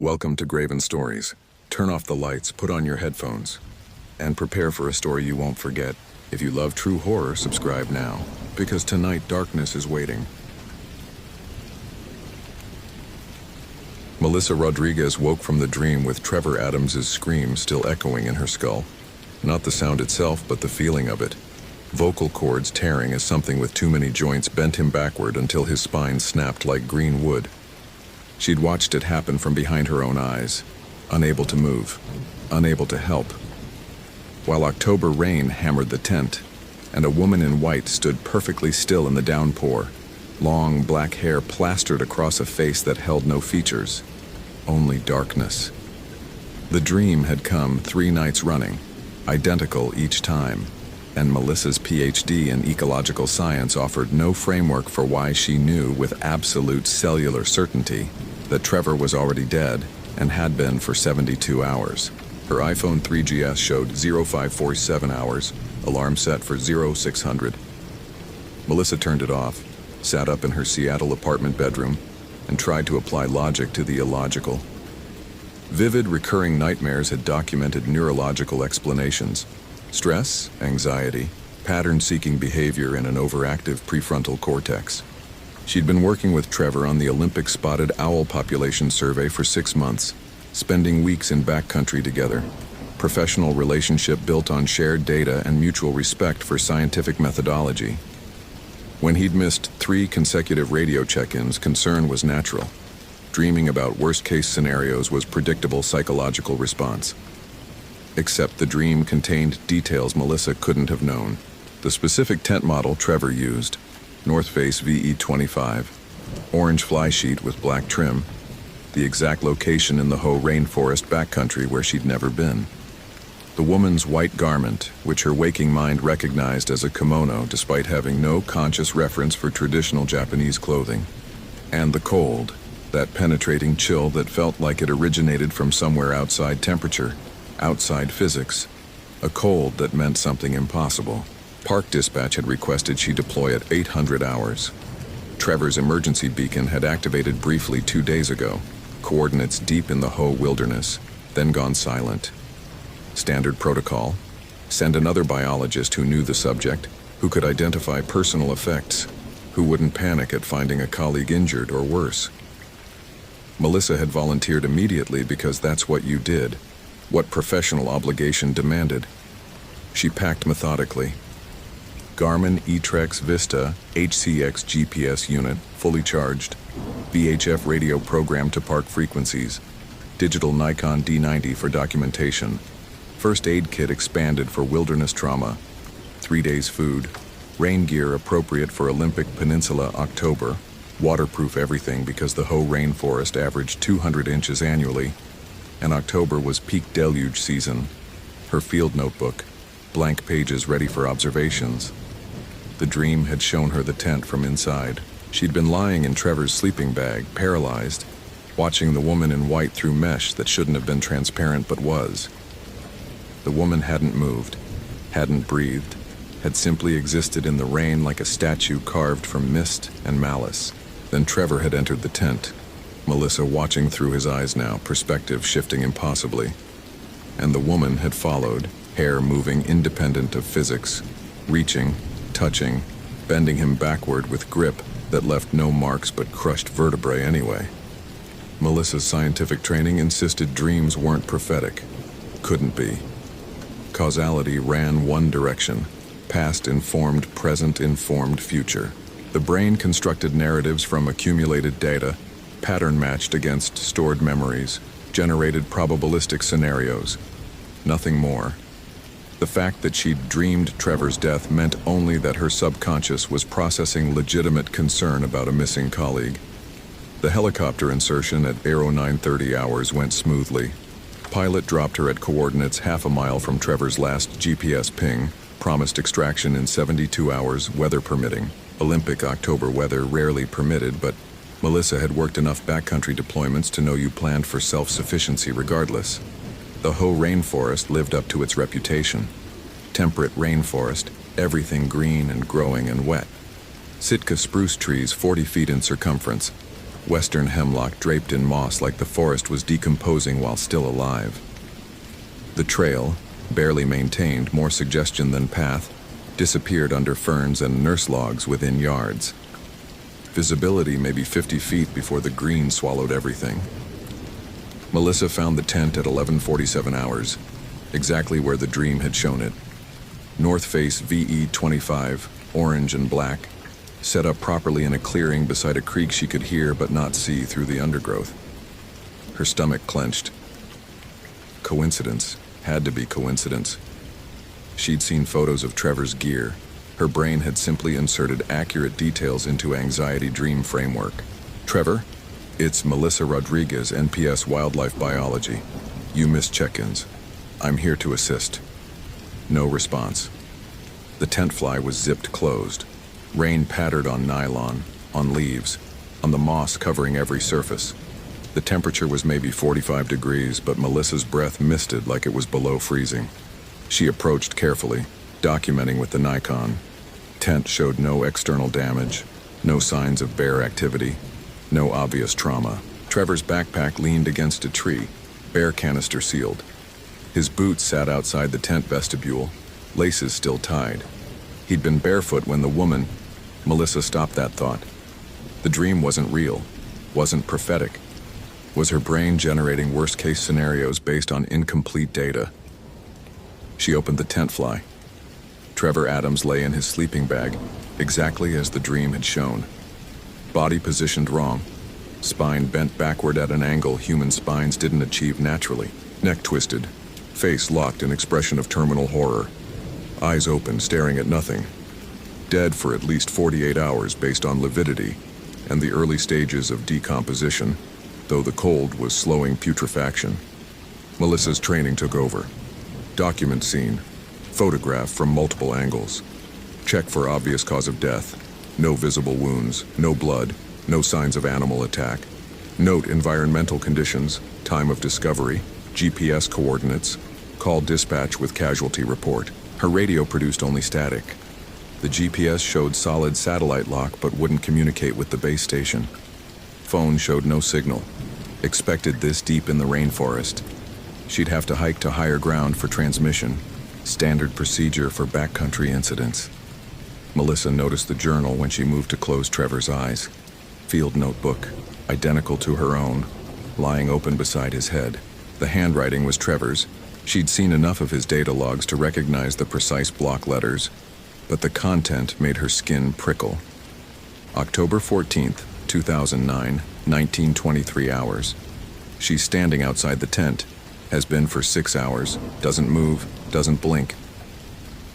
Welcome to Graven Stories. Turn off the lights, put on your headphones, and prepare for a story you won't forget. If you love true horror, subscribe now, because tonight darkness is waiting. Melissa Rodriguez woke from the dream with Trevor Adams's scream still echoing in her skull. Not the sound itself, but the feeling of it. Vocal cords tearing as something with too many joints bent him backward until his spine snapped like green wood. She'd watched it happen from behind her own eyes, unable to move, unable to help. While October rain hammered the tent, and a woman in white stood perfectly still in the downpour, long black hair plastered across a face that held no features, only darkness. The dream had come 3 nights running, identical each time, and Melissa's PhD in ecological science offered no framework for why she knew with absolute cellular certainty that Trevor was already dead and had been for 72 hours. Her iPhone 3GS showed 0547 hours, alarm set for 0600. Melissa turned it off, sat up in her Seattle apartment bedroom, and tried to apply logic to the illogical. Vivid, recurring nightmares had documented neurological explanations: stress, anxiety, pattern-seeking behavior in an overactive prefrontal cortex. She'd been working with Trevor on the Olympic-spotted owl population survey for 6 months, spending weeks in backcountry together. Professional relationship built on shared data and mutual respect for scientific methodology. When he'd missed 3 consecutive radio check-ins, concern was natural. Dreaming about worst-case scenarios was predictable psychological response. Except the dream contained details Melissa couldn't have known. The specific tent model Trevor used, North Face VE25, orange fly sheet with black trim, the exact location in the Hoh rainforest backcountry where she'd never been. The woman's white garment, which her waking mind recognized as a kimono despite having no conscious reference for traditional Japanese clothing. And the cold, that penetrating chill that felt like it originated from somewhere outside temperature, outside physics, a cold that meant something impossible. Park Dispatch had requested she deploy at 800 hours. Trevor's emergency beacon had activated briefly 2 days ago, coordinates deep in the Hoh wilderness, then gone silent. Standard protocol: send another biologist who knew the subject, who could identify personal effects, who wouldn't panic at finding a colleague injured or worse. Melissa had volunteered immediately because that's what you did, what professional obligation demanded. She packed methodically. Garmin eTrex Vista HCX GPS unit, fully charged. VHF radio program to park frequencies. Digital Nikon D90 for documentation. First aid kit expanded for wilderness trauma. 3 days food. Rain gear appropriate for Olympic Peninsula October. Waterproof everything because the Hoh rainforest averaged 200 inches annually, and October was peak deluge season. Her field notebook, blank pages ready for observations. The dream had shown her the tent from inside. She'd been lying in Trevor's sleeping bag, paralyzed, watching the woman in white through mesh that shouldn't have been transparent but was. The woman hadn't moved, hadn't breathed, had simply existed in the rain like a statue carved from mist and malice. Then Trevor had entered the tent, Melissa watching through his eyes now, perspective shifting impossibly. And the woman had followed, hair moving independent of physics, reaching, touching, bending him backward with grip that left no marks but crushed vertebrae anyway. Melissa's scientific training insisted dreams weren't prophetic. Couldn't be. Causality ran one direction: past informed, present informed future. The brain constructed narratives from accumulated data, pattern matched against stored memories, generated probabilistic scenarios. Nothing more. The fact that she'd dreamed Trevor's death meant only that her subconscious was processing legitimate concern about a missing colleague. The helicopter insertion at 0930 hours went smoothly. Pilot dropped her at coordinates half a mile from Trevor's last GPS ping, promised extraction in 72 hours, weather permitting. Olympic October weather rarely permitted, but Melissa had worked enough backcountry deployments to know you planned for self-sufficiency regardless. The Hoh rainforest lived up to its reputation. Temperate rainforest, everything green and growing and wet. Sitka spruce trees 40 feet in circumference, Western hemlock draped in moss like the forest was decomposing while still alive. The trail, barely maintained, more suggestion than path, disappeared under ferns and nurse logs within yards. Visibility maybe 50 feet before the green swallowed everything. Melissa found the tent at 11:47 hours, exactly where the dream had shown it. North face VE-25, orange and black, set up properly in a clearing beside a creek she could hear but not see through the undergrowth. Her stomach clenched. Coincidence. Had to be coincidence. She'd seen photos of Trevor's gear. Her brain had simply inserted accurate details into anxiety dream framework. Trevor? It's Melissa Rodriguez, NPS Wildlife Biology. You missed check-ins. I'm here to assist. No response. The tent fly was zipped closed. Rain pattered on nylon, on leaves, on the moss covering every surface. The temperature was maybe 45 degrees, but Melissa's breath misted like it was below freezing. She approached carefully, documenting with the Nikon. Tent showed no external damage, no signs of bear activity, no obvious trauma. Trevor's backpack leaned against a tree, bear canister sealed. His boots sat outside the tent vestibule, laces still tied. He'd been barefoot when the woman, Melissa stopped that thought. The dream wasn't real, wasn't prophetic. Was her brain generating worst-case scenarios based on incomplete data? She opened the tent fly. Trevor Adams lay in his sleeping bag, exactly as the dream had shown. Body positioned wrong. Spine bent backward at an angle human spines didn't achieve naturally. Neck twisted. Face locked in expression of terminal horror. Eyes open, staring at nothing. Dead for at least 48 hours based on lividity and the early stages of decomposition, though the cold was slowing putrefaction. Melissa's training took over. Document scene. Photograph from multiple angles. Check for obvious cause of death. No visible wounds, no blood, no signs of animal attack. Note environmental conditions, time of discovery, GPS coordinates. Call dispatch with casualty report. Her radio produced only static. The GPS showed solid satellite lock but wouldn't communicate with the base station. Phone showed no signal. Expected this deep in the rainforest. She'd have to hike to higher ground for transmission. Standard procedure for backcountry incidents. Melissa noticed the journal when she moved to close Trevor's eyes. Field notebook, identical to her own, lying open beside his head. The handwriting was Trevor's. She'd seen enough of his data logs to recognize the precise block letters, but the content made her skin prickle. October 14th, 2009, 19:23 hours. She's standing outside the tent. Has been for 6 hours. Doesn't move, doesn't blink.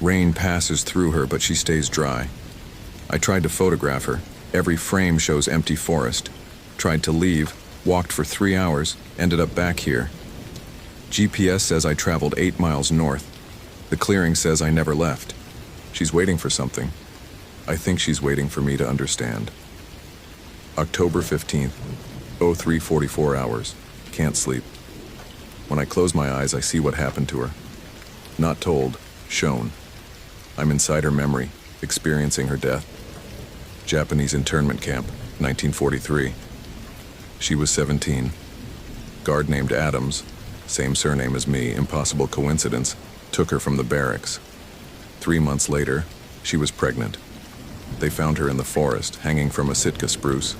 Rain passes through her, but she stays dry. I tried to photograph her. Every frame shows empty forest. Tried to leave, walked for 3 hours, ended up back here. GPS says I traveled 8 miles north. The clearing says I never left. She's waiting for something. I think she's waiting for me to understand. October 15th, 03:44 hours. Can't sleep. When I close my eyes, I see what happened to her. Not told, shown. I'm inside her memory, experiencing her death. Japanese internment camp, 1943. She was 17. Guard named Adams, same surname as me, impossible coincidence, took her from the barracks. 3 months later, she was pregnant. They found her in the forest, hanging from a Sitka spruce.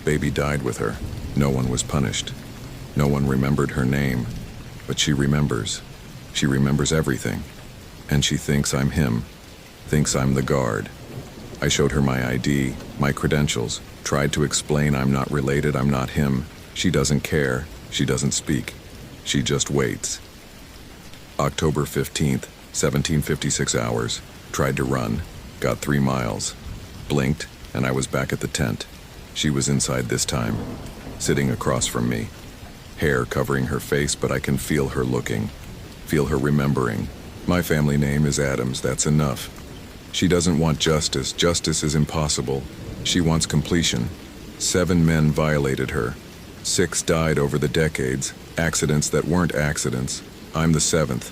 Baby died with her. No one was punished. No one remembered her name, but she remembers. She remembers everything. And she thinks I'm him, thinks I'm the guard. I showed her my ID, my credentials, tried to explain I'm not related, I'm not him. She doesn't care, she doesn't speak. She just waits. October 15th, 17:56 hours. Tried to run, got 3 miles. Blinked, and I was back at the tent. She was inside this time, sitting across from me. Hair covering her face, but I can feel her looking, feel her remembering. My family name is Adams, that's enough. She doesn't want justice. Justice is impossible. She wants completion. 7 men violated her. 6 died over the decades, accidents that weren't accidents. I'm the 7th.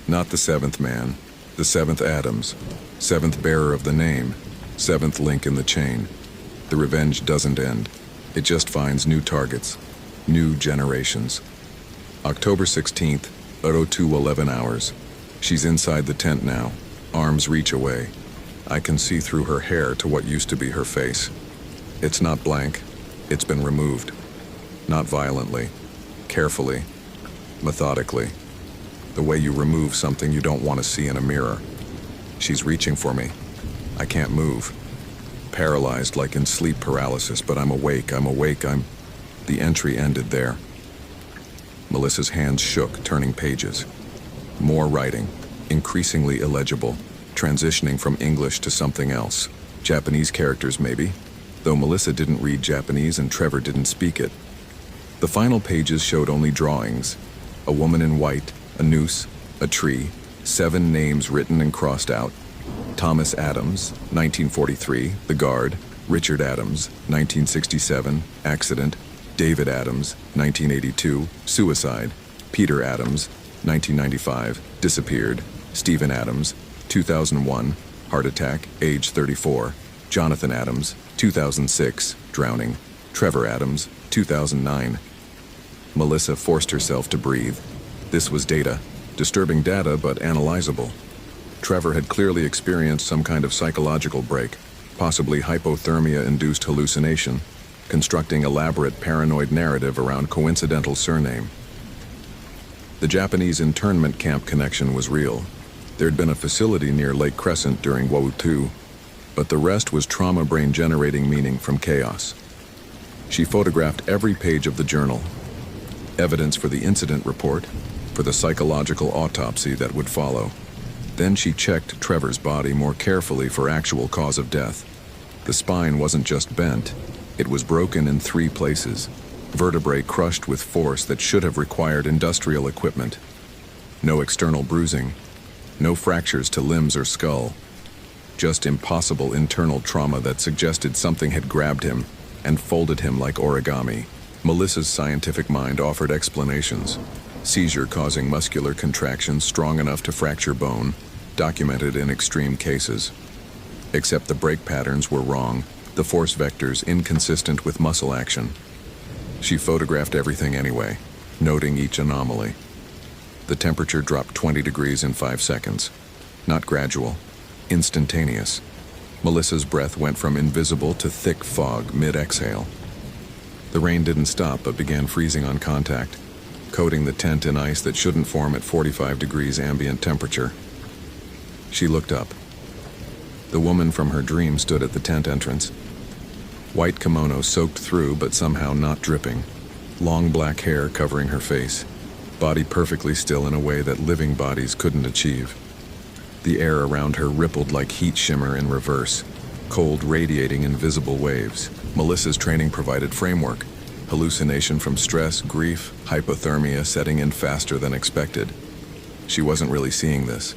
Not the 7th man, the 7th Adams, 7th bearer of the name, 7th link in the chain. The revenge doesn't end. It just finds new targets, new generations. October 16th, 02:11 hours. She's inside the tent now, arms reach away. I can see through her hair to what used to be her face. It's not blank, it's been removed. Not violently, carefully, methodically. The way you remove something you don't want to see in a mirror. She's reaching for me. I can't move. Paralyzed like in sleep paralysis, but I'm awake. The entry ended there. Melissa's hands shook, turning pages. More writing, increasingly illegible, transitioning from English to something else. Japanese characters, maybe, though Melissa didn't read Japanese and Trevor didn't speak it. The final pages showed only drawings. A woman in white, a noose, a tree, 7 names written and crossed out. Thomas Adams, 1943, The Guard. Richard Adams, 1967, Accident. David Adams, 1982, Suicide. Peter Adams, 1995, Disappeared. Stephen Adams, 2001, Heart Attack, age 34. Jonathan Adams, 2006, Drowning. Trevor Adams, 2009. Melissa forced herself to breathe. This was data. Disturbing data, but analyzable. Trevor had clearly experienced some kind of psychological break, possibly hypothermia-induced hallucination, constructing elaborate paranoid narrative around coincidental surname. The Japanese internment camp connection was real. There'd been a facility near Lake Crescent during World War II, but the rest was trauma brain-generating meaning from chaos. She photographed every page of the journal, evidence for the incident report, for the psychological autopsy that would follow. Then she checked Trevor's body more carefully for actual cause of death. The spine wasn't just bent, it was broken in 3 places, vertebrae crushed with force that should have required industrial equipment. No external bruising, no fractures to limbs or skull, just impossible internal trauma that suggested something had grabbed him and folded him like origami. Melissa's scientific mind offered explanations. Seizure causing muscular contractions strong enough to fracture bone, documented in extreme cases. Except the break patterns were wrong, the force vectors inconsistent with muscle action. She photographed everything anyway, noting each anomaly. The temperature dropped 20 degrees in 5 seconds. Not gradual, instantaneous. Melissa's breath went from invisible to thick fog mid-exhale. The rain didn't stop but began freezing on contact, coating the tent in ice that shouldn't form at 45 degrees ambient temperature. She looked up. The woman from her dream stood at the tent entrance. White kimono soaked through but somehow not dripping. Long black hair covering her face. Body perfectly still in a way that living bodies couldn't achieve. The air around her rippled like heat shimmer in reverse, cold radiating invisible waves. Melissa's training provided framework. Hallucination from stress, grief, hypothermia setting in faster than expected. She wasn't really seeing this.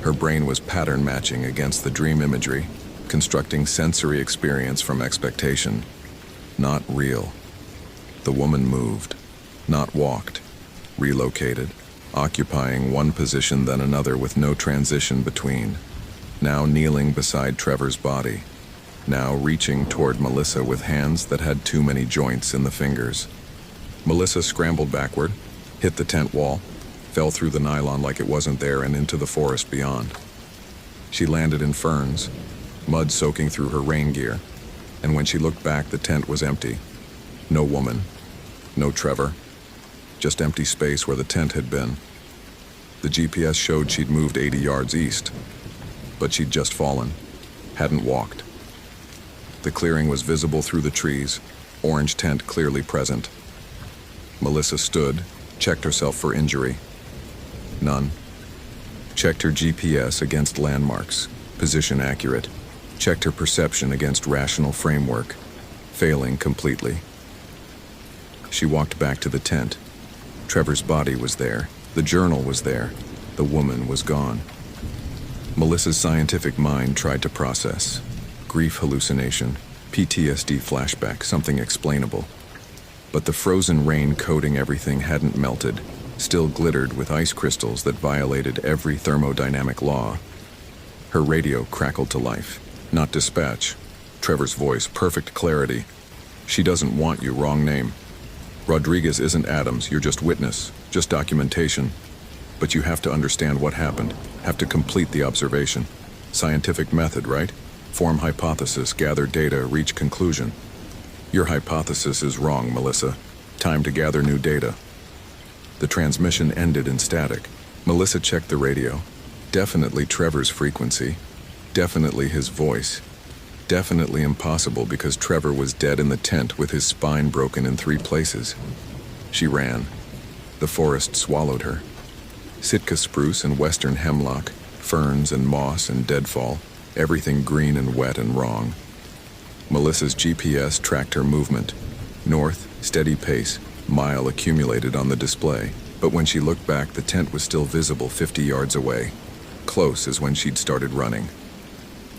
Her brain was pattern matching against the dream imagery, constructing sensory experience from expectation. Not real. The woman moved, not walked, relocated, occupying one position then another with no transition between. Now kneeling beside Trevor's body. Now reaching toward Melissa with hands that had too many joints in the fingers. Melissa scrambled backward, hit the tent wall, fell through the nylon like it wasn't there and into the forest beyond. She landed in ferns, mud soaking through her rain gear, and when she looked back, the tent was empty. No woman, no Trevor, just empty space where the tent had been. The GPS showed she'd moved 80 yards east, but she'd just fallen, hadn't walked. The clearing was visible through the trees, orange tent clearly present. Melissa stood, checked herself for injury. None. Checked her GPS against landmarks, position accurate. Checked her perception against rational framework, failing completely. She walked back to the tent. Trevor's body was there, the journal was there, the woman was gone. Melissa's scientific mind tried to process. Grief hallucination, PTSD flashback, something explainable. But the frozen rain coating everything hadn't melted, still glittered with ice crystals that violated every thermodynamic law. Her radio crackled to life. Not dispatch. Trevor's voice, perfect clarity. She doesn't want you, wrong name. Rodriguez isn't Adams, you're just witness, just documentation. But you have to understand what happened, have to complete the observation. Scientific method, right? Form hypothesis, gather data, reach conclusion. Your hypothesis is wrong, Melissa. Time to gather new data. The transmission ended in static. Melissa checked the radio. Definitely Trevor's frequency. Definitely his voice. Definitely impossible because Trevor was dead in the tent with his spine broken in 3 places. She ran. The forest swallowed her. Sitka spruce and western hemlock, ferns and moss and deadfall, everything green and wet and wrong. Melissa's GPS tracked her movement. North, steady pace, mile accumulated on the display. But when she looked back, the tent was still visible 50 yards away. Close as when she'd started running.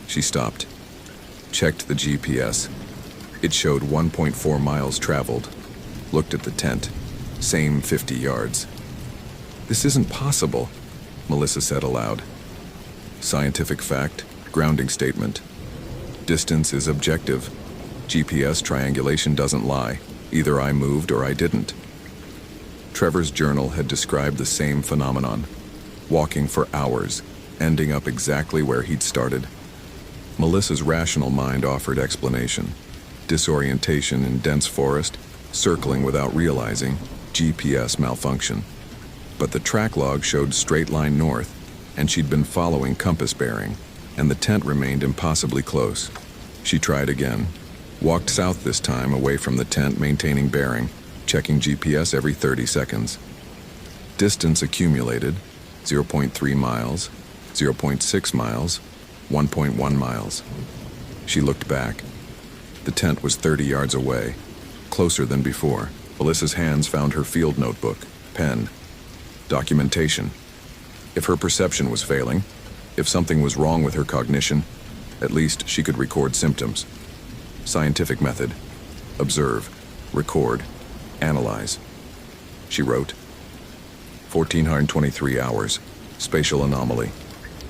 She stopped. Checked the GPS. It showed 1.4 miles traveled. Looked at the tent. Same 50 yards. This isn't possible, Melissa said aloud. Scientific fact, grounding statement. Distance is objective. GPS triangulation doesn't lie. Either I moved or I didn't. Trevor's journal had described the same phenomenon. Walking for hours, ending up exactly where he'd started. Melissa's rational mind offered explanation. Disorientation in dense forest, circling without realizing, GPS malfunction. But the track log showed straight line north, and she'd been following compass bearing, and the tent remained impossibly close. She tried again. Walked south this time, away from the tent, maintaining bearing, checking GPS every 30 seconds. Distance accumulated, 0.3 miles, 0.6 miles, 1.1 miles. She looked back. The tent was 30 yards away, closer than before. Melissa's hands found her field notebook, pen. Documentation. If her perception was failing, if something was wrong with her cognition, at least she could record symptoms. Scientific method. Observe, record, analyze. She wrote. 1,423 hours. Spatial anomaly.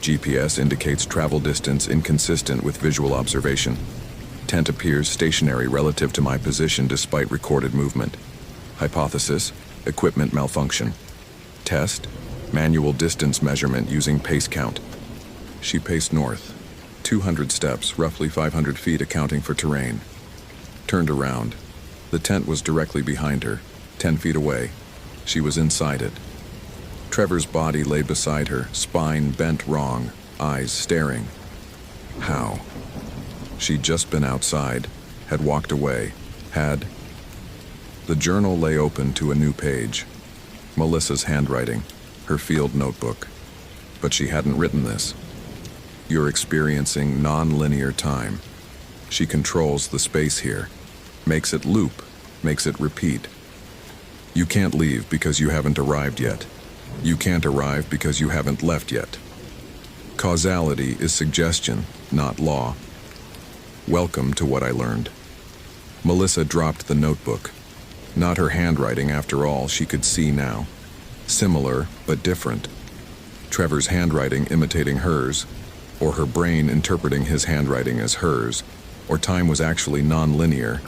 GPS indicates travel distance inconsistent with visual observation. Tent appears stationary relative to my position despite recorded movement. Hypothesis, equipment malfunction. Test, manual distance measurement using pace count. She paced north, 200 steps, roughly 500 feet accounting for terrain. Turned around. The tent was directly behind her, 10 feet away. She was inside it. Trevor's body lay beside her, spine bent wrong, eyes staring. How? She'd just been outside, had walked away, had... The journal lay open to a new page. Melissa's handwriting, her field notebook. But she hadn't written this. You're experiencing non-linear time. She controls the space here. Makes it loop, makes it repeat. You can't leave because you haven't arrived yet. You can't arrive because you haven't left yet. Causality is suggestion, not law. Welcome to what I learned. Melissa dropped the notebook. Not her handwriting, after all, she could see now. Similar, but different. Trevor's handwriting imitating hers, or her brain interpreting his handwriting as hers, or time was actually non-linear,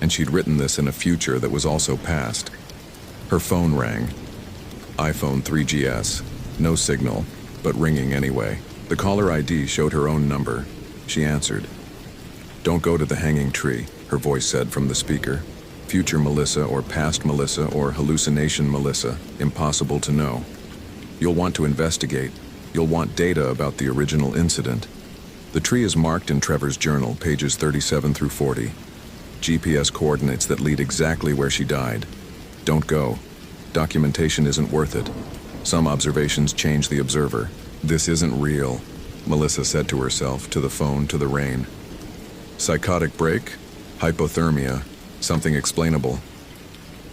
and she'd written this in a future that was also past. Her phone rang. iPhone 3GS. No signal, but ringing anyway. The caller ID showed her own number. She answered. Don't go to the hanging tree, her voice said from the speaker. Future Melissa or past Melissa or hallucination Melissa, impossible to know. You'll want to investigate. You'll want data about the original incident. The tree is marked in Trevor's journal, pages 37 through 40. GPS coordinates that lead exactly where she died. Don't go. Documentation isn't worth it. Some observations change the observer. This isn't real, Melissa said to herself, to the phone, to the rain. Psychotic break? Hypothermia? Something explainable.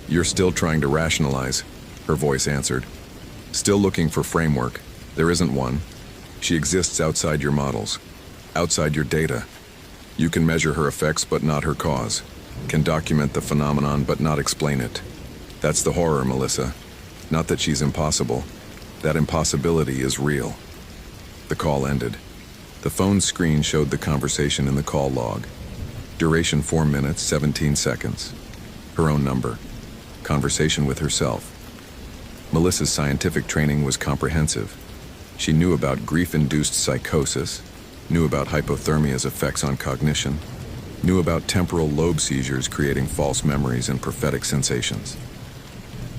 You're still trying to rationalize, her voice answered. Still looking for framework. There isn't one. She exists outside your models, outside your data. You can measure her effects but not her cause, can document the phenomenon but not explain it. That's the horror, Melissa. Not that she's impossible. That impossibility is real. The call ended. The phone screen showed the conversation in the call log. Duration 4 minutes, 17 seconds. Her own number. Conversation with herself. Melissa's scientific training was comprehensive. She knew about grief-induced psychosis, knew about hypothermia's effects on cognition, knew about temporal lobe seizures creating false memories and prophetic sensations.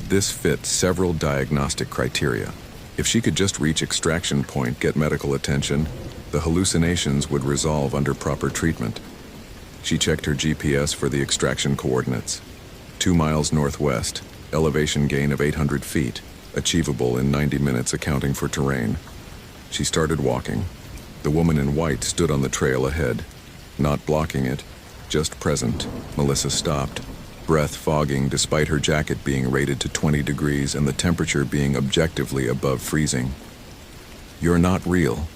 This fit several diagnostic criteria. If she could just reach extraction point, get medical attention, the hallucinations would resolve under proper treatment. She checked her GPS for the extraction coordinates. 2 miles northwest, elevation gain of 800 feet, achievable in 90 minutes accounting for terrain. She started walking. The woman in white stood on the trail ahead, not blocking it, just present. Melissa stopped, breath fogging despite her jacket being rated to 20 degrees and the temperature being objectively above freezing. "You're not real,"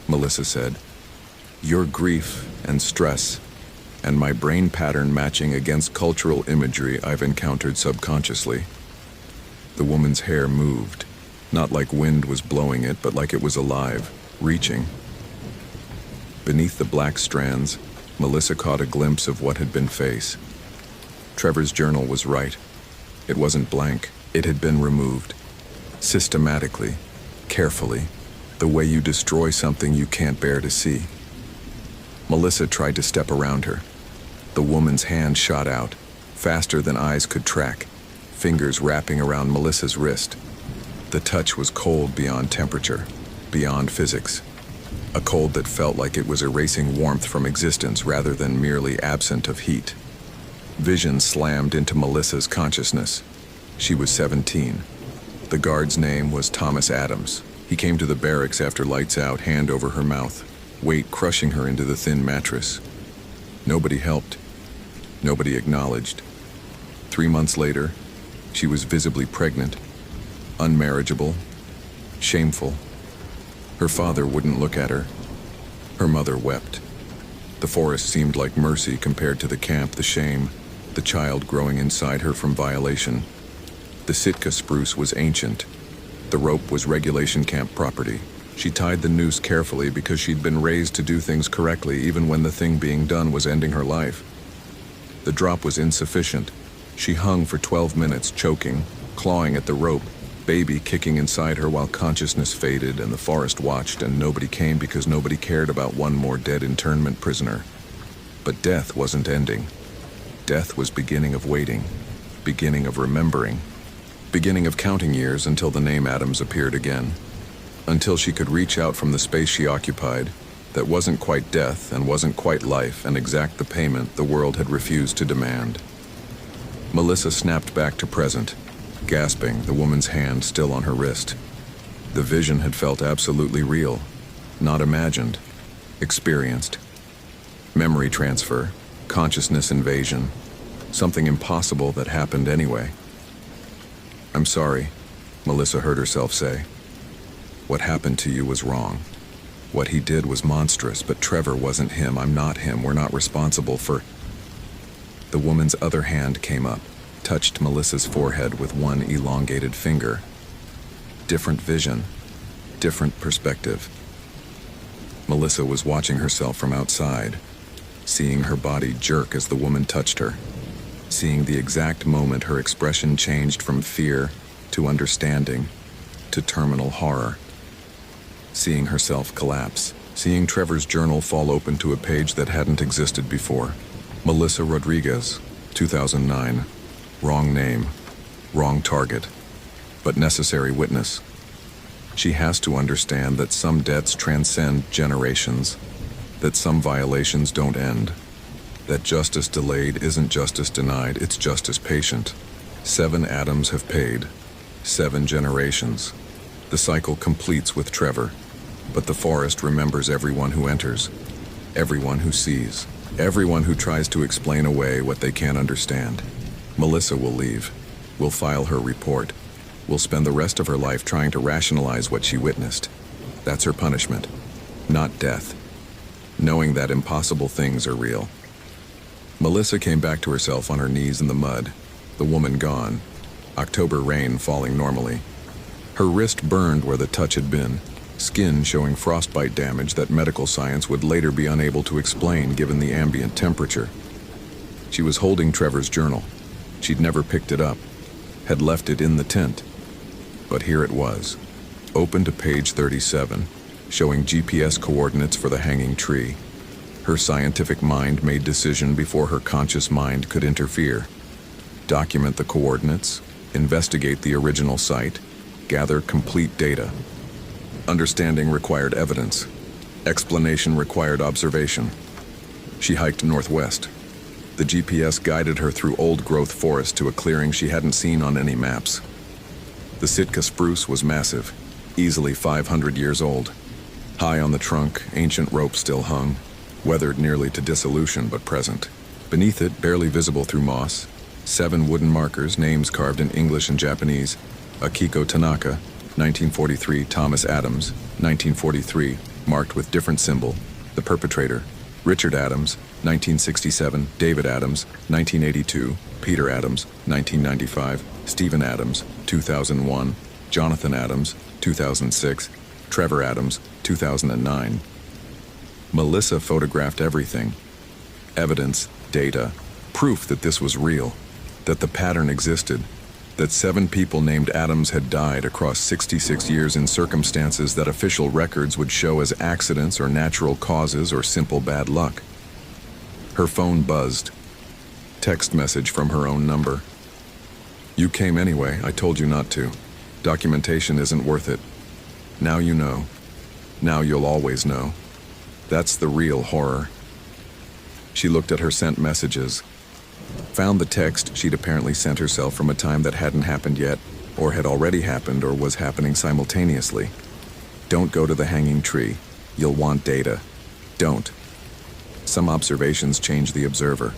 Melissa said. "Your grief and stress, and my brain pattern matching against cultural imagery I've encountered subconsciously." The woman's hair moved, not like wind was blowing it, but like it was alive, reaching. Beneath the black strands, Melissa caught a glimpse of what had been face. Trevor's journal was right. It wasn't blank. It had been removed. Systematically, carefully, the way you destroy something you can't bear to see. Melissa tried to step around her. The woman's hand shot out, faster than eyes could track, fingers wrapping around Melissa's wrist. The touch was cold beyond temperature, beyond physics. A cold that felt like it was erasing warmth from existence rather than merely absent of heat. Vision slammed into Melissa's consciousness. She was 17. The guard's name was Thomas Adams. He came to the barracks after lights out, hand over her mouth, weight crushing her into the thin mattress. Nobody helped. Nobody acknowledged. 3 months later, she was visibly pregnant, unmarriageable, shameful. Her father wouldn't look at her. Her mother wept. The forest seemed like mercy compared to the camp, the shame, the child growing inside her from violation. The Sitka spruce was ancient. The rope was regulation camp property. She tied the noose carefully because she'd been raised to do things correctly even when the thing being done was ending her life. The drop was insufficient. She hung for 12 minutes, choking, clawing at the rope, baby kicking inside her while consciousness faded and the forest watched and nobody came because nobody cared about one more dead internment prisoner. But death wasn't ending. Death was beginning of waiting, beginning of remembering, beginning of counting years until the name Adams appeared again. Until she could reach out from the space she occupied, that wasn't quite death and wasn't quite life, and exact the payment the world had refused to demand. Melissa snapped back to present, gasping, the woman's hand still on her wrist. The vision had felt absolutely real, not imagined, experienced. Memory transfer, consciousness invasion, something impossible that happened anyway. "I'm sorry," Melissa heard herself say. "What happened to you was wrong. What he did was monstrous, but Trevor wasn't him. I'm not him. We're not responsible for..." The woman's other hand came up, touched Melissa's forehead with one elongated finger. Different vision, different perspective. Melissa was watching herself from outside, seeing her body jerk as the woman touched her, seeing the exact moment her expression changed from fear to understanding to terminal horror, seeing herself collapse, seeing Trevor's journal fall open to a page that hadn't existed before. Melissa Rodriguez, 2009. Wrong name, wrong target, but necessary witness. She has to understand that some debts transcend generations, that some violations don't end, that justice delayed isn't justice denied, it's justice patient. 7 Adams have paid, 7 generations. The cycle completes with Trevor, but the forest remembers everyone who enters, everyone who sees, everyone who tries to explain away what they can't understand. Melissa will leave, will file her report, will spend the rest of her life trying to rationalize what she witnessed. That's her punishment, not death. Knowing that impossible things are real. Melissa came back to herself on her knees in the mud, the woman gone, October rain falling normally. Her wrist burned where the touch had been, skin showing frostbite damage that medical science would later be unable to explain given the ambient temperature. She was holding Trevor's journal. She'd never picked it up, had left it in the tent. But here it was, open to page 37, showing GPS coordinates for the hanging tree. Her scientific mind made decision before her conscious mind could interfere. Document the coordinates, investigate the original site, gather complete data. Understanding required evidence. Explanation required observation. She hiked northwest. The GPS guided her through old-growth forest to a clearing she hadn't seen on any maps. The Sitka spruce was massive, easily 500 years old. High on the trunk, ancient rope still hung, weathered nearly to dissolution but present. Beneath it, barely visible through moss, 7 wooden markers, names carved in English and Japanese. Akiko Tanaka, 1943, Thomas Adams, 1943, marked with different symbol. The perpetrator, Richard Adams, 1967, David Adams, 1982, Peter Adams, 1995, Stephen Adams, 2001, Jonathan Adams, 2006, Trevor Adams, 2009. Melissa photographed everything. Evidence, data, proof that this was real, that the pattern existed, that 7 people named Adams had died across 66 years in circumstances that official records would show as accidents or natural causes or simple bad luck. Her phone buzzed. Text message from her own number. "You came anyway, I told you not to. Documentation isn't worth it. Now you know. Now you'll always know. That's the real horror." She looked at her sent messages. Found the text she'd apparently sent herself from a time that hadn't happened yet, or had already happened or was happening simultaneously. "Don't go to the hanging tree. You'll want data. Don't." Some observations changed the observer.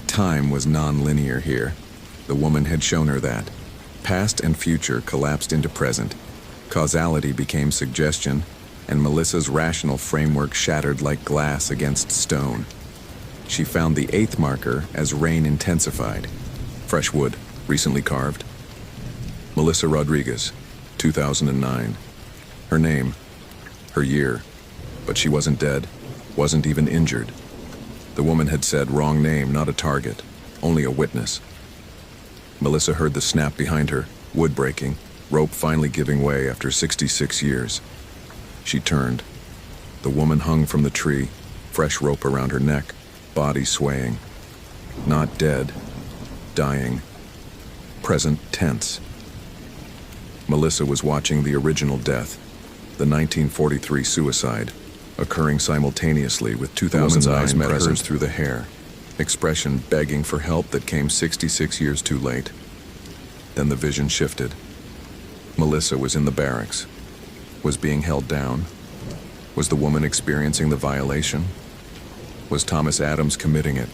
Time was non-linear here. The woman had shown her that. Past and future collapsed into present. Causality became suggestion, and Melissa's rational framework shattered like glass against stone. She found the 8th marker as rain intensified. Fresh wood, recently carved. Melissa Rodriguez, 2009. Her name, her year, but she wasn't dead, wasn't even injured. The woman had said wrong name, not a target, only a witness. Melissa heard the snap behind her, wood breaking, rope finally giving way after 66 years. She turned. The woman hung from the tree, fresh rope around her neck, body swaying. Not dead, dying. Present tense. Melissa was watching the original death, the 1943 suicide, occurring simultaneously with 2009 eyes met hers through the hair, expression begging for help that came 66 years too late. Then the vision shifted. Melissa was in the barracks, was being held down. Was the woman experiencing the violation? Was Thomas Adams committing it?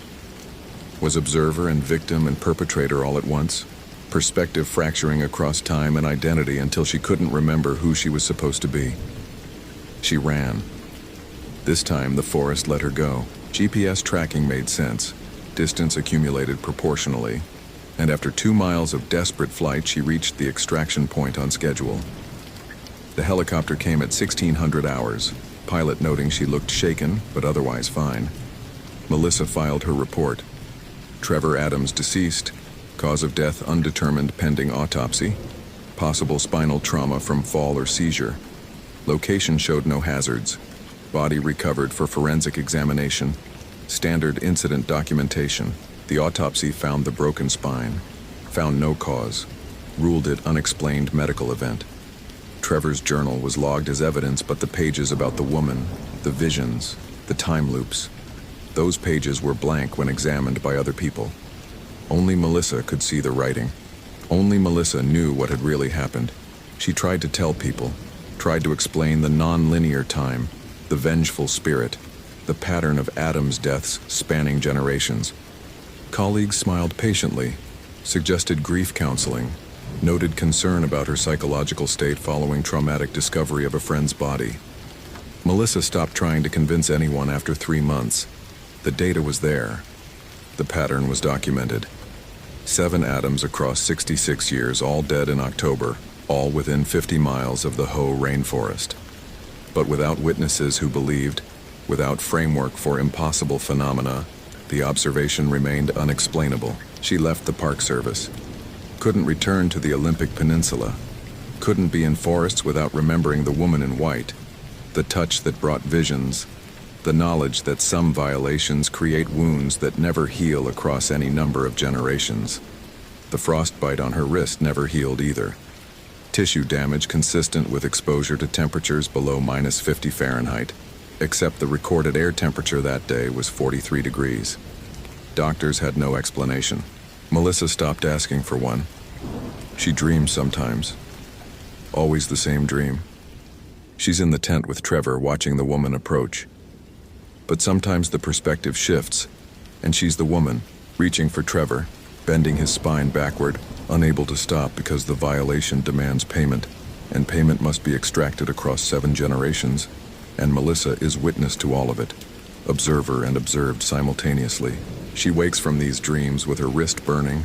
Was observer and victim and perpetrator all at once? Perspective fracturing across time and identity until she couldn't remember who she was supposed to be. She ran. This time the forest let her go. GPS tracking made sense. Distance accumulated proportionally. And after 2 miles of desperate flight, she reached the extraction point on schedule. The helicopter came at 1600 hours, pilot noting she looked shaken but otherwise fine. Melissa filed her report. Trevor Adams deceased. Cause of death undetermined pending autopsy. Possible spinal trauma from fall or seizure. Location showed no hazards. Body recovered for forensic examination. Standard incident documentation. The autopsy found the broken spine. Found no cause. Ruled it unexplained medical event. Trevor's journal was logged as evidence, but the pages about the woman, the visions, the time loops, those pages were blank when examined by other people. Only Melissa could see the writing. Only Melissa knew what had really happened. She tried to tell people, tried to explain the non-linear time, the vengeful spirit, the pattern of Adams' deaths spanning generations. Colleagues smiled patiently, suggested grief counseling, noted concern about her psychological state following traumatic discovery of a friend's body. Melissa stopped trying to convince anyone after 3 months. The data was there. The pattern was documented. 7 Adams across 66 years, all dead in October, all within 50 miles of the Hoh rainforest. But without witnesses who believed, without framework for impossible phenomena, the observation remained unexplainable. She left the Park Service, couldn't return to the Olympic Peninsula, couldn't be in forests without remembering the woman in white, the touch that brought visions, the knowledge that some violations create wounds that never heal across any number of generations. The frostbite on her wrist never healed either. Tissue damage consistent with exposure to temperatures below -50 Fahrenheit, except the recorded air temperature that day was 43 degrees. Doctors had no explanation. Melissa stopped asking for one. She dreams sometimes. Always the same dream. She's in the tent with Trevor watching the woman approach. But sometimes the perspective shifts, and she's the woman, reaching for Trevor, bending his spine backward, unable to stop because the violation demands payment, and payment must be extracted across 7 generations, and Melissa is witness to all of it, observer and observed simultaneously. She wakes from these dreams with her wrist burning,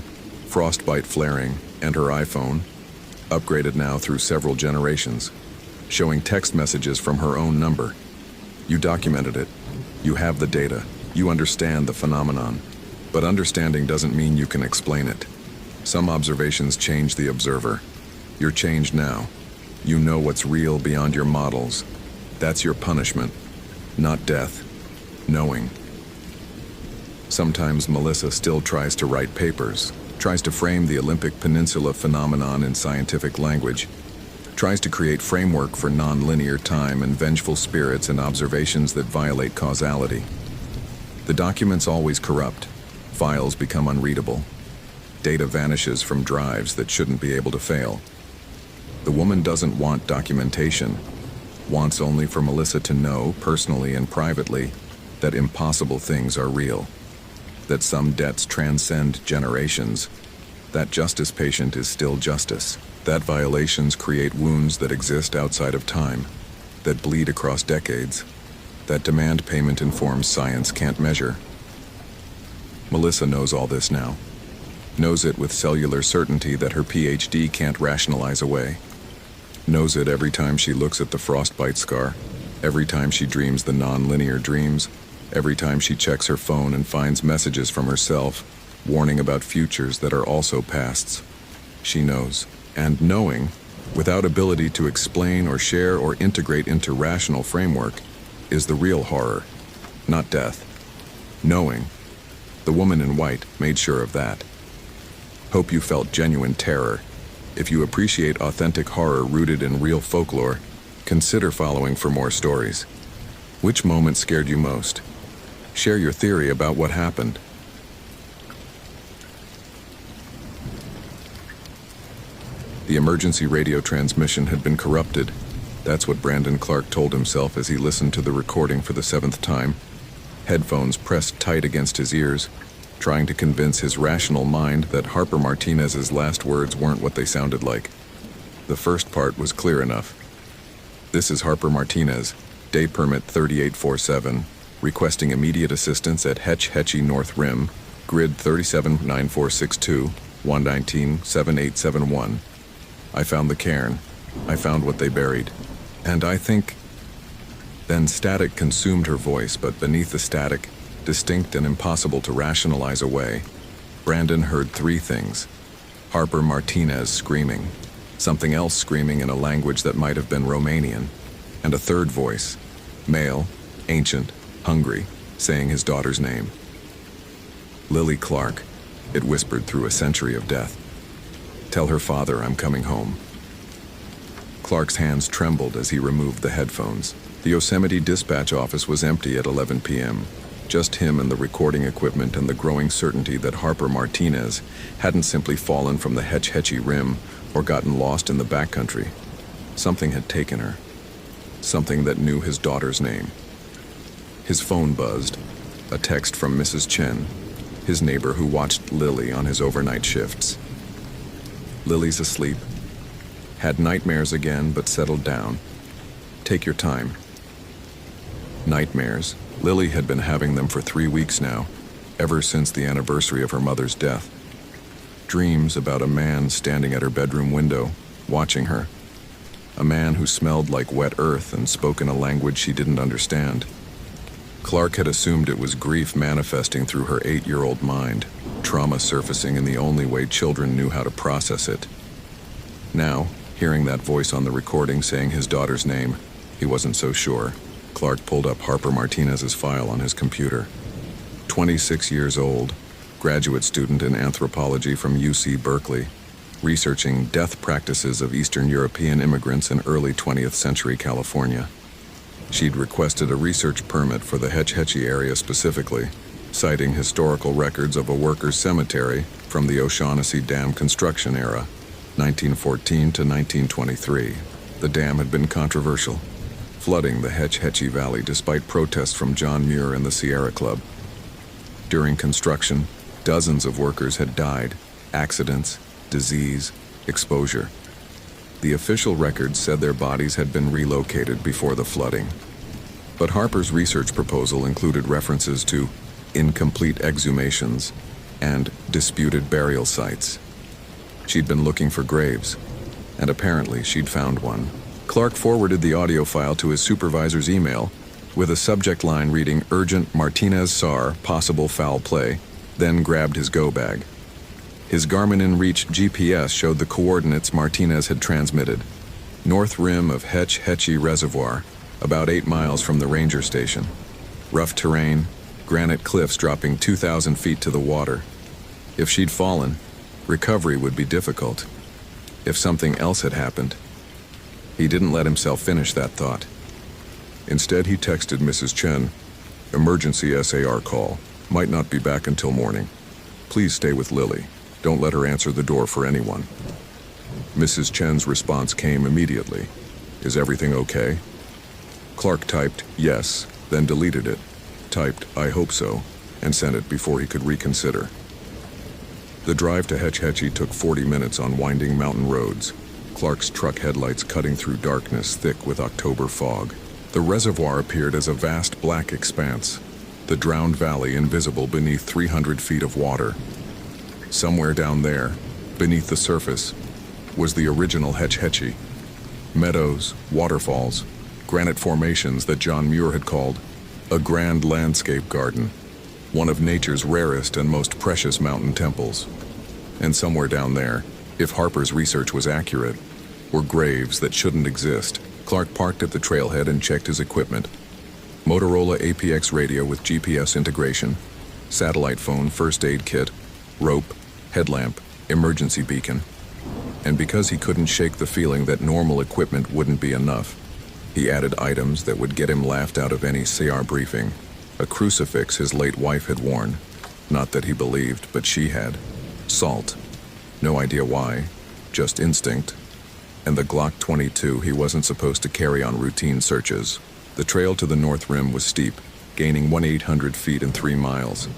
frostbite flaring, and her iPhone, upgraded now through several generations, showing text messages from her own number. You documented it. You have the data. You understand the phenomenon. But understanding doesn't mean you can explain it. Some observations change the observer. You're changed now. You know what's real beyond your models. That's your punishment, not death. Knowing. Sometimes Melissa still tries to write papers, tries to frame the Olympic Peninsula phenomenon in scientific language, tries to create framework for non-linear time and vengeful spirits and observations that violate causality. The documents always corrupt. Files become unreadable. Data vanishes from drives that shouldn't be able to fail. The woman doesn't want documentation, wants only for Melissa to know, personally and privately, that impossible things are real, that some debts transcend generations, that justice patient is still justice, that violations create wounds that exist outside of time, that bleed across decades, that demand payment in forms science can't measure. Melissa knows all this now, knows it with cellular certainty that her PhD can't rationalize away, knows it every time she looks at the frostbite scar, every time she dreams the non-linear dreams, every time she checks her phone and finds messages from herself, warning about futures that are also pasts. She knows. And knowing, without ability to explain or share or integrate into rational framework, is the real horror, not death. Knowing. The woman in white made sure of that. Hope you felt genuine terror. If you appreciate authentic horror rooted in real folklore, consider following for more stories. Which moment scared you most? Share your theory about what happened. The emergency radio transmission had been corrupted. That's what Brandon Clark told himself as he listened to the recording for the 7th time, headphones pressed tight against his ears, trying to convince his rational mind that Harper Martinez's last words weren't what they sounded like. The first part was clear enough. This is Harper Martinez, day permit 3847, requesting immediate assistance at Hetch Hetchy North Rim, grid 379462, 119-7871. I found the cairn. I found what they buried. And I think... Then static consumed her voice, but beneath the static, distinct and impossible to rationalize away, Brandon heard 3 things. Harper Martinez screaming, something else screaming in a language that might have been Romanian, and a third voice, male, ancient, hungry, saying his daughter's name. Lily Clark, it whispered through a century of death. Tell her father I'm coming home. Clark's hands trembled as he removed the headphones. The Yosemite dispatch office was empty at 11 p.m. Just him and the recording equipment and the growing certainty that Harper Martinez hadn't simply fallen from the Hetch Hetchy Rim or gotten lost in the backcountry. Something had taken her. Something that knew his daughter's name. His phone buzzed. A text from Mrs. Chen, his neighbor who watched Lily on his overnight shifts. Lily's asleep. Had nightmares again, but settled down. Take your time. Nightmares. Lily had been having them for 3 weeks now, ever since the anniversary of her mother's death. Dreams about a man standing at her bedroom window, watching her. A man who smelled like wet earth and spoke in a language she didn't understand. Clark had assumed it was grief manifesting through her 8-year-old mind, trauma surfacing in the only way children knew how to process it. Now, hearing that voice on the recording saying his daughter's name, he wasn't so sure. Clark pulled up Harper Martinez's file on his computer. 26 years old, graduate student in anthropology from UC Berkeley, researching death practices of Eastern European immigrants in early 20th century California. She'd requested a research permit for the Hetch Hetchy area specifically, citing historical records of a workers' cemetery from the O'Shaughnessy Dam construction era, 1914 to 1923. The dam had been controversial, flooding the Hetch Hetchy Valley despite protests from John Muir and the Sierra Club. During construction, dozens of workers had died, accidents, disease, exposure. The official records said their bodies had been relocated before the flooding. But Harper's research proposal included references to incomplete exhumations and disputed burial sites. She'd been looking for graves, and apparently she'd found one. Clark forwarded the audio file to his supervisor's email with a subject line reading "Urgent Martinez SAR, possible foul play," then grabbed his go bag. His Garmin InReach GPS showed the coordinates Martinez had transmitted. North rim of Hetch Hetchy Reservoir, about 8 miles from the ranger station. Rough terrain, granite cliffs dropping 2,000 feet to the water. If she'd fallen, recovery would be difficult. If something else had happened. He didn't let himself finish that thought. Instead, he texted Mrs. Chen, "Emergency SAR call. Might not be back until morning. Please stay with Lily. Don't let her answer the door for anyone." Mrs. Chen's response came immediately. "Is everything okay?" Clark typed "yes," then deleted it, typed "I hope so," and sent it before he could reconsider. The drive to Hetch Hetchy took 40 minutes on winding mountain roads, Clark's truck headlights cutting through darkness thick with October fog. The reservoir appeared as a vast black expanse, the drowned valley invisible beneath 300 feet of water. Somewhere down there, beneath the surface, was the original Hetch Hetchy. Meadows, waterfalls, granite formations that John Muir had called a grand landscape garden, one of nature's rarest and most precious mountain temples. And somewhere down there, if Harper's research was accurate, were graves that shouldn't exist. Clark parked at the trailhead and checked his equipment. Motorola APX radio with GPS integration, satellite phone first aid kit, rope, headlamp, emergency beacon. And because he couldn't shake the feeling that normal equipment wouldn't be enough, he added items that would get him laughed out of any CR briefing. A crucifix his late wife had worn. Not that he believed, but she had. Salt. No idea why, just instinct. And the Glock 22 he wasn't supposed to carry on routine searches. The trail to the North Rim was steep, gaining 1,800 feet in 3 miles.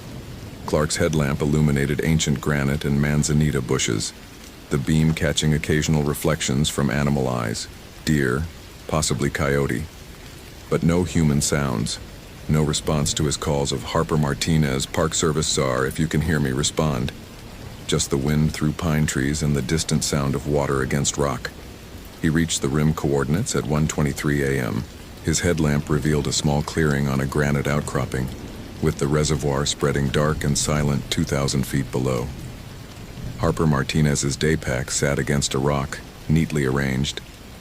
Clark's headlamp illuminated ancient granite and manzanita bushes, the beam catching occasional reflections from animal eyes, deer, possibly coyote. But no human sounds, no response to his calls of "Harper Martinez, Park Service SAR, if you can hear me, respond." Just the wind through pine trees and the distant sound of water against rock. He reached the rim coordinates at 1:23 a.m. His headlamp revealed a small clearing on a granite outcropping, with the reservoir spreading dark and silent 2,000 feet below. Harper Martinez's day pack sat against a rock, neatly arranged,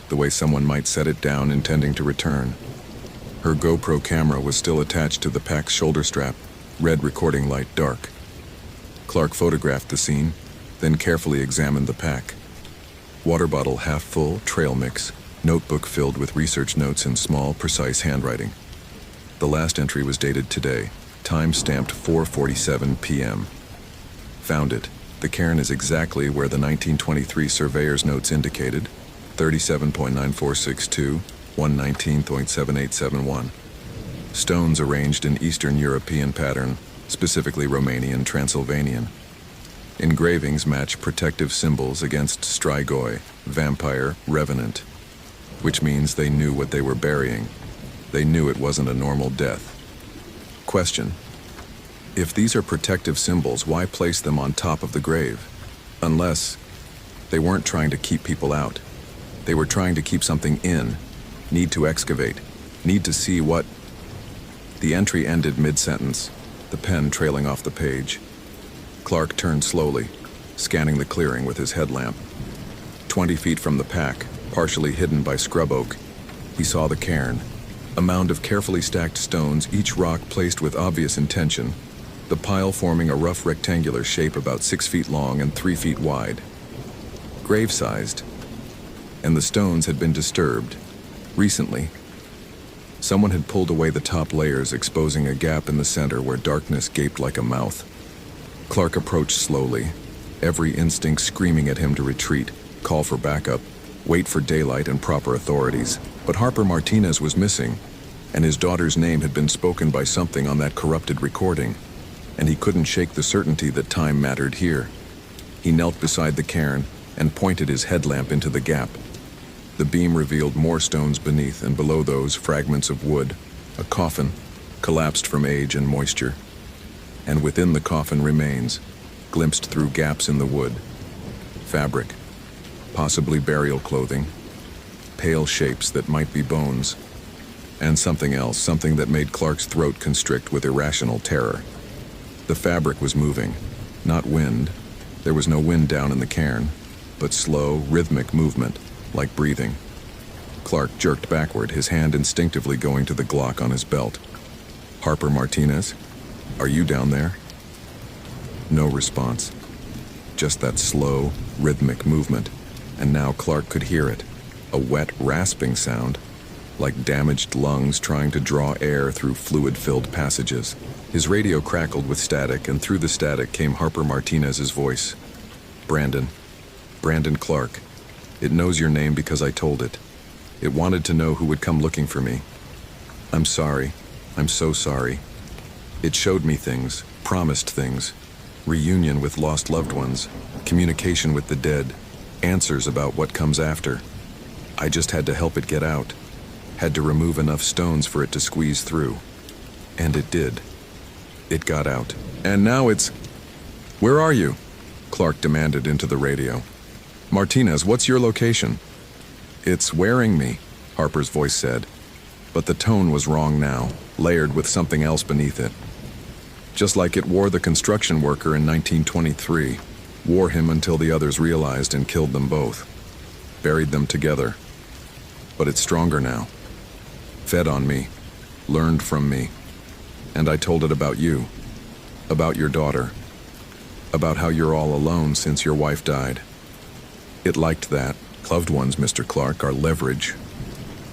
the way someone might set it down intending to return. Her GoPro camera was still attached to the pack's shoulder strap, red recording light dark. Clark photographed the scene, then carefully examined the pack. Water bottle half full, trail mix, notebook filled with research notes in small, precise handwriting. The last entry was dated today, time stamped 4:47 p.m. Found it. The cairn is exactly where the 1923 surveyor's notes indicated, 37.9462, 119.7871. Stones arranged in Eastern European pattern, specifically Romanian, Transylvanian. Engravings match protective symbols against strigoi, vampire, revenant, which means they knew what they were burying. They knew it wasn't a normal death. Question: if these are protective symbols, why place them on top of the grave? Unless they weren't trying to keep people out. They were trying to keep something in, need to excavate, need to see what... The entry ended mid-sentence, the pen trailing off the page. Clark turned slowly, scanning the clearing with his headlamp. 20 feet from the pack, partially hidden by scrub oak, he saw the cairn, a mound of carefully stacked stones, each rock placed with obvious intention, the pile forming a rough rectangular shape about 6 feet long and 3 feet wide. Grave-sized, and the stones had been disturbed. Recently, someone had pulled away the top layers, exposing a gap in the center where darkness gaped like a mouth. Clark approached slowly, every instinct screaming at him to retreat, call for backup, wait for daylight and proper authorities. But Harper Martinez was missing, and his daughter's name had been spoken by something on that corrupted recording, and he couldn't shake the certainty that time mattered here. He knelt beside the cairn and pointed his headlamp into the gap. The beam revealed more stones beneath, and below those, fragments of wood, a coffin, collapsed from age and moisture. And within the coffin remains, glimpsed through gaps in the wood. Fabric, possibly burial clothing, pale shapes that might be bones, and something else, something that made Clark's throat constrict with irrational terror. The fabric was moving, not wind. There was no wind down in the cairn, but slow, rhythmic movement, like breathing. Clark jerked backward, his hand instinctively going to the Glock on his belt. Harper Martinez, are you down there? No response. Just that slow, rhythmic movement, and now Clark could hear it, a wet, rasping sound, like damaged lungs trying to draw air through fluid-filled passages. His radio crackled with static, and through the static came Harper Martinez's voice. Brandon Clark. It knows your name because I told it. It wanted to know who would come looking for me. I'm sorry. I'm so sorry. It showed me things, promised things. Reunion with lost loved ones, communication with the dead, answers about what comes after. I just had to help it get out. Had to remove enough stones for it to squeeze through. And it did. It got out. And now it's... Where are you? Clark demanded into the radio. Martinez, what's your location? It's wearing me, Harper's voice said. But the tone was wrong now, layered with something else beneath it. Just like it wore the construction worker in 1923. Wore him until the others realized and killed them both. Buried them together. But it's stronger now. Fed on me. Learned from me. And I told it about you. About your daughter. About how you're all alone since your wife died. It liked that. Loved ones, Mr. Clark, are leverage.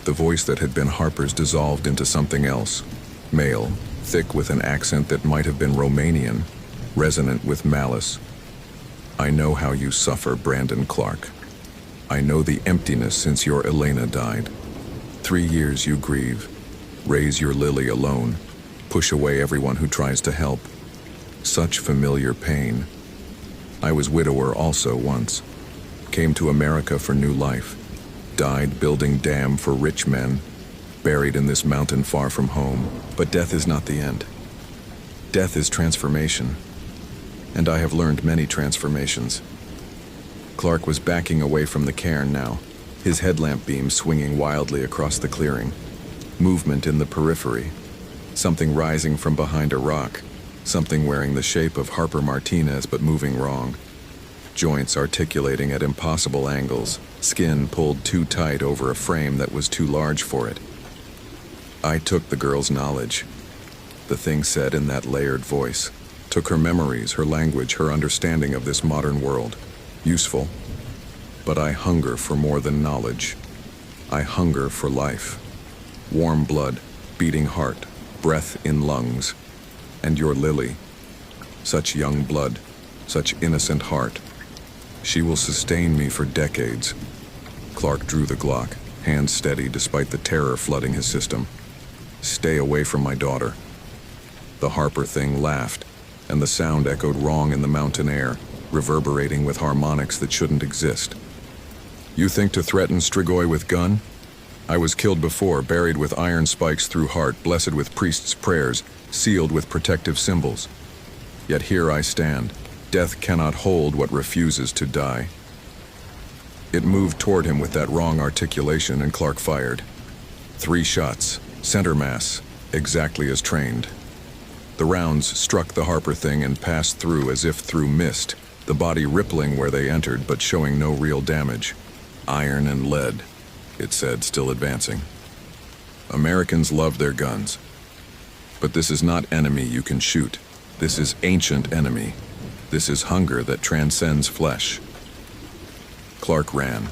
The voice that had been Harper's dissolved into something else. Male, thick with an accent that might have been Romanian, resonant with malice. I know how you suffer, Brandon Clark. I know the emptiness since your Elena died. 3 years you grieve. Raise your Lily alone. Push away everyone who tries to help. Such familiar pain. I was widower also once. Came to America for new life. Died building dam for rich men. Buried in this mountain far from home. But death is not the end. Death is transformation. And I have learned many transformations. Clark was backing away from the cairn now, his headlamp beam swinging wildly across the clearing. Movement in the periphery. Something rising from behind a rock. Something wearing the shape of Harper Martinez but moving wrong. Joints articulating at impossible angles, skin pulled too tight over a frame that was too large for it. I took the girl's knowledge. The thing said in that layered voice. Took her memories, her language, her understanding of this modern world. Useful. But I hunger for more than knowledge. I hunger for life. Warm blood, beating heart, breath in lungs. And your Lily. Such young blood, such innocent heart. She will sustain me for decades. Clark drew the Glock, hands steady despite the terror flooding his system. Stay away from my daughter. The Harper thing laughed, and the sound echoed wrong in the mountain air, reverberating with harmonics that shouldn't exist. You think to threaten Strigoi with gun? I was killed before, buried with iron spikes through heart, blessed with priests' prayers, sealed with protective symbols. Yet here I stand. Death cannot hold what refuses to die. It moved toward him with that wrong articulation, and Clark fired. 3 shots, center mass, exactly as trained. The rounds struck the Harper thing and passed through as if through mist, the body rippling where they entered but showing no real damage. Iron and lead, it said, still advancing. Americans love their guns. But this is not enemy you can shoot. This is ancient enemy. This is hunger that transcends flesh. Clark ran.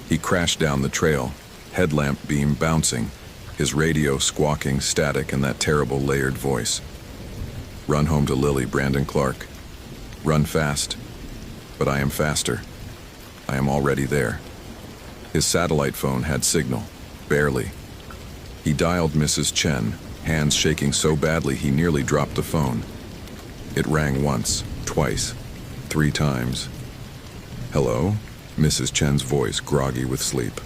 He crashed down the trail, headlamp beam bouncing, his radio squawking static in that terrible layered voice. Run home to Lily, Brandon Clark. Run fast. But I am faster. I am already there. His satellite phone had signal. Barely. He dialed Mrs. Chen, hands shaking so badly he nearly dropped the phone. It rang once, twice, 3 times. Hello? Mrs. Chen's voice groggy with sleep.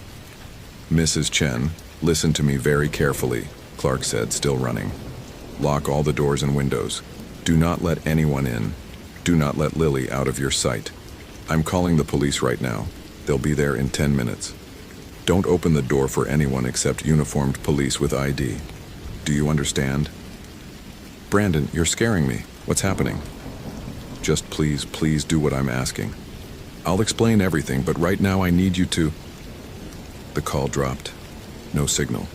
Mrs. Chen, listen to me very carefully, Clark said, still running. Lock all the doors and windows. Do not let anyone in. Do not let Lily out of your sight. I'm calling the police right now. They'll be there in 10 minutes. Don't open the door for anyone except uniformed police with ID. Do you understand? Brandon, you're scaring me. What's happening? Just please, please do what I'm asking. I'll explain everything, but right now I need you to... The call dropped. No signal.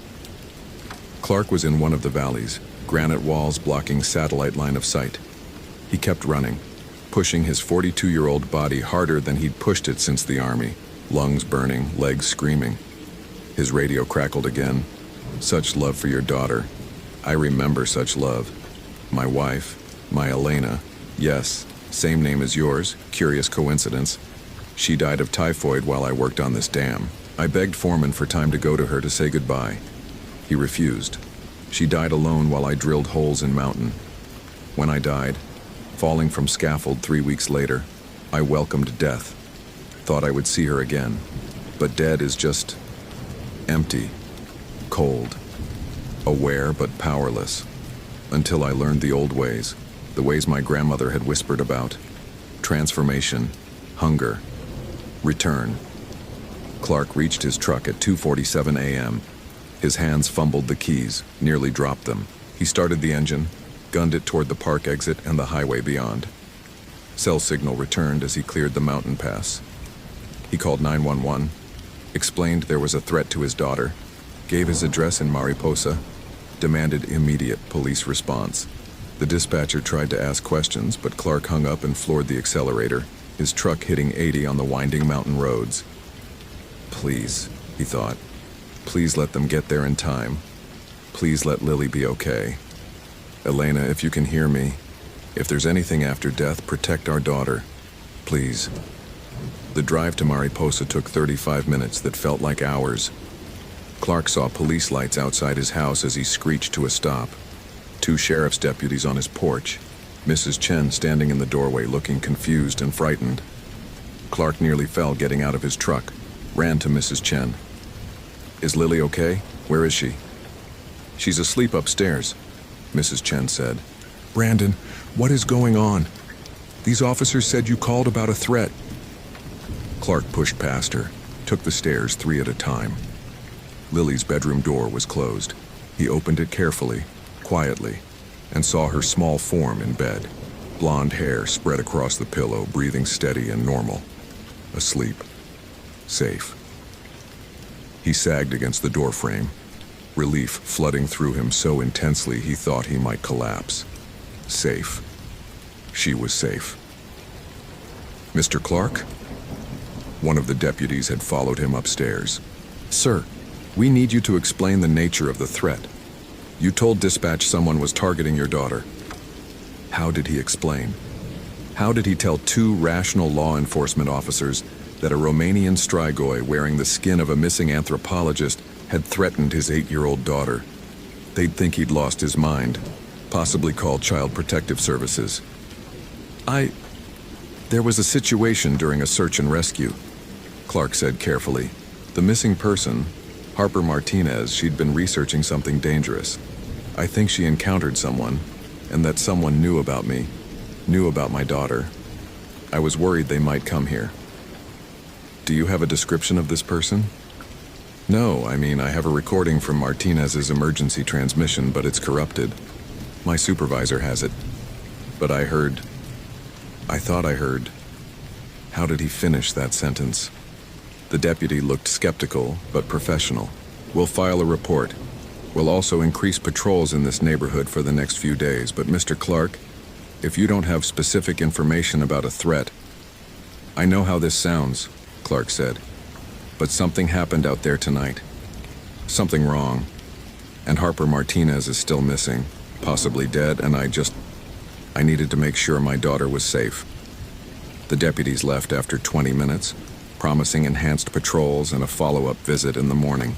Clark was in one of the valleys, granite walls blocking satellite line of sight. He kept running, pushing his 42-year-old body harder than he'd pushed it since the army, lungs burning, legs screaming. His radio crackled again. Such love for your daughter. I remember such love. My wife, my Elena. Yes, same name as yours, curious coincidence. She died of typhoid while I worked on this dam. I begged Foreman for time to go to her to say goodbye. He refused. She died alone while I drilled holes in mountain. When I died, falling from scaffold 3 weeks later, I welcomed death. Thought I would see her again. But dead is just empty, cold, aware but powerless. Until I learned the old ways, the ways my grandmother had whispered about. Transformation, hunger, return. Clark reached his truck at 2:47 a.m. His hands fumbled the keys, nearly dropped them. He started the engine, gunned it toward the park exit and the highway beyond. Cell signal returned as he cleared the mountain pass. He called 911, explained there was a threat to his daughter, gave his address in Mariposa, demanded immediate police response. The dispatcher tried to ask questions, but Clark hung up and floored the accelerator, his truck hitting 80 on the winding mountain roads. Please, he thought. Please let them get there in time. Please let Lily be okay. Elena, if you can hear me, if there's anything after death, protect our daughter. Please. The drive to Mariposa took 35 minutes that felt like hours. Clark saw police lights outside his house as he screeched to a stop. 2 sheriff's deputies on his porch. Mrs. Chen standing in the doorway looking confused and frightened. Clark nearly fell getting out of his truck, ran to Mrs. Chen. Is Lily okay? Where is she? She's asleep upstairs, Mrs. Chen said. Brandon, what is going on? These officers said you called about a threat. Clark pushed past her, took the stairs 3 at a time. Lily's bedroom door was closed. He opened it carefully, quietly, and saw her small form in bed, blonde hair spread across the pillow, breathing steady and normal. Asleep. Safe. He sagged against the doorframe, relief flooding through him so intensely he thought he might collapse. Safe. She was safe. Mr. Clark? One of the deputies had followed him upstairs. Sir, we need you to explain the nature of the threat. You told dispatch someone was targeting your daughter. How did he explain? How did he tell 2 rational law enforcement officers that a Romanian Strigoi wearing the skin of a missing anthropologist had threatened his 8-year-old daughter? They'd think he'd lost his mind, possibly call Child Protective Services. There was a situation during a search and rescue, Clark said carefully. The missing person, Harper Martinez, she'd been researching something dangerous. I think she encountered someone, and that someone knew about me, knew about my daughter. I was worried they might come here. Do you have a description of this person? No, I have a recording from Martinez's emergency transmission, but it's corrupted. My supervisor has it. But I thought I heard. How did he finish that sentence? The deputy looked skeptical, but professional. We'll file a report. We'll also increase patrols in this neighborhood for the next few days, but Mr. Clark, if you don't have specific information about a threat... I know how this sounds, Clark said, but something happened out there tonight. Something wrong. And Harper Martinez is still missing, possibly dead, and I needed to make sure my daughter was safe. The deputies left after 20 minutes, promising enhanced patrols and a follow-up visit in the morning.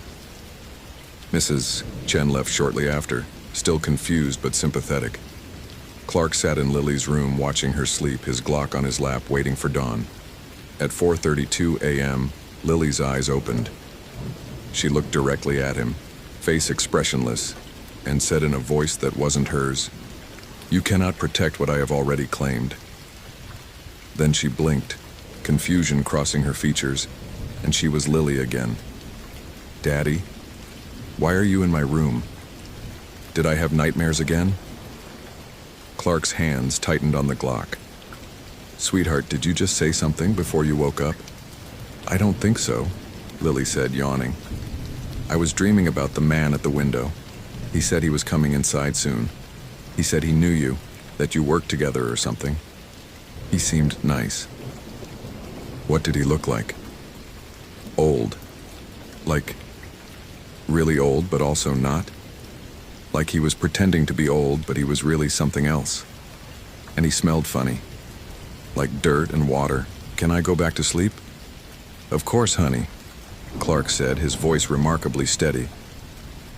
Mrs. Chen left shortly after, still confused but sympathetic. Clark sat in Lily's room watching her sleep, his Glock on his lap, waiting for dawn. At 4:32 a.m., Lily's eyes opened. She looked directly at him, face expressionless, and said in a voice that wasn't hers, "You cannot protect what I have already claimed." Then she blinked, confusion crossing her features, and she was Lily again. "Daddy? Why are you in my room? Did I have nightmares again?" Clark's hands tightened on the Glock. "Sweetheart, did you just say something before you woke up?" "I don't think so," Lily said, yawning. "I was dreaming about the man at the window. He said he was coming inside soon. He said he knew you, that you worked together or something. He seemed nice." "What did he look like?" "Old. Like, really old, but also not. Like he was pretending to be old, but he was really something else. And he smelled funny. Like dirt and water. Can I go back to sleep?" "Of course, honey," Clark said, his voice remarkably steady.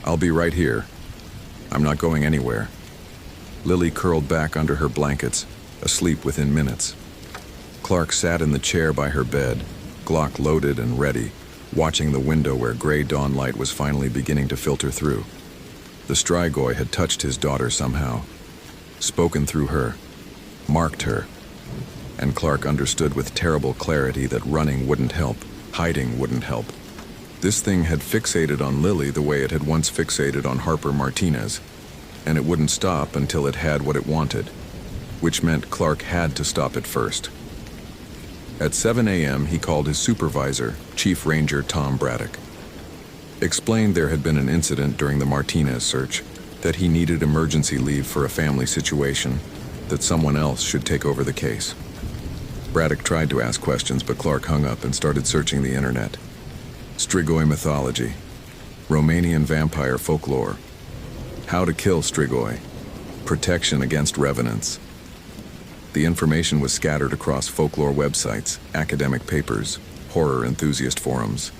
"I'll be right here. I'm not going anywhere." Lily curled back under her blankets, asleep within minutes. Clark sat in the chair by her bed, Glock loaded and ready, watching the window where gray dawn light was finally beginning to filter through. The Strigoi had touched his daughter somehow, spoken through her, marked her, and Clark understood with terrible clarity that running wouldn't help, hiding wouldn't help. This thing had fixated on Lily the way it had once fixated on Harper Martinez, and it wouldn't stop until it had what it wanted, which meant Clark had to stop it first. At 7 a.m., he called his supervisor, Chief Ranger Tom Braddock. Explained there had been an incident during the Martinez search, that he needed emergency leave for a family situation, that someone else should take over the case. Braddock tried to ask questions, but Clark hung up and started searching the internet. Strigoi mythology, Romanian vampire folklore, how to kill Strigoi, protection against revenants. The information was scattered across folklore websites, academic papers, horror enthusiast forums.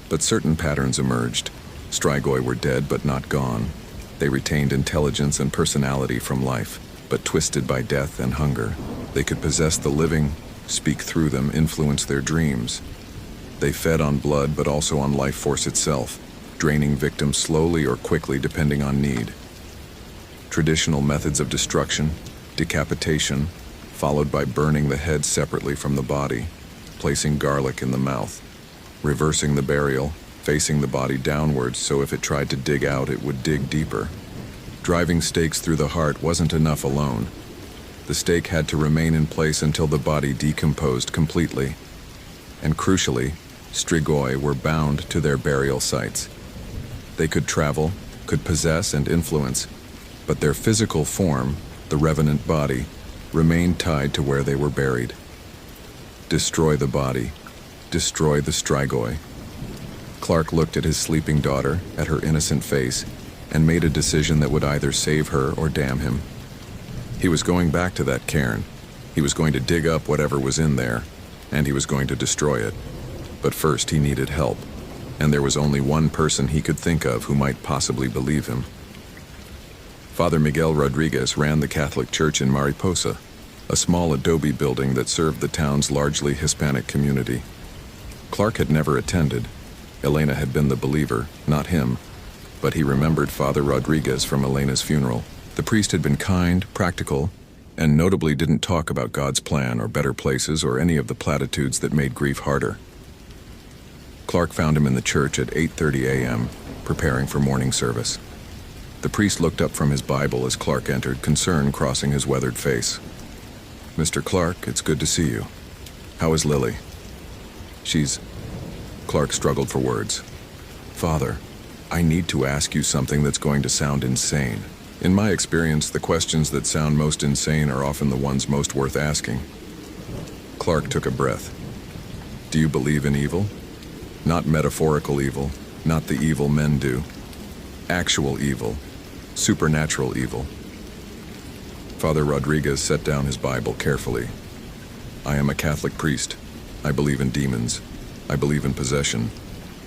But certain patterns emerged. Strigoi were dead but not gone. They retained intelligence and personality from life, but twisted by death and hunger. They could possess the living, speak through them, influence their dreams. They fed on blood but also on life force itself, draining victims slowly or quickly depending on need. Traditional methods of destruction, decapitation, followed by burning the head separately from the body, placing garlic in the mouth, reversing the burial, facing the body downwards so if it tried to dig out it would dig deeper. Driving stakes through the heart wasn't enough alone. The stake had to remain in place until the body decomposed completely. And crucially, Strigoi were bound to their burial sites. They could travel, could possess and influence, but their physical form, the revenant body, remained tied to where they were buried. Destroy the body. Destroy the Strigoi. Clark looked at his sleeping daughter, at her innocent face, and made a decision that would either save her or damn him. He was going back to that cairn. He was going to dig up whatever was in there, and he was going to destroy it. But first he needed help, and there was only one person he could think of who might possibly believe him. Father Miguel Rodriguez ran the Catholic Church in Mariposa, a small adobe building that served the town's largely Hispanic community. Clark had never attended. Elena had been the believer, not him, but he remembered Father Rodriguez from Elena's funeral. The priest had been kind, practical, and notably didn't talk about God's plan or better places or any of the platitudes that made grief harder. Clark found him in the church at 8:30 a.m., preparing for morning service. The priest looked up from his Bible as Clark entered, concern crossing his weathered face. "Mr. Clark, it's good to see you. How is Lily?" "She's..." Clark struggled for words. "Father, I need to ask you something that's going to sound insane. In my experience, the questions that sound most insane are often the ones most worth asking." Clark took a breath. "Do you believe in evil? Not metaphorical evil, not the evil men do. Actual evil, supernatural evil." Father Rodriguez set down his Bible carefully. "I am a Catholic priest. I believe in demons. I believe in possession.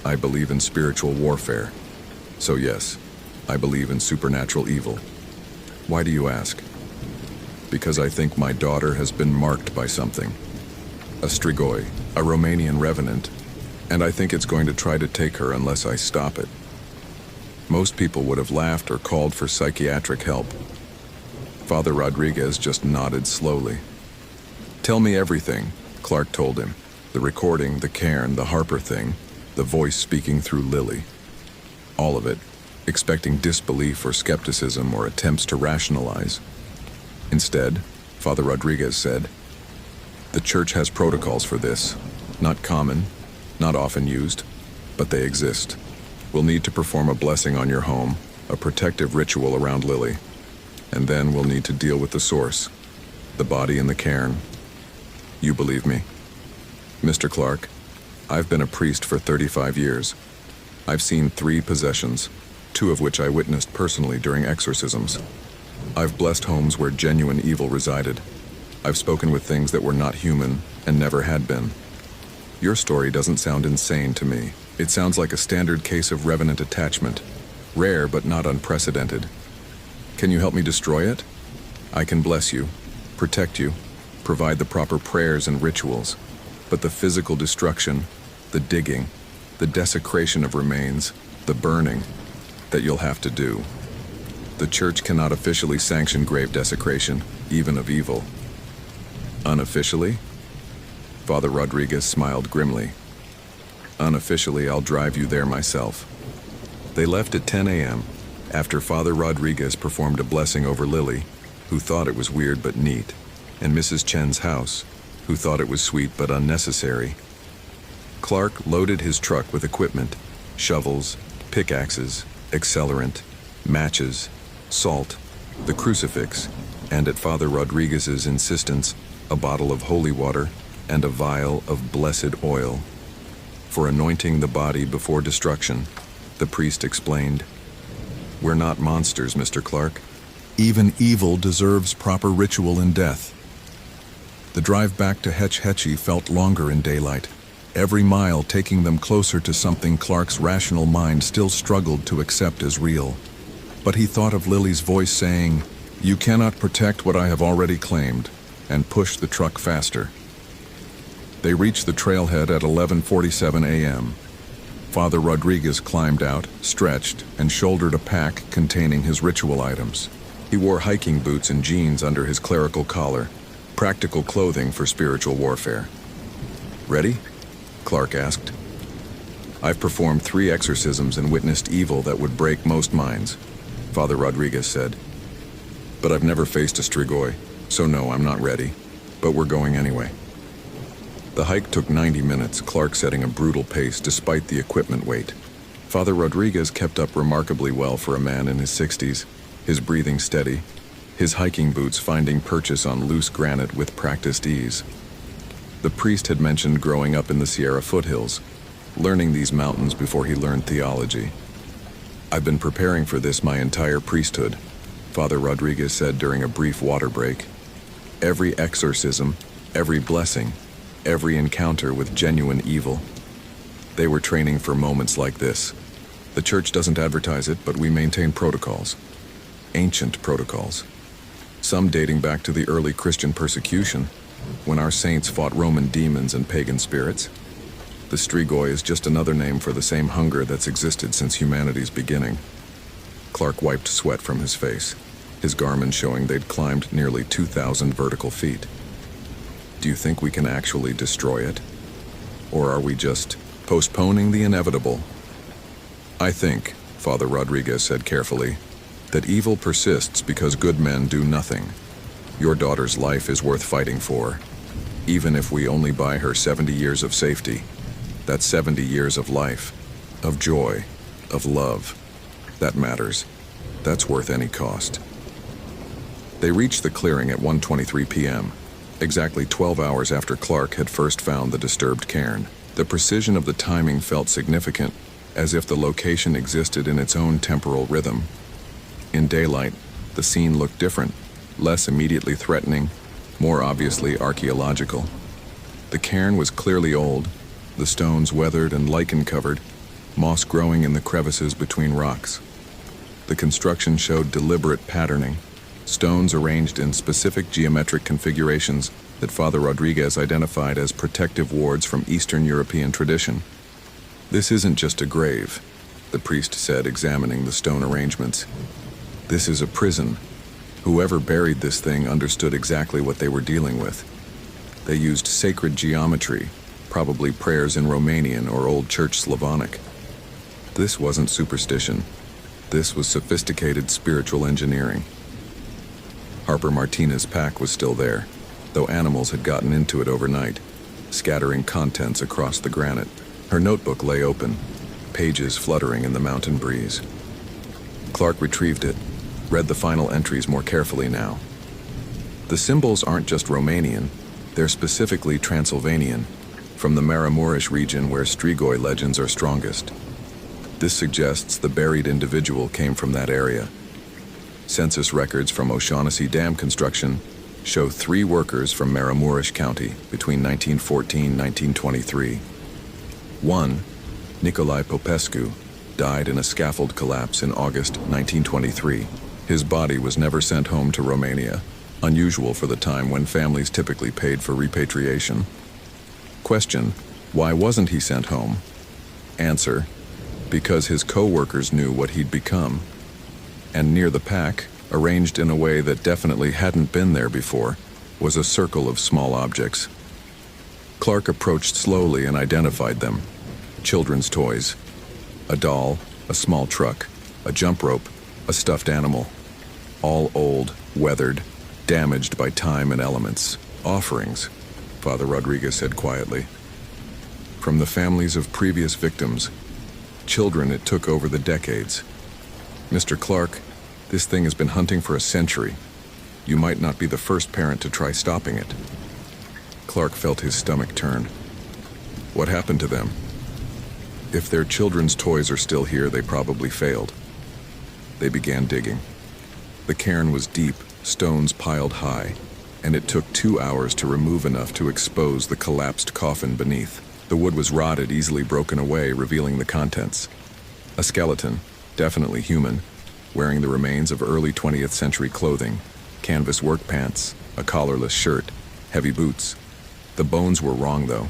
I believe in spiritual warfare. So yes, I believe in supernatural evil. Why do you ask?" "Because I think my daughter has been marked by something. A strigoi, a Romanian revenant, and I think it's going to try to take her unless I stop it." Most people would have laughed or called for psychiatric help. Father Rodriguez just nodded slowly. "Tell me everything," Clark told him. "The recording, the cairn, the Harper thing, the voice speaking through Lily. All of it, expecting disbelief or skepticism or attempts to rationalize. Instead, Father Rodriguez said, "The church has protocols for this. Not common, not often used, but they exist. We'll need to perform a blessing on your home, a protective ritual around Lily. And then we'll need to deal with the source, the body in the cairn. You believe me?" "Mr. Clark, I've been a priest for 35 years. I've seen 3 possessions, 2 of which I witnessed personally during exorcisms. I've blessed homes where genuine evil resided. I've spoken with things that were not human and never had been. Your story doesn't sound insane to me. It sounds like a standard case of revenant attachment, rare but not unprecedented. Can you help me destroy it? I can bless you, protect you, provide the proper prayers and rituals, but the physical destruction, the digging, the desecration of remains, the burning, that you'll have to do. The church cannot officially sanction grave desecration, even of evil." "Unofficially?" Father Rodriguez smiled grimly. "Unofficially, I'll drive you there myself." They left at 10 a.m. after Father Rodriguez performed a blessing over Lily, who thought it was weird but neat, and Mrs. Chen's house, who thought it was sweet but unnecessary. Clark loaded his truck with equipment, shovels, pickaxes, accelerant, matches, salt, the crucifix, and at Father Rodriguez's insistence, a bottle of holy water and a vial of blessed oil. For anointing the body before destruction, the priest explained, "We're not monsters, Mr. Clark. Even evil deserves proper ritual in death." The drive back to Hetch Hetchy felt longer in daylight, every mile taking them closer to something Clark's rational mind still struggled to accept as real. But he thought of Lily's voice saying, "You cannot protect what I have already claimed," and pushed the truck faster. They reached the trailhead at 11:47 a.m. Father Rodriguez climbed out, stretched, and shouldered a pack containing his ritual items. He wore hiking boots and jeans under his clerical collar, practical clothing for spiritual warfare. "Ready?" Clark asked. "I've performed 3 exorcisms and witnessed evil that would break most minds," Father Rodriguez said. "But I've never faced a strigoi, so no, I'm not ready. But we're going anyway." The hike took 90 minutes, Clark setting a brutal pace despite the equipment weight. Father Rodriguez kept up remarkably well for a man in his 60s, his breathing steady, his hiking boots finding purchase on loose granite with practiced ease. The priest had mentioned growing up in the Sierra foothills, learning these mountains before he learned theology. "I've been preparing for this my entire priesthood," Father Rodriguez said during a brief water break. "Every exorcism, every blessing, every encounter with genuine evil. They were training for moments like this. The church doesn't advertise it, but we maintain protocols. Ancient protocols. Some dating back to the early Christian persecution, when our saints fought Roman demons and pagan spirits. The strigoi is just another name for the same hunger that's existed since humanity's beginning." Clark wiped sweat from his face, his garments showing they'd climbed nearly 2,000 vertical feet. "Do you think we can actually destroy it? Or are we just postponing the inevitable. I think, Father Rodriguez said carefully, that evil persists because good men do nothing. Your daughter's life is worth fighting for. Even if we only buy her 70 years of safety, that's 70 years of life, of joy, of love. That matters. That's worth any cost. They reached the clearing at 1:23 p.m., exactly 12 hours after Clark had first found the disturbed cairn. The precision of the timing felt significant, as if the location existed in its own temporal rhythm. In daylight, the scene looked different, less immediately threatening, more obviously archaeological. The cairn was clearly old, the stones weathered and lichen-covered, moss growing in the crevices between rocks. The construction showed deliberate patterning, stones arranged in specific geometric configurations that Father Rodriguez identified as protective wards from Eastern European tradition. This isn't just a grave, the priest said, examining the stone arrangements. This is a prison. Whoever buried this thing understood exactly what they were dealing with. They used sacred geometry, probably prayers in Romanian or Old Church Slavonic. This wasn't superstition. This was sophisticated spiritual engineering. Harper Martinez's pack was still there, though animals had gotten into it overnight, scattering contents across the granite. Her notebook lay open, pages fluttering in the mountain breeze. Clark retrieved it, read the final entries more carefully now. The symbols aren't just Romanian, they're specifically Transylvanian, from the Maramuresh region where Strigoi legends are strongest. This suggests the buried individual came from that area. Census records from O'Shaughnessy Dam construction show 3 workers from Maramuresh County between 1914 and 1923. One, Nicolae Popescu, died in a scaffold collapse in August 1923. His body was never sent home to Romania, unusual for the time when families typically paid for repatriation. Question, why wasn't he sent home? Answer, because his co-workers knew what he'd become. And near the pack, arranged in a way that definitely hadn't been there before, was a circle of small objects. Clark approached slowly and identified them. Children's toys. A doll, a small truck, a jump rope, a stuffed animal. All old, weathered, damaged by time and elements. Offerings, Father Rodriguez said quietly. From the families of previous victims. Children it took over the decades. Mr. Clark, this thing has been hunting for a century. You might not be the first parent to try stopping it. Clark felt his stomach turn. What happened to them? If their children's toys are still here, they probably failed. They began digging. The cairn was deep, stones piled high, and it took 2 hours to remove enough to expose the collapsed coffin beneath. The wood was rotted, easily broken away, revealing the contents. A skeleton, definitely human, wearing the remains of early 20th century clothing, canvas work pants, a collarless shirt, heavy boots. The bones were wrong, though.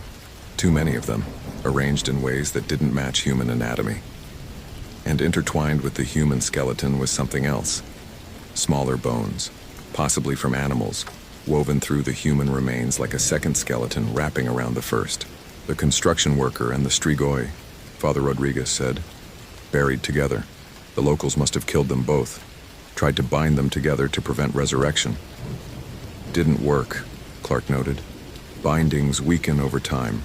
Too many of them, arranged in ways that didn't match human anatomy. And intertwined with the human skeleton was something else. Smaller bones, possibly from animals, woven through the human remains like a second skeleton wrapping around the first. The construction worker and the Strigoi, Father Rodriguez said, buried together. The locals must have killed them both, tried to bind them together to prevent resurrection. Didn't work, Clark noted. Bindings weaken over time,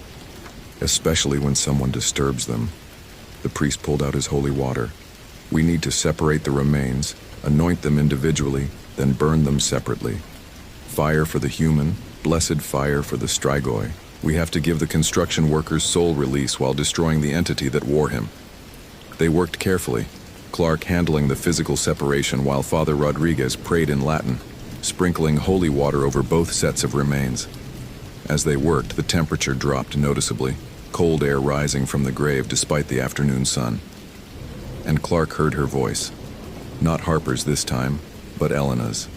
especially when someone disturbs them. The priest pulled out his holy water. We need to separate the remains, anoint them individually, then burn them separately. Fire for the human, blessed fire for the Strigoi. We have to give the construction workers soul release while destroying the entity that wore him. They worked carefully, Clark handling the physical separation while Father Rodriguez prayed in Latin, sprinkling holy water over both sets of remains. As they worked, the temperature dropped noticeably, cold air rising from the grave despite the afternoon sun. And Clark heard her voice. Not Harper's this time, but Elena's.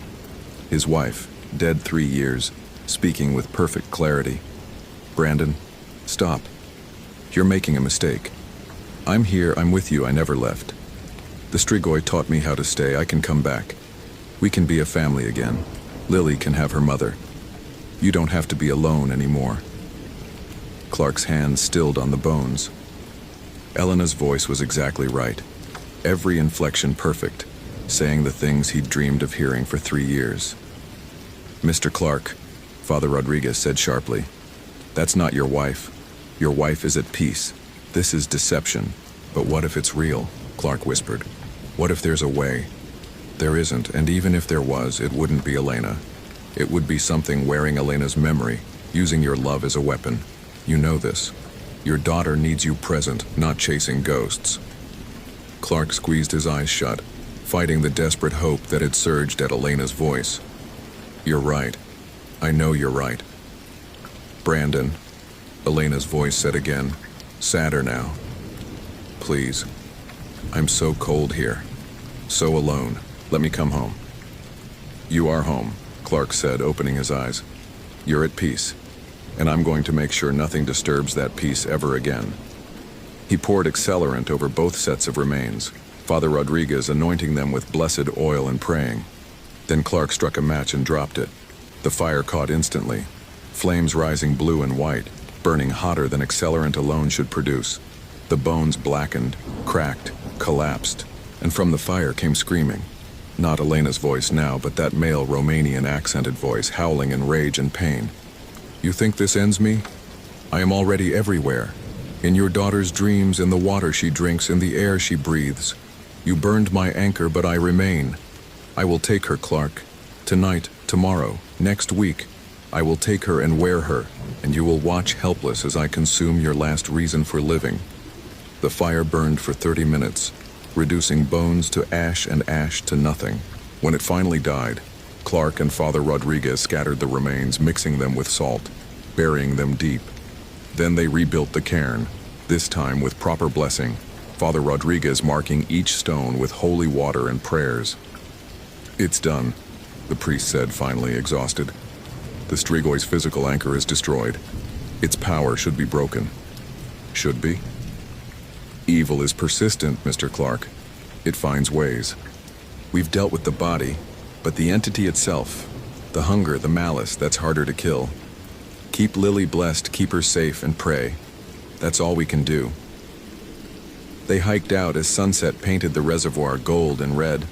His wife, dead 3 years, speaking with perfect clarity. Brandon, stop. You're making a mistake. I'm here, I'm with you, I never left. The Strigoi taught me how to stay, I can come back. We can be a family again. Lily can have her mother. You don't have to be alone anymore. Clark's hand stilled on the bones, Elena's voice was exactly right. Every inflection perfect, saying the things he'd dreamed of hearing for 3 years. "Mr. Clark," Father Rodriguez said sharply, "that's not your wife. Your wife is at peace. This is deception. But what if it's real?" Clark whispered. "What if there's a way?" "There isn't, and even if there was, it wouldn't be Elena. It would be something wearing Elena's memory, using your love as a weapon. You know this. Your daughter needs you present, not chasing ghosts." Clark squeezed his eyes shut, fighting the desperate hope that had surged at Elena's voice. "You're right. I know you're right." "Brandon," Elena's voice said again, sadder now. "Please. I'm so cold here. So alone. Let me come home." "You are home," Clark said, opening his eyes. "You're at peace, and I'm going to make sure nothing disturbs that peace ever again." He poured accelerant over both sets of remains, Father Rodriguez anointing them with blessed oil and praying. Then Clark struck a match and dropped it. The fire caught instantly, flames rising blue and white, burning hotter than accelerant alone should produce. The bones blackened, cracked, collapsed, and from the fire came screaming. Not Elena's voice now, but that male Romanian accented voice howling in rage and pain. "You think this ends me? I am already everywhere. In your daughter's dreams, in the water she drinks, in the air she breathes. You burned my anchor, but I remain. I will take her, Clark. Tonight, tomorrow, next week. I will take her and wear her, and you will watch helpless as I consume your last reason for living." The fire burned for 30 minutes, reducing bones to ash and ash to nothing. When it finally died, Clark and Father Rodriguez scattered the remains, mixing them with salt, burying them deep. Then they rebuilt the cairn, this time with proper blessing, Father Rodriguez marking each stone with holy water and prayers. "It's done," the priest said, finally exhausted. "The Strigoi's physical anchor is destroyed. Its power should be broken." "Should be?" "Evil is persistent, Mr. Clark. It finds ways. We've dealt with the body, but the entity itself, the hunger, the malice, that's harder to kill. Keep Lily blessed, keep her safe, and pray. That's all we can do." They hiked out as sunset painted the reservoir gold and red.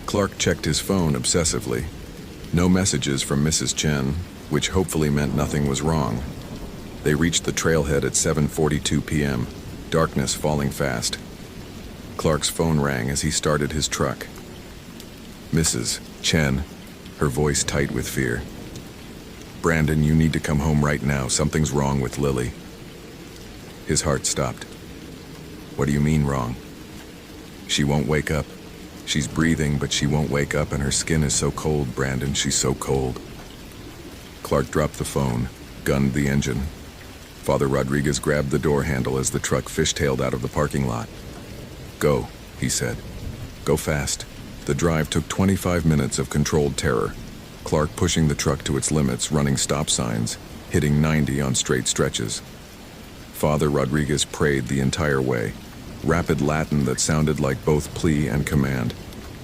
Clark checked his phone obsessively. No messages from Mrs. Chen, which hopefully meant nothing was wrong. They reached the trailhead at 7:42 p.m., darkness falling fast. Clark's phone rang as he started his truck. "Mrs. Chen," her voice tight with fear. "Brandon, you need to come home right now. Something's wrong with Lily." His heart stopped. "What do you mean wrong?" "She won't wake up. She's breathing, but she won't wake up, and her skin is so cold, Brandon, she's so cold." Clark dropped the phone, gunned the engine. Father Rodriguez grabbed the door handle as the truck fishtailed out of the parking lot. "Go," he said. "Go fast." The drive took 25 minutes of controlled terror. Clark pushing the truck to its limits, running stop signs, hitting 90 on straight stretches. Father Rodriguez prayed the entire way, rapid Latin that sounded like both plea and command.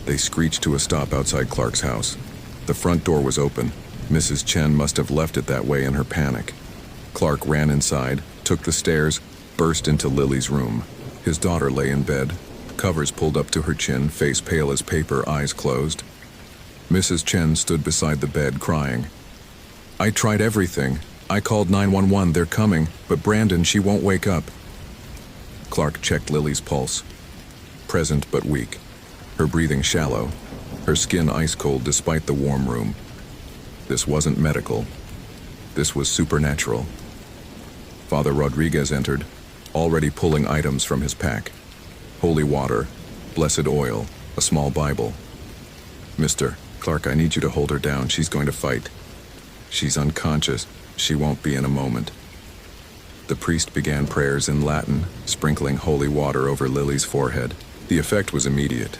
They screeched to a stop outside Clark's house. The front door was open. Mrs. Chen must have left it that way in her panic. Clark ran inside, took the stairs, burst into Lily's room. His daughter lay in bed, covers pulled up to her chin, face pale as paper, eyes closed. Mrs. Chen stood beside the bed, crying. "I tried everything. I called 911, they're coming, but Brandon, she won't wake up." Clark checked Lily's pulse. Present but weak. Her breathing shallow, her skin ice cold despite the warm room. This wasn't medical. This was supernatural. Father Rodriguez entered, already pulling items from his pack. Holy water, blessed oil, a small Bible. "Mr. Clark, I need you to hold her down. She's going to fight. She's unconscious. She won't be in a moment." The priest began prayers in Latin, sprinkling holy water over Lily's forehead. The effect was immediate.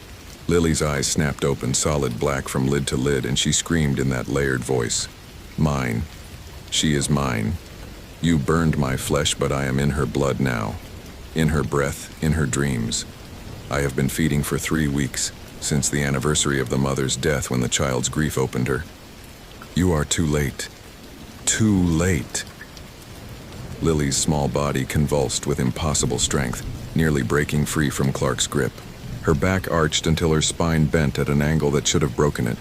Lily's eyes snapped open, solid black from lid to lid, and she screamed in that layered voice. "Mine. She is mine. You burned my flesh, but I am in her blood now. In her breath, in her dreams. I have been feeding for 3 weeks, since the anniversary of the mother's death when the child's grief opened her. You are too late. Too late." Lily's small body convulsed with impossible strength. nearly breaking free from Clark's grip. Her back arched until her spine bent at an angle that should have broken it.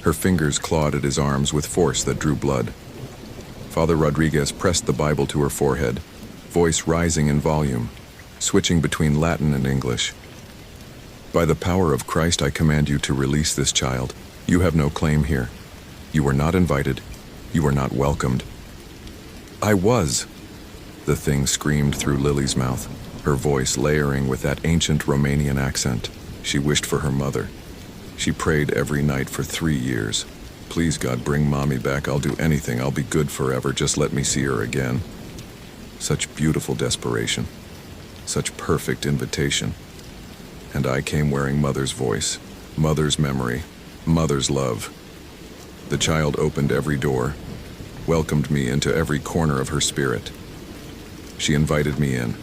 Her fingers clawed at his arms with force that drew blood. Father Rodriguez pressed the Bible to her forehead, voice rising in volume, switching between Latin and English. "By the power of Christ, I command you to release this child. You have no claim here. You were not invited. You were not welcomed." "I was," the thing screamed through Lily's mouth, her voice layering with that ancient Romanian accent. She wished for her mother. She prayed every night for 3 years. "Please, God, bring Mommy back. I'll do anything. I'll be good forever. Just let me see her again." Such beautiful desperation. Such perfect invitation. And I came wearing Mother's voice, Mother's memory, Mother's love. The child opened every door, welcomed me into every corner of her spirit. She invited me in.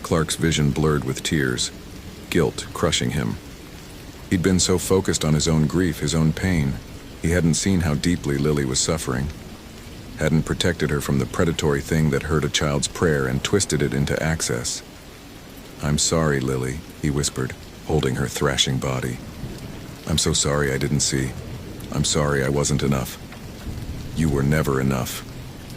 Clark's vision blurred with tears, guilt crushing him. He'd been so focused on his own grief, his own pain, he hadn't seen how deeply Lily was suffering. Hadn't protected her from the predatory thing that heard a child's prayer and twisted it into access. "I'm sorry, Lily," he whispered, holding her thrashing body. "I'm so sorry I didn't see. I'm sorry I wasn't enough." "You were never enough,"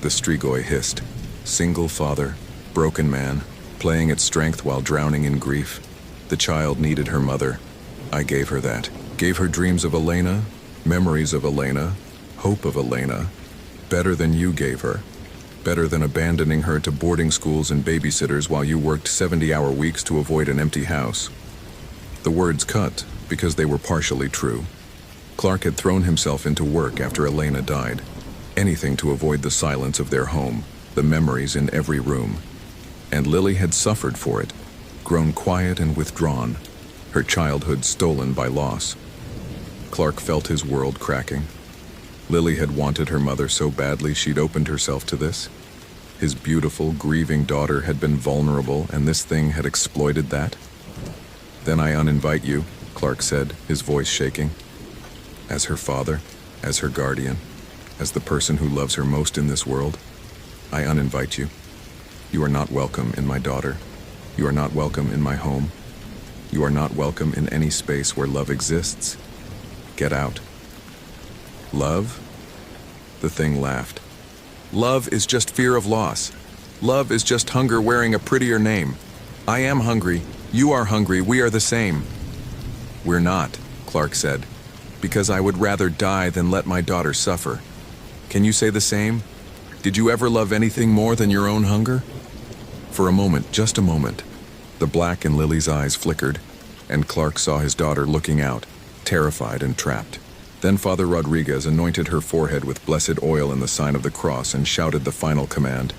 the Strigoi hissed. Single father, broken man, playing at strength while drowning in grief. The child needed her mother. I gave her that. Gave her dreams of Elena, memories of Elena, hope of Elena. Better than you gave her. Better than abandoning her to boarding schools and babysitters while you worked 70-hour weeks to avoid an empty house. The words cut because they were partially true. Clark had thrown himself into work after Elena died. Anything to avoid the silence of their home, the memories in every room. And Lily had suffered for it, grown quiet and withdrawn, her childhood stolen by loss. Clark felt his world cracking. Lily had wanted her mother so badly she'd opened herself to this. His beautiful, grieving daughter had been vulnerable, and this thing had exploited that. "Then I uninvite you," Clark said, his voice shaking. "As her father, as her guardian, as the person who loves her most in this world, I uninvite you. You are not welcome in my daughter. You are not welcome in my home. You are not welcome in any space where love exists. Get out." "Love?" The thing laughed. "Love is just fear of loss. Love is just hunger wearing a prettier name. I am hungry. You are hungry. We are the same." "We're not," Clark said, "because I would rather die than let my daughter suffer. Can you say the same? Did you ever love anything more than your own hunger?" For a moment, just a moment, the black in Lily's eyes flickered, and Clark saw his daughter looking out, terrified and trapped. Then Father Rodriguez anointed her forehead with blessed oil in the sign of the cross and shouted the final command.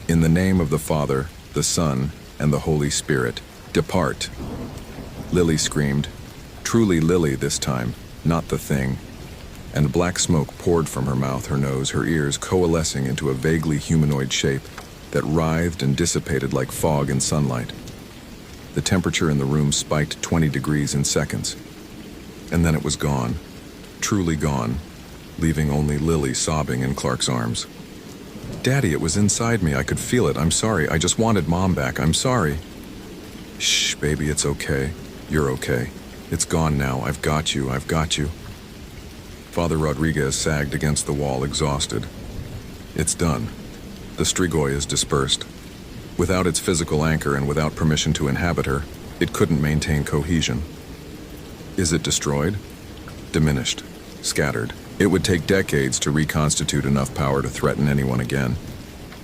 "In the name of the Father, the Son, and the Holy Spirit, depart." Lily screamed, truly Lily this time, not the thing, and black smoke poured from her mouth, her nose, her ears coalescing into a vaguely humanoid shape that writhed and dissipated like fog in sunlight. The temperature in the room spiked 20 degrees in seconds, and then it was gone. Truly gone, leaving only Lily sobbing in Clark's arms. "Daddy, it was inside me. I could feel it. I'm sorry. I just wanted Mom back. I'm sorry." "Shh, baby, it's okay. You're okay. It's gone now. I've got you. I've got you." Father Rodriguez sagged against the wall, exhausted. "It's done. The Strigoi is dispersed. Without its physical anchor and without permission to inhabit her, it couldn't maintain cohesion. Is it destroyed? Diminished, scattered. It would take decades to reconstitute enough power to threaten anyone again.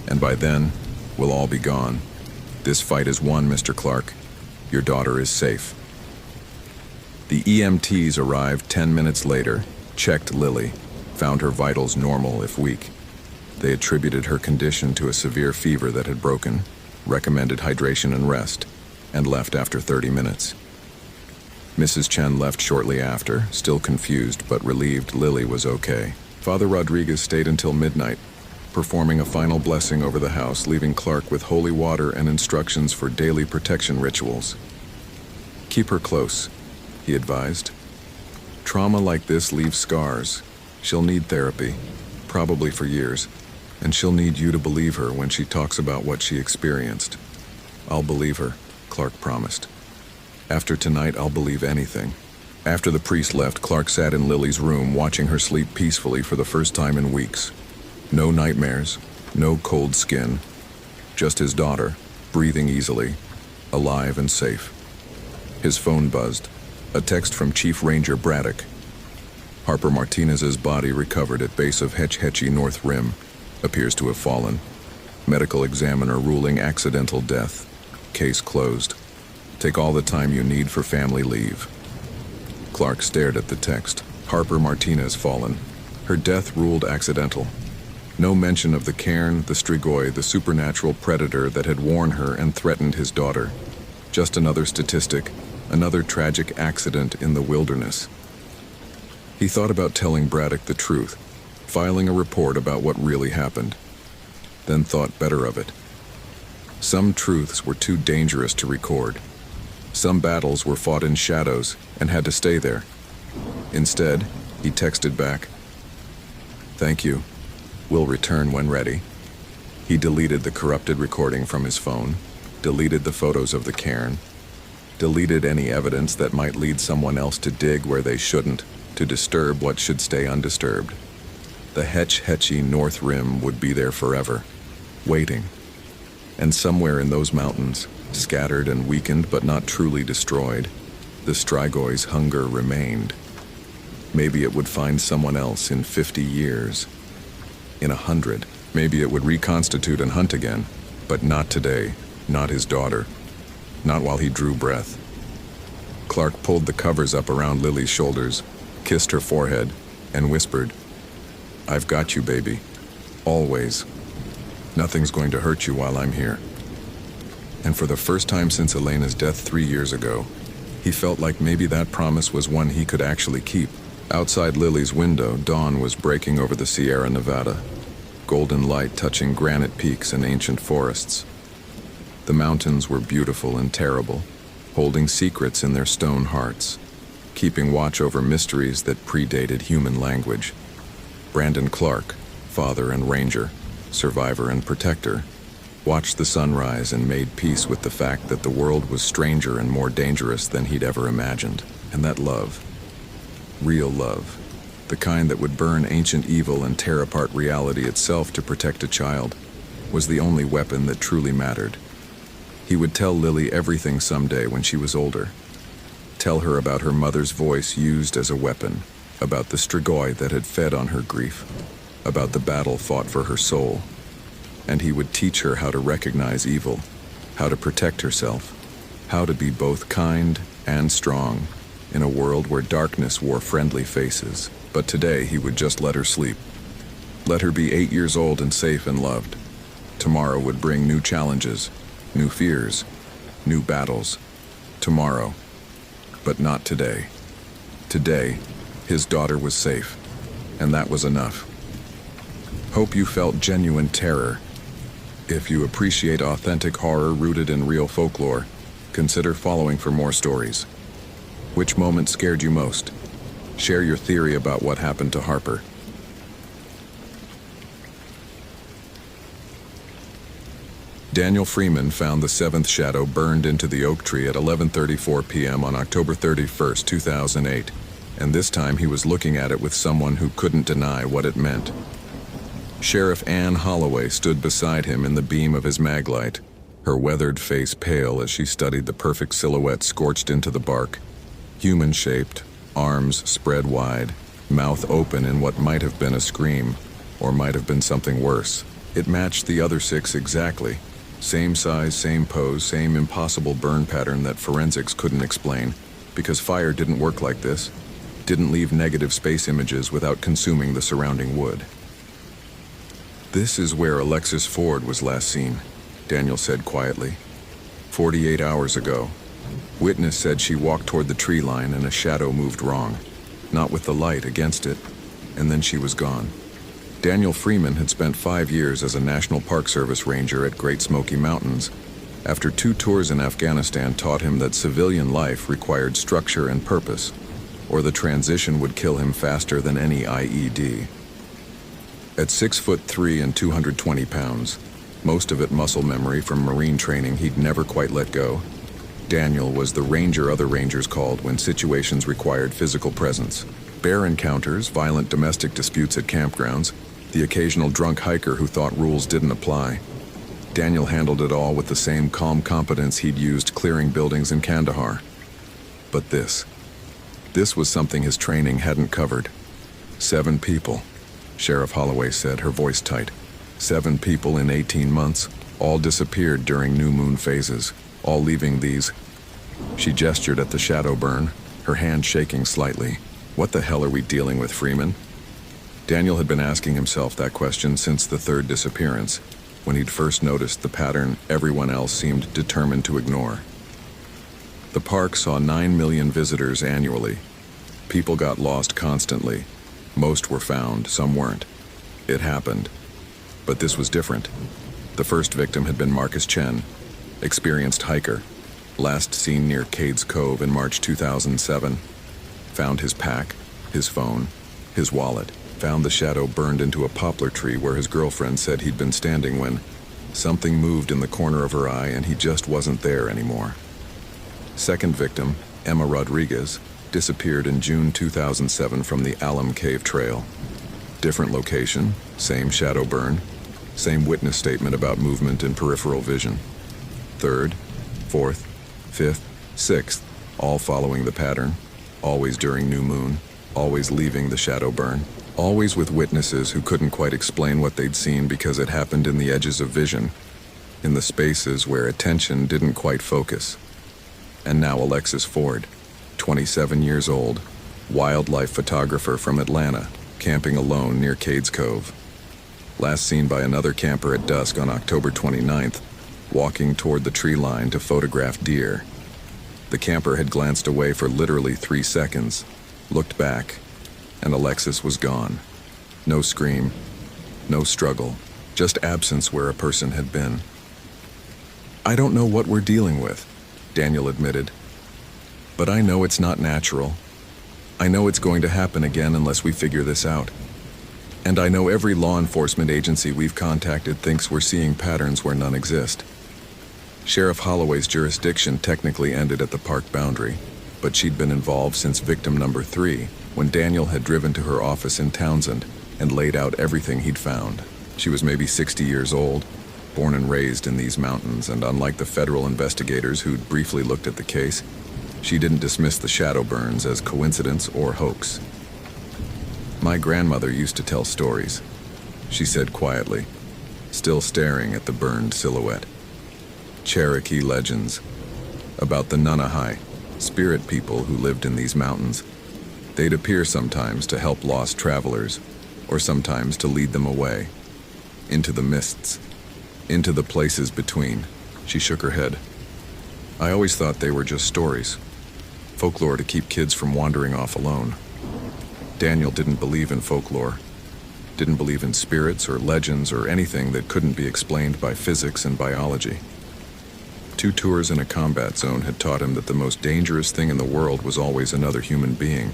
And by then, we'll all be gone. This fight is won, Mr. Clark. Your daughter is safe." The EMTs arrived 10 minutes later, checked Lily, found her vitals normal if weak. They attributed her condition to a severe fever that had broken, recommended hydration and rest, and left after 30 minutes. Mrs. Chen left shortly after, still confused but relieved Lily was okay. Father Rodriguez stayed until midnight, performing a final blessing over the house, leaving Clark with holy water and instructions for daily protection rituals. "Keep her close," he advised. "Trauma like this leaves scars. She'll need therapy, probably for years, and she'll need you to believe her when she talks about what she experienced. I'll believe her. Clark promised. After tonight, I'll believe anything. After the priest left, Clark sat in Lily's room, watching her sleep peacefully for the first time in weeks. No nightmares, no cold skin, just his daughter, breathing easily, alive and safe. His phone buzzed. A text from Chief Ranger Braddock. Harper Martinez's body recovered at base of Hetch Hetchy North Rim. Appears to have fallen. Medical examiner ruling accidental death. Case closed. Take all the time you need for family leave. Clark stared at the text. Harper Martinez fallen. Her death ruled accidental. No mention of the cairn, the Strigoi, the supernatural predator that had worn her and threatened his daughter. Just another statistic, another tragic accident in the wilderness. He thought about telling Braddock the truth, filing a report about what really happened, then thought better of it. Some truths were too dangerous to record. Some battles were fought in shadows and had to stay there. Instead, he texted back, "Thank you. We'll return when ready." He deleted the corrupted recording from his phone, deleted the photos of the cairn, deleted any evidence that might lead someone else to dig where they shouldn't, to disturb what should stay undisturbed. The Hetch Hetchy North Rim would be there forever, waiting. And somewhere in those mountains, scattered and weakened but not truly destroyed, the Strigoi's hunger remained. Maybe it would find someone else in 50 years. In 100, maybe it would reconstitute and hunt again, but not today, not his daughter, not while he drew breath. Clark pulled the covers up around Lily's shoulders, kissed her forehead, and whispered, "I've got you, baby. Always. Nothing's going to hurt you while I'm here." And for the first time since Elena's death 3 years ago, he felt like maybe that promise was one he could actually keep. Outside Lily's window, dawn was breaking over the Sierra Nevada, golden light touching granite peaks and ancient forests. The mountains were beautiful and terrible, holding secrets in their stone hearts, keeping watch over mysteries that predated human language. Brandon Clark, father and ranger, survivor and protector, watched the sunrise and made peace with the fact that the world was stranger and more dangerous than he'd ever imagined. And that love, real love, the kind that would burn ancient evil and tear apart reality itself to protect a child, was the only weapon that truly mattered. He would tell Lily everything someday when she was older. Tell her about her mother's voice used as a weapon, about the Strigoi that had fed on her grief, about the battle fought for her soul. And he would teach her how to recognize evil, how to protect herself, how to be both kind and strong in a world where darkness wore friendly faces. But today he would just let her sleep. Let her be 8 years old and safe and loved. Tomorrow would bring new challenges, new fears, new battles. Tomorrow. But not today. Today, his daughter was safe, and that was enough. Hope you felt genuine terror. If you appreciate authentic horror rooted in real folklore, consider following for more stories. Which moment scared you most? Share your theory about what happened to Harper. Daniel Freeman found the seventh shadow burned into the oak tree at 11:34 p.m. on October 31st, 2008, and this time he was looking at it with someone who couldn't deny what it meant. Sheriff Anne Holloway stood beside him in the beam of his maglite, her weathered face pale as she studied the perfect silhouette scorched into the bark. Human-shaped, arms spread wide, mouth open in what might have been a scream, or might have been something worse. It matched the other six exactly. Same size, same pose, same impossible burn pattern that forensics couldn't explain, because fire didn't work like this, didn't leave negative space images without consuming the surrounding wood. "This is where Alexis Ford was last seen," Daniel said quietly. 48 hours ago. Witness said she walked toward the tree line and a shadow moved wrong, not with the light against it, and then she was gone. Daniel Freeman had spent 5 years as a National Park Service ranger at Great Smoky Mountains. After 2 tours in Afghanistan taught him that civilian life required structure and purpose, or the transition would kill him faster than any IED. At 6'3" and 220 pounds, most of it muscle memory from Marine training he'd never quite let go, Daniel was the ranger other rangers called when situations required physical presence. Bear encounters, violent domestic disputes at campgrounds, the occasional drunk hiker who thought rules didn't apply. Daniel handled it all with the same calm competence he'd used clearing buildings in Kandahar. But this was something his training hadn't covered. 7 people, Sheriff Holloway said, her voice tight. 7 people in 18 months, all disappeared during new moon phases, all leaving these. She gestured at the shadow burn, her hand shaking slightly. What the hell are we dealing with, Freeman? Daniel had been asking himself that question since the 3rd disappearance, when he'd first noticed the pattern everyone else seemed determined to ignore. The park saw 9 million visitors annually. People got lost constantly. Most were found, some weren't. It happened. But this was different. The first victim had been Marcus Chen, experienced hiker, last seen near Cades Cove in March 2007. Found his pack, his phone, his wallet. Found the shadow burned into a poplar tree where his girlfriend said he'd been standing when something moved in the corner of her eye and he just wasn't there anymore. Second victim, Emma Rodriguez, disappeared in June 2007 from the Alum Cave Trail. Different location, same shadow burn, same witness statement about movement and peripheral vision. Third, fourth, fifth, sixth, all following the pattern, always during new moon, always leaving the shadow burn, always with witnesses who couldn't quite explain what they'd seen because it happened in the edges of vision, in the spaces where attention didn't quite focus. And now Alexis Ford, 27 years old, wildlife photographer from Atlanta, camping alone near Cades Cove. Last seen by another camper at dusk on October 29th, walking toward the tree line to photograph deer. The camper had glanced away for literally 3 seconds, looked back, and Alexis was gone. No scream, no struggle, just absence where a person had been. I don't know what we're dealing with, Daniel admitted. But I know it's not natural. I know it's going to happen again unless we figure this out. And I know every law enforcement agency we've contacted thinks we're seeing patterns where none exist. Sheriff Holloway's jurisdiction technically ended at the park boundary, but she'd been involved since victim number 3, when Daniel had driven to her office in Townsend and laid out everything he'd found. She was maybe 60 years old, born and raised in these mountains, and unlike the federal investigators who'd briefly looked at the case, she didn't dismiss the shadow burns as coincidence or hoax. My grandmother used to tell stories, she said quietly, still staring at the burned silhouette. Cherokee legends about the Nunahai, spirit people who lived in these mountains. They'd appear sometimes to help lost travelers, or sometimes to lead them away, into the mists, into the places between. She shook her head. I always thought they were just stories, folklore to keep kids from wandering off alone. Daniel didn't believe in folklore, didn't believe in spirits or legends or anything that couldn't be explained by physics and biology. 2 tours in a combat zone had taught him that the most dangerous thing in the world was always another human being,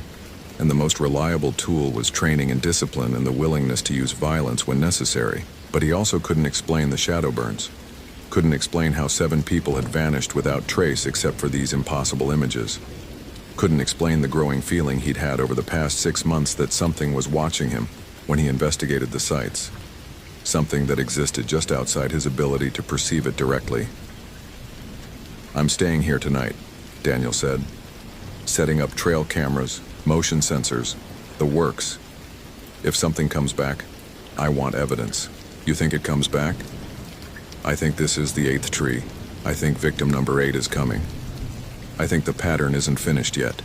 and the most reliable tool was training and discipline and the willingness to use violence when necessary. But he also couldn't explain the shadow burns, couldn't explain how 7 people had vanished without trace except for these impossible images. Couldn't explain the growing feeling he'd had over the past 6 months that something was watching him when he investigated the sites. Something that existed just outside his ability to perceive it directly. I'm staying here tonight, Daniel said. Setting up trail cameras, motion sensors, the works. If something comes back, I want evidence. You think it comes back? I think this is the 8th tree. I think victim number 8 is coming. I think the pattern isn't finished yet.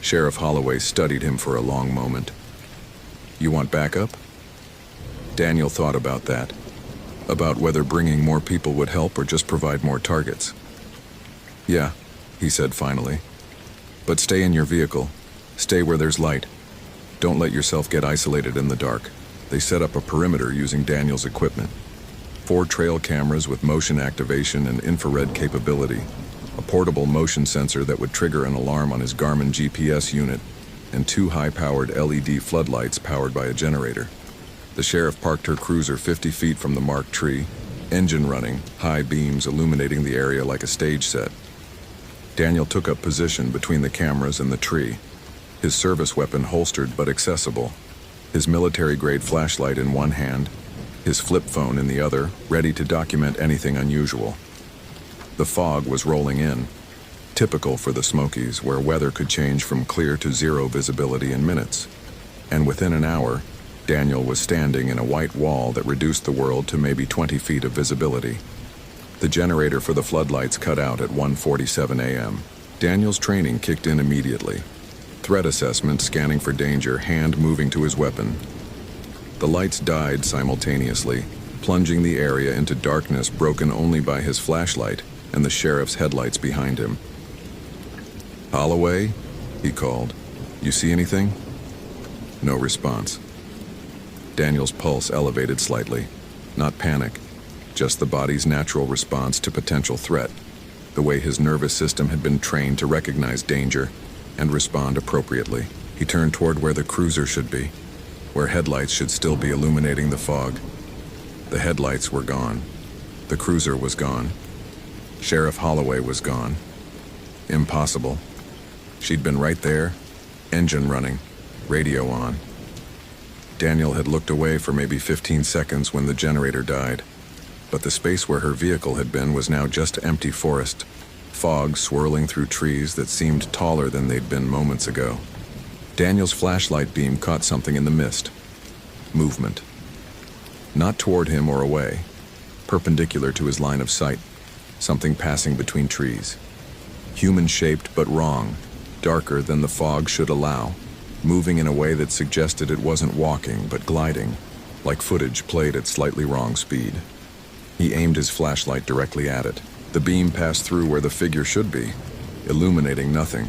Sheriff Holloway studied him for a long moment. You want backup? Daniel thought about that, about whether bringing more people would help or just provide more targets. Yeah, he said finally. But stay in your vehicle. Stay where there's light. Don't let yourself get isolated in the dark. They set up a perimeter using Daniel's equipment. 4 trail cameras with motion activation and infrared capability, a portable motion sensor that would trigger an alarm on his Garmin GPS unit, and 2 high-powered LED floodlights powered by a generator. The sheriff parked her cruiser 50 feet from the marked tree, engine running, high beams illuminating the area like a stage set. Daniel took up position between the cameras and the tree, his service weapon holstered but accessible, his military-grade flashlight in one hand, his flip phone in the other, ready to document anything unusual. The fog was rolling in, typical for the Smokies, where weather could change from clear to zero visibility in minutes. And within an hour, Daniel was standing in a white wall that reduced the world to maybe 20 feet of visibility. The generator for the floodlights cut out at 1:47 a.m. Daniel's training kicked in immediately. Threat assessment, scanning for danger, hand moving to his weapon. The lights died simultaneously, plunging the area into darkness broken only by his flashlight and the sheriff's headlights behind him. "Holloway?" he called. "You see anything?" No response. Daniel's pulse elevated slightly. Not panic, just the body's natural response to potential threat, the way his nervous system had been trained to recognize danger and respond appropriately. He turned toward where the cruiser should be, where headlights should still be illuminating the fog. The headlights were gone. The cruiser was gone. Sheriff Holloway was gone. Impossible. She'd been right there, engine running, radio on. Daniel had looked away for maybe 15 seconds when the generator died, but the space where her vehicle had been was now just empty forest, fog swirling through trees that seemed taller than they'd been moments ago. Daniel's flashlight beam caught something in the mist. Movement. Not toward him or away, perpendicular to his line of sight, something passing between trees. Human-shaped but wrong, darker than the fog should allow, moving in a way that suggested it wasn't walking but gliding, like footage played at slightly wrong speed. He aimed his flashlight directly at it. The beam passed through where the figure should be, illuminating nothing,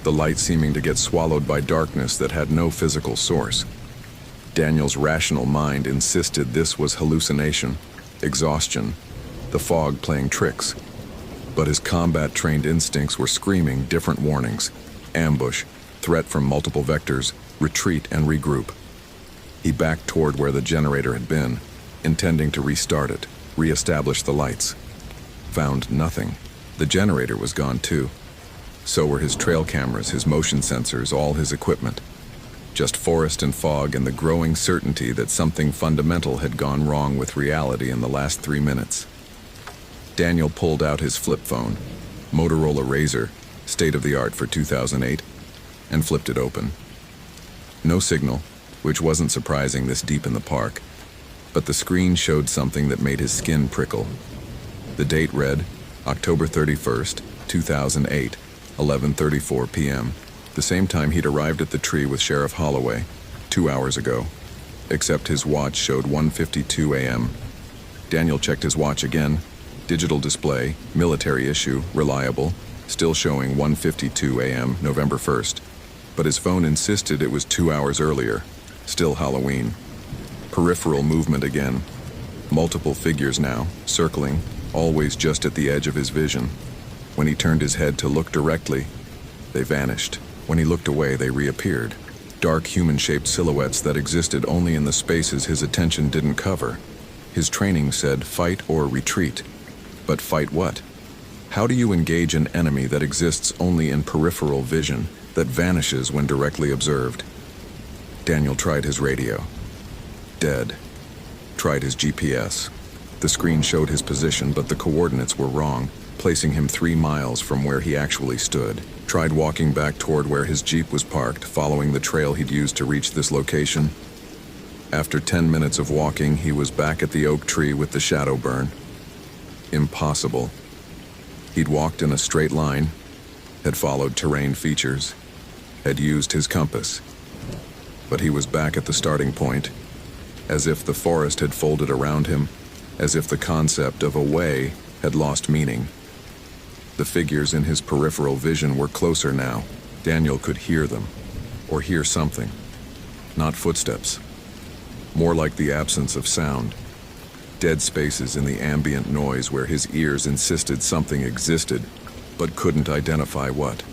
the light seeming to get swallowed by darkness that had no physical source. Daniel's rational mind insisted this was hallucination, exhaustion, the fog playing tricks. But his combat-trained instincts were screaming different warnings: ambush, threat from multiple vectors, retreat and regroup. He backed toward where the generator had been, intending to restart it, re-establish the lights. Found nothing. The generator was gone too. So were his trail cameras, his motion sensors, all his equipment. Just forest and fog and the growing certainty that something fundamental had gone wrong with reality in the last 3 minutes. Daniel pulled out his flip phone, Motorola Razr, state-of-the-art for 2008, and flipped it open. No signal, which wasn't surprising this deep in the park, but the screen showed something that made his skin prickle. The date read October 31st, 2008, 11:34 p.m., the same time he'd arrived at the tree with Sheriff Holloway, 2 hours ago, except his watch showed 1:52 a.m. Daniel checked his watch again. Digital display, military issue, reliable, still showing 1:52 a.m., November 1st. But his phone insisted it was 2 hours earlier, still Halloween. Peripheral movement again. Multiple figures now, circling, always just at the edge of his vision. When he turned his head to look directly, they vanished. When he looked away, they reappeared. Dark human-shaped silhouettes that existed only in the spaces his attention didn't cover. His training said fight or retreat. But fight what? How do you engage an enemy that exists only in peripheral vision, that vanishes when directly observed? Daniel tried his radio. Dead. Tried his GPS. The screen showed his position, but the coordinates were wrong, placing him 3 miles from where he actually stood. Tried walking back toward where his Jeep was parked, following the trail he'd used to reach this location. After 10 minutes of walking, he was back at the oak tree with the shadow burn. Impossible. He'd walked in a straight line, had followed terrain features, had used his compass. But he was back at the starting point, as if the forest had folded around him, as if the concept of a way had lost meaning. The figures in his peripheral vision were closer now. Daniel could hear them, or hear something. Not footsteps. More like the absence of sound. Dead spaces in the ambient noise where his ears insisted something existed, but couldn't identify what.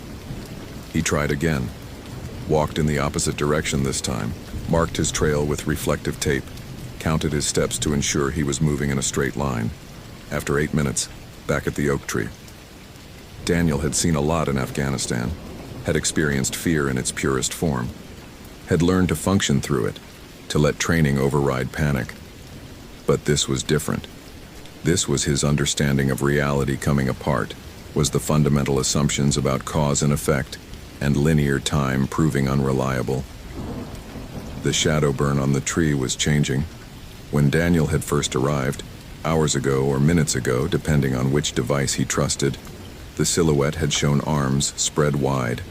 He tried again, walked in the opposite direction this time, marked his trail with reflective tape, counted his steps to ensure he was moving in a straight line. After 8 minutes, back at the oak tree. Daniel had seen a lot in Afghanistan, had experienced fear in its purest form, had learned to function through it, to let training override panic. But this was different. This was his understanding of reality coming apart, was the fundamental assumptions about cause and effect, and linear time proving unreliable. The shadow burn on the tree was changing. When Daniel had first arrived, hours ago or minutes ago, depending on which device he trusted, the silhouette had shown arms spread wide.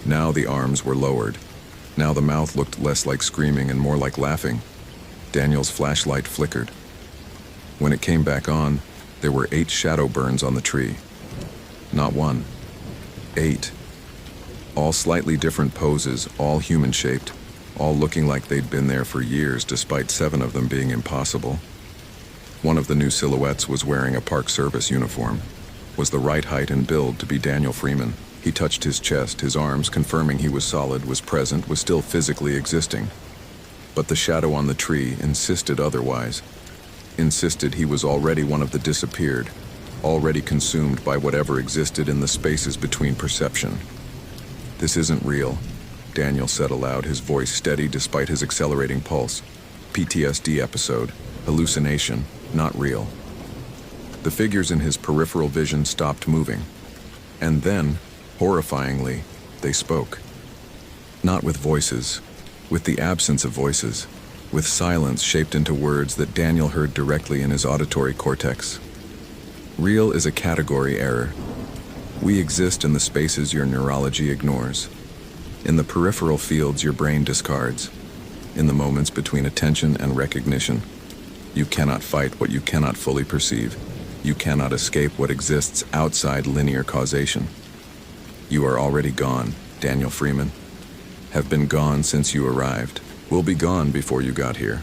Now the arms were lowered. Now the mouth looked less like screaming and more like laughing. Daniel's flashlight flickered. When it came back on, there were 8 shadow burns on the tree. Not one. 8. All slightly different poses, all human-shaped, all looking like they'd been there for years despite 7 of them being impossible. One of the new silhouettes was wearing a Park Service uniform, was the right height and build to be Daniel Freeman. He touched his chest, his arms, confirming he was solid, was present, was still physically existing. But the shadow on the tree insisted otherwise. Insisted he was already one of the disappeared, already consumed by whatever existed in the spaces between perception. "This isn't real," Daniel said aloud, his voice steady despite his accelerating pulse. "PTSD episode, hallucination, not real." The figures in his peripheral vision stopped moving. And then, horrifyingly, they spoke. Not with voices, with the absence of voices, with silence shaped into words that Daniel heard directly in his auditory cortex. "Real is a category error. We exist in the spaces your neurology ignores, in the peripheral fields your brain discards, in the moments between attention and recognition. You cannot fight what you cannot fully perceive. You cannot escape what exists outside linear causation. You are already gone, Daniel Freeman. Have been gone since you arrived. Will be gone before you got here.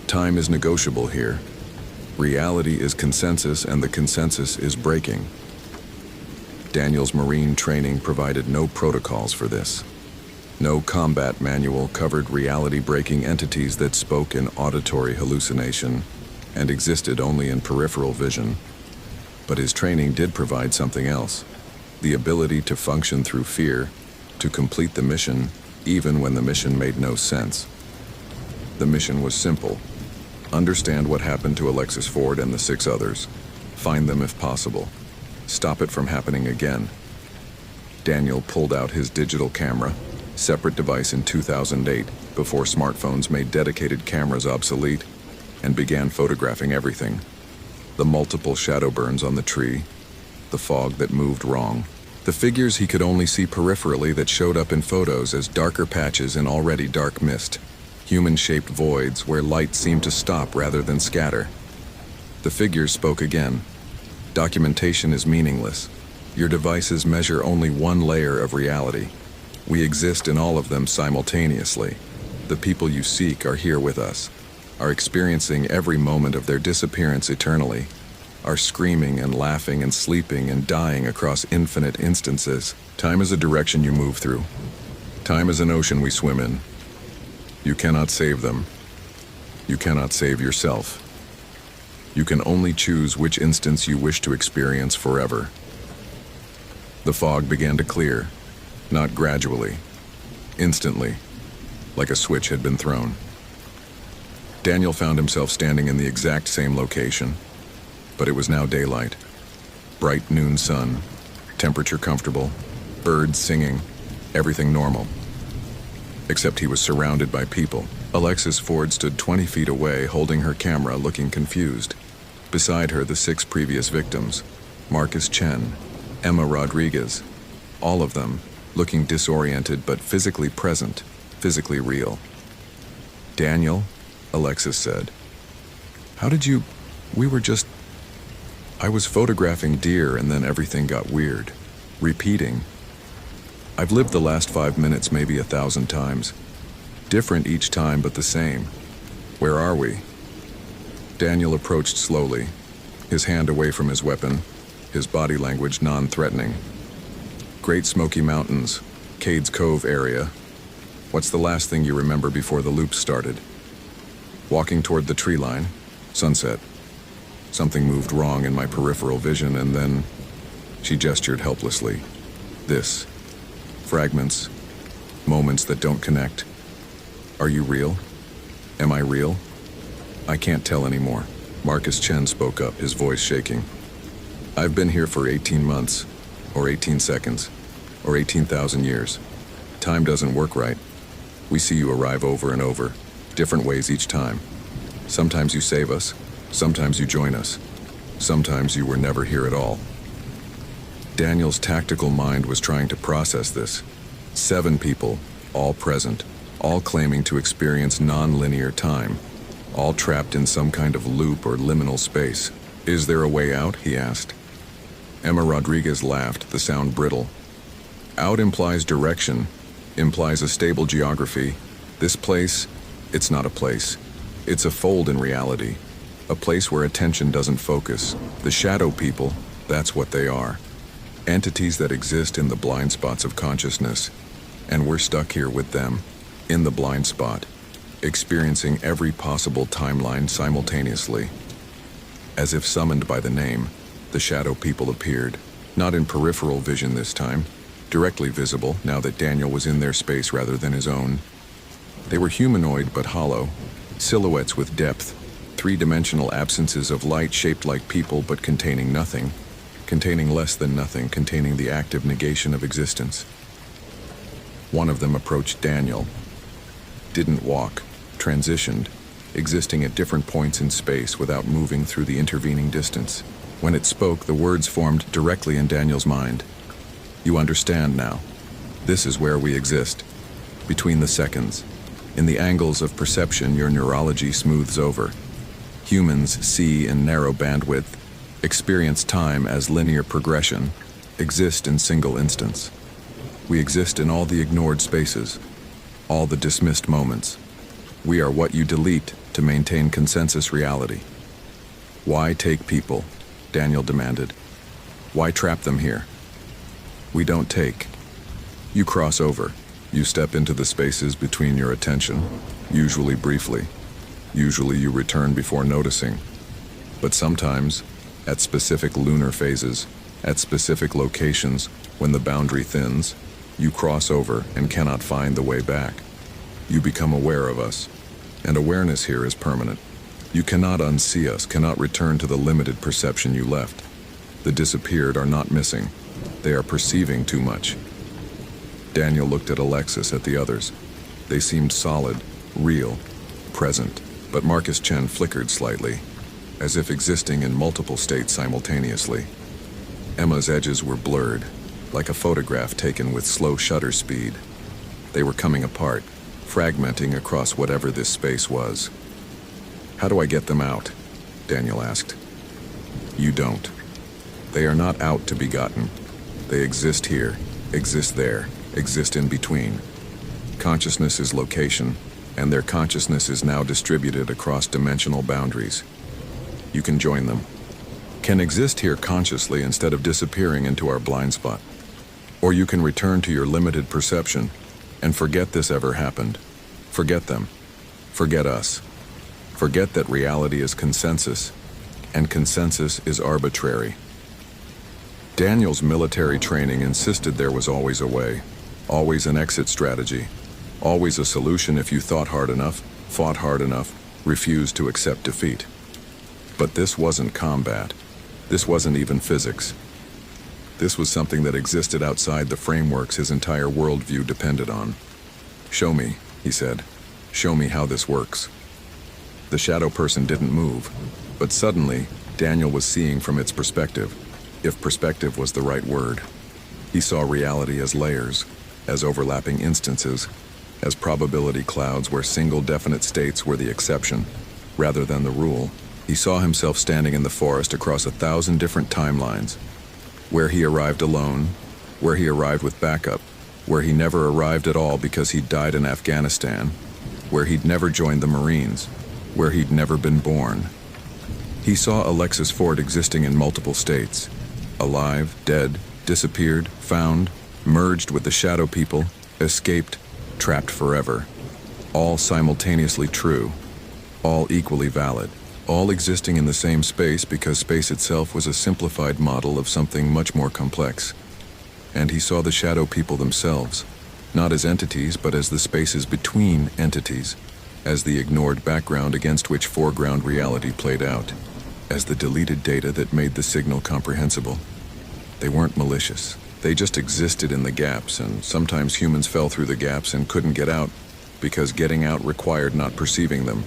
Time is negotiable here. Reality is consensus, and the consensus is breaking." Daniel's Marine training provided no protocols for this. No combat manual covered reality-breaking entities that spoke in auditory hallucination and existed only in peripheral vision. But his training did provide something else: the ability to function through fear, to complete the mission even when the mission made no sense. The mission was simple: understand what happened to Alexis Ford and the 6 others. Find them if possible. Stop it from happening again. Daniel pulled out his digital camera, separate device in 2008, before smartphones made dedicated cameras obsolete, and began photographing everything. The multiple shadow burns on the tree, the fog that moved wrong, the figures he could only see peripherally that showed up in photos as darker patches in already dark mist, human-shaped voids where light seemed to stop rather than scatter. The figures spoke again. "Documentation is meaningless. Your devices measure only one layer of reality. We exist in all of them simultaneously. The people you seek are here with us, are experiencing every moment of their disappearance eternally, are screaming and laughing and sleeping and dying across infinite instances. Time is a direction you move through. Time is an ocean we swim in. You cannot save them. You cannot save yourself. You can only choose which instance you wish to experience forever." The fog began to clear, not gradually, instantly, like a switch had been thrown. Daniel found himself standing in the exact same location, but it was now daylight. Bright noon sun, temperature comfortable, birds singing, everything normal. Except he was surrounded by people. Alexis Ford stood 20 feet away, holding her camera, looking confused. Beside her, the 6 previous victims: Marcus Chen, Emma Rodriguez, all of them looking disoriented but physically present, physically real. "Daniel," Alexis said, "how did you... we were just... I was photographing deer and then everything got weird. Repeating. I've lived the last 5 minutes maybe 1,000 times. Different each time but the same. Where are we?" Daniel approached slowly, his hand away from his weapon, his body language non-threatening. "Great Smoky Mountains, Cades Cove area. What's the last thing you remember before the loop started?" "Walking toward the tree line. Sunset. Something moved wrong in my peripheral vision and then..." She gestured helplessly. This. Fragments. Moments that don't connect. Are you real? Am I real? I can't tell anymore. Marcus Chen spoke up, his voice shaking. I've been here for 18 months, or 18 seconds, or 18,000 years. Time doesn't work right. We see you arrive over and over, different ways each time. Sometimes you save us, sometimes you join us, sometimes you were never here at all. Daniel's tactical mind was trying to process this. 7 people, all present, all claiming to experience non-linear time, all trapped in some kind of loop or liminal space. Is there a way out? He asked. Emma Rodriguez laughed, the sound brittle. Out implies direction, implies a stable geography. This place, it's not a place. It's a fold in reality, a place where attention doesn't focus. The shadow people, that's what they are. Entities that exist in the blind spots of consciousness, and we're stuck here with them, in the blind spot, experiencing every possible timeline simultaneously. As if summoned by the name, the shadow people appeared, not in peripheral vision this time, directly visible now that Daniel was in their space rather than his own. They were humanoid but hollow, silhouettes with depth, 3-dimensional absences of light shaped like people but containing nothing, containing less than nothing, containing the active negation of existence. One of them approached Daniel. Didn't walk, transitioned, existing at different points in space without moving through the intervening distance. When it spoke, the words formed directly in Daniel's mind. You understand now. This is where we exist. Between the seconds. In the angles of perception your neurology smooths over. Humans see in narrow bandwidth, experience time as linear progression, exist in single instants. We exist in all the ignored spaces, all the dismissed moments. We are what you delete to maintain consensus reality. Why take people? Daniel demanded. Why trap them here? We don't take. You cross over. You step into the spaces between your attention, usually briefly. Usually you return before noticing. But sometimes, at specific lunar phases, at specific locations, when the boundary thins, you cross over and cannot find the way back. You become aware of us, and awareness here is permanent. You cannot unsee us, cannot return to the limited perception you left. The disappeared are not missing. They are perceiving too much. Daniel looked at Alexis, at the others. They seemed solid, real, present, but Marcus Chen flickered slightly, as if existing in multiple states simultaneously. Emma's edges were blurred, like a photograph taken with slow shutter speed. They were coming apart, fragmenting across whatever this space was. How do I get them out? Daniel asked. You don't. They are not out to be gotten. They exist here, exist there, exist in between. Consciousness is location, and their consciousness is now distributed across dimensional boundaries. You can join them. Can exist here consciously instead of disappearing into our blind spot. Or you can return to your limited perception and forget this ever happened. Forget them. Forget us. Forget that reality is consensus, and consensus is arbitrary. Daniel's military training insisted there was always a way, always an exit strategy, always a solution if you thought hard enough, fought hard enough, refused to accept defeat. But this wasn't combat. This wasn't even physics. This was something that existed outside the frameworks his entire worldview depended on. Show me, he said. Show me how this works. The shadow person didn't move, but suddenly, Daniel was seeing from its perspective, if perspective was the right word. He saw reality as layers, as overlapping instances, as probability clouds where single definite states were the exception, rather than the rule. He saw himself standing in the forest across 1,000 different timelines, where he arrived alone, where he arrived with backup, where he never arrived at all because he'd died in Afghanistan, where he'd never joined the Marines, where he'd never been born. He saw Alexis Ford existing in multiple states, alive, dead, disappeared, found, merged with the shadow people, escaped, trapped forever. All simultaneously true, all equally valid, all existing in the same space because space itself was a simplified model of something much more complex. And he saw the shadow people themselves, not as entities but as the spaces between entities, as the ignored background against which foreground reality played out, as the deleted data that made the signal comprehensible. They weren't malicious. They just existed in the gaps, and sometimes humans fell through the gaps and couldn't get out, because getting out required not perceiving them,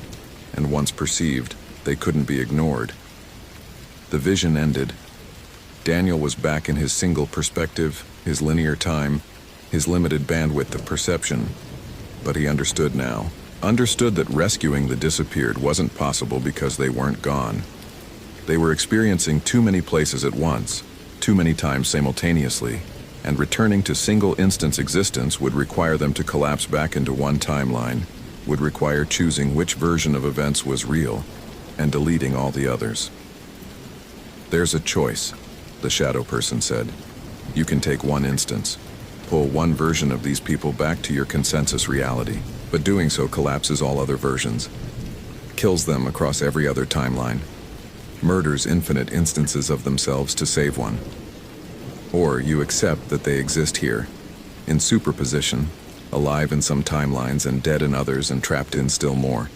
and once perceived, they couldn't be ignored. The vision ended. Daniel was back in his single perspective, his linear time, his limited bandwidth of perception. But he understood now. Understood that rescuing the disappeared wasn't possible because they weren't gone. They were experiencing too many places at once, too many times simultaneously, and returning to single-instance existence would require them to collapse back into one timeline, would require choosing which version of events was real, and deleting all the others. There's a choice, the shadow person said. You can take one instance, pull one version of these people back to your consensus reality, but doing so collapses all other versions, kills them across every other timeline, murders infinite instances of themselves to save one. Or you accept that they exist here, in superposition, alive in some timelines and dead in others and trapped in still more.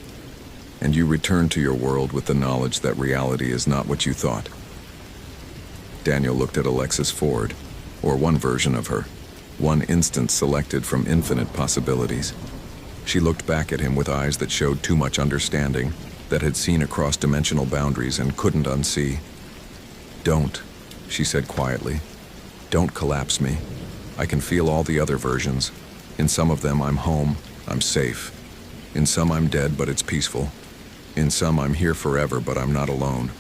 And you return to your world with the knowledge that reality is not what you thought. Daniel looked at Alexis Ford, or one version of her, one instance selected from infinite possibilities. She looked back at him with eyes that showed too much understanding, that had seen across dimensional boundaries and couldn't unsee. Don't, she said quietly. Don't collapse me. I can feel all the other versions. In some of them I'm home, I'm safe. In some I'm dead, but it's peaceful. In some I'm here forever, but I'm not alone.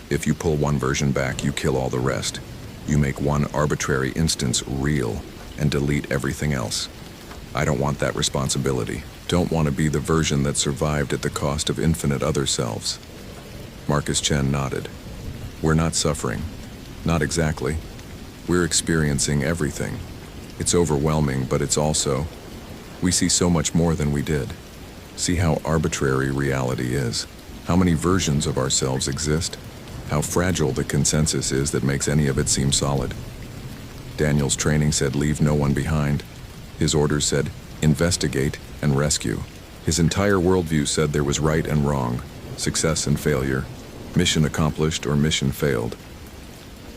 If you pull one version back, you kill all the rest. You make one arbitrary instance real and delete everything else. I don't want that responsibility. Don't want to be the version that survived at the cost of infinite other selves. Marcus Chen nodded. We're not suffering. Not exactly. We're experiencing everything. It's overwhelming, but it's also... We see so much more than we did. See how arbitrary reality is. How many versions of ourselves exist. How fragile the consensus is that makes any of it seem solid. Daniel's training said leave no one behind. His orders said investigate and rescue. His entire worldview said there was right and wrong, success and failure, mission accomplished or mission failed.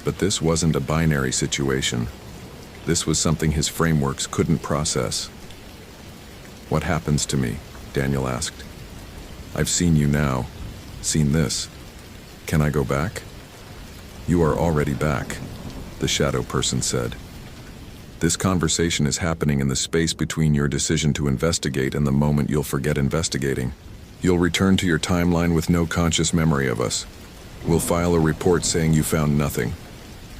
But this wasn't a binary situation. This was something his frameworks couldn't process. What happens to me? Daniel asked. I've seen you now, seen this. Can I go back? You are already back, the shadow person said. This conversation is happening in the space between your decision to investigate and the moment you'll forget investigating. You'll return to your timeline with no conscious memory of us. We'll file a report saying you found nothing.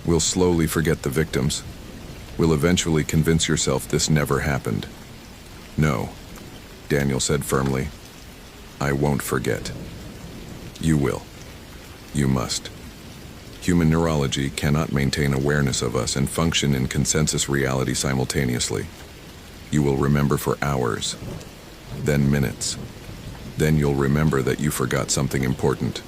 We'll slowly forget the victims. We'll eventually convince yourself this never happened. No, Daniel said firmly. I won't forget. You will. You must. Human neurology cannot maintain awareness of us and function in consensus reality simultaneously. You will remember for hours, then minutes. Then you'll remember that you forgot something important.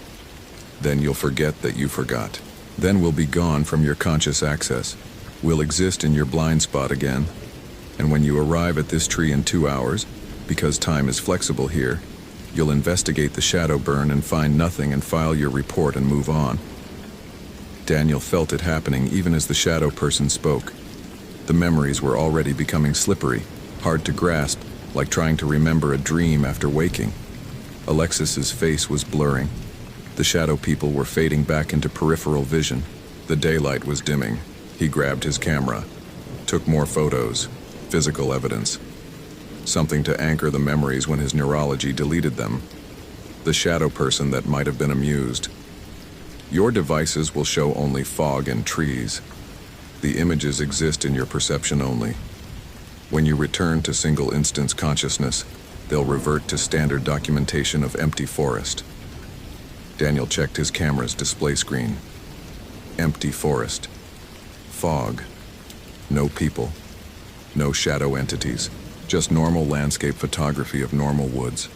Then you'll forget that you forgot. Then we'll be gone from your conscious access. We'll exist in your blind spot again. And when you arrive at this tree in 2 hours, because time is flexible here, you'll investigate the shadow burn and find nothing and file your report and move on. Daniel felt it happening even as the shadow person spoke. The memories were already becoming slippery, hard to grasp, like trying to remember a dream after waking. Alexis's face was blurring. The shadow people were fading back into peripheral vision. The daylight was dimming. He grabbed his camera, took more photos, physical evidence. Something to anchor the memories when his neurology deleted them. The shadow person that might have been amused. Your devices will show only fog and trees. The images exist in your perception only. When you return to single-instance consciousness, they'll revert to standard documentation of empty forest. Daniel checked his camera's display screen. Empty forest. Fog. No people. No shadow entities. Just normal landscape photography of normal woods.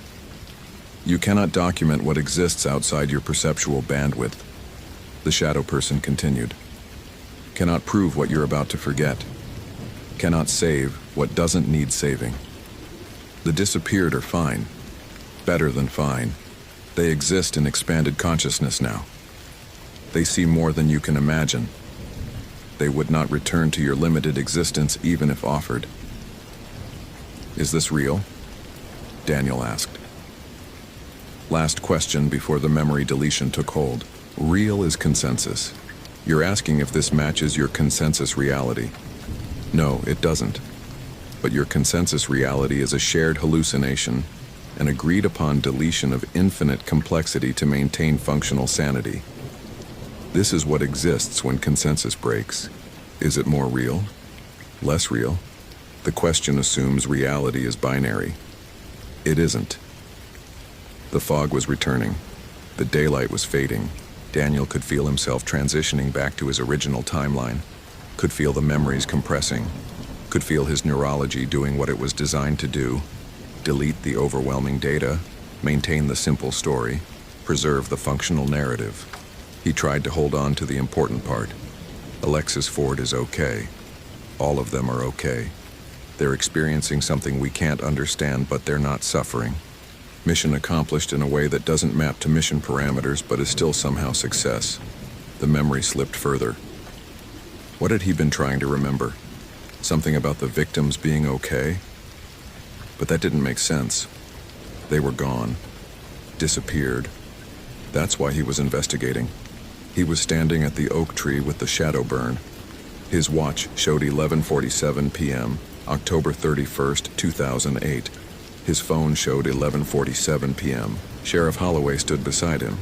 You cannot document what exists outside your perceptual bandwidth, the shadow person continued. Cannot prove what you're about to forget. Cannot save what doesn't need saving. The disappeared are fine. Better than fine. They exist in expanded consciousness now. They see more than you can imagine. They would not return to your limited existence even if offered. Is this real? Daniel asked. Last question before the memory deletion took hold. Real is consensus. You're asking if this matches your consensus reality. No, it doesn't. But your consensus reality is a shared hallucination, an agreed-upon deletion of infinite complexity to maintain functional sanity. This is what exists when consensus breaks. Is it more real? Less real? The question assumes reality is binary. It isn't. The fog was returning. The daylight was fading. Daniel could feel himself transitioning back to his original timeline, could feel the memories compressing, could feel his neurology doing what it was designed to do: delete the overwhelming data, maintain the simple story, preserve the functional narrative. He tried to hold on to the important part. Alexis Ford is okay. All of them are okay. They're experiencing something we can't understand, but they're not suffering. Mission accomplished in a way that doesn't map to mission parameters, but is still somehow success. The memory slipped further. What had he been trying to remember? Something about the victims being okay? But that didn't make sense. They were gone. Disappeared. That's why he was investigating. He was standing at the oak tree with the shadow burn. His watch showed 11:47 p.m., October 31st, 2008. His phone showed 11:47 p.m. Sheriff Holloway stood beside him,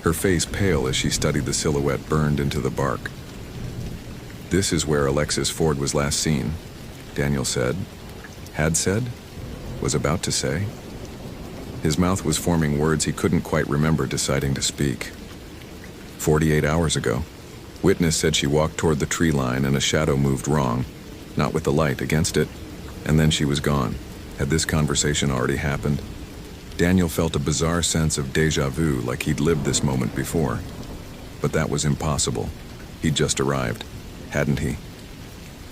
her face pale as she studied the silhouette burned into the bark. This is where Alexis Ford was last seen, Daniel said. Had said? Was about to say? His mouth was forming words he couldn't quite remember deciding to speak. 48 hours ago. Witness said she walked toward the tree line and a shadow moved wrong, not with the light, against it, and then she was gone. Had this conversation already happened? Daniel felt a bizarre sense of déjà vu, like he'd lived this moment before. But that was impossible. He'd just arrived, hadn't he?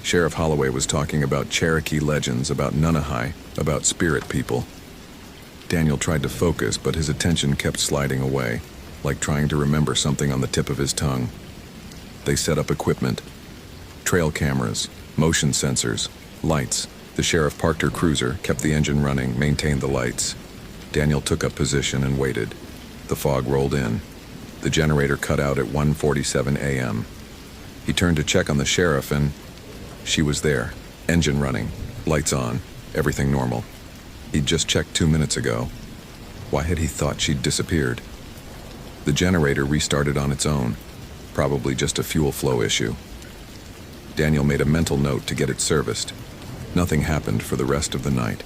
Sheriff Holloway was talking about Cherokee legends, about Nunahai, about spirit people. Daniel tried to focus, but his attention kept sliding away, like trying to remember something on the tip of his tongue. They set up equipment. Trail cameras, motion sensors, lights. The sheriff parked her cruiser, kept the engine running, maintained the lights. Daniel took up position and waited. The fog rolled in. The generator cut out at 1:47 a.m. He turned to check on the sheriff and she was there. Engine running, lights on, everything normal. He'd just checked 2 minutes ago. Why had he thought she'd disappeared? The generator restarted on its own, probably just a fuel flow issue. Daniel made a mental note to get it serviced. Nothing happened for the rest of the night.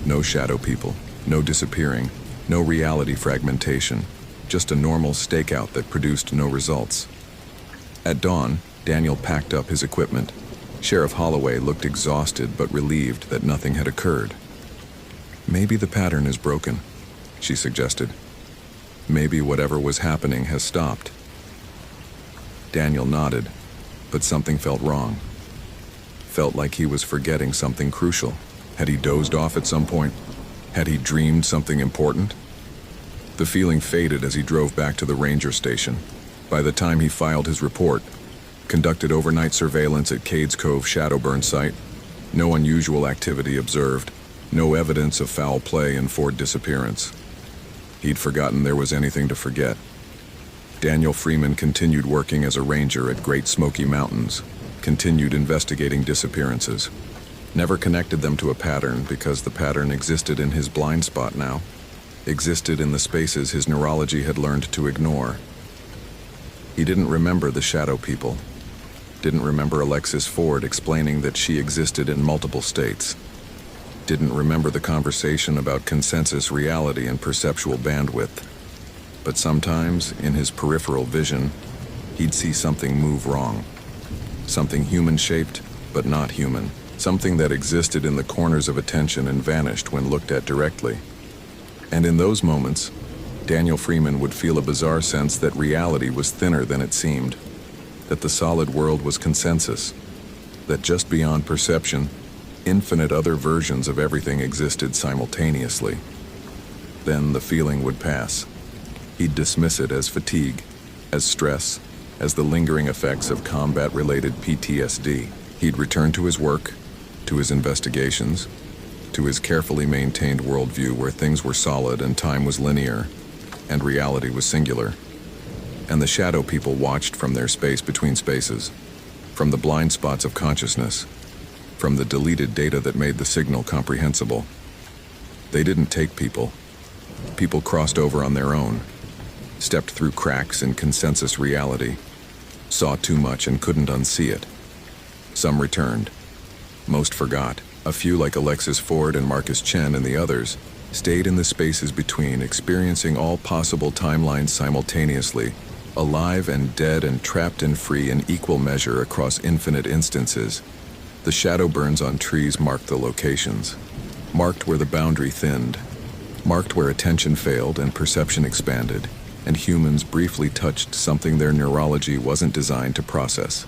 No shadow people, no disappearing, no reality fragmentation, just a normal stakeout that produced no results. At dawn, Daniel packed up his equipment. Sheriff Holloway looked exhausted but relieved that nothing had occurred. Maybe the pattern is broken, she suggested. Maybe whatever was happening has stopped. Daniel nodded, but something felt wrong. Felt like he was forgetting something crucial. Had he dozed off at some point? Had he dreamed something important? The feeling faded as he drove back to the ranger station. By the time he filed his report, conducted overnight surveillance at Cades Cove Shadowburn site, no unusual activity observed, no evidence of foul play in Ford disappearance. He'd forgotten there was anything to forget. Daniel Freeman continued working as a ranger at Great Smoky Mountains, continued investigating disappearances. Never connected them to a pattern because the pattern existed in his blind spot now, existed in the spaces his neurology had learned to ignore. He didn't remember the shadow people, didn't remember Alexis Ford explaining that she existed in multiple states, didn't remember the conversation about consensus reality and perceptual bandwidth. But sometimes, in his peripheral vision, he'd see something move wrong. Something human-shaped, but not human. Something that existed in the corners of attention and vanished when looked at directly. And in those moments, Daniel Freeman would feel a bizarre sense that reality was thinner than it seemed, that the solid world was consensus, that just beyond perception, infinite other versions of everything existed simultaneously. Then the feeling would pass. He'd dismiss it as fatigue, as stress, as the lingering effects of combat-related PTSD. He'd return to his work, to his investigations, to his carefully maintained worldview where things were solid and time was linear, and reality was singular. And the shadow people watched from their space between spaces, from the blind spots of consciousness, from the deleted data that made the signal comprehensible. They didn't take people. People crossed over on their own, stepped through cracks in consensus reality, saw too much and couldn't unsee it. Some returned. Most forgot. A few like Alexis Ford and Marcus Chen and the others stayed in the spaces between, experiencing all possible timelines simultaneously, alive and dead and trapped and free in equal measure across infinite instances. The shadow burns on trees marked the locations, marked where the boundary thinned, marked where attention failed and perception expanded, and humans briefly touched something their neurology wasn't designed to process.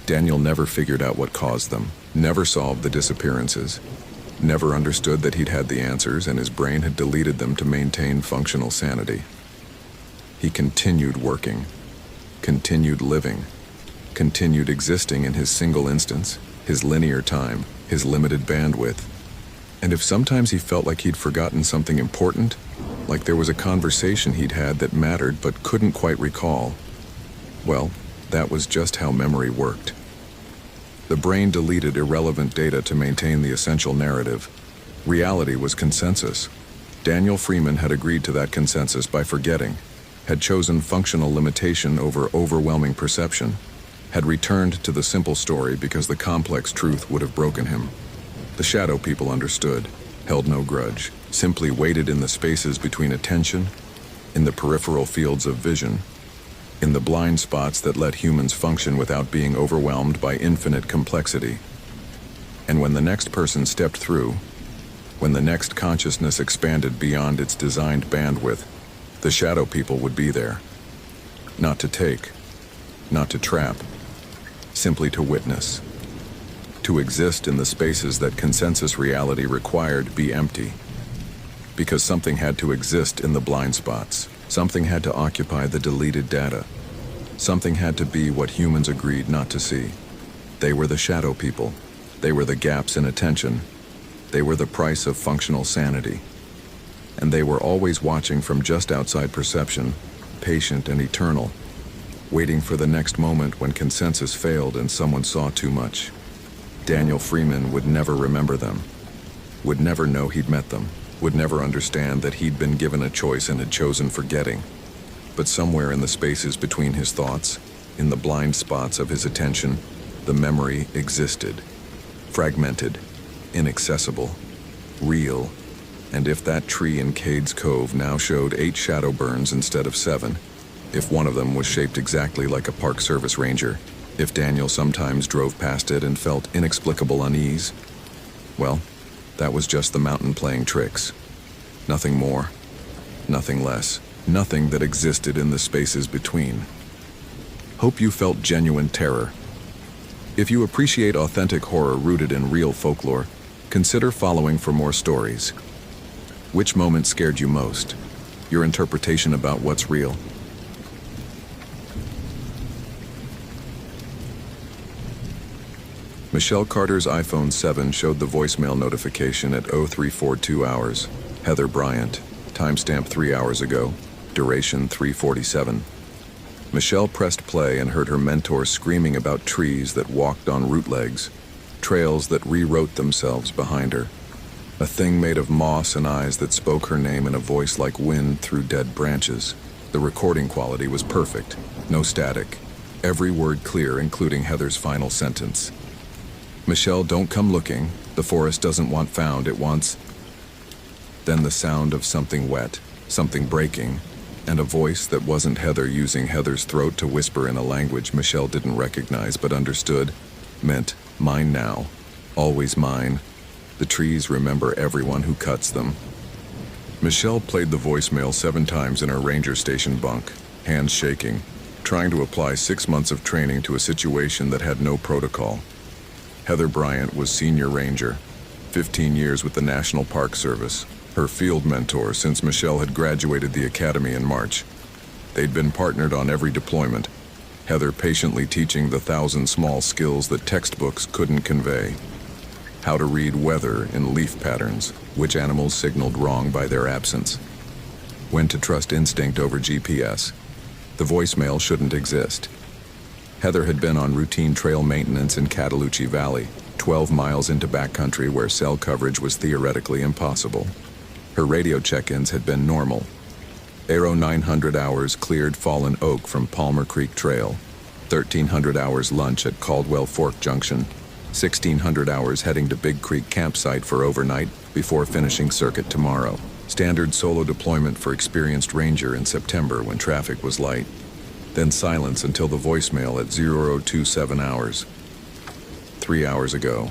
Daniel never figured out what caused them, never solved the disappearances, never understood that he'd had the answers and his brain had deleted them to maintain functional sanity. He continued working, continued living, continued existing in his single instance, his linear time, his limited bandwidth. And if sometimes he felt like he'd forgotten something important, like there was a conversation he'd had that mattered but couldn't quite recall, well, that was just how memory worked. The brain deleted irrelevant data to maintain the essential narrative. Reality was consensus. Daniel Freeman had agreed to that consensus by forgetting, had chosen functional limitation over overwhelming perception, had returned to the simple story because the complex truth would have broken him. The shadow people understood, held no grudge, simply waited in the spaces between attention, in the peripheral fields of vision, in the blind spots that let humans function without being overwhelmed by infinite complexity. And when the next person stepped through, when the next consciousness expanded beyond its designed bandwidth, the shadow people would be there. Not to take, not to trap, simply to witness. To exist in the spaces that consensus reality required be empty. Because something had to exist in the blind spots. Something had to occupy the deleted data. Something had to be what humans agreed not to see. They were the shadow people. They were the gaps in attention. They were the price of functional sanity. And they were always watching from just outside perception, patient and eternal, waiting for the next moment when consensus failed and someone saw too much. Daniel Freeman would never remember them, would never know he'd met them, would never understand that he'd been given a choice and had chosen forgetting. But somewhere in the spaces between his thoughts, in the blind spots of his attention, the memory existed. Fragmented, inaccessible, real. And if that tree in Cades Cove now showed 8 shadow burns instead of 7, if one of them was shaped exactly like a Park Service ranger, if Daniel sometimes drove past it and felt inexplicable unease, well, that was just the mountain playing tricks. Nothing more, nothing less, nothing that existed in the spaces between. Hope you felt genuine terror. If you appreciate authentic horror rooted in real folklore, consider following for more stories. Which moment scared you most? Your interpretation about what's real? Michelle Carter's iPhone 7 showed the voicemail notification at 0342 hours. Heather Bryant, timestamp 3 hours ago, duration 3:47. Michelle pressed play and heard her mentor screaming about trees that walked on root legs, trails that rewrote themselves behind her. A thing made of moss and eyes that spoke her name in a voice like wind through dead branches. The recording quality was perfect, no static. Every word clear, including Heather's final sentence. Michelle, don't come looking. The forest doesn't want found, it wants... Then the sound of something wet, something breaking, and a voice that wasn't Heather using Heather's throat to whisper in a language Michelle didn't recognize but understood, meant, mine now, always mine. The trees remember everyone who cuts them. Michelle played the voicemail 7 times in her ranger station bunk, hands shaking, trying to apply 6 months of training to a situation that had no protocol. Heather Bryant was senior ranger, 15 years with the National Park Service, her field mentor since Michelle had graduated the academy in March. They'd been partnered on every deployment, Heather patiently teaching the 1,000 small skills that textbooks couldn't convey. How to read weather in leaf patterns, which animals signaled wrong by their absence. When to trust instinct over GPS. The voicemail shouldn't exist. Heather had been on routine trail maintenance in Cataloochee Valley, 12 miles into backcountry where cell coverage was theoretically impossible. Her radio check-ins had been normal. Aero 900 hours cleared Fallen Oak from Palmer Creek Trail, 1,300 hours lunch at Caldwell Fork Junction, 1,600 hours heading to Big Creek Campsite for overnight before finishing circuit tomorrow. Standard solo deployment for experienced ranger in September when traffic was light. Then silence until the voicemail at 0027 hours. 3 hours ago.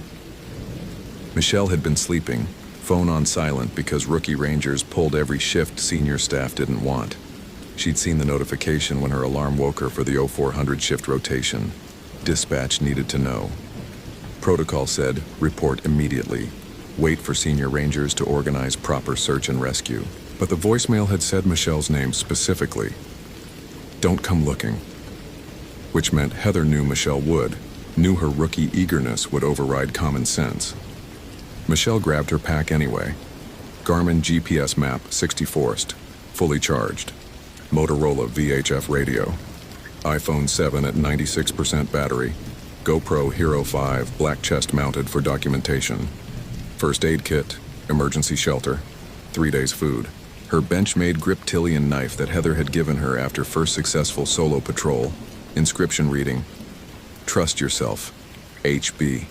Michelle had been sleeping, phone on silent because rookie rangers pulled every shift senior staff didn't want. She'd seen the notification when her alarm woke her for the 0400 shift rotation. Dispatch needed to know. Protocol said, report immediately. Wait for senior rangers to organize proper search and rescue. But the voicemail had said Michelle's name specifically. Don't come looking. Which meant Heather knew Michelle would, knew her rookie eagerness would override common sense. Michelle grabbed her pack anyway. Garmin GPS map 60 Forest, fully charged. Motorola VHF radio. iPhone 7 at 96% battery. GoPro Hero 5 black chest mounted for documentation. First aid kit, emergency shelter, 3 days food. Her bench-made Griptilian knife that Heather had given her after first successful solo patrol. Inscription reading, trust yourself, HB.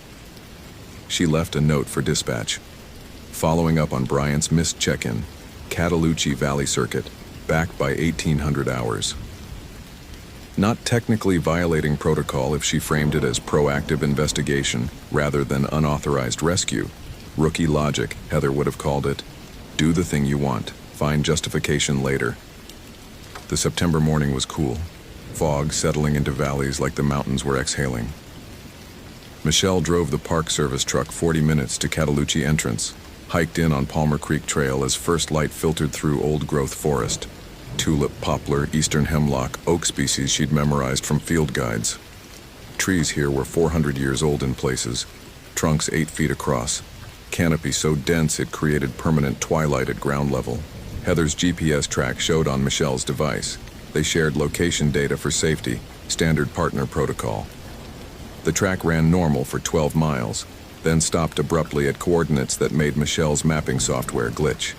She left a note for dispatch. Following up on Bryant's missed check-in, Cataloochee Valley Circuit, back by 1,800 hours. Not technically violating protocol if she framed it as proactive investigation rather than unauthorized rescue. Rookie logic, Heather would have called it. Do the thing you want, find justification later. The September morning was cool. Fog settling into valleys like the mountains were exhaling. Michelle drove the Park Service truck 40 minutes to Cataloochee entrance, hiked in on Palmer Creek Trail as first light filtered through old-growth forest. Tulip, poplar, eastern hemlock, oak species she'd memorized from field guides. Trees here were 400 years old in places, trunks 8 feet across, canopy so dense it created permanent twilight at ground level. Heather's GPS track showed on Michelle's device. They shared location data for safety, standard partner protocol. The track ran normal for 12 miles, then stopped abruptly at coordinates that made Michelle's mapping software glitch.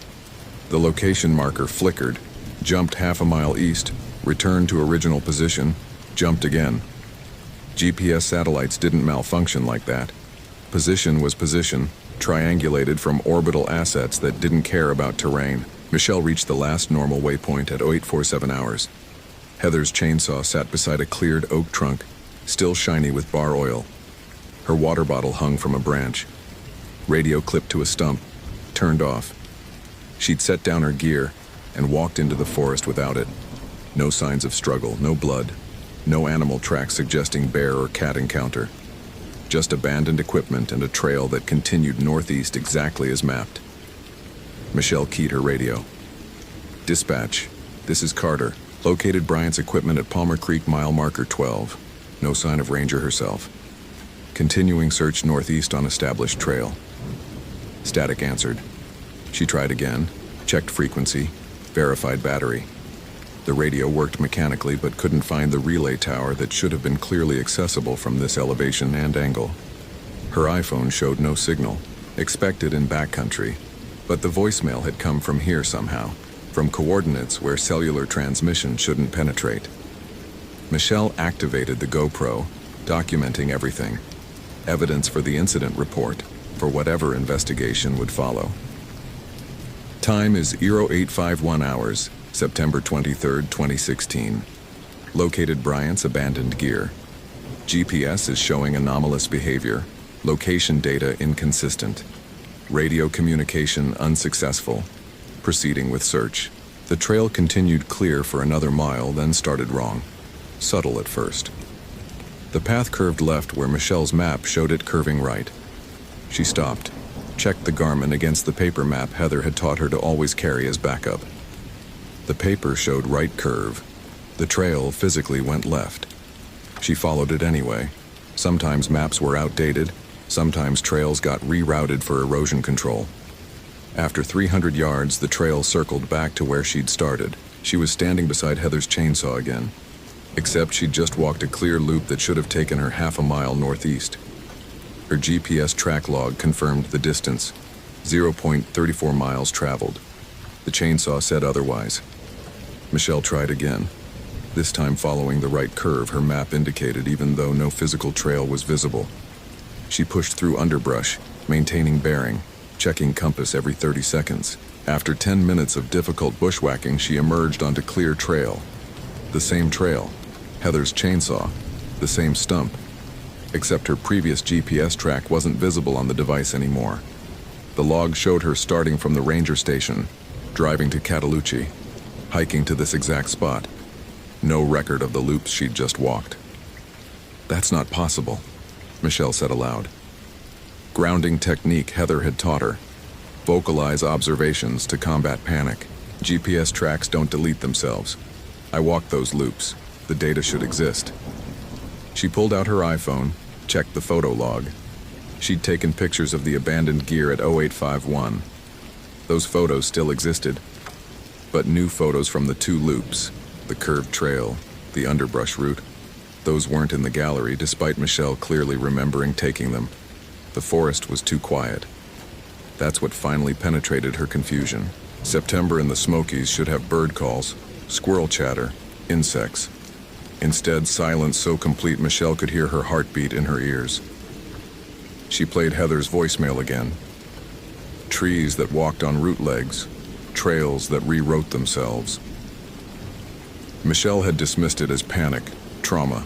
The location marker flickered, jumped half a mile east, returned to original position, jumped again. GPS satellites didn't malfunction like that. Position was position, triangulated from orbital assets that didn't care about terrain. Michelle reached the last normal waypoint at 0847 hours. Heather's chainsaw sat beside a cleared oak trunk, still shiny with bar oil. Her water bottle hung from a branch. Radio clipped to a stump, turned off. She'd set down her gear and walked into the forest without it. No signs of struggle, no blood, no animal tracks suggesting bear or cat encounter. Just abandoned equipment and a trail that continued northeast exactly as mapped. Michelle keyed her radio. Dispatch, this is Carter. Located Bryant's equipment at Palmer Creek mile marker 12. No sign of Ranger herself. Continuing search northeast on established trail. Static answered. She tried again, checked frequency, verified battery. The radio worked mechanically but couldn't find the relay tower that should have been clearly accessible from this elevation and angle. Her iPhone showed no signal, expected in backcountry, but the voicemail had come from here somehow, from coordinates where cellular transmission shouldn't penetrate. Michelle activated the GoPro, documenting everything. Evidence for the incident report, for whatever investigation would follow. Time is 0851 hours, September 23, 2016. Located Bryant's abandoned gear. GPS is showing anomalous behavior. Location data inconsistent. Radio communication unsuccessful. proceeding with search. The trail continued clear for another mile, then started wrong. Subtle at first. The path curved left where Michelle's map showed it curving right. She stopped, checked the Garmin against the paper map Heather had taught her to always carry as backup. The paper showed right curve. The trail physically went left. She followed it anyway. Sometimes maps were outdated, sometimes trails got rerouted for erosion control. After 300 yards, the trail circled back to where she'd started. She was standing beside Heather's chainsaw again. Except she'd just walked a clear loop that should have taken her half a mile northeast. Her GPS track log confirmed the distance, 0.34 miles traveled. The chainsaw said otherwise. Michelle tried again, this time following the right curve her map indicated, even though no physical trail was visible. She pushed through underbrush, maintaining bearing, checking compass every 30 seconds. After 10 minutes of difficult bushwhacking, she emerged onto clear trail. The same trail. Heather's chainsaw, the same stump, except her previous GPS track wasn't visible on the device anymore. The log showed her starting from the ranger station, driving to Catalucci, hiking to this exact spot. No record of the loops she'd just walked. That's not possible, Michelle said aloud. Grounding technique Heather had taught her. Vocalize observations to combat panic. GPS tracks don't delete themselves. I walked those loops. The data should exist. She pulled out her iPhone, checked the photo log. She'd taken pictures of the abandoned gear at 0851. Those photos still existed, but new photos from the two loops, the curved trail, the underbrush route, those weren't in the gallery despite Michelle clearly remembering taking them. The forest was too quiet. That's what finally penetrated her confusion. September in the Smokies should have bird calls, squirrel chatter, insects. Instead, silence so complete Michelle could hear her heartbeat in her ears. She played Heather's voicemail again. Trees that walked on root legs, trails that rewrote themselves. Michelle had dismissed it as panic, trauma,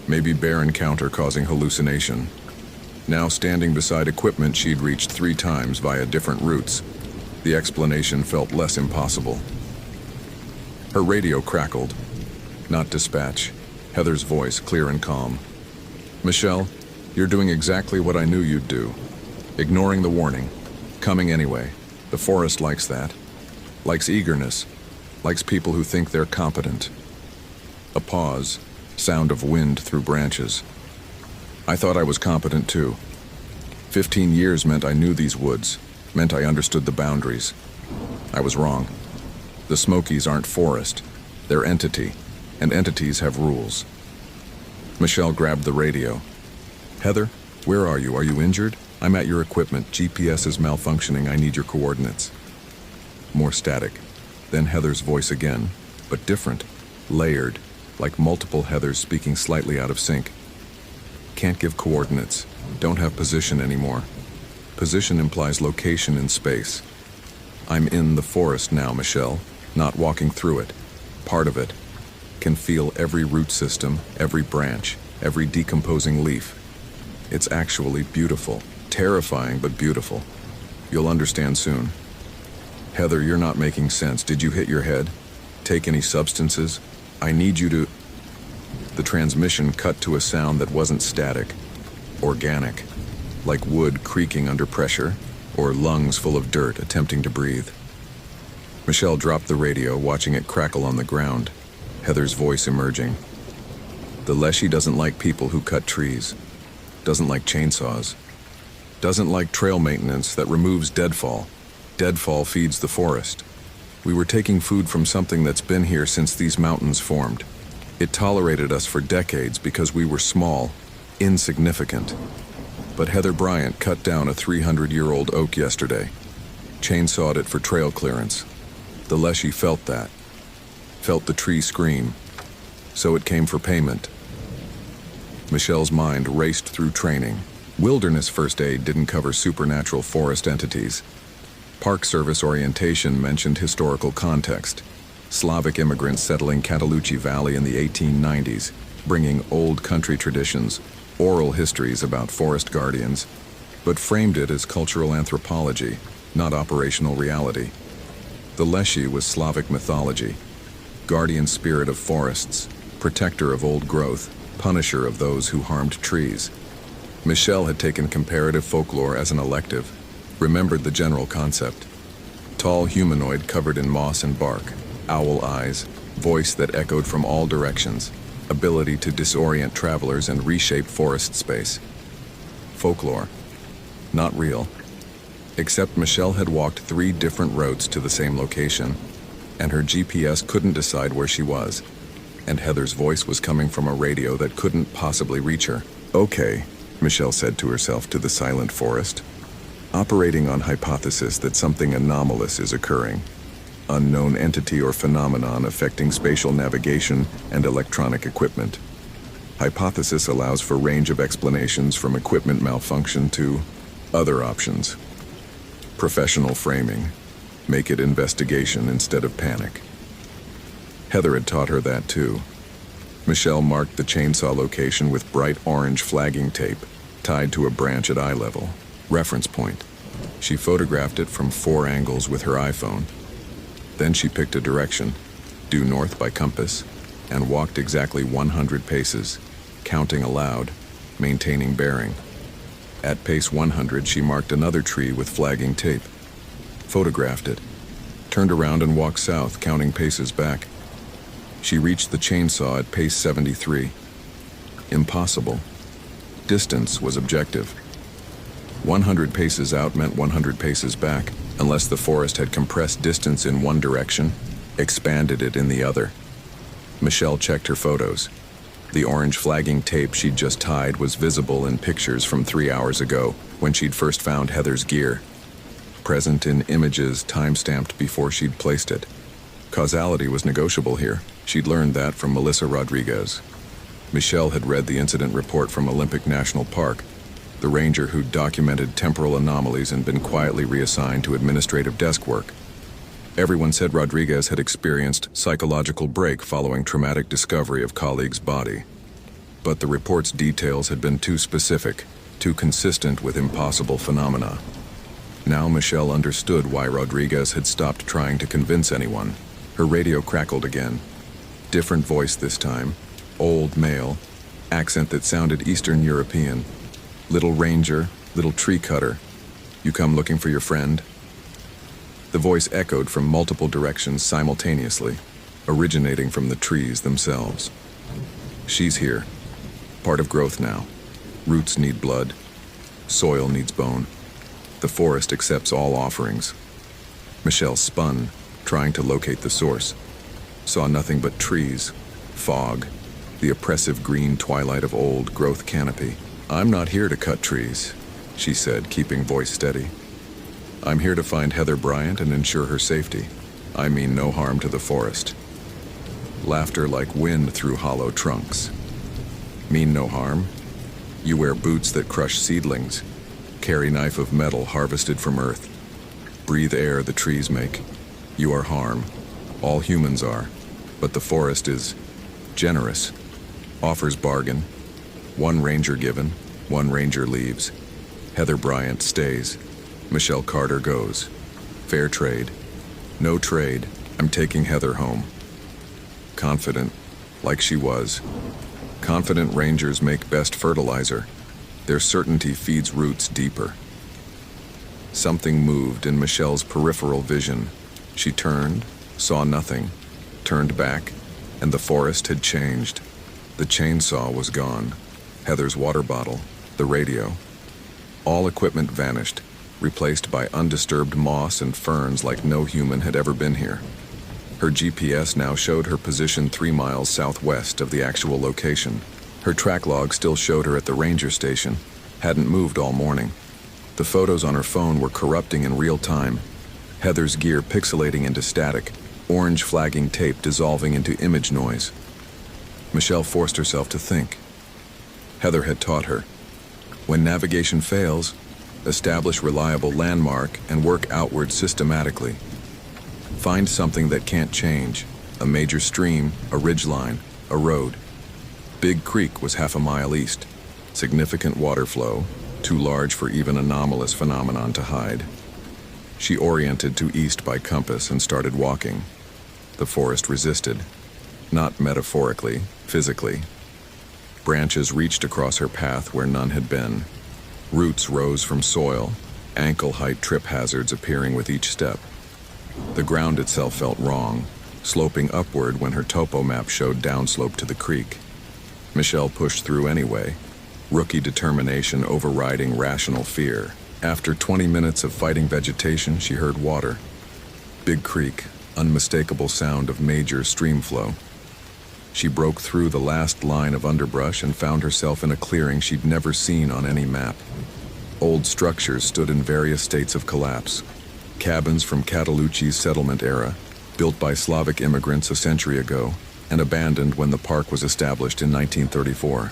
maybe bear encounter causing hallucination. Now standing beside equipment she'd reached 3 times via different routes, the explanation felt less impossible. Her radio crackled. Not dispatch. Heather's voice, clear and calm. Michelle, you're doing exactly what I knew you'd do. Ignoring the warning. Coming anyway. The forest likes that. Likes eagerness. Likes people who think they're competent. A pause. Sound of wind through branches. I thought I was competent too. 15 years meant I knew these woods. Meant I understood the boundaries. I was wrong. The Smokies aren't forest. They're entity. And entities have rules. Michelle grabbed the radio. Heather, where are you? Are you injured? I'm at your equipment. GPS is malfunctioning. I need your coordinates. More static. Then Heather's voice again, but different, layered, like multiple Heathers speaking slightly out of sync. Can't give coordinates. Don't have position anymore. Position implies location in space. I'm in the forest now, Michelle, not walking through it. Part of it. Can feel every root system, every branch, every decomposing leaf. It's actually beautiful. Terrifying, but beautiful. You'll understand soon. Heather, you're not making sense. Did you hit your head? Take any substances? I need you to... The transmission cut to a sound that wasn't static. Organic. Like wood creaking under pressure, or lungs full of dirt attempting to breathe. Michelle dropped the radio, watching it crackle on the ground. Heather's voice emerging. The Leshy doesn't like people who cut trees. Doesn't like chainsaws. Doesn't like trail maintenance that removes deadfall. Deadfall feeds the forest. We were taking food from something that's been here since these mountains formed. It tolerated us for decades because we were small, insignificant. But Heather Bryant cut down a 300-year-old oak yesterday. Chainsawed it for trail clearance. The Leshy felt that. Felt the tree scream. So it came for payment. Michelle's mind raced through training. Wilderness first aid didn't cover supernatural forest entities. Park Service orientation mentioned historical context. Slavic immigrants settling Catalucci Valley in the 1890s, bringing old country traditions, oral histories about forest guardians, but framed it as cultural anthropology, not operational reality. The Leshy was Slavic mythology, guardian spirit of forests, protector of old growth, punisher of those who harmed trees. Michelle had taken comparative folklore as an elective, remembered the general concept. Tall humanoid covered in moss and bark, owl eyes, voice that echoed from all directions, ability to disorient travelers and reshape forest space. Folklore. Not real. Except Michelle had walked 3 different routes to the same location, and her GPS couldn't decide where she was, and Heather's voice was coming from a radio that couldn't possibly reach her. Okay, Michelle said to herself to the silent forest, operating on hypothesis that something anomalous is occurring. Unknown entity or phenomenon affecting spatial navigation and electronic equipment. Hypothesis allows for range of explanations from equipment malfunction to other options. Professional framing. Make it investigation instead of panic. Heather had taught her that too. Michelle marked the chainsaw location with bright orange flagging tape tied to a branch at eye level. Reference point. She photographed it from 4 angles with her iPhone. Then she picked a direction, due north by compass, and walked exactly 100 paces, counting aloud, maintaining bearing. At pace 100, she marked another tree with flagging tape, photographed it, turned around and walked south, counting paces back. She reached the chainsaw at pace 73. Impossible. Distance was objective. 100 paces out meant 100 paces back, unless the forest had compressed distance in one direction, expanded it in the other. Michelle checked her photos. The orange flagging tape she'd just tied was visible in pictures from 3 hours ago, when she'd first found Heather's gear. Present in images time-stamped before she'd placed it. Causality was negotiable here. She'd learned that from Melissa Rodriguez. Michelle had read the incident report from Olympic National Park, the ranger who'd documented temporal anomalies and been quietly reassigned to administrative desk work. Everyone said Rodriguez had experienced psychological break following traumatic discovery of colleague's body. But the report's details had been too specific, too consistent with impossible phenomena. Now Michelle understood why Rodriguez had stopped trying to convince anyone. Her radio crackled again. Different voice this time. Old male. Accent that sounded Eastern European. Little ranger, little tree cutter. You come looking for your friend? The voice echoed from multiple directions simultaneously, originating from the trees themselves. She's here. Part of growth now. Roots need blood. Soil needs bone. The forest accepts all offerings. Michelle spun, trying to locate the source. Saw nothing but trees, fog, the oppressive green twilight of old growth canopy. I'm not here to cut trees, she said, keeping voice steady. I'm here to find Heather Bryant and ensure her safety. I mean no harm to the forest. Laughter like wind through hollow trunks. Mean no harm? You wear boots that crush seedlings, carry knife of metal harvested from earth, breathe air the trees make. You are harm. All humans are. But the forest is generous, offers bargain. One ranger given, one ranger leaves. Heather Bryant stays. Michelle Carter goes. Fair trade. No trade. I'm taking Heather home. Confident, like she was. Confident rangers make best fertilizer. Their certainty feeds roots deeper. Something moved in Michelle's peripheral vision. She turned, saw nothing, turned back, and the forest had changed. The chainsaw was gone. Heather's water bottle, the radio. All equipment vanished, replaced by undisturbed moss and ferns like no human had ever been here. Her GPS now showed her position 3 miles southwest of the actual location. Her track log still showed her at the ranger station, hadn't moved all morning. The photos on her phone were corrupting in real time. Heather's gear pixelating into static, orange flagging tape dissolving into image noise. Michelle forced herself to think. Heather had taught her. When navigation fails, establish reliable landmark and work outward systematically. Find something that can't change, a major stream, a ridgeline, a road. Big Creek was 1/2 mile east. Significant water flow, too large for even anomalous phenomenon to hide. She oriented to east by compass and started walking. The forest resisted. Not metaphorically, physically. Branches reached across her path where none had been. Roots rose from soil, ankle-height trip hazards appearing with each step. The ground itself felt wrong, sloping upward when her topo map showed downslope to the creek. Michelle pushed through anyway, rookie determination overriding rational fear. After 20 minutes of fighting vegetation, she heard water. Big creek, unmistakable sound of major stream flow. She broke through the last line of underbrush and found herself in a clearing she'd never seen on any map. Old structures stood in various states of collapse. Cabins from Catalucci's settlement era, built by Slavic immigrants a century ago, and abandoned when the park was established in 1934.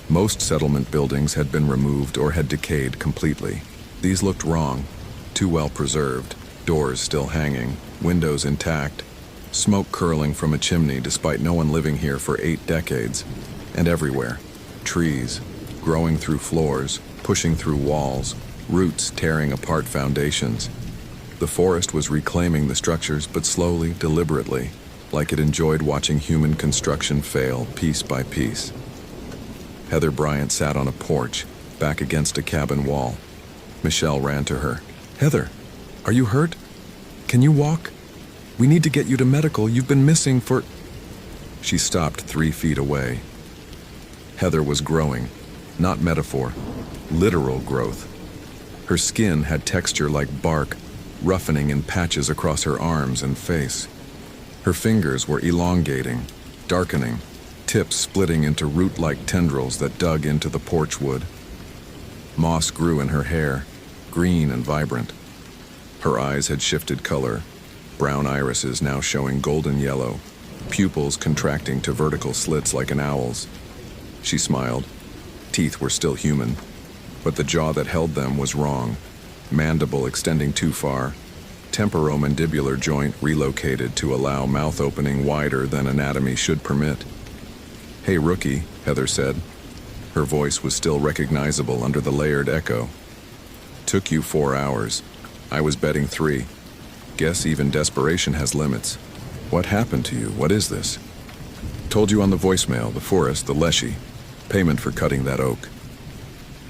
Most settlement buildings had been removed or had decayed completely. These looked wrong, too well preserved, doors still hanging, windows intact, smoke curling from a chimney despite no one living here for 8 decades. And everywhere, trees, growing through floors, pushing through walls, roots tearing apart foundations. The forest was reclaiming the structures, but slowly, deliberately, like it enjoyed watching human construction fail piece by piece. Heather Bryant sat on a porch, back against a cabin wall. Michelle ran to her. "Heather, are you hurt? Can you walk? We need to get you to medical. You've been missing for..." She stopped 3 feet away. Heather was growing, not metaphor, literal growth. Her skin had texture like bark, roughening in patches across her arms and face. Her fingers were elongating, darkening, tips splitting into root-like tendrils that dug into the porch wood. Moss grew in her hair, green and vibrant. Her eyes had shifted color, brown irises now showing golden yellow, pupils contracting to vertical slits like an owl's. She smiled. Teeth were still human, but the jaw that held them was wrong. Mandible extending too far, temporomandibular joint relocated to allow mouth opening wider than anatomy should permit. "Hey, rookie," Heather said. Her voice was still recognizable under the layered echo. "Took you 4 hours. I was betting 3. Guess even desperation has limits. What happened to you? What is this?" "Told you on the voicemail, the forest, the Leshy. Payment for cutting that oak."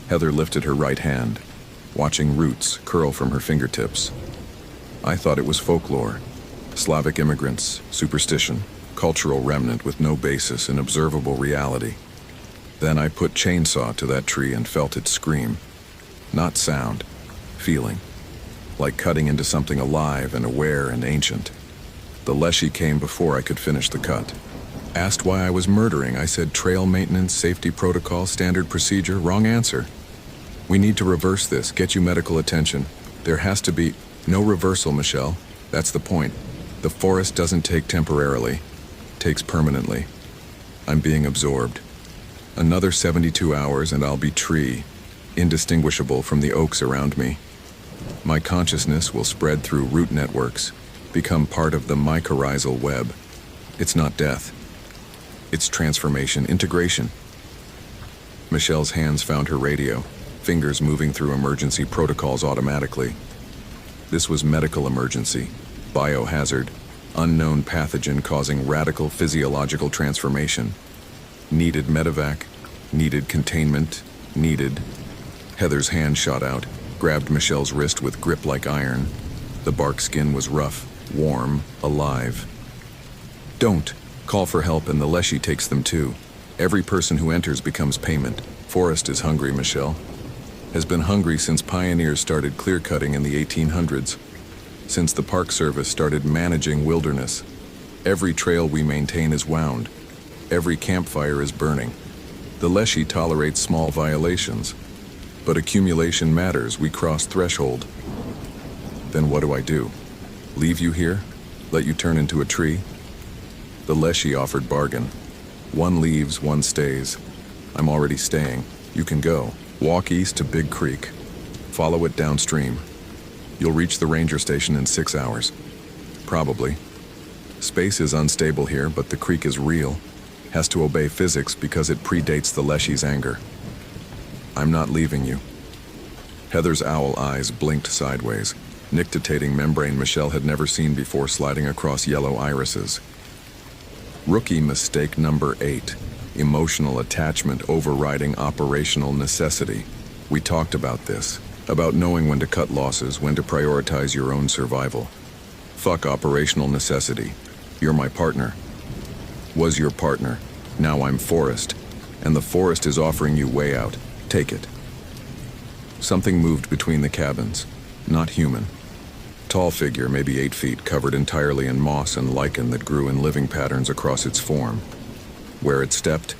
Heather lifted her right hand, watching roots curl from her fingertips. "I thought it was folklore. Slavic immigrants, superstition, cultural remnant with no basis in observable reality. Then I put chainsaw to that tree and felt it scream. Not sound, feeling. Like cutting into something alive and aware and ancient. The Leshy came before I could finish the cut. Asked why I was murdering, I said trail maintenance, safety protocol, standard procedure. Wrong answer. We need to reverse this, get you medical attention. There has to be no reversal, Michelle. That's the point. The forest doesn't take temporarily, takes permanently. I'm being absorbed. Another 72 hours and I'll be tree, indistinguishable from the oaks around me. My consciousness will spread through root networks, become part of the mycorrhizal web. It's not death. It's transformation, integration." Michelle's hands found her radio, fingers moving through emergency protocols automatically. This was medical emergency, biohazard, unknown pathogen causing radical physiological transformation. Needed medevac, needed containment, needed... Heather's hand shot out, grabbed Michelle's wrist with grip like iron. The bark skin was rough, warm, alive. "Don't. Call for help and the Leshy takes them too. Every person who enters becomes payment. Forest is hungry, Michelle. Has been hungry since pioneers started clear-cutting in the 1800s. Since the Park Service started managing wilderness. Every trail we maintain is wound. Every campfire is burning. The Leshy tolerates small violations. But accumulation matters. We cross threshold. Then what do I do? Leave you here? Let you turn into a tree?" The Leshy offered bargain. "One leaves, one stays. I'm already staying. You can go. Walk east to Big Creek. Follow it downstream. You'll reach the ranger station in 6 hours. Probably. Space is unstable here, but the creek is real. Has to obey physics because it predates the Leshy's anger. I'm not leaving you." Heather's owl eyes blinked sideways. nictitating membrane Michelle had never seen before sliding across yellow irises. Rookie mistake number 8. Emotional attachment overriding operational necessity. We talked about this, about knowing when to cut losses, when to prioritize your own survival. Fuck operational necessity. You're my partner. Was your partner. Now I'm Forrest, and the Forest is offering you way out. Take it. Something moved between the cabins. Not human. Tall figure, maybe 8 feet, covered entirely in moss and lichen that grew in living patterns across its form. Where it stepped,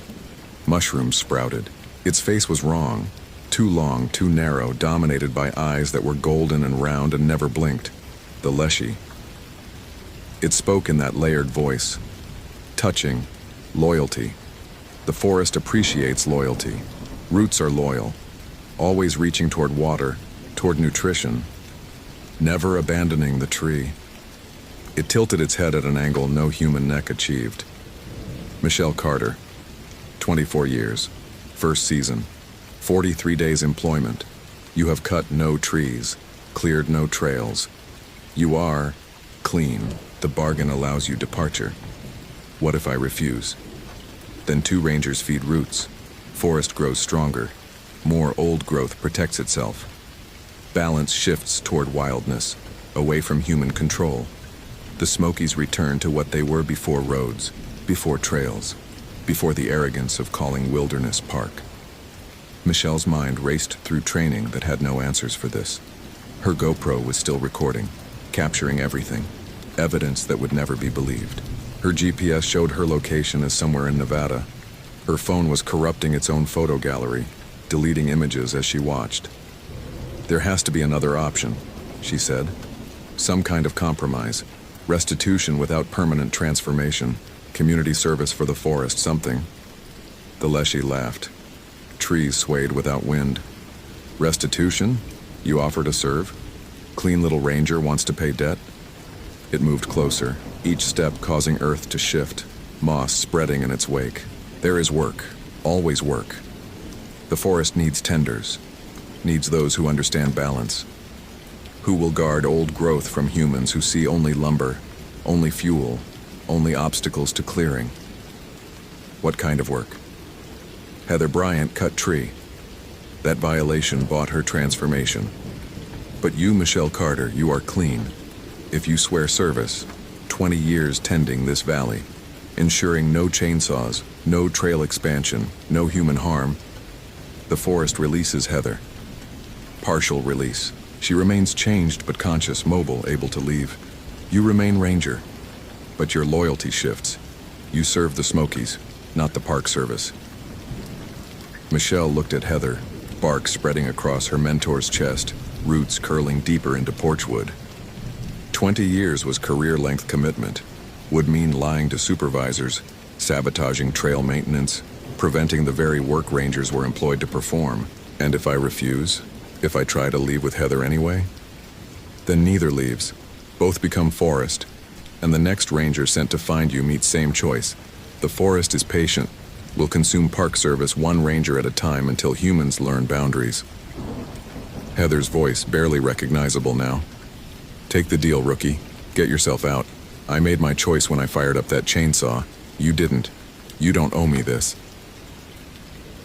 mushrooms sprouted. Its face was wrong. Too long, too narrow, dominated by eyes that were golden and round and never blinked. The Leshy. It spoke in that layered voice. Touching. Loyalty. The Forest appreciates loyalty. Roots are loyal. Always reaching toward water, toward nutrition. Never abandoning the tree. It tilted its head at an angle no human neck achieved. Michelle Carter. 24 years. First season. 43 days employment. You have cut no trees, cleared no trails. You are clean. The bargain allows you departure. What if I refuse? Then 2 rangers feed roots. Forest grows stronger. More old growth protects itself. Balance shifts toward wildness, away from human control. The Smokies return to what they were before roads, before trails, before the arrogance of calling wilderness park. Michelle's mind raced through training that had no answers for this. Her GoPro was still recording, capturing everything, evidence that would never be believed. Her GPS showed her location as somewhere in Nevada. Her phone was corrupting its own photo gallery, deleting images as she watched. There has to be another option, she said. Some kind of compromise. Restitution without permanent transformation. Community service for the Forest, something. The Leshy laughed. Trees swayed without wind. Restitution? You offer to serve? Clean little ranger wants to pay debt? It moved closer, each step causing earth to shift, moss spreading in its wake. There is work, always work. The Forest needs tenders, needs those who understand balance, who will guard old growth from humans who see only lumber, only fuel, only obstacles to clearing. What kind of work? Heather Bryant cut tree. That violation bought her transformation. But you, Michelle Carter, you are clean. If you swear service, 20 years tending this valley, ensuring no chainsaws, no trail expansion, no human harm, the Forest releases Heather. Partial release. She remains changed but conscious, mobile, able to leave. You remain ranger, but your loyalty shifts. You serve the Smokies, not the Park Service. Michelle looked at Heather, bark spreading across her mentor's chest, roots curling deeper into porchwood. 20 years was career-length commitment. Would mean lying to supervisors, sabotaging trail maintenance, preventing the very work rangers were employed to perform. And if I refuse? If I try to leave with Heather anyway? Then neither leaves. Both become Forest. And the next ranger sent to find you meets same choice. The Forest is patient, will consume Park Service one ranger at a time until humans learn boundaries. Heather's voice, barely recognizable now. Take the deal, rookie. Get yourself out. I made my choice when I fired up that chainsaw. You didn't. You don't owe me this.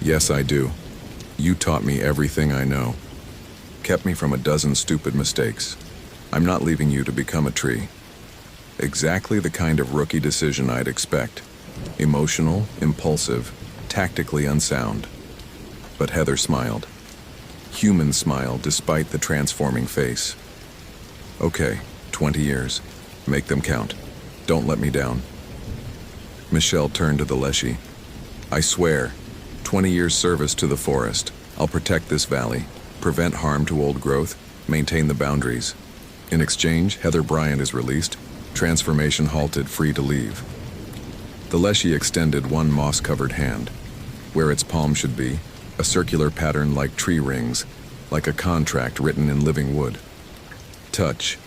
Yes, I do. You taught me everything I know. Kept me from a dozen stupid mistakes. I'm not leaving you to become a tree. Exactly the kind of rookie decision I'd expect. Emotional, impulsive, tactically unsound. But Heather smiled. Human smiled despite the transforming face. Okay, 20 years. Make them count. Don't let me down. Michelle turned to the Leshy. I swear, 20 years service to the Forest. I'll protect this valley, prevent harm to old growth, maintain the boundaries. In exchange, Heather Bryant is released, transformation halted, free to leave. The Leshy extended one moss-covered hand. Where its palm should be, a circular pattern like tree rings, like a contract written in living wood. Touch.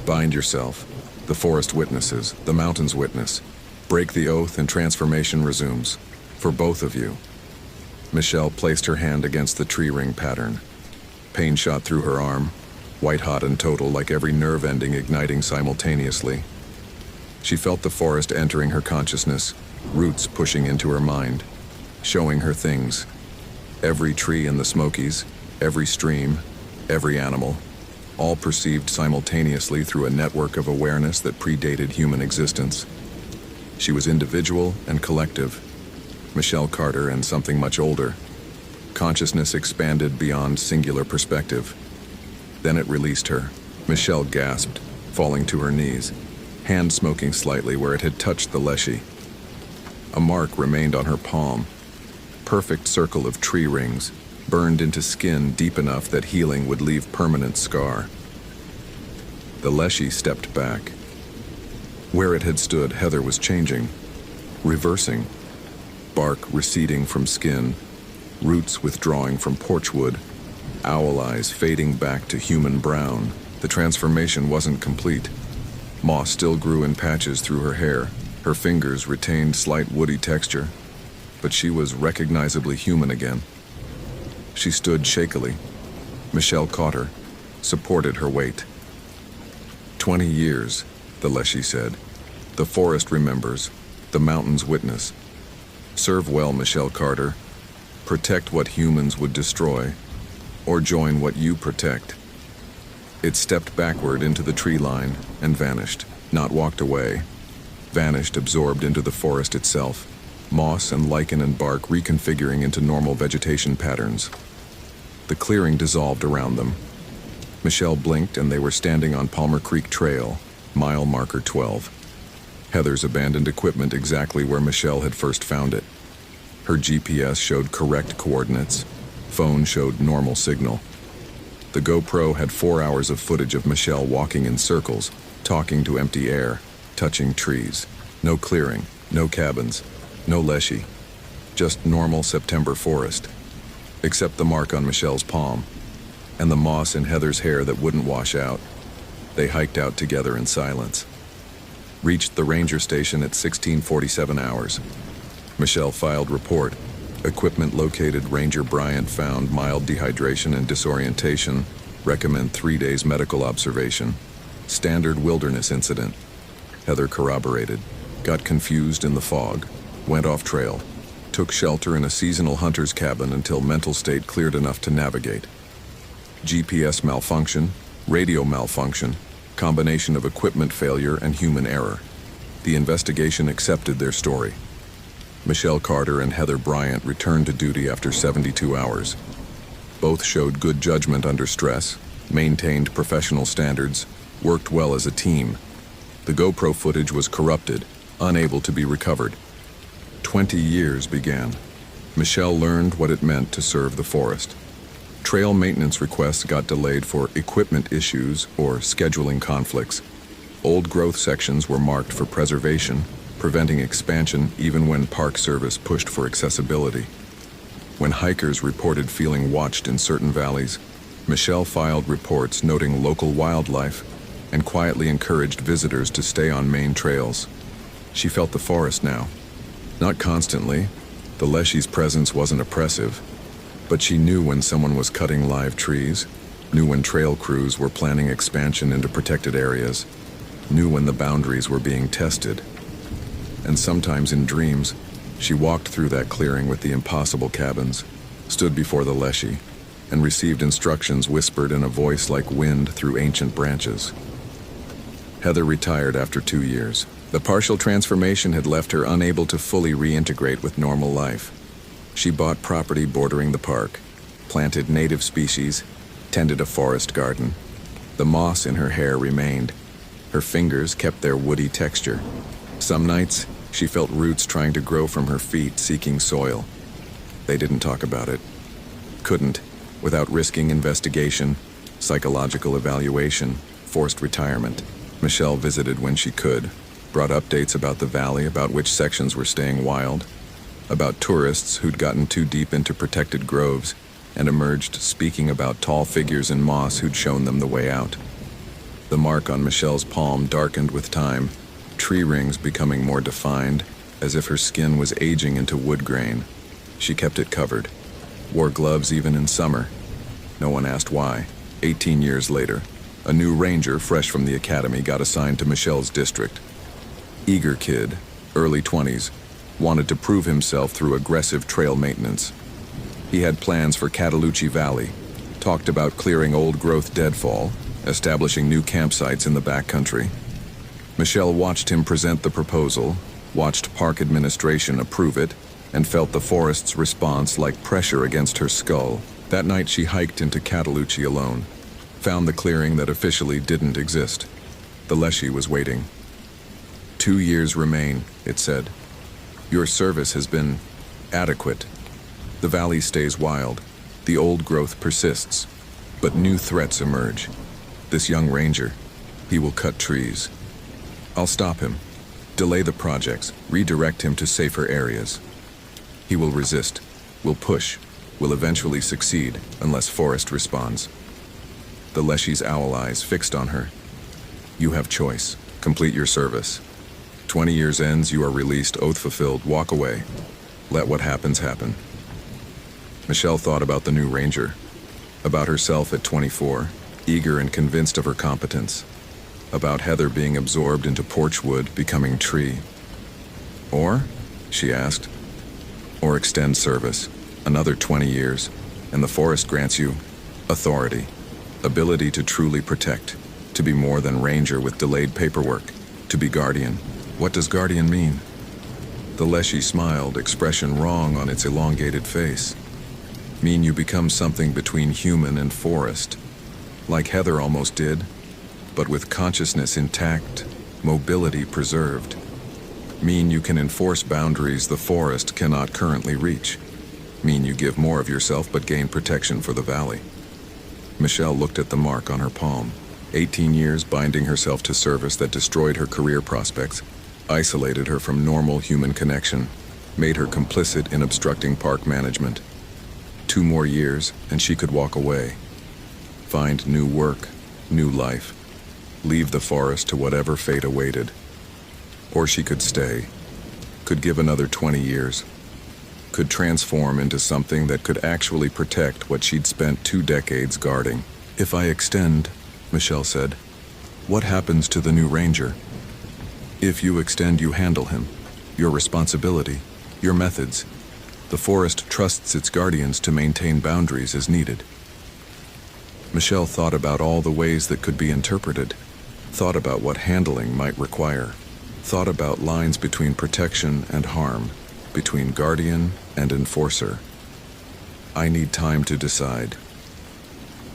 Bind yourself. The Forest witnesses, the mountains witness. Break the oath and transformation resumes. For both of you. Michelle placed her hand against the tree ring pattern. Pain shot through her arm. white-hot and total, like every nerve ending igniting simultaneously. She felt the forest entering her consciousness, roots pushing into her mind, showing her things. Every tree in the Smokies, every stream, every animal, all perceived simultaneously through a network of awareness that predated human existence. She was individual and collective, Michelle Carter and something much older. Consciousness expanded beyond singular perspective. Then it released her. Michelle gasped, falling to her knees, hand smoking slightly where it had touched the Leshy. A mark remained on her palm. Perfect circle of tree rings, burned into skin deep enough that healing would leave permanent scar. The Leshy stepped back. Where it had stood, Heather was changing, reversing. Bark receding from skin, roots withdrawing from porchwood, owl eyes fading back to human brown. The transformation wasn't complete. Moss still grew in patches through her hair. Her fingers retained slight woody texture, but she was recognizably human again. She stood shakily. Michelle caught her, supported her weight. 20 years, the Leshy said. The forest remembers, the mountains witness. Serve well, Michelle Carter. Protect what humans would destroy, or join what you protect. It stepped backward into the tree line and vanished, not walked away. Vanished, absorbed into the forest itself, moss and lichen and bark reconfiguring into normal vegetation patterns. The clearing dissolved around them. Michelle blinked and they were standing on Palmer Creek Trail, mile marker 12. Heather's abandoned equipment exactly where Michelle had first found it. Her GPS showed correct coordinates. Phone showed normal signal. The GoPro had 4 hours of footage of Michelle walking in circles, talking to empty air, touching trees. No clearing, no cabins, no Leshy. Just normal September forest. Except the mark on Michelle's palm, and the moss in Heather's hair that wouldn't wash out. They hiked out together in silence. Reached the ranger station at 16:47 hours. Michelle filed report. Equipment located. Ranger Bryant found mild dehydration and disorientation. Recommend 3 days medical observation. Standard wilderness incident. Heather corroborated. Got confused in the fog. Went off trail. Took shelter in a seasonal hunter's cabin until mental state cleared enough to navigate. GPS malfunction, radio malfunction, combination of equipment failure and human error. The investigation accepted their story. Michelle Carter and Heather Bryant returned to duty after 72 hours. Both showed good judgment under stress, maintained professional standards, worked well as a team. The GoPro footage was corrupted, unable to be recovered. 20 years began. Michelle learned what it meant to serve the forest. Trail maintenance requests got delayed for equipment issues or scheduling conflicts. Old growth sections were marked for preservation, preventing expansion even when Park Service pushed for accessibility. When hikers reported feeling watched in certain valleys, Michelle filed reports noting local wildlife and quietly encouraged visitors to stay on main trails. She felt the forest now. Not constantly. The Leshy's presence wasn't oppressive, but she knew when someone was cutting live trees, knew when trail crews were planning expansion into protected areas, knew when the boundaries were being tested. And sometimes in dreams, she walked through that clearing with the impossible cabins, stood before the Leshy, and received instructions whispered in a voice like wind through ancient branches. Heather retired after 2 years. The partial transformation had left her unable to fully reintegrate with normal life. She bought property bordering the park, planted native species, tended a forest garden. The moss in her hair remained. Her fingers kept their woody texture. Some nights, she felt roots trying to grow from her feet, seeking soil. They didn't talk about it. Couldn't, without risking investigation, psychological evaluation, forced retirement. Michelle visited when she could, brought updates about the valley, about which sections were staying wild, about tourists who'd gotten too deep into protected groves, and emerged speaking about tall figures in moss who'd shown them the way out. The mark on Michelle's palm darkened with time, tree rings becoming more defined, as if her skin was aging into wood grain. She kept it covered, wore gloves even in summer. No one asked why. 18 years later, A new ranger, fresh from the academy, got assigned to Michelle's district. Eager kid, early 20s, wanted to prove himself through aggressive trail maintenance. He had plans for Catalucci Valley, talked about clearing old-growth deadfall, establishing new campsites in the backcountry. Michelle watched him present the proposal, watched park administration approve it, and felt the forest's response like pressure against her skull. That night she hiked into Catalucci alone, found the clearing that officially didn't exist. The Leshy was waiting. 2 years remain, it said. Your service has been adequate. The valley stays wild. The old growth persists. But new threats emerge. This young ranger, he will cut trees. I'll stop him, delay the projects, redirect him to safer areas. He will resist, will push, will eventually succeed unless Forrest responds. The Leshy's owl eyes fixed on her. You have choice. Complete your service. 20 years ends, you are released, oath fulfilled, walk away. Let what happens happen. Michelle thought about the new ranger, about herself at 24, eager and convinced of her competence, about Heather being absorbed into porchwood, becoming tree. Or, she asked, or extend service, another 20 years, and the forest grants you authority, ability to truly protect, to be more than ranger with delayed paperwork, to be guardian. What does guardian mean? The Leshy smiled, expression wrong on its elongated face. Mean you become something between human and forest, like Heather almost did, but with consciousness intact, mobility preserved. Mean you can enforce boundaries the forest cannot currently reach. Mean you give more of yourself but gain protection for the valley. Michelle looked at the mark on her palm. 18 years binding herself to service that destroyed her career prospects, isolated her from normal human connection, made her complicit in obstructing park management. 2 more years, and she could walk away. Find new work, new life. Leave the forest to whatever fate awaited. Or she could stay, could give another 20 years, could transform into something that could actually protect what she'd spent 2 decades guarding. If I extend, Michelle said, what happens to the new ranger? If you extend, you handle him. Your responsibility, your methods. The forest trusts its guardians to maintain boundaries as needed. Michelle thought about all the ways that could be interpreted, thought about what handling might require, thought about lines between protection and harm, between guardian and enforcer. I need time to decide.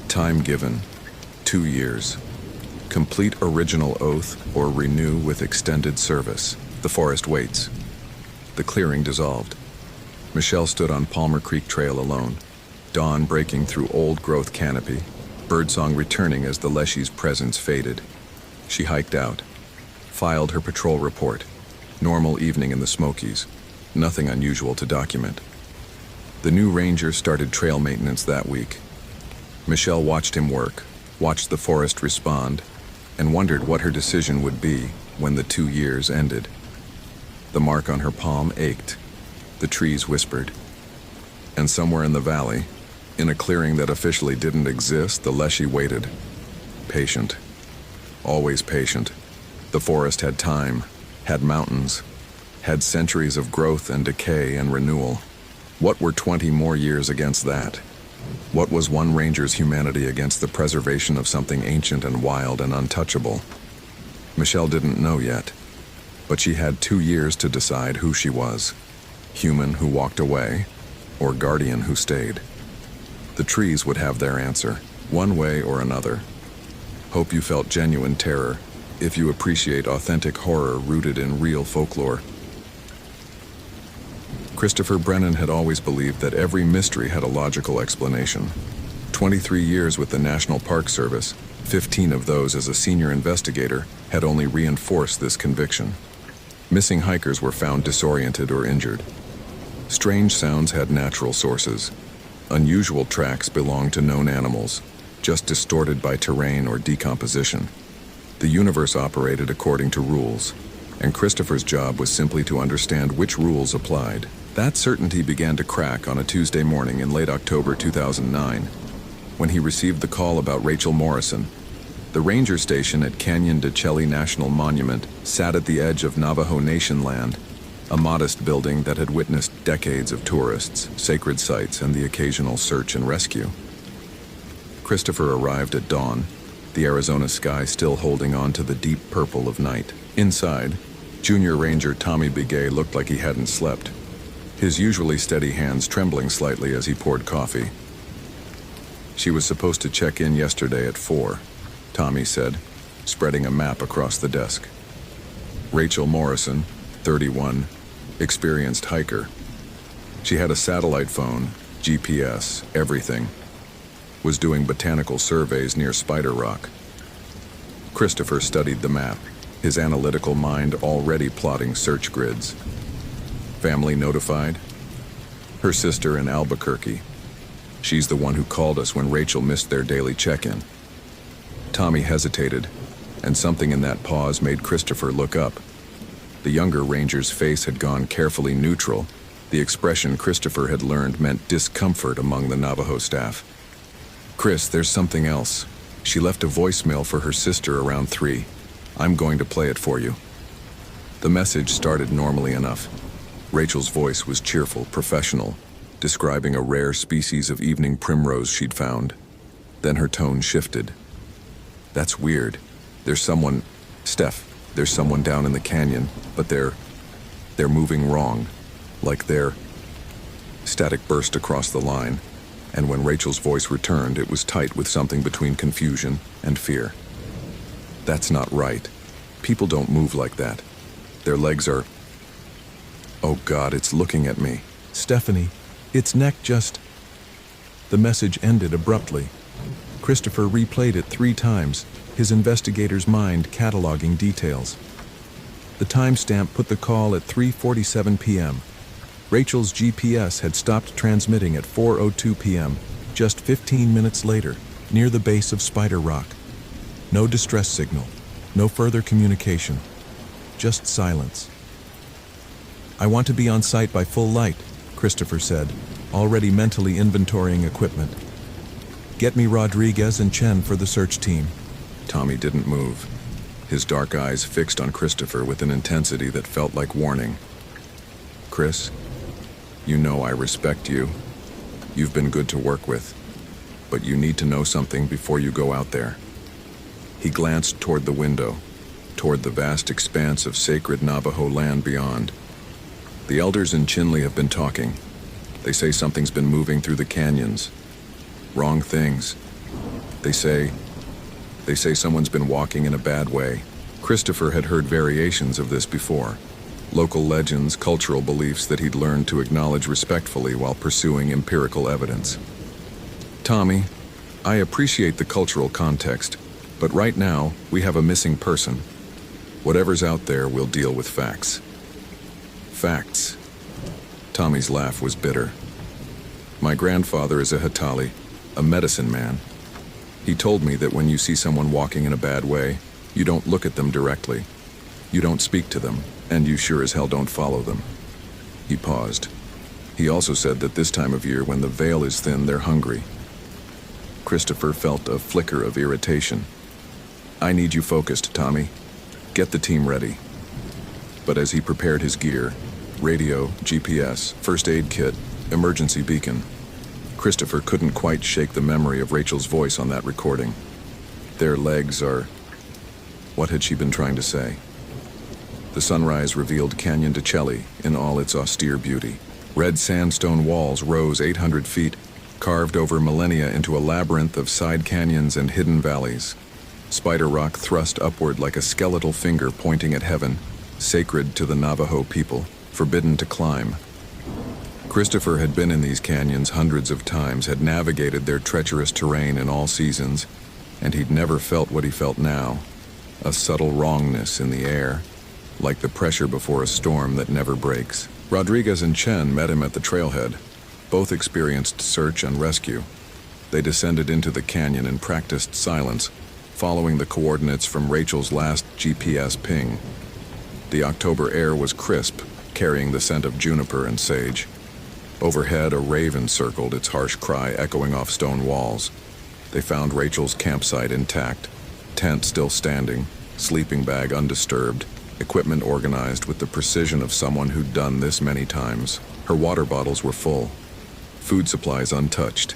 Time given, 2 years. Complete original oath or renew with extended service. The forest waits. The clearing dissolved. Michelle stood on Palmer Creek Trail alone, dawn breaking through old-growth canopy, birdsong returning as the Leshy's presence faded. She hiked out, filed her patrol report. Normal evening in the Smokies. Nothing unusual to document. The new ranger started trail maintenance that week. Michelle watched him work, watched the forest respond, and wondered what her decision would be when the 2 years ended. The mark on her palm ached. The trees whispered. And somewhere in the valley, in a clearing that officially didn't exist, the Leshy waited. Patient. Always patient. The forest had time, had mountains, had centuries of growth and decay and renewal. What were 20 more years against that? What was one ranger's humanity against the preservation of something ancient and wild and untouchable? Michelle didn't know yet, but she had 2 years to decide who she was. Human who walked away, or guardian who stayed. The trees would have their answer, one way or another. Hope you felt genuine terror, if you appreciate authentic horror rooted in real folklore. Christopher Brennan had always believed that every mystery had a logical explanation. 23 years with the National Park Service, 15 of those as a senior investigator, had only reinforced this conviction. Missing hikers were found disoriented or injured. Strange sounds had natural sources. Unusual tracks belonged to known animals, just distorted by terrain or decomposition. The universe operated according to rules, and Christopher's job was simply to understand which rules applied. That certainty began to crack on a Tuesday morning in late October 2009, when he received the call about Rachel Morrison, The ranger station at Canyon de Chelly National Monument sat at the edge of Navajo Nation land, a modest building that had witnessed decades of tourists, sacred sites, and the occasional search and rescue. Christopher arrived at dawn, the Arizona sky still holding on to the deep purple of night. Inside, Junior Ranger Tommy Begay looked like he hadn't slept, his usually steady hands trembling slightly as he poured coffee. "She was supposed to check in yesterday at 4, Tommy said, spreading a map across the desk. Rachel Morrison, 31, experienced hiker. She had a satellite phone, GPS, everything. Was doing botanical surveys near Spider Rock." Christopher studied the map, his analytical mind already plotting search grids. "Family notified?" "Her sister in Albuquerque. She's the one who called us when Rachel missed their daily check-in." Tommy hesitated, and something in that pause made Christopher look up. The younger ranger's face had gone carefully neutral. The expression Christopher had learned meant discomfort among the Navajo staff. "Chris, there's something else. She left a voicemail for her sister around 3. I'm going to play it for you." The message started normally enough. Rachel's voice was cheerful, professional, describing a rare species of evening primrose she'd found. Then her tone shifted. "That's weird. There's someone... Steph, there's someone down in the canyon, but they're moving wrong. Like they're..." Static burst across the line, and when Rachel's voice returned, it was tight with something between confusion and fear. "That's not right. People don't move like that. Their legs are... Oh God, it's looking at me." "Stephanie, its neck just..." The message ended abruptly. Christopher replayed it 3 times, his investigator's mind cataloging details. The timestamp put the call at 3:47 p.m. Rachel's GPS had stopped transmitting at 4:02 p.m., just 15 minutes later, near the base of Spider Rock. No distress signal, no further communication, just silence. "I want to be on site by full light," Christopher said, already mentally inventorying equipment. "Get me Rodriguez and Chen for the search team." Tommy didn't move, his dark eyes fixed on Christopher with an intensity that felt like warning. "Chris, you know I respect you. You've been good to work with. But you need to know something before you go out there." He glanced toward the window, toward the vast expanse of sacred Navajo land beyond. "The elders in Chinle have been talking. They say something's been moving through the canyons. Wrong things. They say someone's been walking in a bad way." Christopher had heard variations of this before. Local legends, cultural beliefs that he'd learned to acknowledge respectfully while pursuing empirical evidence. "Tommy, I appreciate the cultural context, but right now we have a missing person. Whatever's out there, we'll deal with facts." "Facts?" Tommy's laugh was bitter. "My grandfather is a Hatali, a medicine man. He told me that when you see someone walking in a bad way, you don't look at them directly. You don't speak to them, and you sure as hell don't follow them." He paused. He also said that this time of year, when the veil is thin, they're hungry. Christopher felt a flicker of irritation. "I need you focused, Tommy. Get the team ready." But as he prepared his gear, radio, GPS, first aid kit, emergency beacon, Christopher couldn't quite shake the memory of Rachel's voice on that recording. "Their legs are..." What had she been trying to say? The sunrise revealed Canyon de Chelly in all its austere beauty. Red sandstone walls rose 800 feet, carved over millennia into a labyrinth of side canyons and hidden valleys. Spider Rock thrust upward like a skeletal finger pointing at heaven, sacred to the Navajo people, forbidden to climb. Christopher had been in these canyons hundreds of times, had navigated their treacherous terrain in all seasons, and he'd never felt what he felt now, a subtle wrongness in the air, like the pressure before a storm that never breaks. Rodriguez and Chen met him at the trailhead. Both experienced search and rescue. They descended into the canyon and practiced silence, following the coordinates from Rachel's last GPS ping. The October air was crisp, carrying the scent of juniper and sage. Overhead, a raven circled, its harsh cry echoing off stone walls. They found Rachel's campsite intact, Tent still standing, sleeping bag undisturbed, equipment organized with the precision of someone who'd done this many times. Her water bottles were full, food supplies untouched.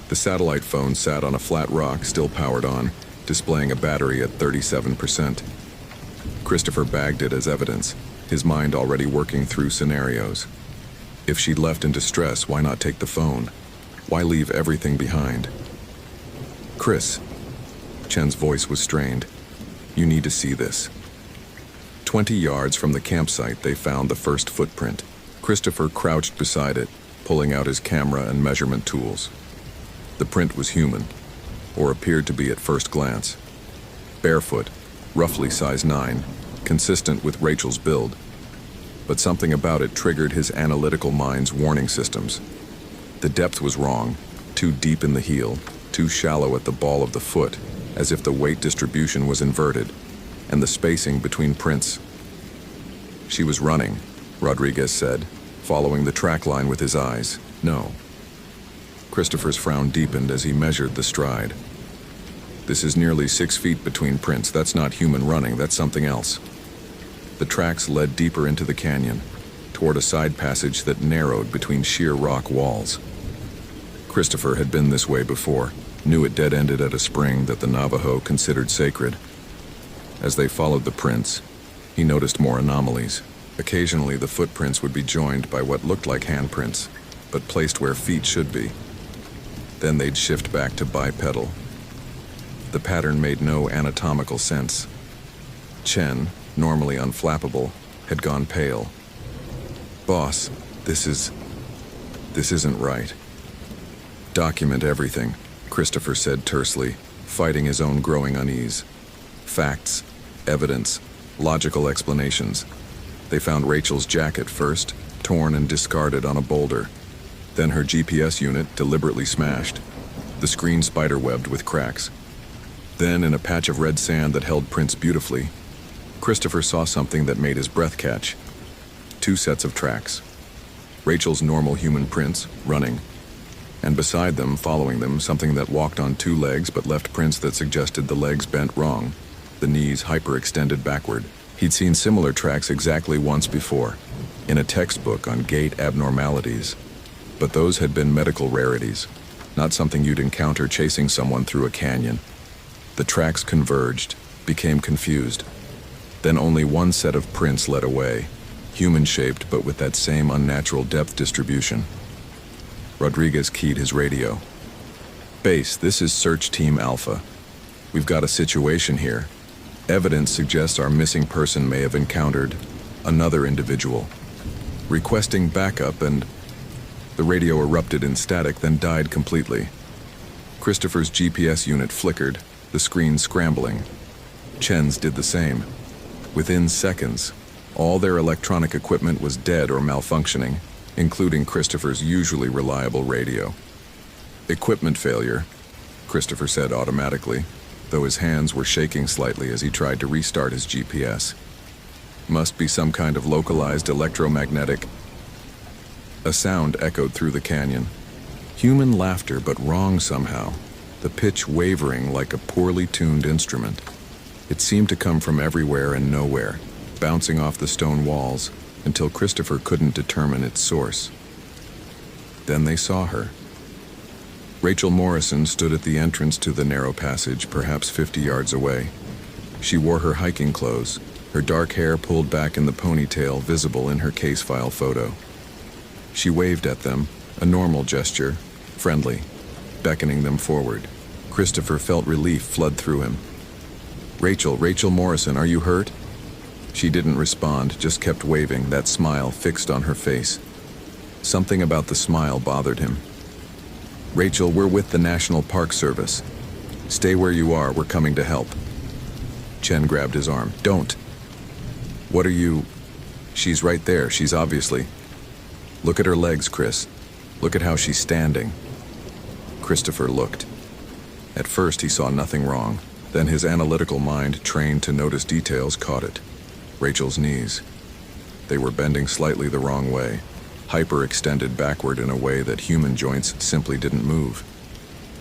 The satellite phone sat on a flat rock, still powered on, displaying a battery at 37%. Christopher bagged it as evidence, his mind already working through scenarios. If she'd left in distress, why not take the phone? Why leave everything behind? Chris. Chen's voice was strained. You need to see this. 20 yards from the campsite, they found the first footprint. Christopher crouched beside it, pulling out his camera and measurement tools. The print was human, or appeared to be at first glance. Barefoot, roughly size 9, consistent with Rachel's build. But something about it triggered his analytical mind's warning systems. The depth was wrong, too deep in the heel, too shallow at the ball of the foot, as if the weight distribution was inverted, and the spacing between prints. She was running, Rodriguez said, following the track line with his eyes. No. Christopher's frown deepened as he measured the stride. This is nearly 6 feet between prints. That's not human running, that's something else. The tracks led deeper into the canyon, toward a side passage that narrowed between sheer rock walls. Christopher had been this way before, knew it dead-ended at a spring that the Navajo considered sacred. As they followed the prints, he noticed more anomalies. Occasionally, the footprints would be joined by what looked like handprints, but placed where feet should be. Then they'd shift back to bipedal. The pattern made no anatomical sense. Chen, normally unflappable, had gone pale. Boss, this isn't right. Document everything, Christopher said tersely, fighting his own growing unease. Facts, evidence, logical explanations. They found Rachel's jacket first, torn and discarded on a boulder. Then her GPS unit deliberately smashed, the screen spiderwebbed with cracks. Then, in a patch of red sand that held prints beautifully, Christopher saw something that made his breath catch. 2 sets of tracks. Rachel's normal human prints, running, and beside them, following them, something that walked on 2 legs but left prints that suggested the legs bent wrong, the knees hyperextended backward. He'd seen similar tracks exactly once before, in a textbook on gait abnormalities. But those had been medical rarities, not something you'd encounter chasing someone through a canyon. The tracks converged, became confused. Then only one set of prints led away, human-shaped but with that same unnatural depth distribution. Rodriguez keyed his radio. Base, this is Search Team Alpha. We've got a situation here. Evidence suggests our missing person may have encountered another individual. Requesting backup, and the radio erupted in static, then died completely. Christopher's GPS unit flickered, the screen scrambling. Chen's did the same. Within seconds, all their electronic equipment was dead or malfunctioning, including Christopher's usually reliable radio. Equipment failure, Christopher said automatically, though his hands were shaking slightly as he tried to restart his GPS. Must be some kind of localized electromagnetic. A sound echoed through the canyon. Human laughter, but wrong somehow, the pitch wavering like a poorly tuned instrument. It seemed to come from everywhere and nowhere, bouncing off the stone walls, until Christopher couldn't determine its source. Then they saw her. Rachel Morrison stood at the entrance to the narrow passage, perhaps 50 yards away. She wore her hiking clothes, her dark hair pulled back in the ponytail visible in her case file photo. She waved at them, a normal gesture, friendly, beckoning them forward. Christopher felt relief flood through him. Rachel Morrison, are you hurt? She didn't respond, just kept waving, that smile fixed on her face. Something about the smile bothered him. Rachel, we're with the National Park Service. Stay where you are, we're coming to help. Chen grabbed his arm. Don't. What are you? She's right there, she's obviously. Look at her legs, Chris. Look at how she's standing. Christopher looked. At first he saw nothing wrong. Then his analytical mind, trained to notice details, caught it. Rachel's knees. They were bending slightly the wrong way, hyperextended backward in a way that human joints simply didn't move.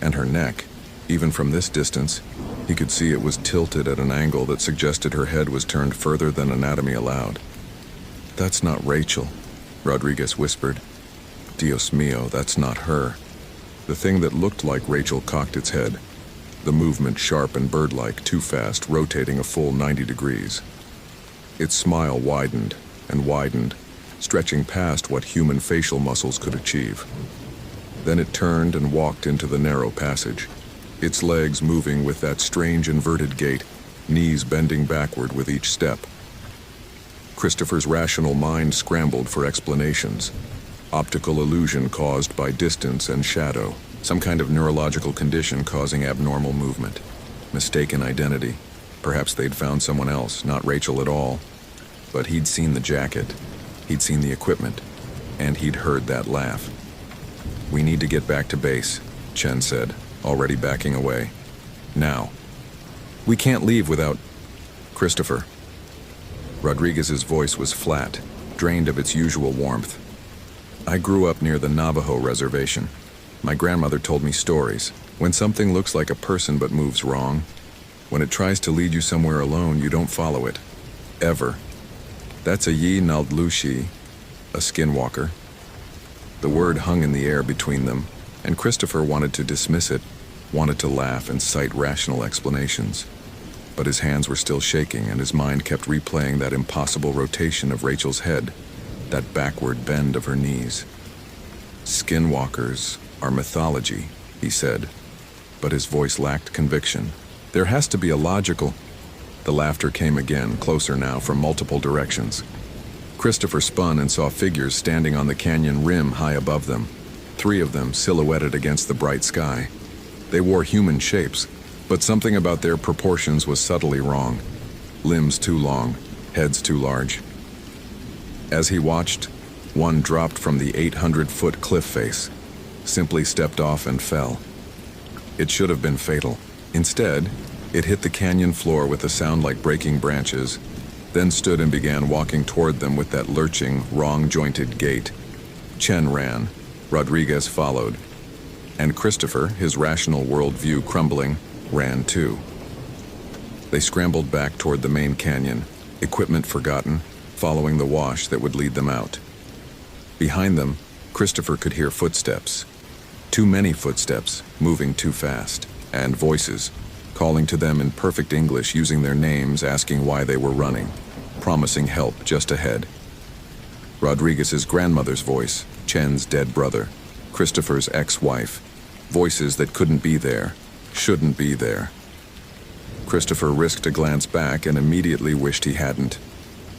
And her neck, even from this distance, He could see it was tilted at an angle that suggested her head was turned further than anatomy allowed. "That's not Rachel," Rodriguez whispered. "Dios mío, that's not her." The thing that looked like Rachel cocked its head, the movement sharp and bird-like, too fast, rotating a full 90 degrees. Its smile widened and widened, stretching past what human facial muscles could achieve. Then it turned and walked into the narrow passage, its legs moving with that strange inverted gait, knees bending backward with each step. Christopher's rational mind scrambled for explanations. Optical illusion caused by distance and shadow, some kind of neurological condition causing abnormal movement, mistaken identity. Perhaps they'd found someone else, not Rachel at all. But he'd seen the jacket, he'd seen the equipment, and he'd heard that laugh. "We need to get back to base," Chen said, already backing away. "Now. We can't leave without Christopher." Rodriguez's voice was flat, drained of its usual warmth. "I grew up near the Navajo reservation. My grandmother told me stories. When something looks like a person but moves wrong, when it tries to lead you somewhere alone, you don't follow it. Ever. That's a Yi Naldlushi, a skinwalker." The word hung in the air between them, and Christopher wanted to dismiss it, wanted to laugh and cite rational explanations. But his hands were still shaking, and his mind kept replaying that impossible rotation of Rachel's head, that backward bend of her knees. "Skinwalkers are mythology," he said, but his voice lacked conviction. "There has to be a logical—" The laughter came again, closer now from multiple directions. Christopher spun and saw figures standing on the canyon rim high above them, 3 of them silhouetted against the bright sky. They wore human shapes, but something about their proportions was subtly wrong. Limbs too long, heads too large. As he watched, one dropped from the 800-foot cliff face, simply stepped off and fell. It should have been fatal. Instead, it hit the canyon floor with a sound like breaking branches, then stood and began walking toward them with that lurching, wrong-jointed gait. Chen ran. Rodriguez followed. And Christopher, his rational worldview crumbling, ran too. They scrambled back toward the main canyon, equipment forgotten, following the wash that would lead them out. Behind them, Christopher could hear footsteps. Too many footsteps, moving too fast, and voices, calling to them in perfect English, using their names, asking why they were running, promising help just ahead. Rodriguez's grandmother's voice, Chen's dead brother, Christopher's ex-wife, voices that couldn't be there, shouldn't be there. Christopher risked a glance back and immediately wished he hadn't.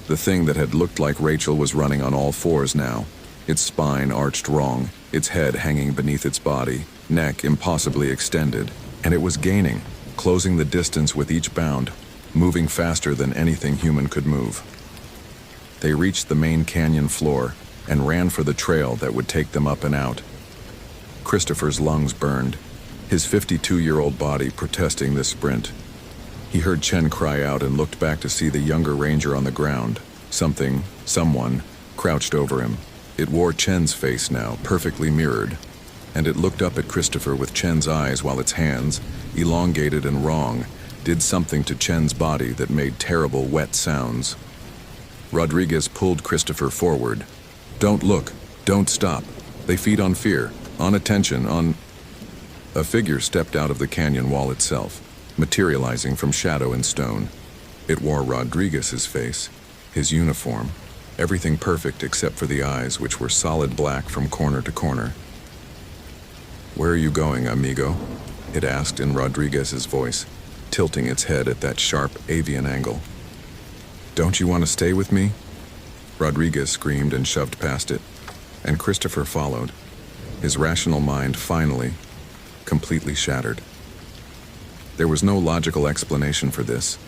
The thing that had looked like Rachel was running on all fours now, its spine arched wrong, its head hanging beneath its body, neck impossibly extended, and it was gaining, closing the distance with each bound, moving faster than anything human could move. They reached the main canyon floor and ran for the trail that would take them up and out. Christopher's lungs burned, his 52-year-old body protesting this sprint. He heard Chen cry out and looked back to see the younger ranger on the ground. Someone, crouched over him. It wore Chen's face now, perfectly mirrored, and it looked up at Christopher with Chen's eyes while its hands, elongated and wrong, did something to Chen's body that made terrible wet sounds. Rodriguez pulled Christopher forward. "Don't look. Don't stop. They feed on fear, on attention, on—" A figure stepped out of the canyon wall itself, materializing from shadow and stone. It wore Rodriguez's face, his uniform, everything perfect except for the eyes, which were solid black from corner to corner. "Where are you going, amigo?" it asked in Rodriguez's voice, tilting its head at that sharp avian angle. "Don't you want to stay with me?" Rodriguez screamed and shoved past it, and Christopher followed, his rational mind finally, completely shattered. There was no logical explanation for this,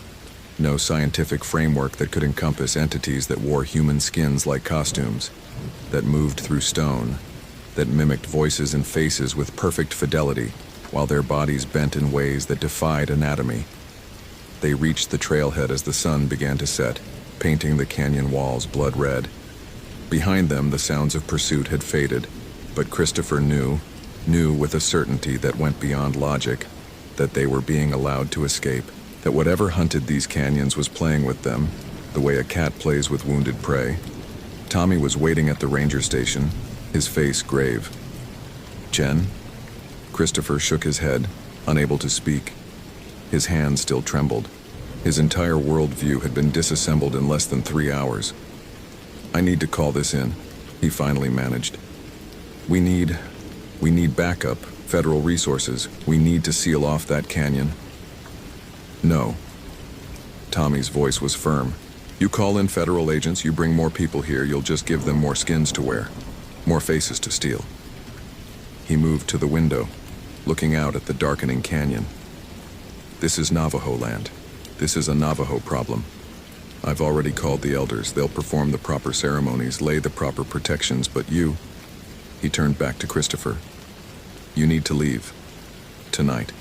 no scientific framework that could encompass entities that wore human skins like costumes, that moved through stone, that mimicked voices and faces with perfect fidelity, while their bodies bent in ways that defied anatomy. They reached the trailhead as the sun began to set, painting the canyon walls blood red. Behind them, the sounds of pursuit had faded, but Christopher knew with a certainty that went beyond logic, that they were being allowed to escape, that whatever hunted these canyons was playing with them, the way a cat plays with wounded prey. Tommy was waiting at the ranger station, his face grave. "Jen?" Christopher shook his head, unable to speak. His hand still trembled. His entire worldview had been disassembled in less than 3 hours. "I need to call this in," he finally managed. We need backup, federal resources. We need to seal off that canyon." "No." Tommy's voice was firm. "You call in federal agents, you bring more people here, you'll just give them more skins to wear, more faces to steal." He moved to the window, looking out at the darkening canyon. "This is Navajo land. This is a Navajo problem. I've already called the elders. They'll perform the proper ceremonies, lay the proper protections, but you..." He turned back to Christopher. "You need to leave. Tonight.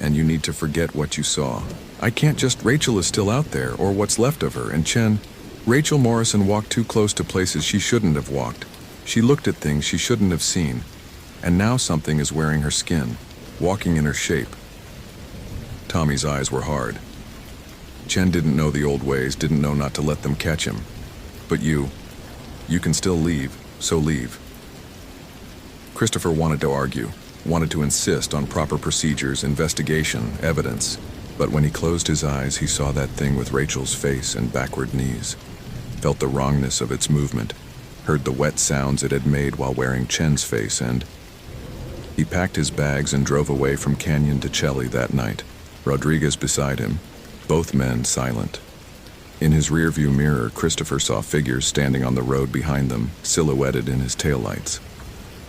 And you need to forget what you saw. I can't just... Rachel is still out there, or what's left of her, and Chen..." Rachel Morrison walked too close to places she shouldn't have walked. She looked at things she shouldn't have seen. And now something is wearing her skin, walking in her shape. Tommy's eyes were hard. Chen didn't know the old ways, didn't know not to let them catch him. But you can still leave, so leave. Christopher wanted to argue, wanted to insist on proper procedures, investigation, evidence. But when he closed his eyes, he saw that thing with Rachel's face and backward knees, felt the wrongness of its movement, heard the wet sounds it had made while wearing Chen's face, and he packed his bags and drove away from Canyon to Chelly that night, Rodriguez beside him, both men silent. In his rearview mirror, Christopher saw figures standing on the road behind them, silhouetted in his taillights.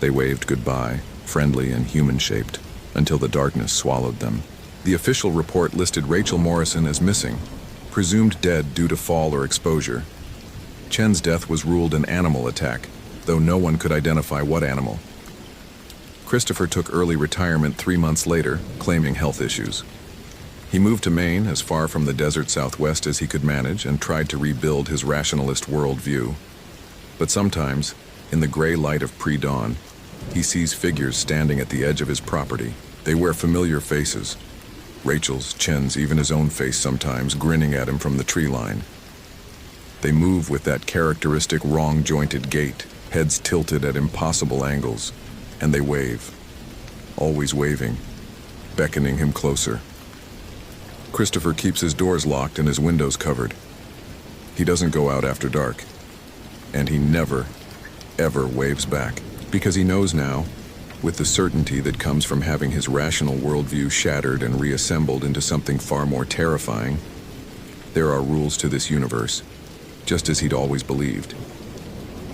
They waved goodbye, friendly and human-shaped, until the darkness swallowed them. The official report listed Rachel Morrison as missing, presumed dead due to fall or exposure. Chen's death was ruled an animal attack, though no one could identify what animal. Christopher took early retirement 3 months later, claiming health issues. He moved to Maine, as far from the desert Southwest as he could manage, and tried to rebuild his rationalist worldview. But sometimes, in the gray light of pre-dawn, he sees figures standing at the edge of his property. They wear familiar faces. Rachel's, Chen's, even his own face sometimes, grinning at him from the tree line. They move with that characteristic wrong-jointed gait, heads tilted at impossible angles, and they wave, always waving, beckoning him closer. Christopher keeps his doors locked and his windows covered. He doesn't go out after dark, and he never, ever waves back, because he knows now, with the certainty that comes from having his rational worldview shattered and reassembled into something far more terrifying, there are rules to this universe, just as he'd always believed.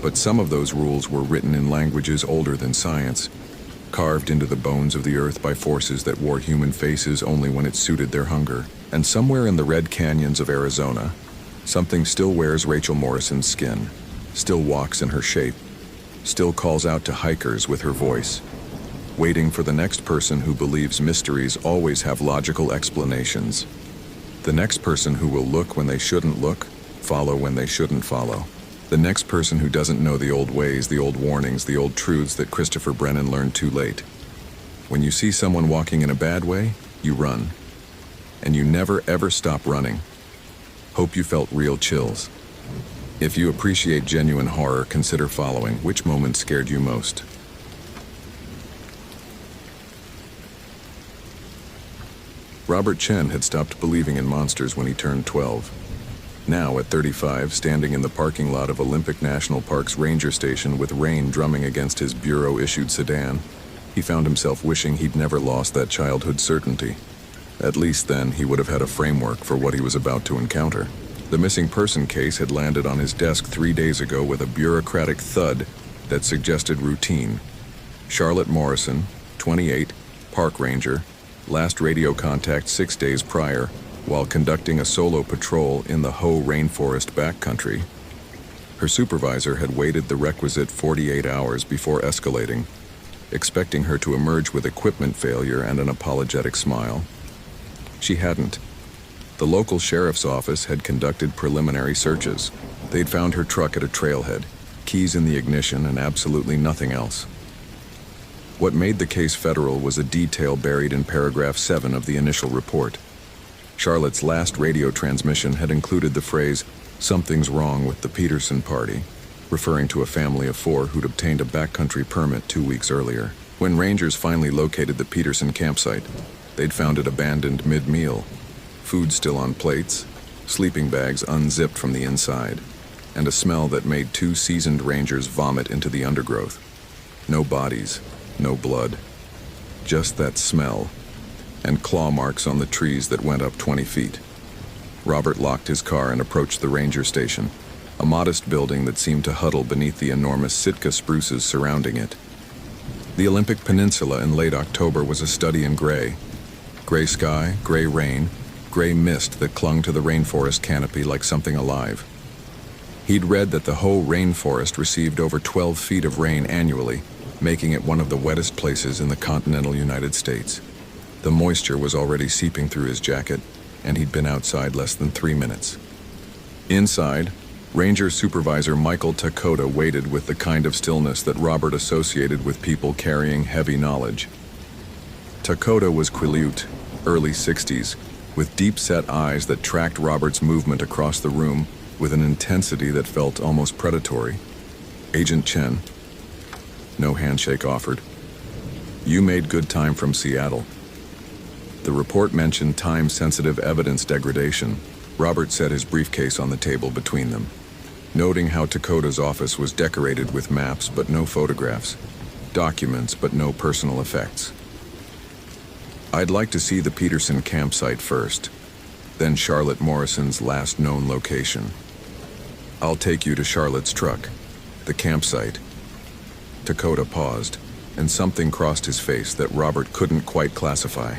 But some of those rules were written in languages older than science, carved into the bones of the earth by forces that wore human faces only when it suited their hunger. And somewhere in the red canyons of Arizona, something still wears Rachel Morrison's skin, still walks in her shape, still calls out to hikers with her voice, waiting for the next person who believes mysteries always have logical explanations. The next person who will look when they shouldn't look, follow when they shouldn't follow. The next person who doesn't know the old ways, the old warnings, the old truths that Christopher Brennan learned too late. When you see someone walking in a bad way, you run. And you never ever stop running. Hope you felt real chills. If you appreciate genuine horror, consider following. Which moment scared you most? Robert Chen had stopped believing in monsters when he turned 12. Now, at 35, standing in the parking lot of Olympic National Park's ranger station with rain drumming against his bureau-issued sedan, he found himself wishing he'd never lost that childhood certainty. At least then, he would have had a framework for what he was about to encounter. The missing person case had landed on his desk 3 days ago with a bureaucratic thud that suggested routine. Charlotte Morrison, 28, park ranger, last radio contact 6 days prior, while conducting a solo patrol in the Hoh rainforest backcountry. Her supervisor had waited the requisite 48 hours before escalating, expecting her to emerge with equipment failure and an apologetic smile. She hadn't. The local sheriff's office had conducted preliminary searches. They'd found her truck at a trailhead, keys in the ignition, and absolutely nothing else. What made the case federal was a detail buried in paragraph 7 of the initial report. Charlotte's last radio transmission had included the phrase, "Something's wrong with the Peterson party," referring to a family of 4 who'd obtained a backcountry permit 2 weeks earlier. When rangers finally located the Peterson campsite, they'd found it abandoned mid-meal, food still on plates, sleeping bags unzipped from the inside, and a smell that made 2 seasoned rangers vomit into the undergrowth. No bodies, no blood, just that smell, and claw marks on the trees that went up 20 feet. Robert locked his car and approached the ranger station, a modest building that seemed to huddle beneath the enormous Sitka spruces surrounding it. The Olympic Peninsula in late October was a study in gray. Gray sky, gray rain, gray mist that clung to the rainforest canopy like something alive. He'd read that the Hoh rainforest received over 12 feet of rain annually, making it one of the wettest places in the continental United States. The moisture was already seeping through his jacket, and he'd been outside less than 3 minutes. Inside, Ranger Supervisor Michael Takota waited with the kind of stillness that Robert associated with people carrying heavy knowledge. Takota was Quileute, early 60s, with deep-set eyes that tracked Robert's movement across the room with an intensity that felt almost predatory. "Agent Chen." No handshake offered. "You made good time from Seattle." The report mentioned time-sensitive evidence degradation. Robert set his briefcase on the table between them, noting how Takota's office was decorated with maps but no photographs, documents but no personal effects. "I'd like to see the Peterson campsite first, then Charlotte Morrison's last known location. I'll take you to Charlotte's truck, the campsite." Takota paused, and something crossed his face that Robert couldn't quite classify.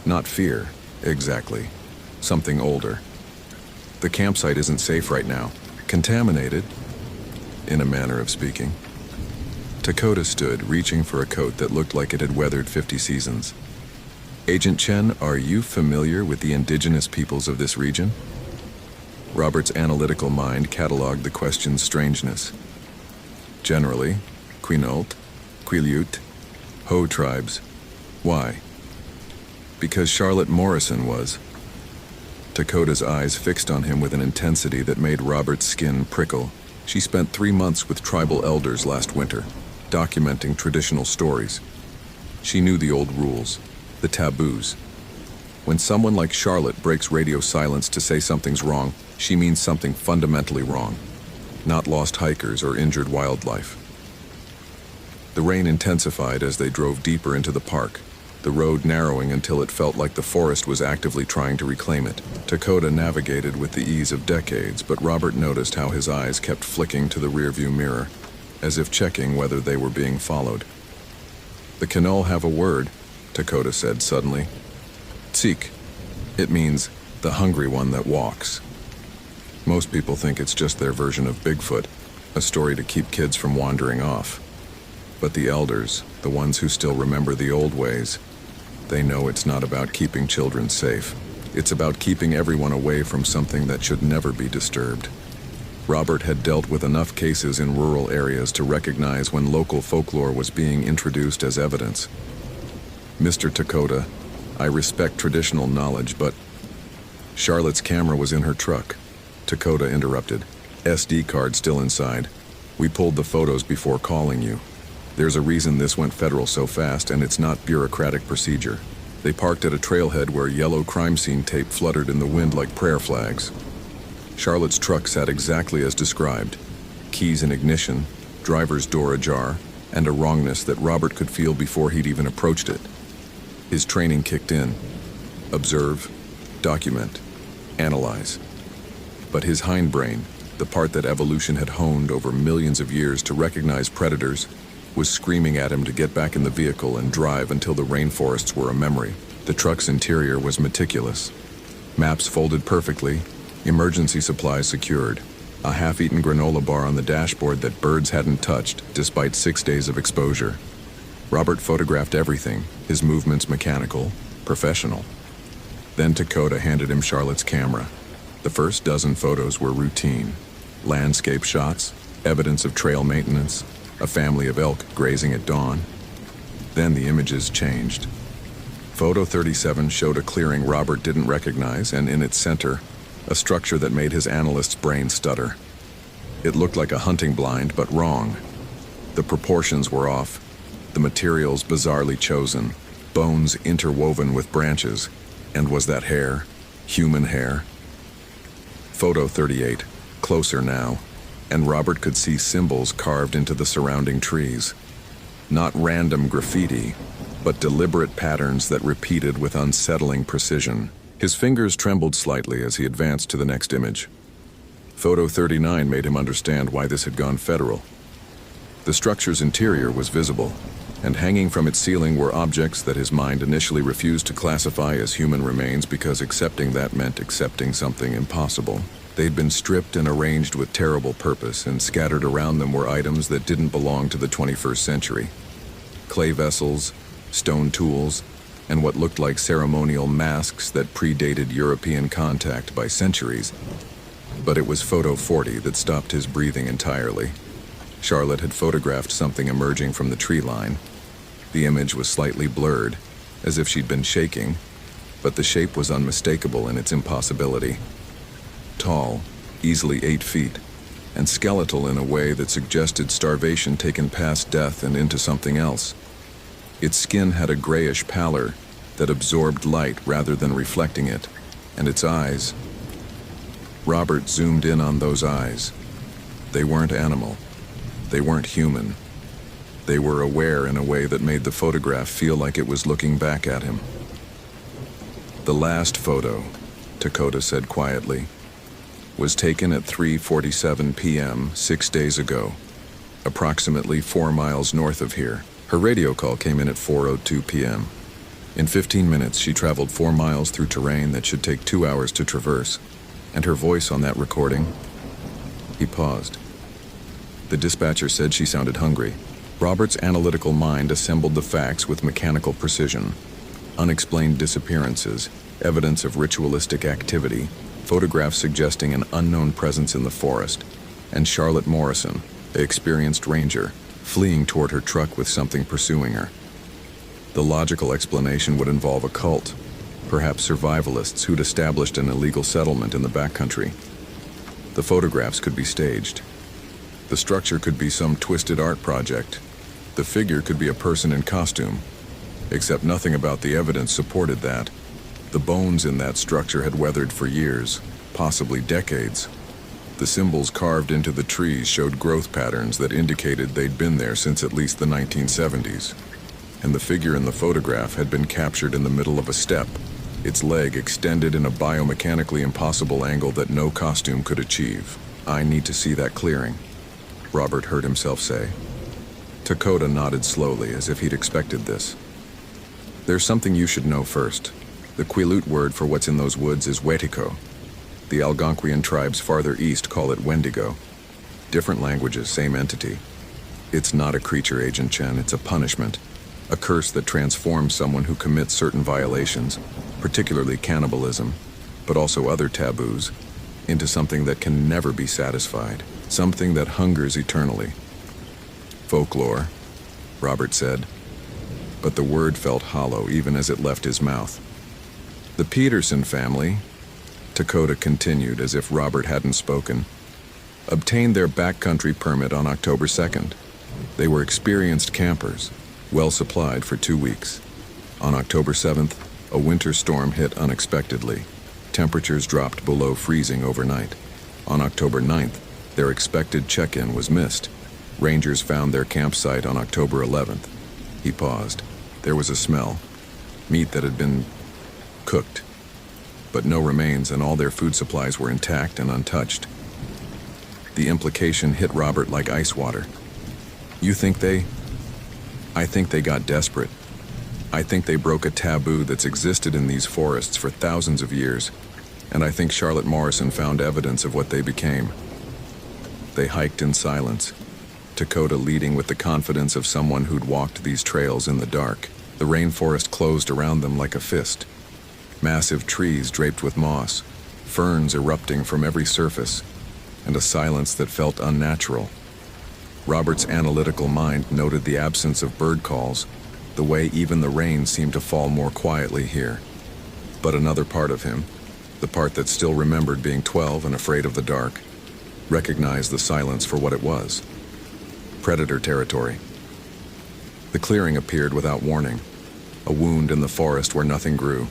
Not fear, exactly. Something older. "The campsite isn't safe right now. Contaminated, in a manner of speaking." Takota stood, reaching for a coat that looked like it had weathered 50 seasons. "Agent Chen, are you familiar with the indigenous peoples of this region?" Robert's analytical mind cataloged the question's strangeness. "Generally, Quinault, Quileute, Hoh tribes. Why?" "Because Charlotte Morrison was." Takota's eyes fixed on him with an intensity that made Robert's skin prickle. "She spent 3 months with tribal elders last winter, documenting traditional stories. She knew the old rules, the taboos. When someone like Charlotte breaks radio silence to say something's wrong, she means something fundamentally wrong, not lost hikers or injured wildlife." The rain intensified as they drove deeper into the park, the road narrowing until it felt like the forest was actively trying to reclaim it. Takota navigated with the ease of decades, but Robert noticed how his eyes kept flicking to the rearview mirror, as if checking whether they were being followed. "The Quinault have a word," Takota said suddenly. "Tsik. It means the hungry one that walks. Most people think it's just their version of Bigfoot, a story to keep kids from wandering off. But the elders, the ones who still remember the old ways, they know it's not about keeping children safe. It's about keeping everyone away from something that should never be disturbed." Robert had dealt with enough cases in rural areas to recognize when local folklore was being introduced as evidence. "Mr. Takota, I respect traditional knowledge, but..." Charlotte's camera was in her truck. Takota interrupted. "SD card still inside. We pulled the photos before calling you. There's a reason this went federal so fast, and it's not bureaucratic procedure. They parked at a trailhead where yellow crime scene tape fluttered in the wind like prayer flags. Charlotte's truck sat exactly as described. Keys in ignition, driver's door ajar, and a wrongness that Robert could feel before he'd even approached it. His training kicked in. Observe, document, analyze. But his hindbrain, the part that evolution had honed over millions of years to recognize predators, was screaming at him to get back in the vehicle and drive until the rainforests were a memory. The truck's interior was meticulous. Maps folded perfectly, emergency supplies secured, a half-eaten granola bar on the dashboard that birds hadn't touched despite 6 days of exposure. Robert photographed everything, his movements mechanical, professional. Then Takota handed him Charlotte's camera. The first dozen photos were routine. Landscape shots, evidence of trail maintenance, a family of elk grazing at dawn. Then the images changed. Photo 37 showed a clearing Robert didn't recognize, and in its center, a structure that made his analyst's brain stutter. It looked like a hunting blind, but wrong. The proportions were off, the materials bizarrely chosen, bones interwoven with branches, and was that hair? Human hair? Photo 38, closer now, and Robert could see symbols carved into the surrounding trees. Not random graffiti, but deliberate patterns that repeated with unsettling precision. His fingers trembled slightly as he advanced to the next image. Photo 39 made him understand why this had gone federal. The structure's interior was visible, and hanging from its ceiling were objects that his mind initially refused to classify as human remains because accepting that meant accepting something impossible. They'd been stripped and arranged with terrible purpose, and scattered around them were items that didn't belong to the 21st century. Clay vessels, stone tools, and what looked like ceremonial masks that predated European contact by centuries. But it was Photo 40 that stopped his breathing entirely. Charlotte had photographed something emerging from the tree line. The image was slightly blurred, as if she'd been shaking, but the shape was unmistakable in its impossibility. Tall, easily 8 feet, and skeletal in a way that suggested starvation taken past death and into something else. Its skin had a grayish pallor that absorbed light rather than reflecting it, and its eyes. Robert zoomed in on those eyes. They weren't animal. They weren't human. They were aware in a way that made the photograph feel like it was looking back at him. The last photo, Dakota said quietly, was taken at 3:47 p.m. 6 days ago, approximately 4 miles north of here. Her radio call came in at 4:02 p.m. In 15 minutes, she traveled 4 miles through terrain that should take 2 hours to traverse, and her voice on that recording. He paused. The dispatcher said she sounded hungry. Robert's analytical mind assembled the facts with mechanical precision. Unexplained disappearances, evidence of ritualistic activity, photographs suggesting an unknown presence in the forest, and Charlotte Morrison, the experienced ranger, fleeing toward her truck with something pursuing her. The logical explanation would involve a cult, perhaps survivalists who'd established an illegal settlement in the backcountry. The photographs could be staged. The structure could be some twisted art project. The figure could be a person in costume, except nothing about the evidence supported that. The bones in that structure had weathered for years, possibly decades. The symbols carved into the trees showed growth patterns that indicated they'd been there since at least the 1970s. And the figure in the photograph had been captured in the middle of a step, its leg extended in a biomechanically impossible angle that no costume could achieve. I need to see that clearing, Robert heard himself say. Dakota nodded slowly, as if he'd expected this. There's something you should know first. The Quileute word for what's in those woods is Wetiko. The Algonquian tribes farther east call it Wendigo. Different languages, same entity. It's not a creature, Agent Chen, it's a punishment. A curse that transforms someone who commits certain violations, particularly cannibalism, but also other taboos, into something that can never be satisfied, something that hungers eternally. Folklore, Robert said, but the word felt hollow even as it left his mouth. The Peterson family, Dakota continued as if Robert hadn't spoken, obtained their backcountry permit on October 2nd. They were experienced campers, well supplied for 2 weeks. On October 7th, a winter storm hit unexpectedly. Temperatures dropped below freezing overnight. On October 9th, their expected check-in was missed. Rangers found their campsite on October 11th. He paused. There was a smell. Meat that had been cooked. But no remains, and all their food supplies were intact and untouched. The implication hit Robert like ice water. You think they... I think they got desperate. I think they broke a taboo that's existed in these forests for thousands of years, and I think Charlotte Morrison found evidence of what they became. They hiked in silence, Dakota leading with the confidence of someone who'd walked these trails in the dark. The rainforest closed around them like a fist. Massive trees draped with moss, ferns erupting from every surface, and a silence that felt unnatural. Robert's analytical mind noted the absence of bird calls, the way even the rain seemed to fall more quietly here. But another part of him, the part that still remembered being 12 and afraid of the dark, recognized the silence for what it was. Predator territory. The clearing appeared without warning, a wound in the forest where nothing grew.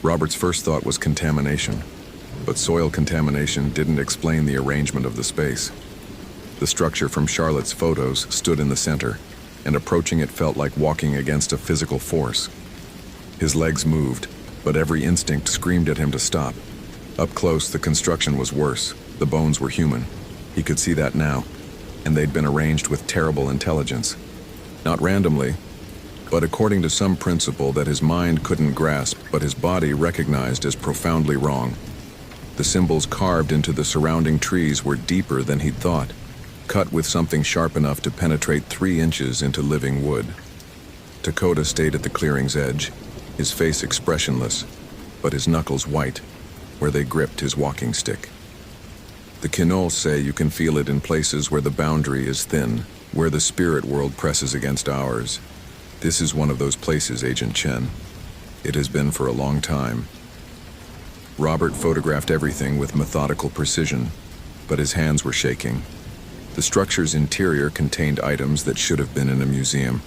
Robert's first thought was contamination, but soil contamination didn't explain the arrangement of the space. The structure from Charlotte's photos stood in the center, and approaching it felt like walking against a physical force. His legs moved, but every instinct screamed at him to stop. Up close, the construction was worse. The bones were human. He could see that now, and they'd been arranged with terrible intelligence. Not randomly, but according to some principle that his mind couldn't grasp but his body recognized as profoundly wrong. The symbols carved into the surrounding trees were deeper than he'd thought, cut with something sharp enough to penetrate 3 inches into living wood. Dakota stayed at the clearing's edge, his face expressionless, but his knuckles white, where they gripped his walking stick. The Kinols say you can feel it in places where the boundary is thin, where the spirit world presses against ours. This is one of those places, Agent Chen. It has been for a long time. Robert photographed everything with methodical precision, but his hands were shaking. The structure's interior contained items that should have been in a museum,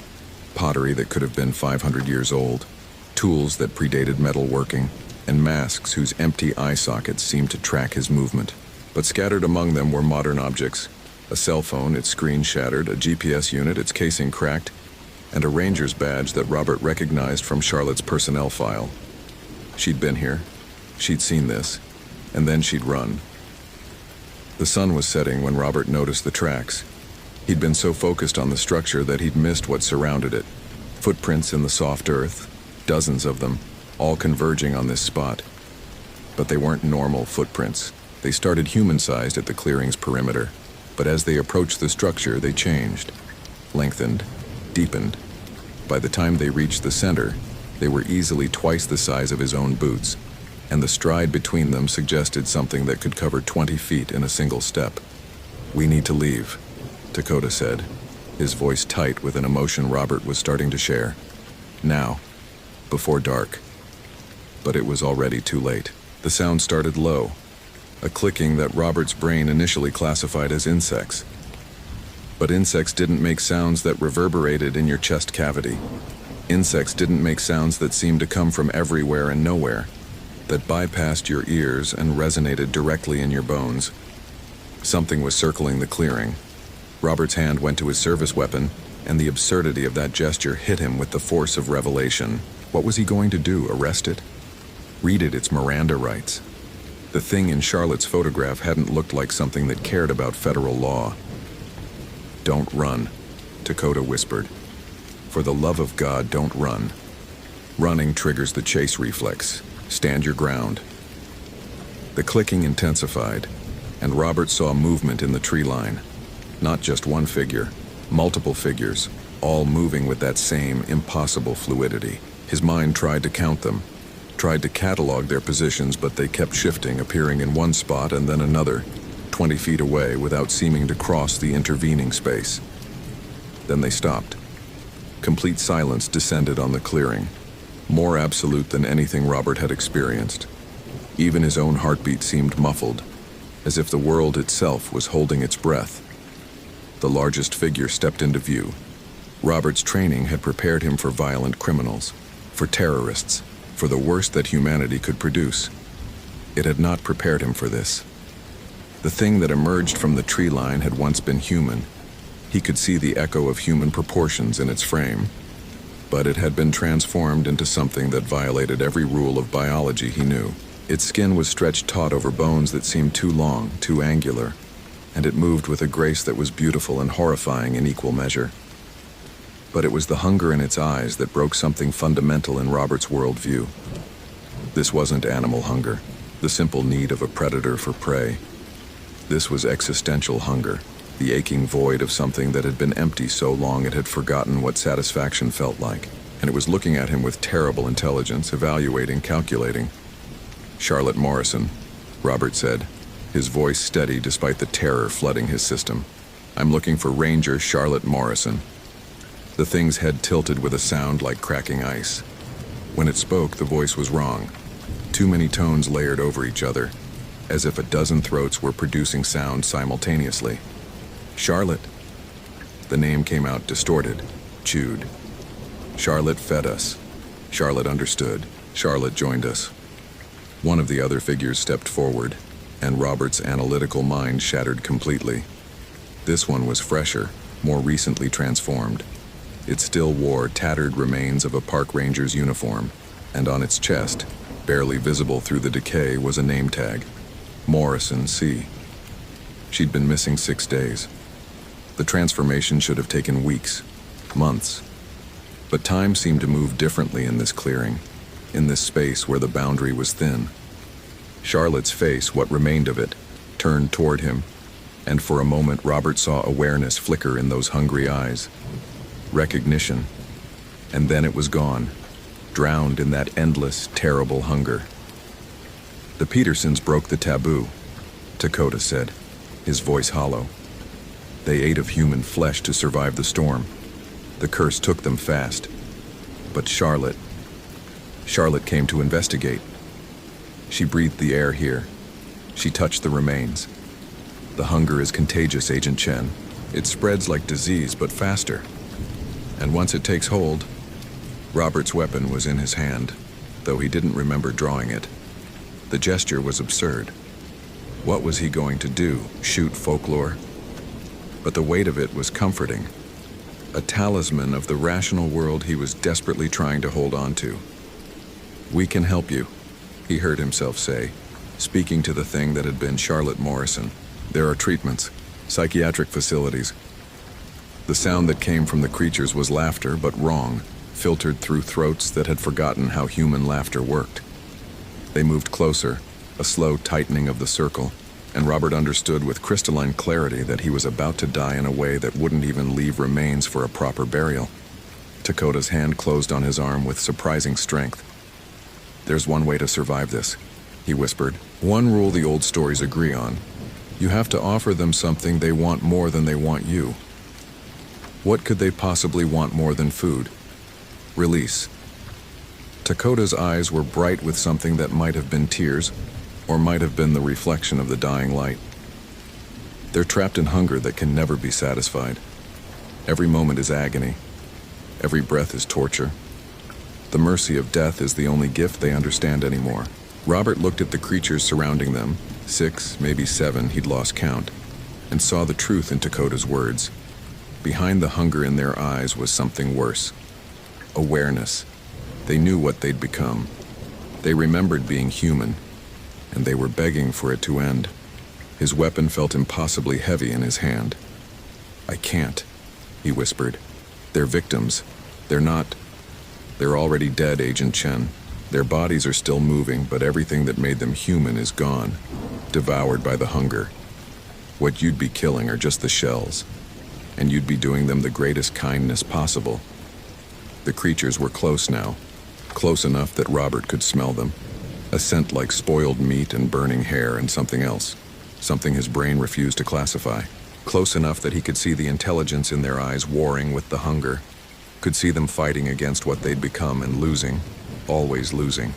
pottery that could have been 500 years old, tools that predated metalworking, and masks whose empty eye sockets seemed to track his movement. But scattered among them were modern objects: a cell phone, its screen shattered, a GPS unit, its casing cracked, and a ranger's badge that Robert recognized from Charlotte's personnel file. She'd been here, she'd seen this, and then she'd run. The sun was setting when Robert noticed the tracks. He'd been so focused on the structure that he'd missed what surrounded it. Footprints in the soft earth, dozens of them, all converging on this spot. But they weren't normal footprints. They started human-sized at the clearing's perimeter, but as they approached the structure, they changed, lengthened, deepened. By the time they reached the center, they were easily twice the size of his own boots, and the stride between them suggested something that could cover 20 feet in a single step. "We need to leave," Dakota said, his voice tight with an emotion Robert was starting to share. Now, before dark. But it was already too late. The sound started low, a clicking that Robert's brain initially classified as insects. But insects didn't make sounds that reverberated in your chest cavity. Insects didn't make sounds that seemed to come from everywhere and nowhere, that bypassed your ears and resonated directly in your bones. Something was circling the clearing. Robert's hand went to his service weapon, and the absurdity of that gesture hit him with the force of revelation. What was he going to do, arrest it? Read it its Miranda rights. The thing in Charlotte's photograph hadn't looked like something that cared about federal law. "Don't run," Dakota whispered. "For the love of God, don't run. Running triggers the chase reflex. Stand your ground." The clicking intensified, and Robert saw movement in the tree line. Not just one figure, multiple figures, all moving with that same impossible fluidity. His mind tried to count them, tried to catalog their positions, but they kept shifting, appearing in one spot and then another, 20 feet away without seeming to cross the intervening space. Then they stopped. Complete silence descended on the clearing, more absolute than anything Robert had experienced. Even his own heartbeat seemed muffled, as if the world itself was holding its breath. The largest figure stepped into view. Robert's training had prepared him for violent criminals, for terrorists, for the worst that humanity could produce. It had not prepared him for this. The thing that emerged from the tree line had once been human. He could see the echo of human proportions in its frame, but it had been transformed into something that violated every rule of biology he knew. Its skin was stretched taut over bones that seemed too long, too angular, and it moved with a grace that was beautiful and horrifying in equal measure. But it was the hunger in its eyes that broke something fundamental in Robert's worldview. This wasn't animal hunger, the simple need of a predator for prey. This was existential hunger, the aching void of something that had been empty so long it had forgotten what satisfaction felt like, and it was looking at him with terrible intelligence, evaluating, calculating. "Charlotte Morrison," Robert said, his voice steady despite the terror flooding his system. "I'm looking for Ranger Charlotte Morrison." The thing's head tilted with a sound like cracking ice. When it spoke, the voice was wrong. Too many tones layered over each other, as if a dozen throats were producing sound simultaneously. Charlotte. The name came out distorted, chewed. Charlotte fed us. Charlotte understood. Charlotte joined us. One of the other figures stepped forward, and Robert's analytical mind shattered completely. This one was fresher, more recently transformed. It still wore tattered remains of a park ranger's uniform, and on its chest, barely visible through the decay, was a name tag. Morrison C. She'd been missing 6 days. The transformation should have taken weeks, months. But time seemed to move differently in this clearing, in this space where the boundary was thin. Charlotte's face, what remained of it, turned toward him, and for a moment Robert saw awareness flicker in those hungry eyes. Recognition. And then it was gone, drowned in that endless, terrible hunger. The Petersons broke the taboo, Dakota said, his voice hollow. They ate of human flesh to survive the storm. The curse took them fast. But Charlotte came to investigate. She breathed the air here. She touched the remains. The hunger is contagious, Agent Chen. It spreads like disease, but faster. And once it takes hold, Robert's weapon was in his hand, though he didn't remember drawing it. The gesture was absurd. What was he going to do? Shoot folklore? But the weight of it was comforting. A talisman of the rational world he was desperately trying to hold on to. We can help you, he heard himself say, speaking to the thing that had been Charlotte Morrison. There are treatments, psychiatric facilities. The sound that came from the creatures was laughter, but wrong, filtered through throats that had forgotten how human laughter worked. They moved closer, a slow tightening of the circle, and Robert understood with crystalline clarity that he was about to die in a way that wouldn't even leave remains for a proper burial. Dakota's hand closed on his arm with surprising strength. There's one way to survive this, he whispered. One rule the old stories agree on. You have to offer them something they want more than they want you. What could they possibly want more than food? Release. Dakota's eyes were bright with something that might have been tears, or might have been the reflection of the dying light. They're trapped in hunger that can never be satisfied. Every moment is agony. Every breath is torture. The mercy of death is the only gift they understand anymore. Robert looked at the creatures surrounding them, 6, maybe 7, he'd lost count, and saw the truth in Dakota's words. Behind the hunger in their eyes was something worse. Awareness. They knew what they'd become. They remembered being human, and they were begging for it to end. His weapon felt impossibly heavy in his hand. I can't, he whispered. They're victims. They're not. They're already dead, Agent Chen. Their bodies are still moving, but everything that made them human is gone, devoured by the hunger. What you'd be killing are just the shells, and you'd be doing them the greatest kindness possible. The creatures were close now, close enough that Robert could smell them. A scent like spoiled meat and burning hair and something else, something his brain refused to classify. Close enough that he could see the intelligence in their eyes warring with the hunger, could see them fighting against what they'd become and losing, always losing.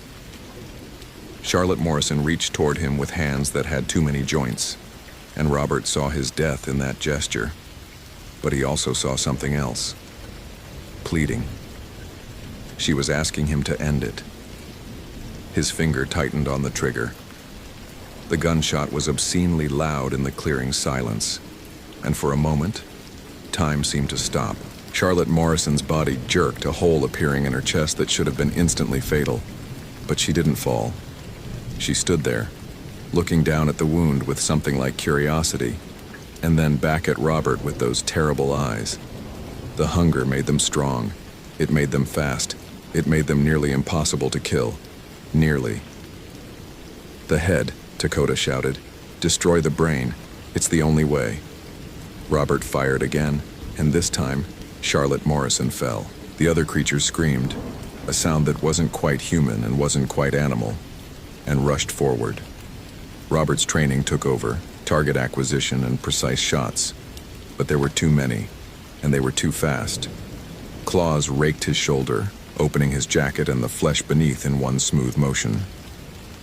Charlotte Morrison reached toward him with hands that had too many joints, and Robert saw his death in that gesture. But he also saw something else. Pleading. She was asking him to end it. His finger tightened on the trigger. The gunshot was obscenely loud in the clearing silence, and for a moment, time seemed to stop. Charlotte Morrison's body jerked, a hole appearing in her chest that should have been instantly fatal. But she didn't fall. She stood there, looking down at the wound with something like curiosity, and then back at Robert with those terrible eyes. The hunger made them strong. It made them fast. It made them nearly impossible to kill. Nearly. The head, Dakota shouted. Destroy the brain. It's the only way. Robert fired again, and this time, Charlotte Morrison fell. The other creature screamed, a sound that wasn't quite human and wasn't quite animal, and rushed forward. Robert's training took over, target acquisition and precise shots, but there were too many, and they were too fast. Claws raked his shoulder, opening his jacket and the flesh beneath in one smooth motion.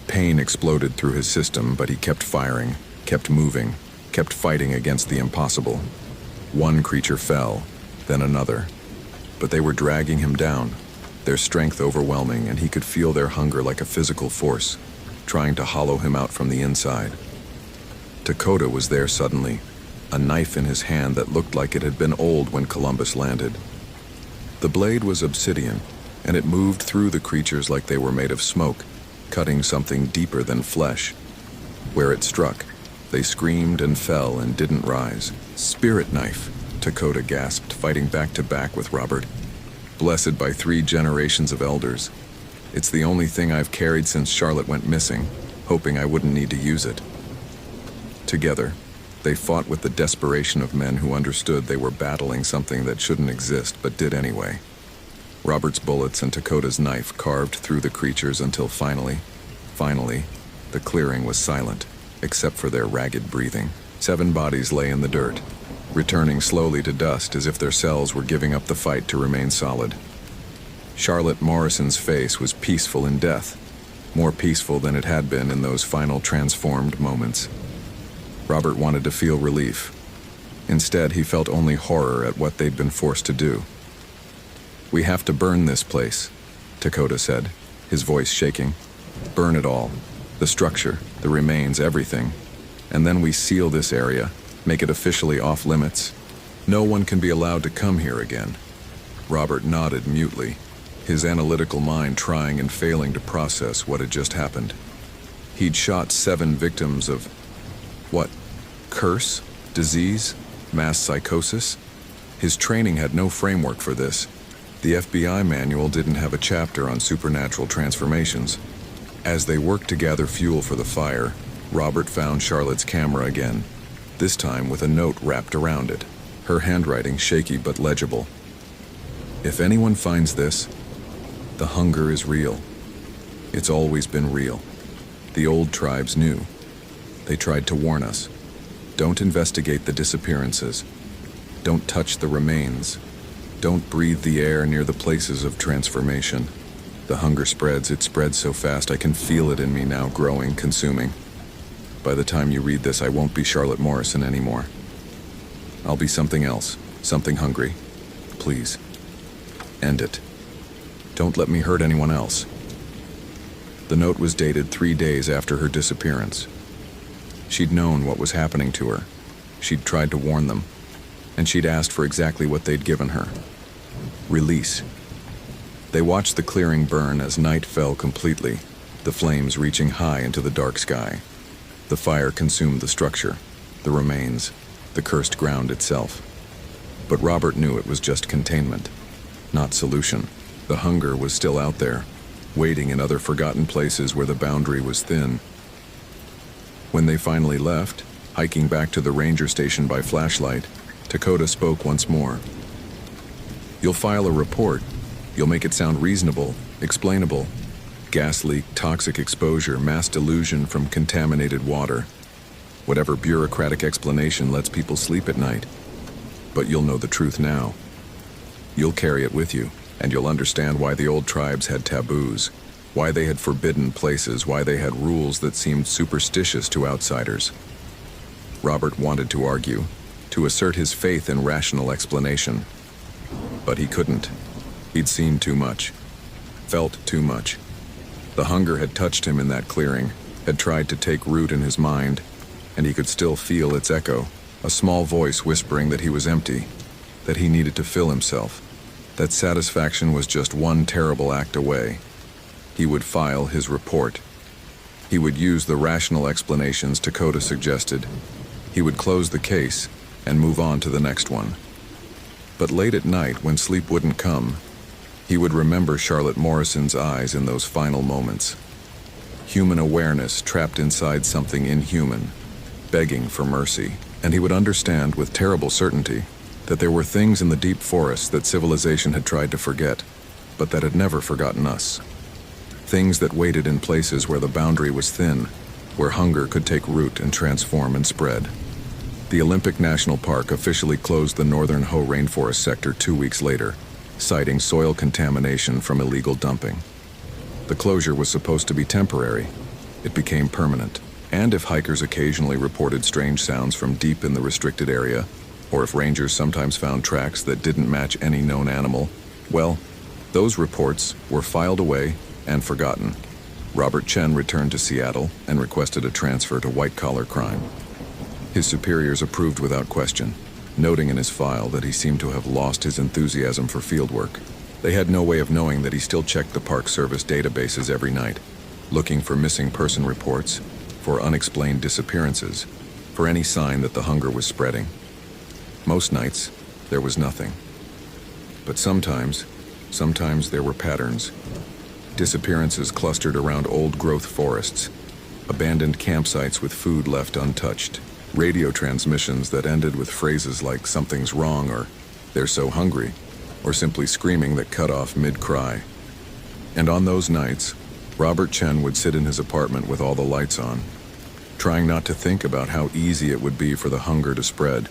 Pain exploded through his system, but he kept firing, kept moving, kept fighting against the impossible. One creature fell, then another. But they were dragging him down, their strength overwhelming, and he could feel their hunger like a physical force, trying to hollow him out from the inside. Dakota was there suddenly, a knife in his hand that looked like it had been old when Columbus landed. The blade was obsidian, and it moved through the creatures like they were made of smoke, cutting something deeper than flesh. Where it struck, they screamed and fell and didn't rise. Spirit knife, Dakota gasped, fighting back to back with Robert. Blessed by 3 generations of elders. It's the only thing I've carried since Charlotte went missing, hoping I wouldn't need to use it. Together, they fought with the desperation of men who understood they were battling something that shouldn't exist but did anyway. Robert's bullets and Dakota's knife carved through the creatures until finally, the clearing was silent, except for their ragged breathing. 7 bodies lay in the dirt, returning slowly to dust as if their cells were giving up the fight to remain solid. Charlotte Morrison's face was peaceful in death, more peaceful than it had been in those final transformed moments. Robert wanted to feel relief. Instead, he felt only horror at what they'd been forced to do. "We have to burn this place," Dakota said, his voice shaking. "Burn it all. The structure, the remains, everything. And then we seal this area, make it officially off limits. No one can be allowed to come here again." Robert nodded mutely, his analytical mind trying and failing to process what had just happened. He'd shot 7 victims of what? Curse? Disease? Mass psychosis? His training had no framework for this. The FBI manual didn't have a chapter on supernatural transformations. As they worked to gather fuel for the fire, Robert found Charlotte's camera again, this time with a note wrapped around it, her handwriting shaky but legible. "If anyone finds this, the hunger is real. It's always been real. The old tribes knew. They tried to warn us. Don't investigate the disappearances. Don't touch the remains. Don't breathe the air near the places of transformation. The hunger spreads, it spreads so fast I can feel it in me now, growing, consuming. By the time you read this, I won't be Charlotte Morrison anymore. I'll be something else, something hungry. Please, end it. Don't let me hurt anyone else." The note was dated 3 days after her disappearance. She'd known what was happening to her. She'd tried to warn them, and she'd asked for exactly what they'd given her. Release. They watched the clearing burn as night fell completely, the flames reaching high into the dark sky. The fire consumed the structure, the remains, the cursed ground itself. But Robert knew it was just containment, not solution. The hunger was still out there, waiting in other forgotten places where the boundary was thin. When they finally left, hiking back to the ranger station by flashlight, Dakota spoke once more. "You'll file a report. You'll make it sound reasonable, explainable. Gas leak, toxic exposure, mass delusion from contaminated water. Whatever bureaucratic explanation lets people sleep at night. But you'll know the truth now. You'll carry it with you, and you'll understand why the old tribes had taboos, why they had forbidden places, why they had rules that seemed superstitious to outsiders." Robert wanted to argue, to assert his faith in rational explanation. But he couldn't. He'd seen too much, felt too much. The hunger had touched him in that clearing, had tried to take root in his mind, and he could still feel its echo, a small voice whispering that he was empty, that he needed to fill himself, that satisfaction was just one terrible act away. He would file his report. He would use the rational explanations Dakota suggested. He would close the case and move on to the next one. But late at night, when sleep wouldn't come, he would remember Charlotte Morrison's eyes in those final moments. Human awareness trapped inside something inhuman, begging for mercy. And he would understand with terrible certainty that there were things in the deep forests that civilization had tried to forget, but that had never forgotten us. Things that waited in places where the boundary was thin, where hunger could take root and transform and spread. The Olympic National Park officially closed the northern Hoh rainforest sector 2 weeks later, citing soil contamination from illegal dumping. The closure was supposed to be temporary. It became permanent. And if hikers occasionally reported strange sounds from deep in the restricted area, or if rangers sometimes found tracks that didn't match any known animal, well, those reports were filed away and forgotten. Robert Chen returned to Seattle and requested a transfer to white-collar crime. His superiors approved without question, noting in his file that he seemed to have lost his enthusiasm for fieldwork. They had no way of knowing that he still checked the Park Service databases every night, looking for missing person reports, for unexplained disappearances, for any sign that the hunger was spreading. Most nights, there was nothing. But sometimes there were patterns. Disappearances clustered around old-growth forests, abandoned campsites with food left untouched, radio transmissions that ended with phrases like "something's wrong" or "they're so hungry," or simply screaming that cut off mid-cry. And on those nights, Robert Chen would sit in his apartment with all the lights on, trying not to think about how easy it would be for the hunger to spread,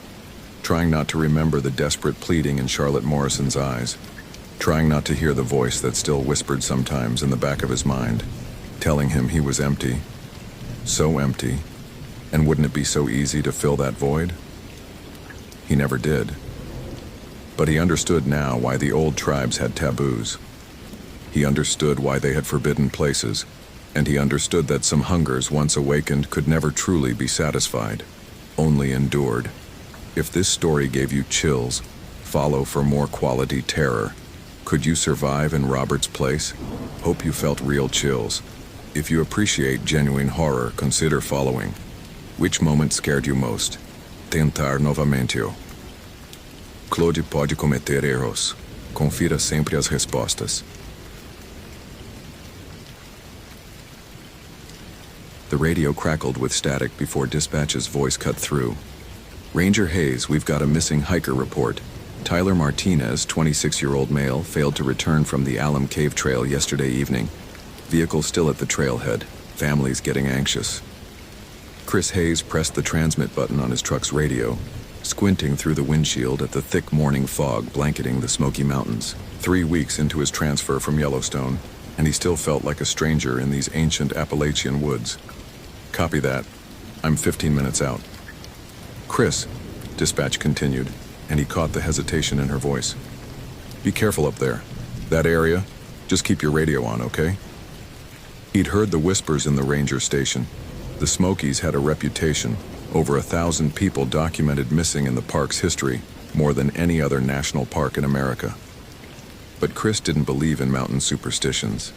trying not to remember the desperate pleading in Charlotte Morrison's eyes, trying not to hear the voice that still whispered sometimes in the back of his mind, telling him he was empty, so empty, and wouldn't it be so easy to fill that void? He never did. But he understood now why the old tribes had taboos. He understood why they had forbidden places, and he understood that some hungers once awakened could never truly be satisfied, only endured. If this story gave you chills, follow for more quality terror. Could you survive in Robert's place? Hope you felt real chills. If you appreciate genuine horror, consider following. Which moment scared you most? Tentar novamente. Claude pode cometer erros. Confira sempre as respostas. The radio crackled with static before dispatch's voice cut through. Ranger Hayes, we've got a missing hiker report. Tyler Martinez, 26-year-old male, failed to return from the Alum Cave Trail yesterday evening. Vehicle still at the trailhead. Families getting anxious. Chris Hayes pressed the transmit button on his truck's radio, squinting through the windshield at the thick morning fog blanketing the Smoky Mountains. 3 weeks into his transfer from Yellowstone, and he still felt like a stranger in these ancient Appalachian woods. Copy that. I'm 15 minutes out. Chris, dispatch continued, and he caught the hesitation in her voice. Be careful up there. That area, just keep your radio on, okay? He'd heard the whispers in the ranger station. The Smokies had a reputation. Over 1,000 people documented missing in the park's history, more than any other national park in America. But Chris didn't believe in mountain superstitions.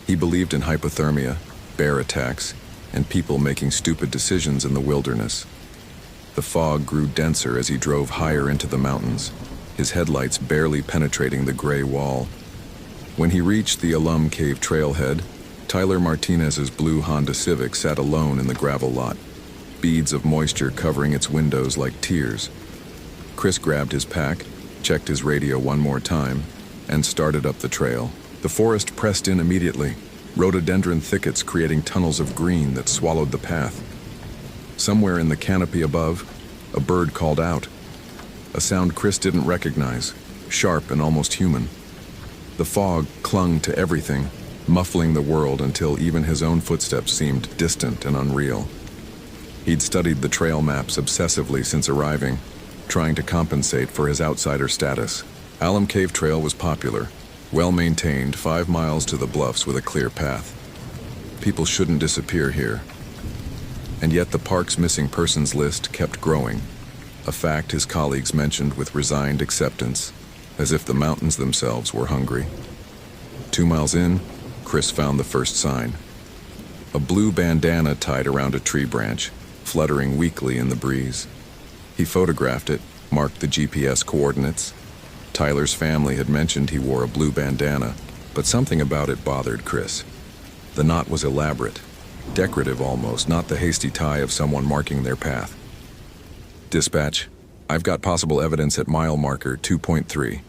He believed in hypothermia, bear attacks, and people making stupid decisions in the wilderness. The fog grew denser as he drove higher into the mountains, his headlights barely penetrating the gray wall. When he reached the Alum Cave trailhead, Tyler Martinez's blue Honda Civic sat alone in the gravel lot, beads of moisture covering its windows like tears. Chris grabbed his pack, checked his radio one more time, and started up the trail. The forest pressed in immediately, rhododendron thickets creating tunnels of green that swallowed the path. Somewhere in the canopy above, a bird called out, a sound Chris didn't recognize, sharp and almost human. The fog clung to everything, muffling the world until even his own footsteps seemed distant and unreal. He'd studied the trail maps obsessively since arriving, trying to compensate for his outsider status. Alum Cave Trail was popular, well-maintained, 5 miles to the bluffs with a clear path. People shouldn't disappear here. And yet the park's missing persons list kept growing, a fact his colleagues mentioned with resigned acceptance, as if the mountains themselves were hungry. 2 miles in, Chris found the first sign. A blue bandana tied around a tree branch, fluttering weakly in the breeze. He photographed it, marked the GPS coordinates. Tyler's family had mentioned he wore a blue bandana, but something about it bothered Chris. The knot was elaborate, decorative almost, not the hasty tie of someone marking their path. Dispatch, I've got possible evidence at mile marker 2.3.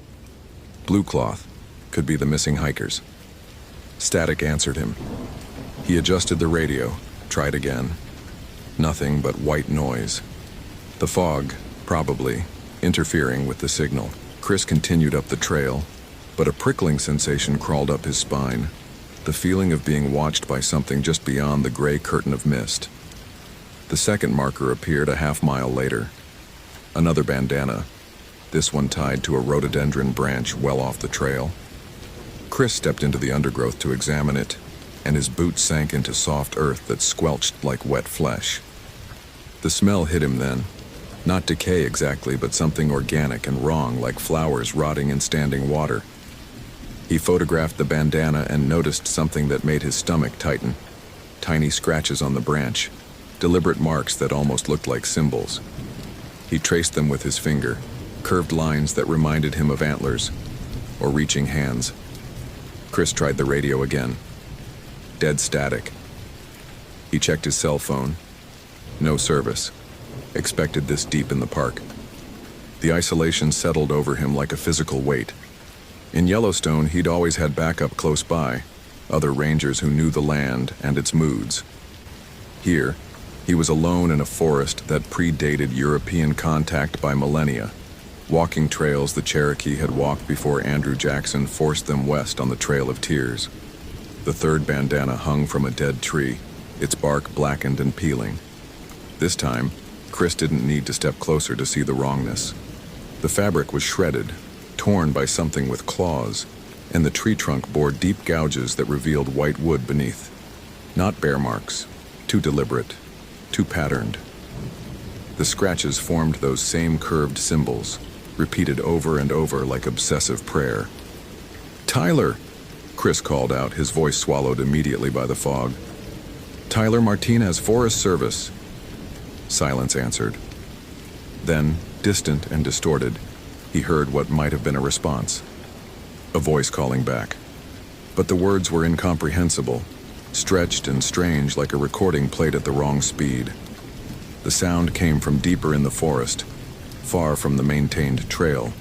Blue cloth, could be the missing hikers. Static answered him. He adjusted the radio, tried again. Nothing but white noise. The fog, probably, interfering with the signal. Chris continued up the trail, but a prickling sensation crawled up his spine, the feeling of being watched by something just beyond the gray curtain of mist. The second marker appeared a half-mile later. Another bandana, this one tied to a rhododendron branch well off the trail. Chris stepped into the undergrowth to examine it, and his boots sank into soft earth that squelched like wet flesh. The smell hit him then. Not decay exactly, but something organic and wrong, like flowers rotting in standing water. He photographed the bandana and noticed something that made his stomach tighten. Tiny scratches on the branch, deliberate marks that almost looked like symbols. He traced them with his finger, curved lines that reminded him of antlers, or reaching hands. Chris tried the radio again. Dead static. He checked his cell phone. No service. Expected this deep in the park. The isolation settled over him like a physical weight. In Yellowstone, he'd always had backup close by, other rangers who knew the land and its moods. Here, he was alone in a forest that predated European contact by millennia, walking trails the Cherokee had walked before Andrew Jackson forced them west on the Trail of Tears. The third bandana hung from a dead tree, its bark blackened and peeling. This time, Chris didn't need to step closer to see the wrongness. The fabric was shredded, torn by something with claws, and the tree trunk bore deep gouges that revealed white wood beneath. Not bear marks, too deliberate, too patterned. The scratches formed those same curved symbols, repeated over and over like obsessive prayer. "Tyler!" Chris called out, his voice swallowed immediately by the fog. "Tyler Martinez, Forest Service." Silence answered. Then, distant and distorted, he heard what might have been a response. A voice calling back. But the words were incomprehensible, stretched and strange like a recording played at the wrong speed. The sound came from deeper in the forest, far from the maintained trail.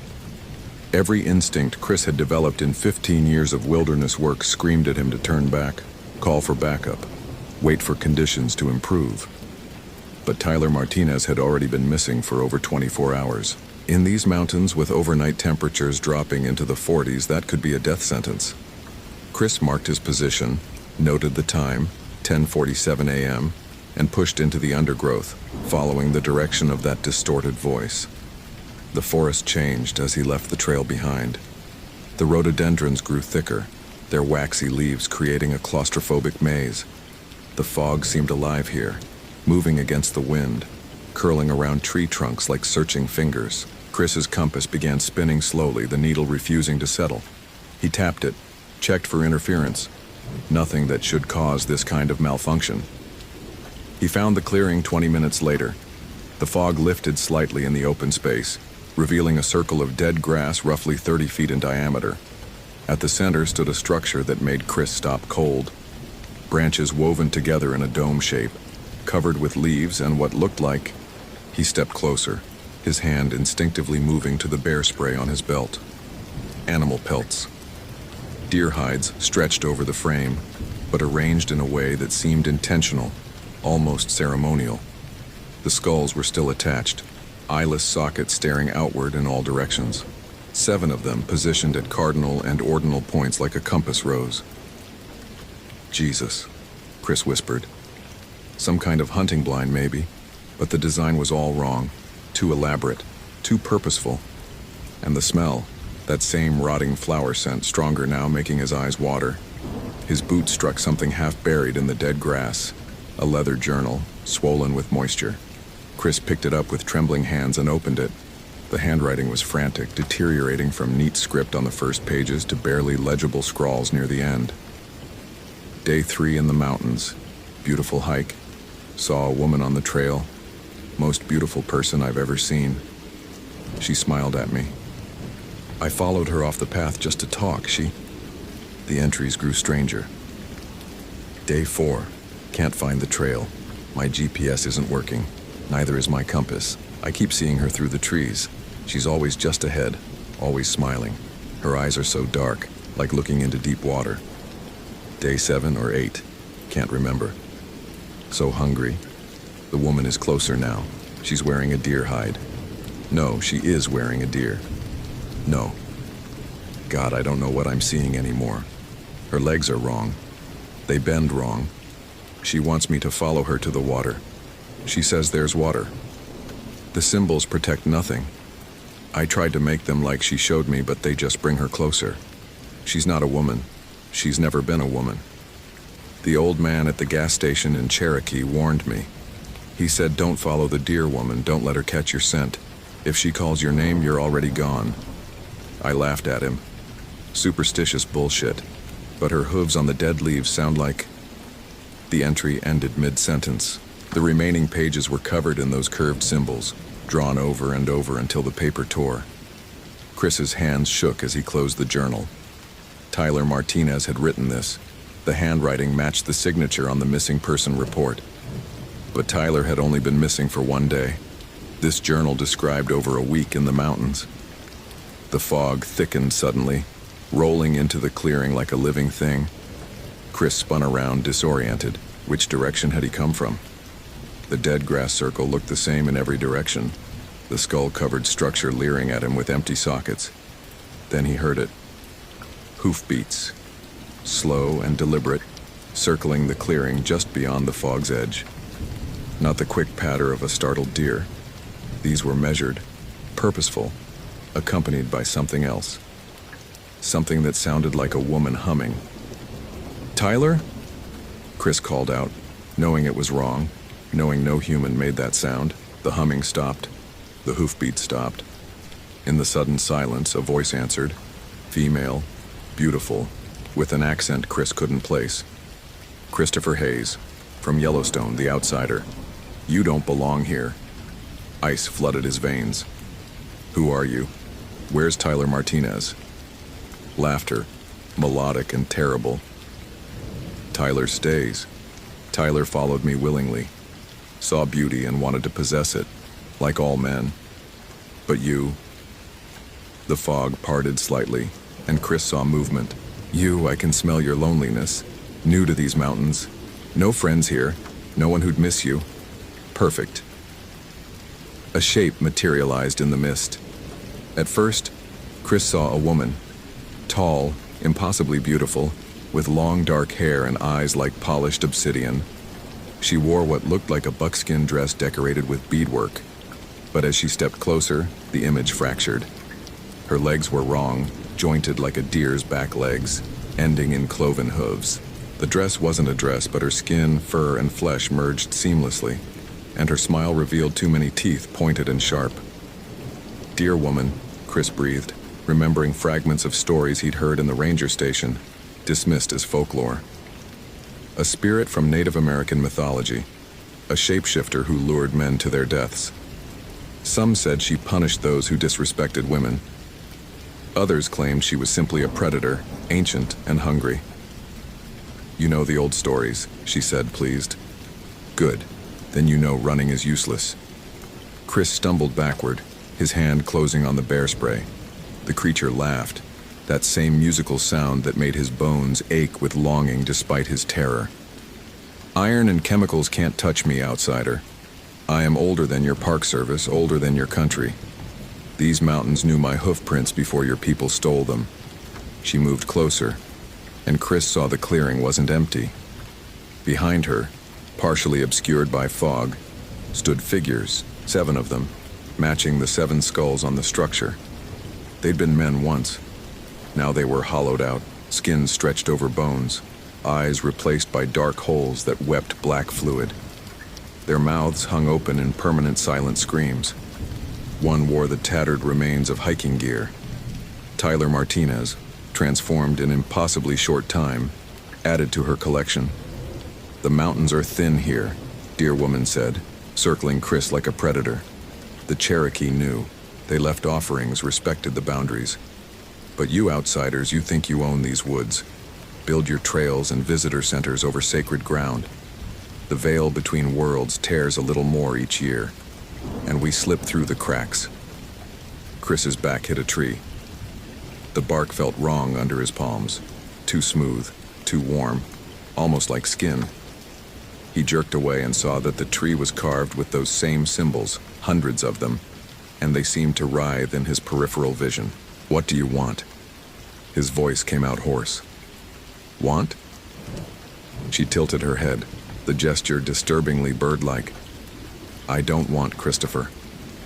Every instinct Chris had developed in 15 years of wilderness work screamed at him to turn back, call for backup, wait for conditions to improve. But Tyler Martinez had already been missing for over 24 hours. In these mountains, with overnight temperatures dropping into the 40s, that could be a death sentence. Chris marked his position, noted the time, 10:47 a.m., and pushed into the undergrowth, following the direction of that distorted voice. The forest changed as he left the trail behind. The rhododendrons grew thicker, their waxy leaves creating a claustrophobic maze. The fog seemed alive here, moving against the wind, curling around tree trunks like searching fingers. Chris's compass began spinning slowly, the needle refusing to settle. He tapped it, checked for interference. Nothing that should cause this kind of malfunction. He found the clearing 20 minutes later. The fog lifted slightly in the open space, revealing a circle of dead grass roughly 30 feet in diameter. At the center stood a structure that made Chris stop cold. Branches woven together in a dome shape, covered with leaves and what looked like... He stepped closer, his hand instinctively moving to the bear spray on his belt. Animal pelts. Deer hides stretched over the frame, but arranged in a way that seemed intentional, almost ceremonial. The skulls were still attached, eyeless sockets staring outward in all directions. 7 of them positioned at cardinal and ordinal points like a compass rose. "Jesus," Chris whispered. Some kind of hunting blind, maybe, but the design was all wrong, too elaborate, too purposeful. And the smell, that same rotting flower scent, stronger now, making his eyes water. His boot struck something half buried in the dead grass, a leather journal, swollen with moisture. Chris picked it up with trembling hands and opened it. The handwriting was frantic, deteriorating from neat script on the first pages to barely legible scrawls near the end. Day 3 in the mountains. Beautiful hike. Saw a woman on the trail. Most beautiful person I've ever seen. She smiled at me. I followed her off the path just to talk. The entries grew stranger. Day 4. Can't find the trail. My GPS isn't working. Neither is my compass. I keep seeing her through the trees. She's always just ahead, always smiling. Her eyes are so dark, like looking into deep water. Day 7 or 8. Can't remember. So hungry. The woman is closer now. She's wearing a deer hide. No, she is wearing a deer. No. God, I don't know what I'm seeing anymore. Her legs are wrong. They bend wrong. She wants me to follow her to the water. She says there's water. The symbols protect nothing. I tried to make them like she showed me, but they just bring her closer. She's not a woman. She's never been a woman. The old man at the gas station in Cherokee warned me. He said, don't follow the deer woman, don't let her catch your scent. If she calls your name, you're already gone. I laughed at him. Superstitious bullshit. But her hooves on the dead leaves sound like... The entry ended mid-sentence. The remaining pages were covered in those curved symbols, drawn over and over until the paper tore. Chris's hands shook as he closed the journal. Tyler Martinez had written this. The handwriting matched the signature on the missing person report. But Tyler had only been missing for one day. This journal described over a week in the mountains. The fog thickened suddenly, rolling into the clearing like a living thing. Chris spun around, disoriented. Which direction had he come from? The dead grass circle looked the same in every direction, the skull-covered structure leering at him with empty sockets. Then he heard it. Hoofbeats, slow and deliberate, circling the clearing just beyond the fog's edge. Not the quick patter of a startled deer. These were measured, purposeful, accompanied by something else. Something that sounded like a woman humming. "Tyler?" Chris called out, knowing it was wrong, knowing no human made that sound. The humming stopped. The hoofbeat stopped. In the sudden silence, a voice answered. Female, beautiful, with an accent Chris couldn't place. Christopher Hayes, from Yellowstone, the outsider. "You don't belong here." Ice flooded his veins. "Who are you? Where's Tyler Martinez?" Laughter, melodic and terrible. "Tyler stays. Tyler followed me willingly. Saw beauty and wanted to possess it, like all men. But you..." The fog parted slightly, and Chris saw movement. "You, I can smell your loneliness. New to these mountains. No friends here. No one who'd miss you. Perfect." A shape materialized in the mist. At first, Chris saw a woman. Tall, impossibly beautiful, with long dark hair and eyes like polished obsidian. She wore what looked like a buckskin dress decorated with beadwork. But as she stepped closer, the image fractured. Her legs were wrong, jointed like a deer's back legs, ending in cloven hooves. The dress wasn't a dress, but her skin, fur, and flesh merged seamlessly, and her smile revealed too many teeth, pointed and sharp. "Deer woman," Chris breathed, remembering fragments of stories he'd heard in the ranger station, dismissed as folklore. A spirit from Native American mythology, a shapeshifter who lured men to their deaths. Some said she punished those who disrespected women. Others claimed she was simply a predator, ancient and hungry. "You know the old stories," she said, pleased. "Good. Then you know running is useless." Chris stumbled backward, his hand closing on the bear spray. The creature laughed, that same musical sound that made his bones ache with longing despite his terror. "Iron and chemicals can't touch me, outsider. I am older than your park service, older than your country. These mountains knew my hoof prints before your people stole them." She moved closer, and Chris saw the clearing wasn't empty. Behind her, partially obscured by fog, stood figures, 7 of them, matching the 7 skulls on the structure. They'd been men once. Now they were hollowed out, skins stretched over bones, eyes replaced by dark holes that wept black fluid. Their mouths hung open in permanent silent screams. One wore the tattered remains of hiking gear. Tyler Martinez, transformed in impossibly short time, added to her collection. "The mountains are thin here," Deer Woman said, circling Chris like a predator. The Cherokee knew. They left offerings, respected the boundaries. But you outsiders, you think you own these woods. Build your trails and visitor centers over sacred ground. The veil between worlds tears a little more each year, and we slip through the cracks. Chris's back hit a tree. The bark felt wrong under his palms. Too smooth, too warm, almost like skin. He jerked away and saw that the tree was carved with those same symbols, hundreds of them, and they seemed to writhe in his peripheral vision. "What do you want?" His voice came out hoarse. Want? She tilted her head, the gesture disturbingly bird-like. I don't want, Christopher.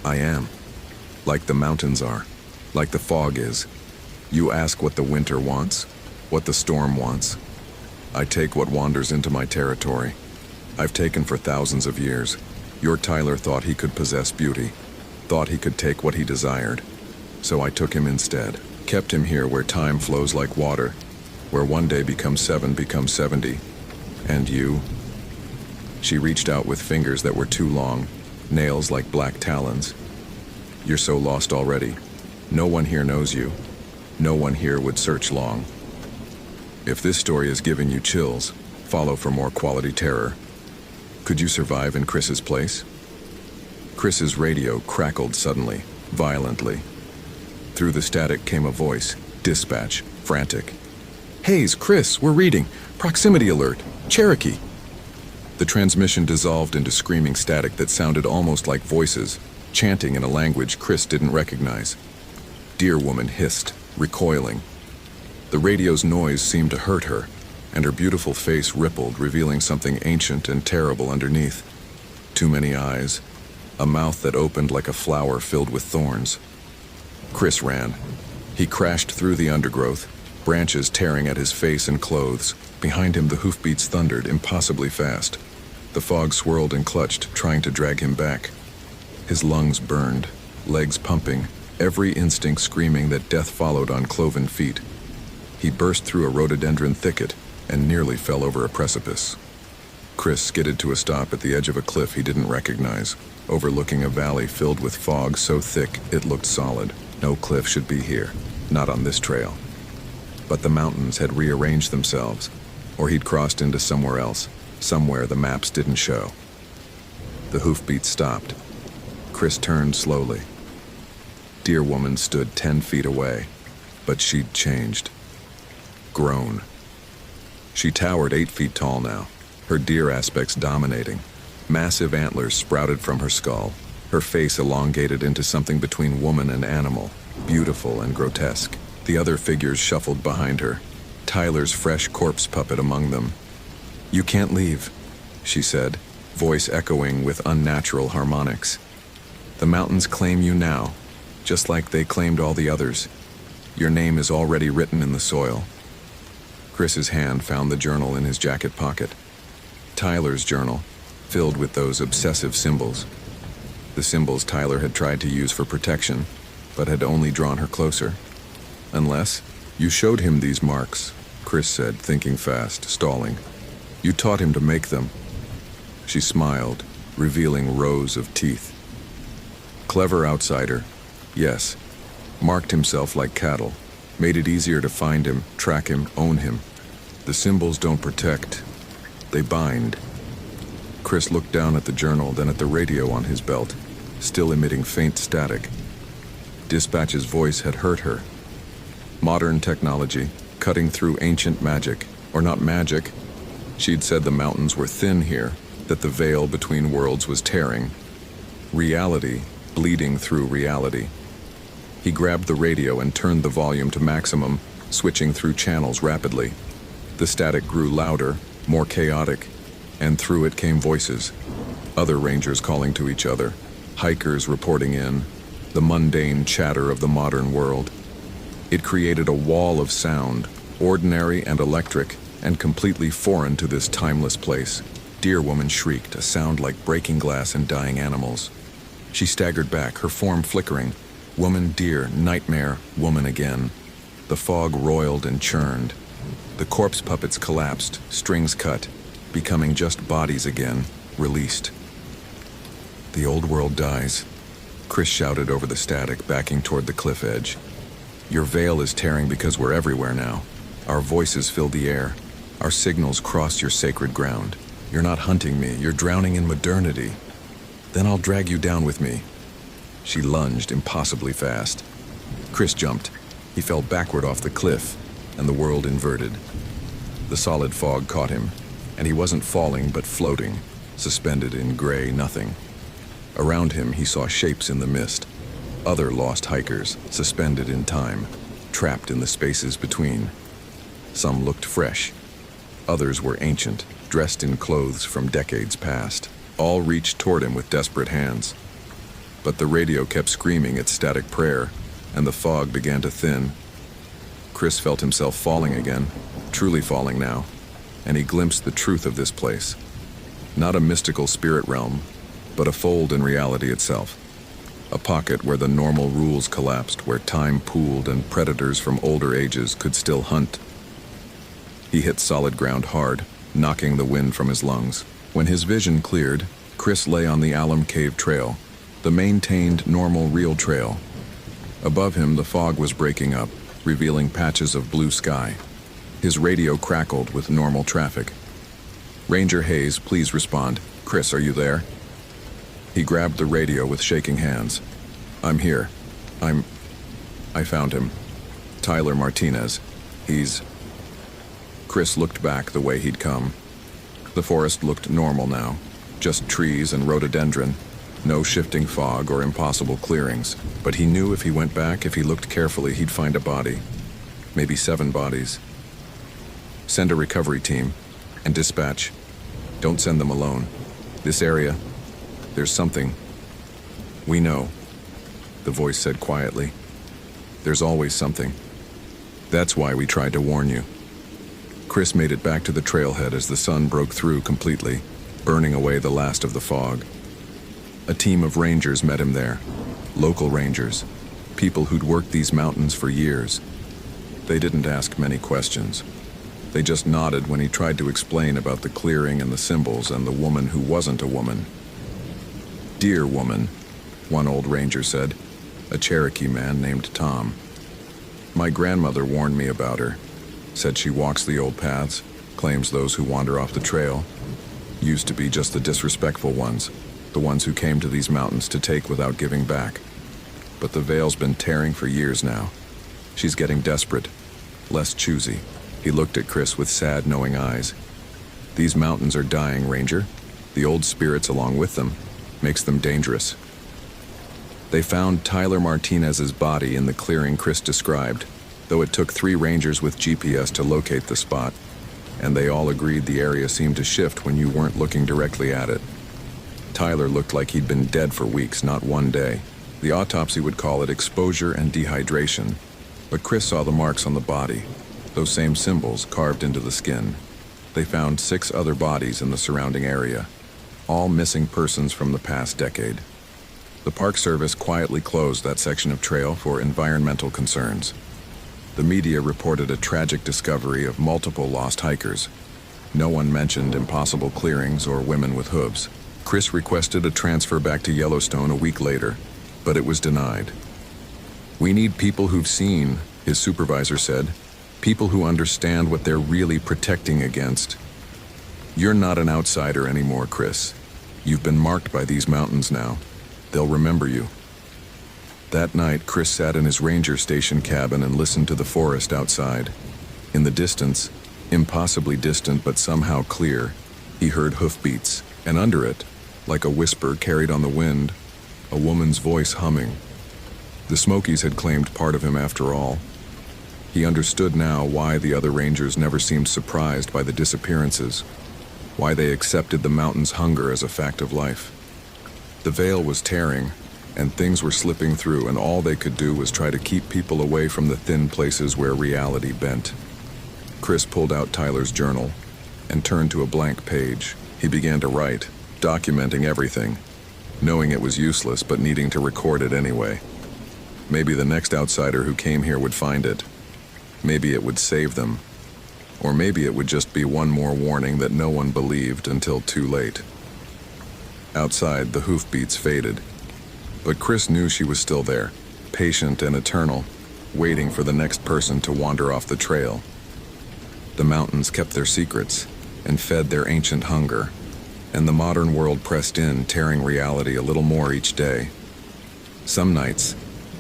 I am. Like the mountains are. Like the fog is. You ask what the winter wants, what the storm wants. I take what wanders into my territory. I've taken for thousands of years. Your Tyler thought he could possess beauty, thought he could take what he desired. So I took him instead, kept him here where time flows like water, where one day becomes 7 becomes 70. And you? She reached out with fingers that were too long, nails like black talons. You're so lost already. No one here knows you. No one here would search long. If this story is giving you chills, follow for more quality terror. Could you survive in Chris's place? Chris's radio crackled suddenly, violently. Through the static came a voice, dispatch, frantic. Hayes, Chris, we're reading. Proximity alert. Cherokee. The transmission dissolved into screaming static that sounded almost like voices, chanting in a language Chris didn't recognize. Deer Woman hissed, recoiling. The radio's noise seemed to hurt her, and her beautiful face rippled, revealing something ancient and terrible underneath. Too many eyes, a mouth that opened like a flower filled with thorns. Chris ran. He crashed through the undergrowth, branches tearing at his face and clothes. Behind him the hoofbeats thundered impossibly fast. The fog swirled and clutched, trying to drag him back. His lungs burned, legs pumping, every instinct screaming that death followed on cloven feet. He burst through a rhododendron thicket and nearly fell over a precipice. Chris skidded to a stop at the edge of a cliff he didn't recognize, overlooking a valley filled with fog so thick it looked solid. No cliff should be here, not on this trail. But the mountains had rearranged themselves, or he'd crossed into somewhere else, somewhere the maps didn't show. The hoofbeats stopped. Chris turned slowly. Deer Woman stood 10 feet away, but she'd changed. Grown. She towered 8 feet tall now, her deer aspects dominating. Massive antlers sprouted from her skull, her face elongated into something between woman and animal, beautiful and grotesque. The other figures shuffled behind her, Tyler's fresh corpse puppet among them. You can't leave, she said, voice echoing with unnatural harmonics. The mountains claim you now, just like they claimed all the others. Your name is already written in the soil. Chris's hand found the journal in his jacket pocket. Tyler's journal, filled with those obsessive symbols. The symbols Tyler had tried to use for protection, but had only drawn her closer. Unless you showed him these marks, Chris said, thinking fast, stalling. You taught him to make them. She smiled, revealing rows of teeth. Clever outsider, yes. Marked himself like cattle, made it easier to find him, track him, own him. The symbols don't protect, they bind. Chris looked down at the journal, then at the radio on his belt, still emitting faint static. Dispatch's voice had hurt her. Modern technology, cutting through ancient magic, or not magic. She'd said the mountains were thin here, that the veil between worlds was tearing. Reality, bleeding through reality. He grabbed the radio and turned the volume to maximum, switching through channels rapidly. The static grew louder, more chaotic, and through it came voices. Other rangers calling to each other, hikers reporting in, the mundane chatter of the modern world. It created a wall of sound, ordinary and electric, and completely foreign to this timeless place. Deer Woman shrieked, a sound like breaking glass and dying animals. She staggered back, her form flickering. Woman, deer, nightmare, woman again. The fog roiled and churned. The corpse puppets collapsed, strings cut, becoming just bodies again, released. The old world dies, Chris shouted over the static, backing toward the cliff edge. Your veil is tearing because we're everywhere now. Our voices fill the air. Our signals cross your sacred ground. You're not hunting me, you're drowning in modernity. Then I'll drag you down with me. She lunged impossibly fast. Chris jumped. He fell backward off the cliff, and the world inverted. The solid fog caught him, and he wasn't falling but floating, suspended in gray nothing. Around him he saw shapes in the mist, other lost hikers, suspended in time. trapped in the spaces between. Some looked fresh. Others were ancient, dressed in clothes from decades past. All reached toward him with desperate hands. But the radio kept screaming its static prayer, and the fog began to thin. Chris felt himself falling again, truly falling now, and he glimpsed the truth of this place. Not a mystical spirit realm, but a fold in reality itself. A pocket where the normal rules collapsed, where time pooled and predators from older ages could still hunt. He hit solid ground hard, knocking the wind from his lungs. When his vision cleared, Chris lay on the Alum Cave Trail, the maintained, normal, real trail. Above him, the fog was breaking up, revealing patches of blue sky. His radio crackled with normal traffic. "Ranger Hayes, please respond. Chris, are you there?" He grabbed the radio with shaking hands. "I'm here. I found him. Tyler Martinez. He's..." Chris looked back the way he'd come. The forest looked normal now. Just trees and rhododendron. No shifting fog or impossible clearings. But he knew if he went back, if he looked carefully, he'd find a body. Maybe 7 bodies. "Send a recovery team. And dispatch. Don't send them alone. This area, there's something. We know," the voice said quietly. "There's always something. That's why we tried to warn you." Chris made it back to the trailhead as the sun broke through completely, burning away the last of the fog. A team of rangers met him there. Local rangers. People who'd worked these mountains for years. They didn't ask many questions. They just nodded when he tried to explain about the clearing and the symbols and the woman who wasn't a woman. "Dear woman," one old ranger said, a Cherokee man named Tom. "My grandmother warned me about her. Said she walks the old paths, claims those who wander off the trail. Used to be just the disrespectful ones, the ones who came to these mountains to take without giving back. But the veil's been tearing for years now. She's getting desperate, less choosy." He looked at Chris with sad, knowing eyes. "These mountains are dying, Ranger. The old spirits along with them. Makes them dangerous." They found Tyler Martinez's body in the clearing Chris described, though it took 3 rangers with GPS to locate the spot, and they all agreed the area seemed to shift when you weren't looking directly at it. Tyler looked like he'd been dead for weeks, not one day. The autopsy would call it exposure and dehydration, but Chris saw the marks on the body, those same symbols carved into the skin. They found 6 other bodies in the surrounding area, all missing persons from the past decade. The Park Service quietly closed that section of trail for environmental concerns. The media reported a tragic discovery of multiple lost hikers. No one mentioned impossible clearings or women with hooves. Chris requested a transfer back to Yellowstone a week later, but it was denied. "We need people who've seen," his supervisor said. "People who understand what they're really protecting against. You're not an outsider anymore, Chris. You've been marked by these mountains now. They'll remember you." That night, Chris sat in his ranger station cabin and listened to the forest outside. In the distance, impossibly distant but somehow clear, he heard hoofbeats, and under it, like a whisper carried on the wind, a woman's voice humming. The Smokies had claimed part of him after all. He understood now why the other rangers never seemed surprised by the disappearances, why they accepted the mountain's hunger as a fact of life. The veil was tearing, and things were slipping through, and all they could do was try to keep people away from the thin places where reality bent. Chris pulled out Tyler's journal and turned to a blank page. He began to write, documenting everything, knowing it was useless but needing to record it anyway. Maybe the next outsider who came here would find it. Maybe it would save them. Or maybe it would just be one more warning that no one believed until too late. Outside, the hoofbeats faded. But Chris knew she was still there, patient and eternal, waiting for the next person to wander off the trail. The mountains kept their secrets and fed their ancient hunger, and the modern world pressed in, tearing reality a little more each day. Some nights,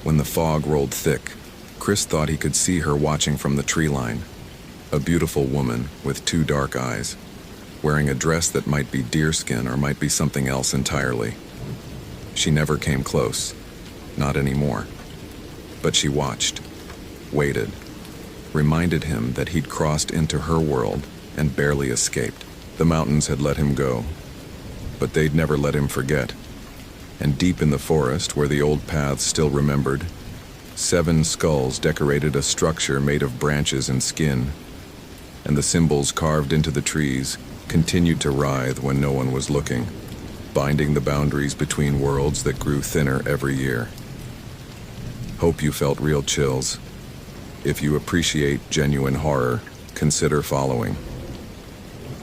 when the fog rolled thick, Chris thought he could see her watching from the tree line, a beautiful woman with 2 dark eyes, wearing a dress that might be deerskin or might be something else entirely. She never came close, not anymore. But she watched. waited, reminded him that he'd crossed into her world and barely escaped. The mountains had let him go, but they'd never let him forget. And deep in the forest, where the old paths still remembered, 7 skulls decorated a structure made of branches and skin, and the symbols carved into the trees continued to writhe when no one was looking, binding the boundaries between worlds that grew thinner every year. Hope you felt real chills. If you appreciate genuine horror, consider following.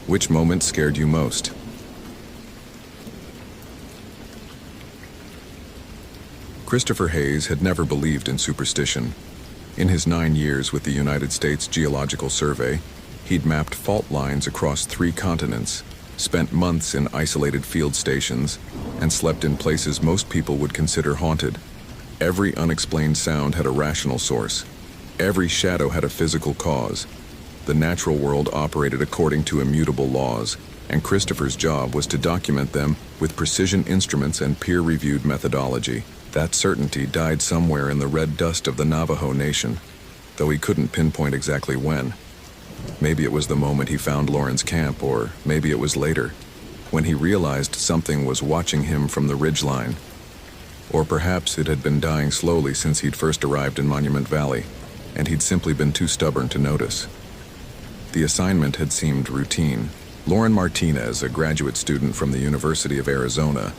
Which moment scared you most? Christopher Hayes had never believed in superstition. In his 9 years with the United States Geological Survey, he'd mapped fault lines across 3 continents, spent months in isolated field stations, and slept in places most people would consider haunted. Every unexplained sound had a rational source. Every shadow had a physical cause. The natural world operated according to immutable laws, and Christopher's job was to document them with precision instruments and peer-reviewed methodology. That certainty died somewhere in the red dust of the Navajo Nation, though he couldn't pinpoint exactly when. Maybe it was the moment he found Lauren's camp, or maybe it was later, when he realized something was watching him from the ridgeline. Or perhaps it had been dying slowly since he'd first arrived in Monument Valley, and he'd simply been too stubborn to notice. The assignment had seemed routine. Lauren Martinez, a graduate student from the University of Arizona,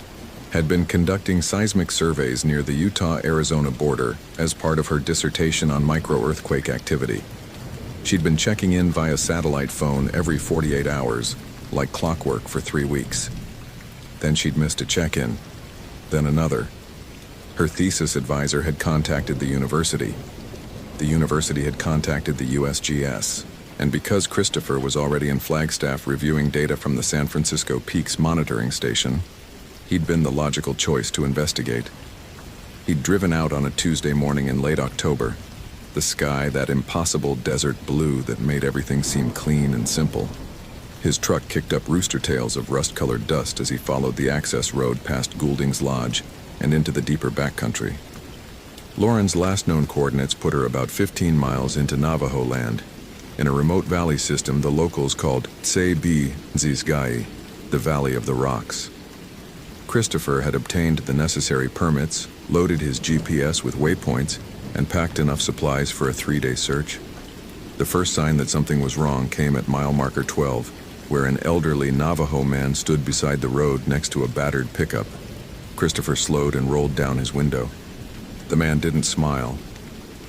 had been conducting seismic surveys near the Utah-Arizona border as part of her dissertation on micro-earthquake activity. She'd been checking in via satellite phone every 48 hours, like clockwork, for 3 weeks. Then she'd missed a check-in, then another. Her thesis advisor had contacted the university. The university had contacted the USGS, and because Christopher was already in Flagstaff reviewing data from the San Francisco Peaks monitoring station, he'd been the logical choice to investigate. He'd driven out on a Tuesday morning in late October, the sky that impossible desert blue that made everything seem clean and simple. His truck kicked up rooster tails of rust-colored dust as he followed the access road past Goulding's Lodge and into the deeper backcountry. Lauren's last known coordinates put her about 15 miles into Navajo land, in a remote valley system the locals called Tsay-Be-Nzizgai, the Valley of the Rocks. Christopher had obtained the necessary permits, loaded his GPS with waypoints, and packed enough supplies for a 3-day search. The first sign that something was wrong came at mile marker 12, where an elderly Navajo man stood beside the road next to a battered pickup. Christopher slowed and rolled down his window. The man didn't smile.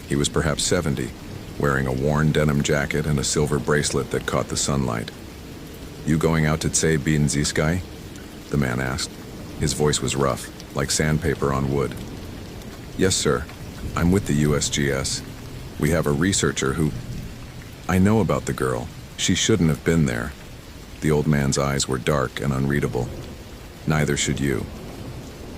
He was perhaps 70, wearing a worn denim jacket and a silver bracelet that caught the sunlight. "You going out to Tsay-Be-Nzizgai?" the man asked. His voice was rough, like sandpaper on wood. "Yes, sir. I'm with the USGS. We have a researcher who..." "I know about the girl. She shouldn't have been there." The old man's eyes were dark and unreadable. "Neither should you."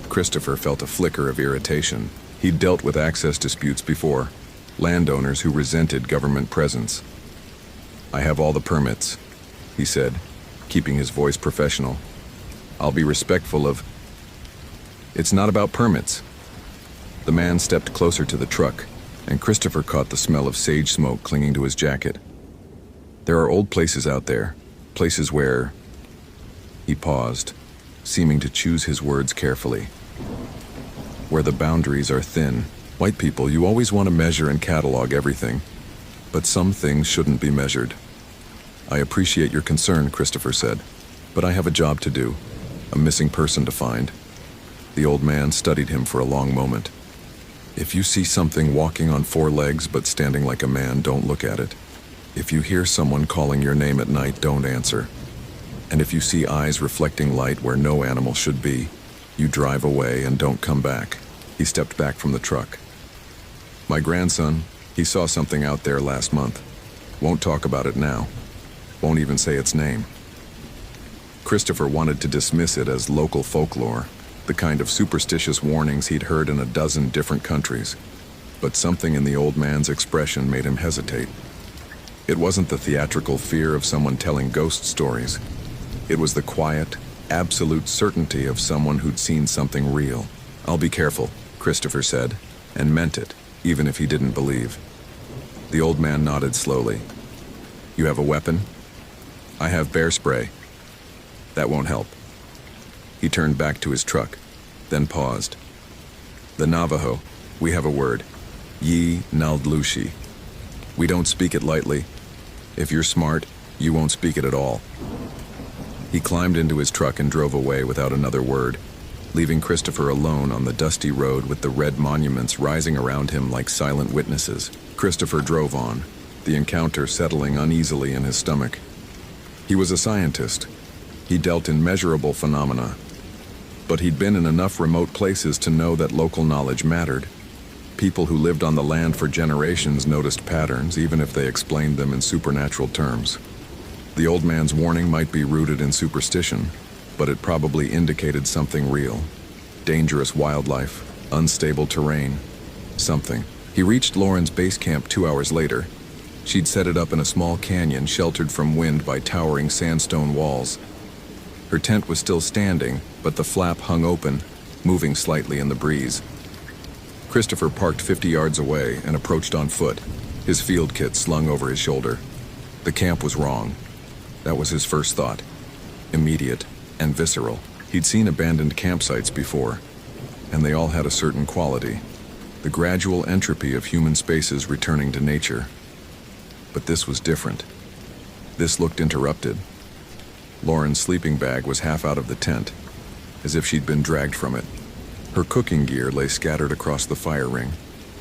Christopher felt a flicker of irritation. He'd dealt with access disputes before, landowners who resented government presence. "I have all the permits," he said, keeping his voice professional. "I'll be respectful of..." "It's not about permits." The man stepped closer to the truck, and Christopher caught the smell of sage smoke clinging to his jacket. "There are old places out there, places where..." He paused, seeming to choose his words carefully. "Where the boundaries are thin. White people, you always want to measure and catalog everything, but some things shouldn't be measured." "I appreciate your concern," Christopher said, "but I have a job to do, a missing person to find." The old man studied him for a long moment. "If you see something walking on 4 legs but standing like a man, don't look at it. If you hear someone calling your name at night, don't answer. And if you see eyes reflecting light where no animal should be, you drive away and don't come back." He stepped back from the truck. "My grandson, he saw something out there last month. Won't talk about it now. Won't even say its name." Christopher wanted to dismiss it as local folklore, the kind of superstitious warnings he'd heard in a dozen different countries. But something in the old man's expression made him hesitate. It wasn't the theatrical fear of someone telling ghost stories. It was the quiet, absolute certainty of someone who'd seen something real. "I'll be careful," Christopher said, and meant it, even if he didn't believe. The old man nodded slowly. You have a weapon? I have bear spray. That won't help. He turned back to his truck, then paused. The Navajo, we have a word. Yi Naldlushi. We don't speak it lightly. If you're smart, you won't speak it at all. He climbed into his truck and drove away without another word, leaving Christopher alone on the dusty road with the red monuments rising around him like silent witnesses. Christopher drove on, the encounter settling uneasily in his stomach. He was a scientist. He dealt in measurable phenomena. But he'd been in enough remote places to know that local knowledge mattered. People who lived on the land for generations noticed patterns, even if they explained them in supernatural terms. The old man's warning might be rooted in superstition, but it probably indicated something real. Dangerous wildlife, unstable terrain, something. He reached Lauren's base camp 2 hours later. She'd set it up in a small canyon sheltered from wind by towering sandstone walls. Her tent was still standing, but the flap hung open, moving slightly in the breeze. Christopher parked 50 yards away and approached on foot, his field kit slung over his shoulder. The camp was wrong. That was his first thought. Immediate and visceral. He'd seen abandoned campsites before, and they all had a certain quality. The gradual entropy of human spaces returning to nature. But this was different. This looked interrupted. Lauren's sleeping bag was half out of the tent, as if she'd been dragged from it. Her cooking gear lay scattered across the fire ring,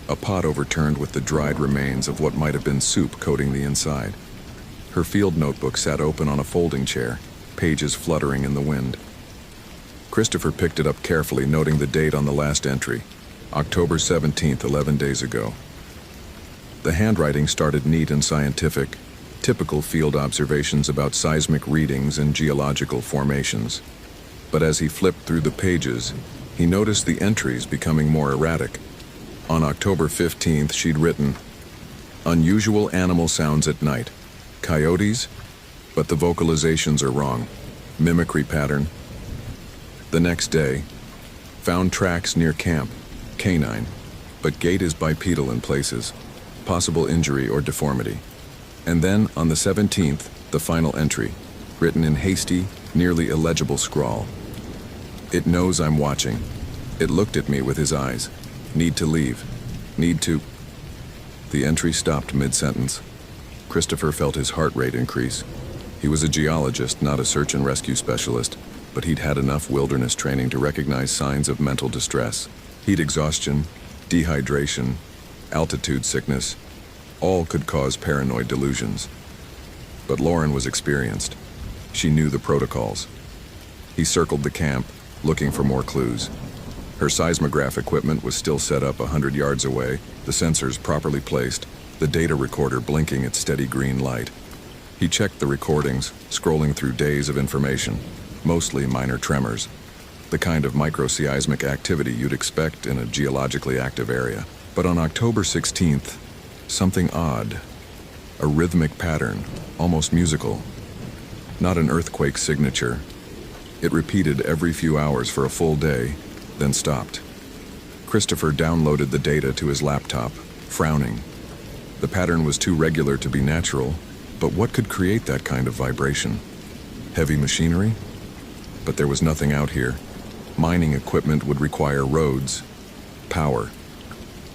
a pot overturned with the dried remains of what might have been soup coating the inside. Her field notebook sat open on a folding chair, pages fluttering in the wind. Christopher picked it up carefully, noting the date on the last entry, October 17th, 11 days ago. The handwriting started neat and scientific, typical field observations about seismic readings and geological formations. But as he flipped through the pages, he noticed the entries becoming more erratic. On October 15th, she'd written, "Unusual animal sounds at night. Coyotes? But the vocalizations are wrong. Mimicry pattern." The next day, found tracks near camp, canine, but gait is bipedal in places, possible injury or deformity. And then, on the 17th, the final entry, written in hasty, nearly illegible scrawl. "It knows I'm watching. It looked at me with his eyes. Need to leave. Need to..." The entry stopped mid-sentence. Christopher felt his heart rate increase. He was a geologist, not a search and rescue specialist, but he'd had enough wilderness training to recognize signs of mental distress. Heat exhaustion, dehydration, altitude sickness, all could cause paranoid delusions. But Lauren was experienced. She knew the protocols. He circled the camp, looking for more clues. Her seismograph equipment was still set up 100 yards away, the sensors properly placed, the data recorder blinking its steady green light. He checked the recordings, scrolling through days of information, mostly minor tremors, the kind of microseismic activity you'd expect in a geologically active area. But on October 16th, something odd, a rhythmic pattern, almost musical. Not an earthquake signature. It repeated every few hours for a full day, then stopped. Christopher downloaded the data to his laptop, frowning. The pattern was too regular to be natural, but what could create that kind of vibration? Heavy machinery? But there was nothing out here. Mining equipment would require roads, power.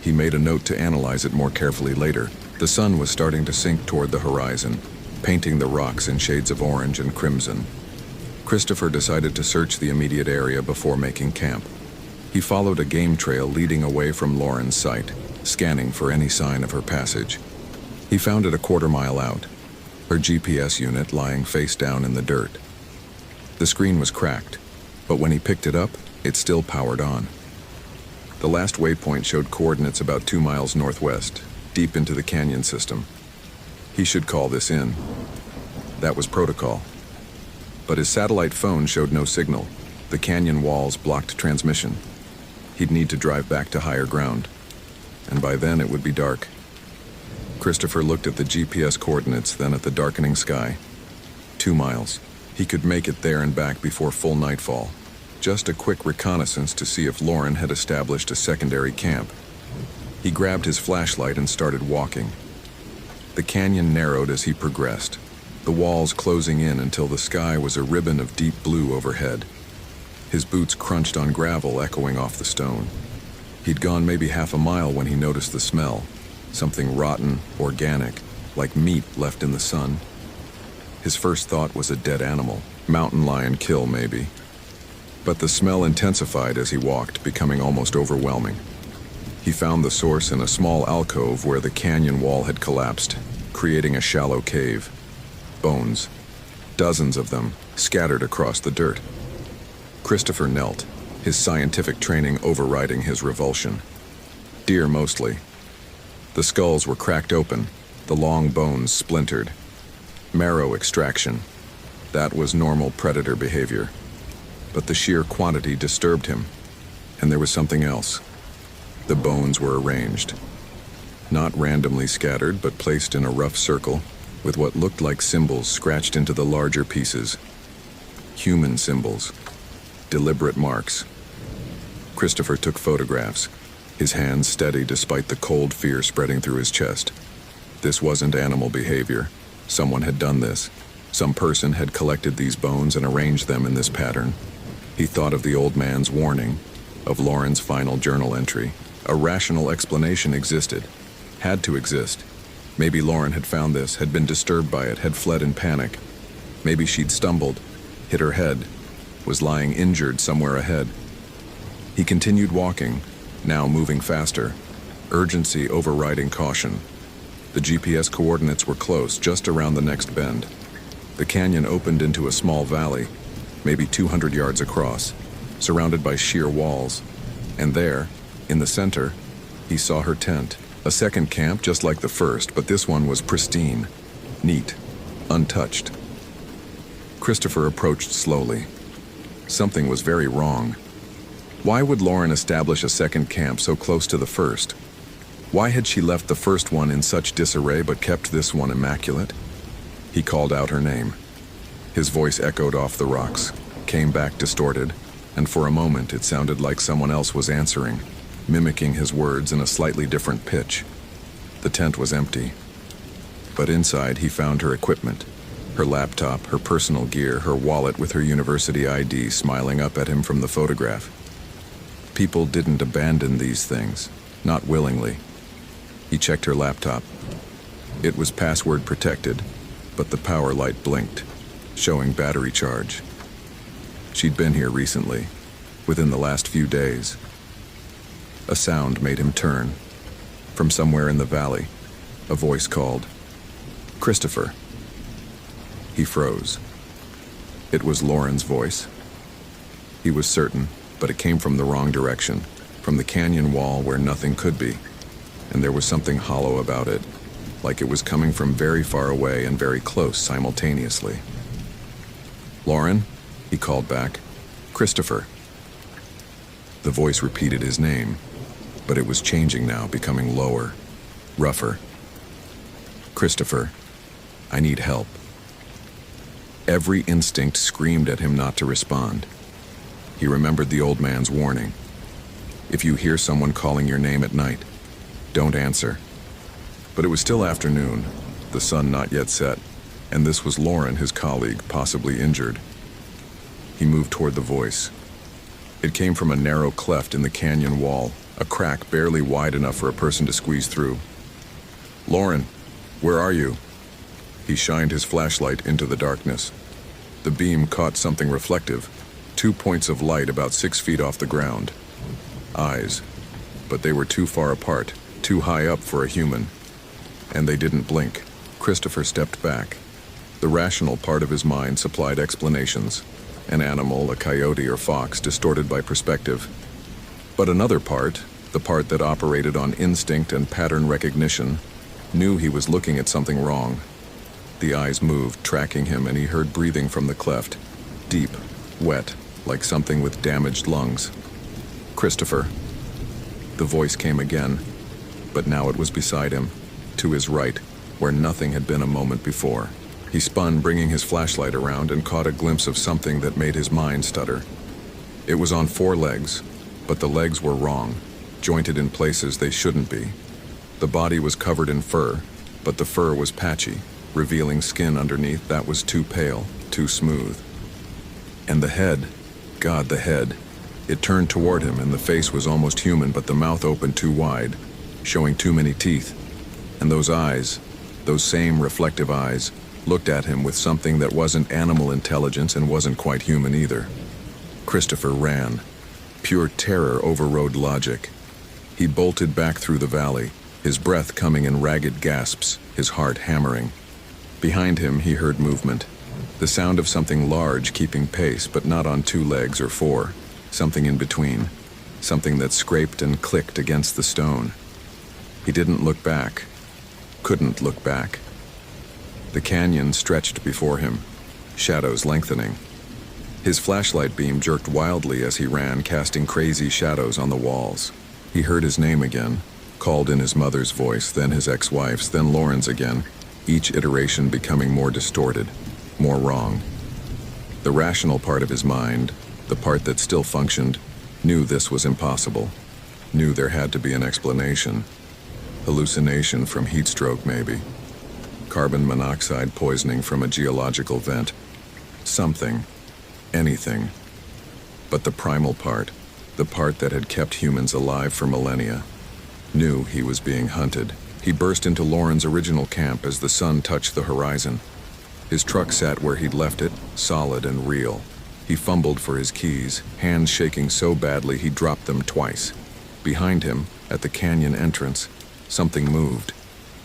He made a note to analyze it more carefully later. The sun was starting to sink toward the horizon, painting the rocks in shades of orange and crimson. Christopher decided to search the immediate area before making camp. He followed a game trail leading away from Lauren's site, scanning for any sign of her passage. He found it a quarter-mile out, her GPS unit lying face down in the dirt. The screen was cracked, but when he picked it up, it still powered on. The last waypoint showed coordinates about 2 miles northwest, deep into the canyon system. He should call this in. That was protocol. But his satellite phone showed no signal. The canyon walls blocked transmission. He'd need to drive back to higher ground. And by then it would be dark. Christopher looked at the GPS coordinates, then at the darkening sky. 2 miles. He could make it there and back before full nightfall. Just a quick reconnaissance to see if Lauren had established a secondary camp. He grabbed his flashlight and started walking. The canyon narrowed as he progressed, the walls closing in until the sky was a ribbon of deep blue overhead. His boots crunched on gravel, echoing off the stone. He'd gone maybe half a mile when he noticed the smell, something rotten, organic, like meat left in the sun. His first thought was a dead animal, mountain lion kill maybe. But the smell intensified as he walked, becoming almost overwhelming. He found the source in a small alcove where the canyon wall had collapsed, creating a shallow cave. Bones, dozens of them, scattered across the dirt. Christopher knelt, his scientific training overriding his revulsion. Deer mostly. The skulls were cracked open, the long bones splintered. Marrow extraction. That was normal predator behavior. But the sheer quantity disturbed him. And there was something else. The bones were arranged. Not randomly scattered, but placed in a rough circle, with what looked like symbols scratched into the larger pieces. Human symbols. Deliberate marks. Christopher took photographs, his hands steady despite the cold fear spreading through his chest. This wasn't animal behavior. Someone had done this. Some person had collected these bones and arranged them in this pattern. He thought of the old man's warning, of Lauren's final journal entry. A rational explanation existed. Had to exist. Maybe Lauren had found this, had been disturbed by it, had fled in panic. Maybe she'd stumbled, hit her head, was lying injured somewhere ahead. He continued walking, now moving faster, urgency overriding caution. The GPS coordinates were close, just around the next bend. The canyon opened into a small valley, maybe 200 yards across, surrounded by sheer walls. And there, in the center, he saw her tent. A second camp just like the first, but this one was pristine, neat, untouched. Christopher approached slowly. Something was very wrong. Why would Lauren establish a second camp so close to the first? Why had she left the first one in such disarray but kept this one immaculate? He called out her name. His voice echoed off the rocks, came back distorted, and for a moment it sounded like someone else was answering, mimicking his words in a slightly different pitch. The tent was empty. But inside he found her equipment, her laptop, her personal gear, her wallet with her university ID smiling up at him from the photograph. People didn't abandon these things, not willingly. He checked her laptop. It was password protected, but the power light blinked, showing battery charge. She'd been here recently, within the last few days. A sound made him turn. From somewhere in the valley, a voice called, "Christopher." He froze. It was Lauren's voice. He was certain, but it came from the wrong direction, from the canyon wall where nothing could be. And there was something hollow about it, like it was coming from very far away and very close simultaneously. "Lauren?" he called back. "Christopher." The voice repeated his name, but it was changing now, becoming lower, rougher. "Christopher, I need help." Every instinct screamed at him not to respond. He remembered the old man's warning. If you hear someone calling your name at night, don't answer. But it was still afternoon, the sun not yet set, and this was Lauren, his colleague, possibly injured. He moved toward the voice. It came from a narrow cleft in the canyon wall, a crack barely wide enough for a person to squeeze through. "Lauren, where are you?" He shined his flashlight into the darkness. The beam caught something reflective, 2 points of light about 6 feet off the ground. Eyes, but they were too far apart, too high up for a human. And they didn't blink. Christopher stepped back. The rational part of his mind supplied explanations. An animal, a coyote or fox, distorted by perspective. But another part, the part that operated on instinct and pattern recognition, knew he was looking at something wrong. The eyes moved, tracking him, and he heard breathing from the cleft. Deep, wet, like something with damaged lungs. "Christopher." The voice came again, but now it was beside him, to his right, where nothing had been a moment before. He spun, bringing his flashlight around, and caught a glimpse of something that made his mind stutter. It was on 4 legs, but the legs were wrong, jointed in places they shouldn't be. The body was covered in fur, but the fur was patchy, revealing skin underneath that was too pale, too smooth. And the head, God, the head. It turned toward him, and the face was almost human, but the mouth opened too wide, showing too many teeth. And those eyes, those same reflective eyes, looked at him with something that wasn't animal intelligence and wasn't quite human either. Christopher ran. Pure terror overrode logic. He bolted back through the valley, his breath coming in ragged gasps, his heart hammering. Behind him, he heard movement. The sound of something large keeping pace, but not on 2 legs or 4. Something in between. Something that scraped and clicked against the stone. He didn't look back. Couldn't look back. The canyon stretched before him, shadows lengthening. His flashlight beam jerked wildly as he ran, casting crazy shadows on the walls. He heard his name again, called in his mother's voice, then his ex-wife's, then Lauren's again, each iteration becoming more distorted, more wrong. The rational part of his mind, the part that still functioned, knew this was impossible, knew there had to be an explanation. Hallucination from heat stroke, maybe. Carbon monoxide poisoning from a geological vent. Something. Anything. But the primal part, the part that had kept humans alive for millennia, knew he was being hunted. He burst into Lauren's original camp as the sun touched the horizon. His truck sat where he'd left it, solid and real. He fumbled for his keys, hands shaking so badly he dropped them twice. Behind him, at the canyon entrance, something moved.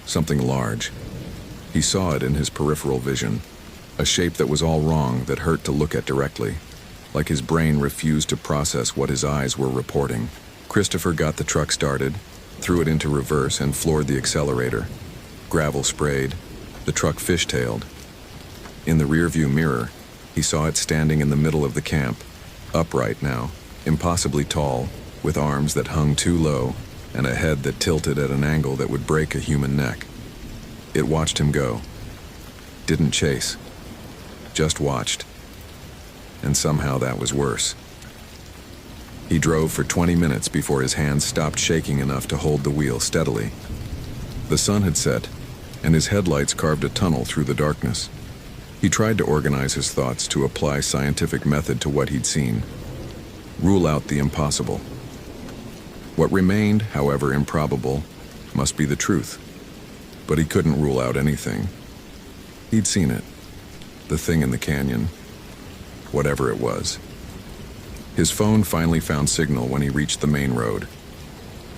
Something large. He saw it in his peripheral vision. A shape that was all wrong, that hurt to look at directly. Like his brain refused to process what his eyes were reporting. Christopher got the truck started, threw it into reverse and floored the accelerator. Gravel sprayed. The truck fishtailed. In the rearview mirror, he saw it standing in the middle of the camp, upright now, impossibly tall, with arms that hung too low, and a head that tilted at an angle that would break a human neck. It watched him go. Didn't chase. Just watched. And somehow that was worse. He drove for 20 minutes before his hands stopped shaking enough to hold the wheel steadily. The sun had set, and his headlights carved a tunnel through the darkness. He tried to organize his thoughts, to apply scientific method to what he'd seen. Rule out the impossible. What remained, however improbable, must be the truth. But he couldn't rule out anything. He'd seen it. The thing in the canyon. Whatever it was. His phone finally found signal when he reached the main road.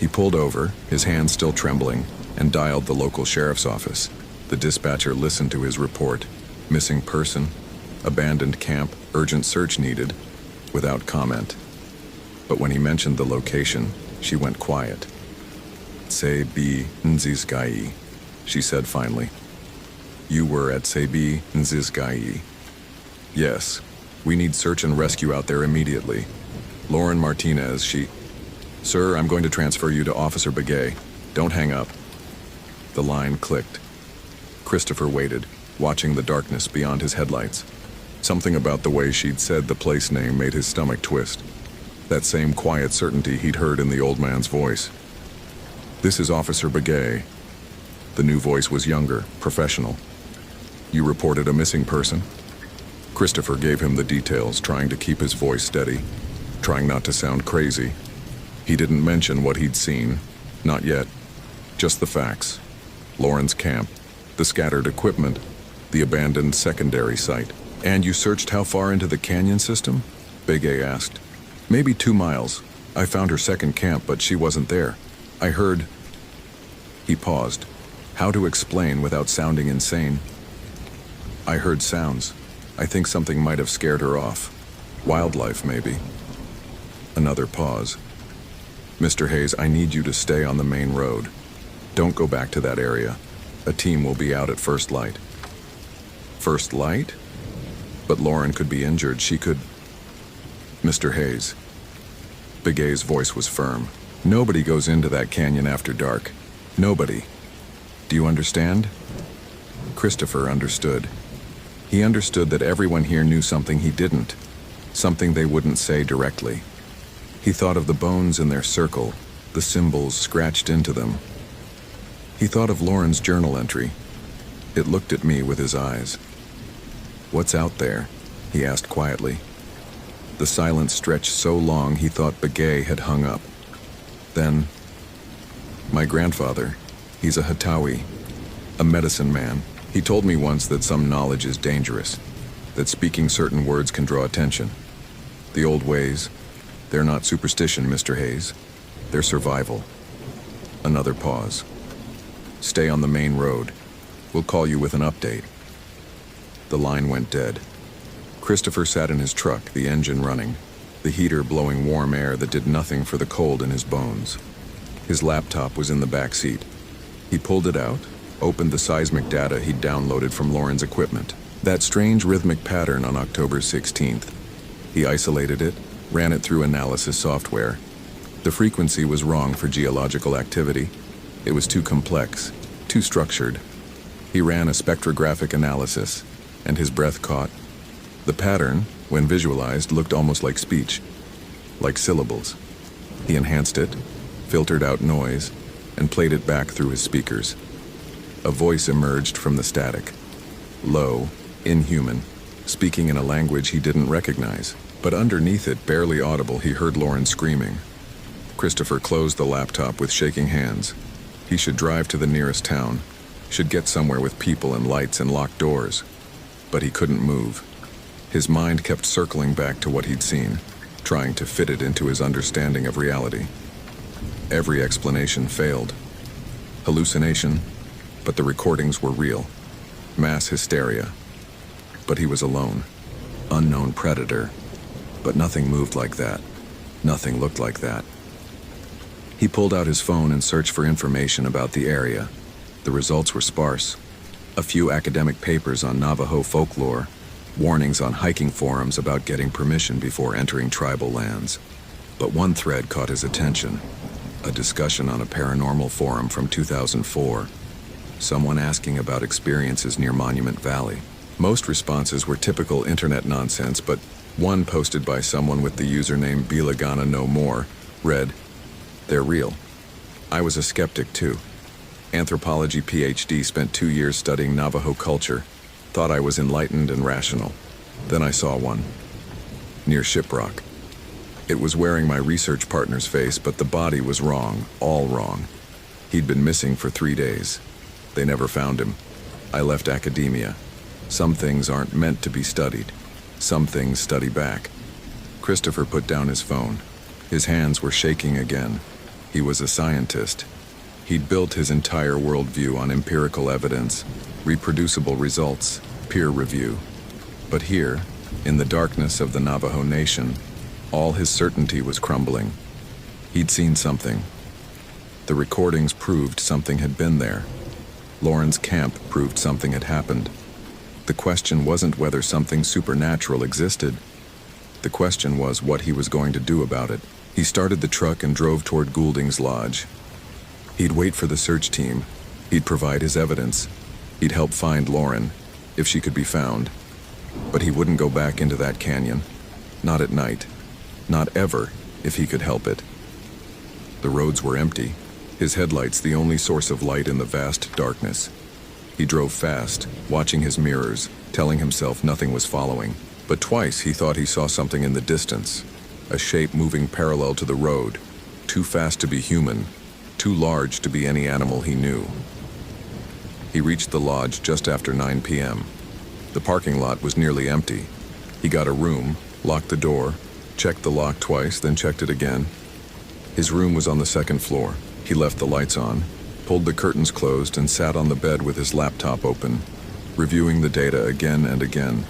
He pulled over, his hands still trembling, and dialed the local sheriff's office. The dispatcher listened to his report. Missing person, abandoned camp, urgent search needed, without comment. But when he mentioned the location, she went quiet. Sebi Nzizgai, she said finally. You were at Sebi Nzizgai. Yes, we need search and rescue out there immediately. Lauren Martinez, she... Sir, I'm going to transfer you to Officer Begay. Don't hang up. The line clicked. Christopher waited, watching the darkness beyond his headlights. Something about the way she'd said the place name made his stomach twist. That same quiet certainty he'd heard in the old man's voice. This is Officer Begay. The new voice was younger, professional. You reported a missing person? Christopher gave him the details, trying to keep his voice steady, trying not to sound crazy. He didn't mention what he'd seen. Not yet. Just the facts. Lauren's camp, the scattered equipment, the abandoned secondary site. And you searched how far into the canyon system? Begay asked. Maybe 2 miles. I found her second camp, but she wasn't there. I heard... He paused. How to explain without sounding insane? I heard sounds. I think something might have scared her off. Wildlife, maybe. Another pause. Mr. Hayes, I need you to stay on the main road. Don't go back to that area. A team will be out at first light. First light? But Lauren could be injured. She could... Mr. Hayes. Begay's voice was firm. Nobody goes into that canyon after dark. Nobody. Do you understand? Christopher understood. He understood that everyone here knew something he didn't. Something they wouldn't say directly. He thought of the bones in their circle, the symbols scratched into them. He thought of Lauren's journal entry. It looked at me with his eyes. "What's out there?" he asked quietly. The silence stretched so long he thought Begay had hung up. Then, "My grandfather, he's a Hatawi, a medicine man. He told me once that some knowledge is dangerous, that speaking certain words can draw attention. The old ways, they're not superstition, Mr. Hayes. They're survival." Another pause. "Stay on the main road. We'll call you with an update." The line went dead. Christopher sat in his truck, the engine running, the heater blowing warm air that did nothing for the cold in his bones. His laptop was in the back seat. He pulled it out, opened the seismic data he'd downloaded from Lauren's equipment. That strange rhythmic pattern on October 16th. He isolated it, ran it through analysis software. The frequency was wrong for geological activity. It was too complex, too structured. He ran a spectrographic analysis, and his breath caught. The pattern, when visualized, looked almost like speech, like syllables. He enhanced it, filtered out noise, and played it back through his speakers. A voice emerged from the static. Low, inhuman, speaking in a language he didn't recognize. But underneath it, barely audible, he heard Lauren screaming. Christopher closed the laptop with shaking hands. He should drive to the nearest town, should get somewhere with people and lights and locked doors. But he couldn't move. His mind kept circling back to what he'd seen, trying to fit it into his understanding of reality. Every explanation failed. Hallucination, but the recordings were real. Mass hysteria. But he was alone. Unknown predator. But nothing moved like that. Nothing looked like that. He pulled out his phone and searched for information about the area. The results were sparse. A few academic papers on Navajo folklore, warnings on hiking forums about getting permission before entering tribal lands. But one thread caught his attention. A discussion on a paranormal forum from 2004. Someone asking about experiences near Monument Valley. Most responses were typical internet nonsense, but one posted by someone with the username Bilagana No More read, "They're real. I was a skeptic too. Anthropology PhD, spent 2 years studying Navajo culture. Thought I was enlightened and rational. Then I saw one. Near Shiprock. It was wearing my research partner's face, but the body was wrong, all wrong. He'd been missing for 3 days. They never found him. I left academia. Some things aren't meant to be studied. Some things study back." Christopher put down his phone. His hands were shaking again. He was a scientist. He'd built his entire worldview on empirical evidence, reproducible results, peer review. But here, in the darkness of the Navajo Nation, all his certainty was crumbling. He'd seen something. The recordings proved something had been there. Lauren's camp proved something had happened. The question wasn't whether something supernatural existed. The question was what he was going to do about it. He started the truck and drove toward Goulding's lodge. He'd wait for the search team. He'd provide his evidence. He'd help find Lauren, if she could be found. But he wouldn't go back into that canyon. Not at night. Not ever, if he could help it. The roads were empty, his headlights the only source of light in the vast darkness. He drove fast, watching his mirrors, telling himself nothing was following. But twice he thought he saw something in the distance, a shape moving parallel to the road, too fast to be human, too large to be any animal he knew. He reached the lodge just after 9 p.m. The parking lot was nearly empty. He got a room, locked the door, checked the lock twice, then checked it again. His room was on the second floor. He left the lights on, pulled the curtains closed, and sat on the bed with his laptop open, reviewing the data again and again,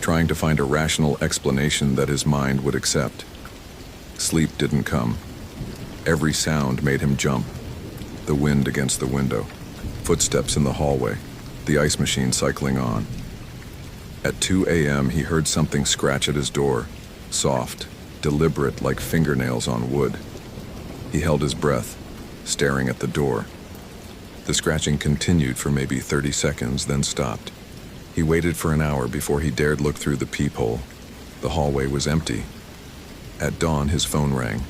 trying to find a rational explanation that his mind would accept. Sleep didn't come. Every sound made him jump. The wind against the window, footsteps in the hallway, the ice machine cycling on. At 2 a.m. he heard something scratch at his door, soft, deliberate, like fingernails on wood. He held his breath, staring at the door. The scratching continued for maybe 30 seconds, then stopped. He waited for an hour before he dared look through the peephole. The hallway was empty. At dawn, his phone rang.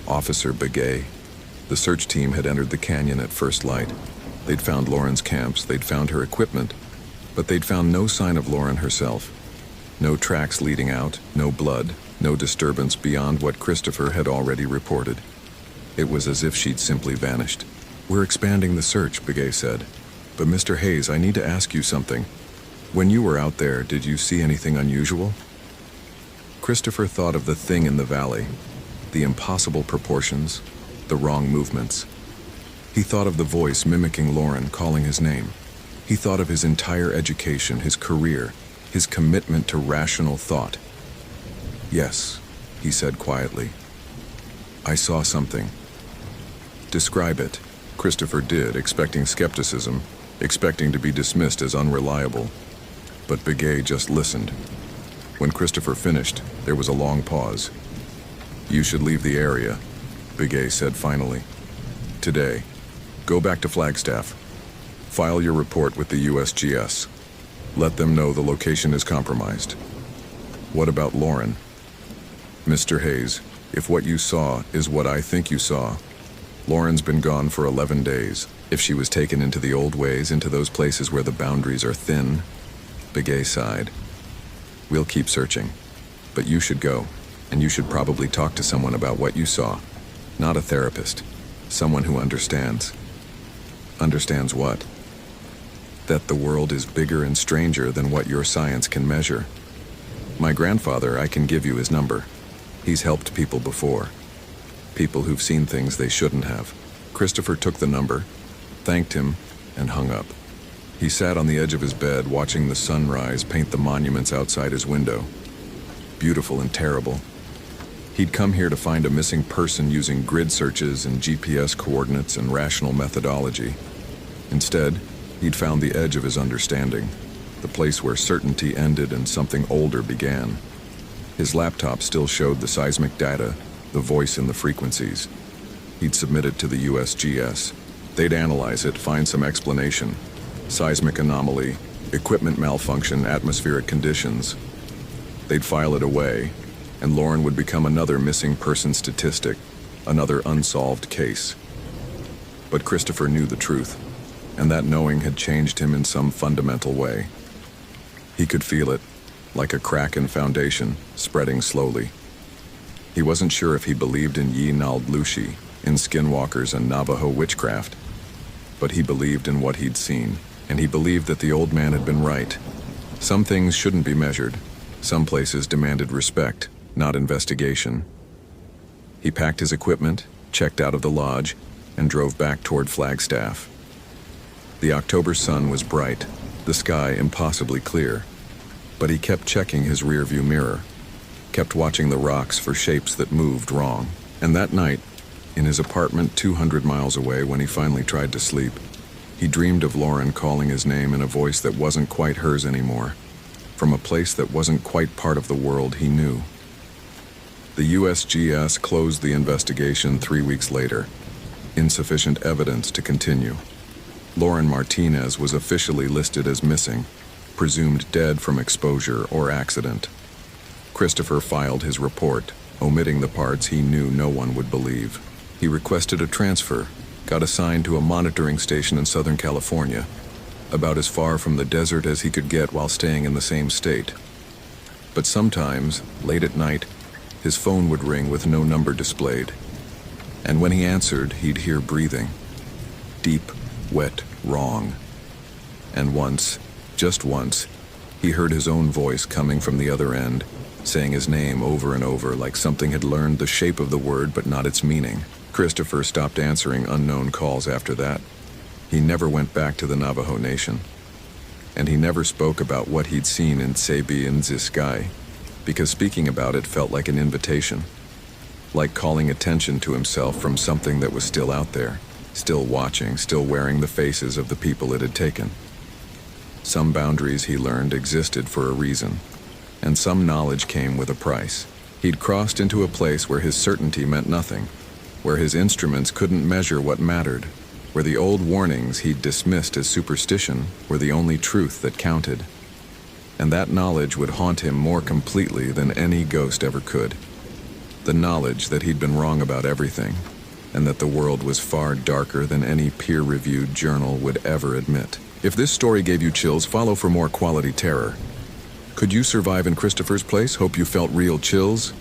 Officer Begay. The search team had entered the canyon at first light. They'd found Lauren's camps, they'd found her equipment, but they'd found no sign of Lauren herself. No tracks leading out, no blood, no disturbance beyond what Christopher had already reported. It was as if she'd simply vanished. "We're expanding the search," Begay said. "But Mr. Hayes, I need to ask you something. When you were out there, did you see anything unusual?" Christopher thought of the thing in the valley, the impossible proportions, the wrong movements. He thought of the voice mimicking Lauren, calling his name. He thought of his entire education, his career, his commitment to rational thought. "Yes," he said quietly. "I saw something." "Describe it." Christopher did, expecting skepticism, expecting to be dismissed as unreliable. But Begay just listened. When Christopher finished, there was a long pause. "You should leave the area," Begay said finally. "Today. Go back to Flagstaff. File your report with the USGS. Let them know the location is compromised." "What about Lauren?" "Mr. Hayes, if what you saw is what I think you saw, Lauren's been gone for 11 days. If she was taken into the old ways, into those places where the boundaries are thin," Begay sighed. "We'll keep searching. But you should go, and you should probably talk to someone about what you saw. Not a therapist. Someone who understands." "Understands what?" "That the world is bigger and stranger than what your science can measure. My grandfather, I can give you his number. He's helped people before. People who've seen things they shouldn't have." Christopher took the number, thanked him, and hung up. He sat on the edge of his bed, watching the sunrise paint the monuments outside his window. Beautiful and terrible. He'd come here to find a missing person using grid searches and GPS coordinates and rational methodology. Instead, he'd found the edge of his understanding, the place where certainty ended and something older began. His laptop still showed the seismic data, the voice in the frequencies. He'd submit it to the USGS. They'd analyze it, find some explanation. Seismic anomaly, equipment malfunction, atmospheric conditions. They'd file it away, and Lauren would become another missing person statistic, another unsolved case. But Christopher knew the truth, and that knowing had changed him in some fundamental way. He could feel it, like a crack in foundation, spreading slowly. He wasn't sure if he believed in Yi-Nald Lushi, in skinwalkers and Navajo witchcraft, but he believed in what he'd seen, and he believed that the old man had been right. Some things shouldn't be measured. Some places demanded respect, not investigation. He packed his equipment, checked out of the lodge, and drove back toward Flagstaff. The October sun was bright, the sky impossibly clear, but he kept checking his rearview mirror, kept watching the rocks for shapes that moved wrong. And that night, in his apartment 200 miles away, when he finally tried to sleep, he dreamed of Lauren calling his name in a voice that wasn't quite hers anymore, from a place that wasn't quite part of the world he knew. The USGS closed the investigation 3 weeks later. Insufficient evidence to continue. Lauren Martinez was officially listed as missing, presumed dead from exposure or accident. Christopher filed his report, omitting the parts he knew no one would believe. He requested a transfer, got assigned to a monitoring station in Southern California, about as far from the desert as he could get while staying in the same state. But sometimes, late at night, his phone would ring with no number displayed. And when he answered, he'd hear breathing. Deep, wet, wrong. And once, just once, he heard his own voice coming from the other end, saying his name over and over like something had learned the shape of the word but not its meaning. Christopher stopped answering unknown calls after that. He never went back to the Navajo Nation. And he never spoke about what he'd seen in Sebi and Ziskai, because speaking about it felt like an invitation, like calling attention to himself from something that was still out there, still watching, still wearing the faces of the people it had taken. Some boundaries, he learned, existed for a reason, and some knowledge came with a price. He'd crossed into a place where his certainty meant nothing, where his instruments couldn't measure what mattered, where the old warnings he'd dismissed as superstition were the only truth that counted. And that knowledge would haunt him more completely than any ghost ever could. The knowledge that he'd been wrong about everything, and that the world was far darker than any peer-reviewed journal would ever admit. If this story gave you chills, follow for more quality terror. Could you survive in Christopher's place? Hope you felt real chills.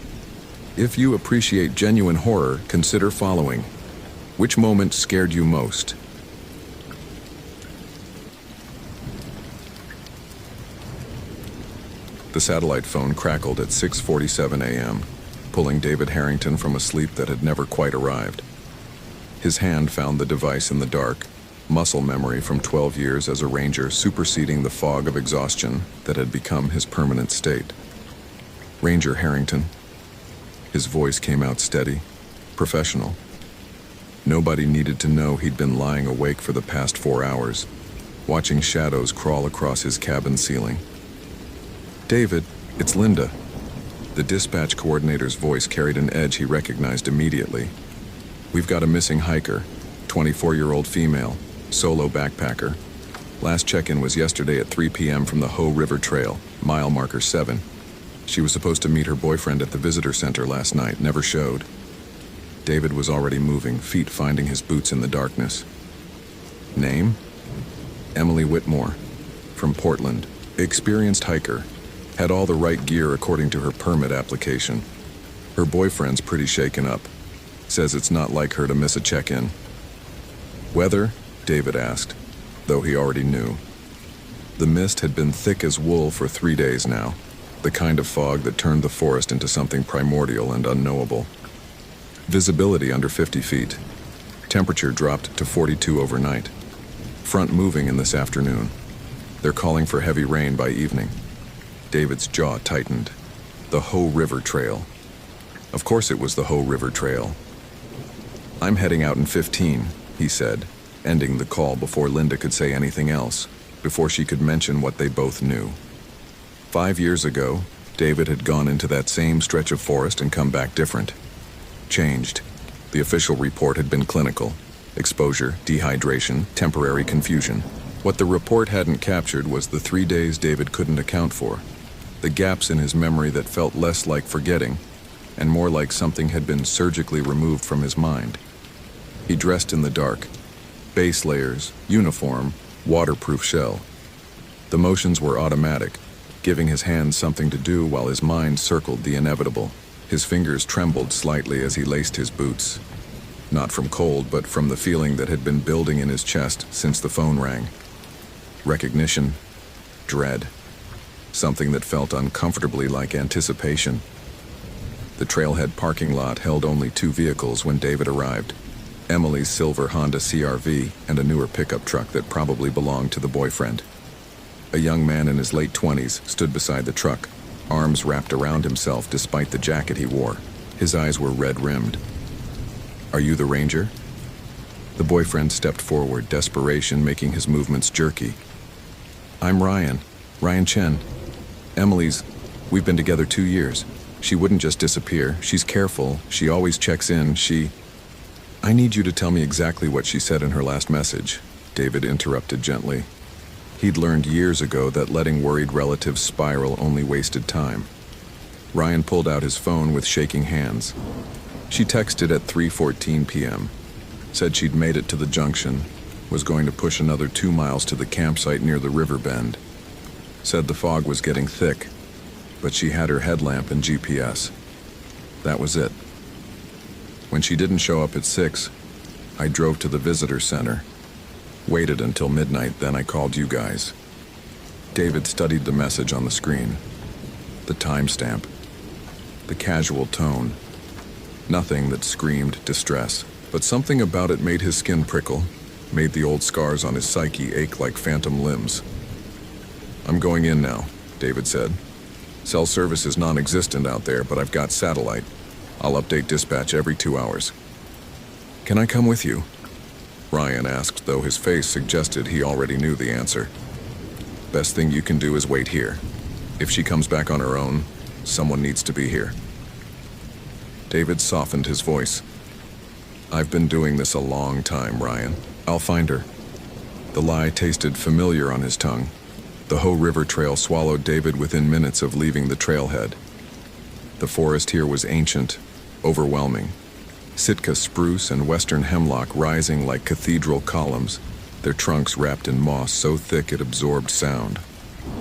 If you appreciate genuine horror, consider following. Which moment scared you most? The satellite phone crackled at 6:47 a.m., pulling David Harrington from a sleep that had never quite arrived. His hand found the device in the dark, muscle memory from 12 years as a ranger superseding the fog of exhaustion that had become his permanent state. Ranger Harrington. His voice came out steady, professional. Nobody needed to know he'd been lying awake for the past 4 hours, watching shadows crawl across his cabin ceiling. David, it's Linda. The dispatch coordinator's voice carried an edge he recognized immediately. We've got a missing hiker, 24-year-old female, solo backpacker. Last check-in was yesterday at 3 p.m. from the Hoh River Trail, mile marker 7. She was supposed to meet her boyfriend at the visitor center last night, never showed. David was already moving, feet finding his boots in the darkness. Name? Emily Whitmore, from Portland, experienced hiker. Had all the right gear according to her permit application. Her boyfriend's pretty shaken up. Says it's not like her to miss a check-in. Weather? David asked, though he already knew. The mist had been thick as wool for 3 days now, the kind of fog that turned the forest into something primordial and unknowable. Visibility under 50 feet. Temperature dropped to 42 overnight. Front moving in this afternoon. They're calling for heavy rain by evening. David's jaw tightened. The Hoh River Trail. Of course it was the Hoh River Trail. I'm heading out in 15, he said, ending the call before Linda could say anything else, before she could mention what they both knew. 5 years ago, David had gone into that same stretch of forest and come back different. Changed. The official report had been clinical. Exposure, dehydration, temporary confusion. What the report hadn't captured was the 3 days David couldn't account for. The gaps in his memory that felt less like forgetting, and more like something had been surgically removed from his mind. He dressed in the dark. Base layers, uniform, waterproof shell. The motions were automatic, giving his hands something to do while his mind circled the inevitable. His fingers trembled slightly as he laced his boots. Not from cold, but from the feeling that had been building in his chest since the phone rang. Recognition, dread, something that felt uncomfortably like anticipation. The trailhead parking lot held only 2 vehicles when David arrived. Emily's silver Honda CR-V and a newer pickup truck that probably belonged to the boyfriend. A young man in his late 20s stood beside the truck, arms wrapped around himself despite the jacket he wore. His eyes were red-rimmed. Are you the ranger? The boyfriend stepped forward, desperation making his movements jerky. I'm Ryan Chen. We've been together 2 years. She wouldn't just disappear. She's careful. She always checks in. I need you to tell me exactly what she said in her last message, David interrupted gently. He'd learned years ago that letting worried relatives spiral only wasted time. Ryan pulled out his phone with shaking hands. She texted at 3:14 p.m. Said she'd made it to the junction, was going to push another 2 miles to the campsite near the river bend. Said the fog was getting thick, but she had her headlamp and GPS. That was it. When she didn't show up at 6, I drove to the visitor center. Waited until midnight, then I called you guys. David studied the message on the screen. The timestamp. The casual tone. Nothing that screamed distress, but something about it made his skin prickle, made the old scars on his psyche ache like phantom limbs. I'm going in now, David said. Cell service is non-existent out there, but I've got satellite. I'll update dispatch every 2 hours. Can I come with you? Ryan asked, though his face suggested he already knew the answer. Best thing you can do is wait here. If she comes back on her own, someone needs to be here. David softened his voice. I've been doing this a long time, Ryan. I'll find her. The lie tasted familiar on his tongue. The Hoh River Trail swallowed David within minutes of leaving the trailhead. The forest here was ancient, overwhelming. Sitka spruce and western hemlock rising like cathedral columns, their trunks wrapped in moss so thick it absorbed sound.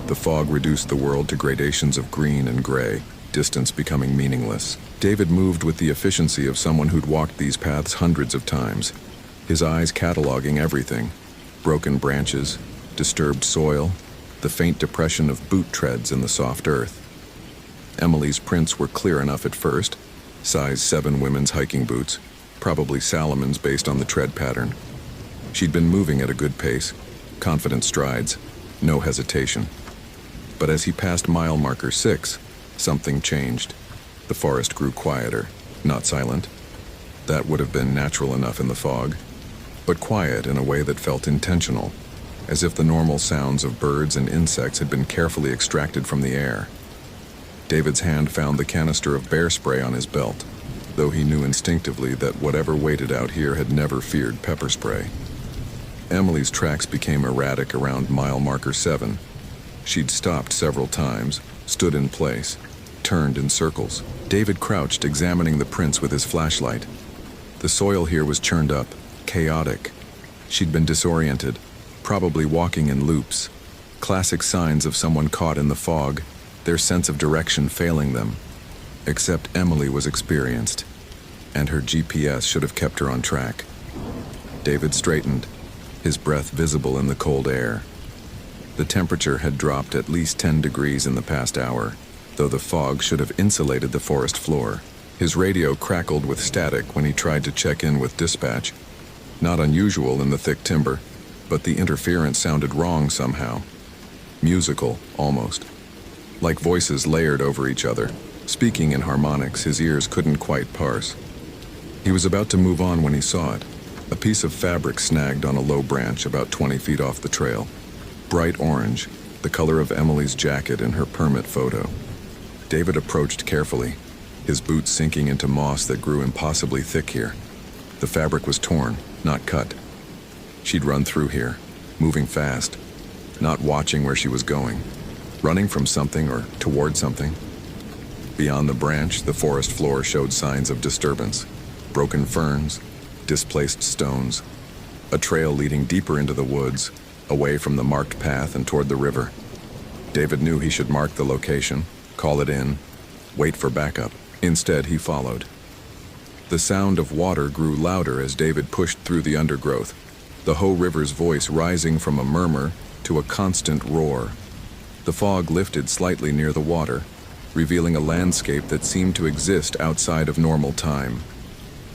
The fog reduced the world to gradations of green and gray, distance becoming meaningless. David moved with the efficiency of someone who'd walked these paths hundreds of times, his eyes cataloging everything: broken branches, disturbed soil, the faint depression of boot treads in the soft earth. Emily's prints were clear enough at first: size 7 women's hiking boots, probably Salomon's based on the tread pattern. She'd been moving at a good pace, confident strides, no hesitation. But as he passed mile marker 6, something changed. The forest grew quieter, not silent. That would have been natural enough in the fog, but quiet in a way that felt intentional, as if the normal sounds of birds and insects had been carefully extracted from the air. David's hand found the canister of bear spray on his belt, though he knew instinctively that whatever waited out here had never feared pepper spray. Emily's tracks became erratic around mile marker 7. She'd stopped several times, stood in place, turned in circles. David crouched, examining the prints with his flashlight. The soil here was churned up, chaotic. She'd been disoriented, probably walking in loops. Classic signs of someone caught in the fog, their sense of direction failing them. Except Emily was experienced, and her GPS should have kept her on track. David straightened, his breath visible in the cold air. The temperature had dropped at least 10 degrees in the past hour, though the fog should have insulated the forest floor. His radio crackled with static when he tried to check in with dispatch. Not unusual in the thick timber, but the interference sounded wrong somehow. Musical, almost. Like voices layered over each other, speaking in harmonics his ears couldn't quite parse. He was about to move on when he saw it. A piece of fabric snagged on a low branch about 20 feet off the trail. Bright orange, the color of Emily's jacket in her permit photo. David approached carefully, his boots sinking into moss that grew impossibly thick here. The fabric was torn, not cut. She'd run through here, moving fast, not watching where she was going, running from something or toward something. Beyond the branch, the forest floor showed signs of disturbance: broken ferns, displaced stones, a trail leading deeper into the woods, away from the marked path and toward the river. David knew he should mark the location, call it in, wait for backup. Instead, he followed. The sound of water grew louder as David pushed through the undergrowth, the Hoh River's voice rising from a murmur to a constant roar. The fog lifted slightly near the water, revealing a landscape that seemed to exist outside of normal time.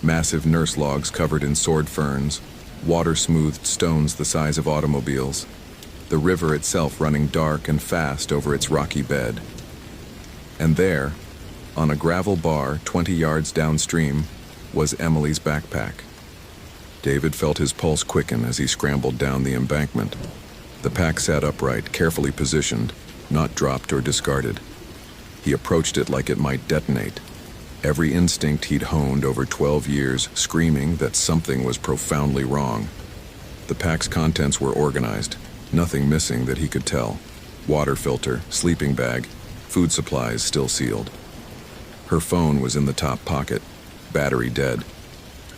Massive nurse logs covered in sword ferns, water-smoothed stones the size of automobiles, the river itself running dark and fast over its rocky bed. And there, on a gravel bar 20 yards downstream, was Emily's backpack. David felt his pulse quicken as he scrambled down the embankment. The pack sat upright, carefully positioned, not dropped or discarded. He approached it like it might detonate, every instinct he'd honed over 12 years screaming that something was profoundly wrong. The pack's contents were organized, nothing missing that he could tell. Water filter, sleeping bag, food supplies still sealed. Her phone was in the top pocket, battery dead.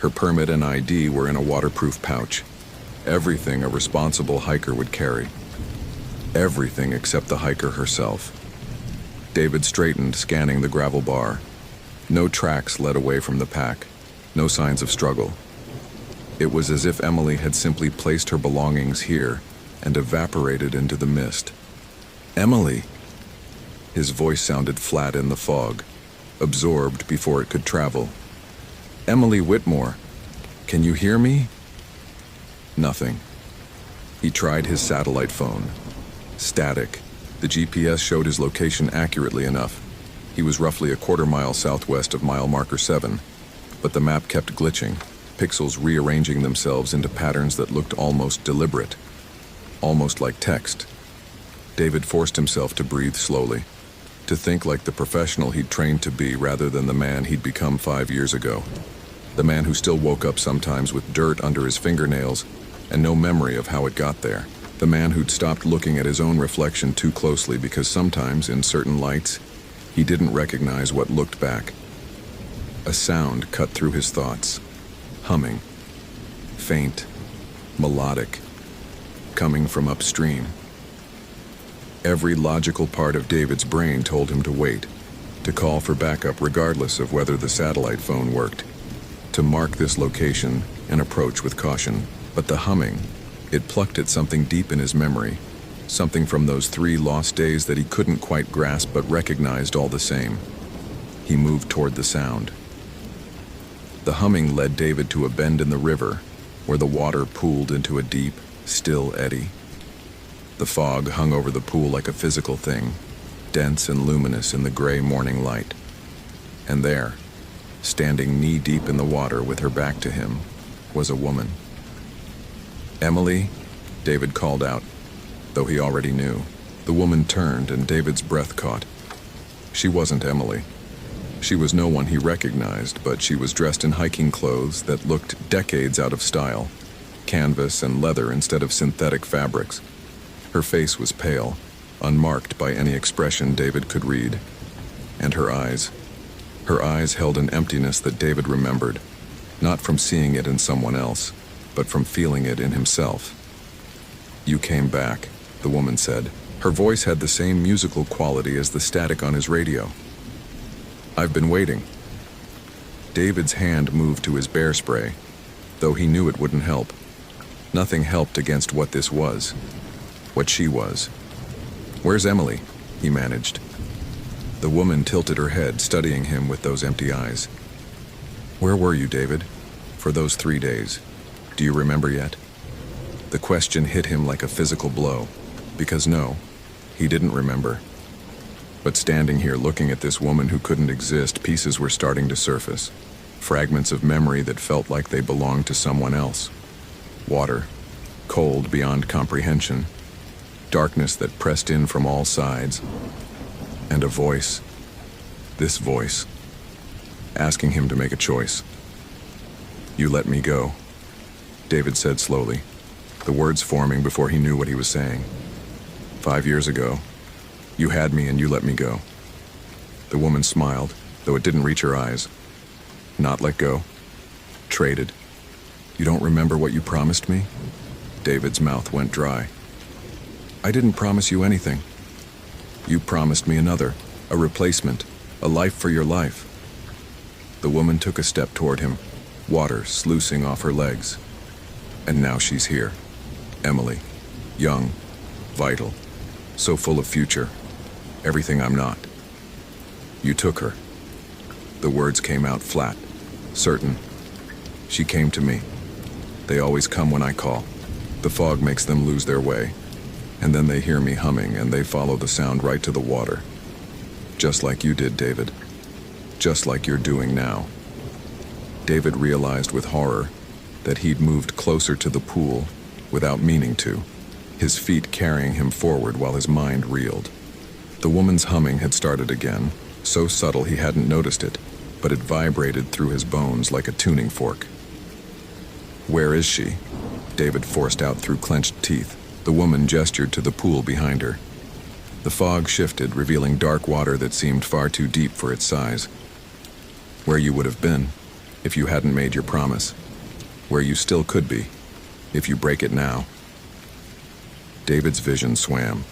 Her permit and ID were in a waterproof pouch. Everything a responsible hiker would carry. Everything except the hiker herself. David straightened, scanning the gravel bar. No tracks led away from the pack, no signs of struggle. It was as if Emily had simply placed her belongings here and evaporated into the mist. "Emily!" His voice sounded flat in the fog, absorbed before it could travel. "Emily Whitmore, can you hear me?" Nothing. He tried his satellite phone. Static. The GPS showed his location accurately enough. He was roughly a quarter-mile southwest of mile marker 7, but the map kept glitching, pixels rearranging themselves into patterns that looked almost deliberate, almost like text. David forced himself to breathe slowly, to think like the professional he'd trained to be rather than the man he'd become 5 years ago. The man who still woke up sometimes with dirt under his fingernails and no memory of how it got there. The man who'd stopped looking at his own reflection too closely because sometimes, in certain lights, he didn't recognize what looked back. A sound cut through his thoughts. Humming. Faint. Melodic. Coming from upstream. Every logical part of David's brain told him to wait, to call for backup regardless of whether the satellite phone worked, to mark this location and approach with caution. But the humming, it plucked at something deep in his memory, something from those 3 lost days that he couldn't quite grasp but recognized all the same. He moved toward the sound. The humming led David to a bend in the river, where the water pooled into a deep, still eddy. The fog hung over the pool like a physical thing, dense and luminous in the gray morning light. And there, standing knee-deep in the water with her back to him, was a woman. "Emily?" David called out, though he already knew. The woman turned and David's breath caught. She wasn't Emily. She was no one he recognized, but she was dressed in hiking clothes that looked decades out of style, canvas and leather instead of synthetic fabrics. Her face was pale, unmarked by any expression David could read. And her eyes held an emptiness that David remembered, not from seeing it in someone else, but from feeling it in himself. "You came back," the woman said. Her voice had the same musical quality as the static on his radio. "I've been waiting." David's hand moved to his bear spray, though he knew it wouldn't help. Nothing helped against what this was, what she was. "Where's Emily?" he managed. The woman tilted her head, studying him with those empty eyes. "Where were you, David, for those 3 days? Do you remember yet?" The question hit him like a physical blow, because no, he didn't remember. But standing here looking at this woman who couldn't exist, pieces were starting to surface, fragments of memory that felt like they belonged to someone else. Water, cold beyond comprehension, darkness that pressed in from all sides, and a voice, this voice, asking him to make a choice. "You let me go," David said slowly, the words forming before he knew what he was saying. "5 years ago, you had me and you let me go." The woman smiled, though it didn't reach her eyes. "Not let go? Traded? You don't remember what you promised me?" David's mouth went dry. "I didn't promise you anything. You promised me another, a replacement, a life for your life." The woman took a step toward him, water sluicing off her legs. "And now she's here. Emily. Young, vital, so full of future. Everything I'm not. You took her." The words came out flat, certain. "She came to me. They always come when I call. The fog makes them lose their way. And then they hear me humming and they follow the sound right to the water. Just like you did, David. Just like you're doing now." David realized with horror that he'd moved closer to the pool without meaning to, his feet carrying him forward while his mind reeled. The woman's humming had started again, so subtle he hadn't noticed it, but it vibrated through his bones like a tuning fork. "Where is she?" David forced out through clenched teeth. The woman gestured to the pool behind her. The fog shifted, revealing dark water that seemed far too deep for its size. "Where you would have been, if you hadn't made your promise. Where you still could be, if you break it now." David's vision swam.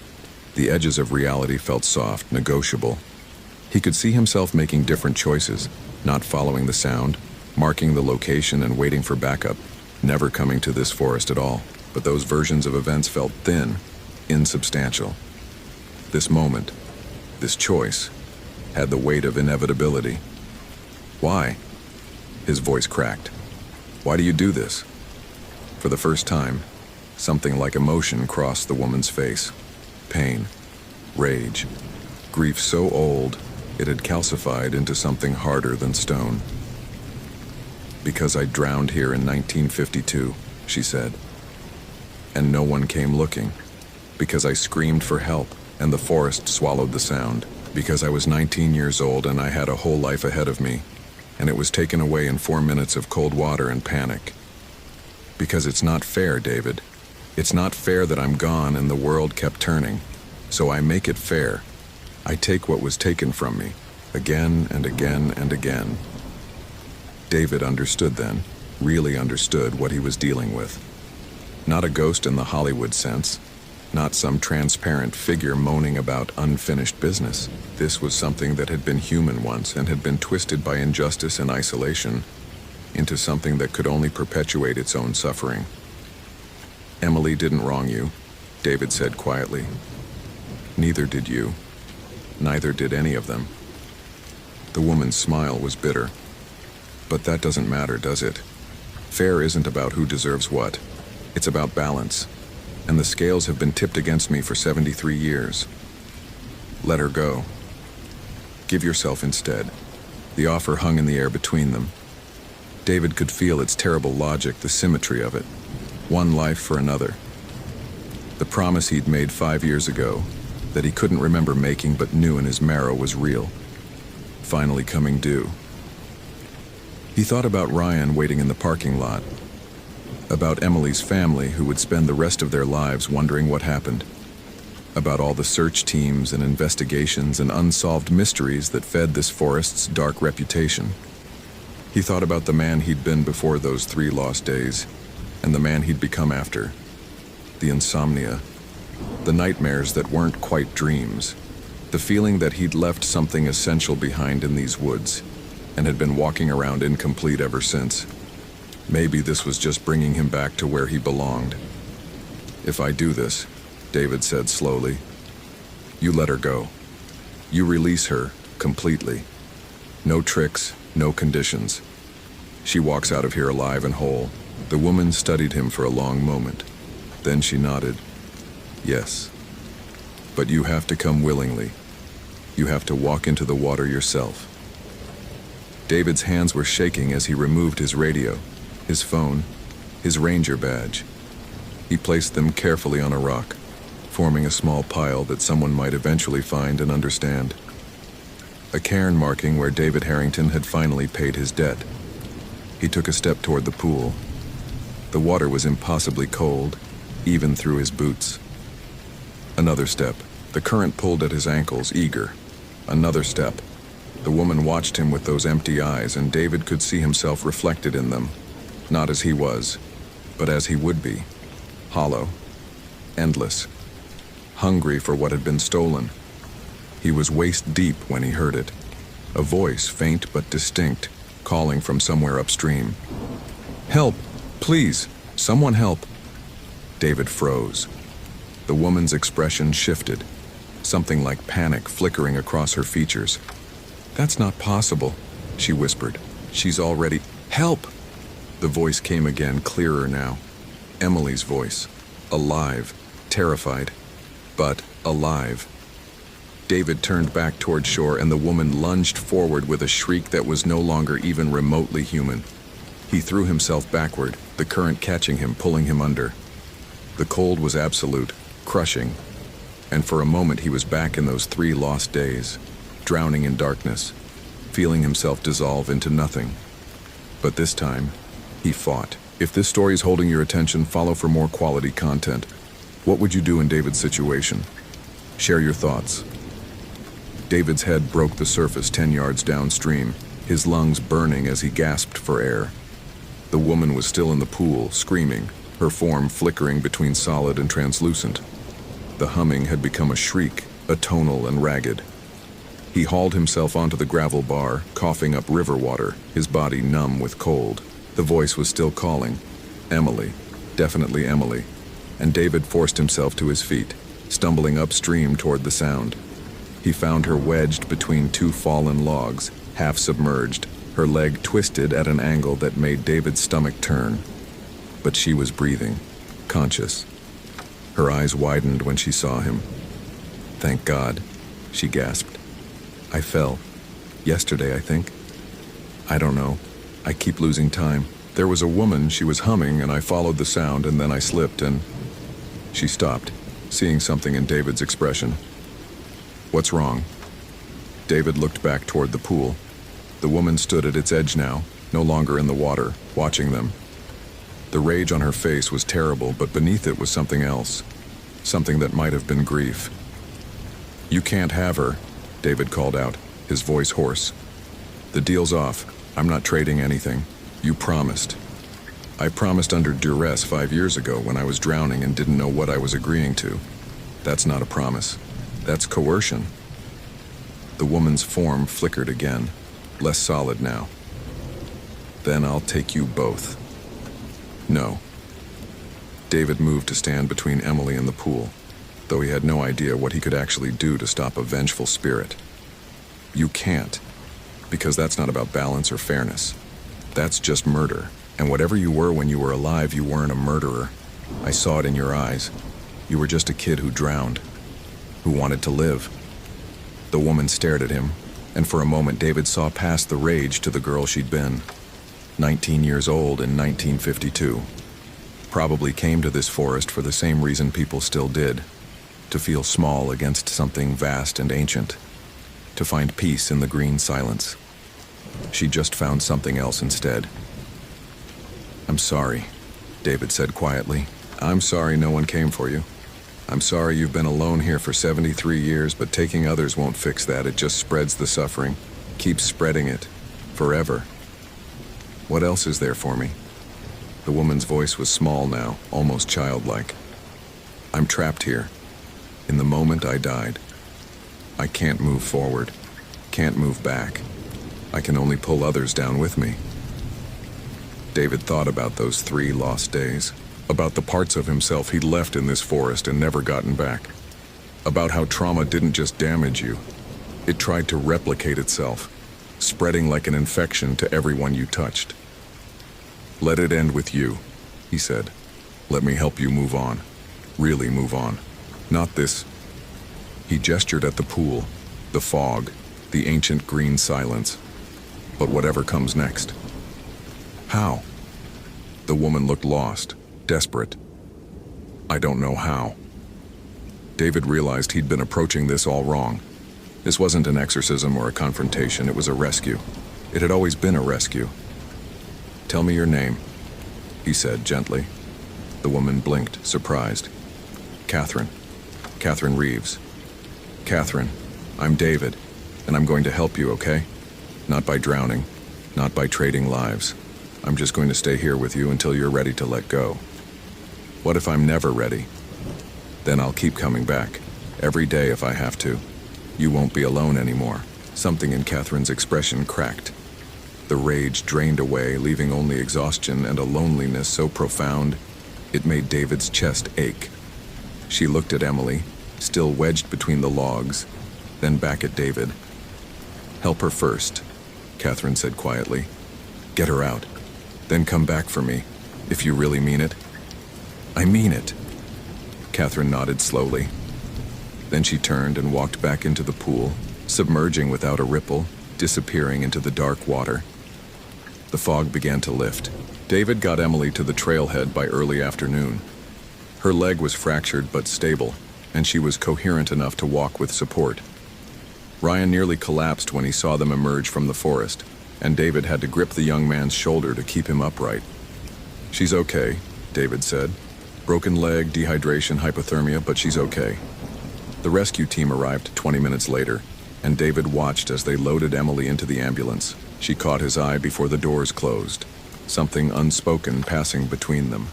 The edges of reality felt soft, negotiable. He could see himself making different choices, not following the sound, marking the location and waiting for backup, never coming to this forest at all. But those versions of events felt thin, insubstantial. This moment, this choice, had the weight of inevitability. "Why?" His voice cracked. "Why do you do this?" For the first time, something like emotion crossed the woman's face. Pain, rage, grief so old it had calcified into something harder than stone. "Because I drowned here in 1952, she said. "And no one came looking. Because I screamed for help, and the forest swallowed the sound. Because I was 19 years old and I had a whole life ahead of me, and it was taken away in 4 minutes of cold water and panic. Because it's not fair, David. It's not fair that I'm gone and the world kept turning. So I make it fair. I take what was taken from me, again and again and again. David understood then, really understood what he was dealing with. Not a ghost in the Hollywood sense, not some transparent figure moaning about unfinished business. This was something that had been human once and had been twisted by injustice and isolation into something that could only perpetuate its own suffering. "Emily didn't wrong you," David said quietly. "Neither did you. Neither did any of them." The woman's smile was bitter. "But that doesn't matter, does it? Fair isn't about who deserves what. It's about balance. And the scales have been tipped against me for 73 years. Let her go. Give yourself instead." The offer hung in the air between them. David could feel its terrible logic, the symmetry of it. One life for another. The promise he'd made 5 years ago, that he couldn't remember making but knew in his marrow was real. Finally coming due. He thought about Ryan waiting in the parking lot. About Emily's family who would spend the rest of their lives wondering what happened. About all the search teams and investigations and unsolved mysteries that fed this forest's dark reputation. He thought about the man he'd been before those 3 lost days, and the man he'd become after. The insomnia. The nightmares that weren't quite dreams. The feeling that he'd left something essential behind in these woods, and had been walking around incomplete ever since. Maybe this was just bringing him back to where he belonged. "If I do this," David said slowly, "you let her go. You release her completely. No tricks, no conditions. She walks out of here alive and whole." The woman studied him for a long moment. Then she nodded. "Yes. But you have to come willingly. You have to walk into the water yourself." David's hands were shaking as he removed his radio, his phone, his ranger badge. He placed them carefully on a rock, forming a small pile that someone might eventually find and understand. A cairn marking where David Harrington had finally paid his debt. He took a step toward the pool. The water was impossibly cold, even through his boots. Another step. The current pulled at his ankles, eager. Another step. The woman watched him with those empty eyes, and David could see himself reflected in them. Not as he was, but as he would be. Hollow. Endless. Hungry for what had been stolen. He was waist deep when he heard it. A voice, faint but distinct, calling from somewhere upstream. "Help! Please! Someone help!" David froze. The woman's expression shifted, something like panic flickering across her features. "That's not possible," she whispered. "She's already—" "Help!" The voice came again, clearer now. Emily's voice. Alive. Terrified. But alive. David turned back toward shore, and the woman lunged forward with a shriek that was no longer even remotely human. He threw himself backward, the current catching him, pulling him under. The cold was absolute, crushing, and for a moment he was back in those 3 lost days, drowning in darkness, feeling himself dissolve into nothing. But this time, he fought. If this story is holding your attention, follow for more quality content. What would you do in David's situation? Share your thoughts. David's head broke the surface 10 yards downstream, his lungs burning as he gasped for air. The woman was still in the pool, screaming, her form flickering between solid and translucent. The humming had become a shriek, atonal and ragged. He hauled himself onto the gravel bar, coughing up river water, his body numb with cold. The voice was still calling. Emily. Definitely Emily. And David forced himself to his feet, stumbling upstream toward the sound. He found her wedged between 2 fallen logs, half submerged, her leg twisted at an angle that made David's stomach turn. But she was breathing, conscious. Her eyes widened when she saw him. "Thank God," she gasped. "I fell. Yesterday, I think. I don't know. I keep losing time. There was a woman, she was humming, and I followed the sound, and then I slipped, and..." She stopped, seeing something in David's expression. "What's wrong?" David looked back toward the pool. The woman stood at its edge now, no longer in the water, watching them. The rage on her face was terrible, but beneath it was something else. Something that might have been grief. "You can't have her," David called out, his voice hoarse. "The deal's off. I'm not trading anything. You promised. I promised under duress 5 years ago when I was drowning and didn't know what I was agreeing to. That's not a promise. That's coercion. The woman's form flickered again, less solid now. Then I'll take you both. No. David moved to stand between Emily and the pool, though he had no idea what he could actually do to stop a vengeful spirit. You can't, because that's not about balance or fairness. That's just murder, and whatever you were when you were alive, you weren't a murderer. I saw it in your eyes. You were just a kid who drowned, who wanted to live. The woman stared at him, and for a moment David saw past the rage to the girl she'd been. 19 years old in 1952. Probably came to this forest for the same reason people still did. To feel small against something vast and ancient. To find peace in the green silence. She just found something else instead. I'm sorry, David said quietly. I'm sorry no one came for you. I'm sorry you've been alone here for 73 years, but taking others won't fix that. It just spreads the suffering. Keeps spreading it. Forever. What else is there for me? The woman's voice was small now, almost childlike. I'm trapped here. In the moment I died. I can't move forward. Can't move back. I can only pull others down with me. David thought about those 3 lost days. About the parts of himself he'd left in this forest and never gotten back. About how trauma didn't just damage you. It tried to replicate itself, spreading like an infection to everyone you touched. Let it end with you, he said. Let me help you move on. Really move on. Not this. He gestured at the pool, the fog, the ancient green silence. But whatever comes next. How? The woman looked lost, desperate. I don't know how. David realized he'd been approaching this all wrong. This wasn't an exorcism or a confrontation, it was a rescue. It had always been a rescue. Tell me your name, he said gently. The woman blinked, surprised. Catherine. Catherine Reeves. Catherine, I'm David, and I'm going to help you, okay? Not by drowning, not by trading lives. I'm just going to stay here with you until you're ready to let go. What if I'm never ready? Then I'll keep coming back, every day if I have to. You won't be alone anymore. Something in Catherine's expression cracked. The rage drained away, leaving only exhaustion and a loneliness so profound, it made David's chest ache. She looked at Emily, still wedged between the logs, then back at David. Help her first, Catherine said quietly. Get her out. Then come back for me, if you really mean it. I mean it. Catherine nodded slowly. Then she turned and walked back into the pool, submerging without a ripple, disappearing into the dark water. The fog began to lift. David got Emily to the trailhead by early afternoon. Her leg was fractured but stable, and she was coherent enough to walk with support. Ryan nearly collapsed when he saw them emerge from the forest, and David had to grip the young man's shoulder to keep him upright. She's okay, David said. Broken leg, dehydration, hypothermia, but she's okay. The rescue team arrived 20 minutes later, and David watched as they loaded Emily into the ambulance. She caught his eye before the doors closed, something unspoken passing between them.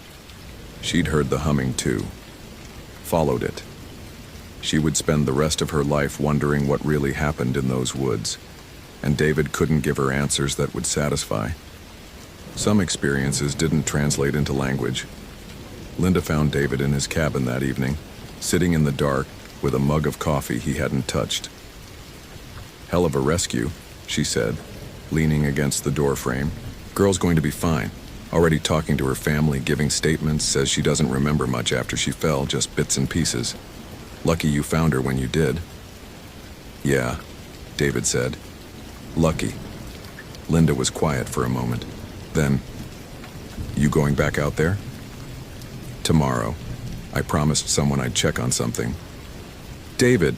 She'd heard the humming too. Followed it. She would spend the rest of her life wondering what really happened in those woods, and David couldn't give her answers that would satisfy. Some experiences didn't translate into language. Linda found David in his cabin that evening, sitting in the dark with a mug of coffee he hadn't touched. Hell of a rescue, she said, leaning against the doorframe. Girl's going to be fine. Already talking to her family, giving statements, says she doesn't remember much after she fell, just bits and pieces. Lucky you found her when you did. Yeah, David said. Lucky. Linda was quiet for a moment. Then, you going back out there? Tomorrow. I promised someone I'd check on something. David!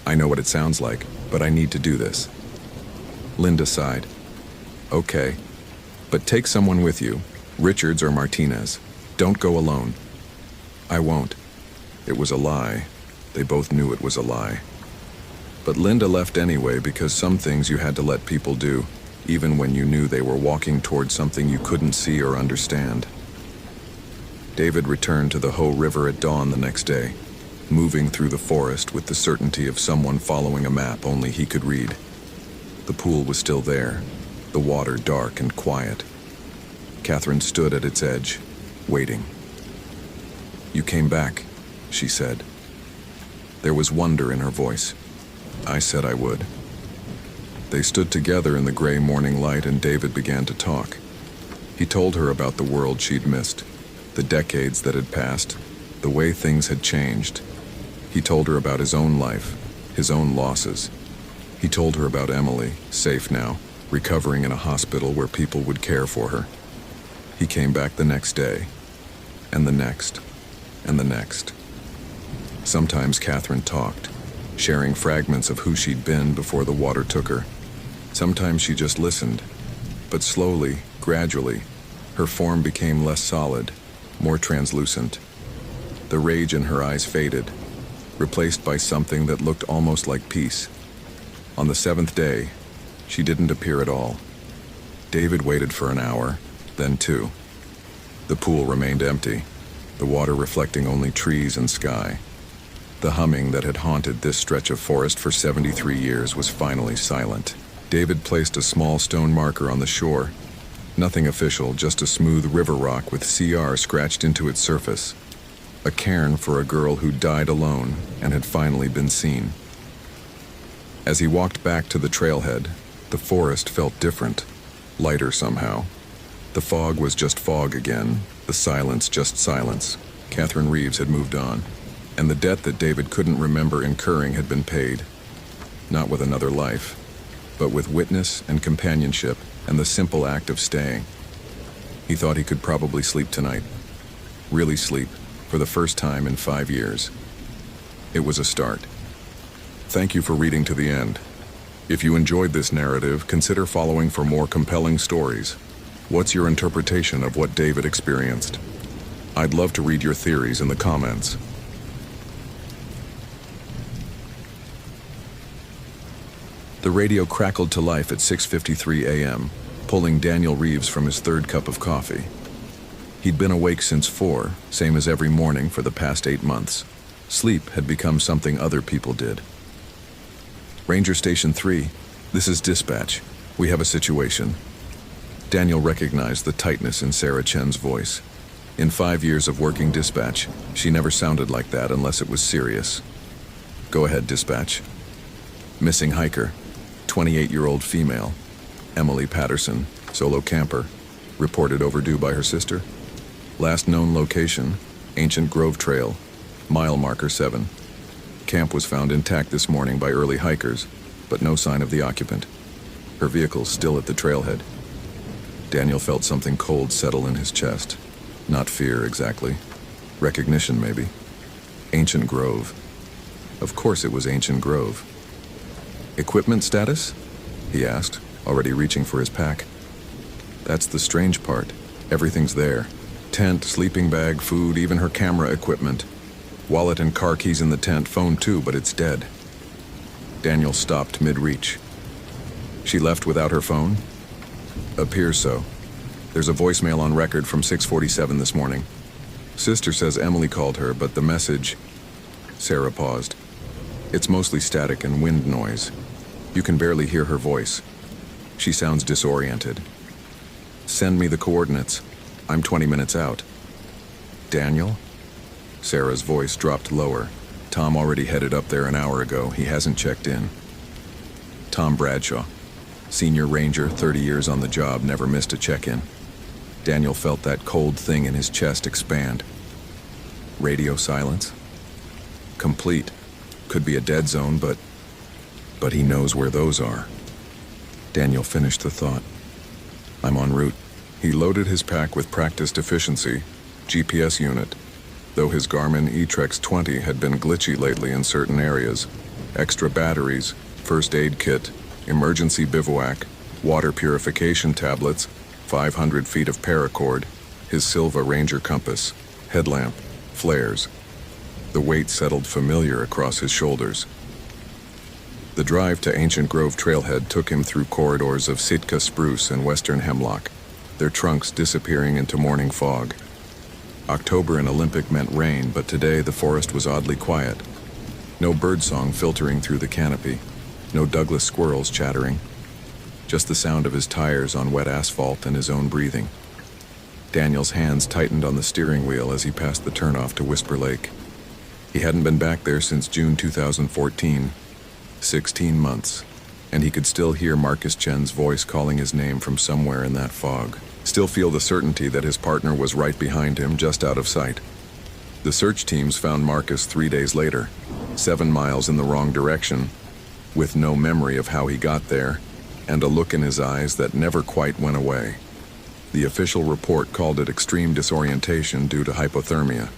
I know what it sounds like, but I need to do this. Linda sighed. Okay. But take someone with you, Richards or Martinez. Don't go alone. I won't. It was a lie. They both knew it was a lie. But Linda left anyway because some things you had to let people do. even when you knew they were walking toward something you couldn't see or understand. David returned to the Ho River at dawn the next day, moving through the forest with the certainty of someone following a map only he could read. The pool was still there, the water dark and quiet. Catherine stood at its edge, waiting. "You came back," she said. There was wonder in her voice. "I said I would." They stood together in the gray morning light and David began to talk. He told her about the world she'd missed, the decades that had passed, the way things had changed. He told her about his own life, his own losses. He told her about Emily, safe now, recovering in a hospital where people would care for her. He came back the next day, and the next, and the next. Sometimes Catherine talked, sharing fragments of who she'd been before the water took her. Sometimes she just listened, but slowly, gradually, her form became less solid, more translucent. The rage in her eyes faded, replaced by something that looked almost like peace. On the 7th day, she didn't appear at all. David waited for an hour, then 2. The pool remained empty, the water reflecting only trees and sky. The humming that had haunted this stretch of forest for 73 years was finally silent. David placed a small stone marker on the shore. Nothing official, just a smooth river rock with CR scratched into its surface. A cairn for a girl who died alone and had finally been seen. As he walked back to the trailhead, the forest felt different, lighter somehow. The fog was just fog again, the silence just silence. Catherine Reeves had moved on, and the debt that David couldn't remember incurring had been paid. Not with another life, but with witness and companionship and the simple act of staying. He thought he could probably sleep tonight. Really sleep, for the first time in 5 years. It was a start. Thank you for reading to the end. If you enjoyed this narrative, consider following for more compelling stories. What's your interpretation of what David experienced? I'd love to read your theories in the comments. The radio crackled to life at 6:53 a.m., pulling Daniel Reeves from his 3rd cup of coffee. He'd been awake since 4, same as every morning for the past 8 months. Sleep had become something other people did. Ranger Station 3, this is dispatch. We have a situation. Daniel recognized the tightness in Sarah Chen's voice. In 5 years of working dispatch, she never sounded like that unless it was serious. Go ahead, dispatch. Missing hiker, 28-year-old female, Emily Patterson, solo camper, reported overdue by her sister. Last known location, Ancient Grove Trail, mile marker 7. Camp was found intact this morning by early hikers, but no sign of the occupant. Her vehicle's still at the trailhead. Daniel felt something cold settle in his chest. Not fear, exactly. Recognition, maybe. Ancient Grove. Of course it was Ancient Grove. Equipment status? He asked, already reaching for his pack. That's the strange part. Everything's there. Tent, sleeping bag, food, even her camera equipment. Wallet and car keys in the tent, phone too, but it's dead. Daniel stopped mid-reach. She left without her phone? Appears so. There's a voicemail on record from 6:47 this morning. Sister says Emily called her, but the message... Sarah paused. It's mostly static and wind noise. You can barely hear her voice. She sounds disoriented. Send me the coordinates. I'm 20 minutes out. Daniel? Sarah's voice dropped lower. Tom already headed up there an hour ago. He hasn't checked in. Tom Bradshaw. Senior ranger, 30 years on the job, never missed a check-in. Daniel felt that cold thing in his chest expand. Radio silence? Complete. Could be a dead zone, but he knows where those are. Daniel finished the thought. I'm en route. He loaded his pack with practiced efficiency, GPS unit, though his Garmin eTrex 20 had been glitchy lately in certain areas. Extra batteries, first aid kit, emergency bivouac, water purification tablets, 500 feet of paracord, his Silva Ranger compass, headlamp, flares. The weight settled familiar across his shoulders. The drive to Ancient Grove Trailhead took him through corridors of Sitka spruce and western hemlock, their trunks disappearing into morning fog. October in Olympic meant rain, but today the forest was oddly quiet. No birdsong filtering through the canopy, no Douglas squirrels chattering, just the sound of his tires on wet asphalt and his own breathing. Daniel's hands tightened on the steering wheel as he passed the turnoff to Whisper Lake. He hadn't been back there since June 2014, 16 months, and he could still hear Marcus Chen's voice calling his name from somewhere in that fog. Still feel the certainty that his partner was right behind him, just out of sight. The search teams found Marcus 3 days later, 7 miles in the wrong direction, with no memory of how he got there, and a look in his eyes that never quite went away. The official report called it extreme disorientation due to hypothermia.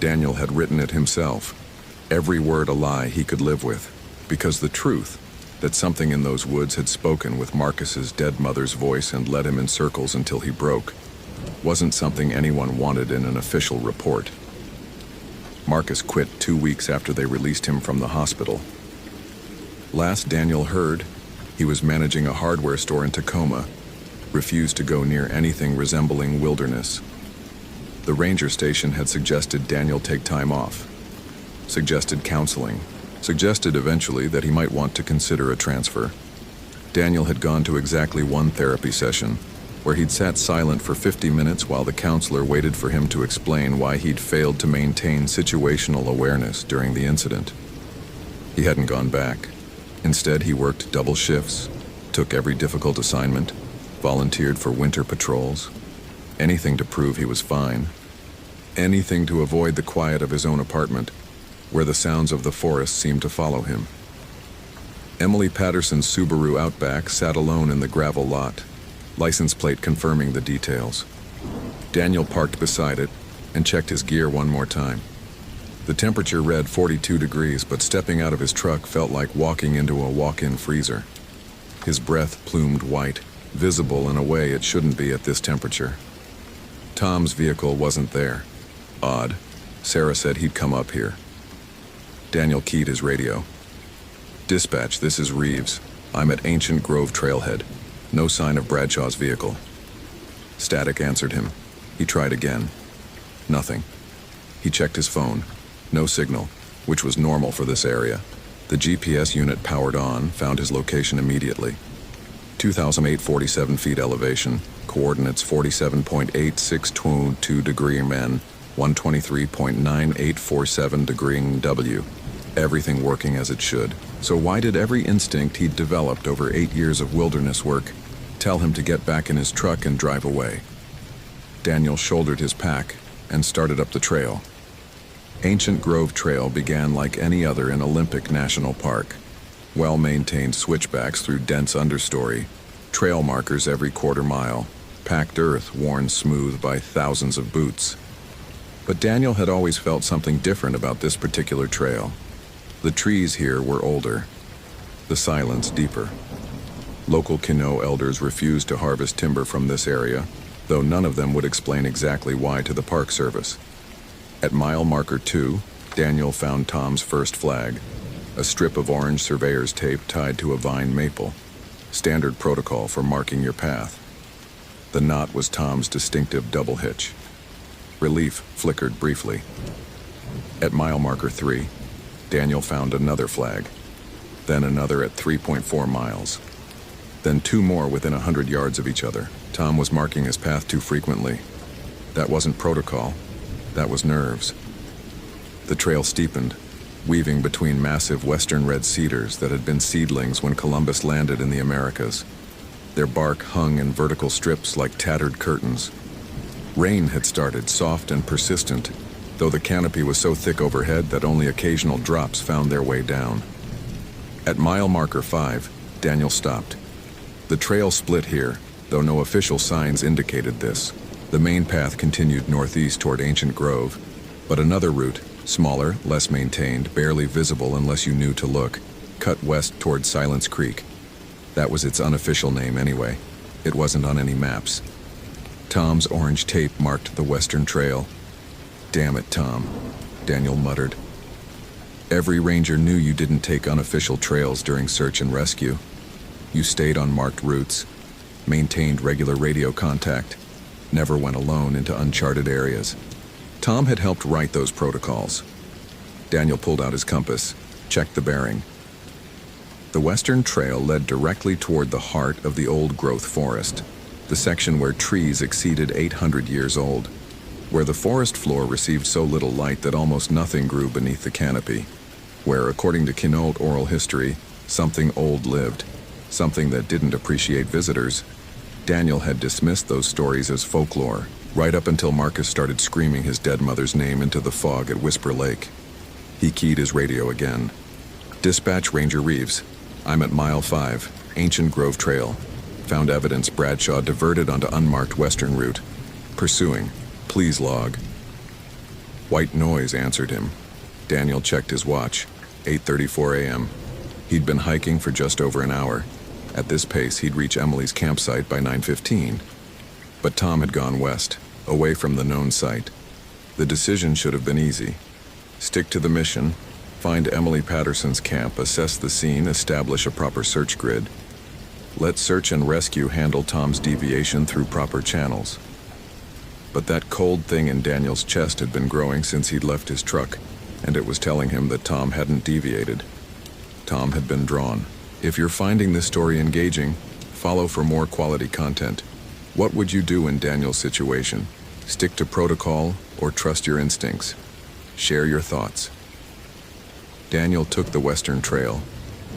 Daniel had written it himself. Every word a lie he could live with, because the truth, that something in those woods had spoken with Marcus's dead mother's voice and led him in circles until he broke, wasn't something anyone wanted in an official report. Marcus quit 2 weeks after they released him from the hospital. Last Daniel heard, he was managing a hardware store in Tacoma, refused to go near anything resembling wilderness. The ranger station had suggested Daniel take time off, suggested counseling, suggested eventually that he might want to consider a transfer. Daniel had gone to exactly one therapy session, where he'd sat silent for 50 minutes while the counselor waited for him to explain why he'd failed to maintain situational awareness during the incident. He hadn't gone back. Instead, he worked double shifts, took every difficult assignment, volunteered for winter patrols. Anything to prove he was fine. Anything to avoid the quiet of his own apartment, where the sounds of the forest seemed to follow him. Emily Patterson's Subaru Outback sat alone in the gravel lot, license plate confirming the details. Daniel parked beside it and checked his gear one more time. The temperature read 42 degrees, but stepping out of his truck felt like walking into a walk-in freezer. His breath plumed white, visible in a way it shouldn't be at this temperature. Tom's vehicle wasn't there. Odd. Sarah said he'd come up here. Daniel keyed his radio. "Dispatch, this is Reeves. I'm at Ancient Grove Trailhead. No sign of Bradshaw's vehicle." Static answered him. He tried again. Nothing. He checked his phone. No signal, which was normal for this area. The GPS unit powered on, found his location immediately. 2,847 feet elevation, coordinates 47.8622 degree N, 123.9847 degree W. Everything working as it should. So why did every instinct he'd developed over 8 years of wilderness work tell him to get back in his truck and drive away? Daniel shouldered his pack and started up the trail. Ancient Grove Trail began like any other in Olympic National Park. Well-maintained switchbacks through dense understory, trail markers every quarter mile, packed earth worn smooth by thousands of boots. But Daniel had always felt something different about this particular trail. The trees here were older, the silence deeper. Local Quinault elders refused to harvest timber from this area, though none of them would explain exactly why to the Park Service. At mile marker 2, Daniel found Tom's first flag, a strip of orange surveyor's tape tied to a vine maple, standard protocol for marking your path. The knot was Tom's distinctive double hitch. Relief flickered briefly. At mile marker 3, Daniel found another flag, then another at 3.4 miles. Then 2 more within 100 yards of each other. Tom was marking his path too frequently. That wasn't protocol, that was nerves. The trail steepened, weaving between massive western red cedars that had been seedlings when Columbus landed in the Americas. Their bark hung in vertical strips like tattered curtains. Rain had started, soft and persistent, though the canopy was so thick overhead that only occasional drops found their way down. At mile marker 5, Daniel stopped. The trail split here, though no official signs indicated this. The main path continued northeast toward Ancient Grove, but another route, smaller, less maintained, barely visible unless you knew to look, cut west toward Silence Creek. That was its unofficial name anyway. It wasn't on any maps. Tom's orange tape marked the western trail. "Damn it, Tom," Daniel muttered. Every ranger knew you didn't take unofficial trails during search and rescue. You stayed on marked routes, maintained regular radio contact, never went alone into uncharted areas. Tom had helped write those protocols. Daniel pulled out his compass, checked the bearing. The Western Trail led directly toward the heart of the old-growth forest, the section where trees exceeded 800 years old, where the forest floor received so little light that almost nothing grew beneath the canopy, where, according to Quinault oral history, something old lived, something that didn't appreciate visitors. Daniel had dismissed those stories as folklore, right up until Marcus started screaming his dead mother's name into the fog at Whisper Lake. He keyed his radio again. "Dispatch Ranger Reeves. I'm at Mile 5, Ancient Grove Trail. Found evidence Bradshaw diverted onto unmarked western route. Pursuing. Please log." White noise answered him. Daniel checked his watch. 8:34 a.m. He'd been hiking for just over an hour. At this pace, he'd reach Emily's campsite by 9:15. But Tom had gone west, away from the known site. The decision should have been easy. Stick to the mission, find Emily Patterson's camp, assess the scene, establish a proper search grid. Let search and rescue handle Tom's deviation through proper channels. But that cold thing in Daniel's chest had been growing since he'd left his truck, and it was telling him that Tom hadn't deviated. Tom had been drawn. If you're finding this story engaging, follow for more quality content. What would you do in Daniel's situation? Stick to protocol or trust your instincts? Share your thoughts. Daniel took the Western Trail.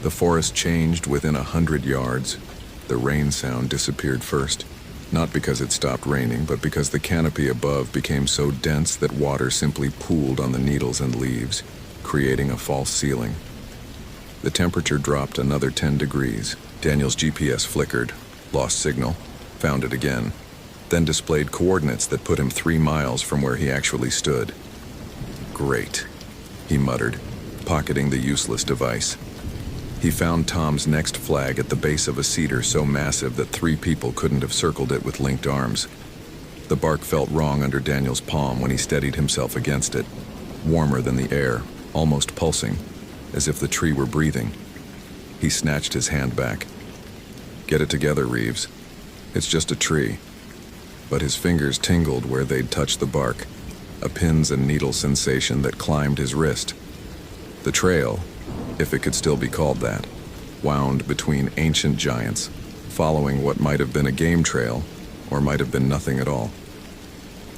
The forest changed within 100 yards. The rain sound disappeared first, not because it stopped raining, but because the canopy above became so dense that water simply pooled on the needles and leaves, creating a false ceiling. The temperature dropped another 10 degrees. Daniel's GPS flickered, lost signal, found it again, then displayed coordinates that put him 3 miles from where he actually stood. "Great," he muttered, pocketing the useless device. He found Tom's next flag at the base of a cedar so massive that 3 people couldn't have circled it with linked arms. The bark felt wrong under Daniel's palm when he steadied himself against it, warmer than the air, almost pulsing, as if the tree were breathing. He snatched his hand back. "Get it together, Reeves. It's just a tree." But his fingers tingled where they'd touched the bark, a pins and needle sensation that climbed his wrist. The trail, if it could still be called that, wound between ancient giants, following what might have been a game trail, or might have been nothing at all.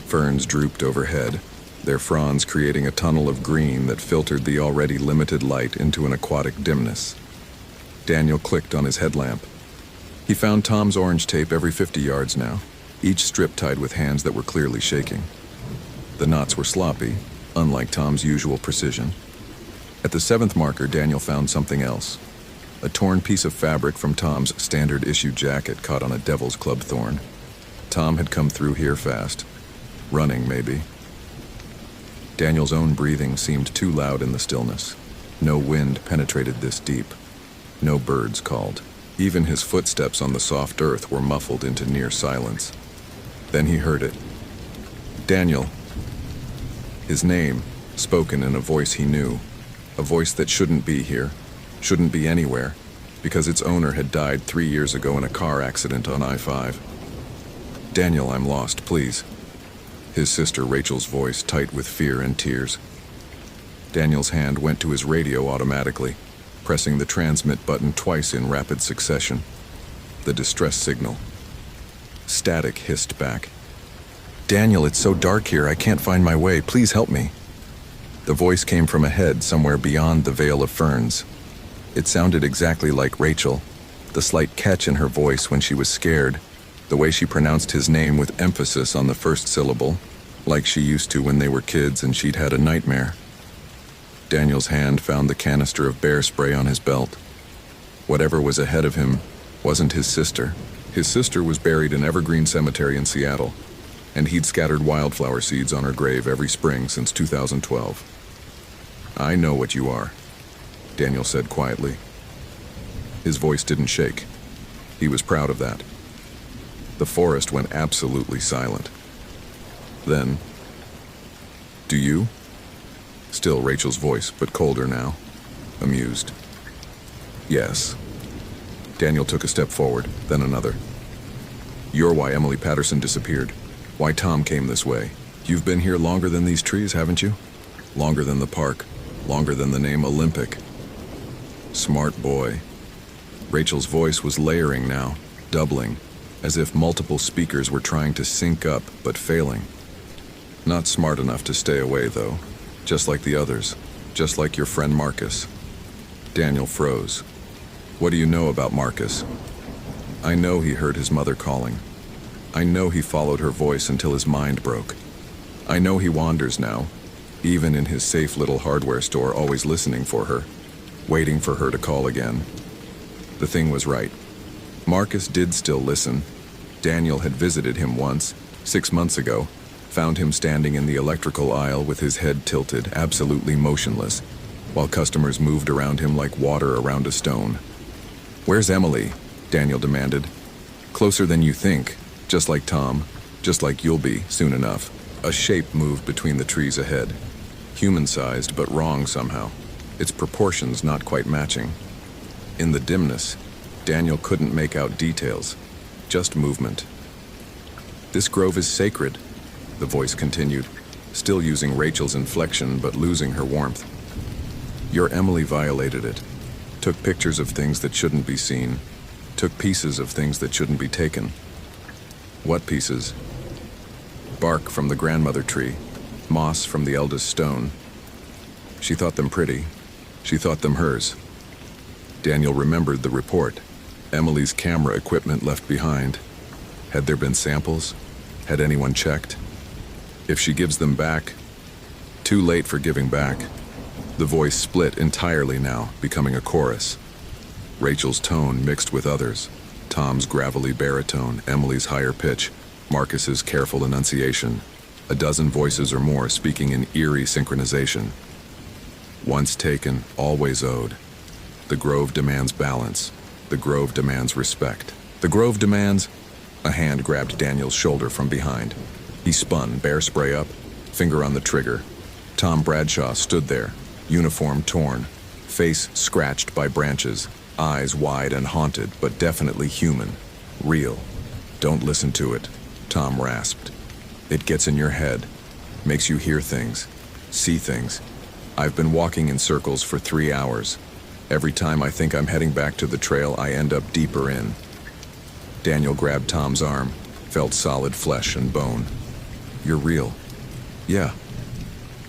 Ferns drooped overhead, their fronds creating a tunnel of green that filtered the already limited light into an aquatic dimness. Daniel clicked on his headlamp. He found Tom's orange tape every 50 yards now, each strip tied with hands that were clearly shaking. The knots were sloppy, unlike Tom's usual precision. At the 7th marker, Daniel found something else. A torn piece of fabric from Tom's standard issue jacket caught on a devil's club thorn. Tom had come through here fast. Running, maybe. Daniel's own breathing seemed too loud in the stillness. No wind penetrated this deep. No birds called. Even his footsteps on the soft earth were muffled into near silence. Then he heard it. Daniel. His name, spoken in a voice he knew. A voice that shouldn't be here, shouldn't be anywhere, because its owner had died 3 years ago in a car accident on I-5. "Daniel, I'm lost, please." His sister Rachel's voice tight with fear and tears. Daniel's hand went to his radio automatically, pressing the transmit button twice in rapid succession. The distress signal. Static hissed back. "Daniel, it's so dark here, I can't find my way. Please help me." The voice came from ahead, somewhere beyond the veil of ferns. It sounded exactly like Rachel, the slight catch in her voice when she was scared, the way she pronounced his name with emphasis on the first syllable, like she used to when they were kids and she'd had a nightmare. Daniel's hand found the canister of bear spray on his belt. Whatever was ahead of him wasn't his sister. His sister was buried in Evergreen Cemetery in Seattle, and he'd scattered wildflower seeds on her grave every spring since 2012. "I know what you are," Daniel said quietly. His voice didn't shake. He was proud of that. The forest went absolutely silent. Then, "Do you?" Still Rachel's voice, but colder now. Amused. Yes. Daniel took a step forward, then another. You're why Emily Patterson disappeared. Why Tom came this way. You've been here longer than these trees, haven't you? Longer than the park. Longer than the name Olympic. Smart boy. Rachel's voice was layering now, doubling, as if multiple speakers were trying to sync up, but failing. Not smart enough to stay away, though. Just like the others. Just like your friend Marcus. Daniel froze. What do you know about Marcus? I know he heard his mother calling. I know he followed her voice until his mind broke. I know he wanders now, even in his safe little hardware store, always listening for her, waiting for her to call again. The thing was right. Marcus did still listen. Daniel had visited him once, 6 months ago, found him standing in the electrical aisle with his head tilted, absolutely motionless, while customers moved around him like water around a stone. Where's Emily? Daniel demanded. Closer than you think, just like Tom, just like you'll be soon enough. A shape moved between the trees ahead. Human-sized, but wrong somehow. Its proportions not quite matching. In the dimness, Daniel couldn't make out details, just movement. This grove is sacred, the voice continued, still using Rachel's inflection but losing her warmth. Your Emily violated it. Took pictures of things that shouldn't be seen. Took pieces of things that shouldn't be taken. What pieces? Bark from the grandmother tree, moss from the eldest stone. She thought them pretty. She thought them hers. Daniel remembered the report. Emily's camera equipment left behind. Had there been samples? Had anyone checked? If she gives them back, too late for giving back. The voice split entirely now, becoming a chorus. Rachel's tone mixed with others. Tom's gravelly baritone, Emily's higher pitch, Marcus's careful enunciation. A dozen voices or more speaking in eerie synchronization. Once taken, always owed. The grove demands balance. The grove demands respect. The grove demands... A hand grabbed Daniel's shoulder from behind. He spun, bear spray up, finger on the trigger. Tom Bradshaw stood there, uniform torn, face scratched by branches, eyes wide and haunted, but definitely human, real. Don't listen to it, Tom rasped. It gets in your head, makes you hear things, see things. I've been walking in circles for 3 hours. Every time I think I'm heading back to the trail, I end up deeper in. Daniel grabbed Tom's arm, felt solid flesh and bone. You're real. Yeah.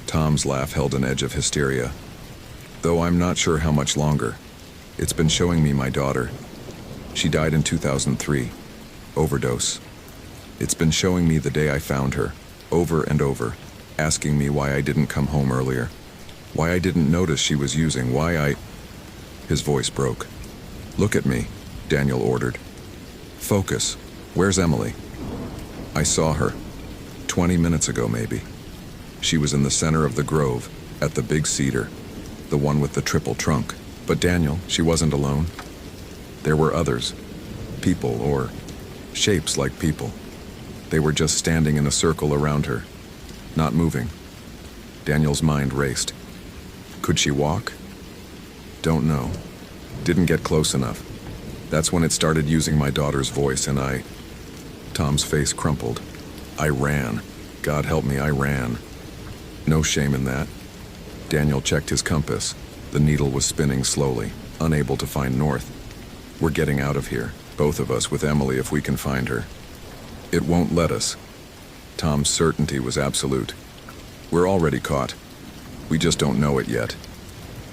Tom's laugh held an edge of hysteria. Though I'm not sure how much longer. It's been showing me my daughter. She died in 2003. Overdose. It's been showing me the day I found her, over and over, asking me why I didn't come home earlier. Why I didn't notice she was using, why I... His voice broke. Look at me, Daniel ordered. Focus. Where's Emily? I saw her. 20 minutes ago, maybe. She was in the center of the grove, at the big cedar, the one with the triple trunk. But Daniel, she wasn't alone. There were others. People, or shapes like people. They were just standing in a circle around her, not moving. Daniel's mind raced. Could she walk? Don't know. Didn't get close enough. That's when it started using my daughter's voice, and I... Tom's face crumpled. I ran. God help me, I ran. No shame in that. Daniel checked his compass. The needle was spinning slowly, unable to find north. We're getting out of here, both of us with Emily if we can find her. It won't let us. Tom's certainty was absolute. We're already caught. We just don't know it yet.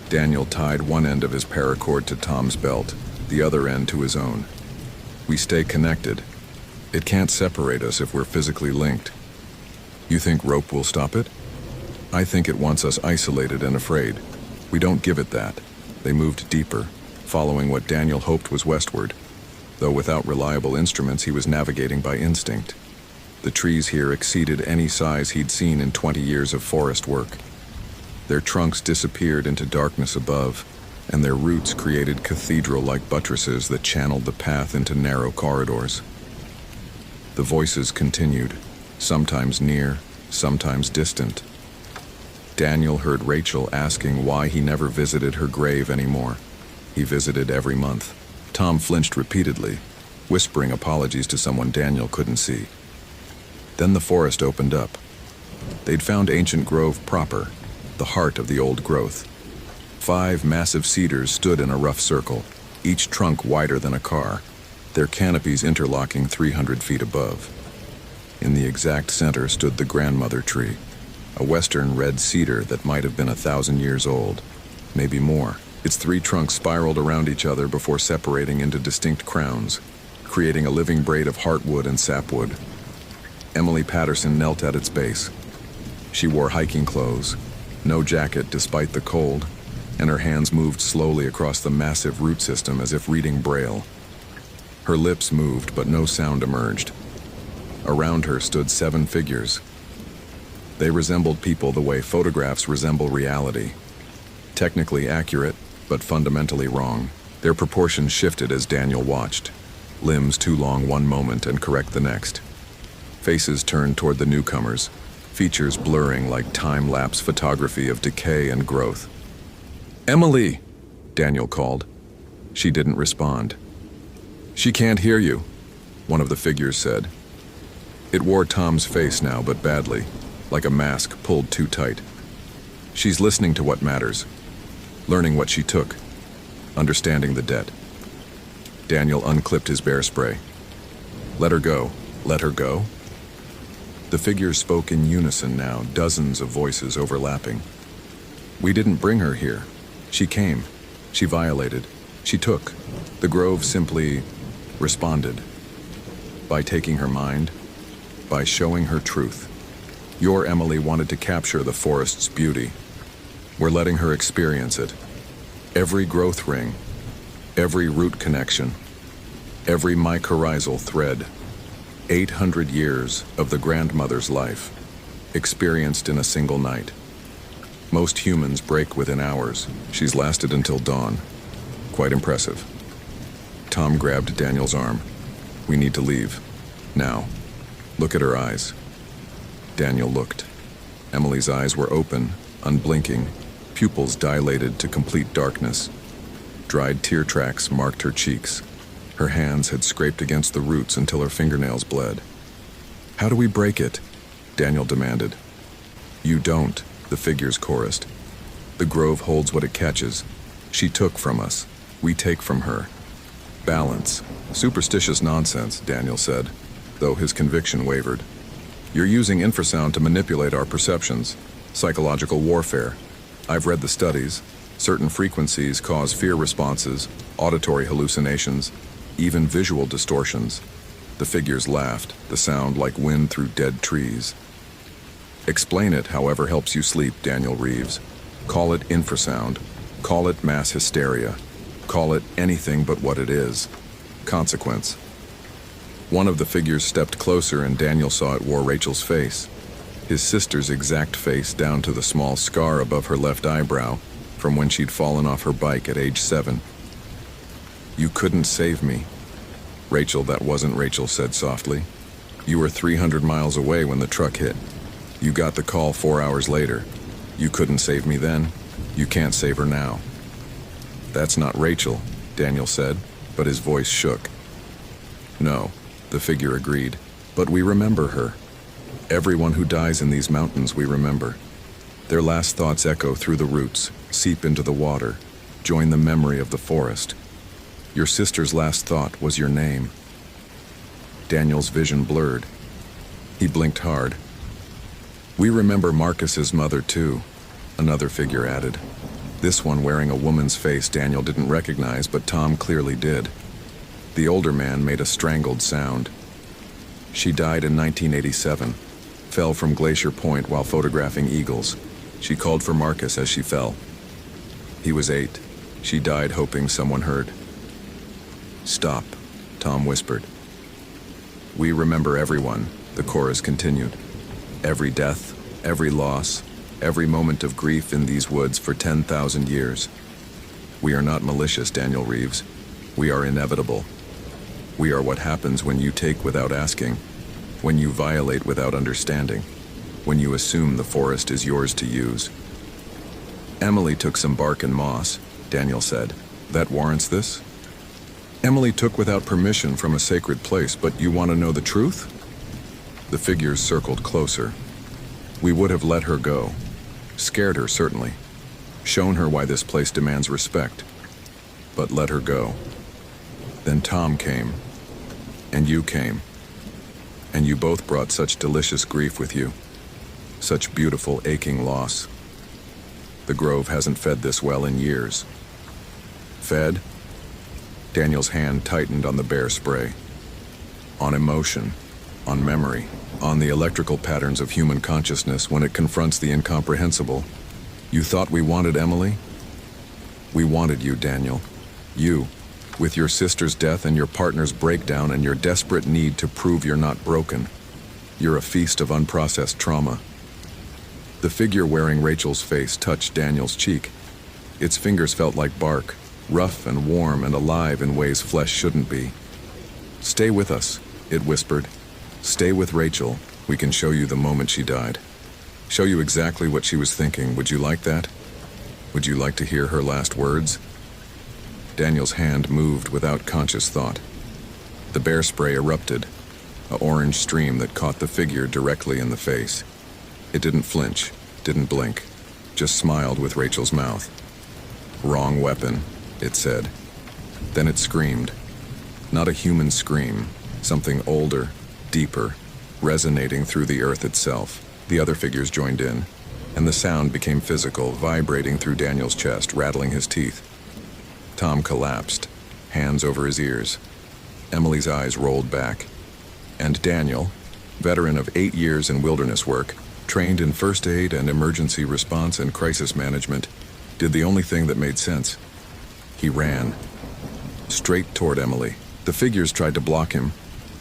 Daniel tied one end of his paracord to Tom's belt, the other end to his own. We stay connected. It can't separate us if we're physically linked. You think rope will stop it? I think it wants us isolated and afraid. We don't give it that. They moved deeper, following what Daniel hoped was westward. Though without reliable instruments, he was navigating by instinct. The trees here exceeded any size he'd seen in 20 years of forest work. Their trunks disappeared into darkness above, and their roots created cathedral-like buttresses that channeled the path into narrow corridors. The voices continued, sometimes near, sometimes distant. Daniel heard Rachel asking why he never visited her grave anymore. He visited every month. Tom flinched repeatedly, whispering apologies to someone Daniel couldn't see. Then the forest opened up. They'd found Ancient Grove proper, the heart of the old growth. 5 massive cedars stood in a rough circle, each trunk wider than a car, their canopies interlocking 300 feet above. In the exact center stood the grandmother tree, a western red cedar that might have been 1,000 years old, maybe more. Its 3 trunks spiraled around each other before separating into distinct crowns, creating a living braid of heartwood and sapwood. Emily Patterson knelt at its base. She wore hiking clothes, no jacket despite the cold, and her hands moved slowly across the massive root system as if reading Braille. Her lips moved, but no sound emerged. Around her stood 7 figures. They resembled people the way photographs resemble reality. Technically accurate, but fundamentally wrong. Their proportions shifted as Daniel watched. Limbs too long one moment and correct the next. Faces turned toward the newcomers, features blurring like time-lapse photography of decay and growth. "Emily!" Daniel called. She didn't respond. "She can't hear you," one of the figures said. It wore Tom's face now, but badly, like a mask pulled too tight. "She's listening to what matters, learning what she took, understanding the debt." Daniel unclipped his bear spray. "Let her go. Let her go?" The figures spoke in unison now, dozens of voices overlapping. "We didn't bring her here. She came. She violated. She took." The grove simply responded. By taking her mind, by showing her truth. Your Emily wanted to capture the forest's beauty. We're letting her experience it. Every growth ring, every root connection, every mycorrhizal thread. 800 years of the grandmother's life, experienced in a single night. Most humans break within hours. She's lasted until dawn. Quite impressive. Tom grabbed Daniel's arm. "We need to leave. Now. Look at her eyes." Daniel looked. Emily's eyes were open, unblinking, pupils dilated to complete darkness. Dried tear tracks marked her cheeks. Her hands had scraped against the roots until her fingernails bled. "How do we break it?" Daniel demanded. "You don't," the figures chorused. "The grove holds what it catches. She took from us. We take from her. Balance. Superstitious nonsense," Daniel said, though his conviction wavered. "You're using infrasound to manipulate our perceptions. Psychological warfare. I've read the studies. Certain frequencies cause fear responses, auditory hallucinations, even visual distortions." The figures laughed, the sound like wind through dead trees. "Explain it however helps you sleep, Daniel Reeves. Call it infrasound. Call it mass hysteria. Call it anything but what it is. Consequence." One of the figures stepped closer and Daniel saw it wore Rachel's face. His sister's exact face down to the small scar above her left eyebrow from when she'd fallen off her bike at age 7. "You couldn't save me." "Rachel, that wasn't Rachel," said softly. "You were 300 miles away when the truck hit. You got the call 4 hours later. You couldn't save me then. You can't save her now." "That's not Rachel," Daniel said, but his voice shook. "No," the figure agreed, "but we remember her. Everyone who dies in these mountains we remember. Their last thoughts echo through the roots, seep into the water, join the memory of the forest. Your sister's last thought was your name." Daniel's vision blurred. He blinked hard. "We remember Marcus's mother too," another figure added. This one wearing a woman's face Daniel didn't recognize, but Tom clearly did. The older man made a strangled sound. "She died in 1987, fell from Glacier Point while photographing eagles. She called for Marcus as she fell. He was 8. She died hoping someone heard." "Stop," Tom whispered. "We remember everyone," the chorus continued. "Every death, every loss, every moment of grief in these woods for 10,000 years. We are not malicious, Daniel Reeves. We are inevitable. We are what happens when you take without asking, when you violate without understanding. when you assume the forest is yours to use. Emily took some bark and moss, Daniel said. That warrants this? Emily took without permission from a sacred place, but you want to know the truth? The figures circled closer. We would have let her go. Scared her, certainly. Shown her why this place demands respect. But let her go. Then Tom came. And you came. And you both brought such delicious grief with you. Such beautiful, aching loss. The grove hasn't fed this well in years. Fed? Daniel's hand tightened on the bear spray. On emotion, on memory, on the electrical patterns of human consciousness when it confronts the incomprehensible. You thought we wanted Emily? We wanted you, Daniel. You, with your sister's death and your partner's breakdown and your desperate need to prove you're not broken. You're a feast of unprocessed trauma. The figure wearing Rachel's face touched Daniel's cheek. Its fingers felt like bark, rough and warm and alive in ways flesh shouldn't be. Stay with us, it whispered. Stay with Rachel. We can show you the moment she died. Show you exactly what she was thinking. Would you like that? Would you like to hear her last words? Daniel's hand moved without conscious thought. The bear spray erupted, an orange stream that caught the figure directly in the face. It didn't flinch, didn't blink, just smiled with Rachel's mouth. Wrong weapon, it said. Then it screamed. Not a human scream, something older, deeper, resonating through the earth itself. The other figures joined in, and the sound became physical, vibrating through Daniel's chest, rattling his teeth. Tom collapsed, hands over his ears. Emily's eyes rolled back. And Daniel, veteran of 8 years in wilderness work, trained in first aid and emergency response and crisis management, did the only thing that made sense. He ran. Straight toward Emily. The figures tried to block him,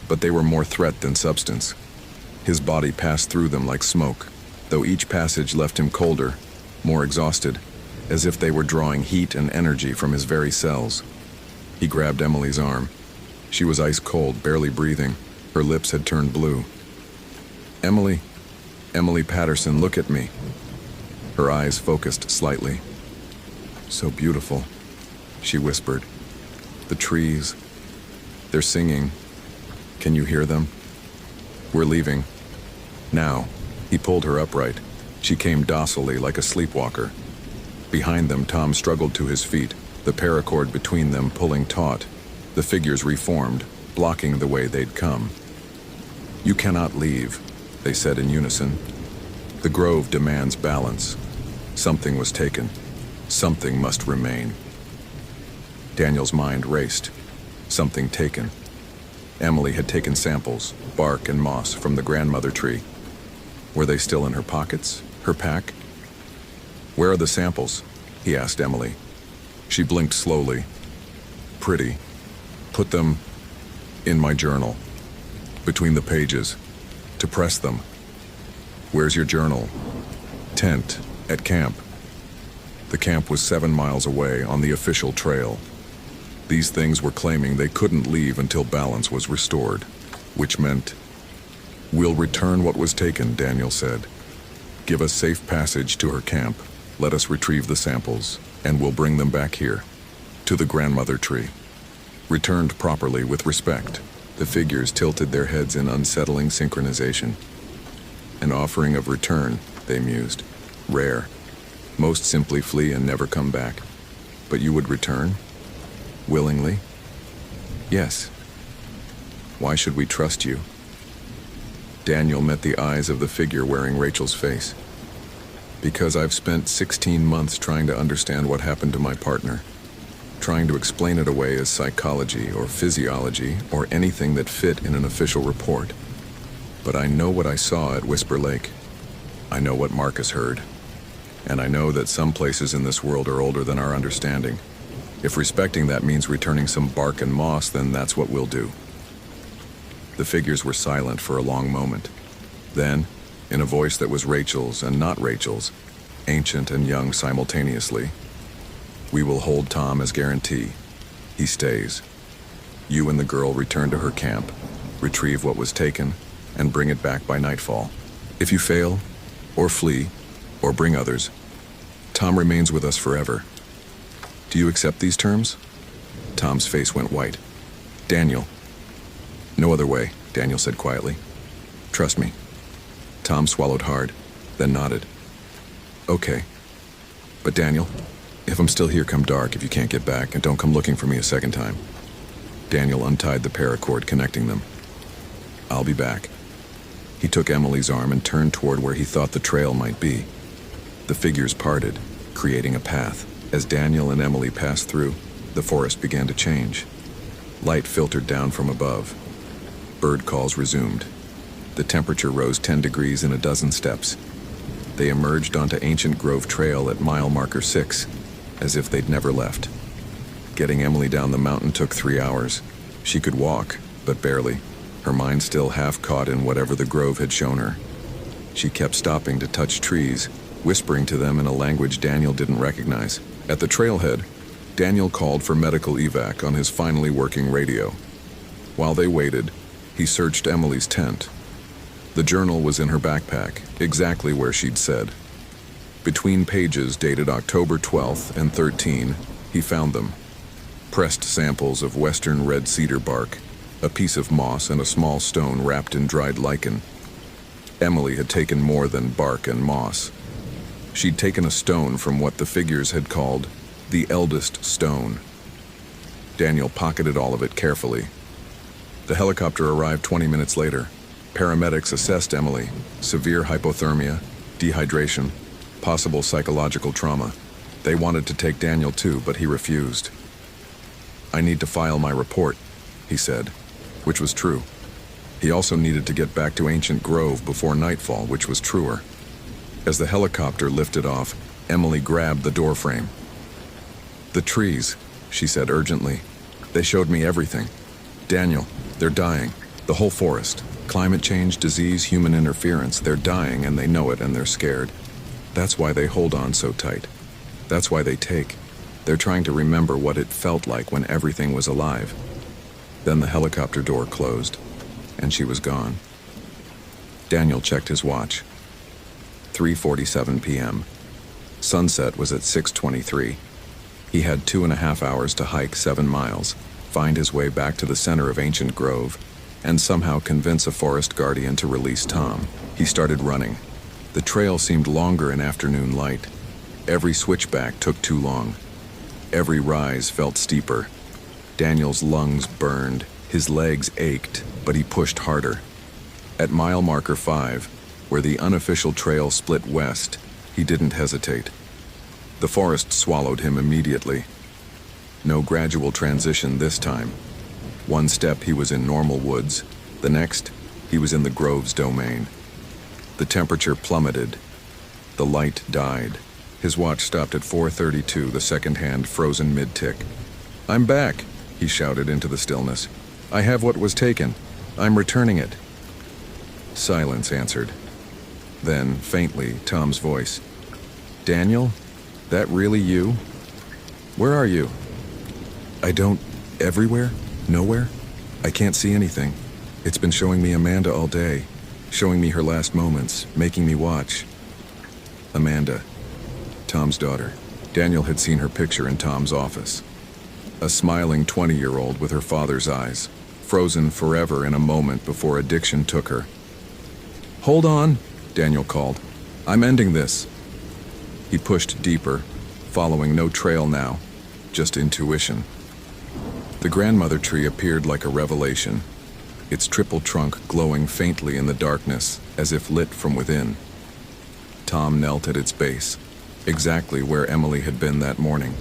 but they were more threat than substance. His body passed through them like smoke, though each passage left him colder, more exhausted, as if they were drawing heat and energy from his very cells. He grabbed Emily's arm. She was ice cold, barely breathing. Her lips had turned blue. Emily Patterson, look at me. Her eyes focused slightly. So beautiful, she whispered. The trees, they're singing. Can you hear them? We're leaving. Now. He pulled her upright. She came docilely like a sleepwalker. Behind them, Tom struggled to his feet, the paracord between them pulling taut. The figures reformed, blocking the way they'd come. You cannot leave, they said in unison. The grove demands balance. Something was taken. Something must remain. Daniel's mind raced. Something taken. Emily had taken samples, bark and moss, from the grandmother tree. Were they still in her pockets? Her pack? Where are the samples? He asked Emily. She blinked slowly. Pretty. Put them in my journal. Between the pages. To press them. Where's your journal? Tent. At camp. The camp was 7 miles away on the official trail. These things were claiming they couldn't leave until balance was restored, which meant, we'll return what was taken, Daniel said. Give us safe passage to her camp. Let us retrieve the samples, and we'll bring them back here, to the grandmother tree. Returned properly with respect, the figures tilted their heads in unsettling synchronization. An offering of return, they mused. Rare. Most simply flee and never come back. But you would return? Willingly? Yes. Why should we trust you? Daniel met the eyes of the figure wearing Rachel's face. Because I've spent 16 months trying to understand what happened to my partner. Trying to explain it away as psychology or physiology or anything that fit in an official report. But I know what I saw at Whisper Lake. I know what Marcus heard. And I know that some places in this world are older than our understanding. If respecting that means returning some bark and moss, then that's what we'll do. The figures were silent for a long moment. Then, in a voice that was Rachel's and not Rachel's, ancient and young simultaneously, we will hold Tom as guarantee. He stays. You and the girl return to her camp, retrieve what was taken, and bring it back by nightfall. If you fail, or flee, or bring others, Tom remains with us forever. Do you accept these terms? Tom's face went white. Daniel. No other way, Daniel said quietly. Trust me. Tom swallowed hard, then nodded. Okay. But Daniel, if I'm still here come dark, if you can't get back, and don't come looking for me a second time. Daniel untied the paracord connecting them. I'll be back. He took Emily's arm and turned toward where he thought the trail might be. The figures parted, creating a path. As Daniel and Emily passed through, the forest began to change. Light filtered down from above. Bird calls resumed. The temperature rose 10 degrees in a dozen steps. They emerged onto Ancient Grove Trail at mile marker 6, as if they'd never left. Getting Emily down the mountain took 3 hours. She could walk, but barely, her mind still half caught in whatever the grove had shown her. She kept stopping to touch trees, whispering to them in a language Daniel didn't recognize. At the trailhead, Daniel called for medical evac on his finally working radio. While they waited, he searched Emily's tent. The journal was in her backpack, exactly where she'd said. Between pages dated October 12th and 13, he found them. Pressed samples of western red cedar bark, a piece of moss and a small stone wrapped in dried lichen. Emily had taken more than bark and moss. She'd taken a stone from what the figures had called the eldest stone. Daniel pocketed all of it carefully. The helicopter arrived 20 minutes later. Paramedics assessed Emily. Severe hypothermia, dehydration, possible psychological trauma. They wanted to take Daniel too, but he refused. I need to file my report, he said, which was true. He also needed to get back to Ancient Grove before nightfall, which was truer. As the helicopter lifted off, Emily grabbed the doorframe. The trees, she said urgently. They showed me everything. Daniel, they're dying. The whole forest. Climate change, disease, human interference. They're dying and they know it and they're scared. That's why they hold on so tight. That's why they take. They're trying to remember what it felt like when everything was alive. Then the helicopter door closed, and she was gone. Daniel checked his watch. 3:47 p.m. Sunset was at 6:23. He had 2.5 hours to hike 7 miles, find his way back to the center of Ancient Grove, and somehow convince a forest guardian to release Tom. He started running. The trail seemed longer in afternoon light. Every switchback took too long. Every rise felt steeper. Daniel's lungs burned, his legs ached, but he pushed harder. At mile marker 5, where the unofficial trail split west, he didn't hesitate. The forest swallowed him immediately. No gradual transition this time. One step he was in normal woods, the next he was in the grove's domain. The temperature plummeted. The light died. His watch stopped at 4:32, the second hand frozen mid-tick. I'm back, he shouted into the stillness. I have what was taken. I'm returning it. Silence answered. Then, faintly, Tom's voice. Daniel? That really you? Where are you? I don't... Everywhere? Nowhere? I can't see anything. It's been showing me Amanda all day, showing me her last moments, making me watch. Amanda, Tom's daughter. Daniel had seen her picture in Tom's office. A smiling 20-year-old with her father's eyes, frozen forever in a moment before addiction took her. Hold on, Daniel called. I'm ending this. He pushed deeper, following no trail now, just intuition. The grandmother tree appeared like a revelation, its triple trunk glowing faintly in the darkness, as if lit from within. Tom knelt at its base, exactly where Emily had been that morning.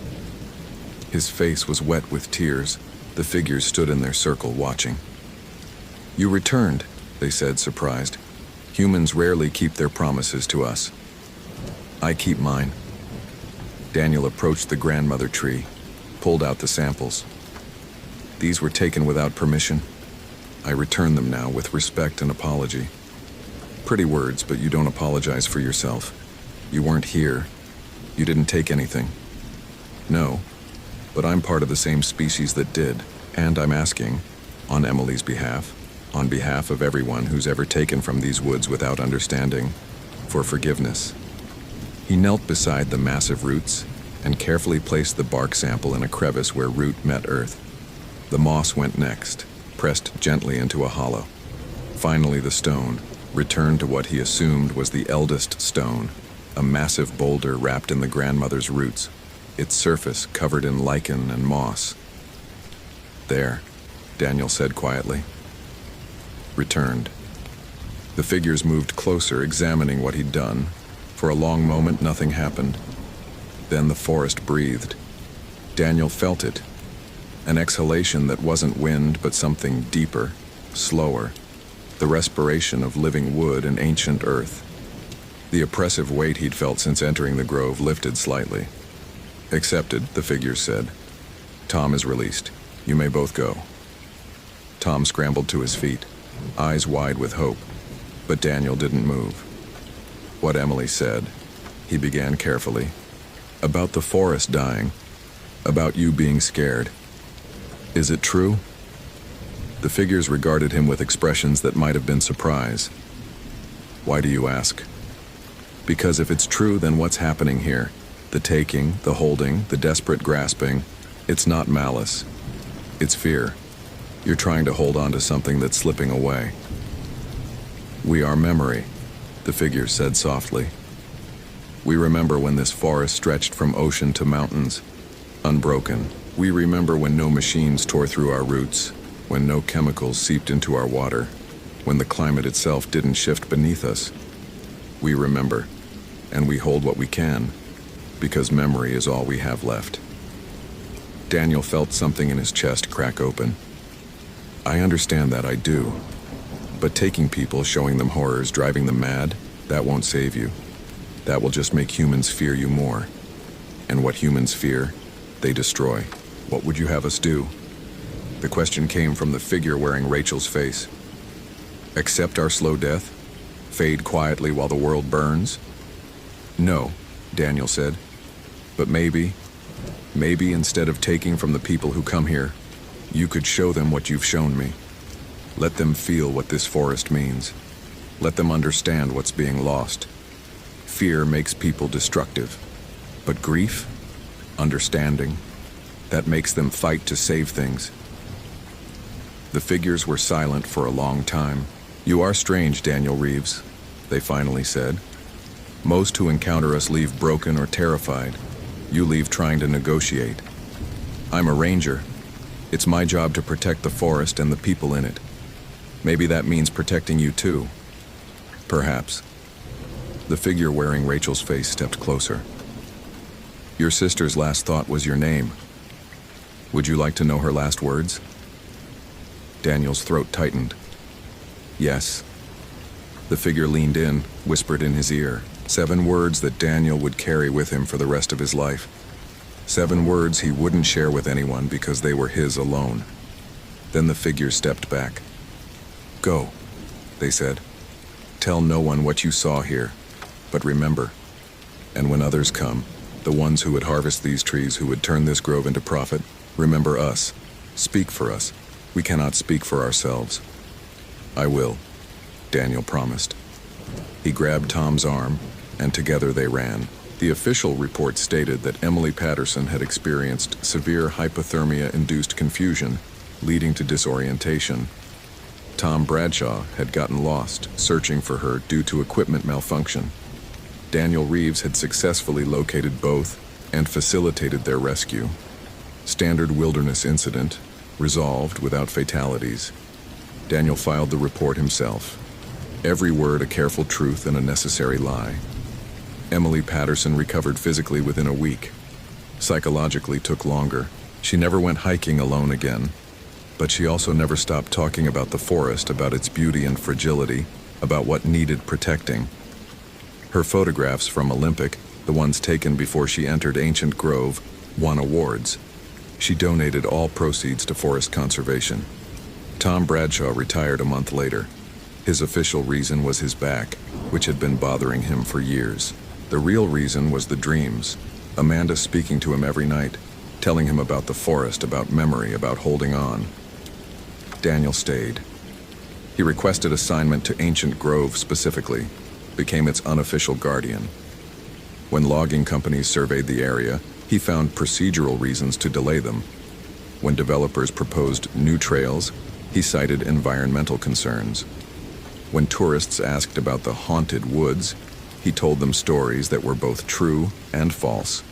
His face was wet with tears. The figures stood in their circle watching. You returned, they said, surprised. Humans rarely keep their promises to us. I keep mine. Daniel approached the grandmother tree, pulled out the samples. These were taken without permission. I return them now with respect and apology. Pretty words, but you don't apologize for yourself. You weren't here. You didn't take anything. No, but I'm part of the same species that did, and I'm asking, on Emily's behalf, on behalf of everyone who's ever taken from these woods without understanding, for forgiveness. He knelt beside the massive roots and carefully placed the bark sample in a crevice where root met earth. The moss went next, pressed gently into a hollow. Finally, the stone returned to what he assumed was the eldest stone, a massive boulder wrapped in the grandmother's roots, its surface covered in lichen and moss. "There," Daniel said quietly. Returned. The figures moved closer, examining what he'd done. For a long moment, nothing happened. Then the forest breathed. Daniel felt it. An exhalation that wasn't wind, but something deeper, slower. The respiration of living wood and ancient earth. The oppressive weight he'd felt since entering the grove lifted slightly. "Accepted," the figures said. "Tom is released. You may both go." Tom scrambled to his feet, eyes wide with hope, but Daniel didn't move. "What Emily said," he began carefully, "about the forest dying, about you being scared. Is it true?" The figures regarded him with expressions that might have been surprise. "Why do you ask?" "Because if it's true, then what's happening here? The taking, the holding, the desperate grasping, it's not malice. It's fear. You're trying to hold on to something that's slipping away." "We are memory," the figure said softly. "We remember when this forest stretched from ocean to mountains, unbroken. We remember when no machines tore through our roots, when no chemicals seeped into our water, when the climate itself didn't shift beneath us. We remember, and we hold what we can, because memory is all we have left." Daniel felt something in his chest crack open. "I understand that, I do. But taking people, showing them horrors, driving them mad, that won't save you. That will just make humans fear you more. And what humans fear, they destroy. What would you have us do?" The question came from the figure wearing Rachel's face. "Accept our slow death? Fade quietly while the world burns?" "No," Daniel said. "But maybe instead of taking from the people who come here, you could show them what you've shown me. Let them feel what this forest means. Let them understand what's being lost. Fear makes people destructive. But grief, understanding, that makes them fight to save things." The figures were silent for a long time. "You are strange, Daniel Reeves," they finally said. "Most who encounter us leave broken or terrified. You leave trying to negotiate. I'm a ranger. It's my job to protect the forest and the people in it. Maybe that means protecting you too. Perhaps." The figure wearing Rachel's face stepped closer. "Your sister's last thought was your name. Would you like to know her last words?" Daniel's throat tightened. "Yes." The figure leaned in, whispered in his ear. 7 words that Daniel would carry with him for the rest of his life. 7 words he wouldn't share with anyone because they were his alone. Then the figure stepped back. "Go," they said. "Tell no one what you saw here, but remember. And when others come, the ones who would harvest these trees, who would turn this grove into profit, remember us. Speak for us. We cannot speak for ourselves." "I will," Daniel promised. He grabbed Tom's arm, and together they ran. The official report stated that Emily Patterson had experienced severe hypothermia-induced confusion, leading to disorientation. Tom Bradshaw had gotten lost, searching for her due to equipment malfunction. Daniel Reeves had successfully located both and facilitated their rescue. Standard wilderness incident, resolved without fatalities. Daniel filed the report himself. Every word a careful truth and a necessary lie. Emily Patterson recovered physically within a week. Psychologically took longer. She never went hiking alone again. But she also never stopped talking about the forest, about its beauty and fragility, about what needed protecting. Her photographs from Olympic, the ones taken before she entered Ancient Grove, won awards. She donated all proceeds to forest conservation. Tom Bradshaw retired a month later. His official reason was his back, which had been bothering him for years. The real reason was the dreams. Amanda speaking to him every night, telling him about the forest, about memory, about holding on. Daniel stayed. He requested assignment to Ancient Grove specifically, became its unofficial guardian. When logging companies surveyed the area, he found procedural reasons to delay them. When developers proposed new trails, he cited environmental concerns. When tourists asked about the haunted woods, he told them stories that were both true and false.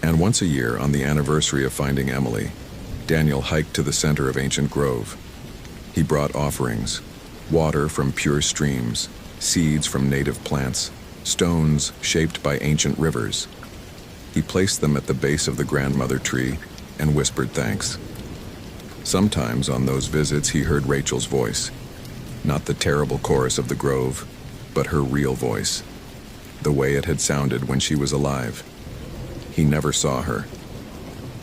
And once a year, on the anniversary of finding Emily, Daniel hiked to the center of Ancient Grove. He brought offerings: water from pure streams, seeds from native plants, stones shaped by ancient rivers. He placed them at the base of the grandmother tree and whispered thanks. Sometimes on those visits he heard Rachel's voice, not the terrible chorus of the grove, but her real voice, the way it had sounded when she was alive. He never saw her,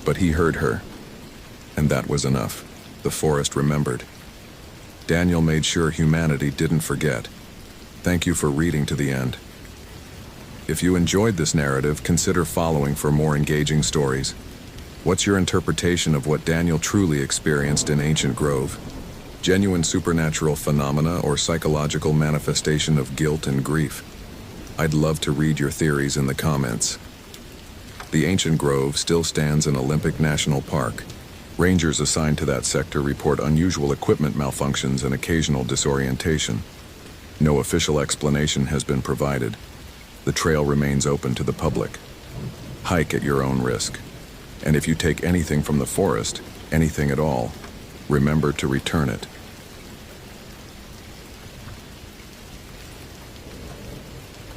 but he heard her, and that was enough. The forest remembered. Daniel made sure humanity didn't forget. Thank you for reading to the end. If you enjoyed this narrative, consider following for more engaging stories. What's your interpretation of what Daniel truly experienced in Ancient Grove? Genuine supernatural phenomena or psychological manifestation of guilt and grief? I'd love to read your theories in the comments. The Ancient Grove still stands in Olympic National Park. Rangers assigned to that sector report unusual equipment malfunctions and occasional disorientation. No official explanation has been provided. The trail remains open to the public. Hike at your own risk. And if you take anything from the forest, anything at all, remember to return it.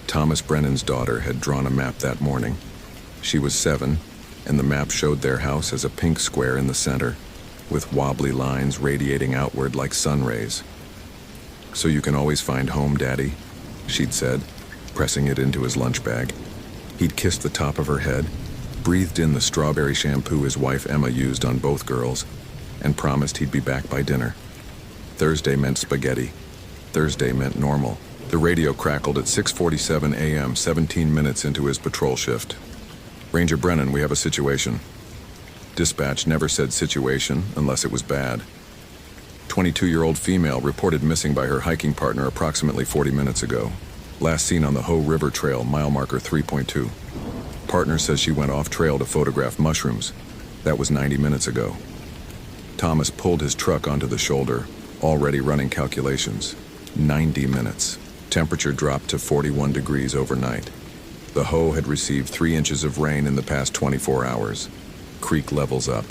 Thomas Brennan's daughter had drawn a map that morning. She was 7, and the map showed their house as a pink square in the center, with wobbly lines radiating outward like sun rays. "So you can always find home, Daddy," she'd said, pressing it into his lunch bag. He'd kissed the top of her head, breathed in the strawberry shampoo his wife Emma used on both girls, and promised he'd be back by dinner. Thursday meant spaghetti. Thursday meant normal. The radio crackled at 6:47 a.m., 17 minutes into his patrol shift. "Ranger Brennan, we have a situation." Dispatch never said situation unless it was bad. 22-year-old female reported missing by her hiking partner approximately 40 minutes ago. Last seen on the Hoh River Trail, mile marker 3.2. Partner says she went off trail to photograph mushrooms. That was 90 minutes ago. Thomas pulled his truck onto the shoulder, already running calculations. 90 minutes. Temperature dropped to 41 degrees overnight. The Hoh had received 3 inches of rain in the past 24 hours. Creek levels up.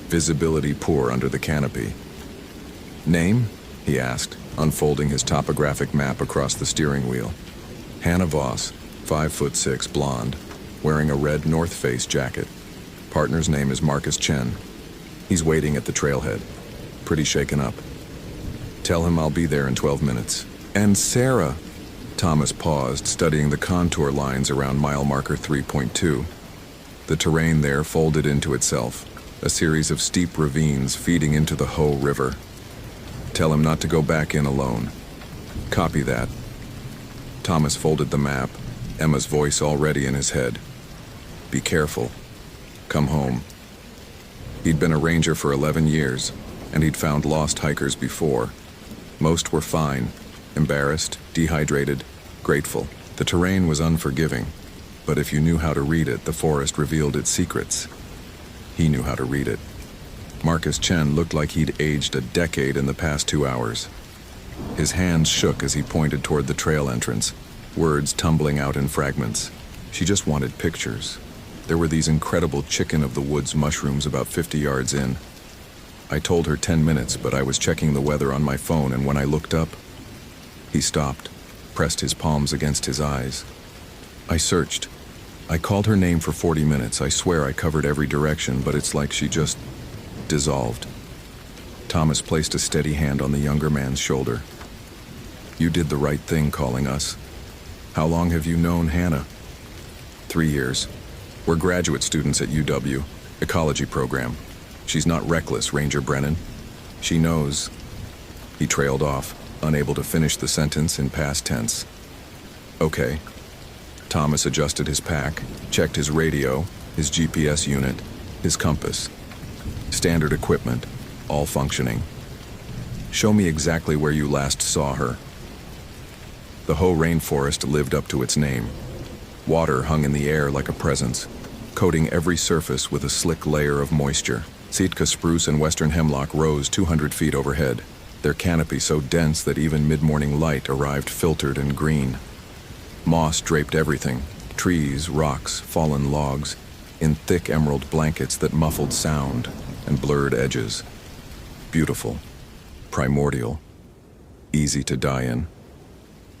Visibility poor under the canopy. "Name?" he asked, unfolding his topographic map across the steering wheel. Hannah Voss, 5'6", blonde, wearing a red North Face jacket. Partner's name is Marcus Chen. He's waiting at the trailhead, pretty shaken up. "Tell him I'll be there in 12 minutes. And Sarah." Thomas paused, studying the contour lines around mile marker 3.2. The terrain there folded into itself, a series of steep ravines feeding into the Hoh River. "Tell him not to go back in alone." "Copy that." Thomas folded the map, Emma's voice already in his head. "Be careful. Come home." He'd been a ranger for 11 years, and he'd found lost hikers before. Most were fine, embarrassed, dehydrated, grateful. The terrain was unforgiving, but if you knew how to read it, the forest revealed its secrets. He knew how to read it. Marcus Chen looked like he'd aged a decade in the past 2 hours. His hands shook as he pointed toward the trail entrance, words tumbling out in fragments. She just wanted pictures. There were these incredible chicken-of-the-woods mushrooms about 50 yards in. I told her 10 minutes, but I was checking the weather on my phone, and when I looked up, he stopped, pressed his palms against his eyes. I searched. I called her name for 40 minutes. I swear I covered every direction, but it's like she just dissolved. Thomas placed a steady hand on the younger man's shoulder. "You did the right thing calling us. How long have you known Hannah?" 3 years. We're graduate students at UW, ecology program. She's not reckless, Ranger Brennan. She knows." He trailed off, unable to finish the sentence in past tense. "Okay." Thomas adjusted his pack, checked his radio, his GPS unit, his compass. Standard equipment, all functioning. Show me exactly where you last saw her." The Hoh rainforest lived up to its name. Water hung in the air like a presence, coating every surface with a slick layer of moisture. Sitka spruce and western hemlock rose 200 feet overhead, their canopy so dense that even mid-morning light arrived filtered and green. Moss draped everything, trees, rocks, fallen logs, in thick emerald blankets that muffled sound and blurred edges. Beautiful, primordial, easy to die in.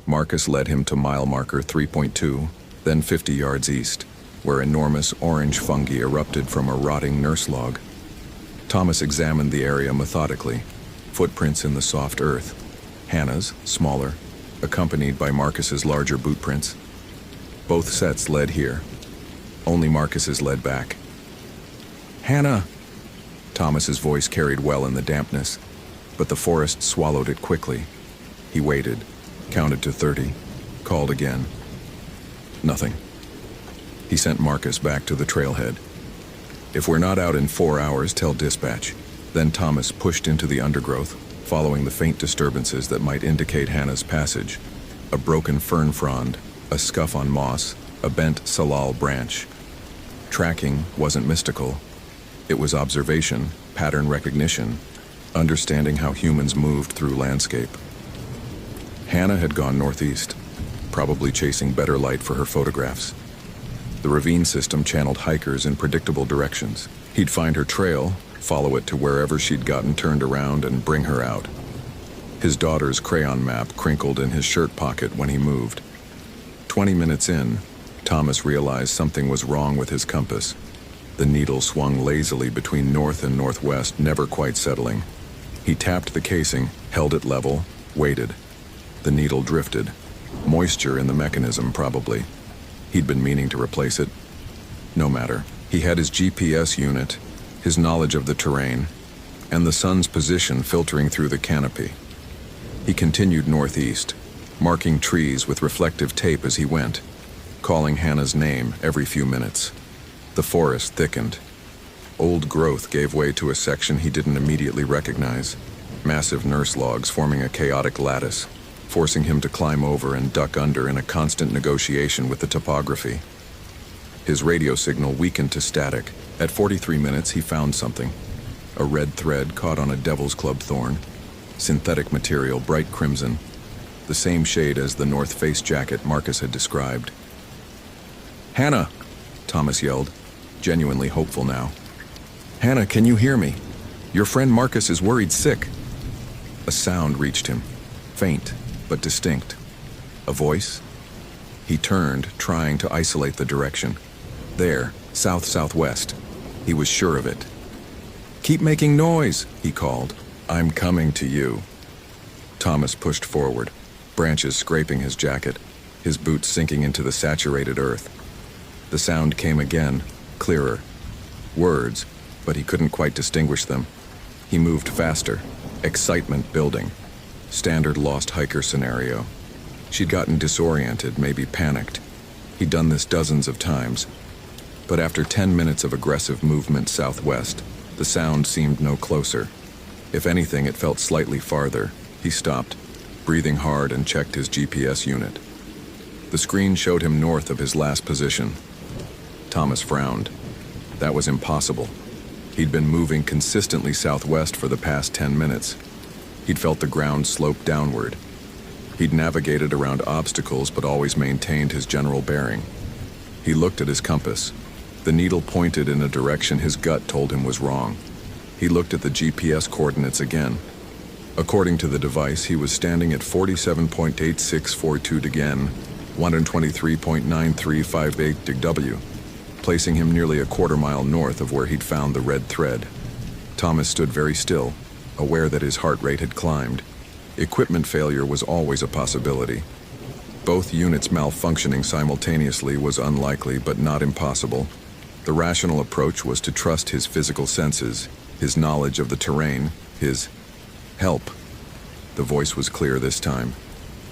Marcus led him to mile marker 3.2, then 50 yards east, where enormous orange fungi erupted from a rotting nurse log. Thomas examined the area methodically, footprints in the soft earth. Hannah's, smaller, accompanied by Marcus's larger boot prints. Both sets led here. Only Marcus's led back. "Hannah!" Thomas's voice carried well in the dampness, but the forest swallowed it quickly. He waited, counted to 30, called again. Nothing. He sent Marcus back to the trailhead. "If we're not out in 4 hours, tell dispatch." Then Thomas pushed into the undergrowth, following the faint disturbances that might indicate Hannah's passage. A broken fern frond, a scuff on moss, a bent salal branch. Tracking wasn't mystical. It was observation, pattern recognition, understanding how humans moved through landscape. Hannah had gone northeast, probably chasing better light for her photographs. The ravine system channeled hikers in predictable directions. He'd find her trail, follow it to wherever she'd gotten turned around, and bring her out. His daughter's crayon map crinkled in his shirt pocket when he moved. 20 minutes in, Thomas realized something was wrong with his compass. The needle swung lazily between north and northwest, never quite settling. He tapped the casing, held it level, waited. The needle drifted. Moisture in the mechanism, probably. He'd been meaning to replace it. No matter. He had his GPS unit, his knowledge of the terrain, and the sun's position filtering through the canopy. He continued northeast, marking trees with reflective tape as he went, calling Hannah's name every few minutes. The forest thickened. Old growth gave way to a section he didn't immediately recognize, massive nurse logs forming a chaotic lattice, forcing him to climb over and duck under in a constant negotiation with the topography. His radio signal weakened to static. At 43 minutes, he found something. A red thread caught on a devil's club thorn. Synthetic material, bright crimson. The same shade as the North Face jacket Marcus had described. "Hannah!" Thomas yelled, genuinely hopeful now. "Hannah, can you hear me? Your friend Marcus is worried sick." A sound reached him, faint but distinct. A voice? He turned, trying to isolate the direction. There, south-southwest. He was sure of it. "Keep making noise," he called. "I'm coming to you." Thomas pushed forward, branches scraping his jacket, his boots sinking into the saturated earth. The sound came again, clearer. Words, but he couldn't quite distinguish them. He moved faster, excitement building. Standard lost hiker scenario. She'd gotten disoriented, maybe panicked. He'd done this dozens of times. But after 10 minutes of aggressive movement southwest, the sound seemed no closer. If anything, it felt slightly farther. He stopped, breathing hard, and checked his GPS unit. The screen showed him north of his last position. Thomas frowned. That was impossible. He'd been moving consistently southwest for the past 10 minutes. He'd felt the ground slope downward. He'd navigated around obstacles but always maintained his general bearing. He looked at his compass. The needle pointed in a direction his gut told him was wrong. He looked at the GPS coordinates again. According to the device, he was standing at 47.8642 again, 123.9358 W, placing him nearly a quarter-mile north of where he'd found the red thread. Thomas stood very still, aware that his heart rate had climbed. Equipment failure was always a possibility. Both units malfunctioning simultaneously was unlikely but not impossible. The rational approach was to trust his physical senses, his knowledge of the terrain, his help. The voice was clear this time.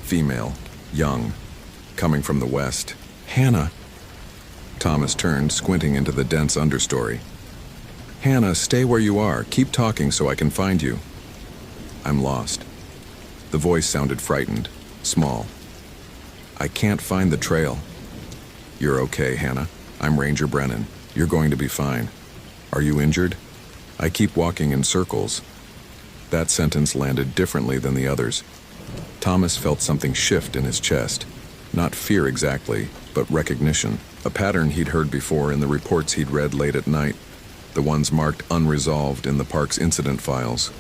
Female, young, coming from the west. "Hannah." Thomas turned, squinting into the dense understory. "Hannah, stay where you are. Keep talking so I can find you." I'm lost. The voice sounded frightened, small. I can't find the trail. You're okay, Hannah. I'm Ranger Brennan. You're going to be fine. Are you injured? I keep walking in circles. That sentence landed differently than the others. Thomas felt something shift in his chest. Not fear exactly, but recognition. A pattern he'd heard before in the reports he'd read late at night, the ones marked unresolved in the park's incident files.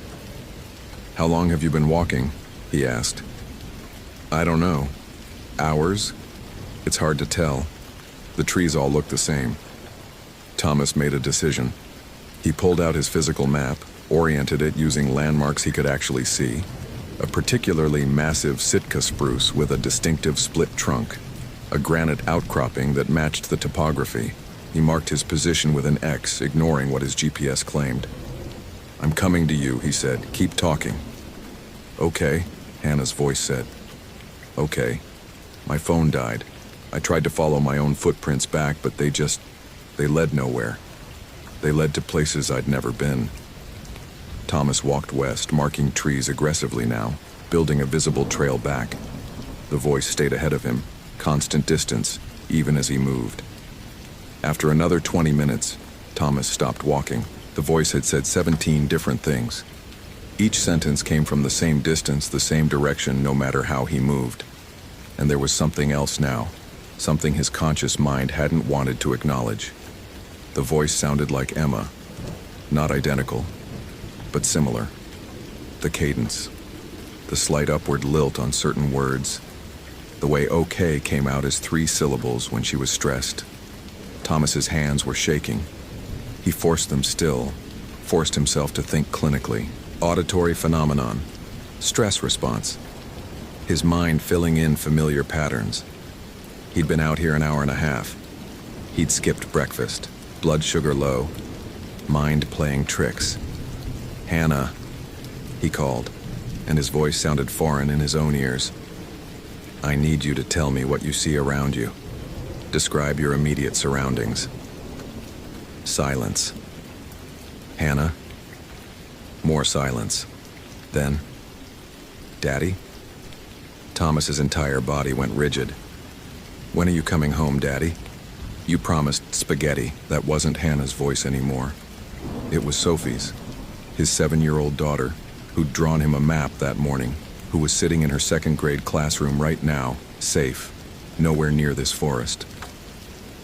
How long have you been walking? He asked. I don't know. Hours? It's hard to tell. The trees all look the same. Thomas made a decision. He pulled out his physical map, oriented it using landmarks he could actually see. A particularly massive Sitka spruce with a distinctive split trunk. A granite outcropping that matched the topography. He marked his position with an X, ignoring what his GPS claimed. I'm coming to you, he said. Keep talking. Okay, Hannah's voice said. Okay. My phone died. I tried to follow my own footprints back, but they led nowhere. They led to places I'd never been. Thomas walked west, marking trees aggressively now, building a visible trail back. The voice stayed ahead of him, constant distance, even as he moved. After another 20 minutes, Thomas stopped walking. The voice had said 17 different things. Each sentence came from the same distance, the same direction, no matter how he moved. And there was something else now, something his conscious mind hadn't wanted to acknowledge. The voice sounded like Emma. Not identical, but similar. The cadence, the slight upward lilt on certain words, the way okay came out as 3 syllables when she was stressed. Thomas's hands were shaking. He forced them still, forced himself to think clinically. Auditory phenomenon, stress response. His mind filling in familiar patterns. He'd been out here an hour and a half. He'd skipped breakfast, blood sugar low, mind playing tricks. Hannah, he called, and his voice sounded foreign in his own ears. I need you to tell me what you see around you. Describe your immediate surroundings. Silence. Hannah. More silence. Then, Daddy? Thomas's entire body went rigid. When are you coming home, Daddy? You promised spaghetti. That wasn't Hannah's voice anymore. It was Sophie's, his 7-year-old daughter, who'd drawn him a map that morning, who was sitting in her 2nd grade classroom right now, safe, nowhere near this forest.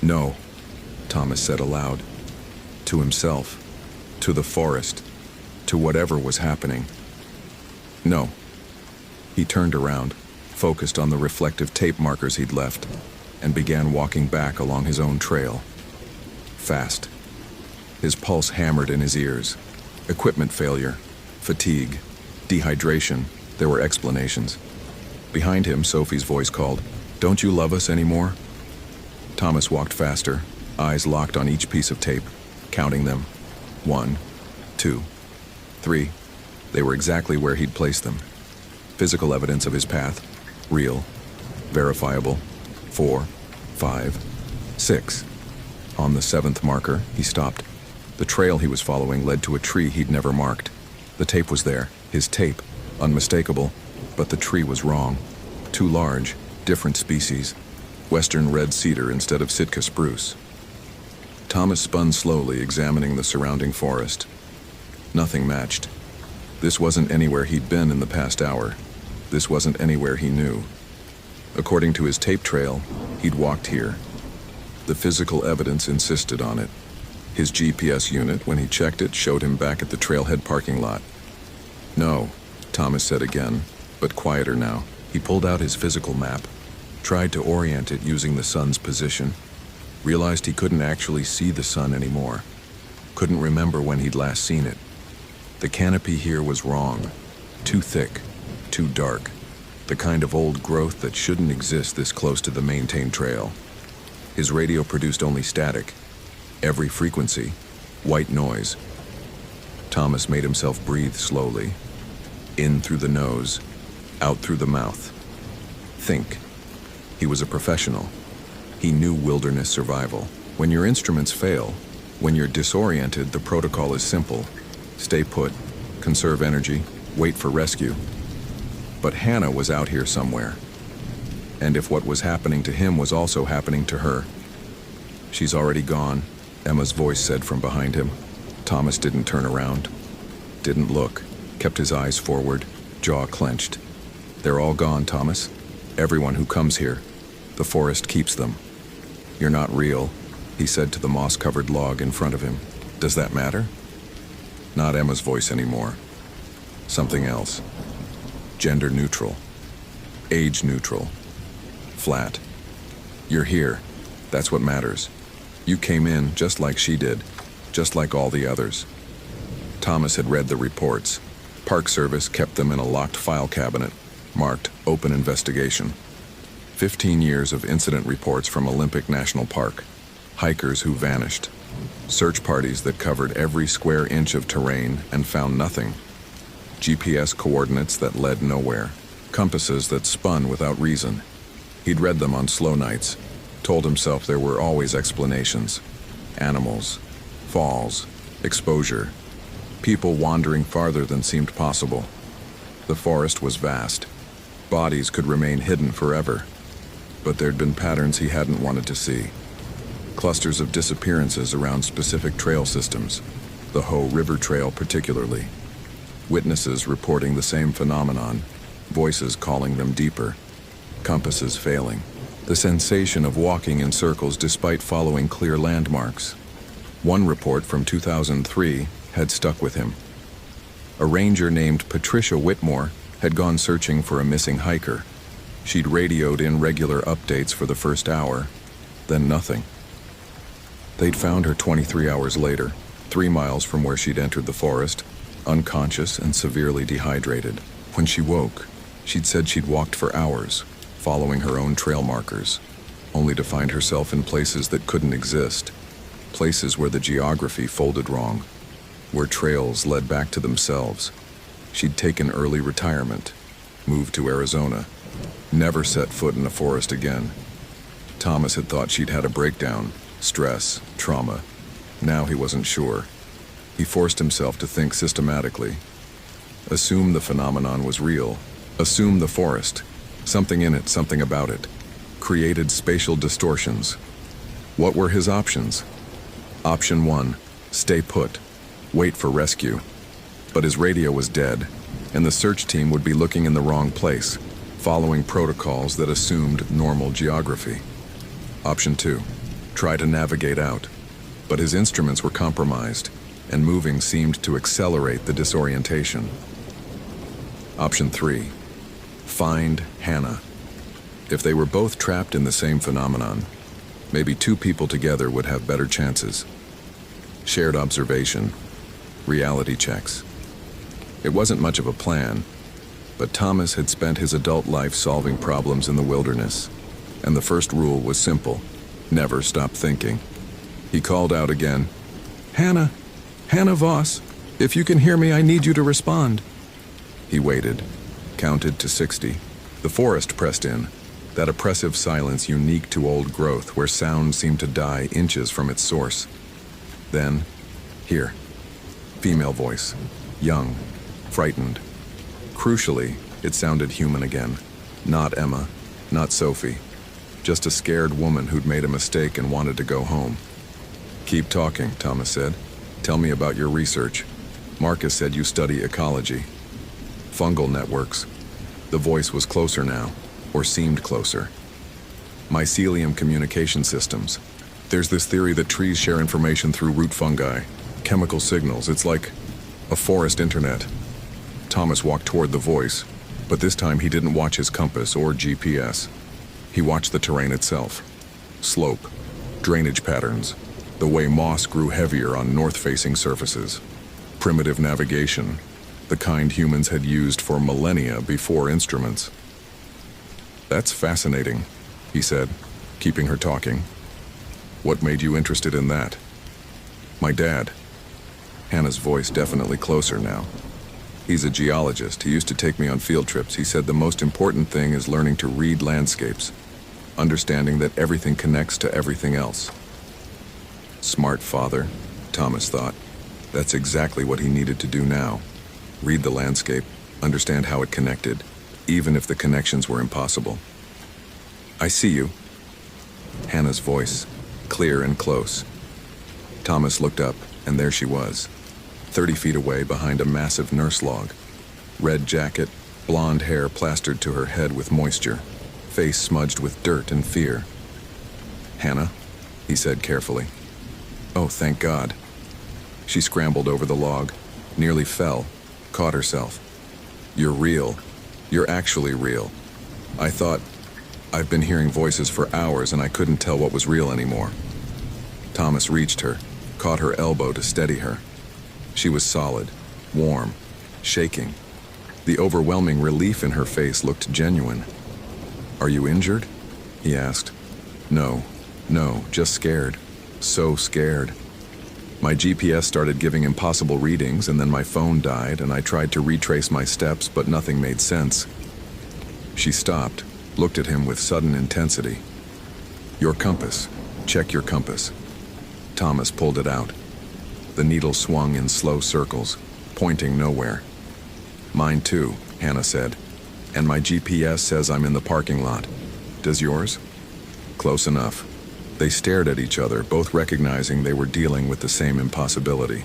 No, Thomas said aloud. To himself, to the forest, to whatever was happening. No. He turned around, focused on the reflective tape markers he'd left, and began walking back along his own trail. Fast. His pulse hammered in his ears. Equipment failure, fatigue, dehydration. There were explanations. Behind him, Sophie's voice called, "Don't you love us anymore?" Thomas walked faster, eyes locked on each piece of tape, counting them. 1, 2, 3. They were exactly where he'd placed them. Physical evidence of his path. Real. Verifiable. 4, 5, 6. On the 7th marker, he stopped. The trail he was following led to a tree he'd never marked. The tape was there, his tape, unmistakable, but the tree was wrong. Too large, different species. Western red cedar instead of Sitka spruce. Thomas spun slowly, examining the surrounding forest. Nothing matched. This wasn't anywhere he'd been in the past hour. This wasn't anywhere he knew. According to his tape trail, he'd walked here. The physical evidence insisted on it. His GPS unit, when he checked it, showed him back at the trailhead parking lot. No, Thomas said again, but quieter now. He pulled out his physical map, tried to orient it using the sun's position, realized he couldn't actually see the sun anymore. Couldn't remember when he'd last seen it. The canopy here was wrong. Too thick, too dark. The kind of old growth that shouldn't exist this close to the maintained trail. His radio produced only static. Every frequency, white noise. Thomas made himself breathe slowly. In through the nose, out through the mouth. Think. He was a professional. He knew wilderness survival. When your instruments fail, when you're disoriented, the protocol is simple. Stay put, conserve energy, Wait for rescue. But Hannah was out here somewhere. And if what was happening to him was also happening to her. She's already gone, Emma's voice said from behind him. Thomas didn't turn around, didn't look, kept his eyes forward, jaw clenched. They're all gone, Thomas. Everyone who comes here. The forest keeps them. You're not real, he said to the moss-covered log in front of him. Does that matter? Not Emma's voice anymore. Something else. Gender neutral. Age neutral. Flat. You're here. That's what matters. You came in just like she did, just like all the others. Thomas had read the reports. Park Service kept them in a locked file cabinet, marked Open Investigation. 15 years of incident reports from Olympic National Park. Hikers who vanished. Search parties that covered every square inch of terrain and found nothing. GPS coordinates that led nowhere. Compasses that spun without reason. He'd read them on slow nights, told himself there were always explanations. Animals, falls, exposure, people wandering farther than seemed possible. The forest was vast. Bodies could remain hidden forever. But there'd been patterns he hadn't wanted to see. Clusters of disappearances around specific trail systems, the Hoh River Trail particularly. Witnesses reporting the same phenomenon, voices calling them deeper. Compasses failing. The sensation of walking in circles despite following clear landmarks. One report from 2003 had stuck with him. A ranger named Patricia Whitmore had gone searching for a missing hiker. She'd radioed in regular updates for the first hour, then nothing. They'd found her 23 hours later, 3 miles from where she'd entered the forest, unconscious and severely dehydrated. When she woke, she'd said she'd walked for hours, following her own trail markers, only to find herself in places that couldn't exist, places where the geography folded wrong, where trails led back to themselves. She'd taken early retirement, moved to Arizona, never set foot in a forest again. Thomas had thought she'd had a breakdown, stress, trauma. Now he wasn't sure. He forced himself to think systematically. Assume the phenomenon was real. Assume the forest, something in it, something about it, created spatial distortions. What were his options? Option 1, stay put, wait for rescue. But his radio was dead, and the search team would be looking in the wrong place, following protocols that assumed normal geography. Option 2, try to navigate out. But his instruments were compromised, and moving seemed to accelerate the disorientation. Option 3, find Hannah. If they were both trapped in the same phenomenon, maybe 2 people together would have better chances. Shared observation, reality checks. It wasn't much of a plan, but Thomas had spent his adult life solving problems in the wilderness, and the first rule was simple: never stop thinking. He called out again, "Hannah! Hannah Voss! If you can hear me, I need you to respond." He waited, counted to 60. The forest pressed in, that oppressive silence unique to old growth where sound seemed to die inches from its source. Then, here, female voice, young, frightened. Crucially, it sounded human again. Not Emma, not Sophie. Just a scared woman who'd made a mistake and wanted to go home. "Keep talking," Thomas said. "Tell me about your research. Marcus said you study ecology. Fungal networks." The voice was closer now, or seemed closer. "Mycelium communication systems. There's this theory that trees share information through root fungi, chemical signals. It's like a forest internet." Thomas walked toward the voice, but this time he didn't watch his compass or GPS. He watched the terrain itself. Slope, drainage patterns, the way moss grew heavier on north-facing surfaces. Primitive navigation, the kind humans had used for millennia before instruments. "That's fascinating," he said, keeping her talking. "What made you interested in that?" "My dad." Hannah's voice definitely closer now. "He's a geologist. He used to take me on field trips. He said the most important thing is learning to read landscapes, understanding that everything connects to everything else." Smart father, Thomas thought. That's exactly what he needed to do now. Read the landscape, understand how it connected, even if the connections were impossible. I see you. Hannah's voice, clear and close. Thomas looked up, and there she was, 30 feet away behind a massive nurse log. Red jacket, blonde hair plastered to her head with moisture, face smudged with dirt and fear. Hannah, he said carefully. Oh, thank God. She scrambled over the log, nearly fell, caught herself. You're real. You're actually real. I've been hearing voices for hours and I couldn't tell what was real anymore. Thomas reached her, caught her elbow to steady her. She was solid, warm, shaking. The overwhelming relief in her face looked genuine. Are you injured? He asked. No, just scared. So scared. My GPS started giving impossible readings and then my phone died and I tried to retrace my steps but nothing made sense. She stopped, looked at him with sudden intensity. Your compass. Check your compass. Thomas pulled it out. The needle swung in slow circles, pointing nowhere. Mine too, Hannah said. And my GPS says I'm in the parking lot. Does yours? Close enough. They stared at each other, both recognizing they were dealing with the same impossibility.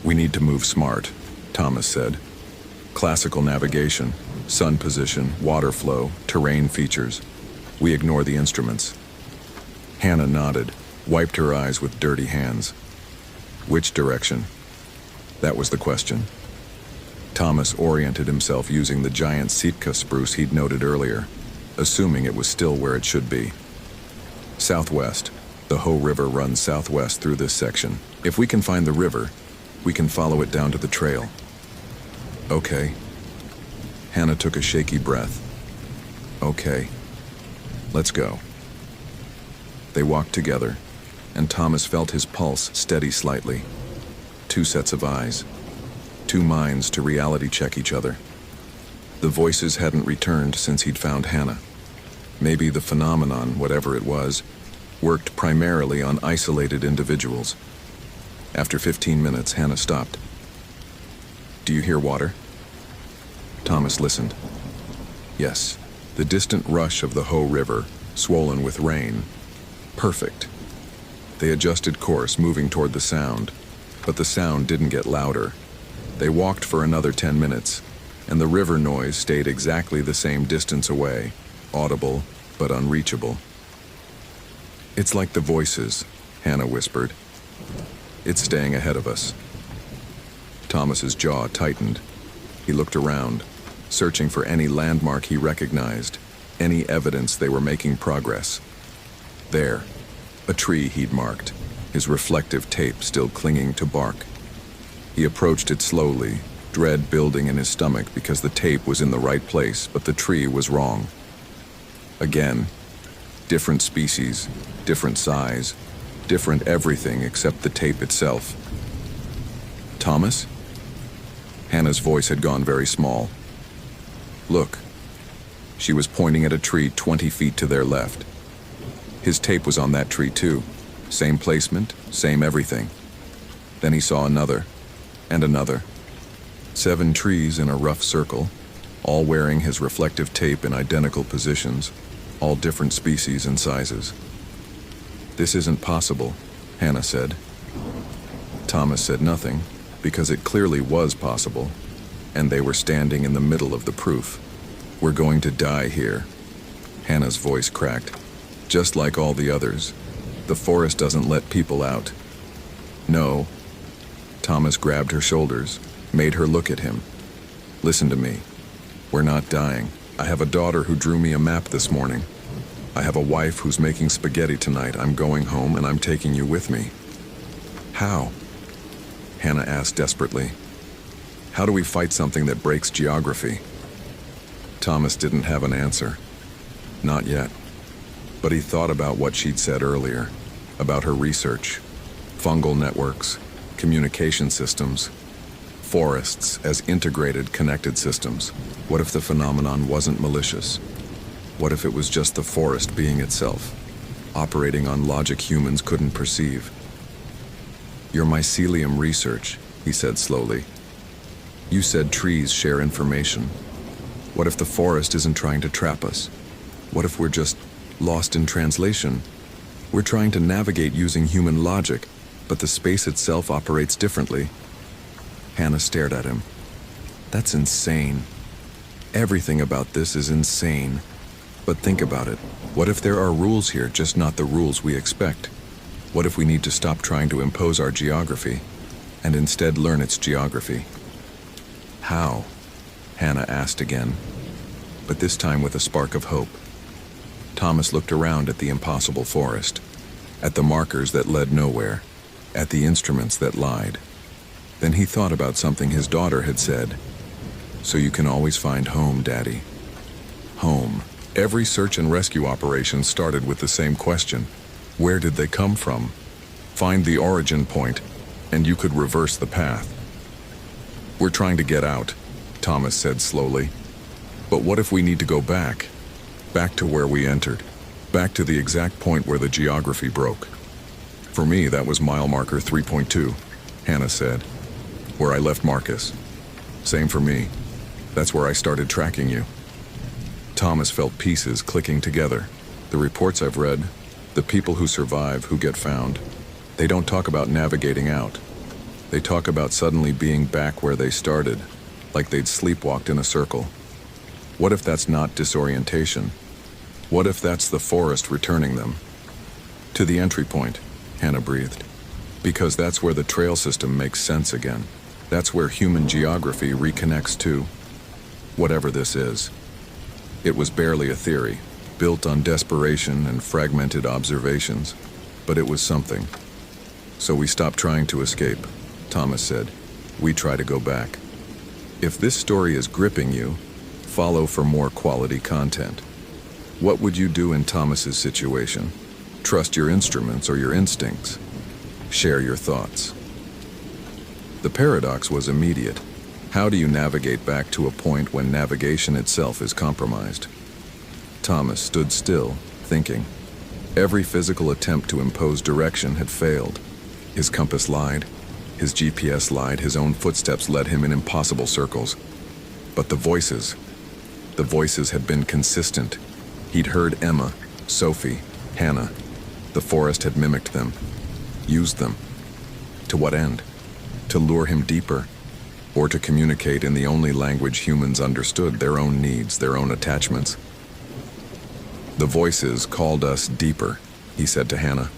We need to move smart, Thomas said. Classical navigation, sun position, water flow, terrain features. We ignore the instruments. Hannah nodded, wiped her eyes with dirty hands. Which direction? That was the question. Thomas oriented himself using the giant Sitka spruce he'd noted earlier, assuming it was still where it should be. Southwest. The Hoh River runs southwest through this section. If we can find the river, we can follow it down to the trail. Okay. Hannah took a shaky breath. Okay. Let's go. They walked together, and Thomas felt his pulse steady slightly. 2 sets of eyes. 2 minds to reality check each other. The voices hadn't returned since he'd found Hannah. Maybe the phenomenon, whatever it was, worked primarily on isolated individuals. After 15 minutes, Hannah stopped. Do you hear water? Thomas listened. Yes, the distant rush of the Hoh River, swollen with rain. Perfect. They adjusted course, moving toward the sound, but the sound didn't get louder. They walked for another 10 minutes, and the river noise stayed exactly the same distance away, audible but unreachable. It's like the voices, Hannah whispered. It's staying ahead of us. Thomas's jaw tightened. He looked around, searching for any landmark he recognized, any evidence they were making progress. There, a tree he'd marked, his reflective tape still clinging to bark. He approached it slowly, dread building in his stomach because the tape was in the right place, but the tree was wrong. Again, different species, different size, different everything except the tape itself. Thomas? Hannah's voice had gone very small. Look. She was pointing at a tree 20 feet to their left. His tape was on that tree too. Same placement, same everything. Then he saw another, and another. 7 trees in a rough circle, all wearing his reflective tape in identical positions, all different species and sizes. This isn't possible, Hannah said. Thomas said nothing, because it clearly was possible, and they were standing in the middle of the proof. We're going to die here. Hannah's voice cracked. Just like all the others, the forest doesn't let people out. No. Thomas grabbed her shoulders, made her look at him. Listen to me. We're not dying. I have a daughter who drew me a map this morning. I have a wife who's making spaghetti tonight. I'm going home and I'm taking you with me. How? Hannah asked desperately. How do we fight something that breaks geography? Thomas didn't have an answer. Not yet. But he thought about what she'd said earlier, about her research, fungal networks, communication systems, forests as integrated, connected systems. What if the phenomenon wasn't malicious? What if it was just the forest being itself, operating on logic humans couldn't perceive? Your mycelium research, he said slowly. You said trees share information. What if the forest isn't trying to trap us? What if we're just lost in translation? We're trying to navigate using human logic, but the space itself operates differently. Hannah stared at him. That's insane. Everything about this is insane. But think about it. What if there are rules here, just not the rules we expect? What if we need to stop trying to impose our geography and instead learn its geography? How? Hannah asked again, but this time with a spark of hope. Thomas looked around at the impossible forest, at the markers that led nowhere, at the instruments that lied. Then he thought about something his daughter had said. So you can always find home, Daddy. Home. Every search and rescue operation started with the same question. Where did they come from? Find the origin point, and you could reverse the path. We're trying to get out, Thomas said slowly. But what if we need to go back? Back to where we entered. Back to the exact point where the geography broke. For me, that was mile marker 3.2, Hannah said. Where I left Marcus. Same for me. That's where I started tracking you. Thomas felt pieces clicking together. The reports I've read, the people who survive, who get found, they don't talk about navigating out. They talk about suddenly being back where they started, like they'd sleepwalked in a circle. What if that's not disorientation? What if that's the forest returning them? To the entry point, Hannah breathed. Because that's where the trail system makes sense again. That's where human geography reconnects to whatever this is. It was barely a theory, built on desperation and fragmented observations, but it was something. So we stopped trying to escape, Thomas said. We try to go back. If this story is gripping you, follow for more quality content. What would you do in Thomas's situation? Trust your instruments or your instincts. Share your thoughts. The paradox was immediate. How do you navigate back to a point when navigation itself is compromised? Thomas stood still, thinking. Every physical attempt to impose direction had failed. His compass lied, his GPS lied, his own footsteps led him in impossible circles. But the voices had been consistent. He'd heard Emma, Sophie, Hannah. The forest had mimicked them, used them. To what end? To lure him deeper, or to communicate in the only language humans understood, their own needs, their own attachments. The voices called us deeper, he said to Hannah,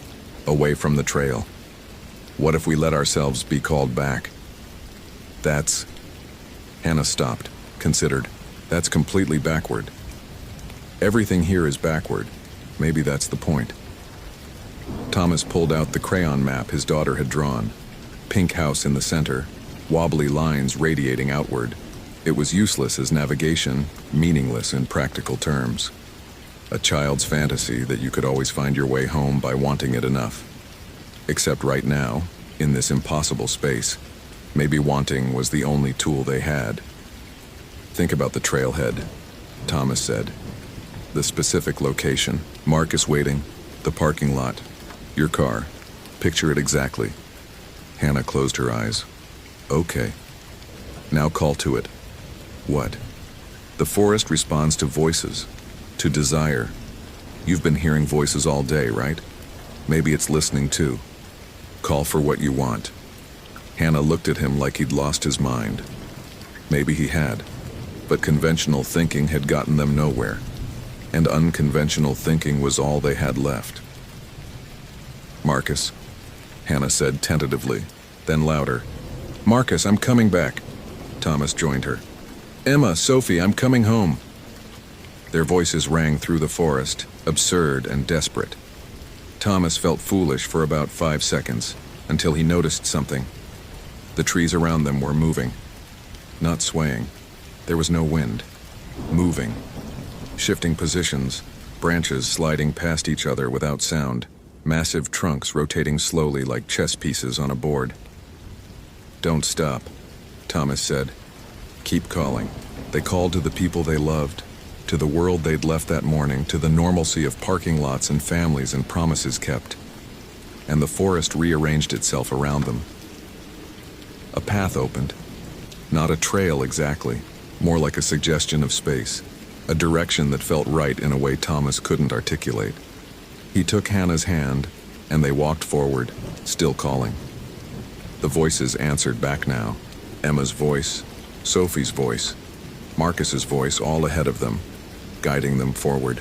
away from the trail. What if we let ourselves be called back? Hannah stopped, considered. That's completely backward. Everything here is backward. Maybe that's the point. Thomas pulled out the crayon map his daughter had drawn. Pink house in the center, wobbly lines radiating outward. It was useless as navigation, meaningless in practical terms. A child's fantasy that you could always find your way home by wanting it enough. Except right now, in this impossible space, maybe wanting was the only tool they had. Think about the trailhead, Thomas said. The specific location, Marcus waiting, the parking lot, your car. Picture it exactly. Hannah closed her eyes. Okay. Now call to it. What? The forest responds to voices, to desire. You've been hearing voices all day, right? Maybe it's listening too. Call for what you want. Hannah looked at him like he'd lost his mind. Maybe he had, but conventional thinking had gotten them nowhere, and unconventional thinking was all they had left. Marcus, Hannah said tentatively, then louder. Marcus, I'm coming back. Thomas joined her. Emma, Sophie, I'm coming home. Their voices rang through the forest, absurd and desperate. Thomas felt foolish for about 5 seconds, until he noticed something. The trees around them were moving. Not swaying. There was no wind. Moving. Shifting positions, branches sliding past each other without sound, massive trunks rotating slowly like chess pieces on a board. Don't stop, Thomas said. Keep calling. They called to the people they loved, to the world they'd left that morning, to the normalcy of parking lots and families and promises kept. And the forest rearranged itself around them. A path opened. Not a trail exactly, more like a suggestion of space, a direction that felt right in a way Thomas couldn't articulate. He took Hannah's hand, and they walked forward, still calling. The voices answered back now. Emma's voice, Sophie's voice, Marcus's voice, all ahead of them, guiding them forward.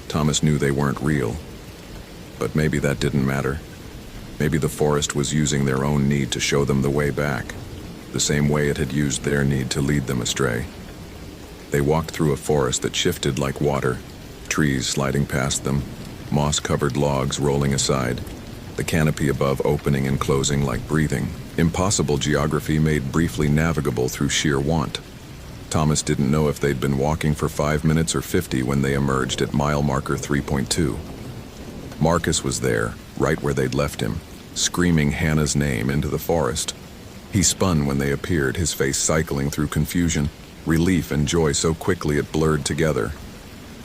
Thomas knew they weren't real, but maybe that didn't matter. Maybe the forest was using their own need to show them the way back, the same way it had used their need to lead them astray. They walked through a forest that shifted like water, trees sliding past them, moss-covered logs rolling aside, the canopy above opening and closing like breathing. Impossible geography made briefly navigable through sheer want. Thomas didn't know if they'd been walking for 5 minutes or 50 when they emerged at mile marker 3.2. Marcus was there, right where they'd left him, screaming Hannah's name into the forest. He spun when they appeared, his face cycling through confusion, relief and joy so quickly it blurred together.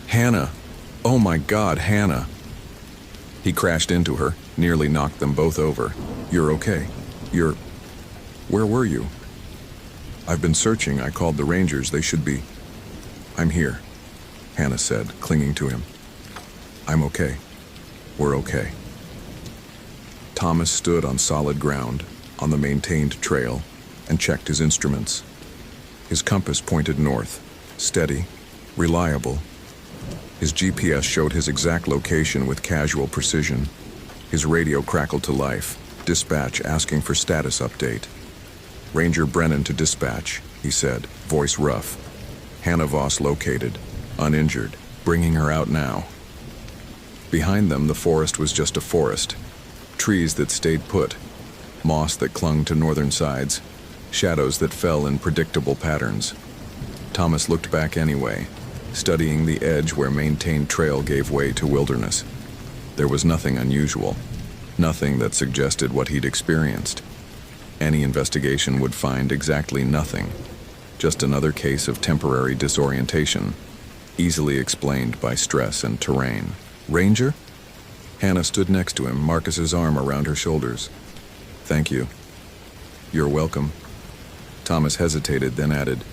Hannah! Oh my God, Hannah! He crashed into her, nearly knocked them both over. You're okay. Where were you? I've been searching. I called the Rangers. They should be. I'm here, Hannah said, clinging to him. I'm okay. We're okay. Thomas stood on solid ground, on the maintained trail, and checked his instruments. His compass pointed north, steady, reliable. His GPS showed his exact location with casual precision. His radio crackled to life, dispatch asking for status update. Ranger Brennan to dispatch, he said, voice rough. Hannah Voss located, uninjured, bringing her out now. Behind them, the forest was just a forest. Trees that stayed put, moss that clung to northern sides, shadows that fell in predictable patterns. Thomas looked back anyway, studying the edge where maintained trail gave way to wilderness. There was nothing unusual, nothing that suggested what he'd experienced. Any investigation would find exactly nothing, just another case of temporary disorientation, easily explained by stress and terrain. Ranger? Hannah stood next to him, Marcus's arm around her shoulders. Thank you. You're welcome. Thomas hesitated, then added,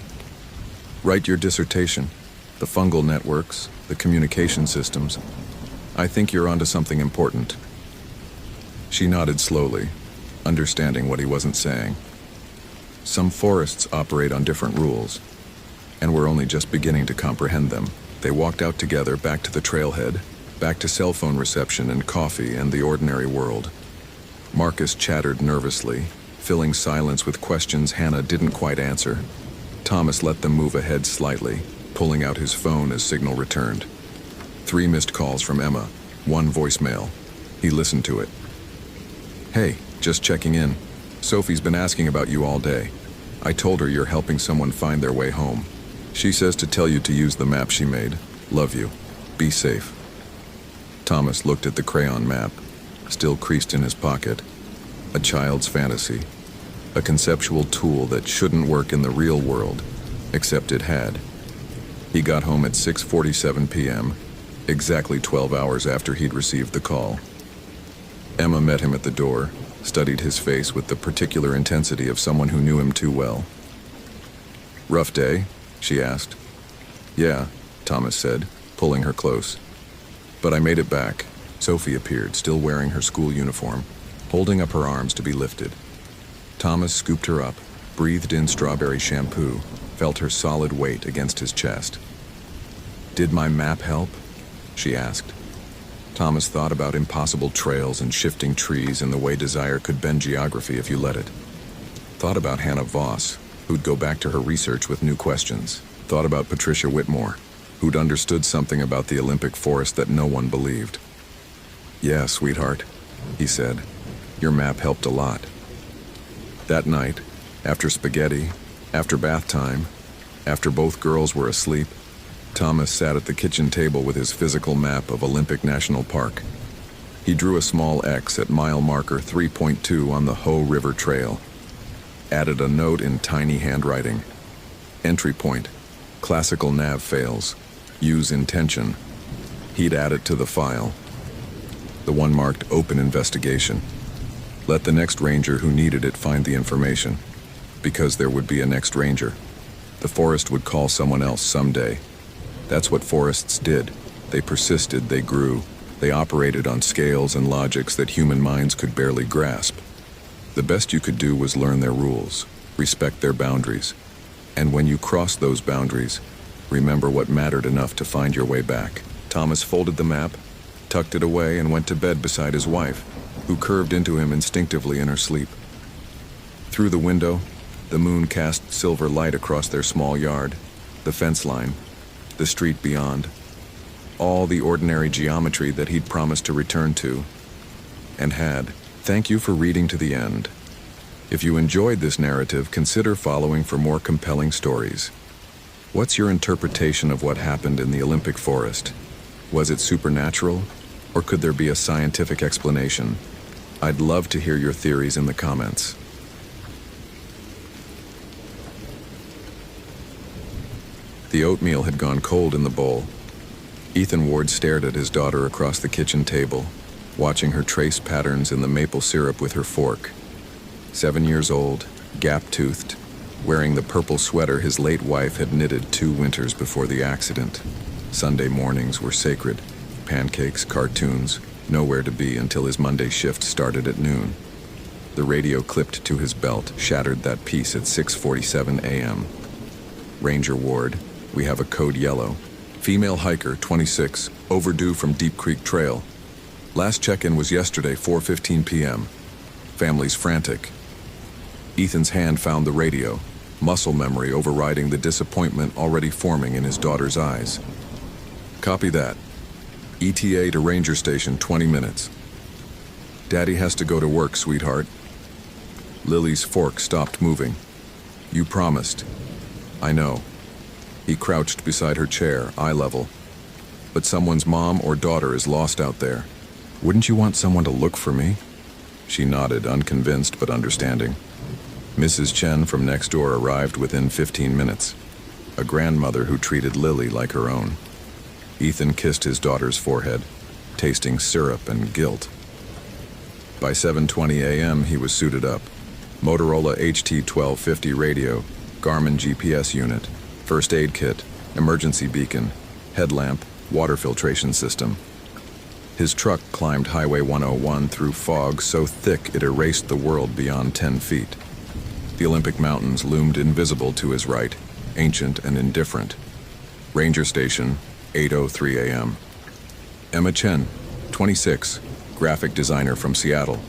write your dissertation. The fungal networks, the communication systems. I think you're onto something important. She nodded slowly, understanding what he wasn't saying. Some forests operate on different rules, and we're only just beginning to comprehend them. They walked out together, back to the trailhead, back to cell phone reception and coffee and the ordinary world. Marcus chattered nervously, filling silence with questions Hannah didn't quite answer. Thomas let them move ahead slightly, pulling out his phone as signal returned. 3 missed calls from Emma, 1 voicemail. He listened to it. Hey, just checking in. Sophie's been asking about you all day. I told her you're helping someone find their way home. She says to tell you to use the map she made. Love you. Be safe. Thomas looked at the crayon map, still creased in his pocket. A child's fantasy. A conceptual tool that shouldn't work in the real world, except it had. He got home at 6:47 p.m., exactly 12 hours after he'd received the call. Emma met him at the door, studied his face with the particular intensity of someone who knew him too well. Rough day? She asked. Yeah, Thomas said, pulling her close. But I made it back. Sophie appeared, still wearing her school uniform, holding up her arms to be lifted. Thomas scooped her up, breathed in strawberry shampoo, felt her solid weight against his chest. Did my map help? She asked. Thomas thought about impossible trails and shifting trees and the way desire could bend geography if you let it. Thought about Hannah Voss, who'd go back to her research with new questions. Thought about Patricia Whitmore, who'd understood something about the Olympic forest that no one believed. Yeah, sweetheart, he said. Your map helped a lot. That night, after spaghetti, after bath time, after both girls were asleep, Thomas sat at the kitchen table with his physical map of Olympic National Park. He drew a small X at mile marker 3.2 on the Hoh River Trail. Added a note in tiny handwriting. Entry point, classical nav fails. Use intention. He'd add it to the file. The one marked open investigation. Let the next ranger who needed it find the information. Because there would be a next ranger. The forest would call someone else someday. That's what forests did. They persisted, they grew. They operated on scales and logics that human minds could barely grasp. The best you could do was learn their rules, respect their boundaries. And when you crossed those boundaries, remember what mattered enough to find your way back. Thomas folded the map, tucked it away, and went to bed beside his wife, who curved into him instinctively in her sleep. Through the window, the moon cast silver light across their small yard, the fence line, the street beyond, all the ordinary geometry that he'd promised to return to, and had. Thank you for reading to the end. If you enjoyed this narrative, consider following for more compelling stories. What's your interpretation of what happened in the Olympic Forest? Was it supernatural, or could there be a scientific explanation? I'd love to hear your theories in the comments. The oatmeal had gone cold in the bowl. Ethan Ward stared at his daughter across the kitchen table, watching her trace patterns in the maple syrup with her fork. 7 years old, gap-toothed, wearing the purple sweater his late wife had knitted 2 winters before the accident. Sunday mornings were sacred. Pancakes, cartoons, nowhere to be until his Monday shift started at noon. The radio clipped to his belt shattered that piece at 6:47 a.m. Ranger Ward, we have a code yellow. Female hiker, 26, overdue from Deep Creek Trail. Last check-in was yesterday, 4:15 p.m. Family's frantic. Ethan's hand found the radio, muscle memory overriding the disappointment already forming in his daughter's eyes. Copy that. ETA to Ranger Station, 20 minutes. Daddy has to go to work, sweetheart. Lily's fork stopped moving. You promised. I know. He crouched beside her chair, eye level. But someone's mom or daughter is lost out there. Wouldn't you want someone to look for me? She nodded, unconvinced but understanding. Mrs. Chen from next door arrived within 15 minutes. A grandmother who treated Lily like her own. Ethan kissed his daughter's forehead, tasting syrup and guilt. By 7:20 a.m. he was suited up. Motorola HT-1250 radio, Garmin GPS unit, first aid kit, emergency beacon, headlamp, water filtration system. His truck climbed Highway 101 through fog so thick it erased the world beyond 10 feet. The Olympic Mountains loomed invisible to his right, ancient and indifferent. Ranger Station, 8:03 a.m. Emma Chen, 26, graphic designer from Seattle.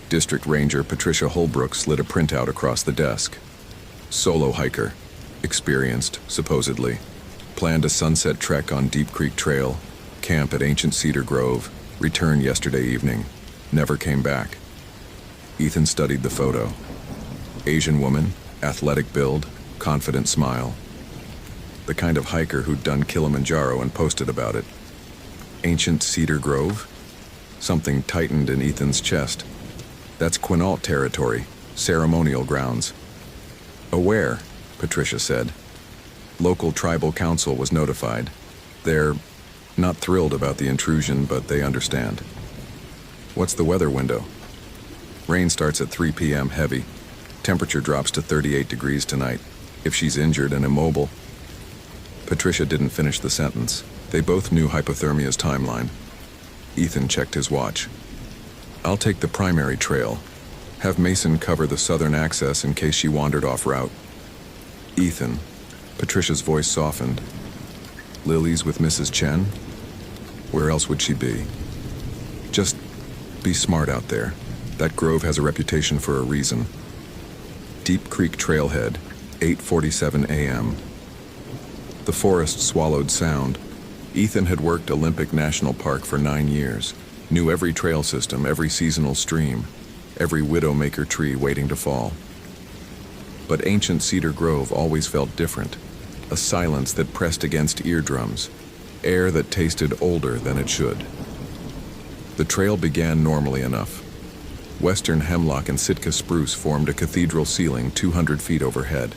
District Ranger Patricia Holbrook slid a printout across the desk. Solo hiker, experienced, supposedly. Planned a sunset trek on Deep Creek Trail, camp at Ancient Cedar Grove, return yesterday evening. Never came back. Ethan studied the photo. Asian woman, athletic build, confident smile. The kind of hiker who'd done Kilimanjaro and posted about it. Ancient Cedar Grove? Something tightened in Ethan's chest. That's Quinault territory, ceremonial grounds. Aware, Patricia said. Local tribal council was notified. They're not thrilled about the intrusion, but they understand. What's the weather window? Rain starts at 3 p.m. heavy. Temperature drops to 38 degrees tonight. If she's injured and immobile. Patricia didn't finish the sentence. They both knew hypothermia's timeline. Ethan checked his watch. I'll take the primary trail. Have Mason cover the southern access in case she wandered off route. Ethan. Patricia's voice softened. Lily's with Mrs. Chen? Where else would she be? Just be smart out there. That grove has a reputation for a reason. Deep Creek Trailhead, 8:47 a.m. The forest swallowed sound. Ethan had worked Olympic National Park for 9 years, knew every trail system, every seasonal stream, every widowmaker tree waiting to fall. But Ancient Cedar Grove always felt different, a silence that pressed against eardrums, air that tasted older than it should. The trail began normally enough. Western hemlock and Sitka spruce formed a cathedral ceiling 200 feet overhead.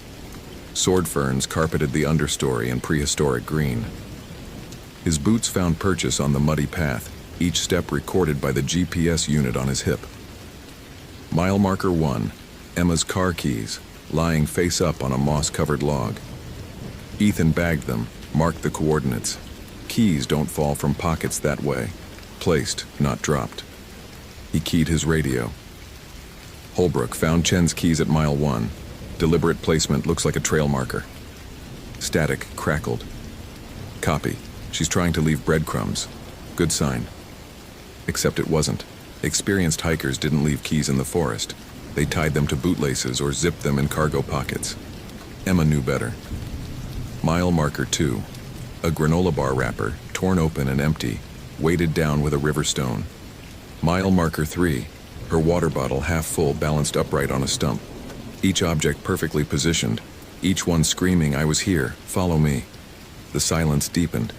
Sword ferns carpeted the understory in prehistoric green. His boots found purchase on the muddy path, each step recorded by the GPS unit on his hip. Mile marker 1, Emma's car keys, lying face up on a moss-covered log. Ethan bagged them, marked the coordinates. Keys don't fall from pockets that way. Placed, not dropped. He keyed his radio. Holbrook found Chen's keys at mile 1. Deliberate placement, looks like a trail marker. Static crackled. Copy. She's trying to leave breadcrumbs. Good sign. Except it wasn't. Experienced hikers didn't leave keys in the forest. They tied them to bootlaces or zipped them in cargo pockets. Emma knew better. Mile marker 2. A granola bar wrapper, torn open and empty, weighted down with a river stone. Mile marker 3. Her water bottle half full, balanced upright on a stump. Each object perfectly positioned. Each one screaming, "I was here, follow me." The silence deepened.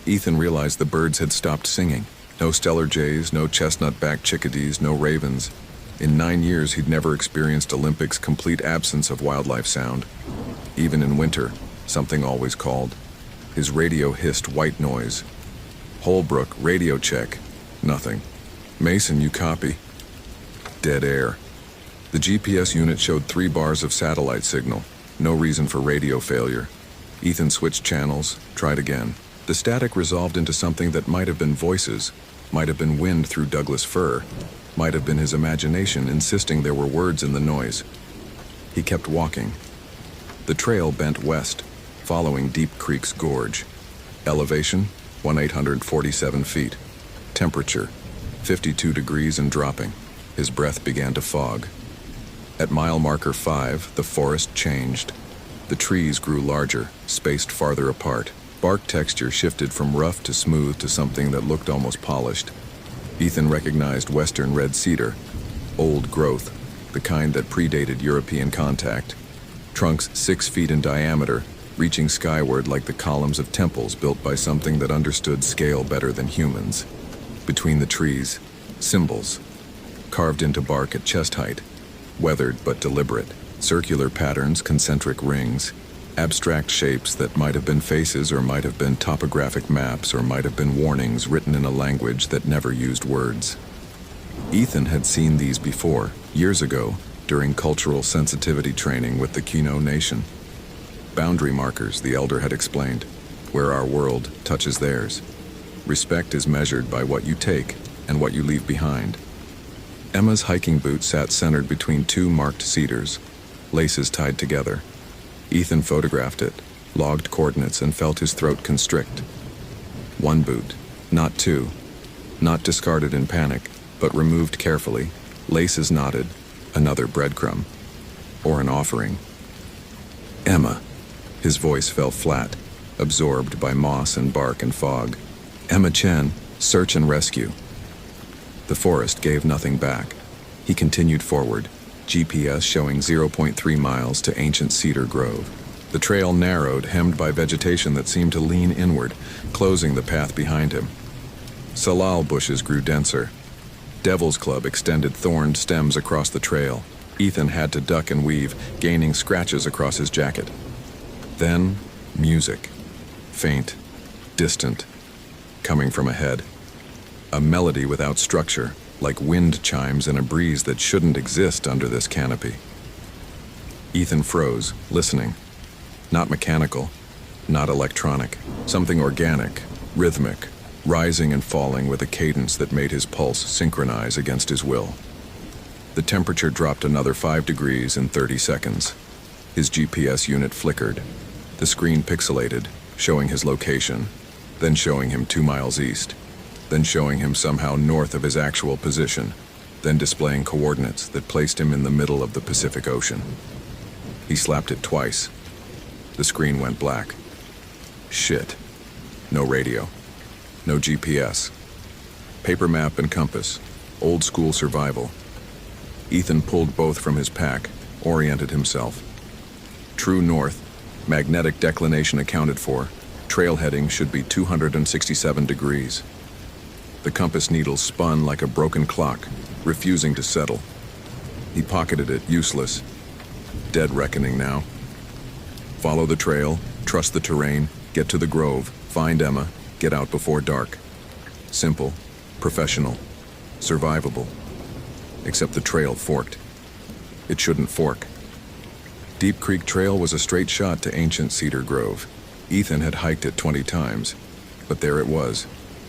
Ethan realized the birds had stopped singing. No stellar jays, no chestnut-backed chickadees, no ravens. In 9 years, he'd never experienced Olympic's complete absence of wildlife sound. Even in winter, something always called. His radio hissed white noise. Holbrook, radio check. Nothing. Mason, you copy? Dead air. The GPS unit showed 3 bars of satellite signal. No reason for radio failure. Ethan switched channels, tried again. The static resolved into something that might have been voices, might have been wind through Douglas fir, might have been his imagination insisting there were words in the noise. He kept walking. The trail bent west, following Deep Creek's gorge. Elevation, 1,847 feet. Temperature, 52 degrees and dropping. His breath began to fog. At mile marker 5, the forest changed. The trees grew larger, spaced farther apart. Bark texture shifted from rough to smooth to something that looked almost polished. Ethan recognized western red cedar, old growth, the kind that predated European contact. Trunks 6 feet in diameter, reaching skyward like the columns of temples built by something that understood scale better than humans. Between the trees, symbols, carved into bark at chest height, weathered but deliberate, circular patterns, concentric rings, abstract shapes that might have been faces or might have been topographic maps or might have been warnings written in a language that never used words. Ethan had seen these before, years ago, during cultural sensitivity training with the Kino Nation. Boundary markers, the elder had explained, where our world touches theirs. Respect is measured by what you take and what you leave behind. Emma's hiking boot sat centered between 2 marked cedars, laces tied together. Ethan photographed it, logged coordinates, and felt his throat constrict. 1 boot, not 2. Not discarded in panic, but removed carefully, laces knotted, another breadcrumb. Or an offering. Emma. His voice fell flat, absorbed by moss and bark and fog. Emma Chen, search and rescue. The forest gave nothing back. He continued forward, GPS showing 0.3 miles to ancient cedar grove. The trail narrowed, hemmed by vegetation that seemed to lean inward, closing the path behind him. Salal bushes grew denser. Devil's Club extended thorned stems across the trail. Ethan had to duck and weave, gaining scratches across his jacket. Then, music. Faint, distant, coming from ahead. A melody without structure, like wind chimes in a breeze that shouldn't exist under this canopy. Ethan froze, listening. Not mechanical, not electronic. Something organic, rhythmic, rising and falling with a cadence that made his pulse synchronize against his will. The temperature dropped another 5 degrees in 30 seconds. His GPS unit flickered. The screen pixelated, showing his location, then showing him 2 miles east, then showing him somehow north of his actual position, then displaying coordinates that placed him in the middle of the Pacific Ocean. He slapped it twice. The screen went black. Shit. No radio. No GPS. Paper map and compass. Old school survival. Ethan pulled both from his pack, oriented himself. True north, magnetic declination accounted for, trail heading should be 267 degrees. The compass needle spun like a broken clock, refusing to settle. He pocketed it, useless. Dead reckoning now. Follow the trail, trust the terrain, get to the grove, find Emma, get out before dark. Simple, professional, survivable. Except the trail forked. It shouldn't fork. Deep Creek Trail was a straight shot to ancient Cedar Grove. Ethan had hiked it 20 times, but there it was.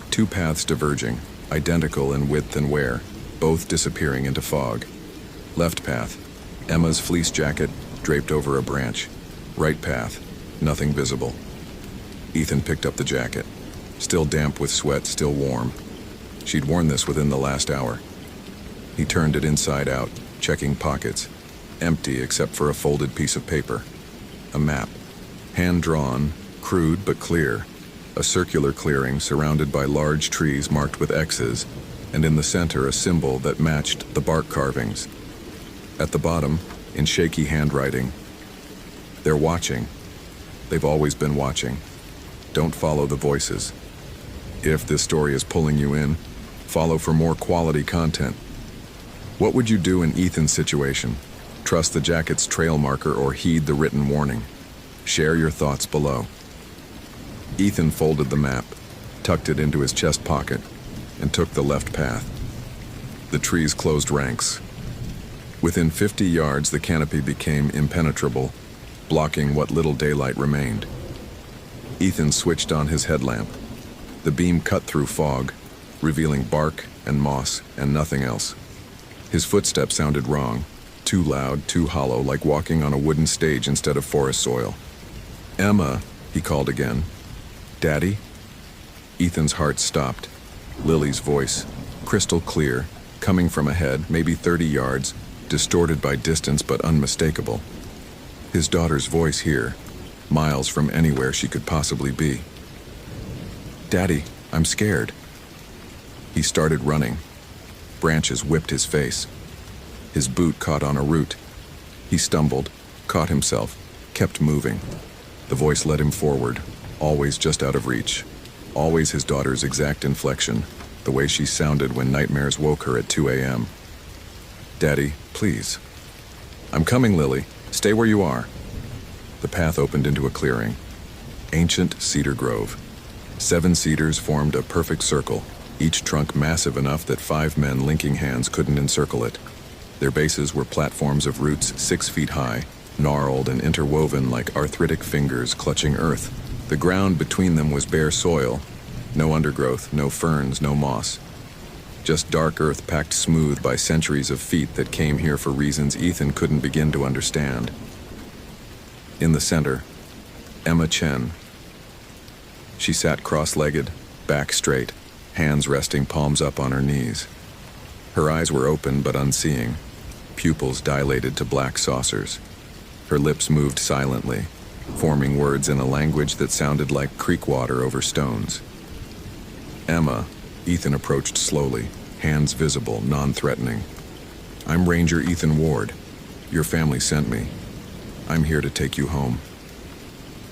Two paths diverging, identical in width and wear, both disappearing into fog. Left path, Emma's fleece jacket draped over a branch. Right path, nothing visible. Ethan picked up the jacket. Still damp with sweat, still warm. She'd worn this within the last hour. He turned it inside out, checking pockets. Empty except for a folded piece of paper. A map. Hand-drawn, crude but clear. A circular clearing surrounded by large trees marked with X's, and in the center a symbol that matched the bark carvings. At the bottom, in shaky handwriting, "They're watching. They've always been watching. Don't follow the voices. If this story is pulling you in, follow for more quality content." What would you do in Ethan's situation? Trust the jacket's trail marker or heed the written warning? Share your thoughts below. Ethan folded the map, tucked it into his chest pocket, and took the left path. The trees closed ranks. Within 50 yards, the canopy became impenetrable, blocking what little daylight remained. Ethan switched on his headlamp. The beam cut through fog, revealing bark and moss and nothing else. His footsteps sounded wrong, too loud, too hollow, like walking on a wooden stage instead of forest soil. "Emma," he called again. "Daddy?" Ethan's heart stopped. Lily's voice, crystal clear, coming from ahead, maybe 30 yards, distorted by distance but unmistakable. His daughter's voice here, miles from anywhere she could possibly be. "Daddy, I'm scared." He started running. Branches whipped his face. His boot caught on a root. He stumbled, caught himself, kept moving. The voice led him forward, always just out of reach. Always his daughter's exact inflection, the way she sounded when nightmares woke her at 2 a.m. "Daddy, please." "I'm coming, Lily. Stay where you are." The path opened into a clearing. Ancient cedar grove. 7 cedars formed a perfect circle, each trunk massive enough that 5 men linking hands couldn't encircle it. Their bases were platforms of roots 6 feet high, gnarled and interwoven like arthritic fingers clutching earth. The ground between them was bare soil. No undergrowth, no ferns, no moss. Just dark earth packed smooth by centuries of feet that came here for reasons Ethan couldn't begin to understand. In the center, Emma Chen. She sat cross-legged, back straight, hands resting palms up on her knees. Her eyes were open but unseeing, pupils dilated to black saucers. Her lips moved silently, forming words in a language that sounded like creek water over stones. "Emma," Ethan approached slowly, hands visible, non-threatening. "I'm Ranger Ethan Ward. Your family sent me. I'm here to take you home."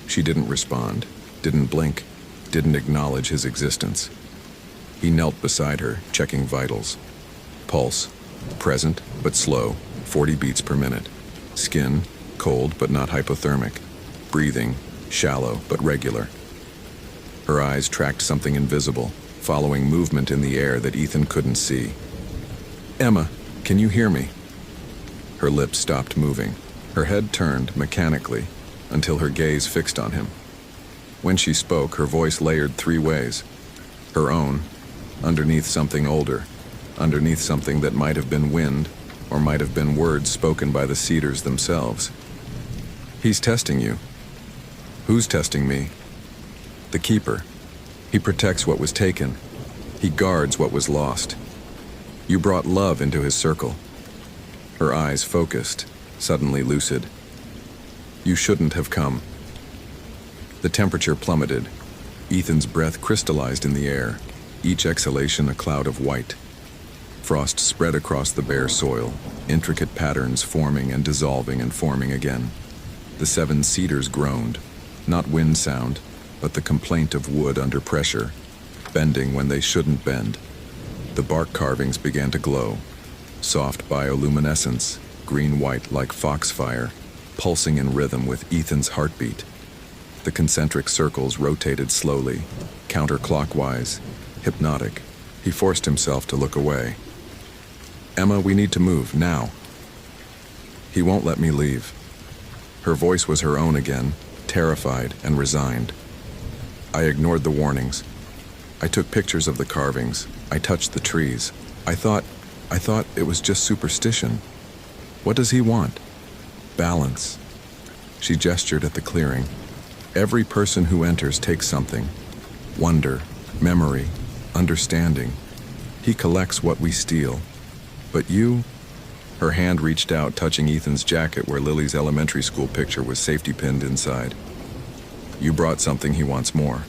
She didn't respond, didn't blink, didn't acknowledge his existence. He knelt beside her, checking vitals. Pulse, present but slow, 40 beats per minute. Skin, cold but not hypothermic. Breathing, shallow but regular. Her eyes tracked something invisible, following movement in the air that Ethan couldn't see. "Emma, can you hear me?" Her lips stopped moving. Her head turned mechanically until her gaze fixed on him. When she spoke, her voice layered 3 ways. Her own, underneath something older, underneath something that might have been wind or might have been words spoken by the cedars themselves. "He's testing you." "Who's testing me?" "The Keeper. He protects what was taken. He guards what was lost. You brought love into his circle." Her eyes focused, suddenly lucid. "You shouldn't have come." The temperature plummeted. Ethan's breath crystallized in the air, each exhalation a cloud of white. Frost spread across the bare soil, intricate patterns forming and dissolving and forming again. The 7 cedars groaned, not wind sound, but the complaint of wood under pressure, bending when they shouldn't bend. The bark carvings began to glow, soft bioluminescence, green-white like foxfire, pulsing in rhythm with Ethan's heartbeat. The concentric circles rotated slowly, counterclockwise, hypnotic. He forced himself to look away. "Emma, we need to move, now." "He won't let me leave." Her voice was her own again, terrified and resigned. I ignored the warnings. I took pictures of the carvings. I touched the trees. I thought it was just superstition. What does he want? Balance. She gestured at the clearing. Every person who enters takes something. Wonder, memory, understanding. He collects what we steal. But you? Her hand reached out, touching Ethan's jacket where Lily's elementary school picture was safety pinned inside. You brought something he wants more.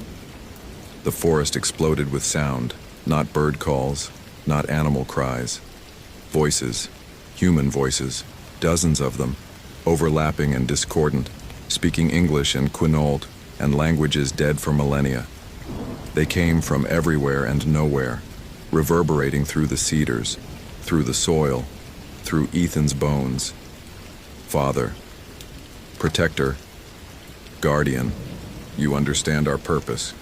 The forest exploded with sound, not bird calls, not animal cries. Voices, human voices, dozens of them, overlapping and discordant, speaking English and Quinault and languages dead for millennia. They came from everywhere and nowhere, reverberating through the cedars, through the soil, through Ethan's bones. Father, protector, guardian, you understand our purpose.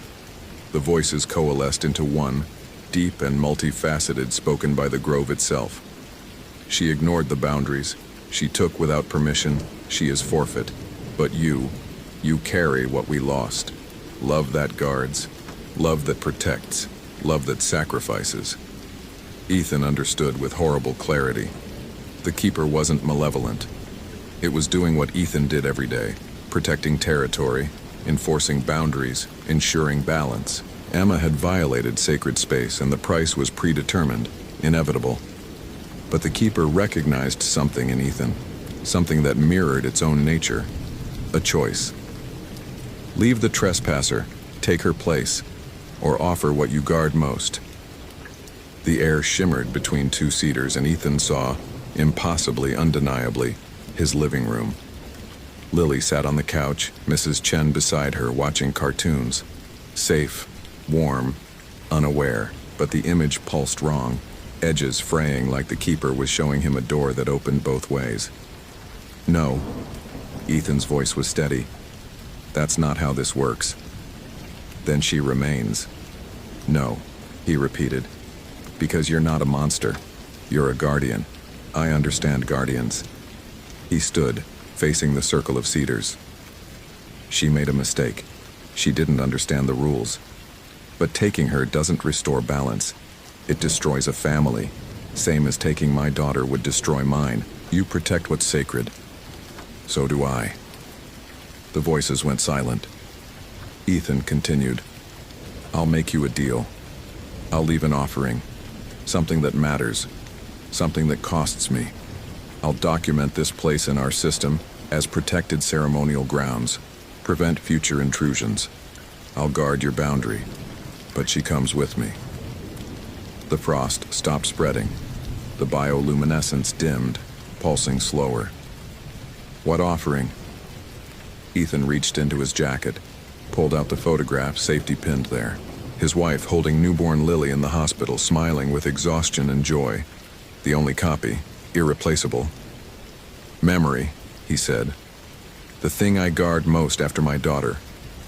The voices coalesced into one, deep and multifaceted, spoken by the grove itself. She ignored the boundaries. She took without permission. She is forfeit. But you carry what we lost. Love that guards. Love that protects. Love that sacrifices. Ethan understood with horrible clarity. The Keeper wasn't malevolent. It was doing what Ethan did every day, protecting territory, enforcing boundaries, ensuring balance. Emma had violated sacred space, and the price was predetermined, inevitable. But the Keeper recognized something in Ethan, something that mirrored its own nature. A choice. Leave the trespasser, take her place, or offer what you guard most. The air shimmered between two cedars, and Ethan saw, impossibly, undeniably, his living room. Lily sat on the couch, Mrs. Chen beside her, watching cartoons. Safe, warm, unaware, but the image pulsed wrong, edges fraying like the Keeper was showing him a door that opened both ways. No, Ethan's voice was steady. That's not how this works. Then she remains. No, he repeated. Because you're not a monster. You're a guardian. I understand guardians. He stood, facing the circle of cedars. She made a mistake. She didn't understand the rules. But taking her doesn't restore balance. It destroys a family. Same as taking my daughter would destroy mine. You protect what's sacred. So do I. The voices went silent. Ethan continued. I'll make you a deal. I'll leave an offering. Something that matters. Something that costs me. I'll document this place in our system as protected ceremonial grounds. Prevent future intrusions. I'll guard your boundary. But she comes with me. The frost stopped spreading. The bioluminescence dimmed, pulsing slower. What offering? Ethan reached into his jacket, pulled out the photograph safety pinned there. His wife holding newborn Lily in the hospital, smiling with exhaustion and joy. The only copy, irreplaceable. Memory, he said. The thing I guard most after my daughter.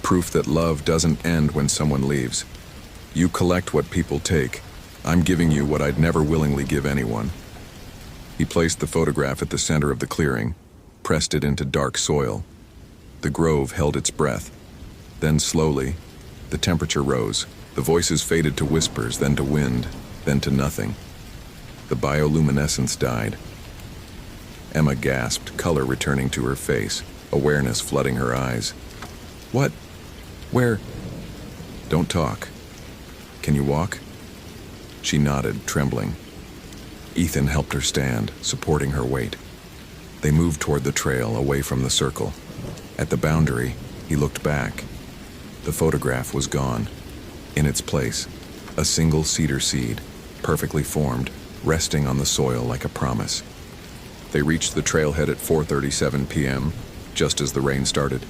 Proof that love doesn't end when someone leaves. You collect what people take. I'm giving you what I'd never willingly give anyone. He placed the photograph at the center of the clearing, pressed it into dark soil. The grove held its breath. Then slowly, the temperature rose. The voices faded to whispers, then to wind, then to nothing. The bioluminescence died. Emma gasped, color returning to her face, awareness flooding her eyes. What? Where? Don't talk. Can you walk? She nodded, trembling. Ethan helped her stand, supporting her weight. They moved toward the trail, away from the circle. At the boundary, he looked back. The photograph was gone. In its place, a single cedar seed, perfectly formed, resting on the soil like a promise. They reached the trailhead at 4:37 p.m., just as the rain started.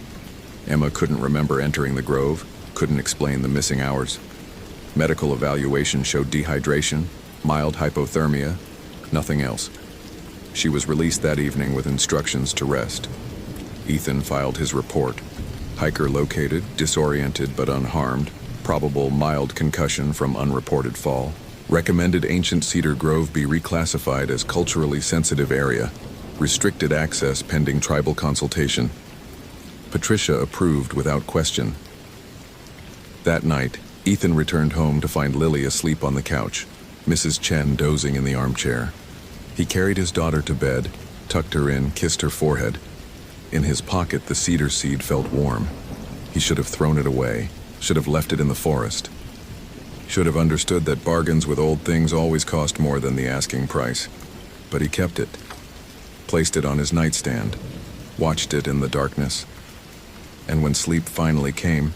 Emma couldn't remember entering the grove, couldn't explain the missing hours. Medical evaluation showed dehydration, mild hypothermia, nothing else. She was released that evening with instructions to rest. Ethan filed his report. Hiker located, disoriented but unharmed. Probable mild concussion from unreported fall. Recommended Ancient Cedar Grove be reclassified as culturally sensitive area. Restricted access pending tribal consultation. Patricia approved without question. That night, Ethan returned home to find Lily asleep on the couch, Mrs. Chen dozing in the armchair. He carried his daughter to bed, tucked her in, kissed her forehead. In his pocket, the cedar seed felt warm. He should have thrown it away, should have left it in the forest. Should have understood that bargains with old things always cost more than the asking price. But he kept it, placed it on his nightstand, watched it in the darkness. And when sleep finally came,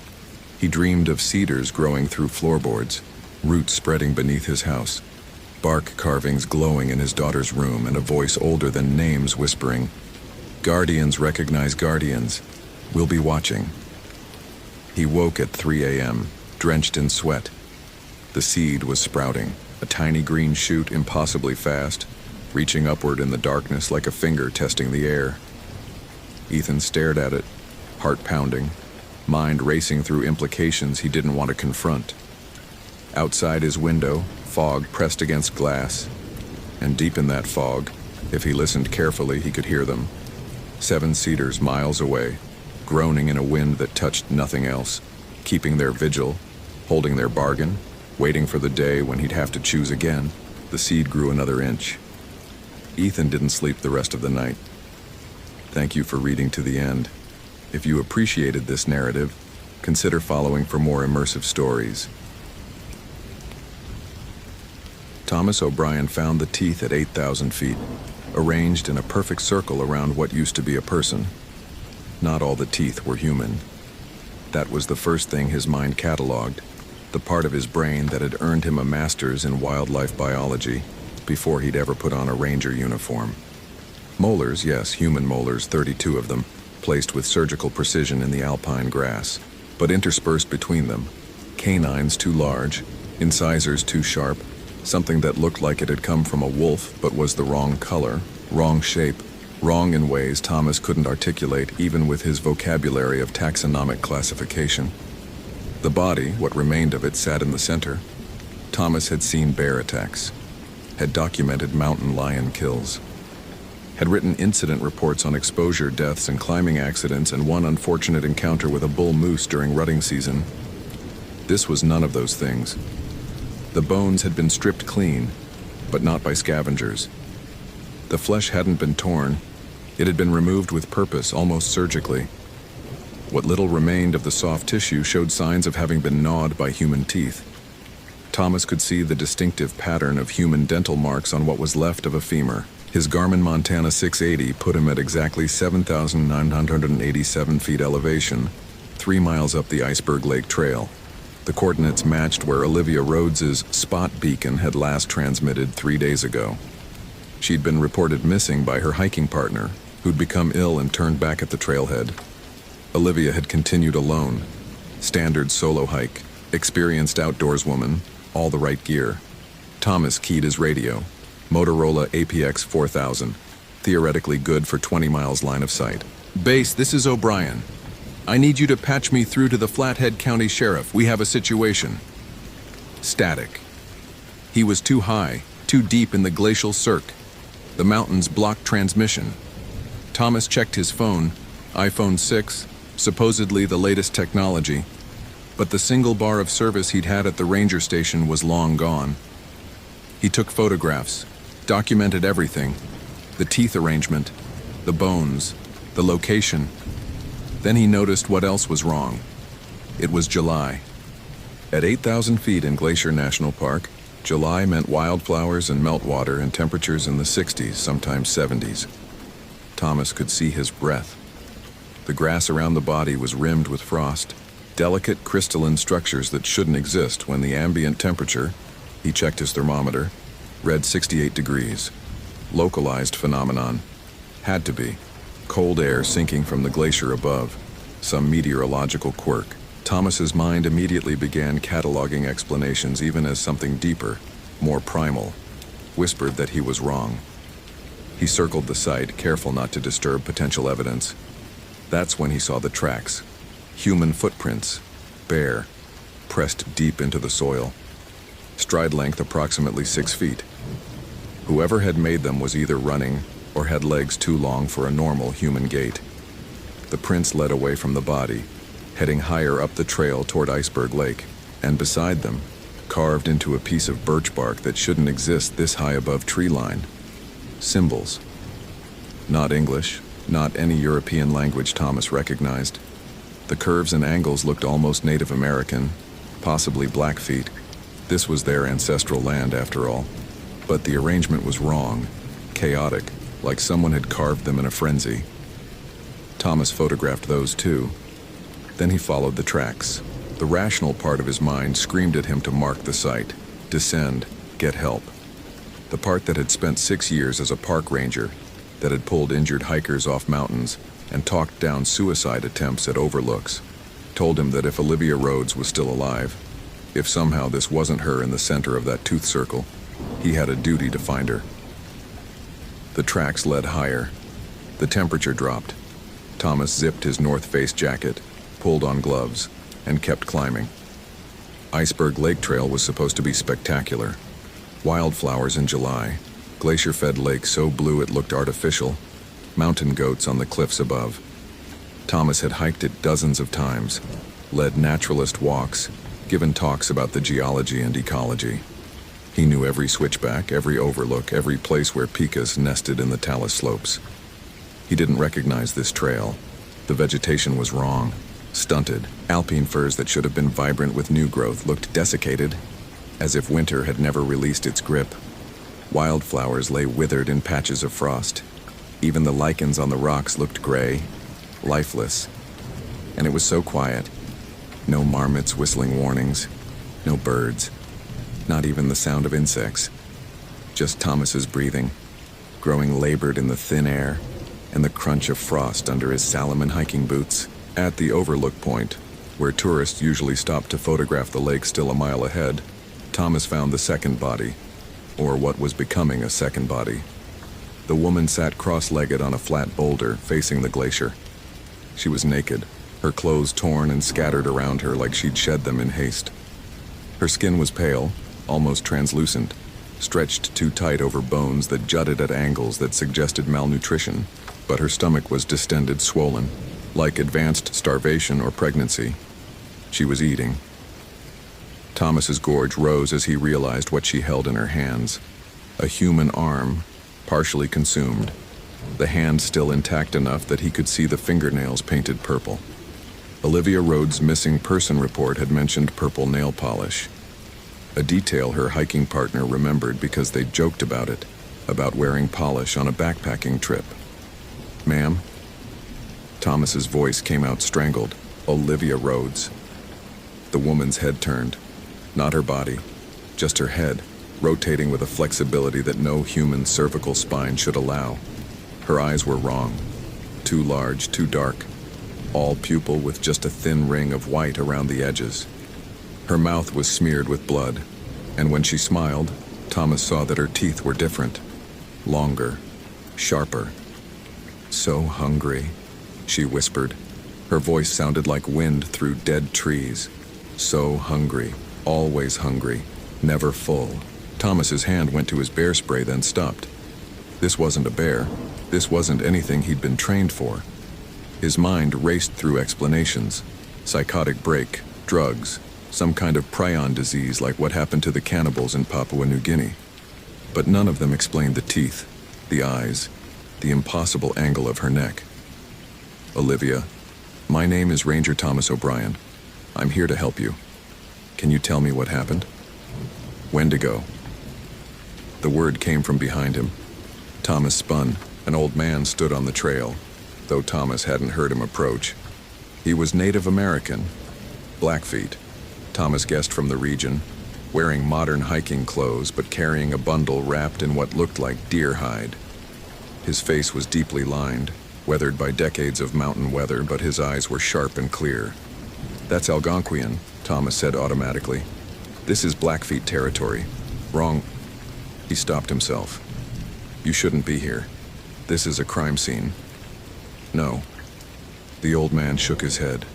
he dreamed of cedars growing through floorboards, roots spreading beneath his house, bark carvings glowing in his daughter's room, and a voice older than names whispering, "Guardians recognize guardians. We'll be watching." He woke at 3 a.m., drenched in sweat. The seed was sprouting, a tiny green shoot impossibly fast, reaching upward in the darkness like a finger testing the air. Ethan stared at it, heart pounding, mind racing through implications he didn't want to confront. Outside his window, fog pressed against glass, and deep in that fog, if he listened carefully, he could hear them. 7 cedars miles away, groaning in a wind that touched nothing else, keeping their vigil, holding their bargain, waiting for the day when he'd have to choose again. The seed grew another inch. Ethan didn't sleep the rest of the night. Thank you for reading to the end. If you appreciated this narrative, consider following for more immersive stories. Thomas O'Brien found the teeth at 8,000 feet, arranged in a perfect circle around what used to be a person. Not all the teeth were human. That was the first thing his mind cataloged, the part of his brain that had earned him a master's in wildlife biology before he'd ever put on a ranger uniform. Molars, yes, human molars, 32 of them, placed with surgical precision in the alpine grass, but interspersed between them, canines too large, incisors too sharp, something that looked like it had come from a wolf but was the wrong color, wrong shape, wrong in ways Thomas couldn't articulate even with his vocabulary of taxonomic classification. The body, what remained of it, sat in the center. Thomas had seen bear attacks, had documented mountain lion kills, had written incident reports on exposure deaths and climbing accidents, and one unfortunate encounter with a bull moose during rutting season. This was none of those things. The bones had been stripped clean, but not by scavengers. The flesh hadn't been torn. It had been removed with purpose, almost surgically. What little remained of the soft tissue showed signs of having been gnawed by human teeth. Thomas could see the distinctive pattern of human dental marks on what was left of a femur. His Garmin Montana 680 put him at exactly 7,987 feet elevation, 3 miles up the Iceberg Lake Trail. The coordinates matched where Olivia Rhodes's spot beacon had last transmitted 3 days ago. She'd been reported missing by her hiking partner, who'd become ill and turned back at the trailhead. Olivia had continued alone. Standard solo hike, experienced outdoorswoman, all the right gear. Thomas keyed his radio. Motorola APX 4000, theoretically good for 20 miles line of sight. "Base, this is O'Brien. I need you to patch me through to the Flathead County Sheriff. We have a situation." Static. He was too high, too deep in the glacial cirque. The mountains blocked transmission. Thomas checked his phone, iPhone 6, supposedly the latest technology, but the single bar of service he'd had at the ranger station was long gone. He took photographs, documented everything, the teeth arrangement, the bones, the location. Then he noticed what else was wrong. It was July. At 8,000 feet in Glacier National Park, July meant wildflowers and meltwater and temperatures in the 60s, sometimes 70s. Thomas could see his breath. The grass around the body was rimmed with frost, delicate crystalline structures that shouldn't exist when the ambient temperature, he checked his thermometer, read 68 degrees. Localized phenomenon. Had to be. Cold air sinking from the glacier above. Some meteorological quirk. Thomas's mind immediately began cataloging explanations, even as something deeper, more primal, whispered that he was wrong. He circled the site, careful not to disturb potential evidence. That's when he saw the tracks. Human footprints, bare, pressed deep into the soil. Stride length approximately 6 feet. Whoever had made them was either running, or had legs too long for a normal human gait. The prints led away from the body, heading higher up the trail toward Iceberg Lake, and beside them, carved into a piece of birch bark that shouldn't exist this high above tree line, symbols. Not English, not any European language Thomas recognized. The curves and angles looked almost Native American, possibly Blackfeet. This was their ancestral land after all. But the arrangement was wrong, chaotic, like someone had carved them in a frenzy. Thomas photographed those too. Then he followed the tracks. The rational part of his mind screamed at him to mark the site, descend, get help. The part that had spent 6 years as a park ranger, that had pulled injured hikers off mountains and talked down suicide attempts at overlooks, told him that if Olivia Rhodes was still alive, if somehow this wasn't her in the center of that tooth circle, he had a duty to find her. The tracks led higher. The temperature dropped. Thomas zipped his North Face jacket, pulled on gloves, and kept climbing. Iceberg Lake Trail was supposed to be spectacular. Wildflowers in July, glacier-fed lake so blue it looked artificial, mountain goats on the cliffs above. Thomas had hiked it dozens of times, led naturalist walks, given talks about the geology and ecology. He knew every switchback, every overlook, every place where pikas nested in the talus slopes. He didn't recognize this trail. The vegetation was wrong, stunted. Alpine firs that should have been vibrant with new growth looked desiccated, as if winter had never released its grip. Wildflowers lay withered in patches of frost. Even the lichens on the rocks looked gray, lifeless. And it was so quiet. No marmots whistling warnings, no birds, not even the sound of insects. Just Thomas's breathing, growing labored in the thin air, and the crunch of frost under his Salomon hiking boots. At the overlook point, where tourists usually stop to photograph the lake still a mile ahead, Thomas found the second body, or what was becoming a second body. The woman sat cross-legged on a flat boulder facing the glacier. She was naked, her clothes torn and scattered around her like she'd shed them in haste. Her skin was pale, almost translucent, stretched too tight over bones that jutted at angles that suggested malnutrition, but her stomach was distended, swollen, like advanced starvation or pregnancy. She was eating. Thomas's gorge rose as he realized what she held in her hands. A human arm, partially consumed, the hand still intact enough that he could see the fingernails painted purple. Olivia Rhodes' missing person report had mentioned purple nail polish, a detail her hiking partner remembered because they joked about it, about wearing polish on a backpacking trip. "Ma'am?" Thomas's voice came out strangled. Olivia Rhodes. The woman's head turned. Not her body, just her head, rotating with a flexibility that no human cervical spine should allow. Her eyes were wrong. Too large, too dark. All pupil with just a thin ring of white around the edges. Her mouth was smeared with blood, and when she smiled, Thomas saw that her teeth were different. Longer, sharper. "So hungry," she whispered. Her voice sounded like wind through dead trees. So hungry, always hungry, never full. Thomas's hand went to his bear spray, then stopped. This wasn't a bear. This wasn't anything he'd been trained for. His mind raced through explanations. Psychotic break, drugs, some kind of prion disease like what happened to the cannibals in Papua New Guinea. But none of them explained the teeth, the eyes, the impossible angle of her neck. "Olivia, my name is Ranger Thomas O'Brien. I'm here to help you. Can you tell me what happened? Wendigo." The word came from behind him. Thomas spun. An old man stood on the trail, though Thomas hadn't heard him approach. He was Native American, Blackfeet. Thomas guessed from the region, wearing modern hiking clothes but carrying a bundle wrapped in what looked like deer hide. His face was deeply lined, weathered by decades of mountain weather, but his eyes were sharp and clear. "That's Algonquian," Thomas said automatically. "This is Blackfeet territory. Wrong." He stopped himself. "You shouldn't be here. This is a crime scene." "No." The old man shook his head.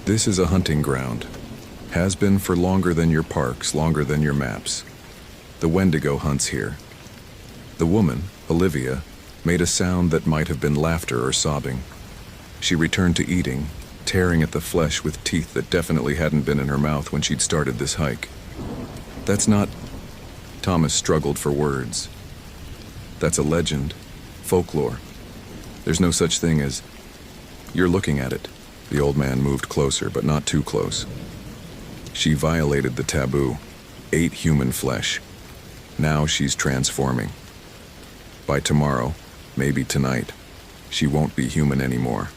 "This is a hunting ground. Has been for longer than your parks, longer than your maps. The Wendigo hunts here." The woman, Olivia, made a sound that might have been laughter or sobbing. She returned to eating, tearing at the flesh with teeth that definitely hadn't been in her mouth when she'd started this hike. That's not... Thomas struggled for words. That's a legend, folklore. There's no such thing as... You're looking at it. The old man moved closer, but not too close. She violated the taboo, ate human flesh. Now she's transforming. By tomorrow, maybe tonight, she won't be human anymore.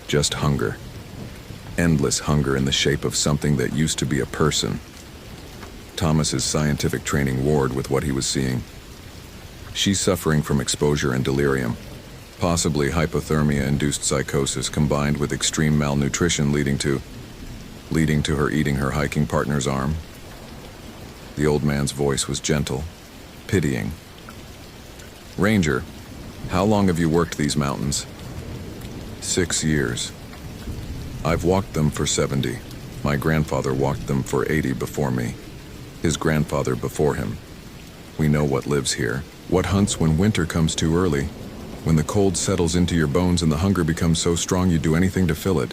Just hunger. Endless hunger in the shape of something that used to be a person. Thomas's scientific training warred with what he was seeing. She's suffering from exposure and delirium, possibly hypothermia-induced psychosis combined with extreme malnutrition leading to her eating her hiking partner's arm. The old man's voice was gentle, pitying. Ranger, how long have you worked these mountains? 6 years. I've walked them for 70. My grandfather walked them for 80 before me. His grandfather before him. We know what lives here, what hunts when winter comes too early, when the cold settles into your bones and the hunger becomes so strong you'd do anything to fill it.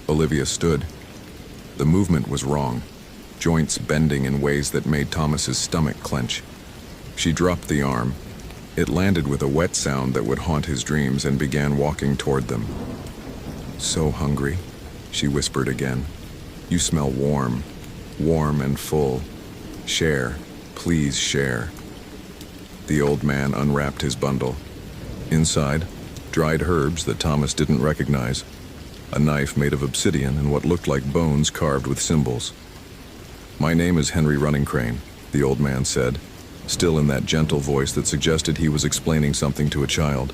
Olivia stood. The movement was wrong, joints bending in ways that made Thomas's stomach clench. She dropped the arm. It landed with a wet sound that would haunt his dreams and began walking toward them. So hungry, she whispered again. You smell warm, warm and full. Share, please share. The old man unwrapped his bundle. Inside, dried herbs that Thomas didn't recognize. A knife made of obsidian and what looked like bones carved with symbols. My name is Henry Runningcrane, the old man said, still in that gentle voice that suggested he was explaining something to a child.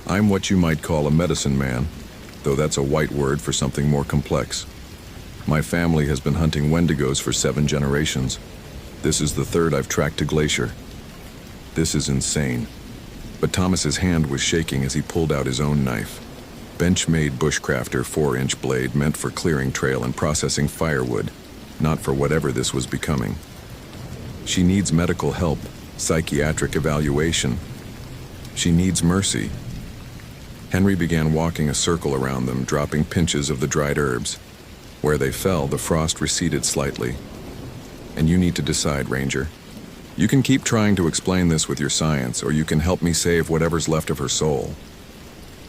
I'm what you might call a medicine man, though that's a white word for something more complex. My family has been hunting wendigos for 7 generations. This is the 3rd I've tracked to Glacier. This is insane. But Thomas's hand was shaking as he pulled out his own knife. Bench-made bushcrafter 4-inch blade meant for clearing trail and processing firewood, not for whatever this was becoming. She needs medical help, psychiatric evaluation. She needs mercy. Henry began walking a circle around them, dropping pinches of the dried herbs. Where they fell, the frost receded slightly. And you need to decide, Ranger. You can keep trying to explain this with your science, or you can help me save whatever's left of her soul.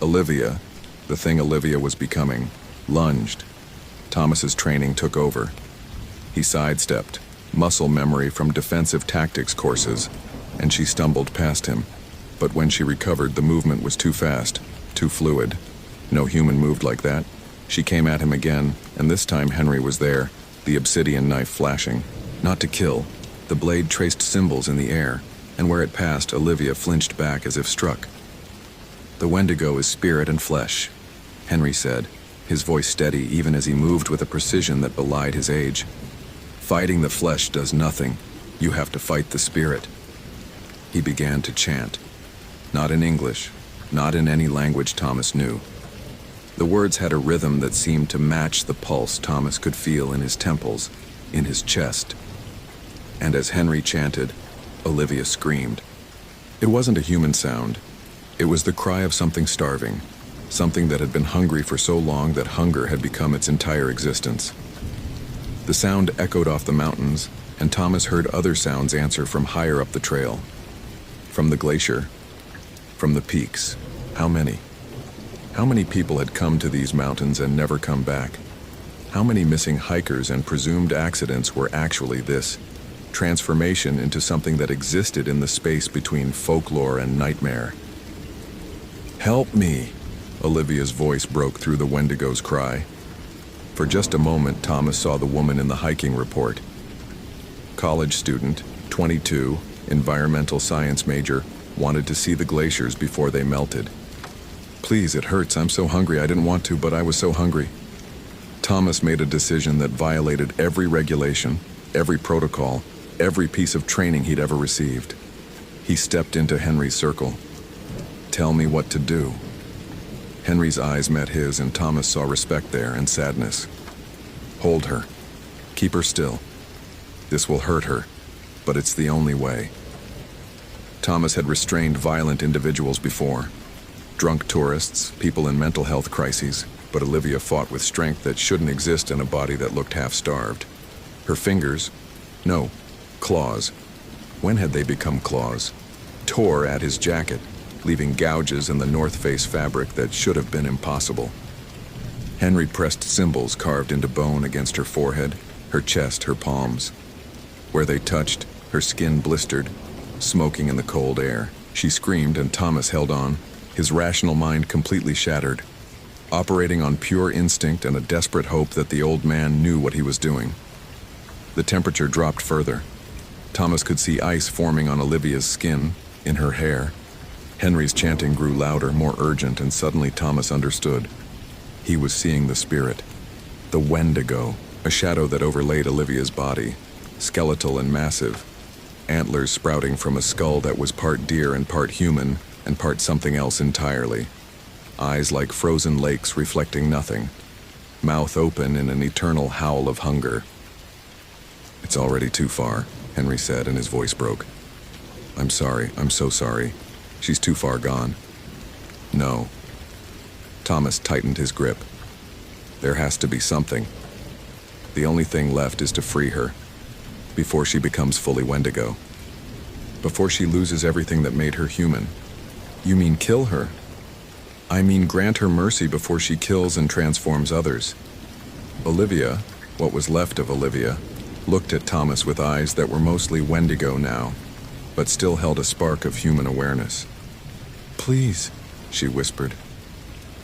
Olivia, the thing Olivia was becoming, lunged. Thomas's training took over. He sidestepped, muscle memory from defensive tactics courses, and she stumbled past him. But when she recovered, the movement was too fast, too fluid. No human moved like that. She came at him again, and this time Henry was there, the obsidian knife flashing. Not to kill. The blade traced symbols in the air, and where it passed, Olivia flinched back as if struck. The Wendigo is spirit and flesh, Henry said, his voice steady even as he moved with a precision that belied his age. Fighting the flesh does nothing. You have to fight the spirit. He began to chant. Not in English, not in any language Thomas knew. The words had a rhythm that seemed to match the pulse Thomas could feel in his temples, in his chest. And as Henry chanted, Olivia screamed. It wasn't a human sound. It was the cry of something starving, something that had been hungry for so long that hunger had become its entire existence. The sound echoed off the mountains, and Thomas heard other sounds answer from higher up the trail. From the glacier, from the peaks. How many? How many people had come to these mountains and never come back? How many missing hikers and presumed accidents were actually this transformation into something that existed in the space between folklore and nightmare? Help me! Olivia's voice broke through the Wendigo's cry. For just a moment, Thomas saw the woman in the hiking report. College student, 22, environmental science major, wanted to see the glaciers before they melted. Please, it hurts. I'm so hungry. I didn't want to, but I was so hungry. Thomas made a decision that violated every regulation, every protocol, every piece of training he'd ever received. He stepped into Henry's circle. Tell me what to do. Henry's eyes met his, and Thomas saw respect there and sadness. Hold her. Keep her still. This will hurt her, but it's the only way. Thomas had restrained violent individuals before. Drunk tourists, people in mental health crises, but Olivia fought with strength that shouldn't exist in a body that looked half-starved. Her fingers, no, claws. When had they become claws? Tore at his jacket, leaving gouges in the North Face fabric that should have been impossible. Henry pressed symbols carved into bone against her forehead, her chest, her palms. Where they touched, her skin blistered, smoking in the cold air. She screamed and Thomas held on, his rational mind completely shattered, operating on pure instinct and a desperate hope that the old man knew what he was doing. The temperature dropped further. Thomas could see ice forming on Olivia's skin, in her hair. Henry's chanting grew louder, more urgent, and suddenly Thomas understood. He was seeing the spirit. The Wendigo, a shadow that overlaid Olivia's body, skeletal and massive, antlers sprouting from a skull that was part deer and part human, and part something else entirely. Eyes like frozen lakes reflecting nothing. Mouth open in an eternal howl of hunger. "It's already too far," Henry said, and his voice broke. "I'm sorry, I'm so sorry. She's too far gone." "No." Thomas tightened his grip. "There has to be something. The only thing left is to free her, before she becomes fully Wendigo. Before she loses everything that made her human." "You mean kill her?" "I mean grant her mercy before she kills and transforms others." Olivia, what was left of Olivia, looked at Thomas with eyes that were mostly Wendigo now, but still held a spark of human awareness. "Please," she whispered.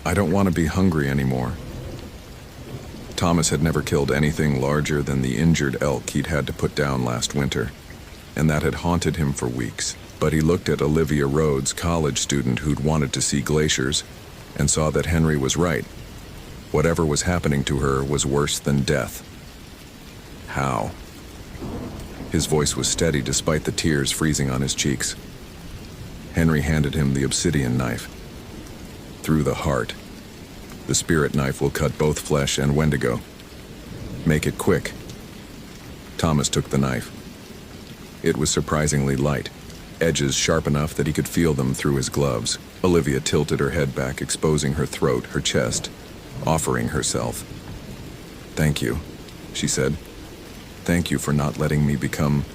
"I don't want to be hungry anymore." Thomas had never killed anything larger than the injured elk he'd had to put down last winter, and that had haunted him for weeks. But he looked at Olivia Rhodes, college student who'd wanted to see glaciers, and saw that Henry was right. Whatever was happening to her was worse than death. How? His voice was steady despite the tears freezing on his cheeks. Henry handed him the obsidian knife. "Through the heart. The spirit knife will cut both flesh and Wendigo. Make it quick." Thomas took the knife. It was surprisingly light, edges sharp enough that he could feel them through his gloves. Olivia tilted her head back, exposing her throat, her chest, offering herself. "Thank you," she said. "Thank you for not letting me become..."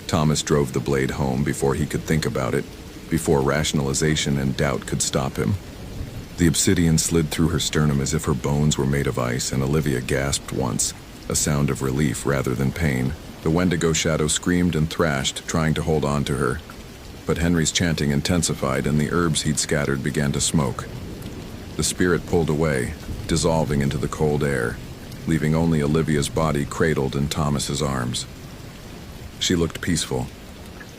Thomas drove the blade home before he could think about it, before rationalization and doubt could stop him. The obsidian slid through her sternum as if her bones were made of ice, and Olivia gasped once, a sound of relief rather than pain. The Wendigo shadow screamed and thrashed, trying to hold on to her. But Henry's chanting intensified, and the herbs he'd scattered began to smoke. The spirit pulled away, dissolving into the cold air, leaving only Olivia's body cradled in Thomas's arms. She looked peaceful,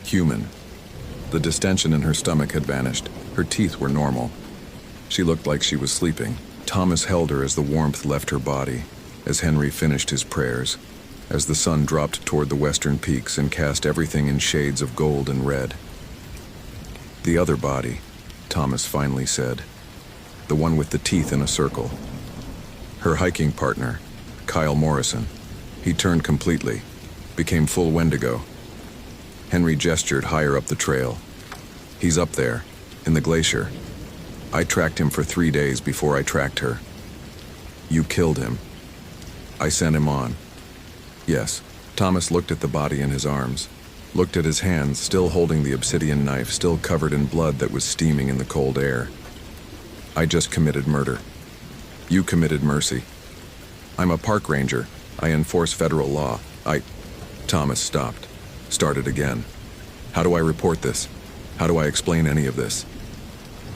human. The distension in her stomach had vanished. Her teeth were normal. She looked like she was sleeping. Thomas held her as the warmth left her body, as Henry finished his prayers, as the sun dropped toward the western peaks and cast everything in shades of gold and red. "The other body," Thomas finally said. "The one with the teeth in a circle. Her hiking partner, Kyle Morrison. He turned completely, became full Wendigo." Henry gestured higher up the trail. "He's up there, in the glacier. I tracked him for 3 days before I tracked her." "You killed him?" "I sent him on." "Yes." Thomas looked at the body in his arms, looked at his hands, still holding the obsidian knife, still covered in blood that was steaming in the cold air. "I just committed murder. You committed mercy. I'm a park ranger. I enforce federal law. Thomas stopped, started again. "How do I report this? How do I explain any of this?"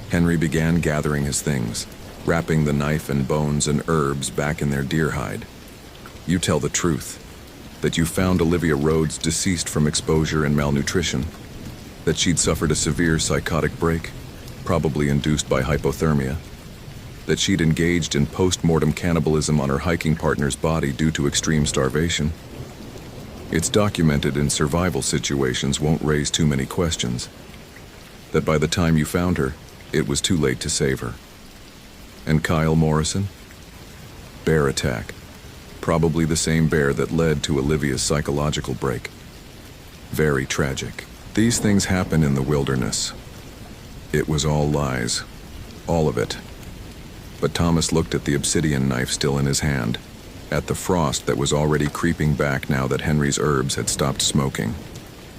Henry began gathering his things, wrapping the knife and bones and herbs back in their deer hide. "You tell the truth. That you found Olivia Rhodes deceased from exposure and malnutrition. That she'd suffered a severe psychotic break, probably induced by hypothermia. That she'd engaged in post-mortem cannibalism on her hiking partner's body due to extreme starvation. It's documented in survival situations won't raise too many questions. That by the time you found her, it was too late to save her. And Kyle Morrison? Bear attack. Probably the same bear that led to Olivia's psychological break. Very tragic. These things happen in the wilderness. It was all lies. All of it. But Thomas looked at the obsidian knife still in his hand, at the frost that was already creeping back now that Henry's herbs had stopped smoking,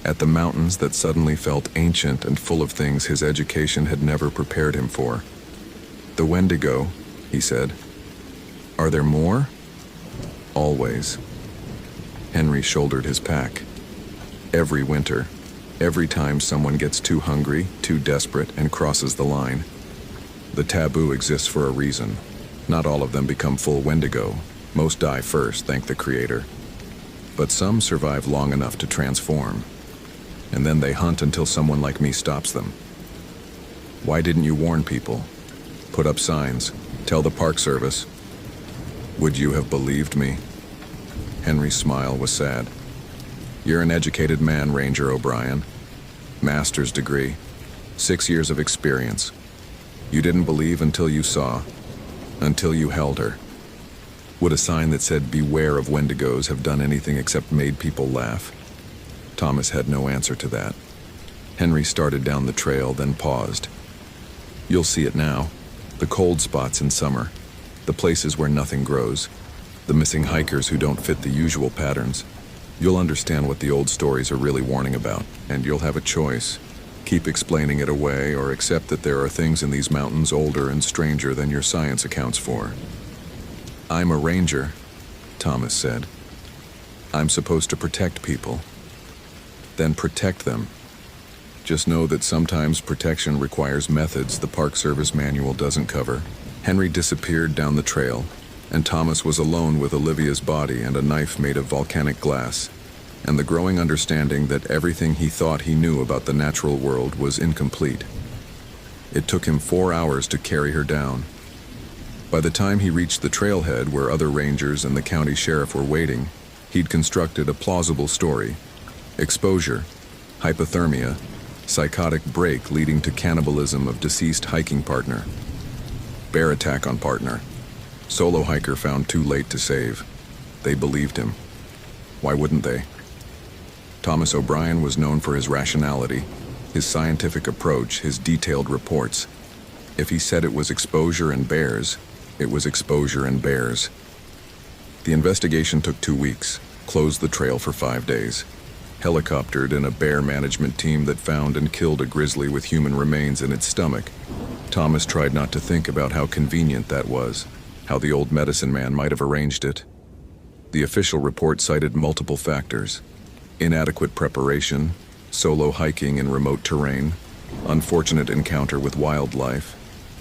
at the mountains that suddenly felt ancient and full of things his education had never prepared him for. "The Wendigo," he said. "Are there more?" "Always." Henry shouldered his pack. "Every winter, every time someone gets too hungry, too desperate, and crosses the line. The taboo exists for a reason. Not all of them become full Wendigo. Most die first, thank the Creator. But some survive long enough to transform. And then they hunt until someone like me stops them. Why didn't you warn people? Put up signs. Tell the Park Service. Would you have believed me?" Henry's smile was sad. "You're an educated man, Ranger O'Brien. Master's degree. 6 years of experience. You didn't believe until you saw. Until you held her. Would a sign that said beware of Wendigos have done anything except made people laugh?" Thomas had no answer to that. Henry started down the trail, then paused. "You'll see it now. The cold spots in summer. The places where nothing grows. The missing hikers who don't fit the usual patterns. You'll understand what the old stories are really warning about, and you'll have a choice. Keep explaining it away or accept that there are things in these mountains older and stranger than your science accounts for." "I'm a ranger," Thomas said. "I'm supposed to protect people." "Then protect them. Just know that sometimes protection requires methods the Park Service manual doesn't cover." Henry disappeared down the trail, and Thomas was alone with Olivia's body and a knife made of volcanic glass, and the growing understanding that everything he thought he knew about the natural world was incomplete. It took him 4 hours to carry her down. By the time he reached the trailhead where other rangers and the county sheriff were waiting, he'd constructed a plausible story. Exposure, hypothermia, psychotic break leading to cannibalism of deceased hiking partner. Bear attack on partner. Solo hiker found too late to save. They believed him. Why wouldn't they? Thomas O'Brien was known for his rationality, his scientific approach, his detailed reports. If he said it was exposure and bears, it was exposure and bears. The investigation took 2 weeks, closed the trail for 5 days. Helicoptered in a bear management team that found and killed a grizzly with human remains in its stomach. Thomas tried not to think about how convenient that was, how the old medicine man might have arranged it. The official report cited multiple factors: inadequate preparation, solo hiking in remote terrain, unfortunate encounter with wildlife,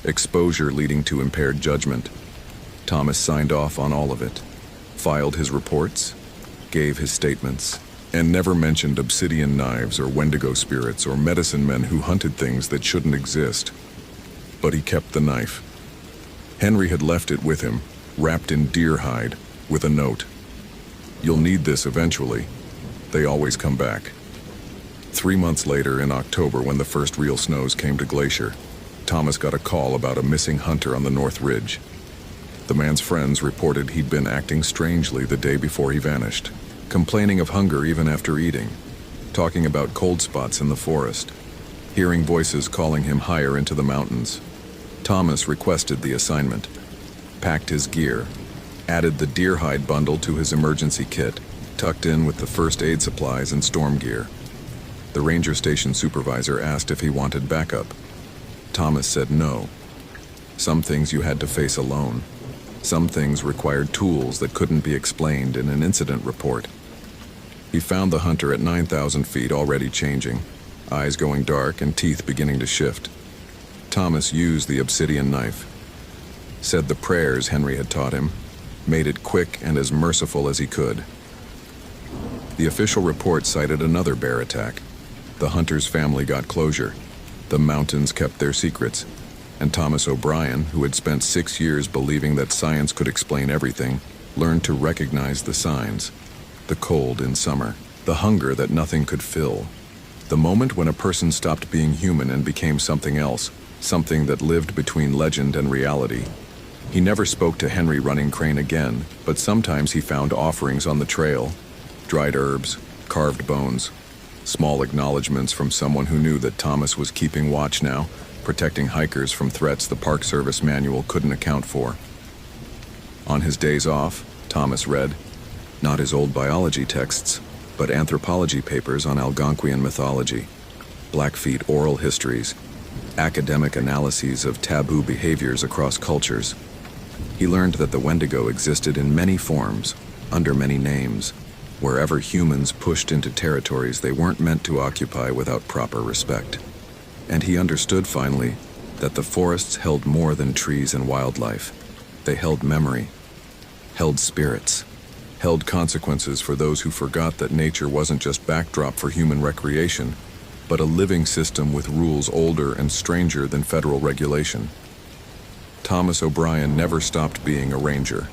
exposure leading to impaired judgment. Thomas signed off on all of it, filed his reports, gave his statements, and never mentioned obsidian knives or Wendigo spirits or medicine men who hunted things that shouldn't exist. But he kept the knife. Henry had left it with him, wrapped in deer hide, with a note. "You'll need this eventually. They always come back." 3 months later, in October, when the first real snows came to Glacier, Thomas got a call about a missing hunter on the North Ridge. The man's friends reported he'd been acting strangely the day before he vanished, complaining of hunger even after eating, talking about cold spots in the forest, hearing voices calling him higher into the mountains. Thomas requested the assignment, packed his gear, added the deer hide bundle to his emergency kit, tucked in with the first aid supplies and storm gear. The ranger station supervisor asked if he wanted backup. Thomas said no. Some things you had to face alone. Some things required tools that couldn't be explained in an incident report. He found the hunter at 9,000 feet already changing, eyes going dark and teeth beginning to shift. Thomas used the obsidian knife, said the prayers Henry had taught him, made it quick and as merciful as he could. The official report cited another bear attack. The hunter's family got closure. The mountains kept their secrets. And Thomas O'Brien, who had spent 6 years believing that science could explain everything, learned to recognize the signs. The cold in summer, the hunger that nothing could fill. The moment when a person stopped being human and became something else, something that lived between legend and reality. He never spoke to Henry Running Crane again, but sometimes he found offerings on the trail, dried herbs, carved bones. Small acknowledgments from someone who knew that Thomas was keeping watch now, protecting hikers from threats the Park Service manual couldn't account for. On his days off, Thomas read, not his old biology texts, but anthropology papers on Algonquian mythology, Blackfeet oral histories, academic analyses of taboo behaviors across cultures. He learned that the Wendigo existed in many forms, under many names, wherever humans pushed into territories they weren't meant to occupy without proper respect. And he understood finally that the forests held more than trees and wildlife. They held memory, held spirits, held consequences for those who forgot that nature wasn't just backdrop for human recreation, but a living system with rules older and stranger than federal regulation. Thomas O'Brien never stopped being a ranger,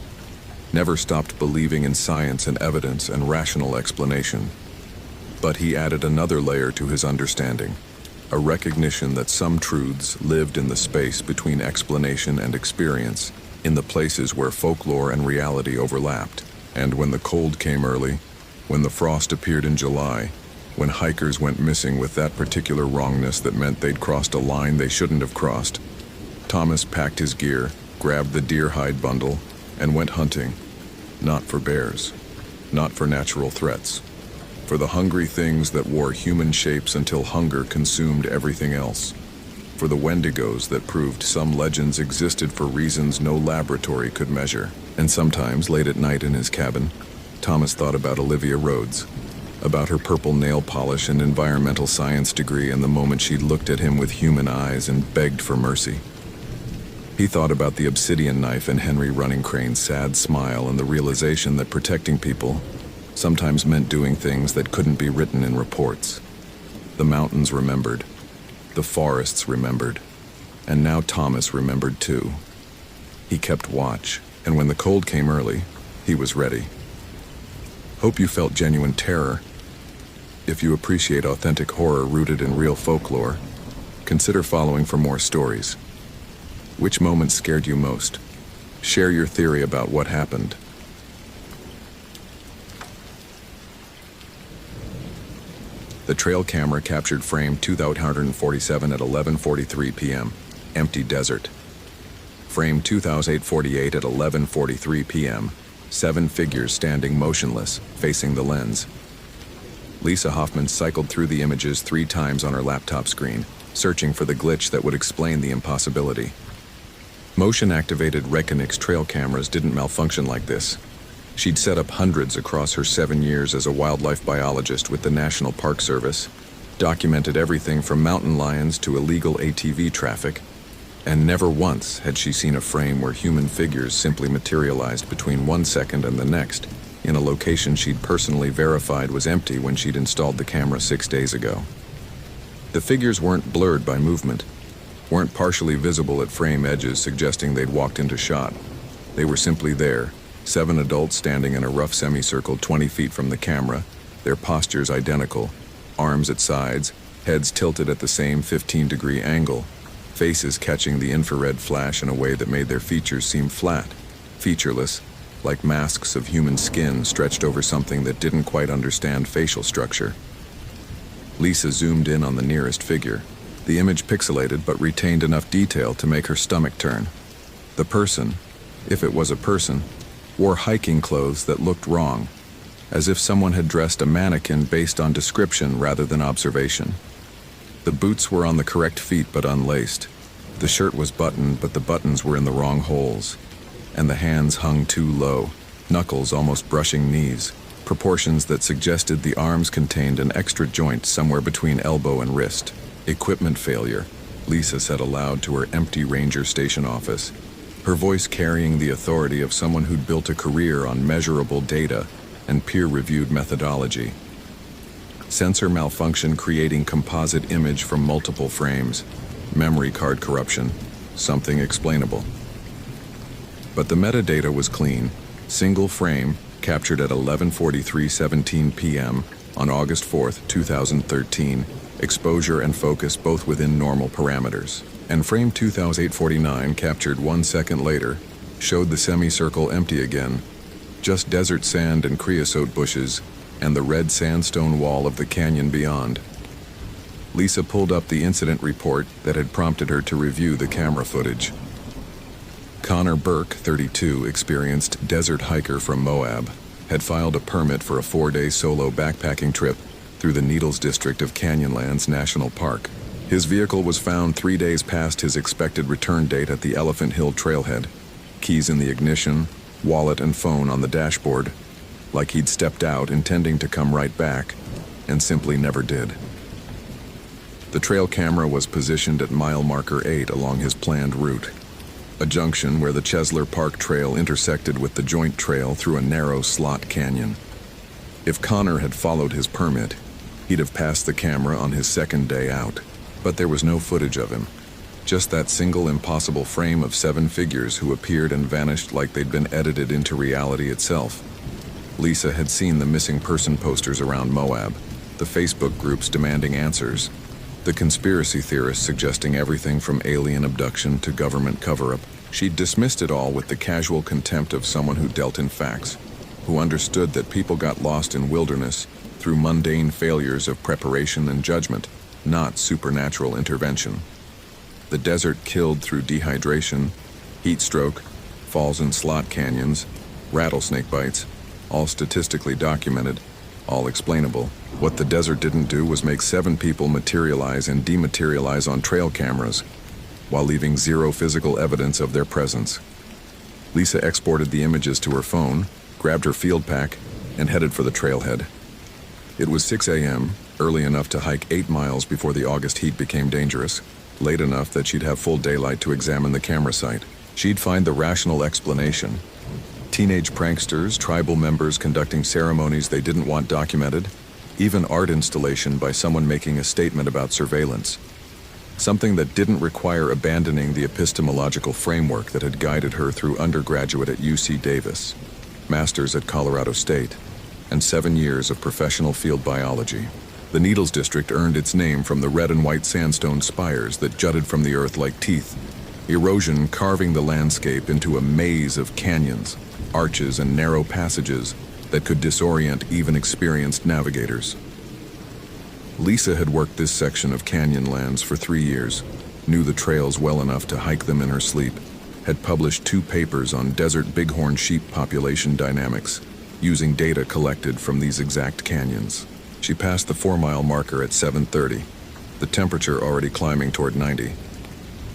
never stopped believing in science and evidence and rational explanation. But he added another layer to his understanding, a recognition that some truths lived in the space between explanation and experience, in the places where folklore and reality overlapped. And when the cold came early, when the frost appeared in July, when hikers went missing with that particular wrongness that meant they'd crossed a line they shouldn't have crossed, Thomas packed his gear, grabbed the deer hide bundle, and went hunting. Not for bears, not for natural threats, for the hungry things that wore human shapes until hunger consumed everything else, for the Wendigos that proved some legends existed for reasons no laboratory could measure. And sometimes, late at night in his cabin, Thomas thought about Olivia Rhodes, about her purple nail polish and environmental science degree and the moment she'd looked at him with human eyes and begged for mercy. He thought about the obsidian knife and Henry Running Crane's sad smile and the realization that protecting people sometimes meant doing things that couldn't be written in reports. The mountains remembered. The forests remembered. And now Thomas remembered too. He kept watch, and when the cold came early, he was ready. Hope you felt genuine terror. If you appreciate authentic horror rooted in real folklore, consider following for more stories. Which moment scared you most? Share your theory about what happened. The trail camera captured frame 2847 at 11:43 p.m. Empty desert. Frame 2848 at 11:43 p.m. 7 figures standing motionless, facing the lens. Lisa Hoffman cycled through the images 3 times on her laptop screen, searching for the glitch that would explain the impossibility. Motion-activated Reckonix trail cameras didn't malfunction like this. She'd set up hundreds across her 7 years as a wildlife biologist with the National Park Service, documented everything from mountain lions to illegal ATV traffic, and never once had she seen a frame where human figures simply materialized between 1 second and the next, in a location she'd personally verified was empty when she'd installed the camera 6 days ago. The figures weren't blurred by movement, weren't partially visible at frame edges suggesting they'd walked into shot. They were simply there, 7 adults standing in a rough semicircle 20 feet from the camera, their postures identical, arms at sides, heads tilted at the same 15-degree angle, faces catching the infrared flash in a way that made their features seem flat, featureless, like masks of human skin stretched over something that didn't quite understand facial structure. Lisa zoomed in on the nearest figure, the image pixelated but retained enough detail to make her stomach turn. The person, if it was a person, wore hiking clothes that looked wrong, as if someone had dressed a mannequin based on description rather than observation. The boots were on the correct feet but unlaced. The shirt was buttoned, but the buttons were in the wrong holes. And the hands hung too low, knuckles almost brushing knees, proportions that suggested the arms contained an extra joint somewhere between elbow and wrist. Equipment failure, Lisa said aloud to her empty ranger station office, her voice carrying the authority of someone who'd built a career on measurable data and peer-reviewed methodology. Sensor malfunction creating composite image from multiple frames, memory card corruption, something explainable. But the metadata was clean, single frame, captured at 11:43:17 p.m. on August 4, 2013, exposure and focus both within normal parameters. And frame 2849, captured 1 second later, showed the semicircle empty again, just desert sand and creosote bushes, and the red sandstone wall of the canyon beyond. Lisa pulled up the incident report that had prompted her to review the camera footage. Connor Burke, 32, experienced desert hiker from Moab, had filed a permit for a 4-day solo backpacking trip through the Needles district of Canyonlands National Park. His vehicle was found 3 days past his expected return date at the Elephant Hill trailhead. Keys in the ignition, wallet and phone on the dashboard, like he'd stepped out intending to come right back, and simply never did. The trail camera was positioned at mile marker 8 along his planned route, a junction where the Chesler Park Trail intersected with the Joint Trail through a narrow slot canyon. If Connor had followed his permit, he'd have passed the camera on his second day out. But there was no footage of him, just that single impossible frame of 7 figures who appeared and vanished like they'd been edited into reality itself. Lisa had seen the missing person posters around Moab, the Facebook groups demanding answers, the conspiracy theorists suggesting everything from alien abduction to government cover-up. She'd dismissed it all with the casual contempt of someone who dealt in facts, who understood that people got lost in wilderness through mundane failures of preparation and judgment, not supernatural intervention. The desert killed through dehydration, heat stroke, falls in slot canyons, rattlesnake bites, all statistically documented, all explainable. What the desert didn't do was make 7 people materialize and dematerialize on trail cameras, while leaving 0 physical evidence of their presence. Lisa exported the images to her phone, grabbed her field pack, and headed for the trailhead. It was 6 a.m., early enough to hike 8 miles before the August heat became dangerous, late enough that she'd have full daylight to examine the camera site. She'd find the rational explanation. Teenage pranksters, tribal members conducting ceremonies they didn't want documented, even art installation by someone making a statement about surveillance. Something that didn't require abandoning the epistemological framework that had guided her through undergraduate at UC Davis, master's at Colorado State, and 7 years of professional field biology. The Needles district earned its name from the red and white sandstone spires that jutted from the earth like teeth, erosion carving the landscape into a maze of canyons, arches, and narrow passages that could disorient even experienced navigators. Lisa had worked this section of Canyonlands for 3 years, knew the trails well enough to hike them in her sleep, had published 2 papers on desert bighorn sheep population dynamics, using data collected from these exact canyons. She passed the 4-mile marker at 7:30, the temperature already climbing toward 90.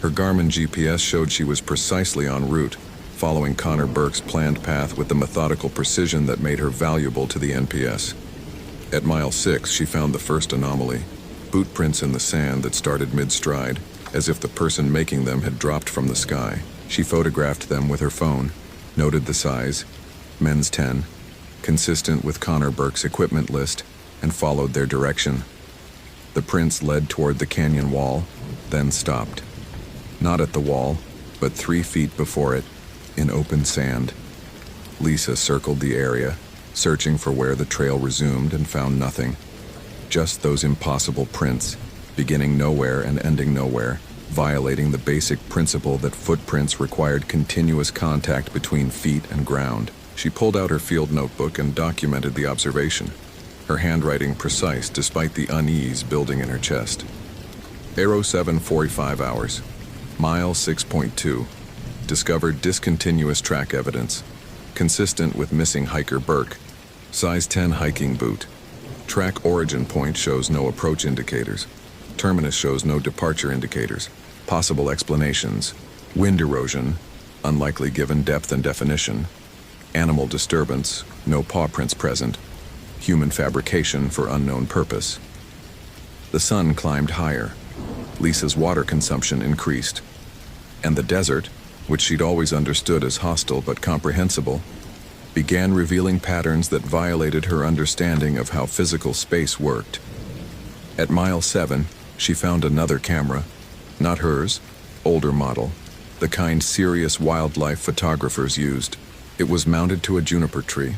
Her Garmin GPS showed she was precisely en route, following Connor Burke's planned path with the methodical precision that made her valuable to the NPS. At mile 6, she found the first anomaly, boot prints in the sand that started mid-stride, as if the person making them had dropped from the sky. She photographed them with her phone, noted the size, men's 10, consistent with Connor Burke's equipment list, and followed their direction. The prints led toward the canyon wall, then stopped. Not at the wall, but 3 feet before it, in open sand. Lisa circled the area, searching for where the trail resumed, and found nothing. Just those impossible prints, beginning nowhere and ending nowhere, violating the basic principle that footprints required continuous contact between feet and ground. She pulled out her field notebook and documented the observation, her handwriting precise despite the unease building in her chest. Aero 7, 45 hours. Mile 6.2. Discovered discontinuous track evidence, consistent with missing hiker Burke. Size 10 hiking boot. Track origin point shows no approach indicators. Terminus shows no departure indicators. Possible explanations: wind erosion, unlikely given depth and definition. Animal disturbance, no paw prints present. Human fabrication for unknown purpose. The sun climbed higher. Lisa's water consumption increased. And the desert, which she'd always understood as hostile but comprehensible, began revealing patterns that violated her understanding of how physical space worked. At mile 7, she found another camera, not hers, older model, the kind serious wildlife photographers used. It was mounted to a juniper tree.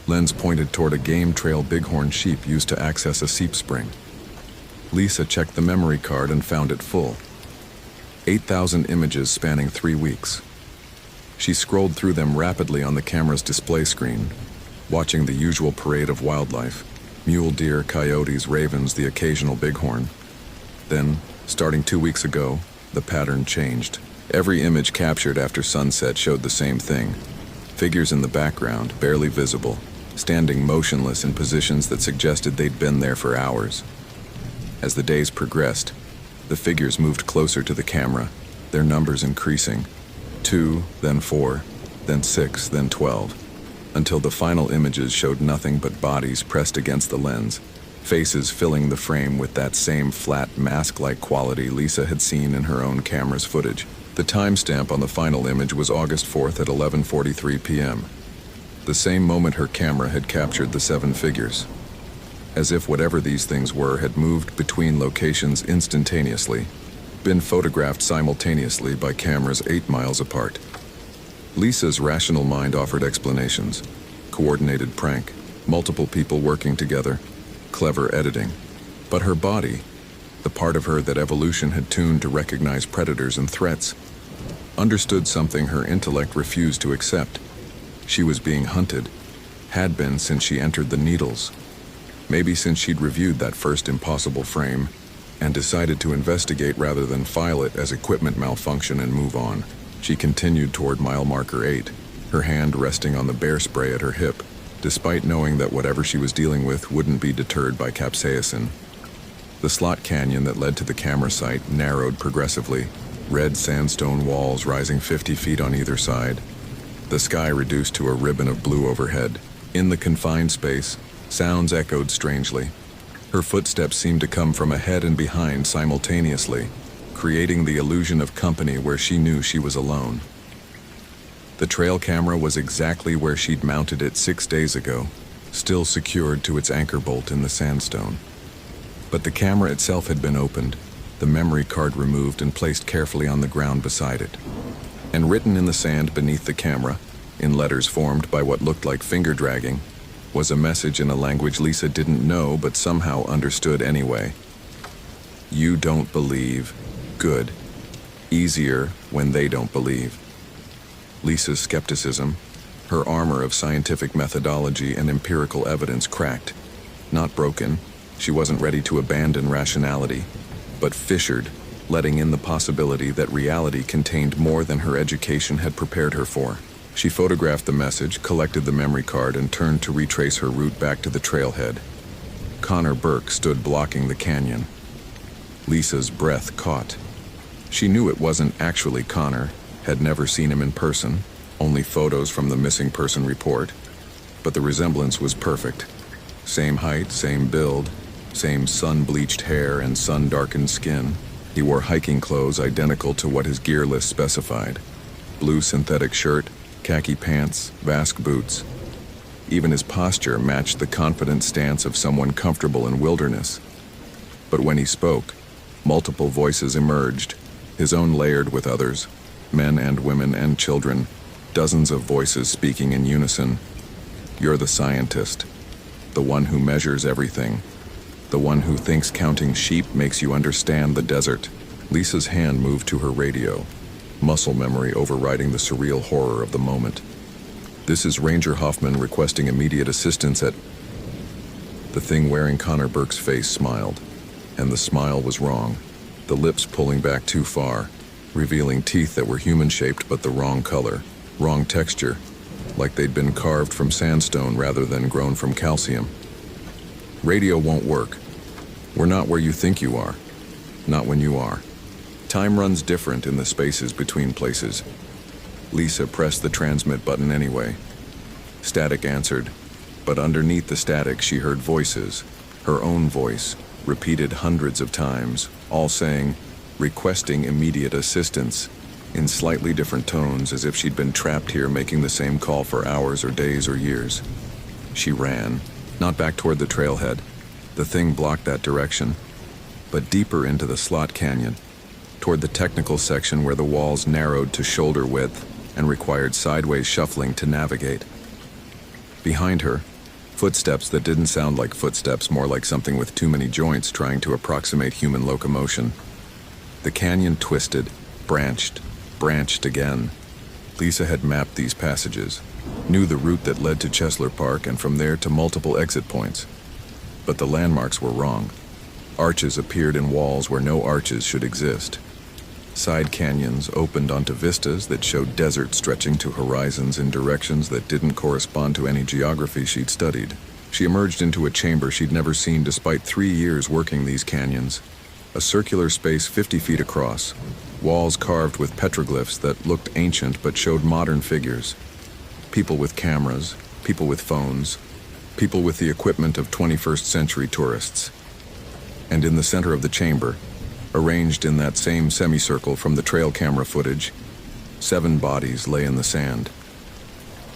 Lens pointed toward a game trail bighorn sheep used to access a seep spring. Lisa checked the memory card and found it full. 8,000 images spanning 3 weeks. She scrolled through them rapidly on the camera's display screen, watching the usual parade of wildlife: mule deer, coyotes, ravens, the occasional bighorn. Then, starting 2 weeks ago, the pattern changed. Every image captured after sunset showed the same thing: figures in the background, barely visible, standing motionless in positions that suggested they'd been there for hours. As the days progressed, the figures moved closer to the camera, their numbers increasing: 2, then 4, then 6, then 12, until the final images showed nothing but bodies pressed against the lens, faces filling the frame with that same flat, mask-like quality Lisa had seen in her own camera's footage. The timestamp on the final image was August 4th at 11:43 p.m., the same moment her camera had captured the 7 figures. As if whatever these things were had moved between locations instantaneously, been photographed simultaneously by cameras 8 miles apart. Lisa's rational mind offered explanations: coordinated prank, multiple people working together, clever editing. But her body, the part of her that evolution had tuned to recognize predators and threats, understood something her intellect refused to accept. She was being hunted, had been since she entered the Needles. Maybe since she'd reviewed that first impossible frame and decided to investigate rather than file it as equipment malfunction and move on. She continued toward mile marker 8, her hand resting on the bear spray at her hip, despite knowing that whatever she was dealing with wouldn't be deterred by capsaicin. The slot canyon that led to the camera site narrowed progressively, red sandstone walls rising 50 feet on either side. The sky reduced to a ribbon of blue overhead. In the confined space, sounds echoed strangely. Her footsteps seemed to come from ahead and behind simultaneously, creating the illusion of company where she knew she was alone. The trail camera was exactly where she'd mounted it 6 days ago, still secured to its anchor bolt in the sandstone. But the camera itself had been opened, the memory card removed and placed carefully on the ground beside it. And written in the sand beneath the camera, in letters formed by what looked like finger dragging, was a message in a language Lisa didn't know but somehow understood anyway. You don't believe. Good. Easier when they don't believe. Lisa's skepticism, her armor of scientific methodology and empirical evidence cracked. Not broken, she wasn't ready to abandon rationality, but fissured, letting in the possibility that reality contained more than her education had prepared her for. She photographed the message, collected the memory card, and turned to retrace her route back to the trailhead. Connor Burke stood blocking the canyon. Lisa's breath caught. She knew it wasn't actually Connor, had never seen him in person, only photos from the missing person report, but the resemblance was perfect. Same height, same build, same sun-bleached hair and sun-darkened skin. He wore hiking clothes identical to what his gear list specified: blue synthetic shirt, khaki pants, Basque boots. Even his posture matched the confident stance of someone comfortable in wilderness. But when he spoke, multiple voices emerged, his own layered with others, men and women and children, dozens of voices speaking in unison. You're the scientist, the one who measures everything, the one who thinks counting sheep makes you understand the desert. Lisa's hand moved to her radio, muscle memory overriding the surreal horror of the moment. This is Ranger Hoffman requesting immediate assistance at... The thing wearing Connor Burke's face smiled, and the smile was wrong, the lips pulling back too far, revealing teeth that were human-shaped but the wrong color, wrong texture, like they'd been carved from sandstone rather than grown from calcium. Radio won't work. We're not where you think you are. Not when you are. Time runs different in the spaces between places. Lisa pressed the transmit button anyway. Static answered, but underneath the static she heard voices, her own voice, repeated hundreds of times, all saying, requesting immediate assistance, in slightly different tones as if she'd been trapped here making the same call for hours or days or years. She ran, not back toward the trailhead. The thing blocked that direction, but deeper into the slot canyon, toward the technical section where the walls narrowed to shoulder width and required sideways shuffling to navigate. Behind her, footsteps that didn't sound like footsteps, more like something with too many joints trying to approximate human locomotion. The canyon twisted, branched again. Lisa had mapped these passages, knew the route that led to Chesler Park and from there to multiple exit points. But the landmarks were wrong. Arches appeared in walls where no arches should exist. Side canyons opened onto vistas that showed desert stretching to horizons in directions that didn't correspond to any geography she'd studied. She emerged into a chamber she'd never seen despite 3 years working these canyons. A circular space 50 feet across, walls carved with petroglyphs that looked ancient but showed modern figures. People with cameras, people with phones, people with the equipment of 21st century tourists. And in the center of the chamber, arranged in that same semicircle from the trail camera footage, 7 bodies lay in the sand.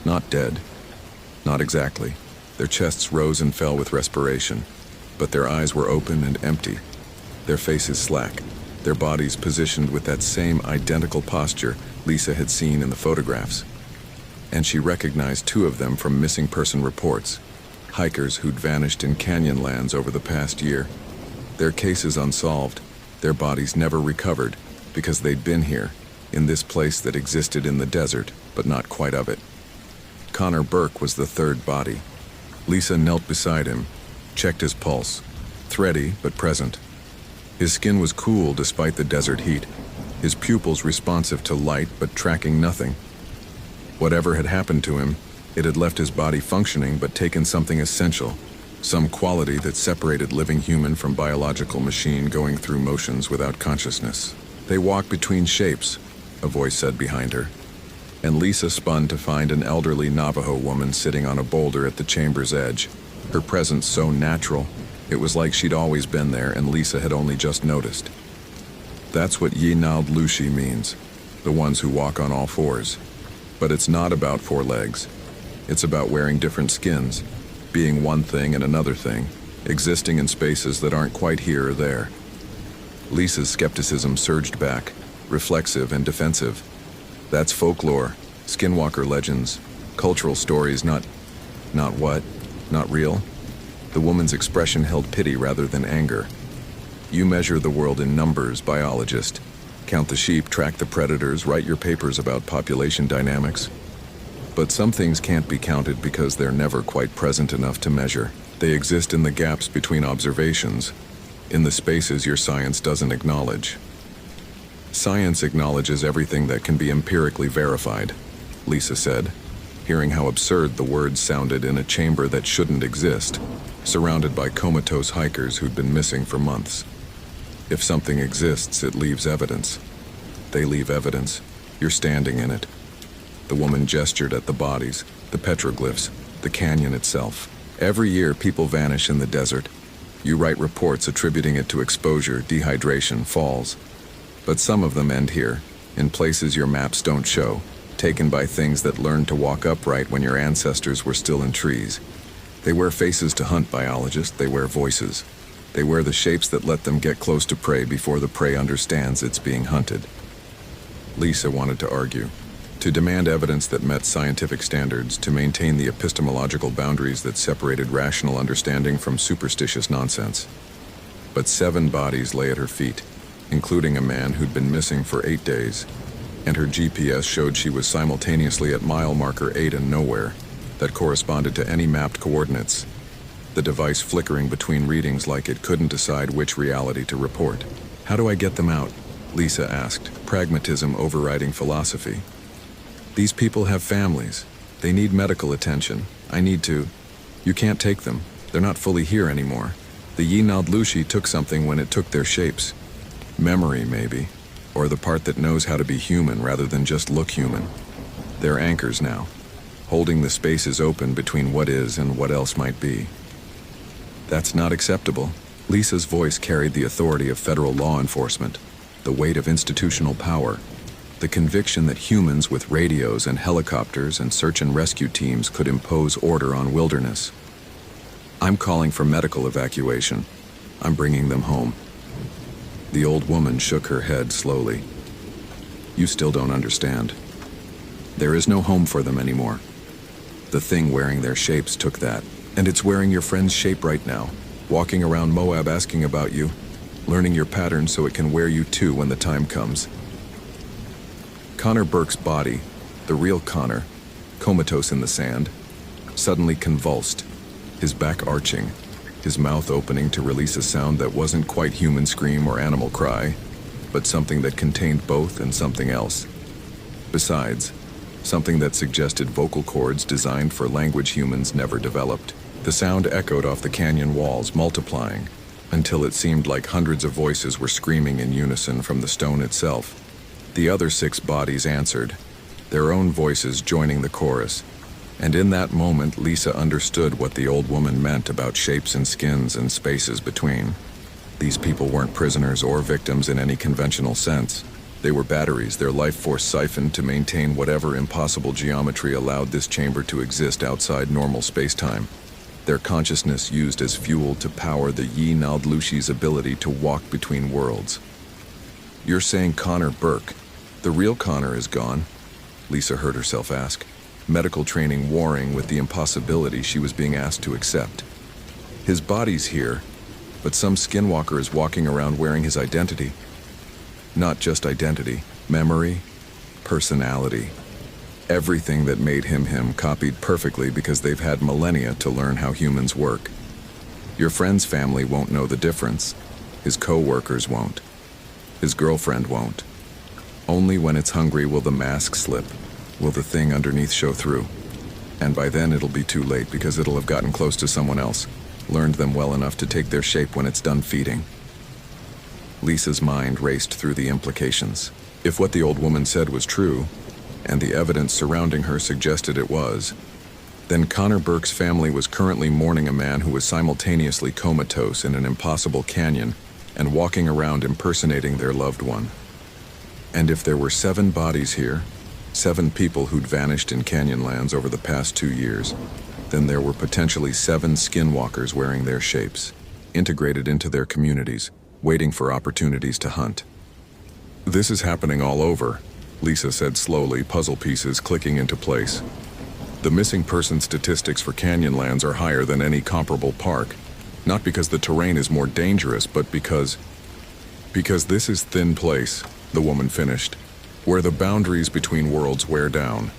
Not dead. Not exactly. Their chests rose and fell with respiration, but their eyes were open and empty, their faces slack, their bodies positioned with that same identical posture Lisa had seen in the photographs. And she recognized 2 of them from missing person reports, hikers who'd vanished in canyonlands over the past year. Their cases unsolved, their bodies never recovered because they'd been here, in this place that existed in the desert, but not quite of it. Connor Burke was the 3rd body. Lisa knelt beside him, checked his pulse, thready but present. His skin was cool despite the desert heat, his pupils responsive to light but tracking nothing. Whatever had happened to him, it had left his body functioning but taken something essential, some quality that separated living human from biological machine going through motions without consciousness. They walk between shapes, a voice said behind her. And Lisa spun to find an elderly Navajo woman sitting on a boulder at the chamber's edge, her presence so natural, it was like she'd always been there and Lisa had only just noticed. That's what Yinald Lushi means, the ones who walk on all 4s. But it's not about 4 legs. It's about wearing different skins, being one thing and another thing, existing in spaces that aren't quite here or there. Lisa's skepticism surged back, reflexive and defensive. That's folklore, skinwalker legends, cultural stories, not what? Not real? The woman's expression held pity rather than anger. You measure the world in numbers, biologist. Count the sheep, track the predators, write your papers about population dynamics. But some things can't be counted because they're never quite present enough to measure. They exist in the gaps between observations, in the spaces your science doesn't acknowledge. Science acknowledges everything that can be empirically verified, Lisa said, hearing how absurd the words sounded in a chamber that shouldn't exist, surrounded by comatose hikers who'd been missing for months. If something exists, it leaves evidence. They leave evidence. You're standing in it. The woman gestured at the bodies, the petroglyphs, the canyon itself. Every year, people vanish in the desert. You write reports attributing it to exposure, dehydration, falls. But some of them end here, in places your maps don't show, taken by things that learned to walk upright when your ancestors were still in trees. They wear faces to hunt, biologists. They wear voices. They wear the shapes that let them get close to prey before the prey understands it's being hunted. Lisa wanted to argue, to demand evidence that met scientific standards, to maintain the epistemological boundaries that separated rational understanding from superstitious nonsense. But 7 bodies lay at her feet, including a man who'd been missing for 8 days, and her GPS showed she was simultaneously at mile marker 8 and nowhere, that corresponded to any mapped coordinates, the device flickering between readings like it couldn't decide which reality to report. How do I get them out? Lisa asked, pragmatism overriding philosophy. These people have families. They need medical attention. I need to. You can't take them. They're not fully here anymore. The Yinald Lushi took something when it took their shapes. Memory, maybe. Or the part that knows how to be human rather than just look human. They're anchors now, holding the spaces open between what is and what else might be. That's not acceptable. Lisa's voice carried the authority of federal law enforcement, the weight of institutional power, the conviction that humans with radios and helicopters and search and rescue teams could impose order on wilderness. I'm calling for medical evacuation. I'm bringing them home. The old woman shook her head slowly. You still don't understand. There is no home for them anymore. The thing wearing their shapes took that, and it's wearing your friend's shape right now, walking around Moab asking about you, learning your patterns so it can wear you too when the time comes. Connor Burke's body, the real Connor, comatose in the sand, suddenly convulsed, his back arching, his mouth opening to release a sound that wasn't quite human scream or animal cry, but something that contained both and something else. Besides, something that suggested vocal cords designed for language humans never developed. The sound echoed off the canyon walls, multiplying, until it seemed like hundreds of voices were screaming in unison from the stone itself. The other 6 bodies answered, their own voices joining the chorus. And in that moment, Lisa understood what the old woman meant about shapes and skins and spaces between. These people weren't prisoners or victims in any conventional sense. They were batteries, their life force siphoned to maintain whatever impossible geometry allowed this chamber to exist outside normal space-time. Their consciousness used as fuel to power the Yi Naldlushi's ability to walk between worlds. "You're saying Connor Burke, the real Connor, is gone?" Lisa heard herself ask, medical training warring with the impossibility she was being asked to accept. "His body's here, but some skinwalker is walking around wearing his identity. Not just identity, memory, personality. Everything that made him him, copied perfectly because they've had millennia to learn how humans work. Your friend's family won't know the difference. His co-workers won't. His girlfriend won't. Only when it's hungry will the mask slip, will the thing underneath show through. And by then it'll be too late because it'll have gotten close to someone else, learned them well enough to take their shape when it's done feeding." Lisa's mind raced through the implications. If what the old woman said was true, and the evidence surrounding her suggested it was, then Connor Burke's family was currently mourning a man who was simultaneously comatose in an impossible canyon and walking around impersonating their loved one. And if there were 7 bodies here, 7 people who'd vanished in Canyonlands over the past 2 years, then there were potentially 7 skinwalkers wearing their shapes, integrated into their communities, waiting for opportunities to hunt. "This is happening all over," Lisa said slowly, puzzle pieces clicking into place. "The missing person statistics for Canyonlands are higher than any comparable park, not because the terrain is more dangerous, but because this is thin place," the woman finished, "where the boundaries between worlds wear down.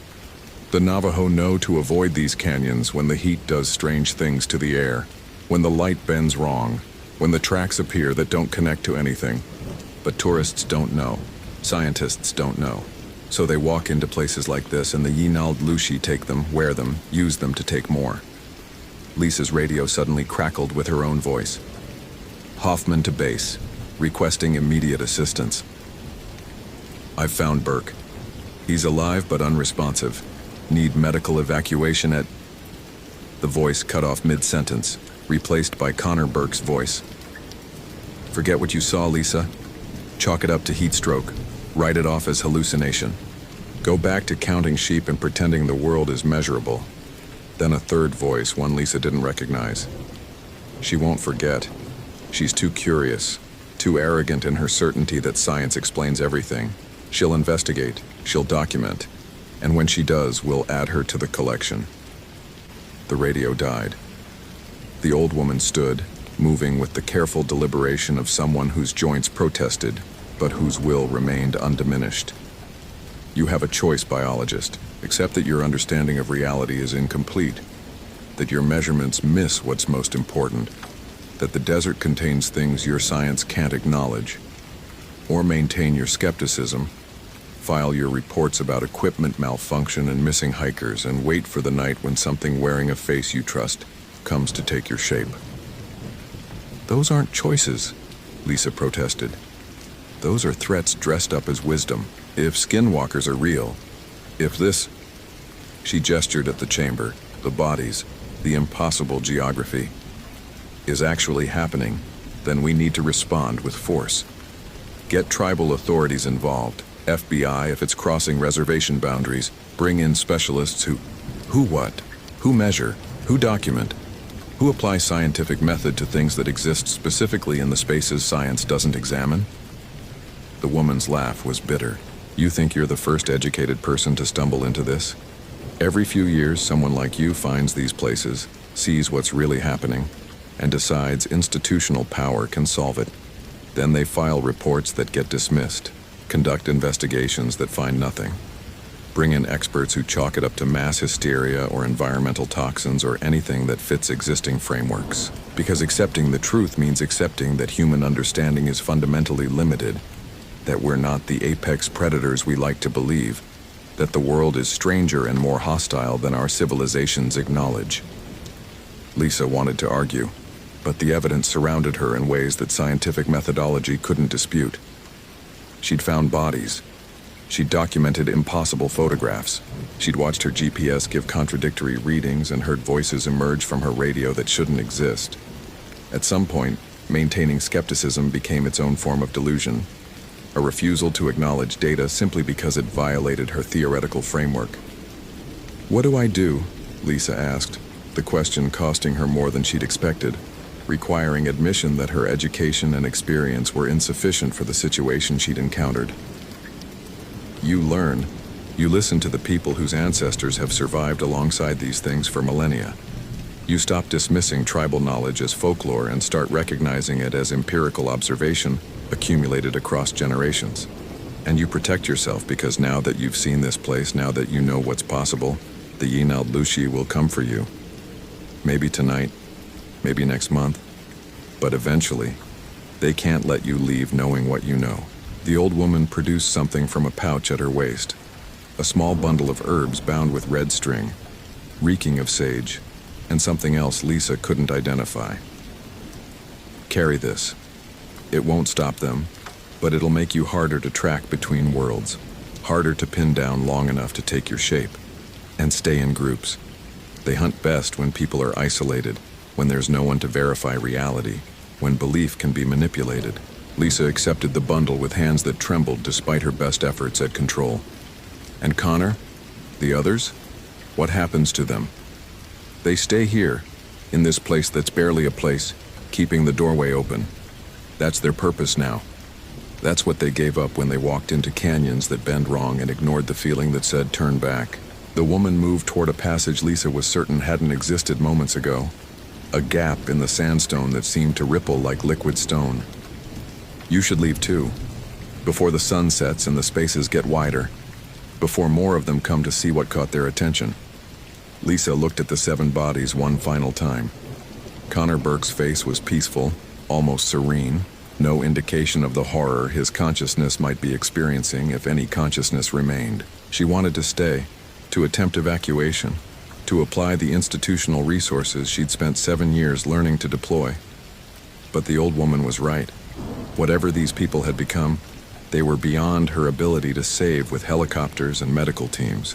The Navajo know to avoid these canyons when the heat does strange things to the air, when the light bends wrong, when the tracks appear that don't connect to anything. But tourists don't know. Scientists don't know. So they walk into places like this and the Yi Naldlushi take them, wear them, use them to take more." Lisa's radio suddenly crackled with her own voice. "Hoffman to base, requesting immediate assistance. I've found Burke. He's alive but unresponsive. Need medical evacuation at..." The voice cut off mid-sentence, replaced by Connor Burke's voice. "Forget what you saw, Lisa. Chalk it up to heat stroke. Write it off as hallucination. Go back to counting sheep and pretending the world is measurable." Then a third voice, one Lisa didn't recognize. "She won't forget. She's too curious, too arrogant in her certainty that science explains everything. She'll investigate, she'll document, and when she does, we'll add her to the collection." The radio died. The old woman stood, moving with the careful deliberation of someone whose joints protested, but whose will remained undiminished. "You have a choice, biologist. Accept that your understanding of reality is incomplete, that your measurements miss what's most important, that the desert contains things your science can't acknowledge. Or maintain your skepticism, file your reports about equipment malfunction and missing hikers, and wait for the night when something wearing a face you trust comes to take your shape." "Those aren't choices," Lisa protested. "Those are threats dressed up as wisdom. If skinwalkers are real, if this..." She gestured at the chamber, the bodies, the impossible geography, "is actually happening, then we need to respond with force. Get tribal authorities involved, FBI if it's crossing reservation boundaries, bring in specialists who what? Who measure? Who document? Who apply scientific method to things that exist specifically in the spaces science doesn't examine?" The woman's laugh was bitter. "You think you're the first educated person to stumble into this? Every few years, someone like you finds these places, sees what's really happening, and decides institutional power can solve it. Then they file reports that get dismissed, conduct investigations that find nothing. Bring in experts who chalk it up to mass hysteria or environmental toxins or anything that fits existing frameworks. Because accepting the truth means accepting that human understanding is fundamentally limited, that we're not the apex predators we like to believe, that the world is stranger and more hostile than our civilizations acknowledge. Lisa wanted to argue, but the evidence surrounded her in ways that scientific methodology couldn't dispute. She'd found bodies. She'd documented impossible photographs. She'd watched her GPS give contradictory readings and heard voices emerge from her radio that shouldn't exist. At some point, maintaining skepticism became its own form of delusion, a refusal to acknowledge data simply because it violated her theoretical framework. "What do I do?" Lisa asked, the question costing her more than she'd expected, requiring admission that her education and experience were insufficient for the situation she'd encountered. "You learn. You listen to the people whose ancestors have survived alongside these things for millennia. You stop dismissing tribal knowledge as folklore and start recognizing it as empirical observation accumulated across generations. And you protect yourself because now that you've seen this place, now that you know what's possible, the Yinald Lushi will come for you. Maybe tonight, maybe next month, but eventually, they can't let you leave knowing what you know." The old woman produced something from a pouch at her waist, a small bundle of herbs bound with red string, reeking of sage, and something else Lisa couldn't identify. "Carry this. It won't stop them, but it'll make you harder to track between worlds, harder to pin down long enough to take your shape, and stay in groups. They hunt best when people are isolated, when there's no one to verify reality, when belief can be manipulated." Lisa accepted the bundle with hands that trembled despite her best efforts at control. "And Connor? The others? What happens to them?" "They stay here, in this place that's barely a place, keeping the doorway open. That's their purpose now. That's what they gave up when they walked into canyons that bend wrong and ignored the feeling that said turn back." The woman moved toward a passage Lisa was certain hadn't existed moments ago, a gap in the sandstone that seemed to ripple like liquid stone. "You should leave too, before the sun sets and the spaces get wider, before more of them come to see what caught their attention." Lisa looked at the 7 bodies one final time. Connor Burke's face was peaceful, almost serene, no indication of the horror his consciousness might be experiencing if any consciousness remained. She wanted to stay, to attempt evacuation, to apply the institutional resources she'd spent 7 years learning to deploy. But the old woman was right. Whatever these people had become, they were beyond her ability to save with helicopters and medical teams.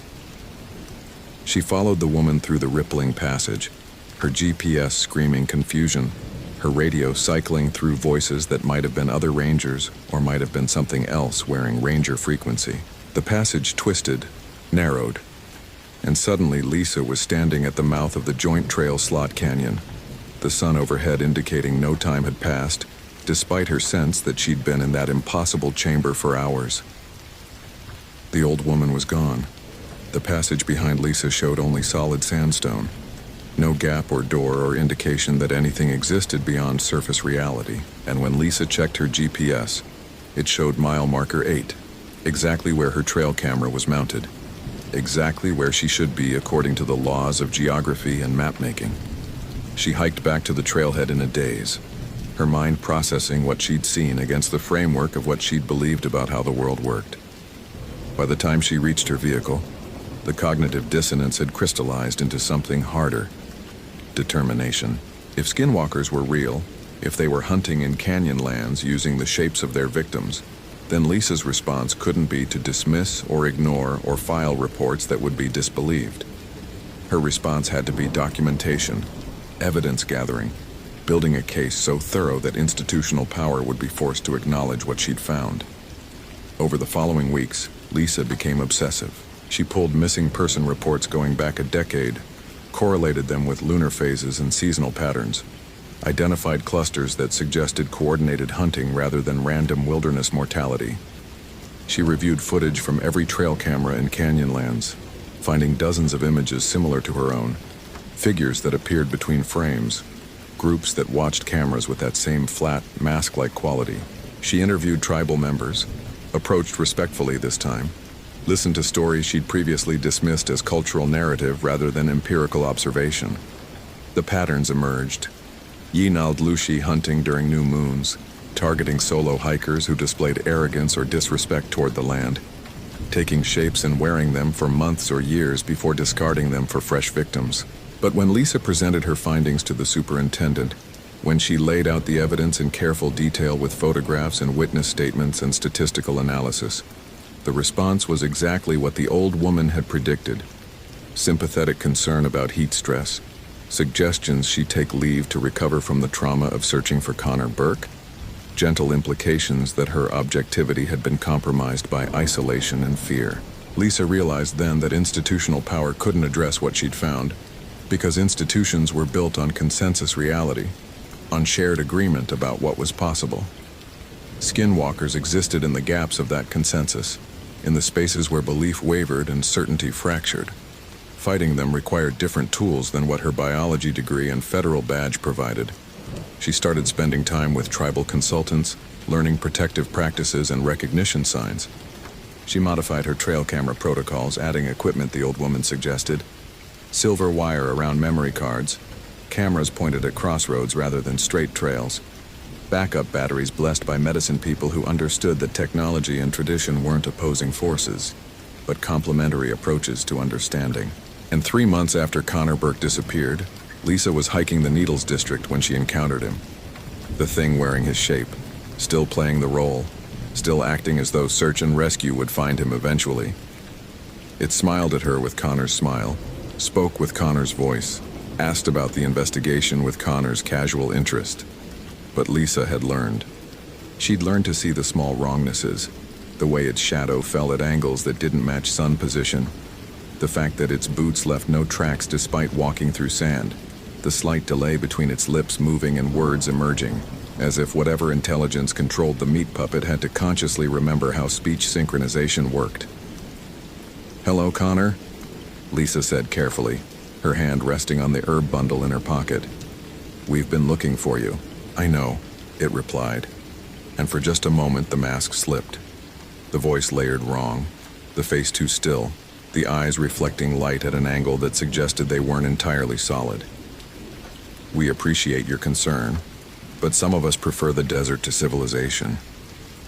She followed the woman through the rippling passage, her GPS screaming confusion, her radio cycling through voices that might have been other rangers or might have been something else wearing ranger frequency. The passage twisted, narrowed, and suddenly Lisa was standing at the mouth of the Joint Trail Slot Canyon, the sun overhead indicating no time had passed, despite her sense that she'd been in that impossible chamber for hours. The old woman was gone. The passage behind Lisa showed only solid sandstone, no gap or door or indication that anything existed beyond surface reality. And when Lisa checked her GPS, it showed mile marker 8, exactly where her trail camera was mounted, exactly where she should be according to the laws of geography and map-making. She hiked back to the trailhead in a daze, her mind processing what she'd seen against the framework of what she'd believed about how the world worked. By the time she reached her vehicle, the cognitive dissonance had crystallized into something harder: determination. If skinwalkers were real, if they were hunting in canyon lands using the shapes of their victims, then Lisa's response couldn't be to dismiss or ignore or file reports that would be disbelieved. Her response had to be documentation, evidence gathering, building a case so thorough that institutional power would be forced to acknowledge what she'd found. Over the following weeks, Lisa became obsessive. She pulled missing person reports going back a decade, correlated them with lunar phases and seasonal patterns, identified clusters that suggested coordinated hunting rather than random wilderness mortality. She reviewed footage from every trail camera in Canyonlands, finding dozens of images similar to her own, figures that appeared between frames, groups that watched cameras with that same flat, mask-like quality. She interviewed tribal members, approached respectfully this time, Listened to stories she'd previously dismissed as cultural narrative rather than empirical observation. The patterns emerged. Yinald Lushi hunting during new moons, targeting solo hikers who displayed arrogance or disrespect toward the land, taking shapes and wearing them for months or years before discarding them for fresh victims. But when Lisa presented her findings to the superintendent, when she laid out the evidence in careful detail with photographs and witness statements and statistical analysis, the response was exactly what the old woman had predicted. Sympathetic concern about heat stress, suggestions she take leave to recover from the trauma of searching for Connor Burke, gentle implications that her objectivity had been compromised by isolation and fear. Lisa realized then that institutional power couldn't address what she'd found, because institutions were built on consensus reality, on shared agreement about what was possible. Skinwalkers existed in the gaps of that consensus, in the spaces where belief wavered and certainty fractured. Fighting them required different tools than what her biology degree and federal badge provided. She started spending time with tribal consultants, learning protective practices and recognition signs. She modified her trail camera protocols, adding equipment the old woman suggested. Silver wire around memory cards, cameras pointed at crossroads rather than straight trails, backup batteries blessed by medicine people who understood that technology and tradition weren't opposing forces, but complementary approaches to understanding. And 3 months after Connor Burke disappeared, Lisa was hiking the Needles district when she encountered him. The thing wearing his shape, still playing the role, still acting as though search and rescue would find him eventually. It smiled at her with Connor's smile, spoke with Connor's voice, asked about the investigation with Connor's casual interest. But Lisa had learned. She'd learned to see the small wrongnesses, the way its shadow fell at angles that didn't match sun position, the fact that its boots left no tracks despite walking through sand, the slight delay between its lips moving and words emerging, as if whatever intelligence controlled the meat puppet had to consciously remember how speech synchronization worked. "Hello, Connor," Lisa said carefully, her hand resting on the herb bundle in her pocket. "We've been looking for you." "I know," it replied, and for just a moment the mask slipped. The voice layered wrong, the face too still, the eyes reflecting light at an angle that suggested they weren't entirely solid. "We appreciate your concern, but some of us prefer the desert to civilization.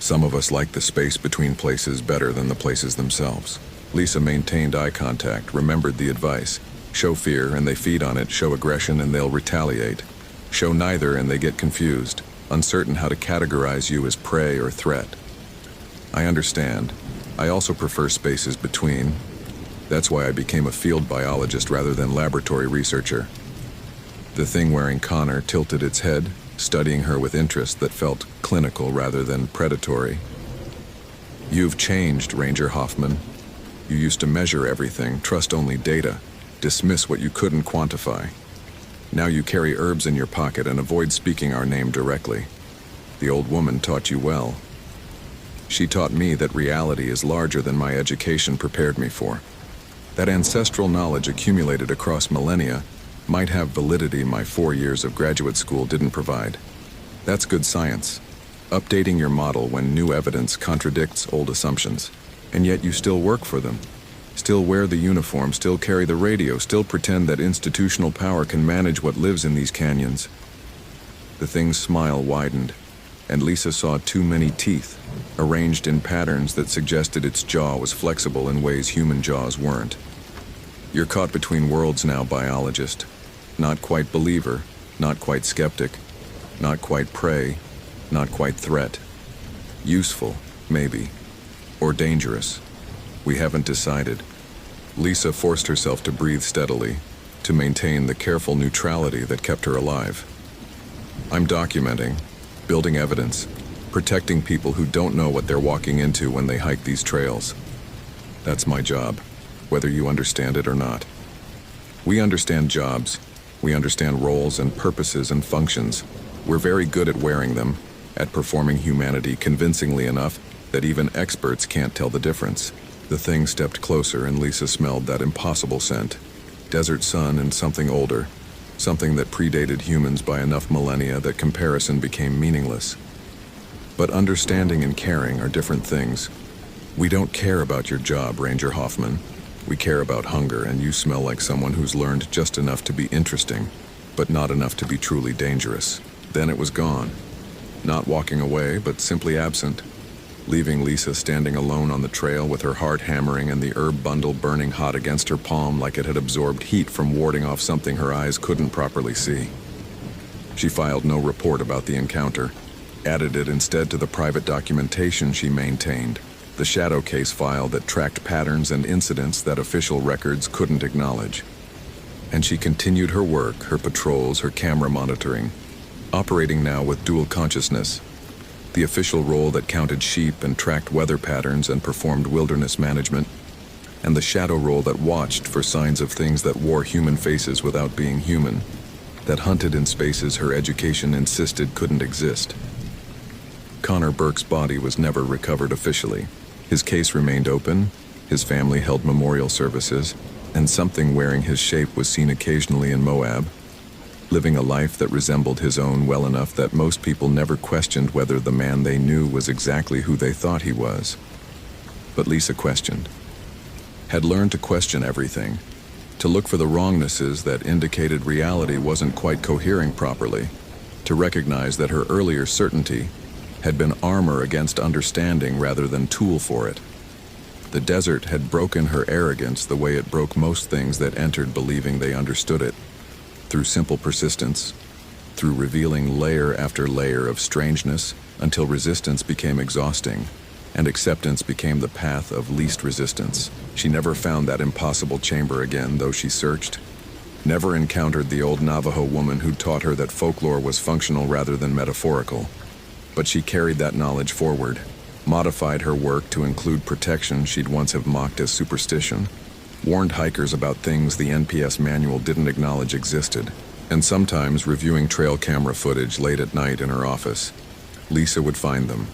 Some of us like the space between places better than the places themselves." Lisa maintained eye contact, remembered the advice. Show fear and they feed on it, show aggression and they'll retaliate. Show neither and they get confused, uncertain how to categorize you as prey or threat. "I understand. I also prefer spaces between. That's why I became a field biologist rather than laboratory researcher." The thing wearing Connor tilted its head, studying her with interest that felt clinical rather than predatory. "You've changed, Ranger Hoffman. You used to measure everything, trust only data, dismiss what you couldn't quantify. Now you carry herbs in your pocket and avoid speaking our name directly. The old woman taught you well. She taught me that reality is larger than my education prepared me for. That ancestral knowledge accumulated across millennia might have validity my 4 years of graduate school didn't provide. That's good science, updating your model when new evidence contradicts old assumptions. And yet you still work for them, still wear the uniform, still carry the radio, still pretend that institutional power can manage what lives in these canyons." The thing's smile widened, and Lisa saw too many teeth, arranged in patterns that suggested its jaw was flexible in ways human jaws weren't. "You're caught between worlds now, biologist. Not quite believer, not quite skeptic, not quite prey, not quite threat. Useful, maybe, or dangerous. We haven't decided." Lisa forced herself to breathe steadily, to maintain the careful neutrality that kept her alive. "I'm documenting, building evidence, protecting people who don't know what they're walking into when they hike these trails. That's my job, whether you understand it or not. We understand jobs. We understand roles and purposes and functions. We're very good at wearing them, at performing humanity convincingly enough that even experts can't tell the difference." The thing stepped closer and Lisa smelled that impossible scent. Desert sun and something older, something that predated humans by enough millennia that comparison became meaningless. But understanding and caring are different things. We don't care about your job, Ranger Hoffman. We care about hunger, and you smell like someone who's learned just enough to be interesting, but not enough to be truly dangerous. Then it was gone. Not walking away, but simply absent, leaving Lisa standing alone on the trail with her heart hammering and the herb bundle burning hot against her palm like it had absorbed heat from warding off something her eyes couldn't properly see. She filed no report about the encounter, added it instead to the private documentation she maintained, the shadow case file that tracked patterns and incidents that official records couldn't acknowledge. And she continued her work, her patrols, her camera monitoring, operating now with dual consciousness, the official role that counted sheep and tracked weather patterns and performed wilderness management, and the shadow role that watched for signs of things that wore human faces without being human, that hunted in spaces her education insisted couldn't exist. Connor Burke's body was never recovered officially. His case remained open, his family held memorial services, and something wearing his shape was seen occasionally in Moab, living a life that resembled his own well enough that most people never questioned whether the man they knew was exactly who they thought he was. But Lisa questioned. Had learned to question everything, to look for the wrongnesses that indicated reality wasn't quite cohering properly, to recognize that her earlier certainty had been armor against understanding rather than tool for it. The desert had broken her arrogance the way it broke most things that entered believing they understood it, through simple persistence, through revealing layer after layer of strangeness until resistance became exhausting, and acceptance became the path of least resistance. She never found that impossible chamber again, though she searched. Never encountered the old Navajo woman who taught her that folklore was functional rather than metaphorical. But she carried that knowledge forward, modified her work to include protection she'd once have mocked as superstition, warned hikers about things the NPS manual didn't acknowledge existed, and sometimes reviewing trail camera footage late at night in her office, Lisa would find them,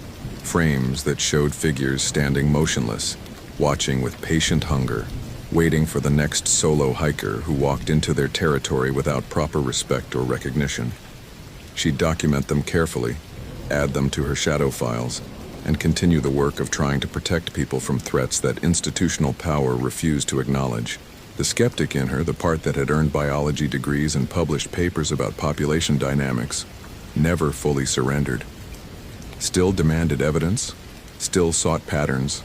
frames that showed figures standing motionless, watching with patient hunger, waiting for the next solo hiker who walked into their territory without proper respect or recognition. She'd document them carefully, add them to her shadow files, and continue the work of trying to protect people from threats that institutional power refused to acknowledge. The skeptic in her, the part that had earned biology degrees and published papers about population dynamics, never fully surrendered. Still demanded evidence, still sought patterns,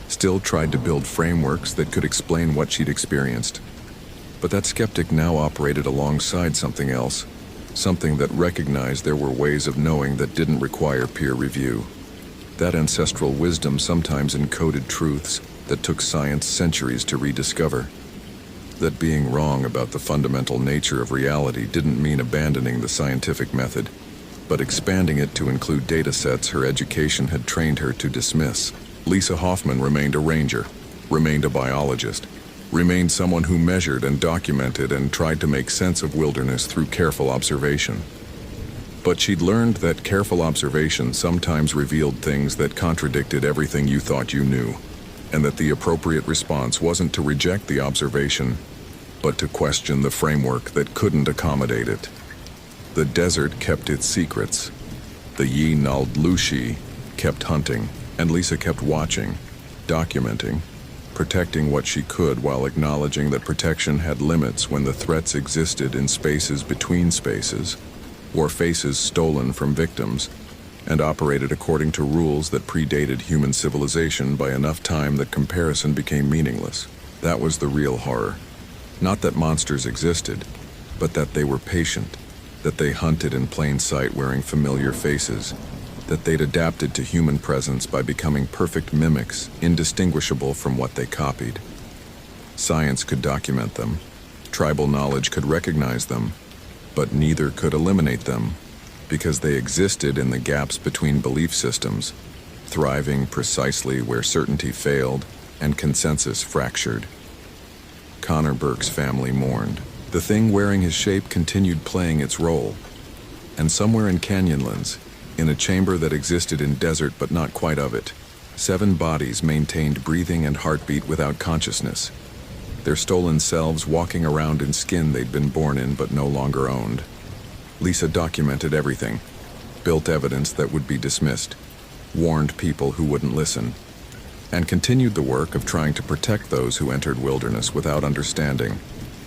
still tried to build frameworks that could explain what she'd experienced. But that skeptic now operated alongside something else, something that recognized there were ways of knowing that didn't require peer review. That ancestral wisdom sometimes encoded truths that took science centuries to rediscover. That being wrong about the fundamental nature of reality didn't mean abandoning the scientific method, but expanding it to include data sets her education had trained her to dismiss. Lisa Hoffman remained a ranger, remained a biologist, remained someone who measured and documented and tried to make sense of wilderness through careful observation. But she'd learned that careful observation sometimes revealed things that contradicted everything you thought you knew, and that the appropriate response wasn't to reject the observation, but to question the framework that couldn't accommodate it. The desert kept its secrets. The Yi Nald Lushi kept hunting, and Lisa kept watching, documenting, protecting what she could while acknowledging that protection had limits when the threats existed in spaces between spaces, or faces stolen from victims, and operated according to rules that predated human civilization by enough time that comparison became meaningless. That was the real horror. Not that monsters existed, but that they were patient, that they hunted in plain sight wearing familiar faces, that they'd adapted to human presence by becoming perfect mimics, indistinguishable from what they copied. Science could document them, tribal knowledge could recognize them, but neither could eliminate them, because they existed in the gaps between belief systems, thriving precisely where certainty failed and consensus fractured. Connor Burke's family mourned. The thing wearing his shape continued playing its role, and somewhere in Canyonlands, in a chamber that existed in desert but not quite of it, 7 bodies maintained breathing and heartbeat without consciousness, their stolen selves walking around in skin they'd been born in but no longer owned. Lisa documented everything, built evidence that would be dismissed, warned people who wouldn't listen. and continued the work of trying to protect those who entered wilderness without understanding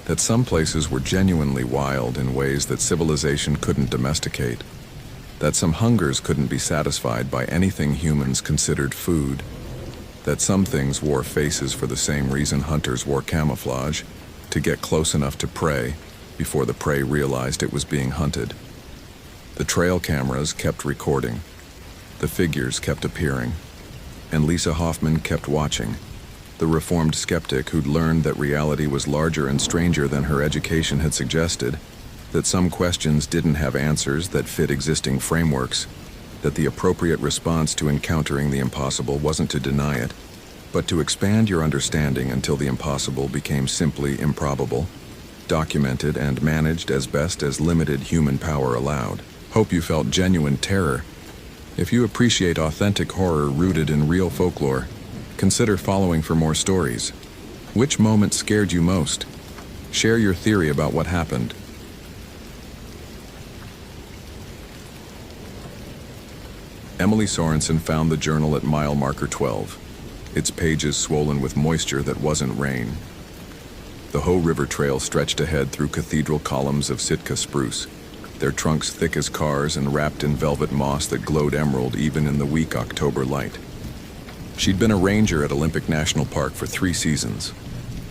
that some places were genuinely wild in ways that civilization couldn't domesticate, that some hungers couldn't be satisfied by anything humans considered food, that some things wore faces for the same reason hunters wore camouflage, to get close enough to prey before the prey realized it was being hunted. The trail cameras kept recording. The figures kept appearing. And Lisa Hoffman kept watching, the reformed skeptic who'd learned that reality was larger and stranger than her education had suggested, that some questions didn't have answers that fit existing frameworks, that the appropriate response to encountering the impossible wasn't to deny it, but to expand your understanding until the impossible became simply improbable, documented and managed as best as limited human power allowed. Hope you felt genuine terror. If you appreciate authentic horror rooted in real folklore, consider following for more stories. Which moment scared you most? Share your theory about what happened. Emily Sorensen found the journal at mile marker 12, its pages swollen with moisture that wasn't rain. The Hoh River Trail stretched ahead through cathedral columns of Sitka spruce, their trunks thick as cars and wrapped in velvet moss that glowed emerald even in the weak October light. She'd been a ranger at Olympic National Park for 3 seasons,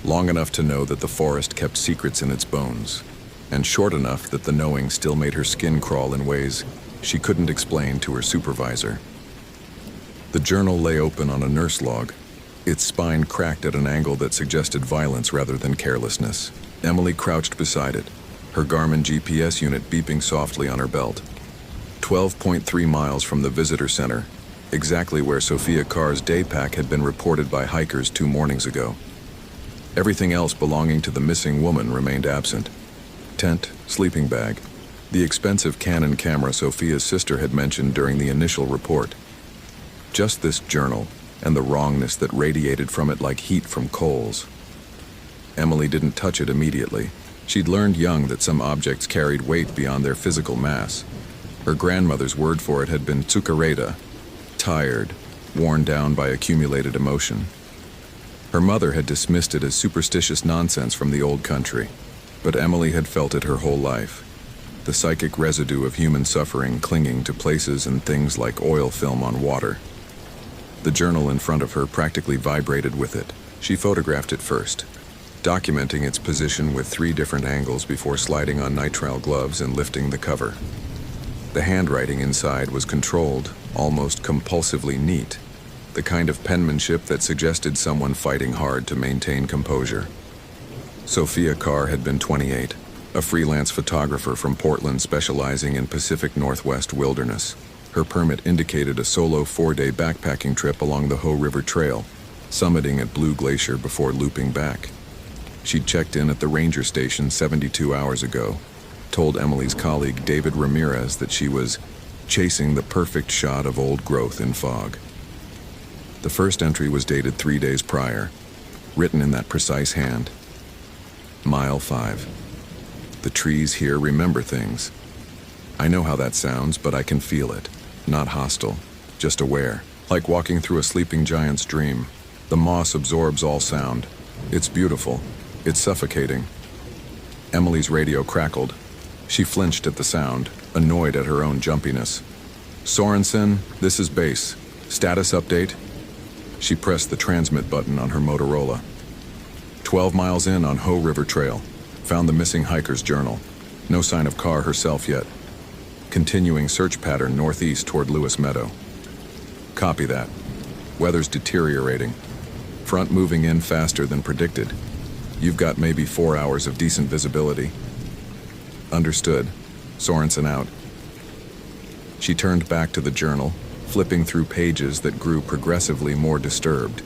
long enough to know that the forest kept secrets in its bones, and short enough that the knowing still made her skin crawl in ways she couldn't explain to her supervisor. The journal lay open on a nurse log, its spine cracked at an angle that suggested violence rather than carelessness. Emily crouched beside it, her Garmin GPS unit beeping softly on her belt. 12.3 miles from the visitor center, exactly where Sophia Carr's day pack had been reported by hikers 2 mornings ago. Everything else belonging to the missing woman remained absent. Tent, sleeping bag, the expensive Canon camera Sophia's sister had mentioned during the initial report. Just this journal, and the wrongness that radiated from it like heat from coals. Emily didn't touch it immediately. She'd learned young that some objects carried weight beyond their physical mass. Her grandmother's word for it had been tsukareda, tired, worn down by accumulated emotion. Her mother had dismissed it as superstitious nonsense from the old country, but Emily had felt it her whole life. The psychic residue of human suffering clinging to places and things like oil film on water. The journal in front of her practically vibrated with it. She photographed it first, documenting its position with 3 different angles before sliding on nitrile gloves and lifting the cover. The handwriting inside was controlled, almost compulsively neat, the kind of penmanship that suggested someone fighting hard to maintain composure. Sophia Carr had been 28, a freelance photographer from Portland specializing in Pacific Northwest wilderness. Her permit indicated a solo 4-day backpacking trip along the Hoh River Trail, summiting at Blue Glacier before looping back. She'd checked in at the ranger station 72 hours ago, told Emily's colleague David Ramirez that she was chasing the perfect shot of old growth in fog. The first entry was dated 3 days prior, written in that precise hand. Mile 5. The trees here remember things. I know how that sounds, but I can feel it. Not hostile, just aware. Like walking through a sleeping giant's dream. The moss absorbs all sound. It's beautiful. It's suffocating. Emily's radio crackled. She flinched at the sound, annoyed at her own jumpiness. Sorensen, this is base. Status update? She pressed the transmit button on her Motorola. 12 miles in on Hoh River Trail. Found the missing hiker's journal. No sign of Carr herself yet. Continuing search pattern northeast toward Lewis Meadow. Copy that. Weather's deteriorating. Front moving in faster than predicted. You've got maybe 4 hours of decent visibility. Understood. Sorensen out. She turned back to the journal, flipping through pages that grew progressively more disturbed.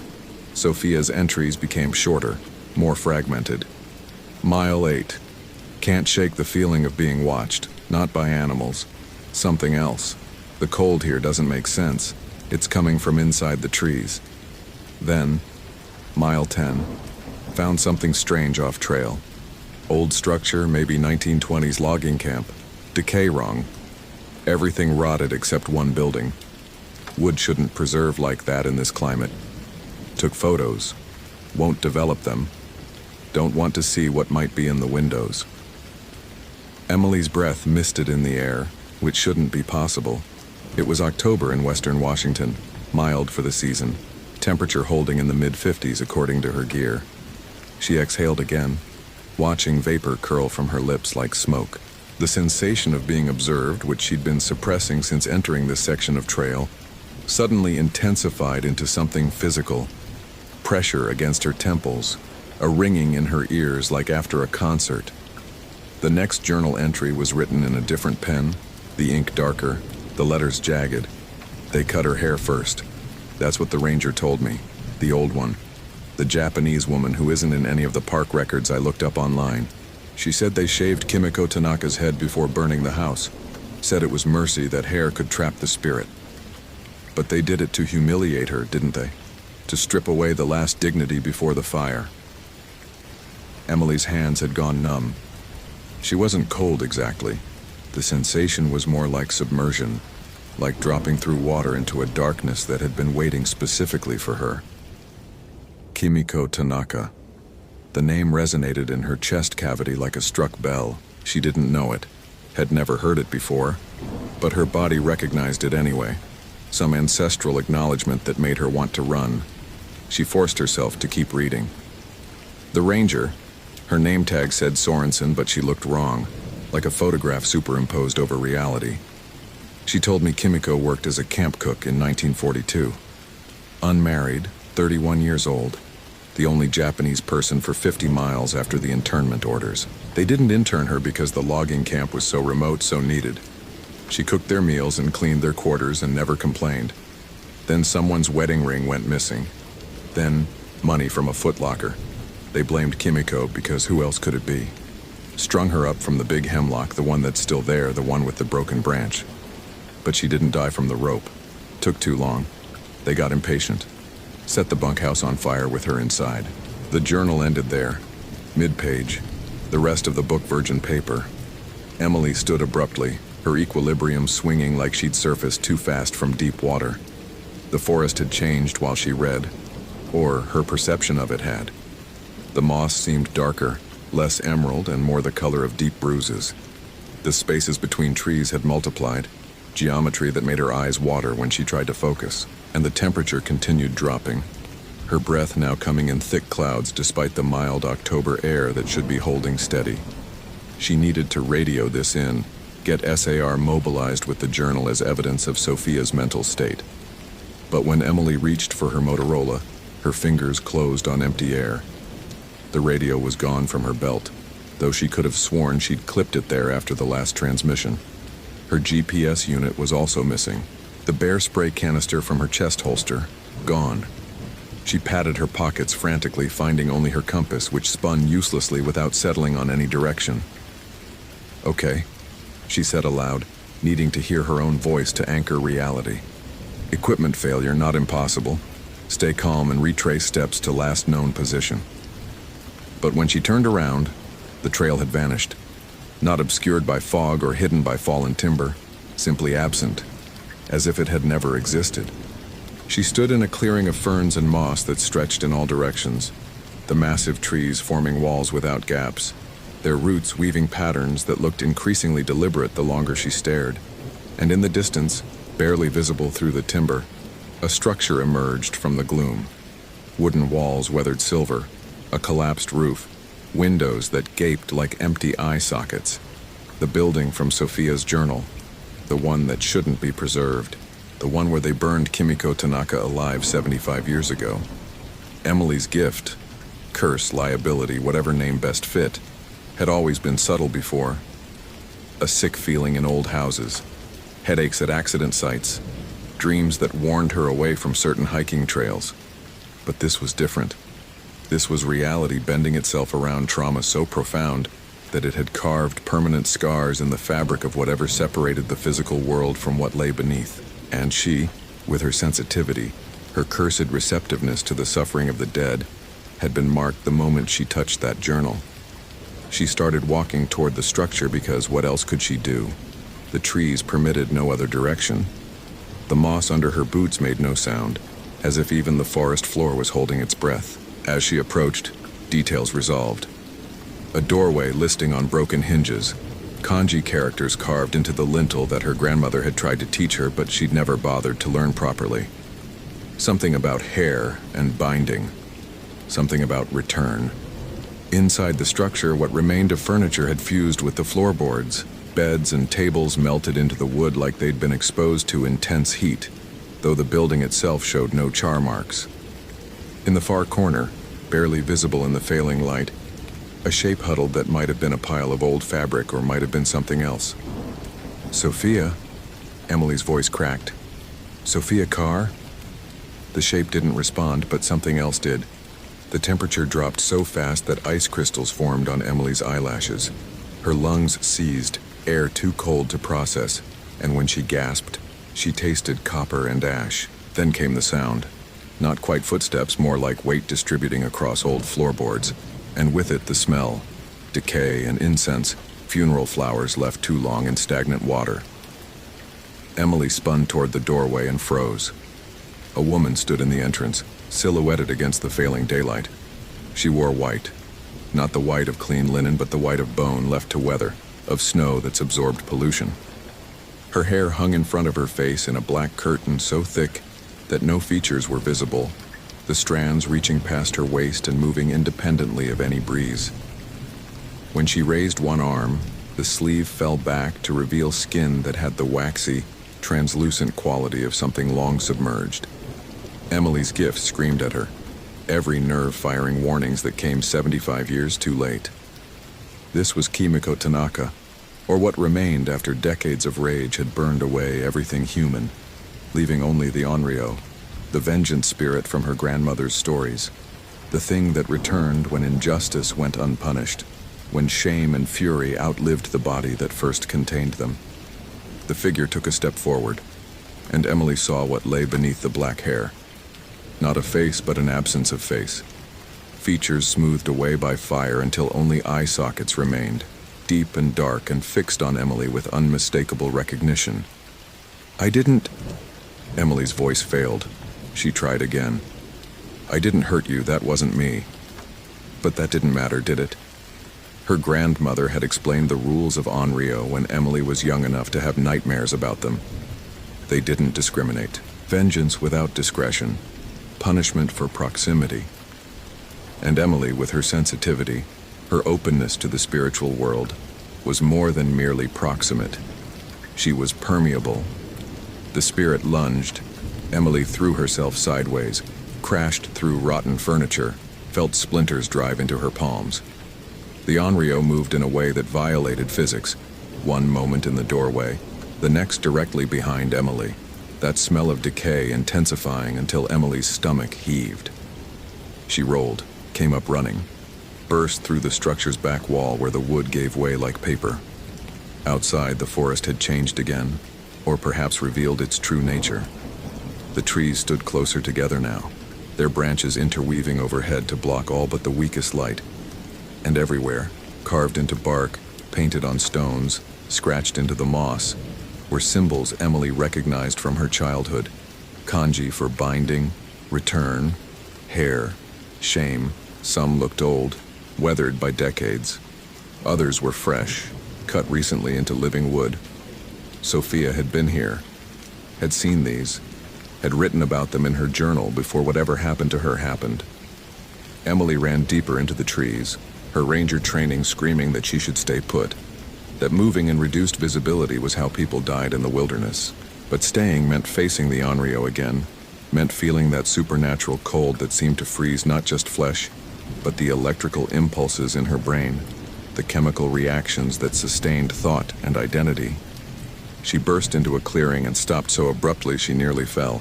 Sophia's entries became shorter, more fragmented. Mile 8. Can't shake the feeling of being watched, not by animals. Something else. The cold here doesn't make sense. It's coming from inside the trees. Then, mile 10. Found something strange off trail. Old structure, maybe 1920s logging camp. Decay wrong. Everything rotted except one building. Wood shouldn't preserve like that in this climate. Took photos. Won't develop them. Don't want to see what might be in the windows. Emily's breath misted in the air, which shouldn't be possible. It was October in western Washington, mild for the season, temperature holding in the mid-50s according to her gear. She exhaled again, watching vapor curl from her lips like smoke. The sensation of being observed, which she'd been suppressing since entering this section of trail, suddenly intensified into something physical. Pressure against her temples, a ringing in her ears like after a concert. The next journal entry was written in a different pen, the ink darker, the letters jagged. They cut her hair first. That's what the ranger told me, the old one. The Japanese woman who isn't in any of the park records I looked up online. She said they shaved Kimiko Tanaka's head before burning the house. Said it was mercy that hair could trap the spirit. But they did it to humiliate her, didn't they? To strip away the last dignity before the fire. Emily's hands had gone numb. She wasn't cold exactly. The sensation was more like submersion, like dropping through water into a darkness that had been waiting specifically for her. Kimiko Tanaka. The name resonated in her chest cavity like a struck bell. She didn't know it, had never heard it before, but her body recognized it anyway. Some ancestral acknowledgement that made her want to run. She forced herself to keep reading. The ranger, her name tag said Sorensen, but she looked wrong, like a photograph superimposed over reality. She told me Kimiko worked as a camp cook in 1942. Unmarried, 31 years old, the only Japanese person for 50 miles after the internment orders. They didn't intern her because the logging camp was so remote, so needed. She cooked their meals and cleaned their quarters and never complained. Then someone's wedding ring went missing. Then money from a footlocker. They blamed Kimiko because who else could it be? Strung her up from the big hemlock, the one that's still there, the one with the broken branch. But she didn't die from the rope. Took too long. They got impatient. Set the bunkhouse on fire with her inside. The journal ended there, mid-page, the rest of the book virgin paper. Emily stood abruptly, her equilibrium swinging like she'd surfaced too fast from deep water. The forest had changed while she read, or her perception of it had. The moss seemed darker, less emerald and more the color of deep bruises. The spaces between trees had multiplied, geometry that made her eyes water when she tried to focus, and the temperature continued dropping, her breath now coming in thick clouds despite the mild October air that should be holding steady. She needed to radio this in, get SAR mobilized with the journal as evidence of Sophia's mental state. But when Emily reached for her Motorola, her fingers closed on empty air. The radio was gone from her belt, though she could have sworn she'd clipped it there after the last transmission. Her GPS unit was also missing. The bear spray canister from her chest holster, gone. She patted her pockets frantically, finding only her compass, which spun uselessly without settling on any direction. Okay, she said aloud, needing to hear her own voice to anchor reality. Equipment failure, not impossible. Stay calm and retrace steps to last known position. But when she turned around, the trail had vanished. Not obscured by fog or hidden by fallen timber, simply absent, as if it had never existed. She stood in a clearing of ferns and moss that stretched in all directions, the massive trees forming walls without gaps, their roots weaving patterns that looked increasingly deliberate the longer she stared. And in the distance, barely visible through the timber, a structure emerged from the gloom. Wooden walls weathered silver, a collapsed roof, windows that gaped like empty eye sockets. The building from Sophia's journal, the one that shouldn't be preserved, the one where they burned Kimiko Tanaka alive 75 years ago. Emily's gift, curse, liability, whatever name best fit, had always been subtle before. A sick feeling in old houses, headaches at accident sites, dreams that warned her away from certain hiking trails. But this was different. This was reality bending itself around trauma so profound that it had carved permanent scars in the fabric of whatever separated the physical world from what lay beneath. And she, with her sensitivity, her cursed receptiveness to the suffering of the dead, had been marked the moment she touched that journal. She started walking toward the structure because what else could she do? The trees permitted no other direction. The moss under her boots made no sound. as if even the forest floor was holding its breath. As she approached, details resolved. A doorway listing on broken hinges, kanji characters carved into the lintel that her grandmother had tried to teach her but she'd never bothered to learn properly. Something about hair and binding. Something about return. Inside the structure, what remained of furniture had fused with the floorboards. Beds and tables melted into the wood like they'd been exposed to intense heat, though the building itself showed no char marks. In the far corner, barely visible in the failing light, a shape huddled that might have been a pile of old fabric or might have been something else. Sophia? Emily's voice cracked. Sophia Carr? The shape didn't respond, but something else did. The temperature dropped so fast that ice crystals formed on Emily's eyelashes. Her lungs seized, air too cold to process, and when she gasped, she tasted copper and ash. Then came the sound. Not quite footsteps, more like weight distributing across old floorboards, and with it the smell. Decay and incense, funeral flowers left too long in stagnant water. Emily spun toward the doorway and froze. A woman stood in the entrance, silhouetted against the failing daylight. She wore white. Not the white of clean linen, but the white of bone left to weather, of snow that's absorbed pollution. Her hair hung in front of her face in a black curtain so thick that no features were visible, the strands reaching past her waist and moving independently of any breeze. When she raised one arm, the sleeve fell back to reveal skin that had the waxy, translucent quality of something long submerged. Emily's gift screamed at her, every nerve firing warnings that came 75 years too late. This was Kimiko Tanaka, or what remained after decades of rage had burned away everything human, leaving only the Onryo, the vengeance spirit from her grandmother's stories, the thing that returned when injustice went unpunished, when shame and fury outlived the body that first contained them. The figure took a step forward, and Emily saw what lay beneath the black hair. Not a face, but an absence of face. Features smoothed away by fire until only eye sockets remained, deep and dark and fixed on Emily with unmistakable recognition. I didn't... Emily's voice failed. She tried again. I didn't hurt you, that wasn't me. But that didn't matter, did it? Her grandmother had explained the rules of Onryo when Emily was young enough to have nightmares about them. They didn't discriminate. Vengeance without discretion. Punishment for proximity. And Emily, with her sensitivity, her openness to the spiritual world, was more than merely proximate. She was permeable. The spirit lunged. Emily threw herself sideways, crashed through rotten furniture, felt splinters drive into her palms. The Onryo moved in a way that violated physics, one moment in the doorway, the next directly behind Emily, that smell of decay intensifying until Emily's stomach heaved. She rolled, came up running, burst through the structure's back wall where the wood gave way like paper. Outside, the forest had changed again, or perhaps revealed its true nature. The trees stood closer together now, their branches interweaving overhead to block all but the weakest light. And everywhere, carved into bark, painted on stones, scratched into the moss, were symbols Emily recognized from her childhood. Kanji for binding, return, hair, shame. Some looked old, weathered by decades. Others were fresh, cut recently into living wood. Sophia had been here, had seen these, had written about them in her journal before whatever happened to her happened. Emily ran deeper into the trees, her ranger training screaming that she should stay put, that moving in reduced visibility was how people died in the wilderness. But staying meant facing the Onryo again, meant feeling that supernatural cold that seemed to freeze not just flesh, but the electrical impulses in her brain, the chemical reactions that sustained thought and identity. She burst into a clearing and stopped so abruptly she nearly fell.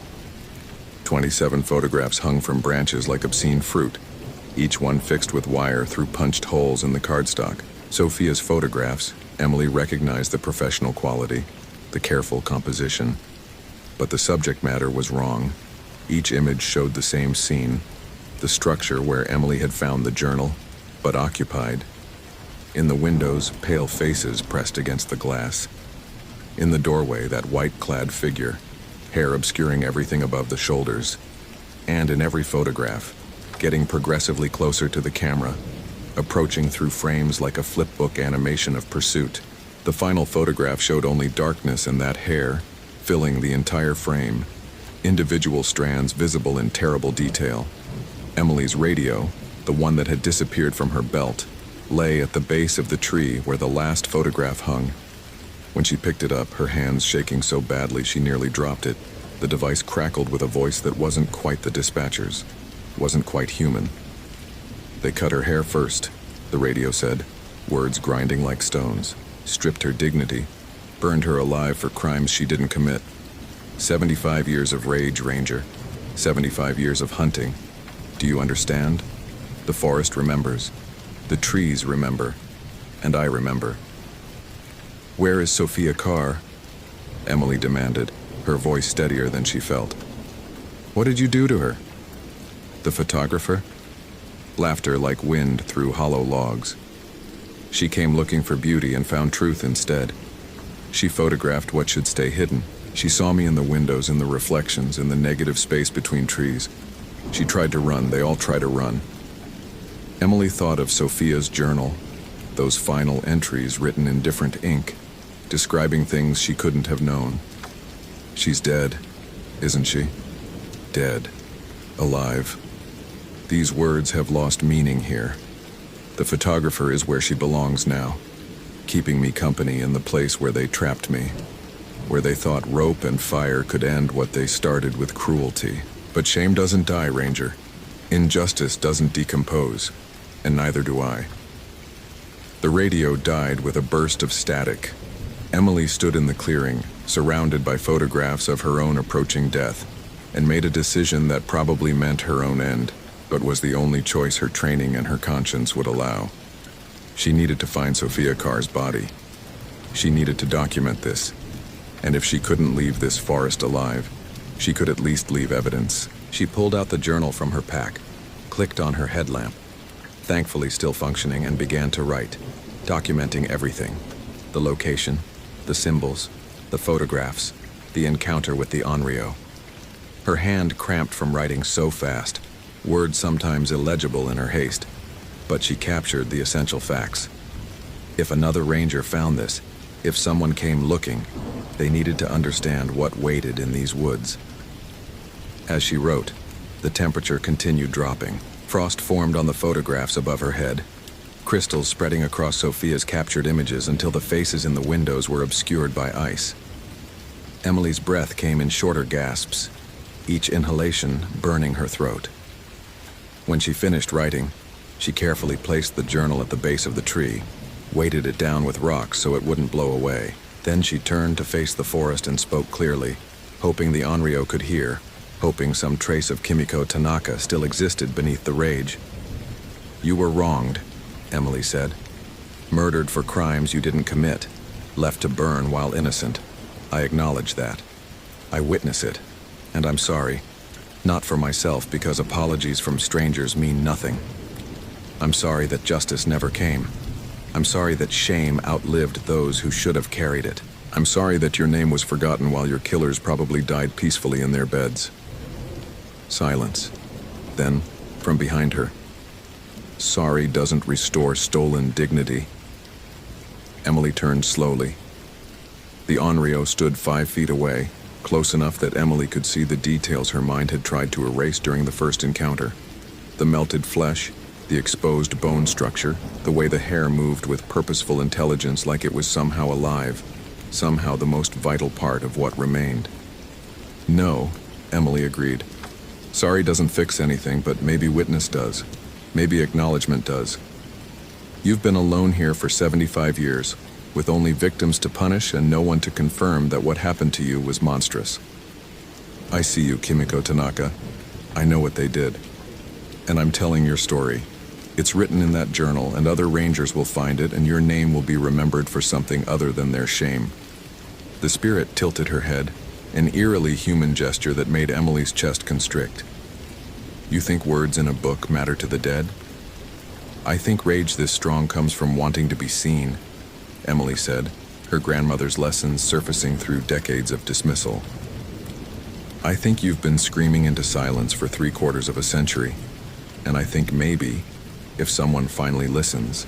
27 photographs hung from branches like obscene fruit, each one fixed with wire through punched holes in the cardstock. Sophia's photographs, Emily recognized the professional quality, the careful composition. But the subject matter was wrong. Each image showed the same scene, the structure where Emily had found the journal, but occupied. In the windows, pale faces pressed against the glass. In the doorway, that white-clad figure, hair obscuring everything above the shoulders. and in every photograph, getting progressively closer to the camera, approaching through frames like a flipbook animation of pursuit. The final photograph showed only darkness and that hair, filling the entire frame, individual strands visible in terrible detail. Emily's radio, the one that had disappeared from her belt, lay at the base of the tree where the last photograph hung. When she picked it up, her hands shaking so badly she nearly dropped it, the device crackled with a voice that wasn't quite the dispatcher's, wasn't quite human. They cut her hair first, the radio said, words grinding like stones, stripped her dignity, burned her alive for crimes she didn't commit. 75 years of rage, Ranger. 75 years of hunting. Do you understand? The forest remembers. The trees remember. And I remember. Where is Sophia Carr? Emily demanded, her voice steadier than she felt. What did you do to her? The photographer? Laughter like wind through hollow logs. She came looking for beauty and found truth instead. She photographed what should stay hidden. She saw me in the windows, in the reflections, in the negative space between trees. She tried to run. They all try to run. Emily thought of Sophia's journal, those final entries written in different ink, describing things she couldn't have known. She's dead, isn't she? Dead. Alive. These words have lost meaning here. The photographer is where she belongs now, keeping me company in the place where they trapped me, where they thought rope and fire could end what they started with cruelty. But shame doesn't die, Ranger. Injustice doesn't decompose, and neither do I. The radio died with a burst of static. Emily stood in the clearing, surrounded by photographs of her own approaching death, and made a decision that probably meant her own end, but was the only choice her training and her conscience would allow. She needed to find Sophia Carr's body. She needed to document this, and if she couldn't leave this forest alive, she could at least leave evidence. She pulled out the journal from her pack, clicked on her headlamp, thankfully still functioning, and began to write, documenting everything. The location, the symbols, the photographs, the encounter with the Onryo. Her hand cramped from writing so fast, words sometimes illegible in her haste, but she captured the essential facts. If another ranger found this, if someone came looking, they needed to understand what waited in these woods. As she wrote, the temperature continued dropping. Frost formed on the photographs above her head, crystals spreading across Sophia's captured images until the faces in the windows were obscured by ice. Emily's breath came in shorter gasps, each inhalation burning her throat. When she finished writing, she carefully placed the journal at the base of the tree, weighted it down with rocks so it wouldn't blow away. Then she turned to face the forest and spoke clearly, hoping the Onryo could hear, hoping some trace of Kimiko Tanaka still existed beneath the rage. You were wronged, Emily said. Murdered for crimes you didn't commit, left to burn while innocent. I acknowledge that. I witness it, and I'm sorry. Not for myself, because apologies from strangers mean nothing. I'm sorry that justice never came. I'm sorry that shame outlived those who should have carried it. I'm sorry that your name was forgotten while your killers probably died peacefully in their beds. Silence. Then, from behind her, sorry doesn't restore stolen dignity. Emily turned slowly. The Onryo stood 5 feet away, close enough that Emily could see the details her mind had tried to erase during the first encounter. The melted flesh, the exposed bone structure, the way the hair moved with purposeful intelligence like it was somehow alive, somehow the most vital part of what remained. No, Emily agreed. Sorry doesn't fix anything, but maybe witness does. Maybe acknowledgement does. You've been alone here for 75 years, with only victims to punish and no one to confirm that what happened to you was monstrous. I see you, Kimiko Tanaka. I know what they did. And I'm telling your story. It's written in that journal, and other rangers will find it, and your name will be remembered for something other than their shame. The spirit tilted her head, an eerily human gesture that made Emily's chest constrict. You think words in a book matter to the dead? I think rage this strong comes from wanting to be seen, Emily said, her grandmother's lessons surfacing through decades of dismissal. I think you've been screaming into silence for 3/4 of a century, and I think maybe, if someone finally listens,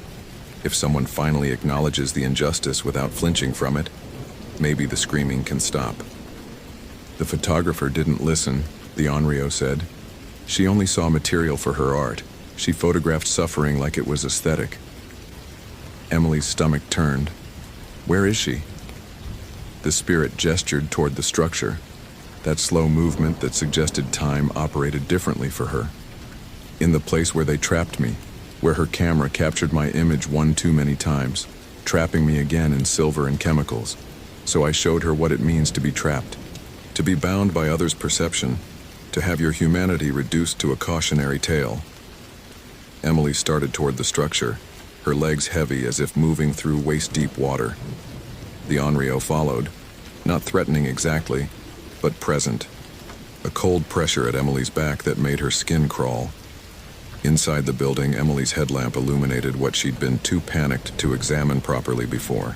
if someone finally acknowledges the injustice without flinching from it, maybe the screaming can stop. The photographer didn't listen, the Onryo said. She only saw material for her art. She photographed suffering like it was aesthetic. Emily's stomach turned. Where is she? The spirit gestured toward the structure. That slow movement that suggested time operated differently for her. In the place where they trapped me, where her camera captured my image one too many times, trapping me again in silver and chemicals. So I showed her what it means to be trapped, to be bound by others' perception, to have your humanity reduced to a cautionary tale. Emily started toward the structure, her legs heavy as if moving through waist-deep water. The Onryo followed, not threatening exactly, but present. A cold pressure at Emily's back that made her skin crawl. Inside the building, Emily's headlamp illuminated what she'd been too panicked to examine properly before.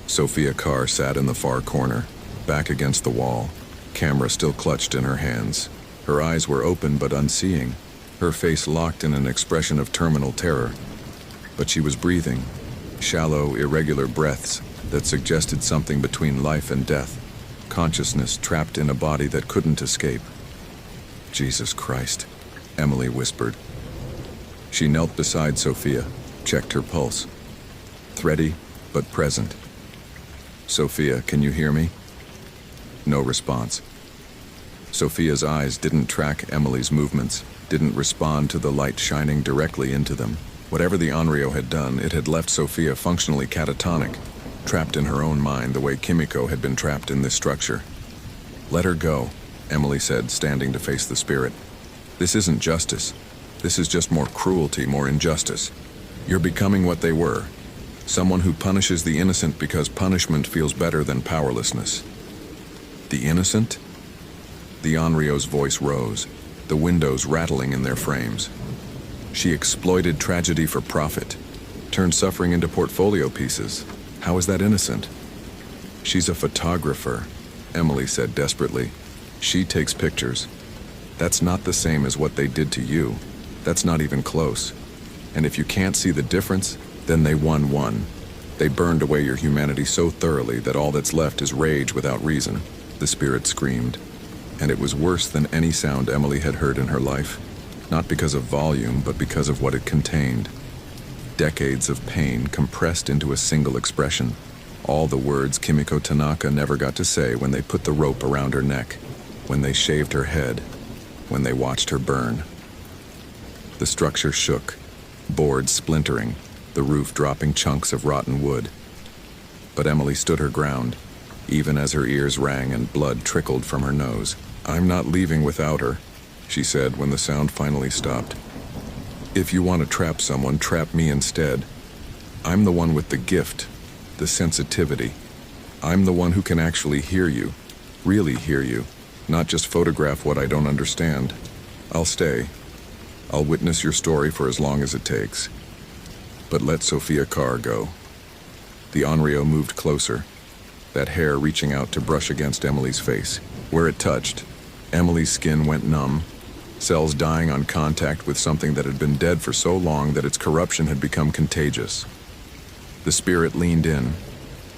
Sophia Carr sat in the far corner, back against the wall, camera still clutched in her hands. Her eyes were open but unseeing, her face locked in an expression of terminal terror. But she was breathing, shallow, irregular breaths that suggested something between life and death, consciousness trapped in a body that couldn't escape. Jesus Christ, Emily whispered. She knelt beside Sophia, checked her pulse. Thready, but present. Sophia, can you hear me? No response. Sophia's eyes didn't track Emily's movements, didn't respond to the light shining directly into them. Whatever the Onryo had done, it had left Sophia functionally catatonic, trapped in her own mind the way Kimiko had been trapped in this structure. Let her go, Emily said, standing to face the spirit. This isn't justice. This is just more cruelty, more injustice. You're becoming what they were. Someone who punishes the innocent because punishment feels better than powerlessness. The innocent? The Onryo's voice rose, the windows rattling in their frames. She exploited tragedy for profit, turned suffering into portfolio pieces. How is that innocent? She's a photographer, Emily said desperately. She takes pictures. That's not the same as what they did to you. That's not even close. And if you can't see the difference, then they won. They burned away your humanity so thoroughly that all that's left is rage without reason, the spirit screamed. And it was worse than any sound Emily had heard in her life. Not because of volume, but because of what it contained. Decades of pain compressed into a single expression. All the words Kimiko Tanaka never got to say when they put the rope around her neck, when they shaved her head, when they watched her burn. The structure shook, boards splintering, the roof dropping chunks of rotten wood. But Emily stood her ground, even as her ears rang and blood trickled from her nose. I'm not leaving without her, she said when the sound finally stopped. If you want to trap someone, trap me instead. I'm the one with the gift, the sensitivity. I'm the one who can actually hear you, really hear you, not just photograph what I don't understand. I'll stay. I'll witness your story for as long as it takes. But let Sophia Carr go. The Onryo moved closer, that hair reaching out to brush against Emily's face. Where it touched, Emily's skin went numb, cells dying on contact with something that had been dead for so long that its corruption had become contagious. The spirit leaned in,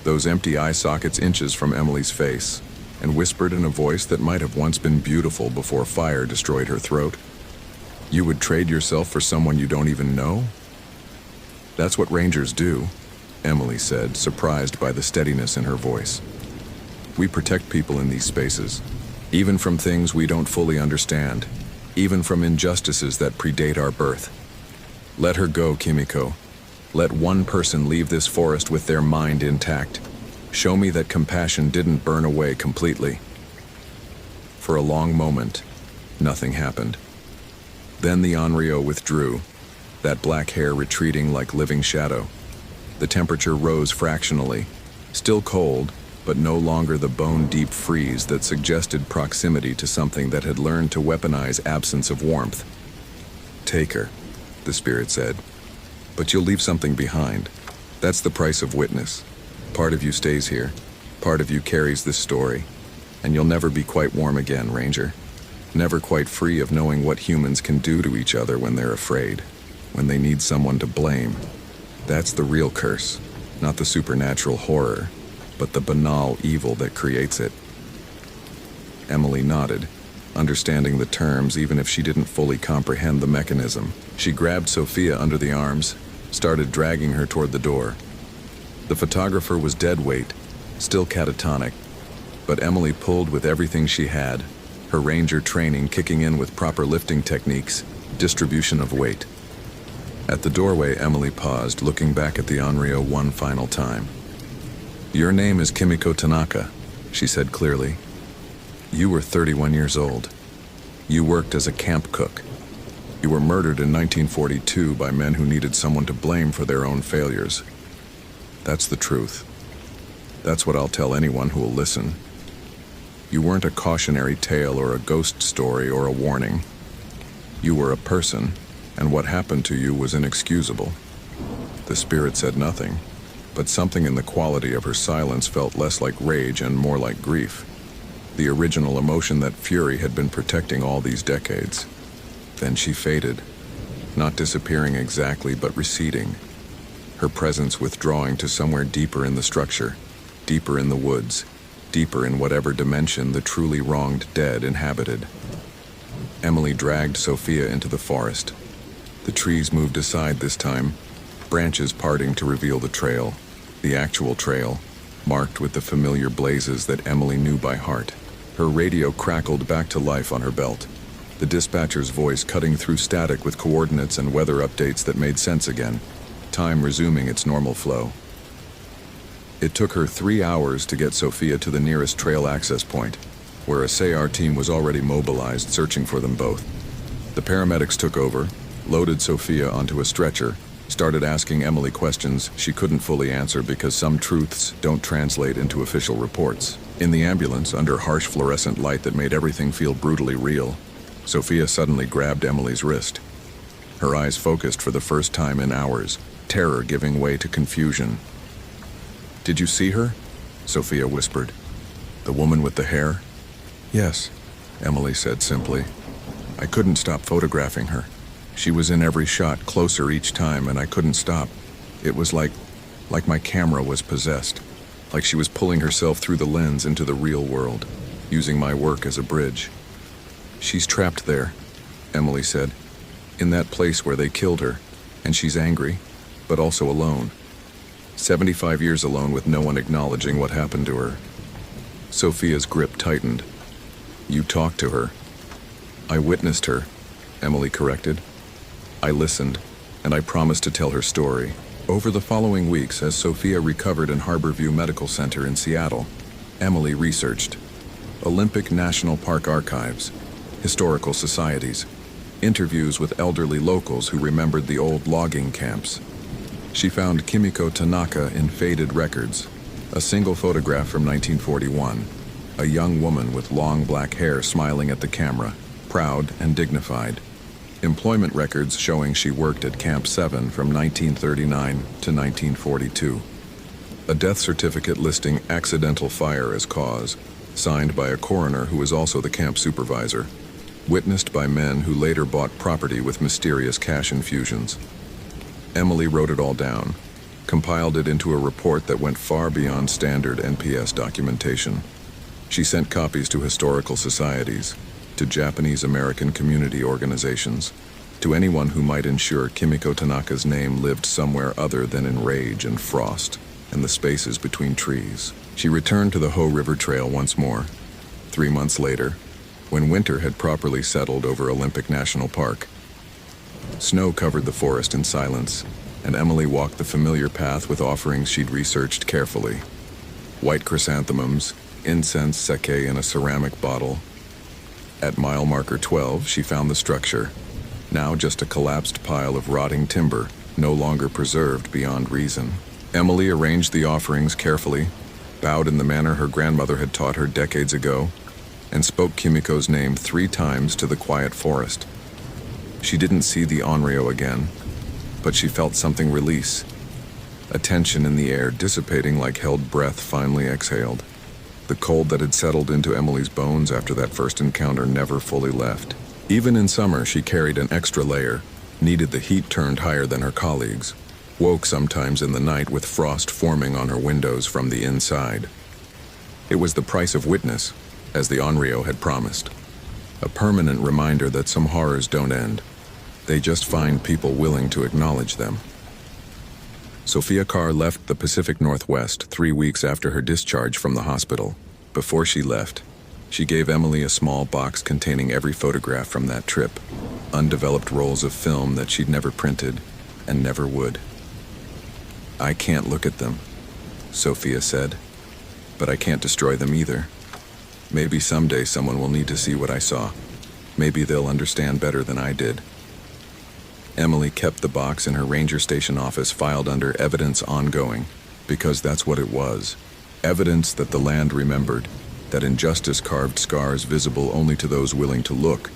those empty eye sockets inches from Emily's face, and whispered in a voice that might have once been beautiful before fire destroyed her throat. You would trade yourself for someone you don't even know? That's what Rangers do, Emily said, surprised by the steadiness in her voice. We protect people in these spaces, even from things we don't fully understand, even from injustices that predate our birth. Let her go, Kimiko. Let one person leave this forest with their mind intact. Show me that compassion didn't burn away completely. For a long moment, nothing happened. Then the Onryo withdrew, that black hair retreating like living shadow. The temperature rose fractionally, still cold, but no longer the bone-deep freeze that suggested proximity to something that had learned to weaponize absence of warmth. Take her, the spirit said. But you'll leave something behind. That's the price of witness. Part of you stays here. Part of you carries this story. And you'll never be quite warm again, Ranger. Never quite free of knowing what humans can do to each other when they're afraid, when they need someone to blame. That's the real curse, not the supernatural horror, but the banal evil that creates it. Emily nodded, understanding the terms even if she didn't fully comprehend the mechanism. She grabbed Sophia under the arms, started dragging her toward the door. The photographer was dead weight, still catatonic, but Emily pulled with everything she had, her ranger training kicking in with proper lifting techniques, distribution of weight. At the doorway, Emily paused, looking back at the Onryo one final time. "Your name is Kimiko Tanaka," she said clearly. "You were 31 years old. You worked as a camp cook. You were murdered in 1942 by men who needed someone to blame for their own failures. That's the truth. That's what I'll tell anyone who will listen. You weren't a cautionary tale or a ghost story or a warning. You were a person, and what happened to you was inexcusable." The spirit said nothing, but something in the quality of her silence felt less like rage and more like grief. The original emotion that Fury had been protecting all these decades. Then she faded, not disappearing exactly, but receding, her presence withdrawing to somewhere deeper in the structure, deeper in the woods, deeper in whatever dimension the truly wronged dead inhabited. Emily dragged Sophia into the forest. The trees moved aside this time, branches parting to reveal the trail, the actual trail, marked with the familiar blazes that Emily knew by heart. Her radio crackled back to life on her belt, the dispatcher's voice cutting through static with coordinates and weather updates that made sense again, time resuming its normal flow. It took her 3 hours to get Sophia to the nearest trail access point, where a SAR team was already mobilized searching for them both. The paramedics took over, loaded Sophia onto a stretcher, started asking Emily questions she couldn't fully answer because some truths don't translate into official reports. In the ambulance, under harsh fluorescent light that made everything feel brutally real, Sophia suddenly grabbed Emily's wrist. Her eyes focused for the first time in hours, terror giving way to confusion. "Did you see her?" Sophia whispered. "The woman with the hair?" "Yes," Emily said simply. "I couldn't stop photographing her. She was in every shot, closer each time, and I couldn't stop. It was like my camera was possessed, like she was pulling herself through the lens into the real world, using my work as a bridge." "She's trapped there," Emily said, "in that place where they killed her, and she's angry, but also alone. 75 years alone with no one acknowledging what happened to her." Sophia's grip tightened. "You talked to her." "I witnessed her," Emily corrected. "I listened, and I promised to tell her story." Over the following weeks, as Sophia recovered in Harborview Medical Center in Seattle, Emily researched Olympic National Park archives, historical societies, interviews with elderly locals who remembered the old logging camps. She found Kimiko Tanaka in faded records, a single photograph from 1941, a young woman with long black hair smiling at the camera, proud and dignified. Employment records showing she worked at Camp 7 from 1939 to 1942. A death certificate listing accidental fire as cause, signed by a coroner who was also the camp supervisor, witnessed by men who later bought property with mysterious cash infusions. Emily wrote it all down, compiled it into a report that went far beyond standard NPS documentation. She sent copies to historical societies, to Japanese American community organizations, to anyone who might ensure Kimiko Tanaka's name lived somewhere other than in rage and frost and the spaces between trees. She returned to the Hoh River Trail once more, 3 months later, when winter had properly settled over Olympic National Park. Snow covered the forest in silence, and Emily walked the familiar path with offerings she'd researched carefully. White chrysanthemums, incense sake in a ceramic bottle. At mile marker 12, she found the structure, now just a collapsed pile of rotting timber, no longer preserved beyond reason. Emily arranged the offerings carefully, bowed in the manner her grandmother had taught her decades ago, and spoke Kimiko's name 3 times to the quiet forest. She didn't see the Onryo again, but she felt something release, a tension in the air dissipating like held breath finally exhaled. The cold that had settled into Emily's bones after that first encounter never fully left. Even in summer, she carried an extra layer, needed the heat turned higher than her colleagues, woke sometimes in the night with frost forming on her windows from the inside. It was the price of witness, as the Onryo had promised. A permanent reminder that some horrors don't end. They just find people willing to acknowledge them. Sophia Carr left the Pacific Northwest 3 weeks after her discharge from the hospital. Before she left, she gave Emily a small box containing every photograph from that trip, undeveloped rolls of film that she'd never printed and never would. "I can't look at them," Sophia said, "but I can't destroy them either. Maybe someday someone will need to see what I saw. Maybe they'll understand better than I did." Emily kept the box in her ranger station office filed under evidence ongoing, because that's what it was. Evidence that the land remembered, that injustice carved scars visible only to those willing to look,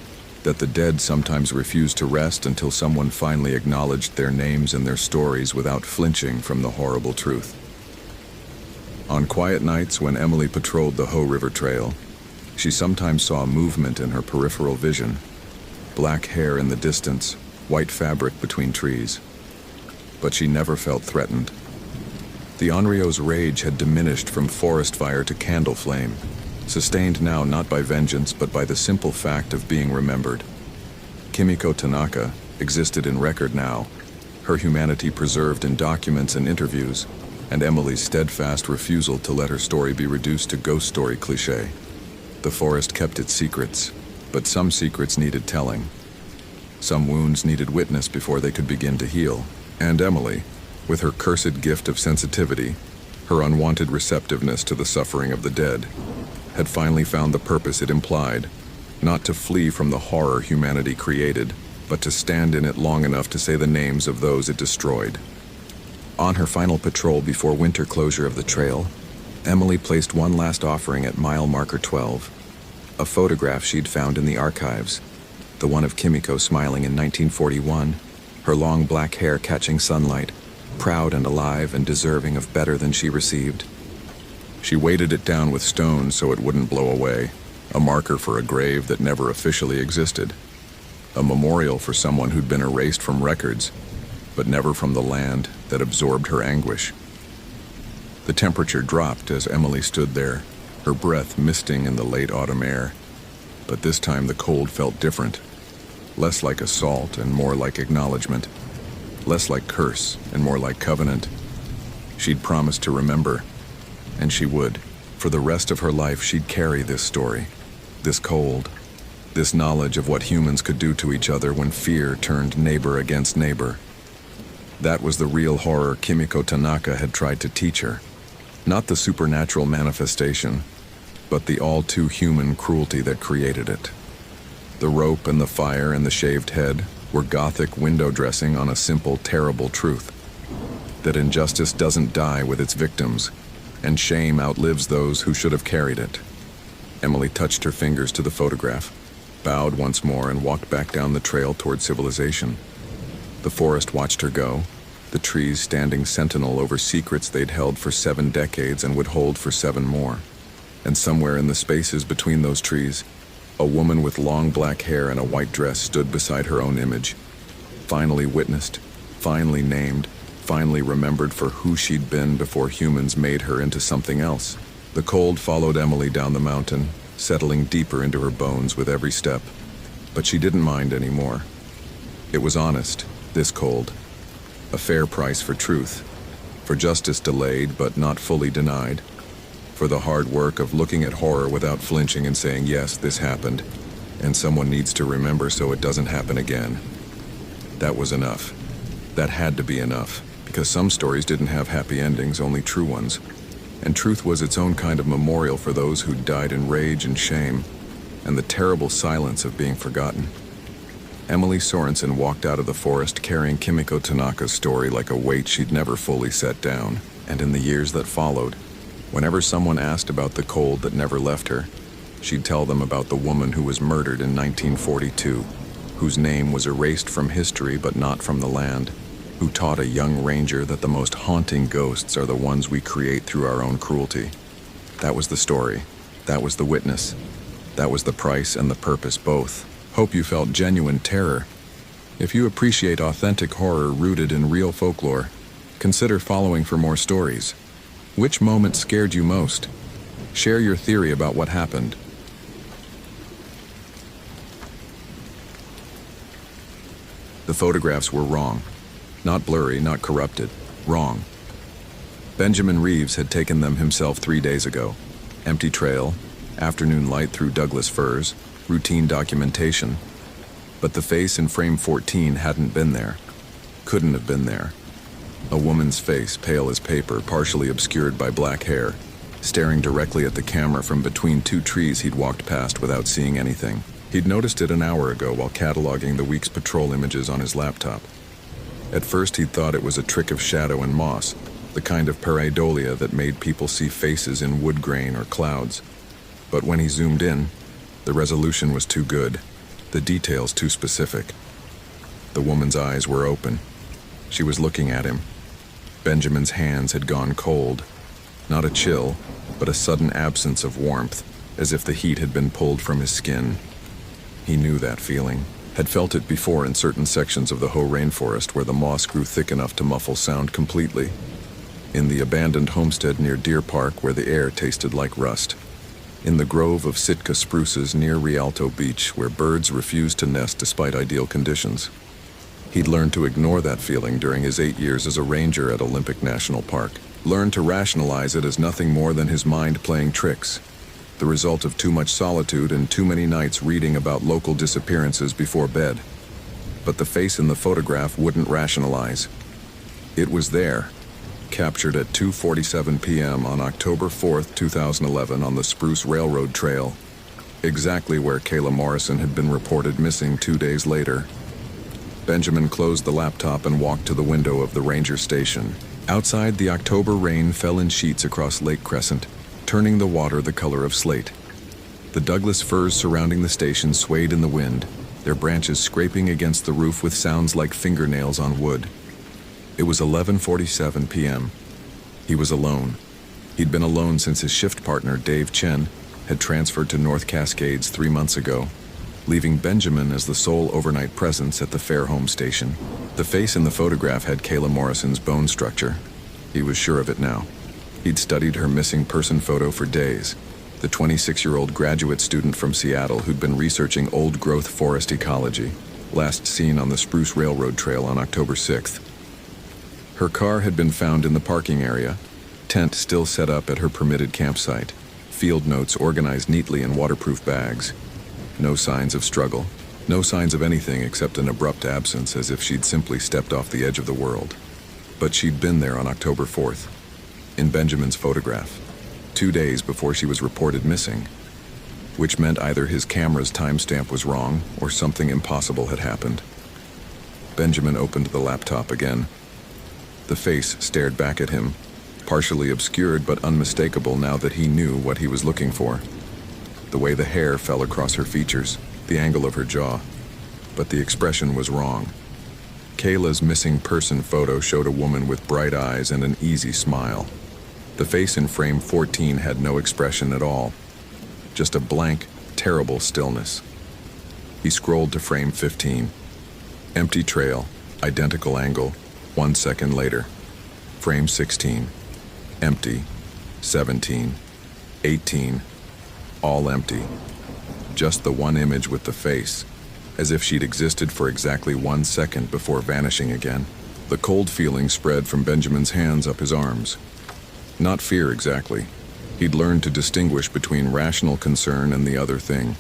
that the dead sometimes refused to rest until someone finally acknowledged their names and their stories without flinching from the horrible truth. On quiet nights when Emily patrolled the Hoh River Trail, she sometimes saw movement in her peripheral vision. Black hair in the distance, white fabric between trees. But she never felt threatened. The Onryo's rage had diminished from forest fire to candle flame, sustained now not by vengeance but by the simple fact of being remembered. Kimiko Tanaka existed in record now, her humanity preserved in documents and interviews, and Emily's steadfast refusal to let her story be reduced to ghost story cliché. The forest kept its secrets, but some secrets needed telling. Some wounds needed witness before they could begin to heal. And Emily, with her cursed gift of sensitivity, her unwanted receptiveness to the suffering of the dead, had finally found the purpose it implied, not to flee from the horror humanity created, but to stand in it long enough to say the names of those it destroyed. On her final patrol before winter closure of the trail, Emily placed one last offering at mile marker 12, a photograph she'd found in the archives, the one of Kimiko smiling in 1941, her long black hair catching sunlight, proud and alive and deserving of better than she received. She weighted it down with stones so it wouldn't blow away, a marker for a grave that never officially existed, a memorial for someone who'd been erased from records, but never from the land that absorbed her anguish. The temperature dropped as Emily stood there, her breath misting in the late autumn air. But this time the cold felt different, less like assault and more like acknowledgement, less like curse and more like covenant. She'd promised to remember, and she would. For the rest of her life she'd carry this story, this cold, this knowledge of what humans could do to each other when fear turned neighbor against neighbor. That was the real horror Kimiko Tanaka had tried to teach her. Not the supernatural manifestation, but the all-too-human cruelty that created it. The rope and the fire and the shaved head were Gothic window dressing on a simple, terrible truth. That injustice doesn't die with its victims, and shame outlives those who should have carried it. Emily touched her fingers to the photograph, bowed once more and walked back down the trail toward civilization. The forest watched her go, the trees standing sentinel over secrets they'd held for 7 decades and would hold for 7 more. And somewhere in the spaces between those trees, a woman with long black hair and a white dress stood beside her own image, finally witnessed, finally named, finally remembered for who she'd been before humans made her into something else. The cold followed Emily down the mountain, settling deeper into her bones with every step. But she didn't mind anymore. It was honest, this cold. A fair price for truth, for justice delayed but not fully denied, for the hard work of looking at horror without flinching and saying, yes, this happened, and someone needs to remember so it doesn't happen again. That was enough. That had to be enough, because some stories didn't have happy endings, only true ones. And truth was its own kind of memorial for those who died in rage and shame, and the terrible silence of being forgotten. Emily Sorensen walked out of the forest carrying Kimiko Tanaka's story like a weight she'd never fully set down, and in the years that followed, whenever someone asked about the cold that never left her, she'd tell them about the woman who was murdered in 1942, whose name was erased from history but not from the land, who taught a young ranger that the most haunting ghosts are the ones we create through our own cruelty. That was the story. That was the witness. That was the price and the purpose both. Hope you felt genuine terror. If you appreciate authentic horror rooted in real folklore, consider following for more stories. Which moment scared you most? Share your theory about what happened. The photographs were wrong. Not blurry, not corrupted. Wrong. Benjamin Reeves had taken them himself 3 days ago. Empty trail, afternoon light through Douglas firs, routine documentation. But the face in frame 14 hadn't been there. Couldn't have been there. A woman's face, pale as paper, partially obscured by black hair, staring directly at the camera from between two trees he'd walked past without seeing anything. He'd noticed it an hour ago while cataloging the week's patrol images on his laptop. At first he'd thought it was a trick of shadow and moss, the kind of pareidolia that made people see faces in wood grain or clouds. But when he zoomed in, the resolution was too good, the details too specific. The woman's eyes were open. She was looking at him. Benjamin's hands had gone cold. Not a chill, but a sudden absence of warmth, as if the heat had been pulled from his skin. He knew that feeling, had felt it before in certain sections of the Hoh rainforest where the moss grew thick enough to muffle sound completely. In the abandoned homestead near Deer Park where the air tasted like rust. In the grove of Sitka spruces near Rialto Beach where birds refused to nest despite ideal conditions. He'd learned to ignore that feeling during his 8 years as a ranger at Olympic National Park. Learned to rationalize it as nothing more than his mind playing tricks. The result of too much solitude and too many nights reading about local disappearances before bed. But the face in the photograph wouldn't rationalize. It was there, captured at 2:47 p.m. on October 4th, 2011 on the Spruce Railroad Trail, exactly where Kayla Morrison had been reported missing 2 days later. Benjamin closed the laptop and walked to the window of the ranger station. Outside, the October rain fell in sheets across Lake Crescent, turning the water the color of slate. The Douglas firs surrounding the station swayed in the wind, their branches scraping against the roof with sounds like fingernails on wood. It was 11:47 p.m. He was alone. He'd been alone since his shift partner, Dave Chen, had transferred to North Cascades 3 months ago, leaving Benjamin as the sole overnight presence at the Fairholme station. The face in the photograph had Kayla Morrison's bone structure. He was sure of it now. He'd studied her missing person photo for days. The 26-year-old graduate student from Seattle who'd been researching old-growth forest ecology, last seen on the Spruce Railroad Trail on October 6th. Her car had been found in the parking area, tent still set up at her permitted campsite, field notes organized neatly in waterproof bags. No signs of struggle, no signs of anything except an abrupt absence as if she'd simply stepped off the edge of the world. But she'd been there on October 4th, in Benjamin's photograph, 2 days before she was reported missing, which meant either his camera's timestamp was wrong or something impossible had happened. Benjamin opened the laptop again. The face stared back at him, partially obscured but unmistakable now that he knew what he was looking for. The way the hair fell across her features, the angle of her jaw. But the expression was wrong. Kayla's missing person photo showed a woman with bright eyes and an easy smile. The face in frame 14 had no expression at all. Just a blank, terrible stillness. He scrolled to frame 15. Empty trail, identical angle, 1 second later. Frame 16. Empty. 17. 18. All empty. Just the one image with the face, as if she'd existed for exactly 1 second before vanishing again. The cold feeling spread from Benjamin's hands up his arms. Not fear exactly. He'd learned to distinguish between rational concern and the other thing,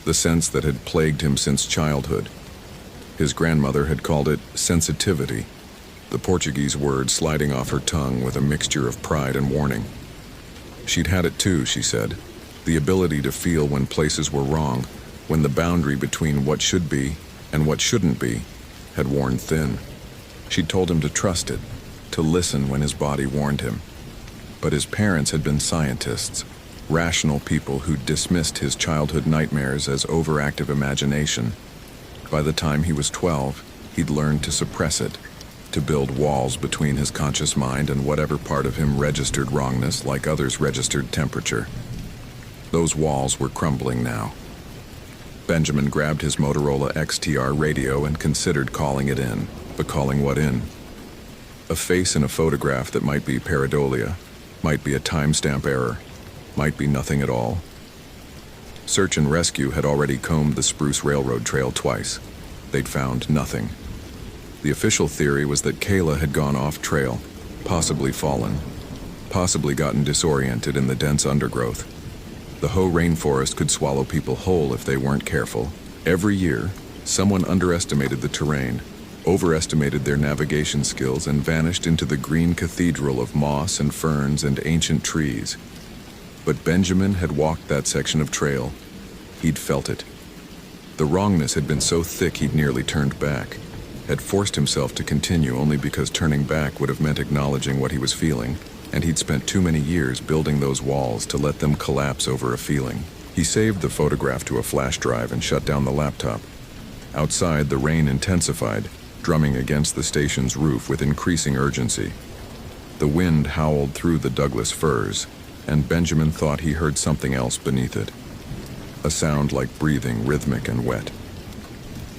the sense that had plagued him since childhood. His grandmother had called it sensitivity, the Portuguese word sliding off her tongue with a mixture of pride and warning. She'd had it too, she said. The ability to feel when places were wrong, when the boundary between what should be and what shouldn't be had worn thin. She'd told him to trust it, to listen when his body warned him. But his parents had been scientists, rational people who dismissed his childhood nightmares as overactive imagination. By the time he was 12, he'd learned to suppress it, to build walls between his conscious mind and whatever part of him registered wrongness, like others registered temperature. Those walls were crumbling now. Benjamin grabbed his Motorola XTR radio and considered calling it in, but calling what in? A face in a photograph that might be pareidolia, might be a timestamp error, might be nothing at all. Search and rescue had already combed the Spruce Railroad Trail twice. They'd found nothing. The official theory was that Kayla had gone off trail, possibly fallen, possibly gotten disoriented in the dense undergrowth. The Hoh rainforest could swallow people whole if they weren't careful. Every year, someone underestimated the terrain, overestimated their navigation skills, and vanished into the green cathedral of moss and ferns and ancient trees. But Benjamin had walked that section of trail. He'd felt it. The wrongness had been so thick he'd nearly turned back, had forced himself to continue only because turning back would have meant acknowledging what he was feeling, and he'd spent too many years building those walls to let them collapse over a feeling. He saved the photograph to a flash drive and shut down the laptop. Outside, the rain intensified, drumming against the station's roof with increasing urgency. The wind howled through the Douglas firs, and Benjamin thought he heard something else beneath it. A sound like breathing, rhythmic and wet.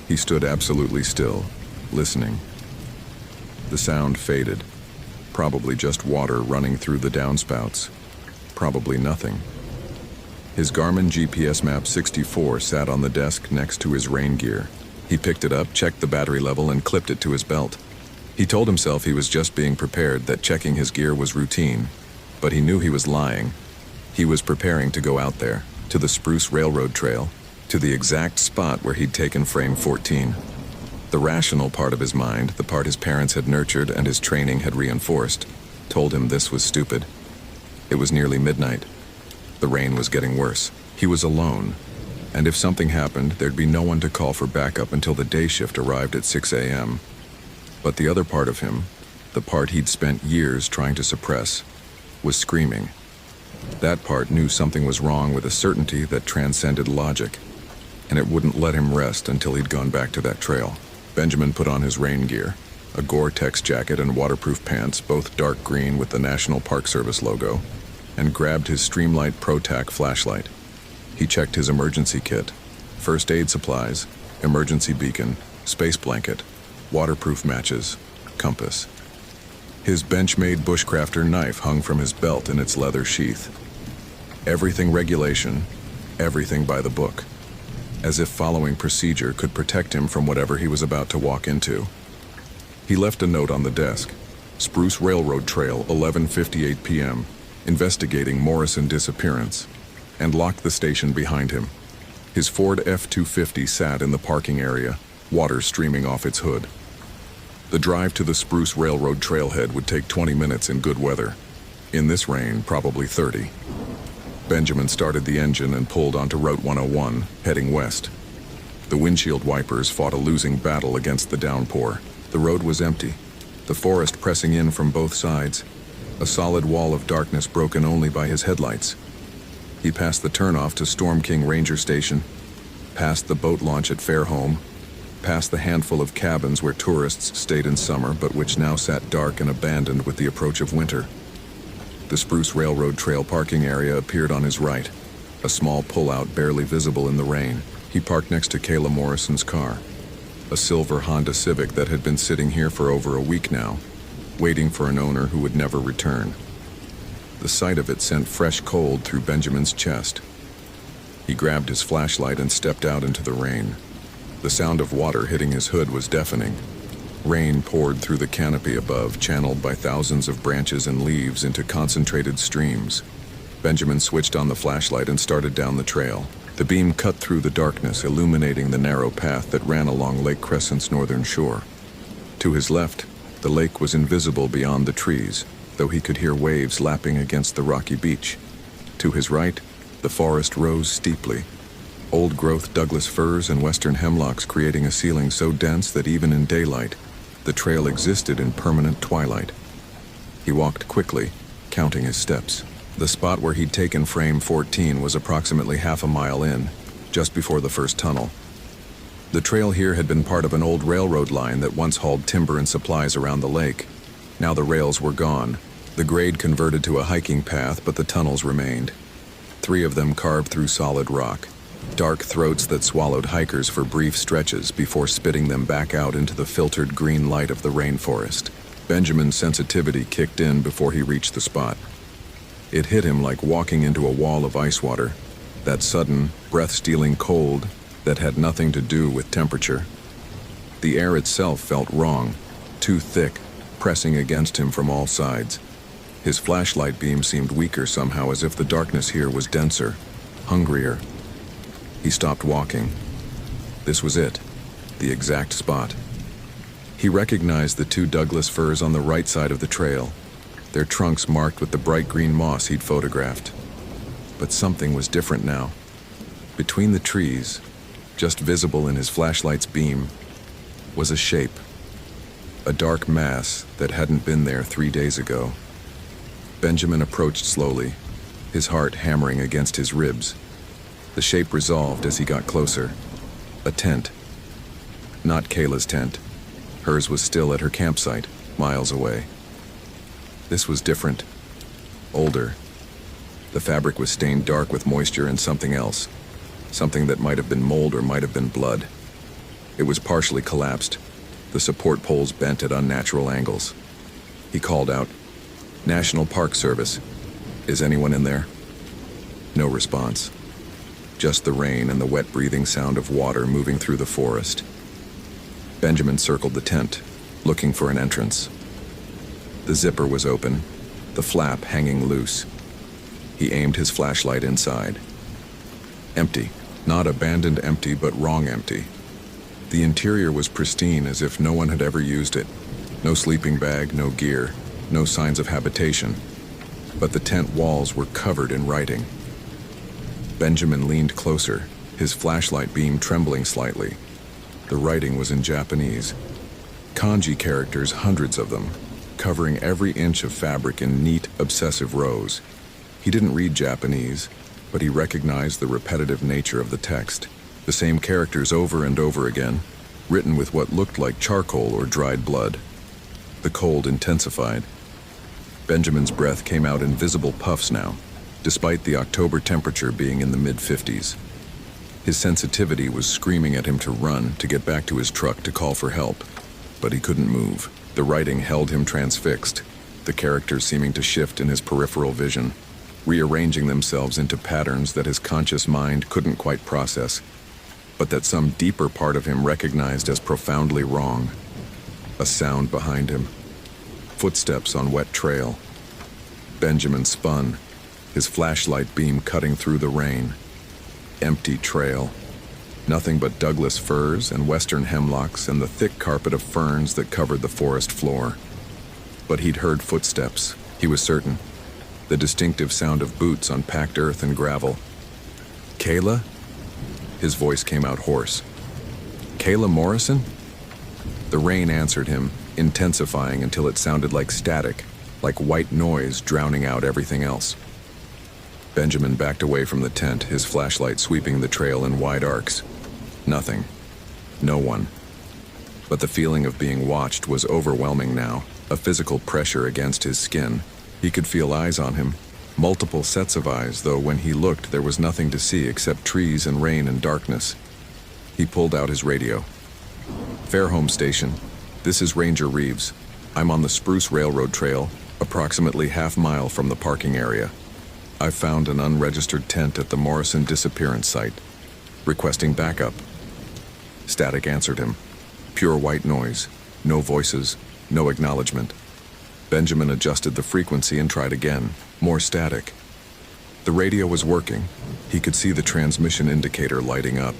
He stood absolutely still, listening. The sound faded. Probably just water running through the downspouts. Probably nothing. His Garmin GPS Map 64 sat on the desk next to his rain gear. He picked it up, checked the battery level, and clipped it to his belt. He told himself he was just being prepared, that checking his gear was routine. But he knew he was lying. He was preparing to go out there, to the Spruce Railroad Trail, to the exact spot where he'd taken frame 14. The rational part of his mind, the part his parents had nurtured and his training had reinforced, told him this was stupid. It was nearly midnight. The rain was getting worse. He was alone, and if something happened, there'd be no one to call for backup until the day shift arrived at 6 a.m. But the other part of him, the part he'd spent years trying to suppress, was screaming. That part knew something was wrong with a certainty that transcended logic, and it wouldn't let him rest until he'd gone back to that trail. Benjamin put on his rain gear, a Gore-Tex jacket and waterproof pants, both dark green with the National Park Service logo, and grabbed his Streamlight ProTac flashlight. He checked his emergency kit, first aid supplies, emergency beacon, space blanket, waterproof matches, compass. His Benchmade bushcrafter knife hung from his belt in its leather sheath. Everything regulation, everything by the book, as if following procedure could protect him from whatever he was about to walk into. He left a note on the desk. Spruce Railroad Trail, 11:58 p.m., investigating Morrison disappearance, and locked the station behind him. His Ford F-250 sat in the parking area, water streaming off its hood. The drive to the Spruce Railroad trailhead would take 20 minutes in good weather. In this rain, probably 30. Benjamin started the engine and pulled onto Route 101, heading west. The windshield wipers fought a losing battle against the downpour. The road was empty, the forest pressing in from both sides, a solid wall of darkness broken only by his headlights. He passed the turnoff to Storm King Ranger Station, past the boat launch at Fairholme, past the handful of cabins where tourists stayed in summer but which now sat dark and abandoned with the approach of winter. The Spruce Railroad Trail parking area appeared on his right, a small pullout barely visible in the rain. He parked next to Kayla Morrison's car, a silver Honda Civic that had been sitting here for over a week now, waiting for an owner who would never return. The sight of it sent fresh cold through Benjamin's chest. He grabbed his flashlight and stepped out into the rain. The sound of water hitting his hood was deafening. Rain poured through the canopy above, channeled by thousands of branches and leaves into concentrated streams. Benjamin switched on the flashlight and started down the trail. The beam cut through the darkness, illuminating the narrow path that ran along Lake Crescent's northern shore. To his left, the lake was invisible beyond the trees, though he could hear waves lapping against the rocky beach. To his right, the forest rose steeply, old-growth Douglas firs and western hemlocks creating a ceiling so dense that even in daylight, the trail existed in permanent twilight. He walked quickly, counting his steps. The spot where he'd taken frame 14 was approximately half a mile in, just before the first tunnel. The trail here had been part of an old railroad line that once hauled timber and supplies around the lake. Now the rails were gone. The grade converted to a hiking path, but the tunnels remained. 3 of them carved through solid rock. Dark throats that swallowed hikers for brief stretches before spitting them back out into the filtered green light of the rainforest. Benjamin's sensitivity kicked in before he reached the spot. It hit him like walking into a wall of ice water, that sudden, breath-stealing cold that had nothing to do with temperature. The air itself felt wrong, too thick, pressing against him from all sides. His flashlight beam seemed weaker somehow, as if the darkness here was denser, hungrier. He stopped walking. This was it, the exact spot. He recognized the 2 Douglas firs on the right side of the trail, their trunks marked with the bright green moss he'd photographed. But something was different now. Between the trees, just visible in his flashlight's beam, was a shape. A dark mass that hadn't been there 3 days ago. Benjamin approached slowly, his heart hammering against his ribs. The shape resolved as he got closer. A tent. Not Kayla's tent. Hers was still at her campsite, miles away. This was different. Older. The fabric was stained dark with moisture and something else. Something that might have been mold or might have been blood. It was partially collapsed, the support poles bent at unnatural angles. He called out, "National Park Service. Is anyone in there?" No response. Just the rain and the wet breathing sound of water moving through the forest. Benjamin circled the tent, looking for an entrance. The zipper was open, the flap hanging loose. He aimed his flashlight inside. Empty. Not abandoned empty, but wrong empty. The interior was pristine, as if no one had ever used it. No sleeping bag, no gear, no signs of habitation. But the tent walls were covered in writing. Benjamin leaned closer, his flashlight beam trembling slightly. The writing was in Japanese. Kanji characters, hundreds of them, covering every inch of fabric in neat, obsessive rows. He didn't read Japanese, but he recognized the repetitive nature of the text. The same characters over and over again, written with what looked like charcoal or dried blood. The cold intensified. Benjamin's breath came out in visible puffs now, despite the October temperature being in the mid-50s. His sensitivity was screaming at him to run, to get back to his truck, to call for help. But he couldn't move. The writing held him transfixed, the characters seeming to shift in his peripheral vision, rearranging themselves into patterns that his conscious mind couldn't quite process, but that some deeper part of him recognized as profoundly wrong. A sound behind him. Footsteps on wet trail. Benjamin spun, his flashlight beam cutting through the rain. Empty trail. Nothing but Douglas firs and western hemlocks and the thick carpet of ferns that covered the forest floor. But he'd heard footsteps, he was certain. The distinctive sound of boots on packed earth and gravel. "Kayla?" His voice came out hoarse. "Kayla Morrison?" The rain answered him, intensifying until it sounded like static, like white noise drowning out everything else. Benjamin backed away from the tent, his flashlight sweeping the trail in wide arcs. Nothing. No one. But the feeling of being watched was overwhelming now, a physical pressure against his skin. He could feel eyes on him, multiple sets of eyes, though when he looked there was nothing to see except trees and rain and darkness. He pulled out his radio. "Fairholme Station. This is Ranger Reeves. I'm on the Spruce Railroad Trail, approximately half-mile from the parking area. I've found an unregistered tent at the Morrison disappearance site. Requesting backup." Static answered him. Pure white noise. No voices. No acknowledgement. Benjamin adjusted the frequency and tried again. More static. The radio was working. He could see the transmission indicator lighting up.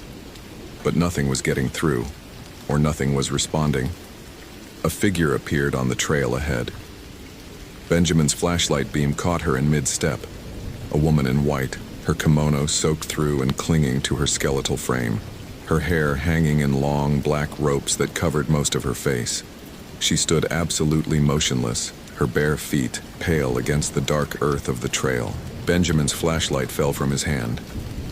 But nothing was getting through, or nothing was responding. A figure appeared on the trail ahead. Benjamin's flashlight beam caught her in mid-step. A woman in white, her kimono soaked through and clinging to her skeletal frame, her hair hanging in long black ropes that covered most of her face. She stood absolutely motionless, her bare feet pale against the dark earth of the trail. Benjamin's flashlight fell from his hand.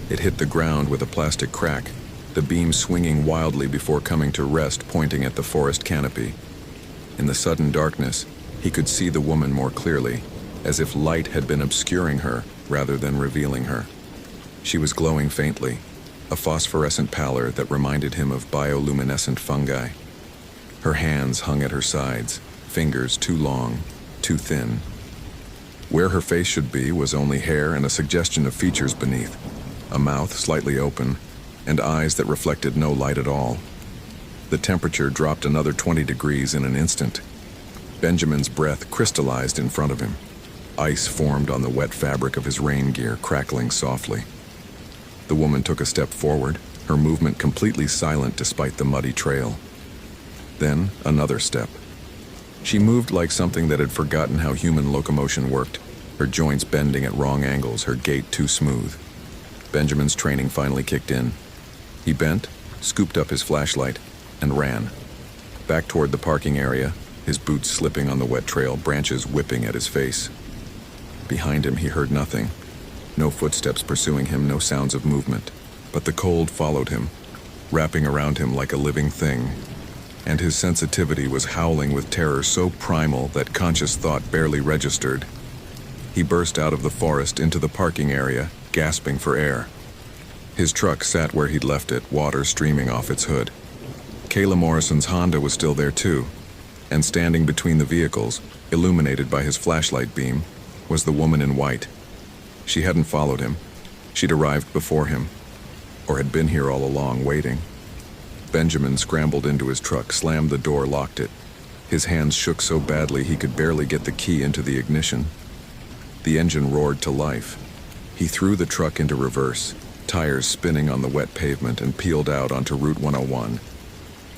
It hit the ground with a plastic crack, the beam swinging wildly before coming to rest, pointing at the forest canopy. In the sudden darkness, he could see the woman more clearly, as if light had been obscuring her rather than revealing her. She was glowing faintly, a phosphorescent pallor that reminded him of bioluminescent fungi. Her hands hung at her sides, fingers too long, too thin. Where her face should be was only hair and a suggestion of features beneath, a mouth slightly open, and eyes that reflected no light at all. The temperature dropped another 20 degrees in an instant. Benjamin's breath crystallized in front of him. Ice formed on the wet fabric of his rain gear, crackling softly. The woman took a step forward, her movement completely silent despite the muddy trail. Then another step. She moved like something that had forgotten how human locomotion worked, her joints bending at wrong angles, her gait too smooth. Benjamin's training finally kicked in. He bent, scooped up his flashlight, and ran. Back toward the parking area, his boots slipping on the wet trail, branches whipping at his face. Behind him he heard nothing. No footsteps pursuing him, no sounds of movement. But the cold followed him, wrapping around him like a living thing. And his sensitivity was howling with terror so primal that conscious thought barely registered. He burst out of the forest into the parking area, gasping for air. His truck sat where he'd left it, water streaming off its hood. Kayla Morrison's Honda was still there too, and standing between the vehicles, illuminated by his flashlight beam, was the woman in white. She hadn't followed him. She'd arrived before him, or had been here all along, waiting. Benjamin scrambled into his truck, slammed the door, locked it. His hands shook so badly he could barely get the key into the ignition. The engine roared to life. He threw the truck into reverse, tires spinning on the wet pavement, and peeled out onto Route 101.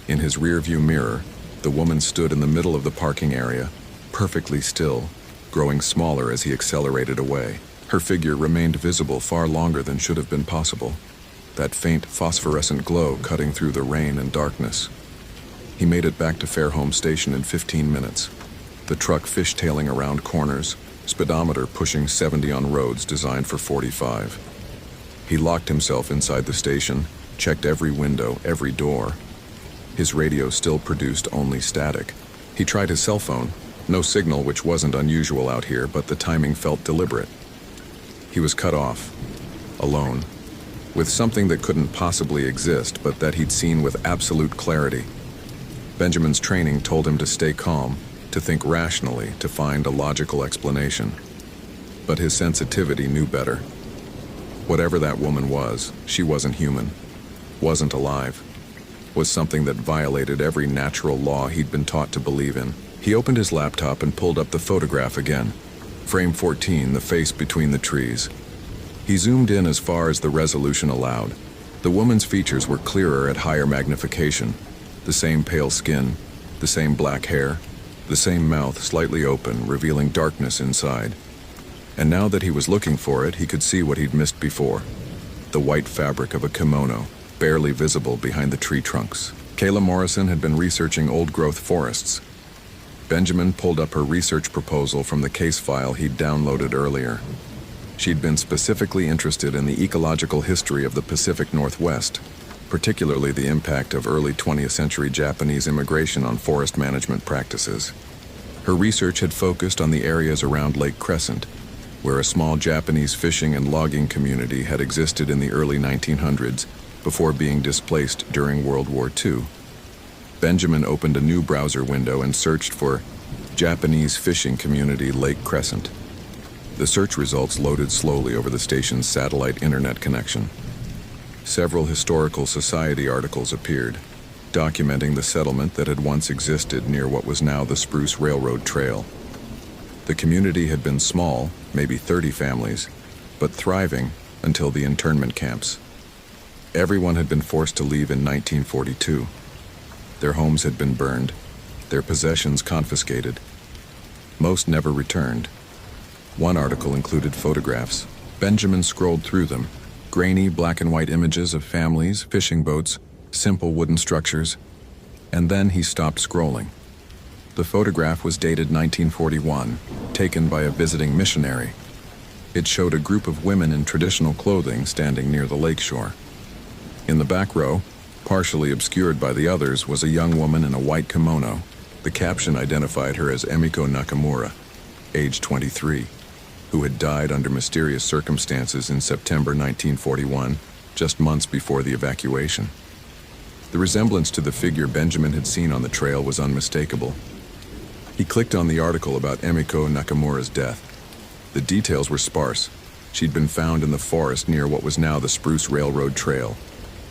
In his rearview mirror, the woman stood in the middle of the parking area, perfectly still, growing smaller as he accelerated away. Her figure remained visible far longer than should have been possible, that faint phosphorescent glow cutting through the rain and darkness. He made it back to Fairholme Station in 15 minutes, the truck fishtailing around corners, speedometer pushing 70 on roads designed for 45. He locked himself inside the station, checked every window, every door. His radio still produced only static. He tried his cell phone, no signal, which wasn't unusual out here, but the timing felt deliberate. He was cut off, alone, with something that couldn't possibly exist, but that he'd seen with absolute clarity. Benjamin's training told him to stay calm, to think rationally, to find a logical explanation. But his sensitivity knew better. Whatever that woman was, she wasn't human, wasn't alive, was something that violated every natural law he'd been taught to believe in. He opened his laptop and pulled up the photograph again. Frame 14, the face between the trees. He zoomed in as far as the resolution allowed. The woman's features were clearer at higher magnification. The same pale skin, the same black hair, the same mouth slightly open, revealing darkness inside. And now that he was looking for it, he could see what he'd missed before. The white fabric of a kimono, barely visible behind the tree trunks. Kayla Morrison had been researching old-growth forests. Benjamin pulled up her research proposal from the case file he'd downloaded earlier. She'd been specifically interested in the ecological history of the Pacific Northwest, particularly the impact of early 20th century Japanese immigration on forest management practices. Her research had focused on the areas around Lake Crescent, where a small Japanese fishing and logging community had existed in the early 1900s before being displaced during World War II. Benjamin opened a new browser window and searched for Japanese fishing community Lake Crescent. The search results loaded slowly over the station's satellite internet connection. Several historical society articles appeared, documenting the settlement that had once existed near what was now the Spruce Railroad Trail. The community had been small, maybe 30 families, but thriving until the internment camps. Everyone had been forced to leave in 1942. Their homes had been burned, their possessions confiscated. Most never returned. One article included photographs. Benjamin scrolled through them, grainy black and white images of families, fishing boats, simple wooden structures, and then he stopped scrolling. The photograph was dated 1941, taken by a visiting missionary. It showed a group of women in traditional clothing standing near the lakeshore. In the back row, partially obscured by the others, was a young woman in a white kimono. The caption identified her as Emiko Nakamura, age 23, who had died under mysterious circumstances in September 1941, just months before the evacuation. The resemblance to the figure Benjamin had seen on the trail was unmistakable. He clicked on the article about Emiko Nakamura's death. The details were sparse. She'd been found in the forest near what was now the Spruce Railroad Trail,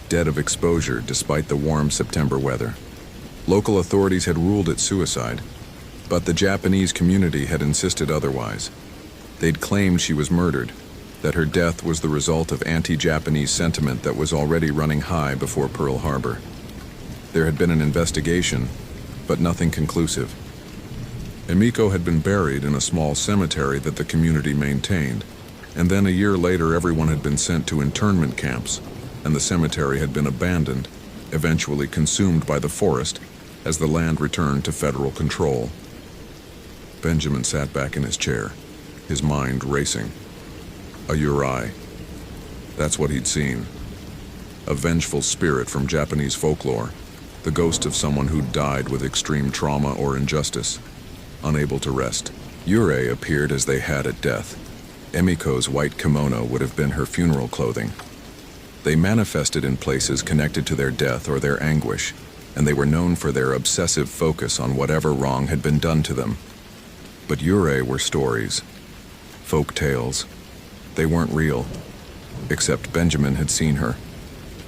dead of exposure despite the warm September weather. Local authorities had ruled it suicide, but the Japanese community had insisted otherwise. They'd claimed she was murdered, that her death was the result of anti-Japanese sentiment that was already running high before Pearl Harbor. There had been an investigation, but nothing conclusive. Emiko had been buried in a small cemetery that the community maintained, and then a year later everyone had been sent to internment camps, and the cemetery had been abandoned, eventually consumed by the forest as the land returned to federal control. Benjamin sat back in his chair, his mind racing. A Yurei. That's what he'd seen. A vengeful spirit from Japanese folklore, the ghost of someone who'd died with extreme trauma or injustice, unable to rest. Yurei appeared as they had at death. Emiko's white kimono would have been her funeral clothing. They manifested in places connected to their death or their anguish, and they were known for their obsessive focus on whatever wrong had been done to them. But Yurei were stories, folk tales. They weren't real, except Benjamin had seen her,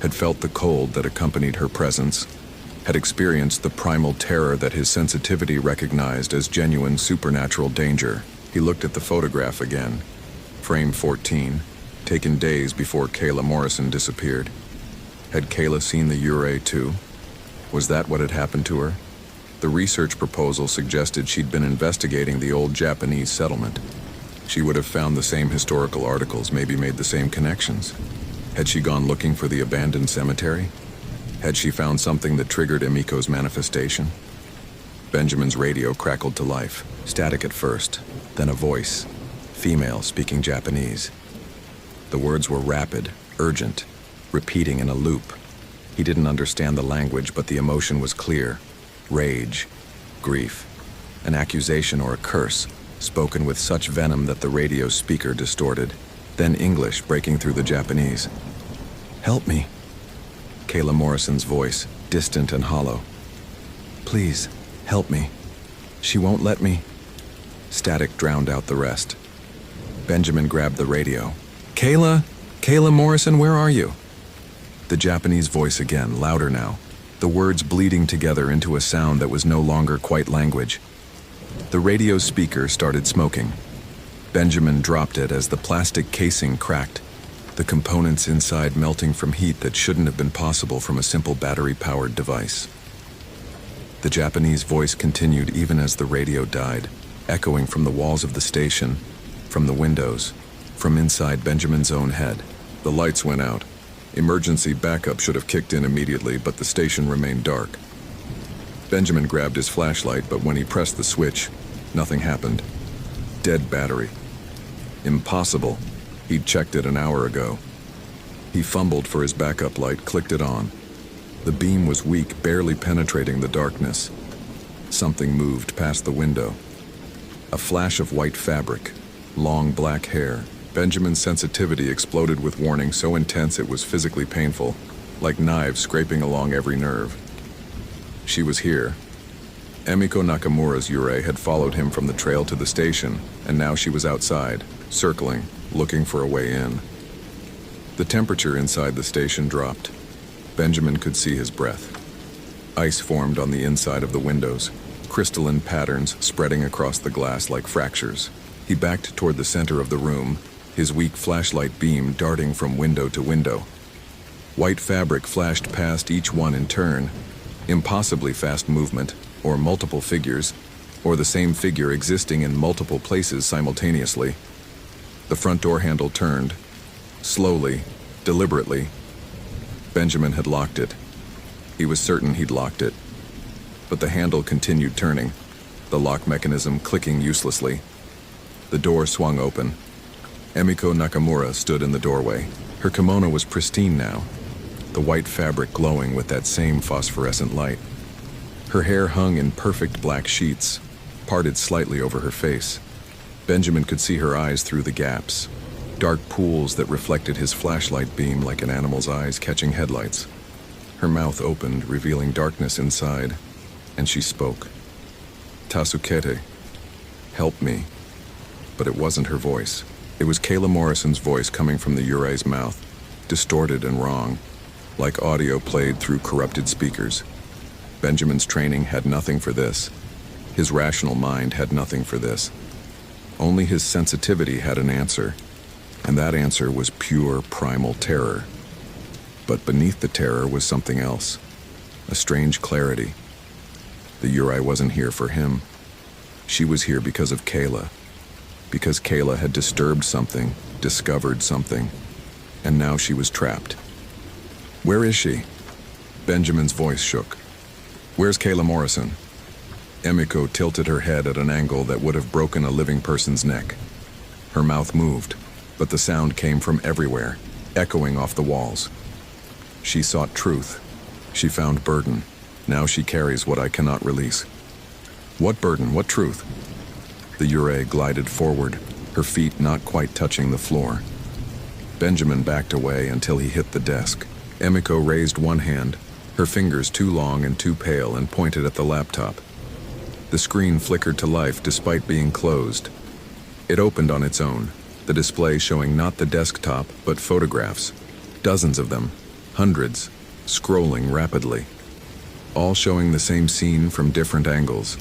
had felt the cold that accompanied her presence, had experienced the primal terror that his sensitivity recognized as genuine supernatural danger. He looked at the photograph again, frame 14, taken days before Kayla Morrison disappeared. Had Kayla seen the Yurei too? Was that what had happened to her? The research proposal suggested she'd been investigating the old Japanese settlement. She would have found the same historical articles, maybe made the same connections. Had she gone looking for the abandoned cemetery? Had she found something that triggered Emiko's manifestation? Benjamin's radio crackled to life, static at first, then a voice, female speaking Japanese. The words were rapid, urgent, repeating in a loop. He didn't understand the language, but the emotion was clear. Rage, grief, an accusation or a curse, spoken with such venom that the radio speaker distorted. Then English breaking through the Japanese. "Help me." Kayla Morrison's voice, distant and hollow. "Please, help me. She won't let me." Static drowned out the rest. Benjamin grabbed the radio. Kayla Morrison, where are you?" The Japanese voice again, louder now, the words bleeding together into a sound that was no longer quite language. The radio speaker started smoking. Benjamin dropped it as the plastic casing cracked, the components inside melting from heat that shouldn't have been possible from a simple battery-powered device. The Japanese voice continued even as the radio died, echoing from the walls of the station, from the windows, from inside Benjamin's own head. The lights went out. Emergency backup should have kicked in immediately, but the station remained dark. Benjamin grabbed his flashlight, but when he pressed the switch, nothing happened. Dead battery. Impossible. He'd checked it an hour ago. He fumbled for his backup light, clicked it on. The beam was weak, barely penetrating the darkness. Something moved past the window. A flash of white fabric, long black hair. Benjamin's sensitivity exploded with warning so intense it was physically painful, like knives scraping along every nerve. She was here. Emiko Nakamura's Yurei had followed him from the trail to the station, and now she was outside, circling, looking for a way in. The temperature inside the station dropped. Benjamin could see his breath. Ice formed on the inside of the windows, crystalline patterns spreading across the glass like fractures. He backed toward the center of the room, his weak flashlight beam darting from window to window. White fabric flashed past each one in turn, impossibly fast movement, or multiple figures, or the same figure existing in multiple places simultaneously. The front door handle turned, slowly, deliberately. Benjamin had locked it. He was certain he'd locked it. But the handle continued turning, the lock mechanism clicking uselessly. The door swung open. Emiko Nakamura stood in the doorway. Her kimono was pristine now. the white fabric glowing with that same phosphorescent light. Her hair hung in perfect black sheets, parted slightly over her face. Benjamin could see her eyes through the gaps, dark pools that reflected his flashlight beam like an animal's eyes catching headlights. Her mouth opened, revealing darkness inside, and she spoke. "Tasukete, help me." But it wasn't her voice. It was Kayla Morrison's voice coming from the Yurei's mouth, distorted and wrong, like audio played through corrupted speakers. Benjamin's training had nothing for this. His rational mind had nothing for this. Only his sensitivity had an answer, and that answer was pure primal terror. But beneath the terror was something else, a strange clarity. The Yurei wasn't here for him. She was here because of Kayla, because Kayla had disturbed something, discovered something, and now she was trapped. "Where is she?" Benjamin's voice shook. "Where's Kayla Morrison?" Emiko tilted her head at an angle that would have broken a living person's neck. Her mouth moved, but the sound came from everywhere, echoing off the walls. "She sought truth. She found burden. Now she carries what I cannot release." "What burden? What truth?" The Yurei glided forward, her feet not quite touching the floor. Benjamin backed away until he hit the desk. Emiko raised one hand, her fingers too long and too pale, and pointed at the laptop. The screen flickered to life despite being closed. It opened on its own, the display showing not the desktop, but photographs. Dozens of them, hundreds, scrolling rapidly. All showing the same scene from different angles.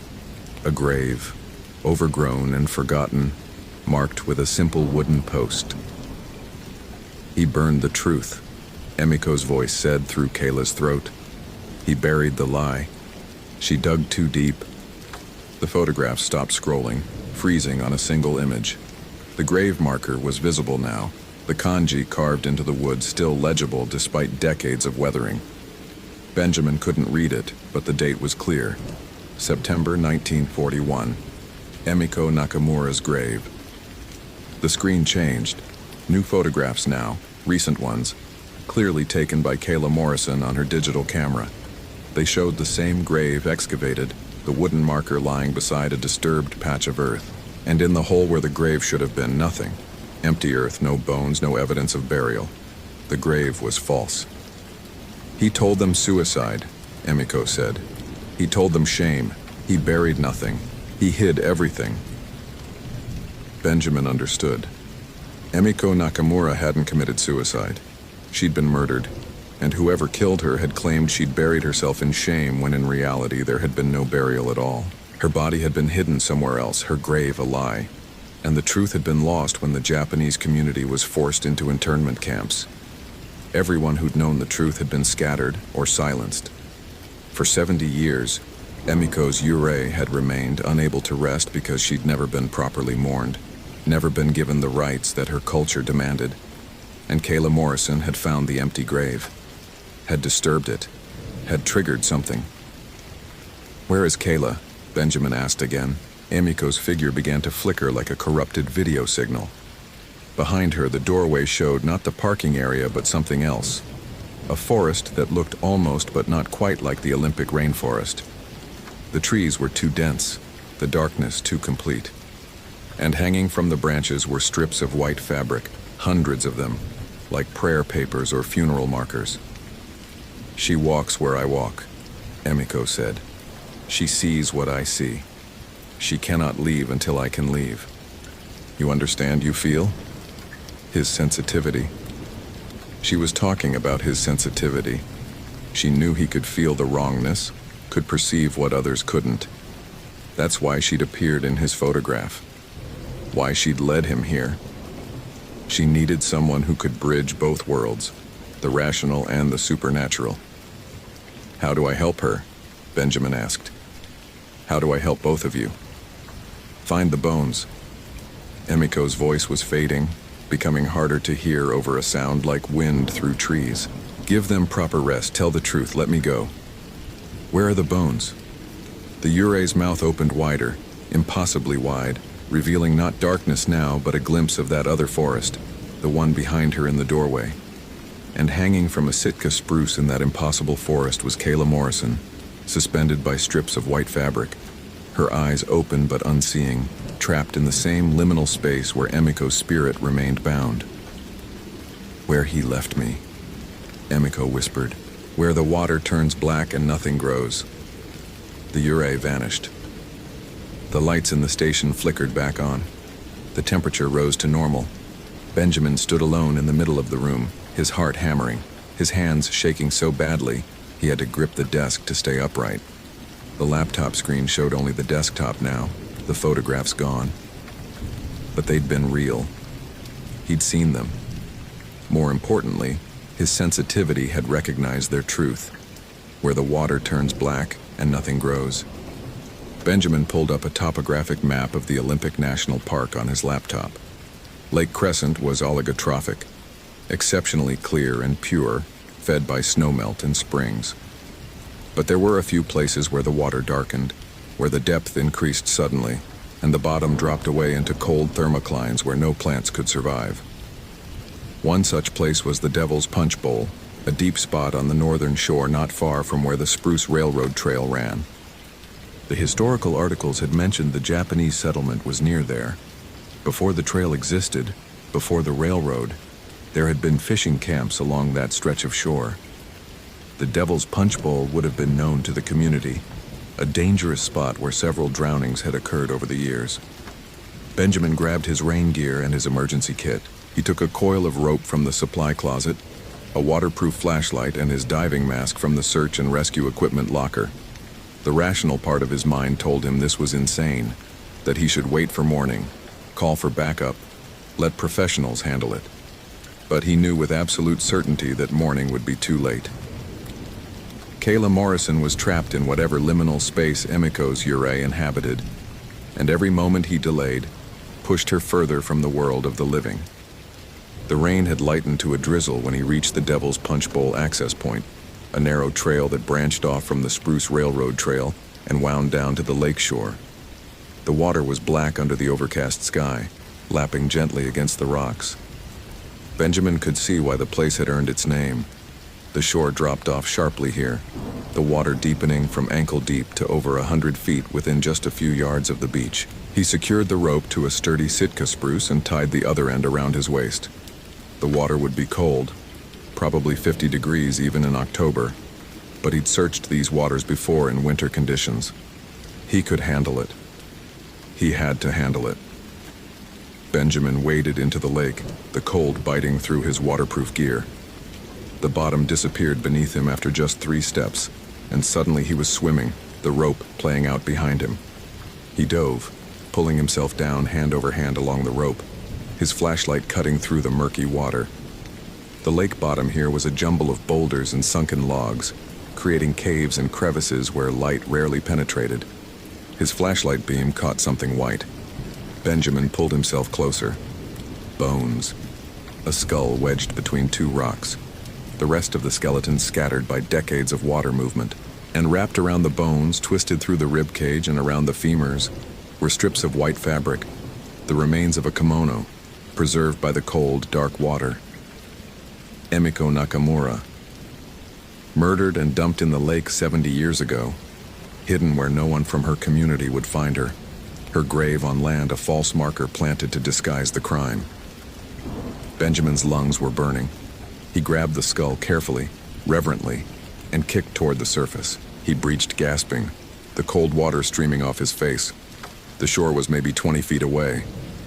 A grave, overgrown and forgotten, marked with a simple wooden post. "He burned the truth," Emiko's voice said through Kayla's throat. "He buried the lie. She dug too deep." The photograph stopped scrolling, freezing on a single image. The grave marker was visible now, the kanji carved into the wood still legible despite decades of weathering. Benjamin couldn't read it, but the date was clear. September 1941. Emiko Nakamura's grave. The screen changed. New photographs now, recent ones, clearly taken by Kayla Morrison on her digital camera. They showed the same grave excavated, the wooden marker lying beside a disturbed patch of earth. And in the hole where the grave should have been, nothing. Empty earth, no bones, no evidence of burial. The grave was false. "He told them suicide," Emiko said. "He told them shame. He buried nothing. He hid everything." Benjamin understood. Emiko Nakamura hadn't committed suicide. She'd been murdered, and whoever killed her had claimed she'd buried herself in shame when in reality there had been no burial at all. Her body had been hidden somewhere else, her grave a lie. And the truth had been lost when the Japanese community was forced into internment camps. Everyone who'd known the truth had been scattered or silenced. For 70 years, Emiko's Yurei had remained unable to rest because she'd never been properly mourned, never been given the rights that her culture demanded. And Kayla Morrison had found the empty grave, had disturbed it, had triggered something. "Where is Kayla?" Benjamin asked again. Emiko's figure began to flicker like a corrupted video signal. Behind her, the doorway showed not the parking area but something else. A forest that looked almost but not quite like the Olympic rainforest. The trees were too dense, the darkness too complete. And hanging from the branches were strips of white fabric, hundreds of them, like prayer papers or funeral markers. "She walks where I walk," Emiko said. "She sees what I see. She cannot leave until I can leave. You understand, you feel?" His sensitivity. She was talking about his sensitivity. She knew he could feel the wrongness, could perceive what others couldn't. That's why she'd appeared in his photograph. Why she'd led him here. She needed someone who could bridge both worlds, the rational and the supernatural. "How do I help her?" Benjamin asked. "How do I help both of you?" "Find the bones." Emiko's voice was fading, becoming harder to hear over a sound like wind through trees. "Give them proper rest. Tell the truth. Let me go." "Where are the bones?" The Yurei's mouth opened wider, impossibly wide, revealing not darkness now, but a glimpse of that other forest, the one behind her in the doorway. And hanging from a Sitka spruce in that impossible forest was Kayla Morrison, suspended by strips of white fabric, her eyes open but unseeing, trapped in the same liminal space where Emiko's spirit remained bound. "Where he left me," Emiko whispered. "Where the water turns black and nothing grows." The Yurei vanished. The lights in the station flickered back on. The temperature rose to normal. Benjamin stood alone in the middle of the room, his heart hammering, his hands shaking so badly he had to grip the desk to stay upright. The laptop screen showed only the desktop now, the photographs gone. But they'd been real. He'd seen them. More importantly, his sensitivity had recognized their truth, where the water turns black and nothing grows. Benjamin pulled up a topographic map of the Olympic National Park on his laptop. Lake Crescent was oligotrophic, exceptionally clear and pure, fed by snowmelt and springs. But there were a few places where the water darkened, where the depth increased suddenly, and the bottom dropped away into cold thermoclines where no plants could survive. One such place was the Devil's Punch Bowl, a deep spot on the northern shore not far from where the Spruce Railroad Trail ran. The historical articles had mentioned the Japanese settlement was near there. Before the trail existed, before the railroad, there had been fishing camps along that stretch of shore. The Devil's Punch Bowl would have been known to the community, a dangerous spot where several drownings had occurred over the years. Benjamin grabbed his rain gear and his emergency kit. He took a coil of rope from the supply closet, a waterproof flashlight, and his diving mask from the search and rescue equipment locker. The rational part of his mind told him this was insane, that he should wait for morning, call for backup, let professionals handle it. But he knew with absolute certainty that morning would be too late. Kayla Morrison was trapped in whatever liminal space Emiko's Yurei inhabited, and every moment he delayed pushed her further from the world of the living. The rain had lightened to a drizzle when he reached the Devil's Punch Bowl access point, a narrow trail that branched off from the Spruce Railroad Trail and wound down to the lake shore. The water was black under the overcast sky, lapping gently against the rocks. Benjamin could see why the place had earned its name. The shore dropped off sharply here, the water deepening from ankle deep to over 100 feet within just a few yards of the beach. He secured the rope to a sturdy Sitka spruce and tied the other end around his waist. The water would be cold, probably 50 degrees even in October, but he'd searched these waters before in winter conditions. He could handle it. He had to handle it. Benjamin waded into the lake, the cold biting through his waterproof gear. The bottom disappeared beneath him after just 3 steps, and suddenly he was swimming, the rope playing out behind him. He dove, pulling himself down hand over hand along the rope, his flashlight cutting through the murky water. The lake bottom here was a jumble of boulders and sunken logs, creating caves and crevices where light rarely penetrated. His flashlight beam caught something white. Benjamin pulled himself closer. Bones. A skull wedged between 2 rocks. The rest of the skeleton scattered by decades of water movement. And wrapped around the bones, twisted through the rib cage and around the femurs, were strips of white fabric, the remains of a kimono, preserved by the cold, dark water. Emiko Nakamura. Murdered and dumped in the lake 70 years ago, hidden where no one from her community would find her. Her grave on land a false marker planted to disguise the crime. Benjamin's lungs were burning. He grabbed the skull carefully, reverently, and kicked toward the surface. He breached gasping, the cold water streaming off his face. The shore was maybe 20 feet away.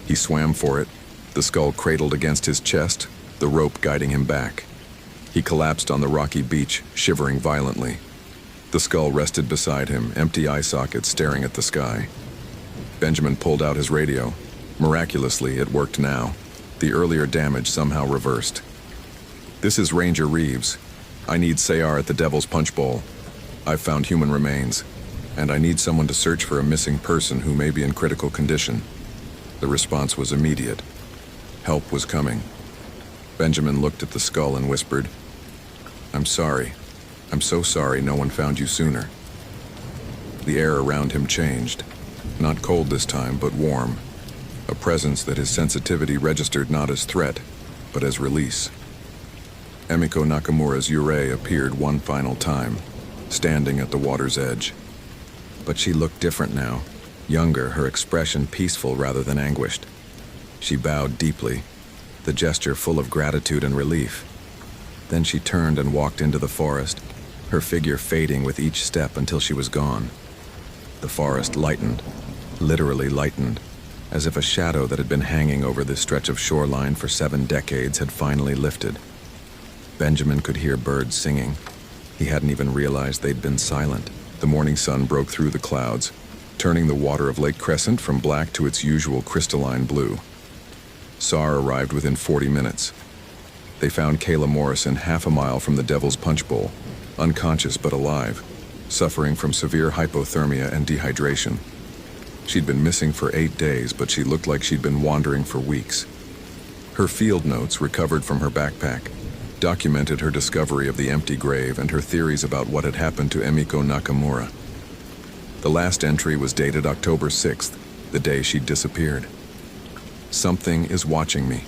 He swam for it, the skull cradled against his chest, the rope guiding him back. He collapsed on the rocky beach, shivering violently. The skull rested beside him, empty eye sockets staring at the sky. Benjamin pulled out his radio. Miraculously, it worked now. The earlier damage somehow reversed. "This is Ranger Reeves. I need Sayar at the Devil's Punch Bowl. I've found human remains, and I need someone to search for a missing person who may be in critical condition." The response was immediate. Help was coming. Benjamin looked at the skull and whispered, "I'm sorry. I'm so sorry no one found you sooner." The air around him changed. Not cold this time, but warm. A presence that his sensitivity registered not as threat, but as release. Emiko Nakamura's Yurei appeared one final time, standing at the water's edge. But she looked different now, younger, her expression peaceful rather than anguished. She bowed deeply, the gesture full of gratitude and relief. Then she turned and walked into the forest, her figure fading with each step until she was gone. The forest lightened, literally lightened, as if a shadow that had been hanging over this stretch of shoreline for 7 decades had finally lifted. Benjamin could hear birds singing. He hadn't even realized they'd been silent. The morning sun broke through the clouds, turning the water of Lake Crescent from black to its usual crystalline blue. SAR arrived within 40 minutes. They found Kayla Morrison half a mile from the Devil's Punch Bowl, unconscious but alive, suffering from severe hypothermia and dehydration. She'd been missing for 8 days, but she looked like she'd been wandering for weeks. Her field notes, recovered from her backpack, documented her discovery of the empty grave and her theories about what had happened to Emiko Nakamura. The last entry was dated October 6th, the day she'd disappeared. Something is watching me.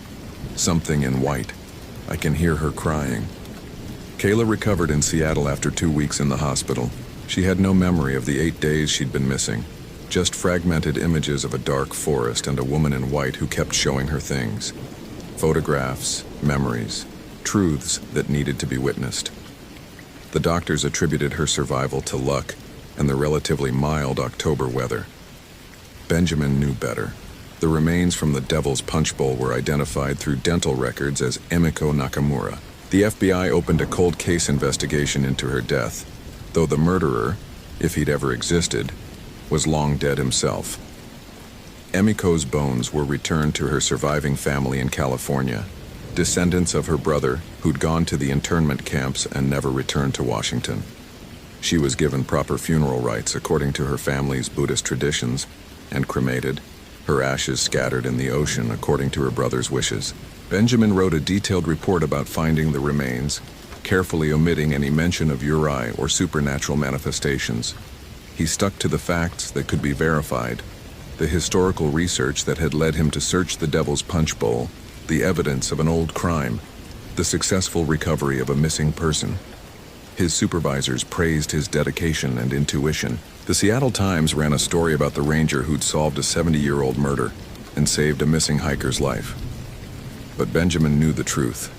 Something in white. I can hear her crying. Kayla recovered in Seattle after 2 weeks in the hospital. She had no memory of the 8 days she'd been missing, just fragmented images of a dark forest and a woman in white who kept showing her things. Photographs, memories, truths that needed to be witnessed. The doctors attributed her survival to luck and the relatively mild October weather. Benjamin knew better. The remains from the Devil's Punch Bowl were identified through dental records as Emiko Nakamura. The FBI opened a cold case investigation into her death, though the murderer, if he'd ever existed, was long dead himself. Emiko's bones were returned to her surviving family in California, descendants of her brother who'd gone to the internment camps and never returned to Washington. She was given proper funeral rites according to her family's Buddhist traditions and cremated, her ashes scattered in the ocean according to her brother's wishes. Benjamin wrote a detailed report about finding the remains, carefully omitting any mention of Yurei or supernatural manifestations. He stuck to the facts that could be verified, the historical research that had led him to search the Devil's Punch Bowl, the evidence of an old crime, the successful recovery of a missing person. His supervisors praised his dedication and intuition. The Seattle Times ran a story about the ranger who'd solved a 70-year-old murder and saved a missing hiker's life. But Benjamin knew the truth.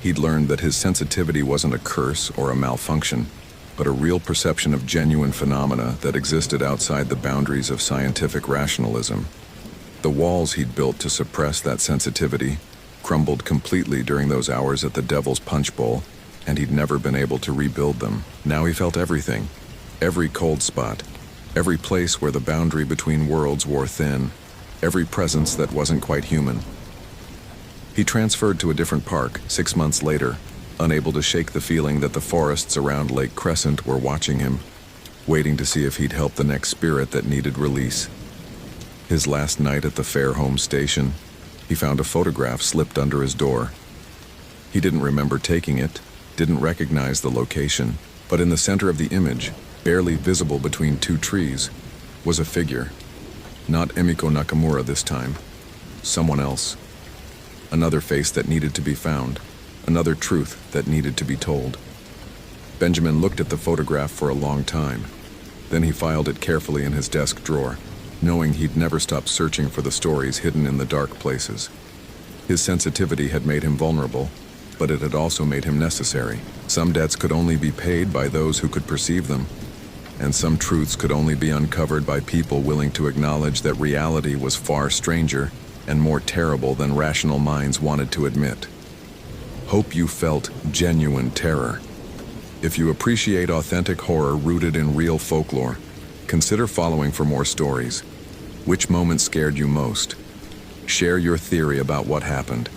He'd learned that his sensitivity wasn't a curse or a malfunction, but a real perception of genuine phenomena that existed outside the boundaries of scientific rationalism. The walls he'd built to suppress that sensitivity crumbled completely during those hours at the Devil's Punch Bowl, and he'd never been able to rebuild them. Now he felt everything, every cold spot, every place where the boundary between worlds wore thin, every presence that wasn't quite human. He transferred to a different park 6 months later, unable to shake the feeling that the forests around Lake Crescent were watching him, waiting to see if he'd help the next spirit that needed release. His last night at the Fairholme station, he found a photograph slipped under his door. He didn't remember taking it, didn't recognize the location, but in the center of the image, barely visible between 2 trees, was a figure. Not Emiko Nakamura this time. Someone else. Another face that needed to be found. Another truth that needed to be told. Benjamin looked at the photograph for a long time. Then he filed it carefully in his desk drawer, knowing he'd never stop searching for the stories hidden in the dark places. His sensitivity had made him vulnerable, but it had also made him necessary. Some debts could only be paid by those who could perceive them, and some truths could only be uncovered by people willing to acknowledge that reality was far stranger and more terrible than rational minds wanted to admit. Hope you felt genuine terror. If you appreciate authentic horror rooted in real folklore, consider following for more stories. Which moment scared you most? Share your theory about what happened.